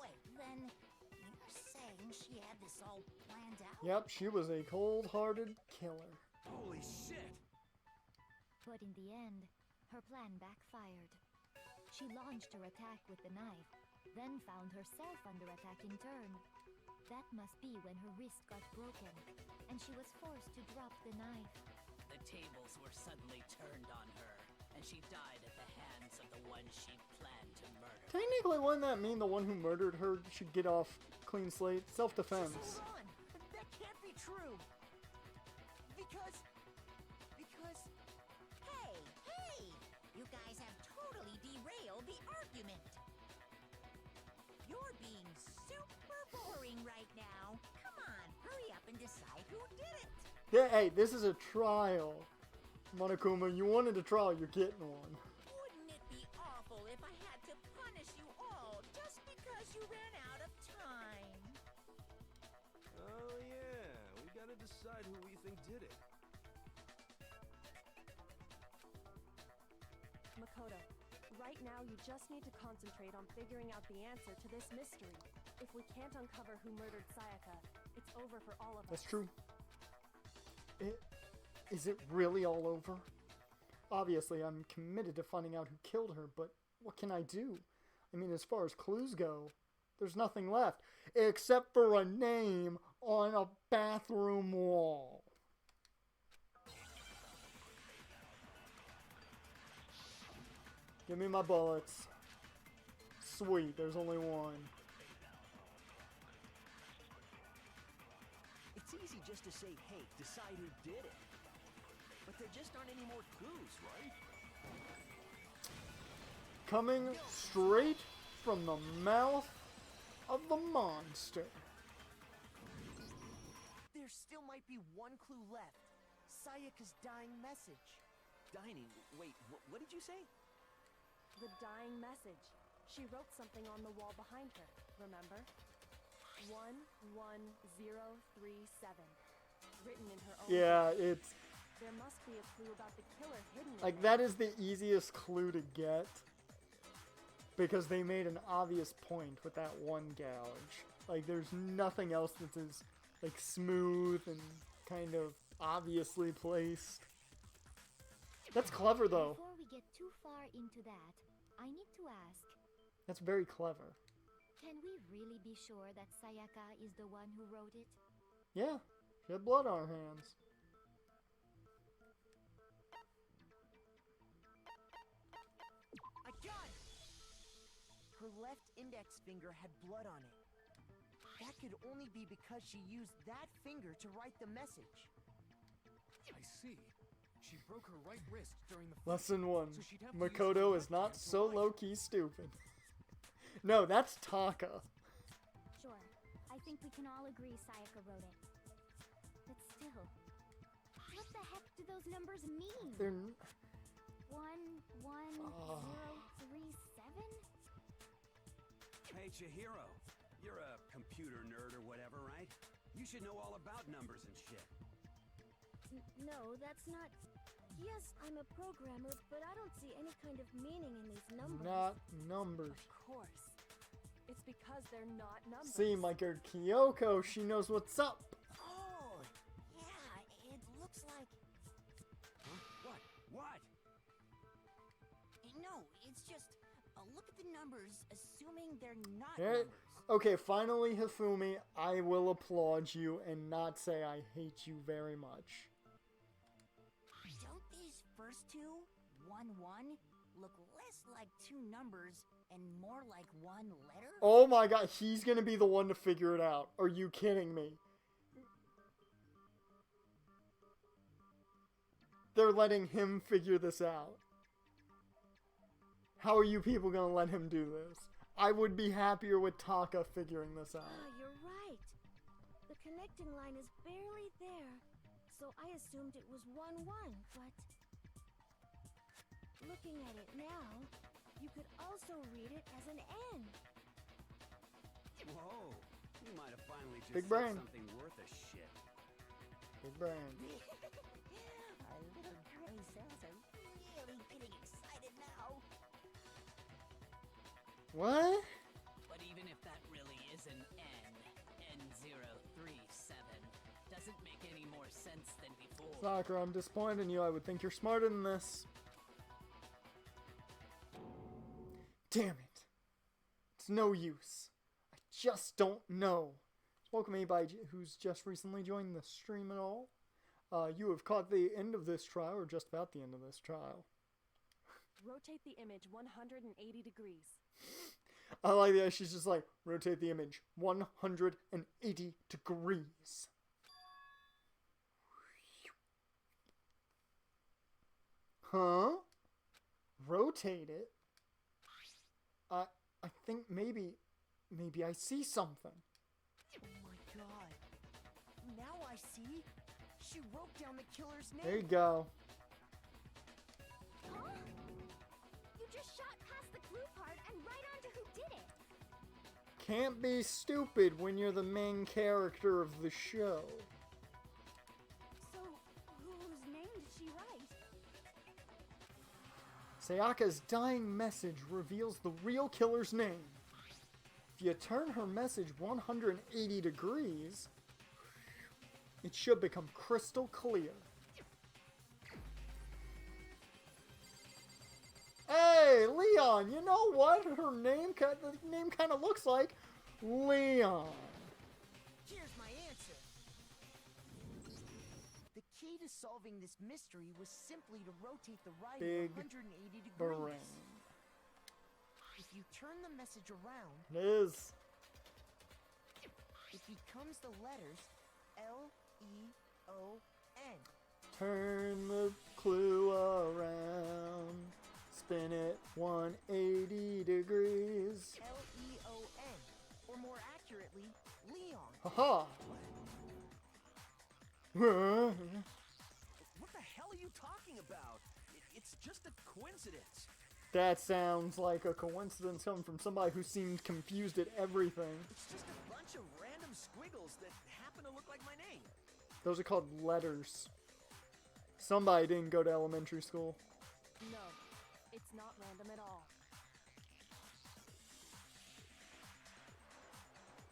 Wait, then you're saying she had this all planned out? Yep, she was a cold-hearted killer. Holy shit! But in the end, her plan backfired. She launched her attack with the knife, then found herself under attack in turn. That must be when her wrist got broken, and she was forced to drop the knife. The tables were suddenly turned on her, and she died at the hands of the one she planned to murder. Technically, wouldn't that mean the one who murdered her should get off clean slate? Self-defense. Just hold on! That can't be true! Because... Hey! You guys have totally derailed the argument. You're being super boring right now. Come on, hurry up and decide who did it. Yeah, hey, this is a trial. Monokuma, you wanted a trial, you're getting one. Wouldn't it be awful if I had to punish you all just because you ran out of time? Oh yeah, we gotta decide who we think did it. Makoto, right now you just need to concentrate on figuring out the answer to this mystery. If we can't uncover who murdered Sayaka, it's over for all of us. That's true. Is it really all over? Obviously, I'm committed to finding out who killed her, but what can I do? I mean, as far as clues go, there's nothing left, except for a name on a bathroom wall. Give me my bullets. Sweet, there's only one. It's easy just to say, hey, decide who did it. But there just aren't any more clues, right? Coming straight from the mouth of the monster. there still might be one clue left. Sayaka's dying message. Dining? Wait, what did you say? The dying message. She wrote something on the wall behind her, remember? 11037. Written in her own Yeah, hand. it's... There must be a clue about the killer hidden in like, there. that is the easiest clue to get. Because they made an obvious point with that one gouge. Like, there's nothing else that's as, like, smooth and kind of obviously placed. That's clever, though. Before we get too far into that, I need to ask, That's very clever. can we really be sure that Sayaka is the one who wrote it? Yeah, she had blood on her hands. I got it! Her left index finger had blood on it. That could only be because she used that finger to write the message. I see. She broke her right wrist during the fight, Lesson 1. so she'd have to use Makoto her is left not hand to so write. low-key stupid. No, that's Taka. Sure, I think we can all agree Sayaka wrote it. But still, what the heck do those numbers mean? They're... 11037? Hey, Chihiro. You're a computer nerd or whatever, right? You should know all about numbers and shit. No, that's not... Yes, I'm a programmer, but I don't see any kind of meaning in these numbers. Not numbers. Of course. It's because they're not numbers. See, my girl Kyoko, she knows what's up. Oh, yeah, it looks like... Huh? What? No, it's just... look at the numbers, assuming they're not Eh, numbers. Okay, finally, Hifumi, I will applaud you and not say I hate you very much. Don't these first two, 1-1, look less like two numbers and more like one letter? Oh my god, he's gonna be the one to figure it out. Are you kidding me? They're letting him figure this out. How are you people gonna let him do this? I would be happier with Taka figuring this out. You're right. The connecting line is barely there, so I assumed it was 1-1, but... Looking at it now, you could also read it as an N. Whoa, you might have finally just Big said brain. something worth a shit. Big brain. Our little gray cells are really getting excited now. What? But even if that really is an N037, doesn't make any more sense than before. Sakura, I'm disappointed in you. I would think you're smarter than this. Damn it. It's no use. I just don't know. Welcome anybody who's just recently joined the stream at all. You have caught the end of this trial, or just about the end of this trial. Rotate the image 180 degrees. I like that. She's just like, rotate the image 180 degrees. Huh? Rotate it? I think maybe I see something. Oh my god. Now I see. She wrote down the killer's name. There you go. Huh? You just shot past the clue part and right onto who did it. Can't be stupid when you're the main character of the show. So, whose name did she write? Sayaka's dying message reveals the real killer's name. If you turn her message 180 degrees, it should become crystal clear. Hey, Leon, you know what? The name kind of looks like Leon. Here's my answer. The key to solving this mystery was simply to rotate the writing Big 180 degrees. brain. If you turn the message around, It is. it becomes the letters L-E-O-N. Turn the clue around. Spin it 180 degrees. L-E-O-N. Or more accurately, Leon. Haha. What the hell are you talking about? It's just a coincidence. That sounds like a coincidence coming from somebody who seemed confused at everything. It's just a bunch of random squiggles that happen to look like my name. Those are called letters. Somebody didn't go to elementary school. No, it's not random at all.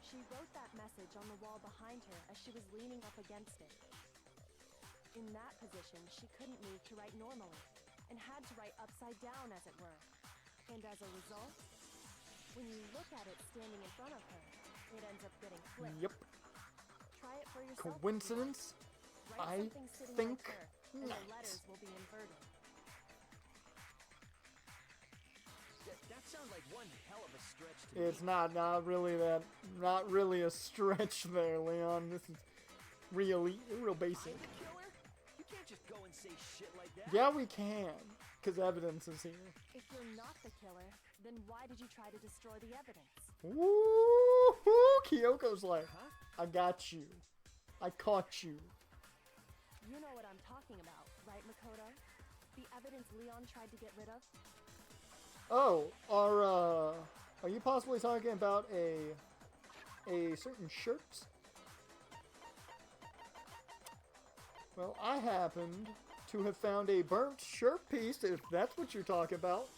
She wrote that message on the wall behind her as she was leaning up against it. In that position, she couldn't move to write normally, and had to write upside down, as it were. And as a result, when you look at it standing in front of her, it ends up getting flipped. Yep. Try it for yourself. Coincidence? Write I something sitting think like her, and not. the letters will be inverted. That sounds like one hell of a stretch to me. It's not really a stretch there, Leon. This is real basic. I'm the killer? You can't just go and say shit like that. Yeah, we can, because evidence is here. If you're not the killer, then why did you try to destroy the evidence? Woo-hoo! Kyoko's like, I got you. I caught you. You know what I'm talking about, right, Makoto? The evidence Leon tried to get rid of? Oh, are you possibly talking about a certain shirt? Well, I happened to have found a burnt shirt piece, if that's what you're talking about.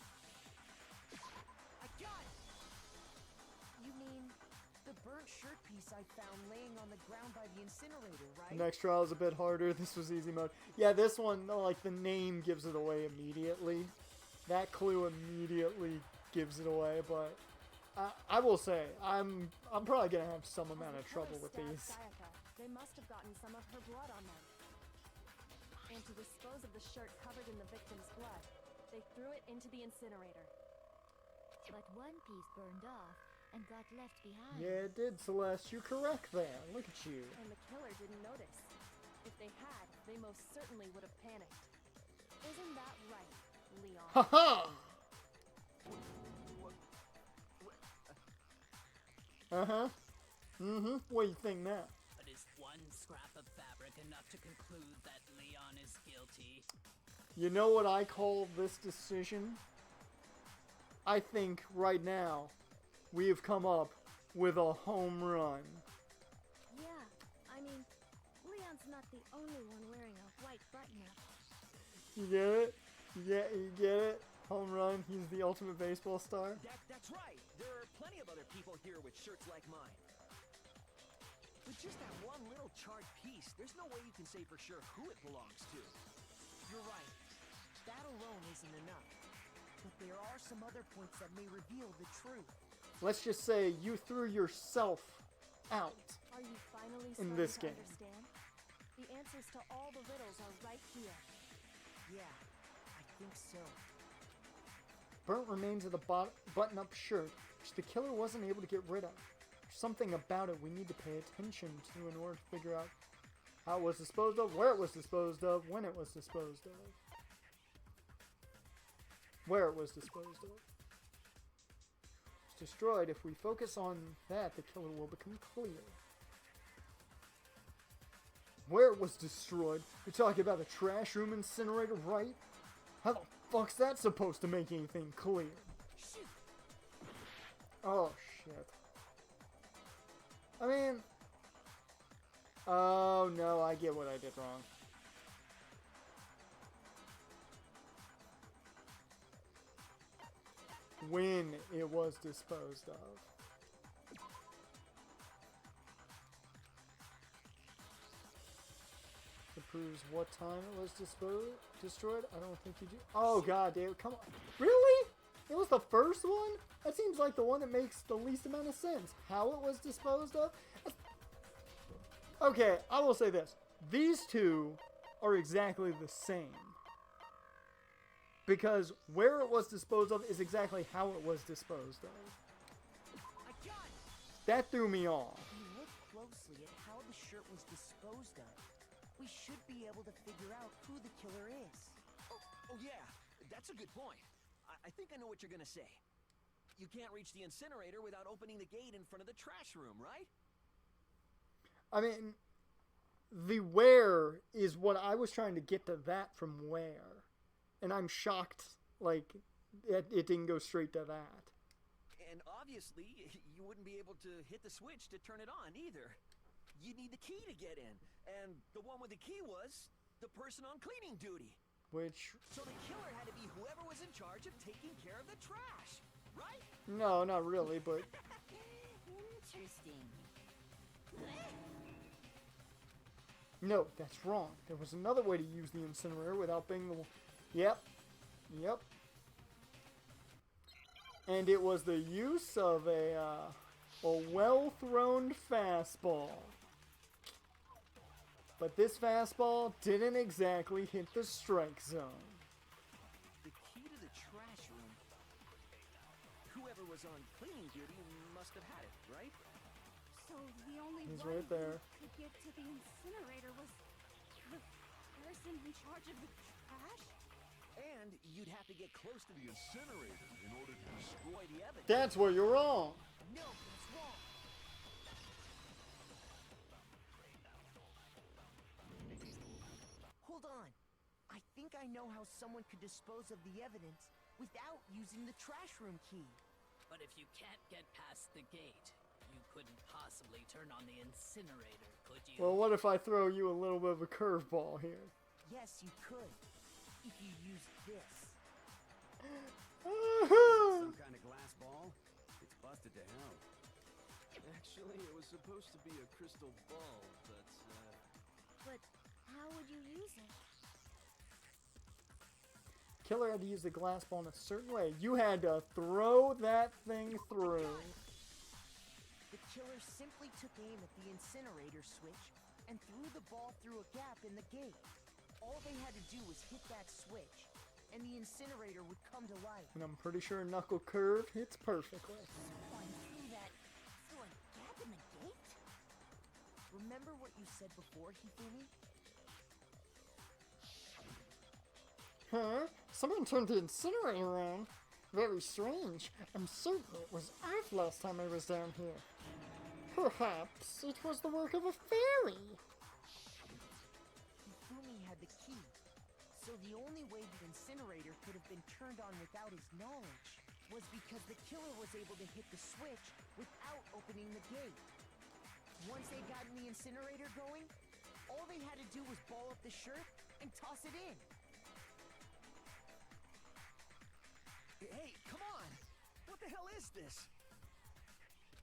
I got it! You mean the burnt shirt piece I found laying on the ground by the incinerator, right? The next trial is a bit harder. This was easy mode. Yeah, this one, like, the name gives it away immediately. That clue immediately gives it away, but I will say, I'm probably gonna have some amount of trouble with these. Sayaka, they must have gotten some of her blood on them. And to dispose of the shirt covered in the victim's blood, they threw it into the incinerator. But one piece burned off and got left behind. Yeah, it did, Celeste. You're correct there. Look at you. And the killer didn't notice. If they had, they most certainly would have panicked. Isn't that right, Leon? Haha! Uh-huh. Mm-hmm. What do you think now? But is one scrap of fabric enough to conclude that Leon is guilty? You know what I call this decision? I think right now we have come up with a home run. Yeah, I mean, Leon's not the only one wearing a white button-up. You get it? You get it? Home run, he's the ultimate baseball star. That's right. There are plenty of other people here with shirts like mine. With just that one little charred piece, there's no way you can say for sure who it belongs to. You're right. That alone isn't enough. But there are some other points that may reveal the truth. Let's just say you threw yourself out. Are you finally In starting this to game. understand? The answers to all the riddles are right here. Yeah, I think so. Burnt remains of the button-up shirt, which the killer wasn't able to get rid of. There's something about it we need to pay attention to in order to figure out how it was disposed of, where it was disposed of, when it was disposed of. Where it was disposed of. It's destroyed. If we focus on that, the killer will become clear. Where it was destroyed? You're talking about the trash room incinerator, right? How the fuck's that supposed to make anything clear? Oh, shit. I mean... Oh, no, I get what I did wrong. When it was disposed of. It proves what time it was destroyed? I don't think you do. Oh, god damn, come on. Really? It was the first one? That seems like the one that makes the least amount of sense. How it was disposed of? Okay, I will say this. These two are exactly the same. Because where it was disposed of is exactly how it was disposed of. That threw me off. If you look closely at how the shirt was disposed of, we should be able to figure out who the killer is. Oh yeah, that's a good point. I think I know what you're gonna say. You can't reach the incinerator without opening the gate in front of the trash room, right? I mean, the where is what I was trying to get to that from where. And I'm shocked, like, it didn't go straight to that. And obviously, you wouldn't be able to hit the switch to turn it on either. You need the key to get in. And the one with the key was the person on cleaning duty. Which... So the killer had to be whoever was in charge of taking care of the trash, right? No, not really, but... Interesting. No, that's wrong. There was another way to use the incinerator without being the... Yep. Yep. And it was the use of a well-thrown fastball. But this fastball didn't exactly hit the strike zone. The key to the trash room. Whoever was on cleaning duty must have had it, right? So the only He's one right there. who could get to the incinerator was the person in charge of the trash? And you'd have to get close to the incinerator in order to destroy the evidence. That's where you're wrong. No, that's wrong. Hold on. I think I know how someone could dispose of the evidence without using the trash room key. But if you can't get past the gate, you couldn't possibly turn on the incinerator, could you? Well, what if I throw you a little bit of a curveball here? Yes, you could. If you use this. Some kind of glass ball? It's busted to hell. Actually, it was supposed to be a crystal ball, but, But how would you use it? Killer had to use the glass ball in a certain way. You had to throw that thing through. The killer simply took aim at the incinerator switch and threw the ball through a gap in the gate. All they had to do was hit that switch, and the incinerator would come to life. And I'm pretty sure Knuckle Curve hits perfectly. Going through that, through a gap in the gate? Remember what you said before, Hifumi? Huh? Someone turned the incinerator around. Very strange. I'm certain it was Earth last time I was down here. Perhaps it was the work of a fairy. Hifumi had the key, so So the only way the incinerator could have been turned on without his knowledge was because the killer was able to hit the switch without opening the gate. Once they'd gotten the incinerator going, all they had to do was ball up the shirt and toss it in. Hey, come on! What the hell is this?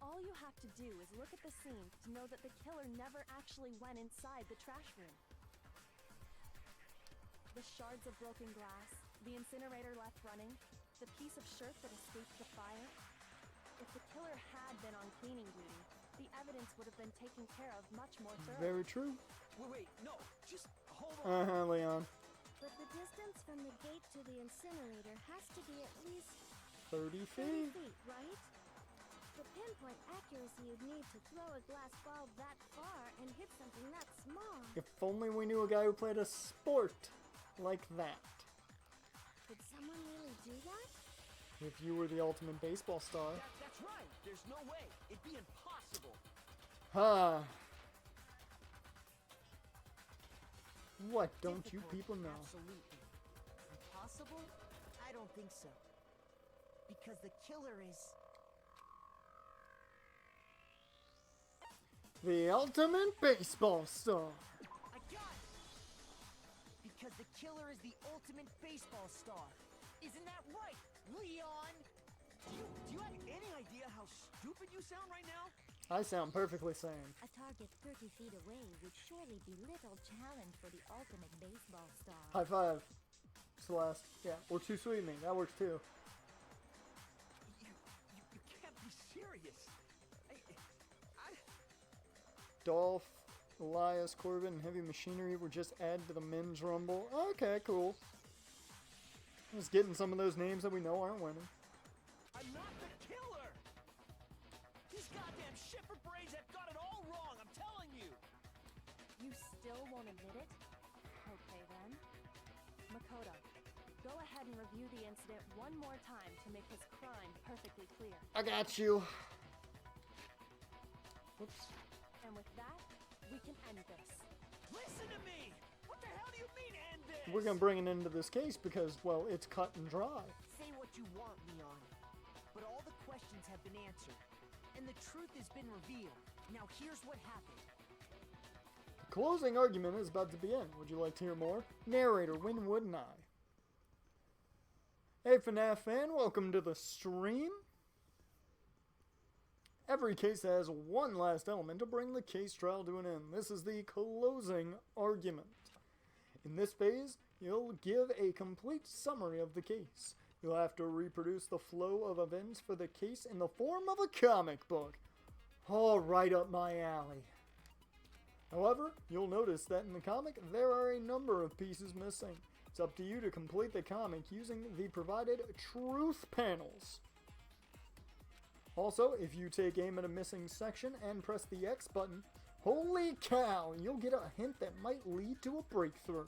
All you have to do is look at the scene to know that the killer never actually went inside the trash room. The shards of broken glass, the incinerator left running, the piece of shirt that escaped the fire. If the killer had been on cleaning duty, the evidence would have been taken care of much more thoroughly. Very true. Wait, no, just hold on. Leon. But the distance from the gate to the incinerator has to be at least 30 30 feet. feet, right? The pinpoint accuracy you'd need to throw a glass ball that far and hit something that small. If only we knew a guy who played a sport like that. Could someone really do that? If you were the ultimate baseball star. That's right. There's no way. It'd be impossible. Huh. What don't you Difficult, people know? Absolutely. Impossible? I don't think so. Because the killer is... The ultimate baseball star. I got it! Because the killer is the ultimate baseball star. Isn't that right, Leon? Do you have any idea how stupid you sound right now? I sound perfectly sane. A target 30 feet away would surely be little challenge for the ultimate baseball star. High five. Celeste. Yeah, or Too Sweet Me. That works too. You can't be serious. Dolph, Elias, Corbin, and Heavy Machinery were just added to the men's rumble. Okay, cool. Just getting some of those names that we know aren't winning. I'm not the killer! These goddamn shifter brains have got it all wrong, I'm telling you! You still won't admit it? Okay then. Makoto, go ahead and review the incident one more time to make his crime perfectly clear. I got you. Whoops. And with that, we can end this. Listen to me! What the hell do you mean end this? We're gonna bring it into this case because, well, it's cut and dry. Say what you want, Leon. But all the questions have been answered. And the truth has been revealed. Now here's what happened. The closing argument is about to begin. Would you like to hear more? Narrator, when wouldn't I? Hey FNAF fan, welcome to the stream. Every case has one last element to bring the case trial to an end. This is the closing argument. In this phase, you'll give a complete summary of the case. You'll have to reproduce the flow of events for the case in the form of a comic book. All right up my alley. However, you'll notice that in the comic, there are a number of pieces missing. It's up to you to complete the comic using the provided truth panels. Also, if you take aim at a missing section and press the X button, holy cow, you'll get a hint that might lead to a breakthrough.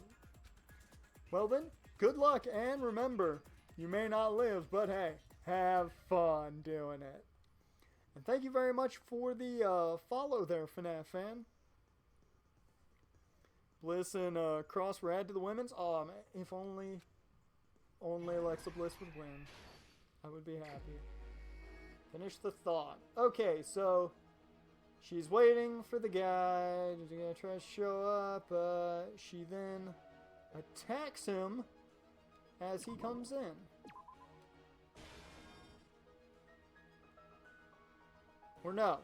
Well then, good luck, and remember, you may not live, but hey, have fun doing it. And thank you very much for the follow there, FNAF fan. Bliss and Cross were added to the women's. Oh, man, if only Alexa Bliss would win, I would be happy. Finish the thought. Okay, so she's waiting for the guy to try to show up. She then attacks him as he comes in. Or no,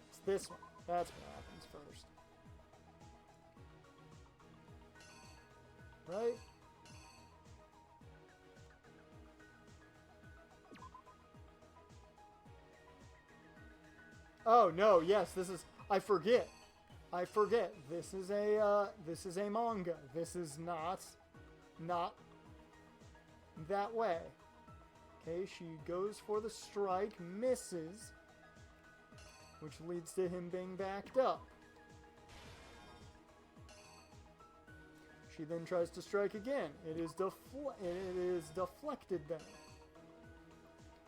it's this one. That's what happens first. Right? Oh no, yes, this is, I forget. This is a manga. This is not that way. Okay, she goes for the strike, misses, which leads to him being backed up. She then tries to strike again. It is deflected then.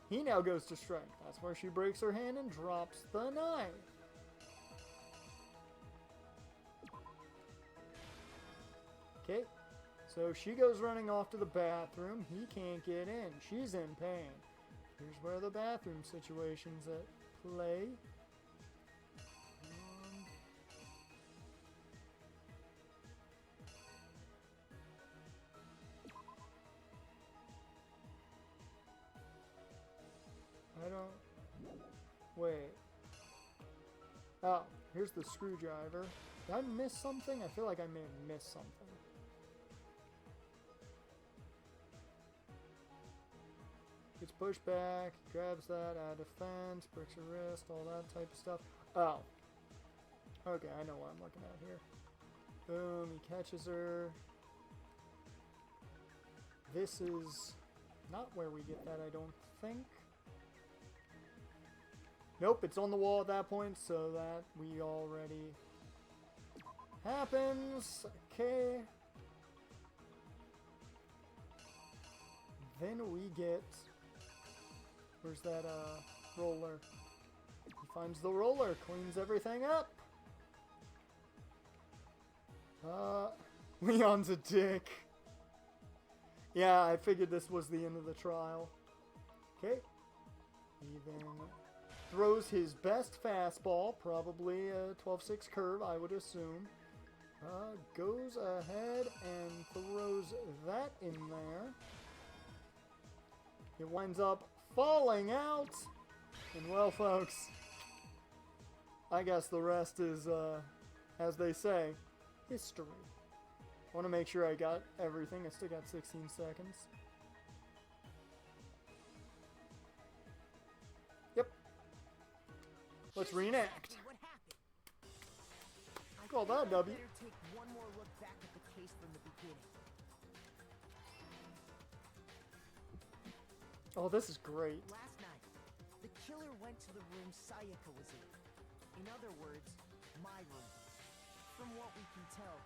He now goes to strike. That's where she breaks her hand and drops the knife. Okay, So she goes running off to the bathroom. He can't get in. She's in pain. Here's where the bathroom situation's at play. I don't... Wait. Oh, here's the screwdriver. Did I miss something? I feel like I may have missed something. Gets pushed back, grabs that, out of defense, breaks her wrist, all that type of stuff. Oh. Okay, I know what I'm looking at here. Boom, he catches her. This is not where we get that, I don't think. Nope, it's on the wall at that point, so that we already happens. Okay. Then we get... Where's that, roller? He finds the roller, cleans everything up. Leon's a dick. Yeah, I figured this was the end of the trial. Okay. He then throws his best fastball, probably a 12-6 curve, I would assume. Goes ahead and throws that in there. It winds up falling out. And well, folks, I guess the rest is, as they say, history. I want to make sure I got everything. I still got 16 seconds. Yep. Let's reenact. Call that W. Better take one more look back at the case from the beginning. Oh, this is great. Last night, the killer went to the room Sayaka was in. In other words, my room. From what we can tell,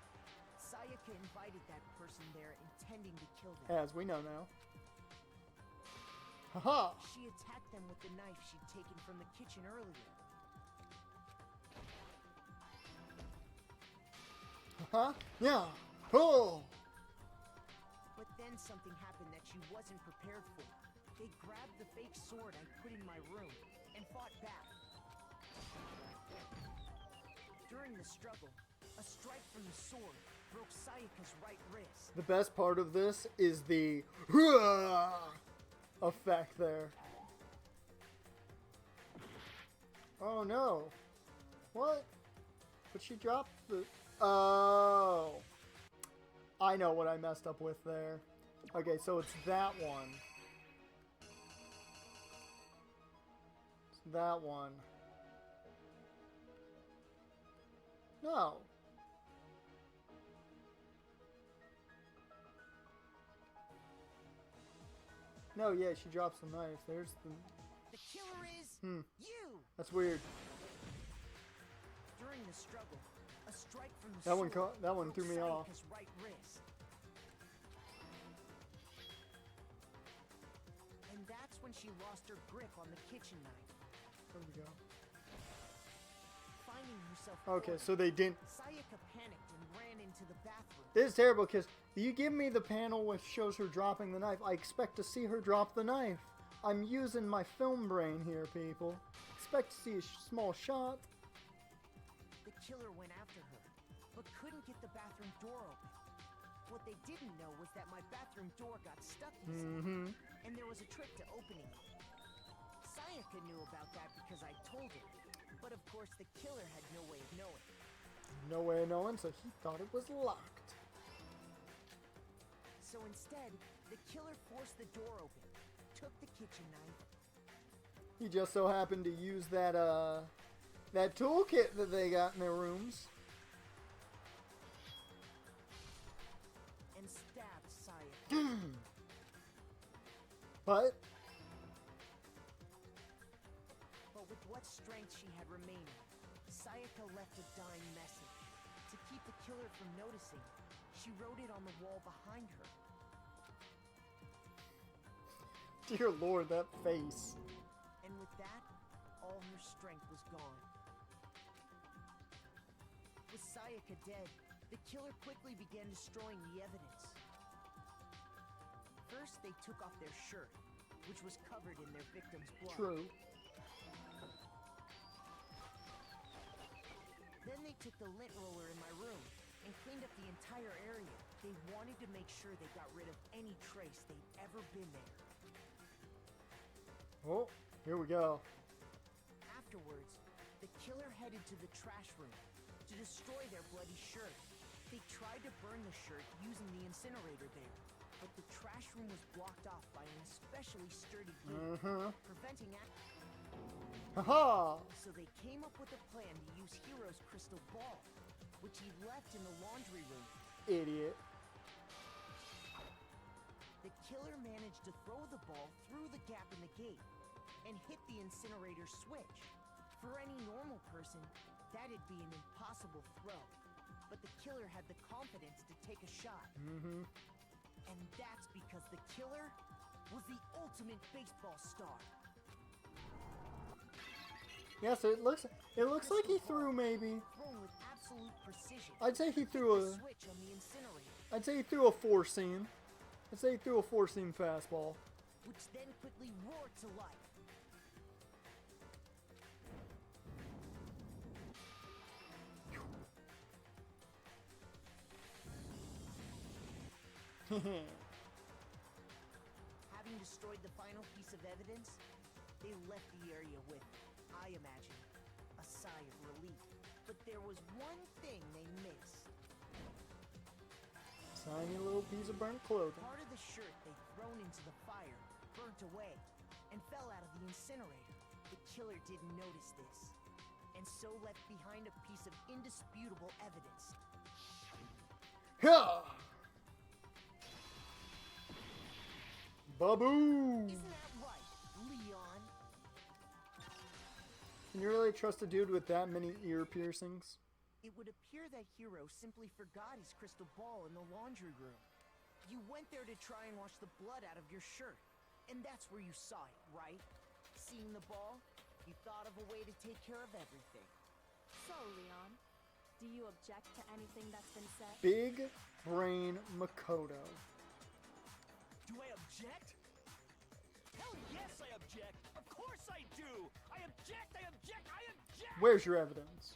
Sayaka invited that person there intending to kill them. As we know now. Haha! She attacked them with the knife she'd taken from the kitchen earlier. Haha! Yeah! Oh! But then something happened that she wasn't prepared for. They grabbed the fake sword I put in my room and fought back. During the struggle, a strike from the sword broke Sayaka's right wrist. The best part of this is the effect there. Oh no. What? But she dropped the... Oh. I know what I messed up with there. Okay, so it's that one. It's that one. No. No, yeah, she drops the knife. There's the... The killer is... you! That's weird. During the struggle, a strike from the That one, sword that one threw broke me off. Sayaka's right wrist. And that's when she lost her grip on the kitchen knife. There we go. Finding herself Okay, cornered, so they didn't... Sayaka panicked and ran into the bathroom. This is terrible because you give me the panel which shows her dropping the knife. I expect to see her drop the knife. I'm using my film brain here, people. Expect to see a small shot. The killer went after her, but couldn't get the bathroom door open. What they didn't know was that my bathroom door got stuck easily, and there was a trick to opening it. Sayaka knew about that because I told her, but of course the killer had no way of knowing. No way of knowing, so he thought it was locked. So instead, the killer forced the door open, took the kitchen knife. He just so happened to use that, that toolkit that they got in their rooms. And stabbed Sayaka. But with what strength she had remaining, Sayaka left a dying message. To keep the killer from noticing, she wrote it on the wall behind her. dear Lord, that face. And with that, all her strength was gone. With Sayaka dead, the killer quickly began destroying the evidence. First, they took off their shirt, which was covered in their victim's blood. True. Then they took the lint roller in my room and cleaned up the entire area. They wanted to make sure they got rid of any trace they'd ever been there. Oh, here we go. Afterwards, the killer headed to the trash room to destroy their bloody shirt. They tried to burn the shirt using the incinerator there, but the trash room was blocked off by an especially sturdy gate, preventing access. Haha! So they came up with a plan to use Hero's crystal ball, which he left in the laundry room. Idiot. The killer managed to throw the ball through the gap in the gate and hit the incinerator switch. For any normal person, that'd be an impossible throw. But the killer had the confidence to take a shot. And that's because the killer was the ultimate baseball star. Yes, it looks like he threw maybe. Thrown with absolute precision. I'd say he threw a switch on the incinerator, I'd say he threw a four-seam. I'd say he threw a four-seam fastball. which then quickly roared to life. Having destroyed the final piece of evidence, they left the area with, I imagine, a sigh of relief. But there was one thing they missed. Tiny little piece of burnt clothing. Part of the shirt they'd thrown into the fire burnt away and fell out of the incinerator. The killer didn't notice this, and so left behind a piece of indisputable evidence. Ha! Baboo! Isn't that right, Leon? Can you really trust a dude with that many ear piercings? It would appear that Hero simply forgot his crystal ball in the laundry room. You went there to try and wash the blood out of your shirt, and that's where you saw it, right? Seeing the ball, you thought of a way to take care of everything. So, Leon, do you object to anything that's been said? Big brain Makoto. Do I object? Hell yes, I object. Of course I do. I object. I object. I object. Where's your evidence?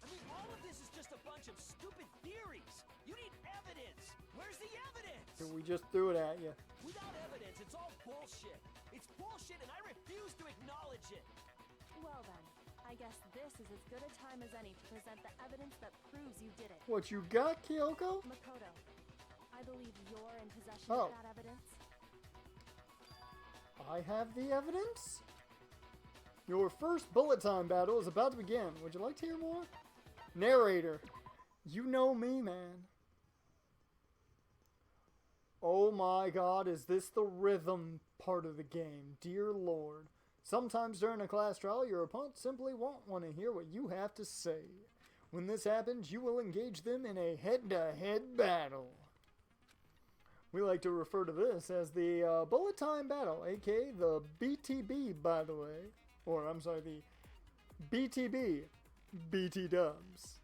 I mean, all of this is just a bunch of stupid theories. You need evidence. Where's the evidence? So we just threw it at you. Without evidence, it's all bullshit. It's bullshit, and I refuse to acknowledge it. Well then, I guess this is as good a time as any to present the evidence that proves you did it. What you got, Kyoko? Makoto, I believe you're in possession Oh. of that evidence. I have the evidence? Your first bullet time battle is about to begin. Would you like to hear more? Narrator. You know me, man. Oh my god, is this the rhythm part of the game? Dear Lord. Sometimes during a class trial, your opponent simply won't want to hear what you have to say. When this happens, you will engage them in a head-to-head battle. We like to refer to this as the bullet time battle, aka the BTB, by the way. Or, I'm sorry, the BTB, BT dubs.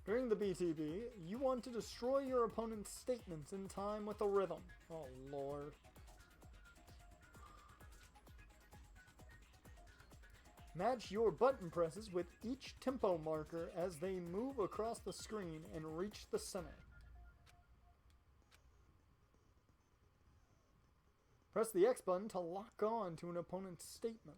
During the BTB, you want to destroy your opponent's statements in time with a rhythm. Oh, Lord. Match your button presses with each tempo marker as they move across the screen and reach the center. Press the X button to lock on to an opponent's statement.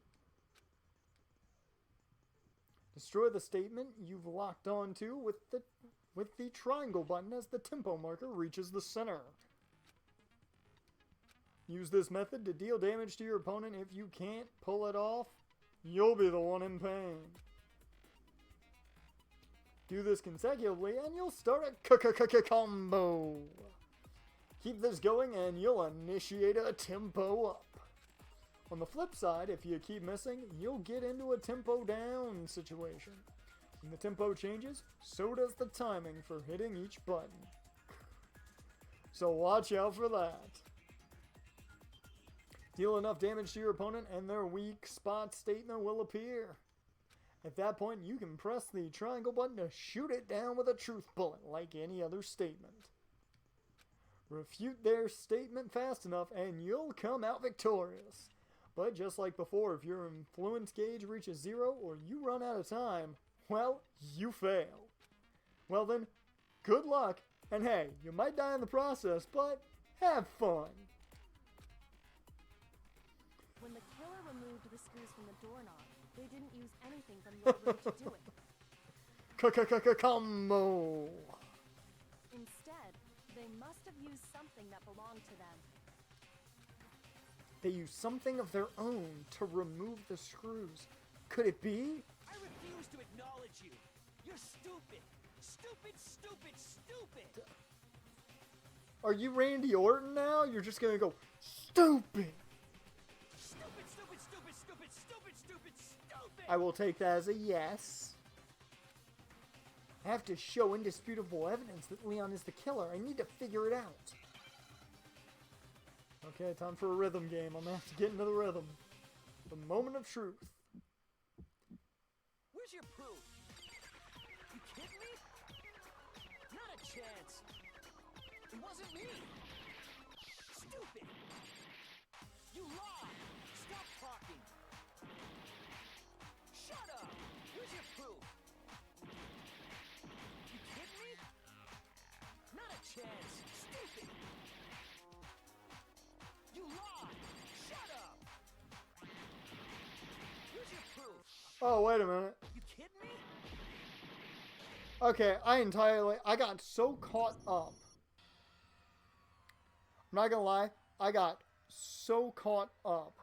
Destroy the statement you've locked on to with the triangle button as the tempo marker reaches the center. Use this method to deal damage to your opponent. If you can't pull it off, you'll be the one in pain. Do this consecutively and you'll start a combo. Keep this going and you'll initiate a tempo up. On the flip side, if you keep missing, you'll get into a tempo down situation. When the tempo changes, so does the timing for hitting each button. So watch out for that. Deal enough damage to your opponent and their weak spot statement will appear. At that point, you can press the triangle button to shoot it down with a truth bullet like any other statement. Refute their statement fast enough and you'll come out victorious. But just like before, if your influence gauge reaches 0 or you run out of time, well, you fail. Well then, good luck, and hey, you might die in the process, but have fun. When the killer removed the screws from the doorknob, they didn't use anything from your room to do it. Combo! Instead, they must have used something that belonged to them. They used something of their own to remove the screws. Could it be? I refuse to acknowledge you. You're stupid. Stupid, stupid, stupid. Are you Randy Orton now? You're just gonna go, stupid! Stupid, stupid, stupid, stupid, stupid, stupid, stupid! I will take that as a yes. I have to show indisputable evidence that Leon is the killer. I need to figure it out. Okay, time for a rhythm game. I'm gonna have to get into the rhythm. The moment of truth. Where's your proof? You kidding me? Not a chance. It wasn't me. Stupid. You lied. Stop talking. Shut up. Where's your proof? You kidding me? Not a chance. Stupid. You lied. Shut up. Where's your proof? Oh, wait a minute. You kidding me? Okay, I got so caught up. I'm not gonna lie, I got so caught up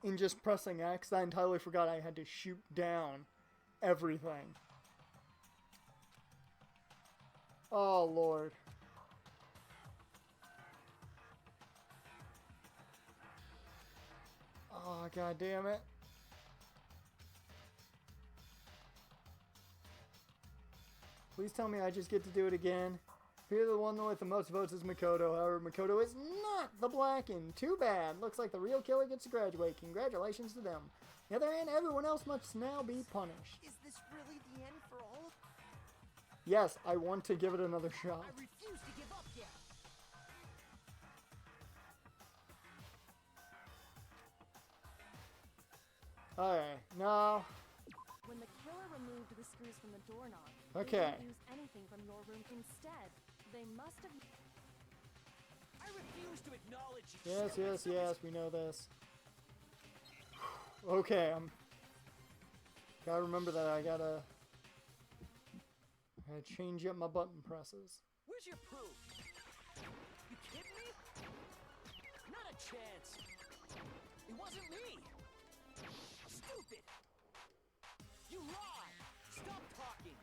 in just pressing X that I entirely forgot I had to shoot down everything. Oh, Lord. Oh, God damn it. Please tell me I just get to do it again. Here, the one with the most votes is Makoto. However, Makoto is not the Blackened. Too bad. Looks like the real killer gets to graduate. Congratulations to them. On the other hand, everyone else must now be punished. Is this really the end for all of... Yes, I want to give it another shot. I refuse to give up yet. Alright, no. When the killer removed the screws from the doorknob, Okay. they didn't use anything from your room. Instead, they must have... I refuse to acknowledge you. Yes, Stupid, yes, stupid, yes, we know this. Okay, gotta remember that I gotta change up my button presses. Where's your proof? You kidding me? Not a chance. It wasn't me. Stupid. You lied. Stop talking.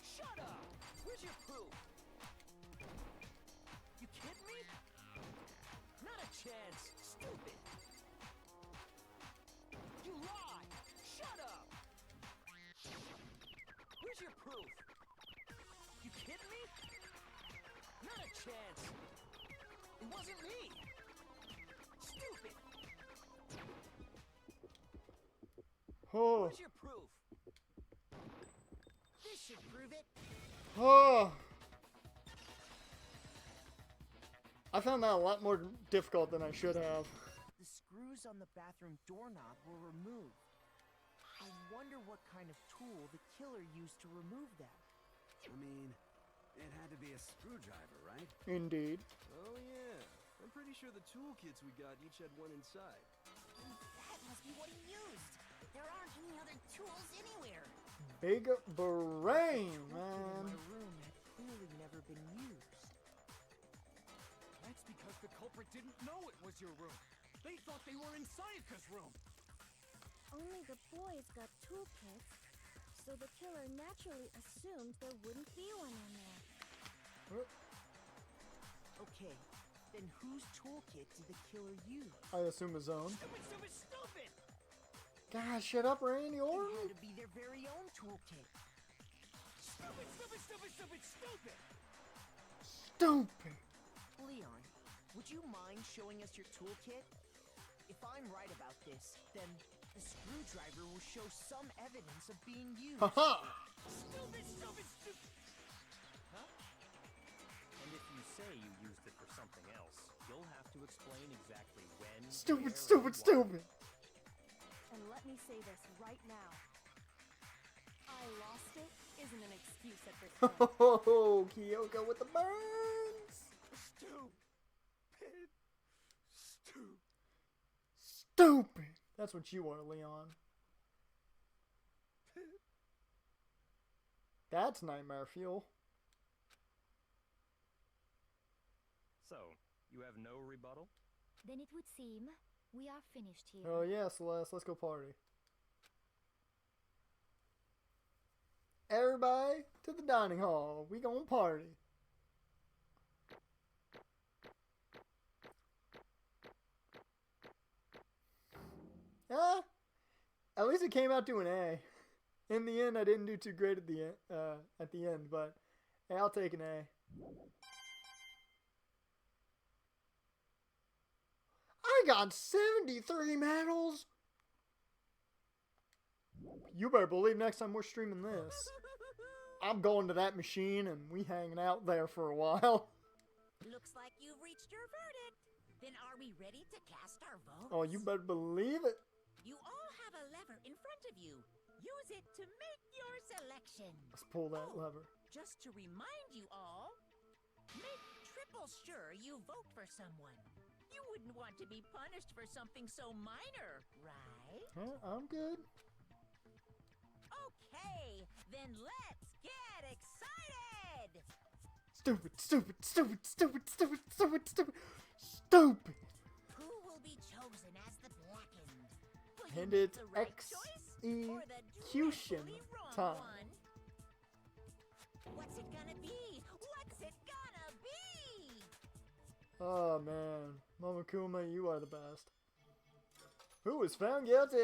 Shut up. Where's your proof? You kidding me? Not a chance. Stupid. You lied. Shut up. Where's your proof? You kidding me? Not a chance. It wasn't me. Stupid. Oh. Where's your proof? This should prove it. Oh. I found that a lot more difficult than I should have. The screws on the bathroom doorknob were removed. I wonder what kind of tool the killer used to remove them. I mean, it had to be a screwdriver, right? Indeed. Oh yeah. I'm pretty sure the toolkits we got each had one inside. That must be what he used. There aren't any other tools anywhere. Big brain, In man. my room had clearly never been used. That's because the culprit didn't know it was your room. They thought they were in Sayaka's room. Only the boys got toolkits, so the killer naturally assumed there wouldn't be one in there. Okay, then whose toolkit did the killer use? I assume his own. Stupid, stupid, stupid. Gosh, shut up, Randy It Orton. had to be their very own toolkit. Stupid, stupid, stupid, stupid, stupid. Stupid. Leon, would you mind showing us your toolkit? If I'm right about this, then the screwdriver will show some evidence of being used. Haha. Stupid, stupid, stupid. And if you say you used it for something else, you'll have to explain exactly when. Stupid, where, stupid, and why. stupid. And let me say this right now. I lost it isn't an excuse at this point. Oh, Kyoko with the burns. Stupid. Stupid. That's what you are, Leon. That's nightmare fuel. So, you have no rebuttal? Then it would seem we are finished here. Oh yeah, Celeste, let's go party. Everybody to the dining hall. We gonna party. At least it came out to an A. In the end, I didn't do too great at the end, but hey, I'll take an A. I got 73 medals. You better believe next time we're streaming this, I'm going to that machine and we hanging out there for a while. Looks like you've reached your verdict. Then are we ready to cast our votes? Oh, you better believe it. You all have a lever in front of you. Use it to make your selection. Let's pull that lever. Just to remind you all, make triple sure you vote for someone. You wouldn't want to be punished for something so minor, right? I'm good. Okay, then let's get excited! Stupid, stupid, stupid, stupid, stupid, stupid, stupid, stupid. Who will be chosen as the blackened? Will And you make it's the right choice or the execution dreadfully wrong time. one? What's it gonna be? What's it gonna be? Oh man, Mama Kuma, you are the best. Who was found guilty?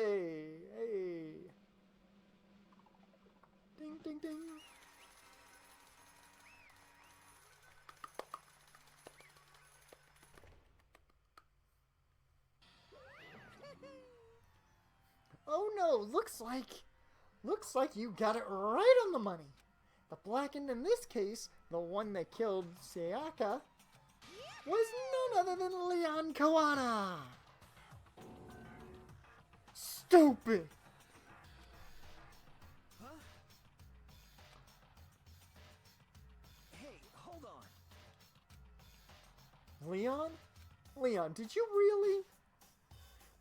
Hey. Ding, ding, ding. Oh no, looks like you got it right on the money. The blackened in this case, the one that killed Sayaka, was none other than Leon Kawada. Stupid. Huh? Hey, hold on. Leon? Leon, did you really?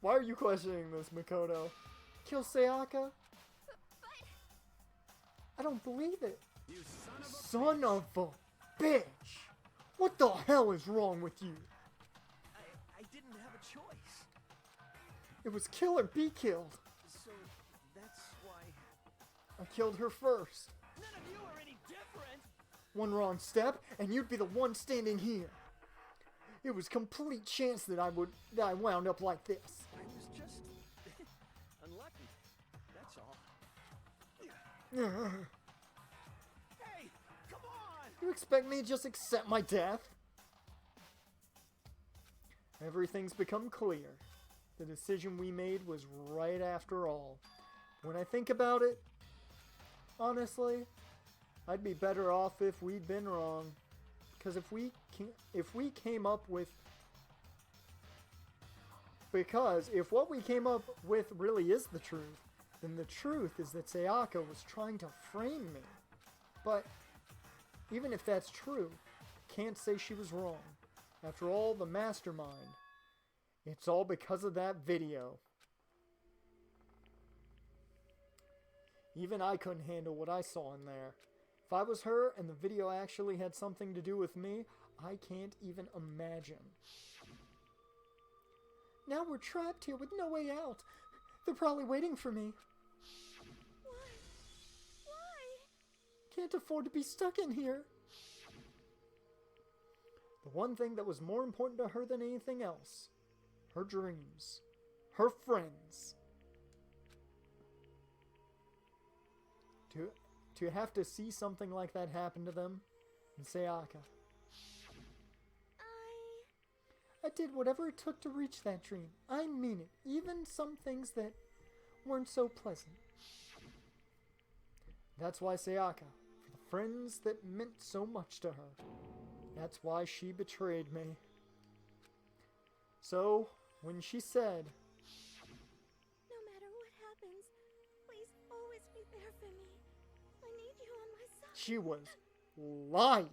Why are you questioning this, Makoto? Kill Sayaka? I don't believe it. You Son of a bitch! What the hell is wrong with you? I didn't have a choice. It was kill or be killed. So that's why. I killed her first. None of you are any different. One wrong step, and you'd be the one standing here. It was complete chance that I wound up like this. I was just unlucky. That's all. Hey, come on! You expect me to just accept my death? Everything's become clear. The decision we made was right after all. When I think about it, honestly, I'd be better off if we'd been wrong. Because if we came up with... Because if what we came up with really is the truth, then the truth is that Sayaka was trying to frame me. But even if that's true, can't say she was wrong. After all, the mastermind. It's all because of that video. Even I couldn't handle what I saw in there. If I was her and the video actually had something to do with me, I can't even imagine. Now we're trapped here with no way out. They're probably waiting for me. Why? Can't afford to be stuck in here. The one thing that was more important to her than anything else. Her dreams. Her friends. To have to see something like that happen to them. And Sayaka. I did whatever it took to reach that dream. I mean it. Even some things that weren't so pleasant. That's why Sayaka. For the friends that meant so much to her. That's why she betrayed me. So, when she said, No matter what happens, please always be there for me. I need you on my side. she was lying.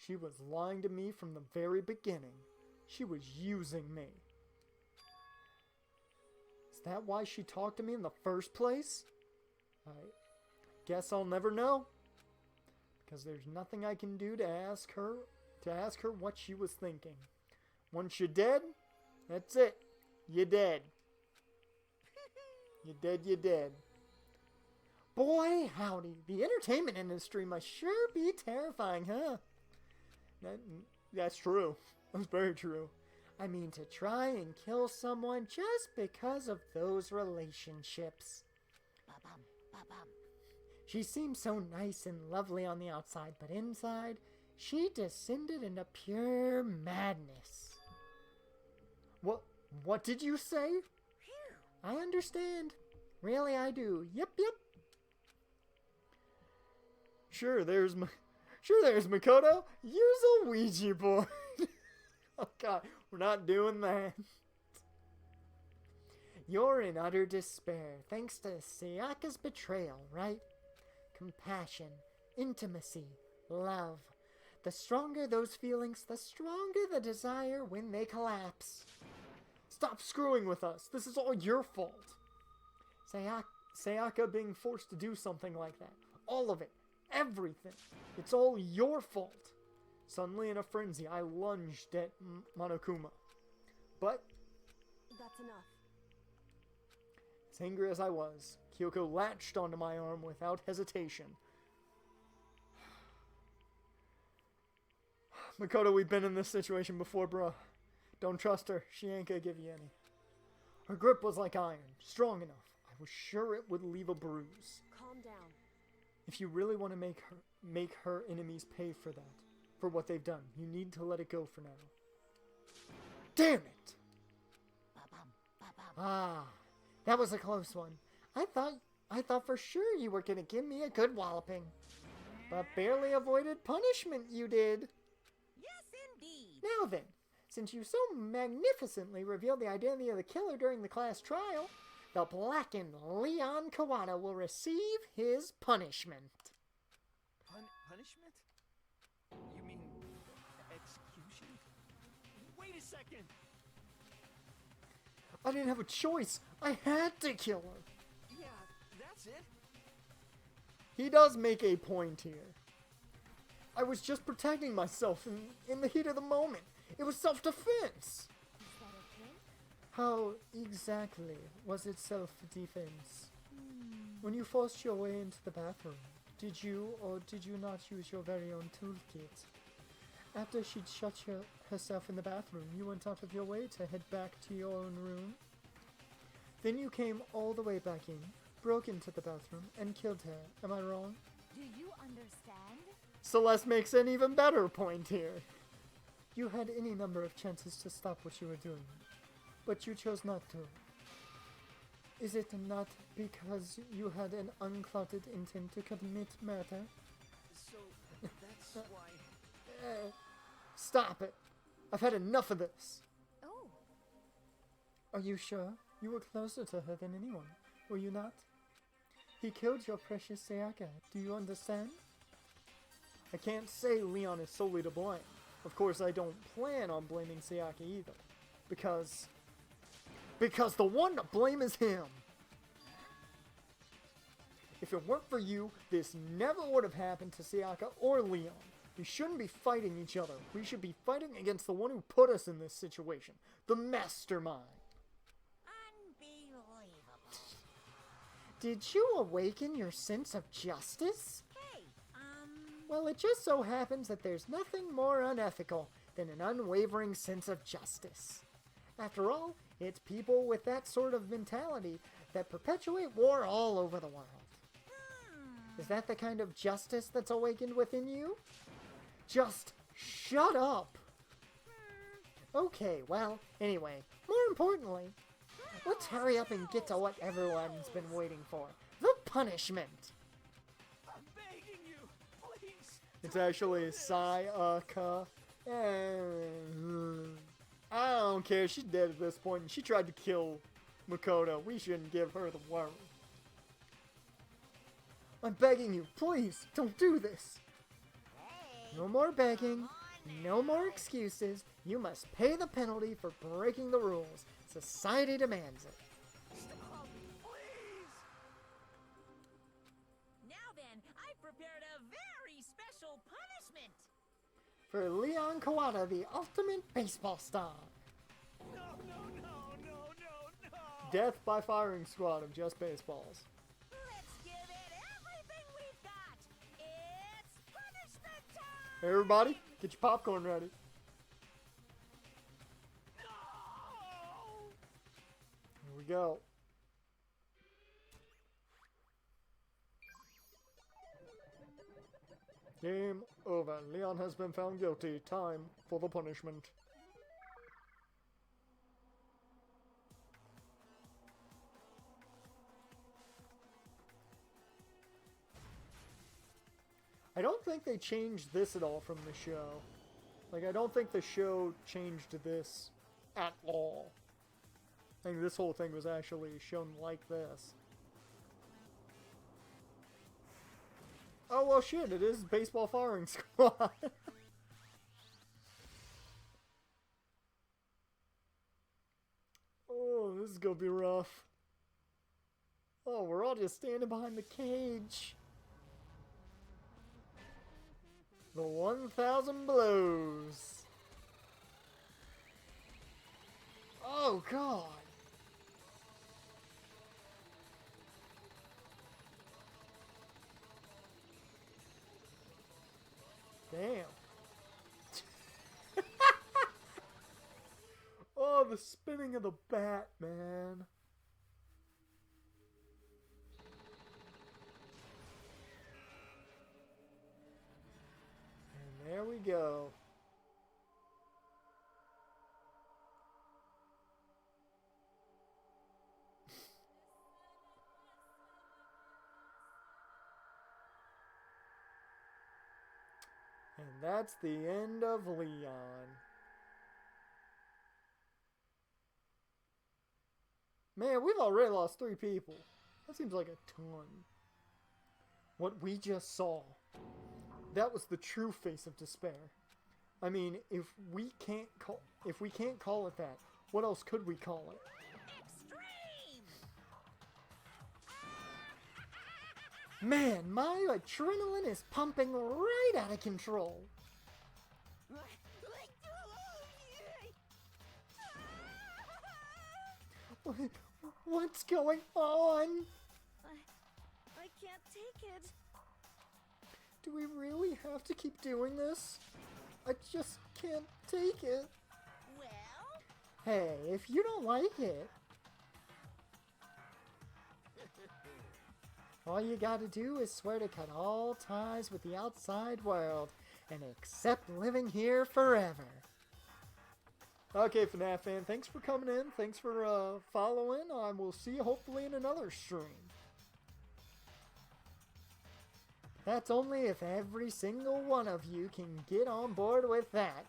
She was lying to me from the very beginning. She was using me. Is that why she talked to me in the first place? I guess I'll never know. Because there's nothing I can do to ask her what she was thinking. Once you're dead, that's it. You're dead. You're dead, you're dead. Boy, howdy. The entertainment industry must sure be terrifying, huh? That's true. That's very true. I mean, to try and kill someone just because of those relationships. Ba-bum, ba-bum. She seemed so nice and lovely on the outside, but inside, she descended into pure madness. What did you say? I understand. Really, I do. Yep. Sure, there's Makoto. Use a Ouija board. Oh God, we're not doing that. You're in utter despair, thanks to Sayaka's betrayal, right? Compassion, intimacy, love. The stronger those feelings, the stronger the desire when they collapse. Stop screwing with us. This is all your fault. Sayaka being forced to do something like that. All of it. Everything. It's all your fault. Suddenly in a frenzy, I lunged at Monokuma. But That's enough. as angry as I was, Kyoko latched onto my arm without hesitation. Makoto, we've been in this situation before, bruh. Don't trust her. She ain't gonna give you any. Her grip was like iron, strong enough. I was sure it would leave a bruise. Calm down. If you really want to make her enemies pay for that, for what they've done, you need to let it go for now. Damn it! Ah, that was a close one. I thought for sure you were gonna give me a good walloping, but barely avoided punishment. You did. Yes, indeed. Now then, since you so magnificently revealed the identity of the killer during the class trial, the blackened Leon Kawada will receive his punishment. Punishment? You mean execution? Wait a second! I didn't have a choice. I had to kill her. Yeah, that's it. He does make a point here. I was just protecting myself in the heat of the moment. It was self-defense. How exactly was it self-defense? When you forced your way into the bathroom, did you or did you not use your very own toolkit? After she'd shut herself in the bathroom, you went out of your way to head back to your own room. Then you came all the way back in, broke into the bathroom, and killed her. Am I wrong? Do you understand? Celeste makes an even better point here. You had any number of chances to stop what you were doing, but you chose not to. Is it not because you had an unclouded intent to commit murder? So, that's why... Stop it! I've had enough of this! Oh. Are you sure? You were closer to her than anyone, were you not? He killed your precious Sayaka, do you understand? I can't say Leon is solely to blame. Of course, I don't plan on blaming Sayaka either. Because the one to blame is him! If it weren't for you, this never would have happened to Sayaka or Leon. We shouldn't be fighting each other. We should be fighting against the one who put us in this situation. The mastermind. Unbelievable. Did you awaken your sense of justice? Hey, Well, it just so happens that there's nothing more unethical than an unwavering sense of justice. After all, it's people with that sort of mentality that perpetuate war all over the world. Is that the kind of justice that's awakened within you? Just shut up! Okay, well, anyway, more importantly, let's hurry up and get to what everyone's been waiting for. The punishment! I'm begging you, please, It's actually Sayaka. And I don't care. She's dead at this point. She tried to kill Makoto. We shouldn't give her the worry. I'm begging you, please, don't do this. No more begging. No more excuses. You must pay the penalty for breaking the rules. Society demands it. Stop, please! Now then, I've prepared a very special punishment. For Leon Kawada, the ultimate baseball star. No. Death by firing squad of just baseballs. Let's give it everything we've got. It's punishment time. Hey everybody, get your popcorn ready. Here we go. Game over. Leon has been found guilty. Time for the punishment. I don't think they changed this at all from the show. Like, I don't think the show changed this at all. I think this whole thing was actually shown like this. Oh, well, shit, it is baseball firing squad. Oh, this is gonna be rough. Oh, we're all just standing behind the cage. The 1,000 blows. Oh, God. Damn. Oh, the spinning of the bat, man. And there we go. And that's the end of Leon. Man, we've already lost 3 people. That seems like a ton. What we just saw, that was the true face of despair. I mean, if we can't call it that, what else could we call it? Man, my adrenaline is pumping right out of control. What's going on? I can't take it. Do we really have to keep doing this? I just can't take it. Well? Hey, if you don't like it, all you gotta do is swear to cut all ties with the outside world and accept living here forever. Okay, FNAF fan, thanks for coming in. Thanks for following. I will see you hopefully in another stream. That's only if every single one of you can get on board with that.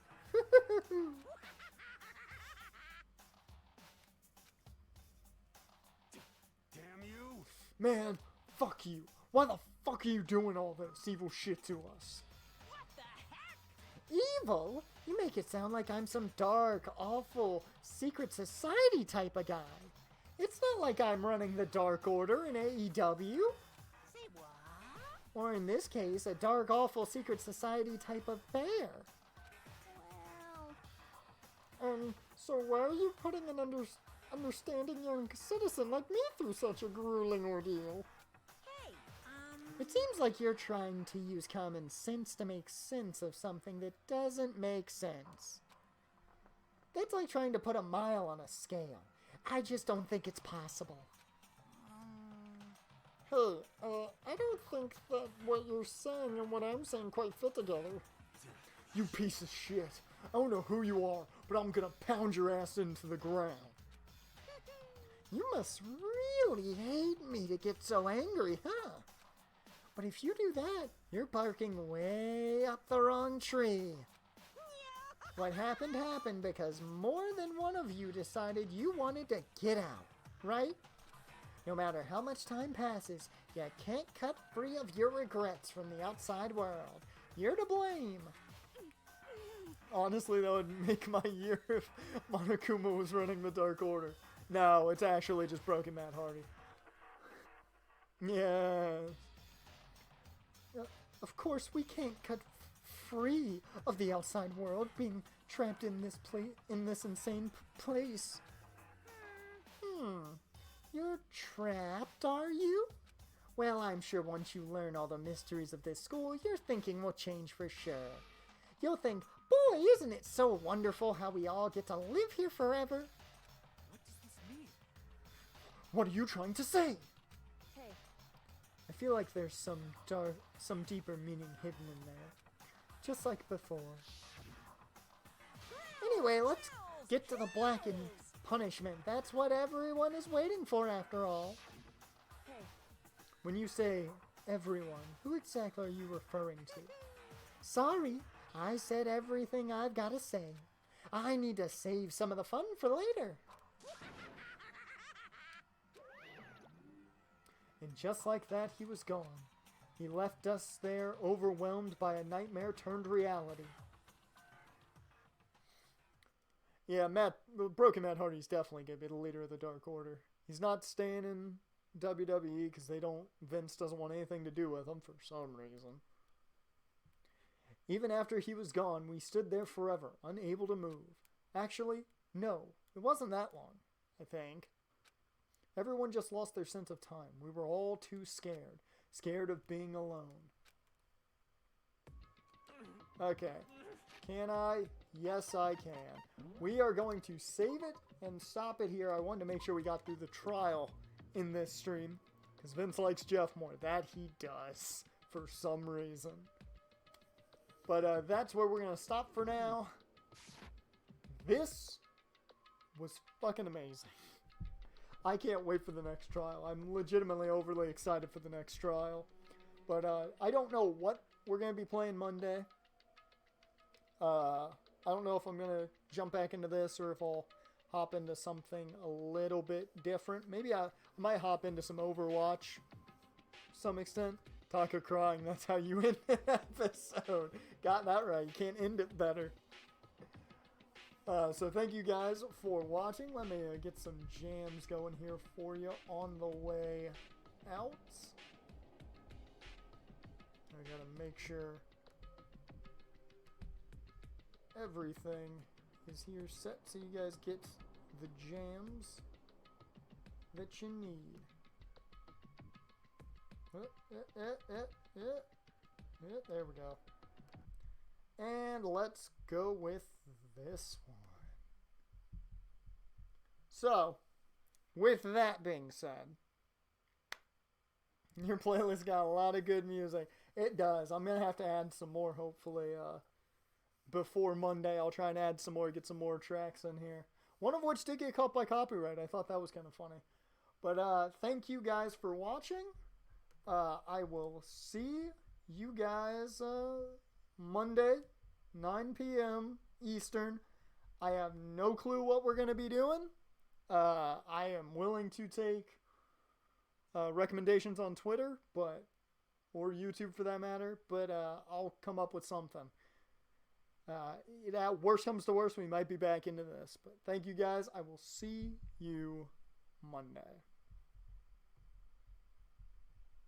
Damn you! Man, fuck you. Why the fuck are you doing all this evil shit to us? What the heck? Evil? You make it sound like I'm some dark, awful, secret society type of guy. It's not like I'm running the Dark Order in AEW. Say what? Or in this case, a dark, awful, secret society type of bear. Well... So why are you putting an understanding young citizen like me through such a grueling ordeal? Hey, It seems like you're trying to use common sense to make sense of something that doesn't make sense. That's like trying to put a mile on a scale. I just don't think it's possible. Hey, I don't think that what you're saying and what I'm saying quite fit together. You piece of shit. I don't know who you are, but I'm gonna pound your ass into the ground. You must really hate me to get so angry, huh? But if you do that, you're barking way up the wrong tree. What happened happened because more than one of you decided you wanted to get out, right? No matter how much time passes, you can't cut free of your regrets from the outside world. You're to blame. Honestly, that would make my year if Monokuma was running the Dark Order. No, it's actually just Broken Matt Hardy. Yeah. Of course, we can't cut free of the outside world, being trapped in this insane place. You're trapped, are you? Well, I'm sure once you learn all the mysteries of this school, your thinking will change for sure. You'll think, boy, isn't it so wonderful how we all get to live here forever? What does this mean? What are you trying to say? Hey, I feel like there's some deeper meaning hidden in there. Just like before. Anyway, let's get to the blackened punishment. That's what everyone is waiting for after all. hey, When you say everyone, who exactly are you referring to? Sorry, I said everything I've got to say. I need to save some of the fun for later. And just like that, he was gone. He left us there, overwhelmed by a nightmare turned reality. Yeah, Broken Matt Hardy's definitely going to be the leader of the Dark Order. He's not staying in WWE because Vince doesn't want anything to do with him for some reason. Even after he was gone, we stood there forever, unable to move. Actually, no, it wasn't that long, I think. Everyone just lost their sense of time. We were all too scared. Scared of being alone. Okay. Can I? Yes, I can. We are going to save it and stop it here. I wanted to make sure we got through the trial in this stream. Because Vince likes Jeff more. That he does. For some reason. But that's where we're going to stop for now. This was fucking amazing. I can't wait for the next trial. I'm legitimately overly excited for the next trial. But I don't know what we're going to be playing Monday. I don't know if I'm going to jump back into this or if I'll hop into something a little bit different. Maybe I might hop into some Overwatch to some extent. Taka crying, that's how you end the episode. Got that right. You can't end it better. So thank you guys for watching. Let me get some jams going here for you on the way out. I gotta make sure everything is here set so you guys get the jams that you need. There we go. And let's go with this one. So, with that being said, your playlist got a lot of good music. It does. I'm going to have to add some more, hopefully, before Monday. I'll try and add some more, get some more tracks in here. One of which did get caught by copyright. I thought that was kind of funny. But thank you guys for watching. I will see you guys Monday, 9 p.m. Eastern. I have no clue what we're going to be doing. I am willing to take recommendations on Twitter, or YouTube for that matter, but I'll come up with something. Worst comes to worst, we might be back into this. But thank you guys. I will see you Monday.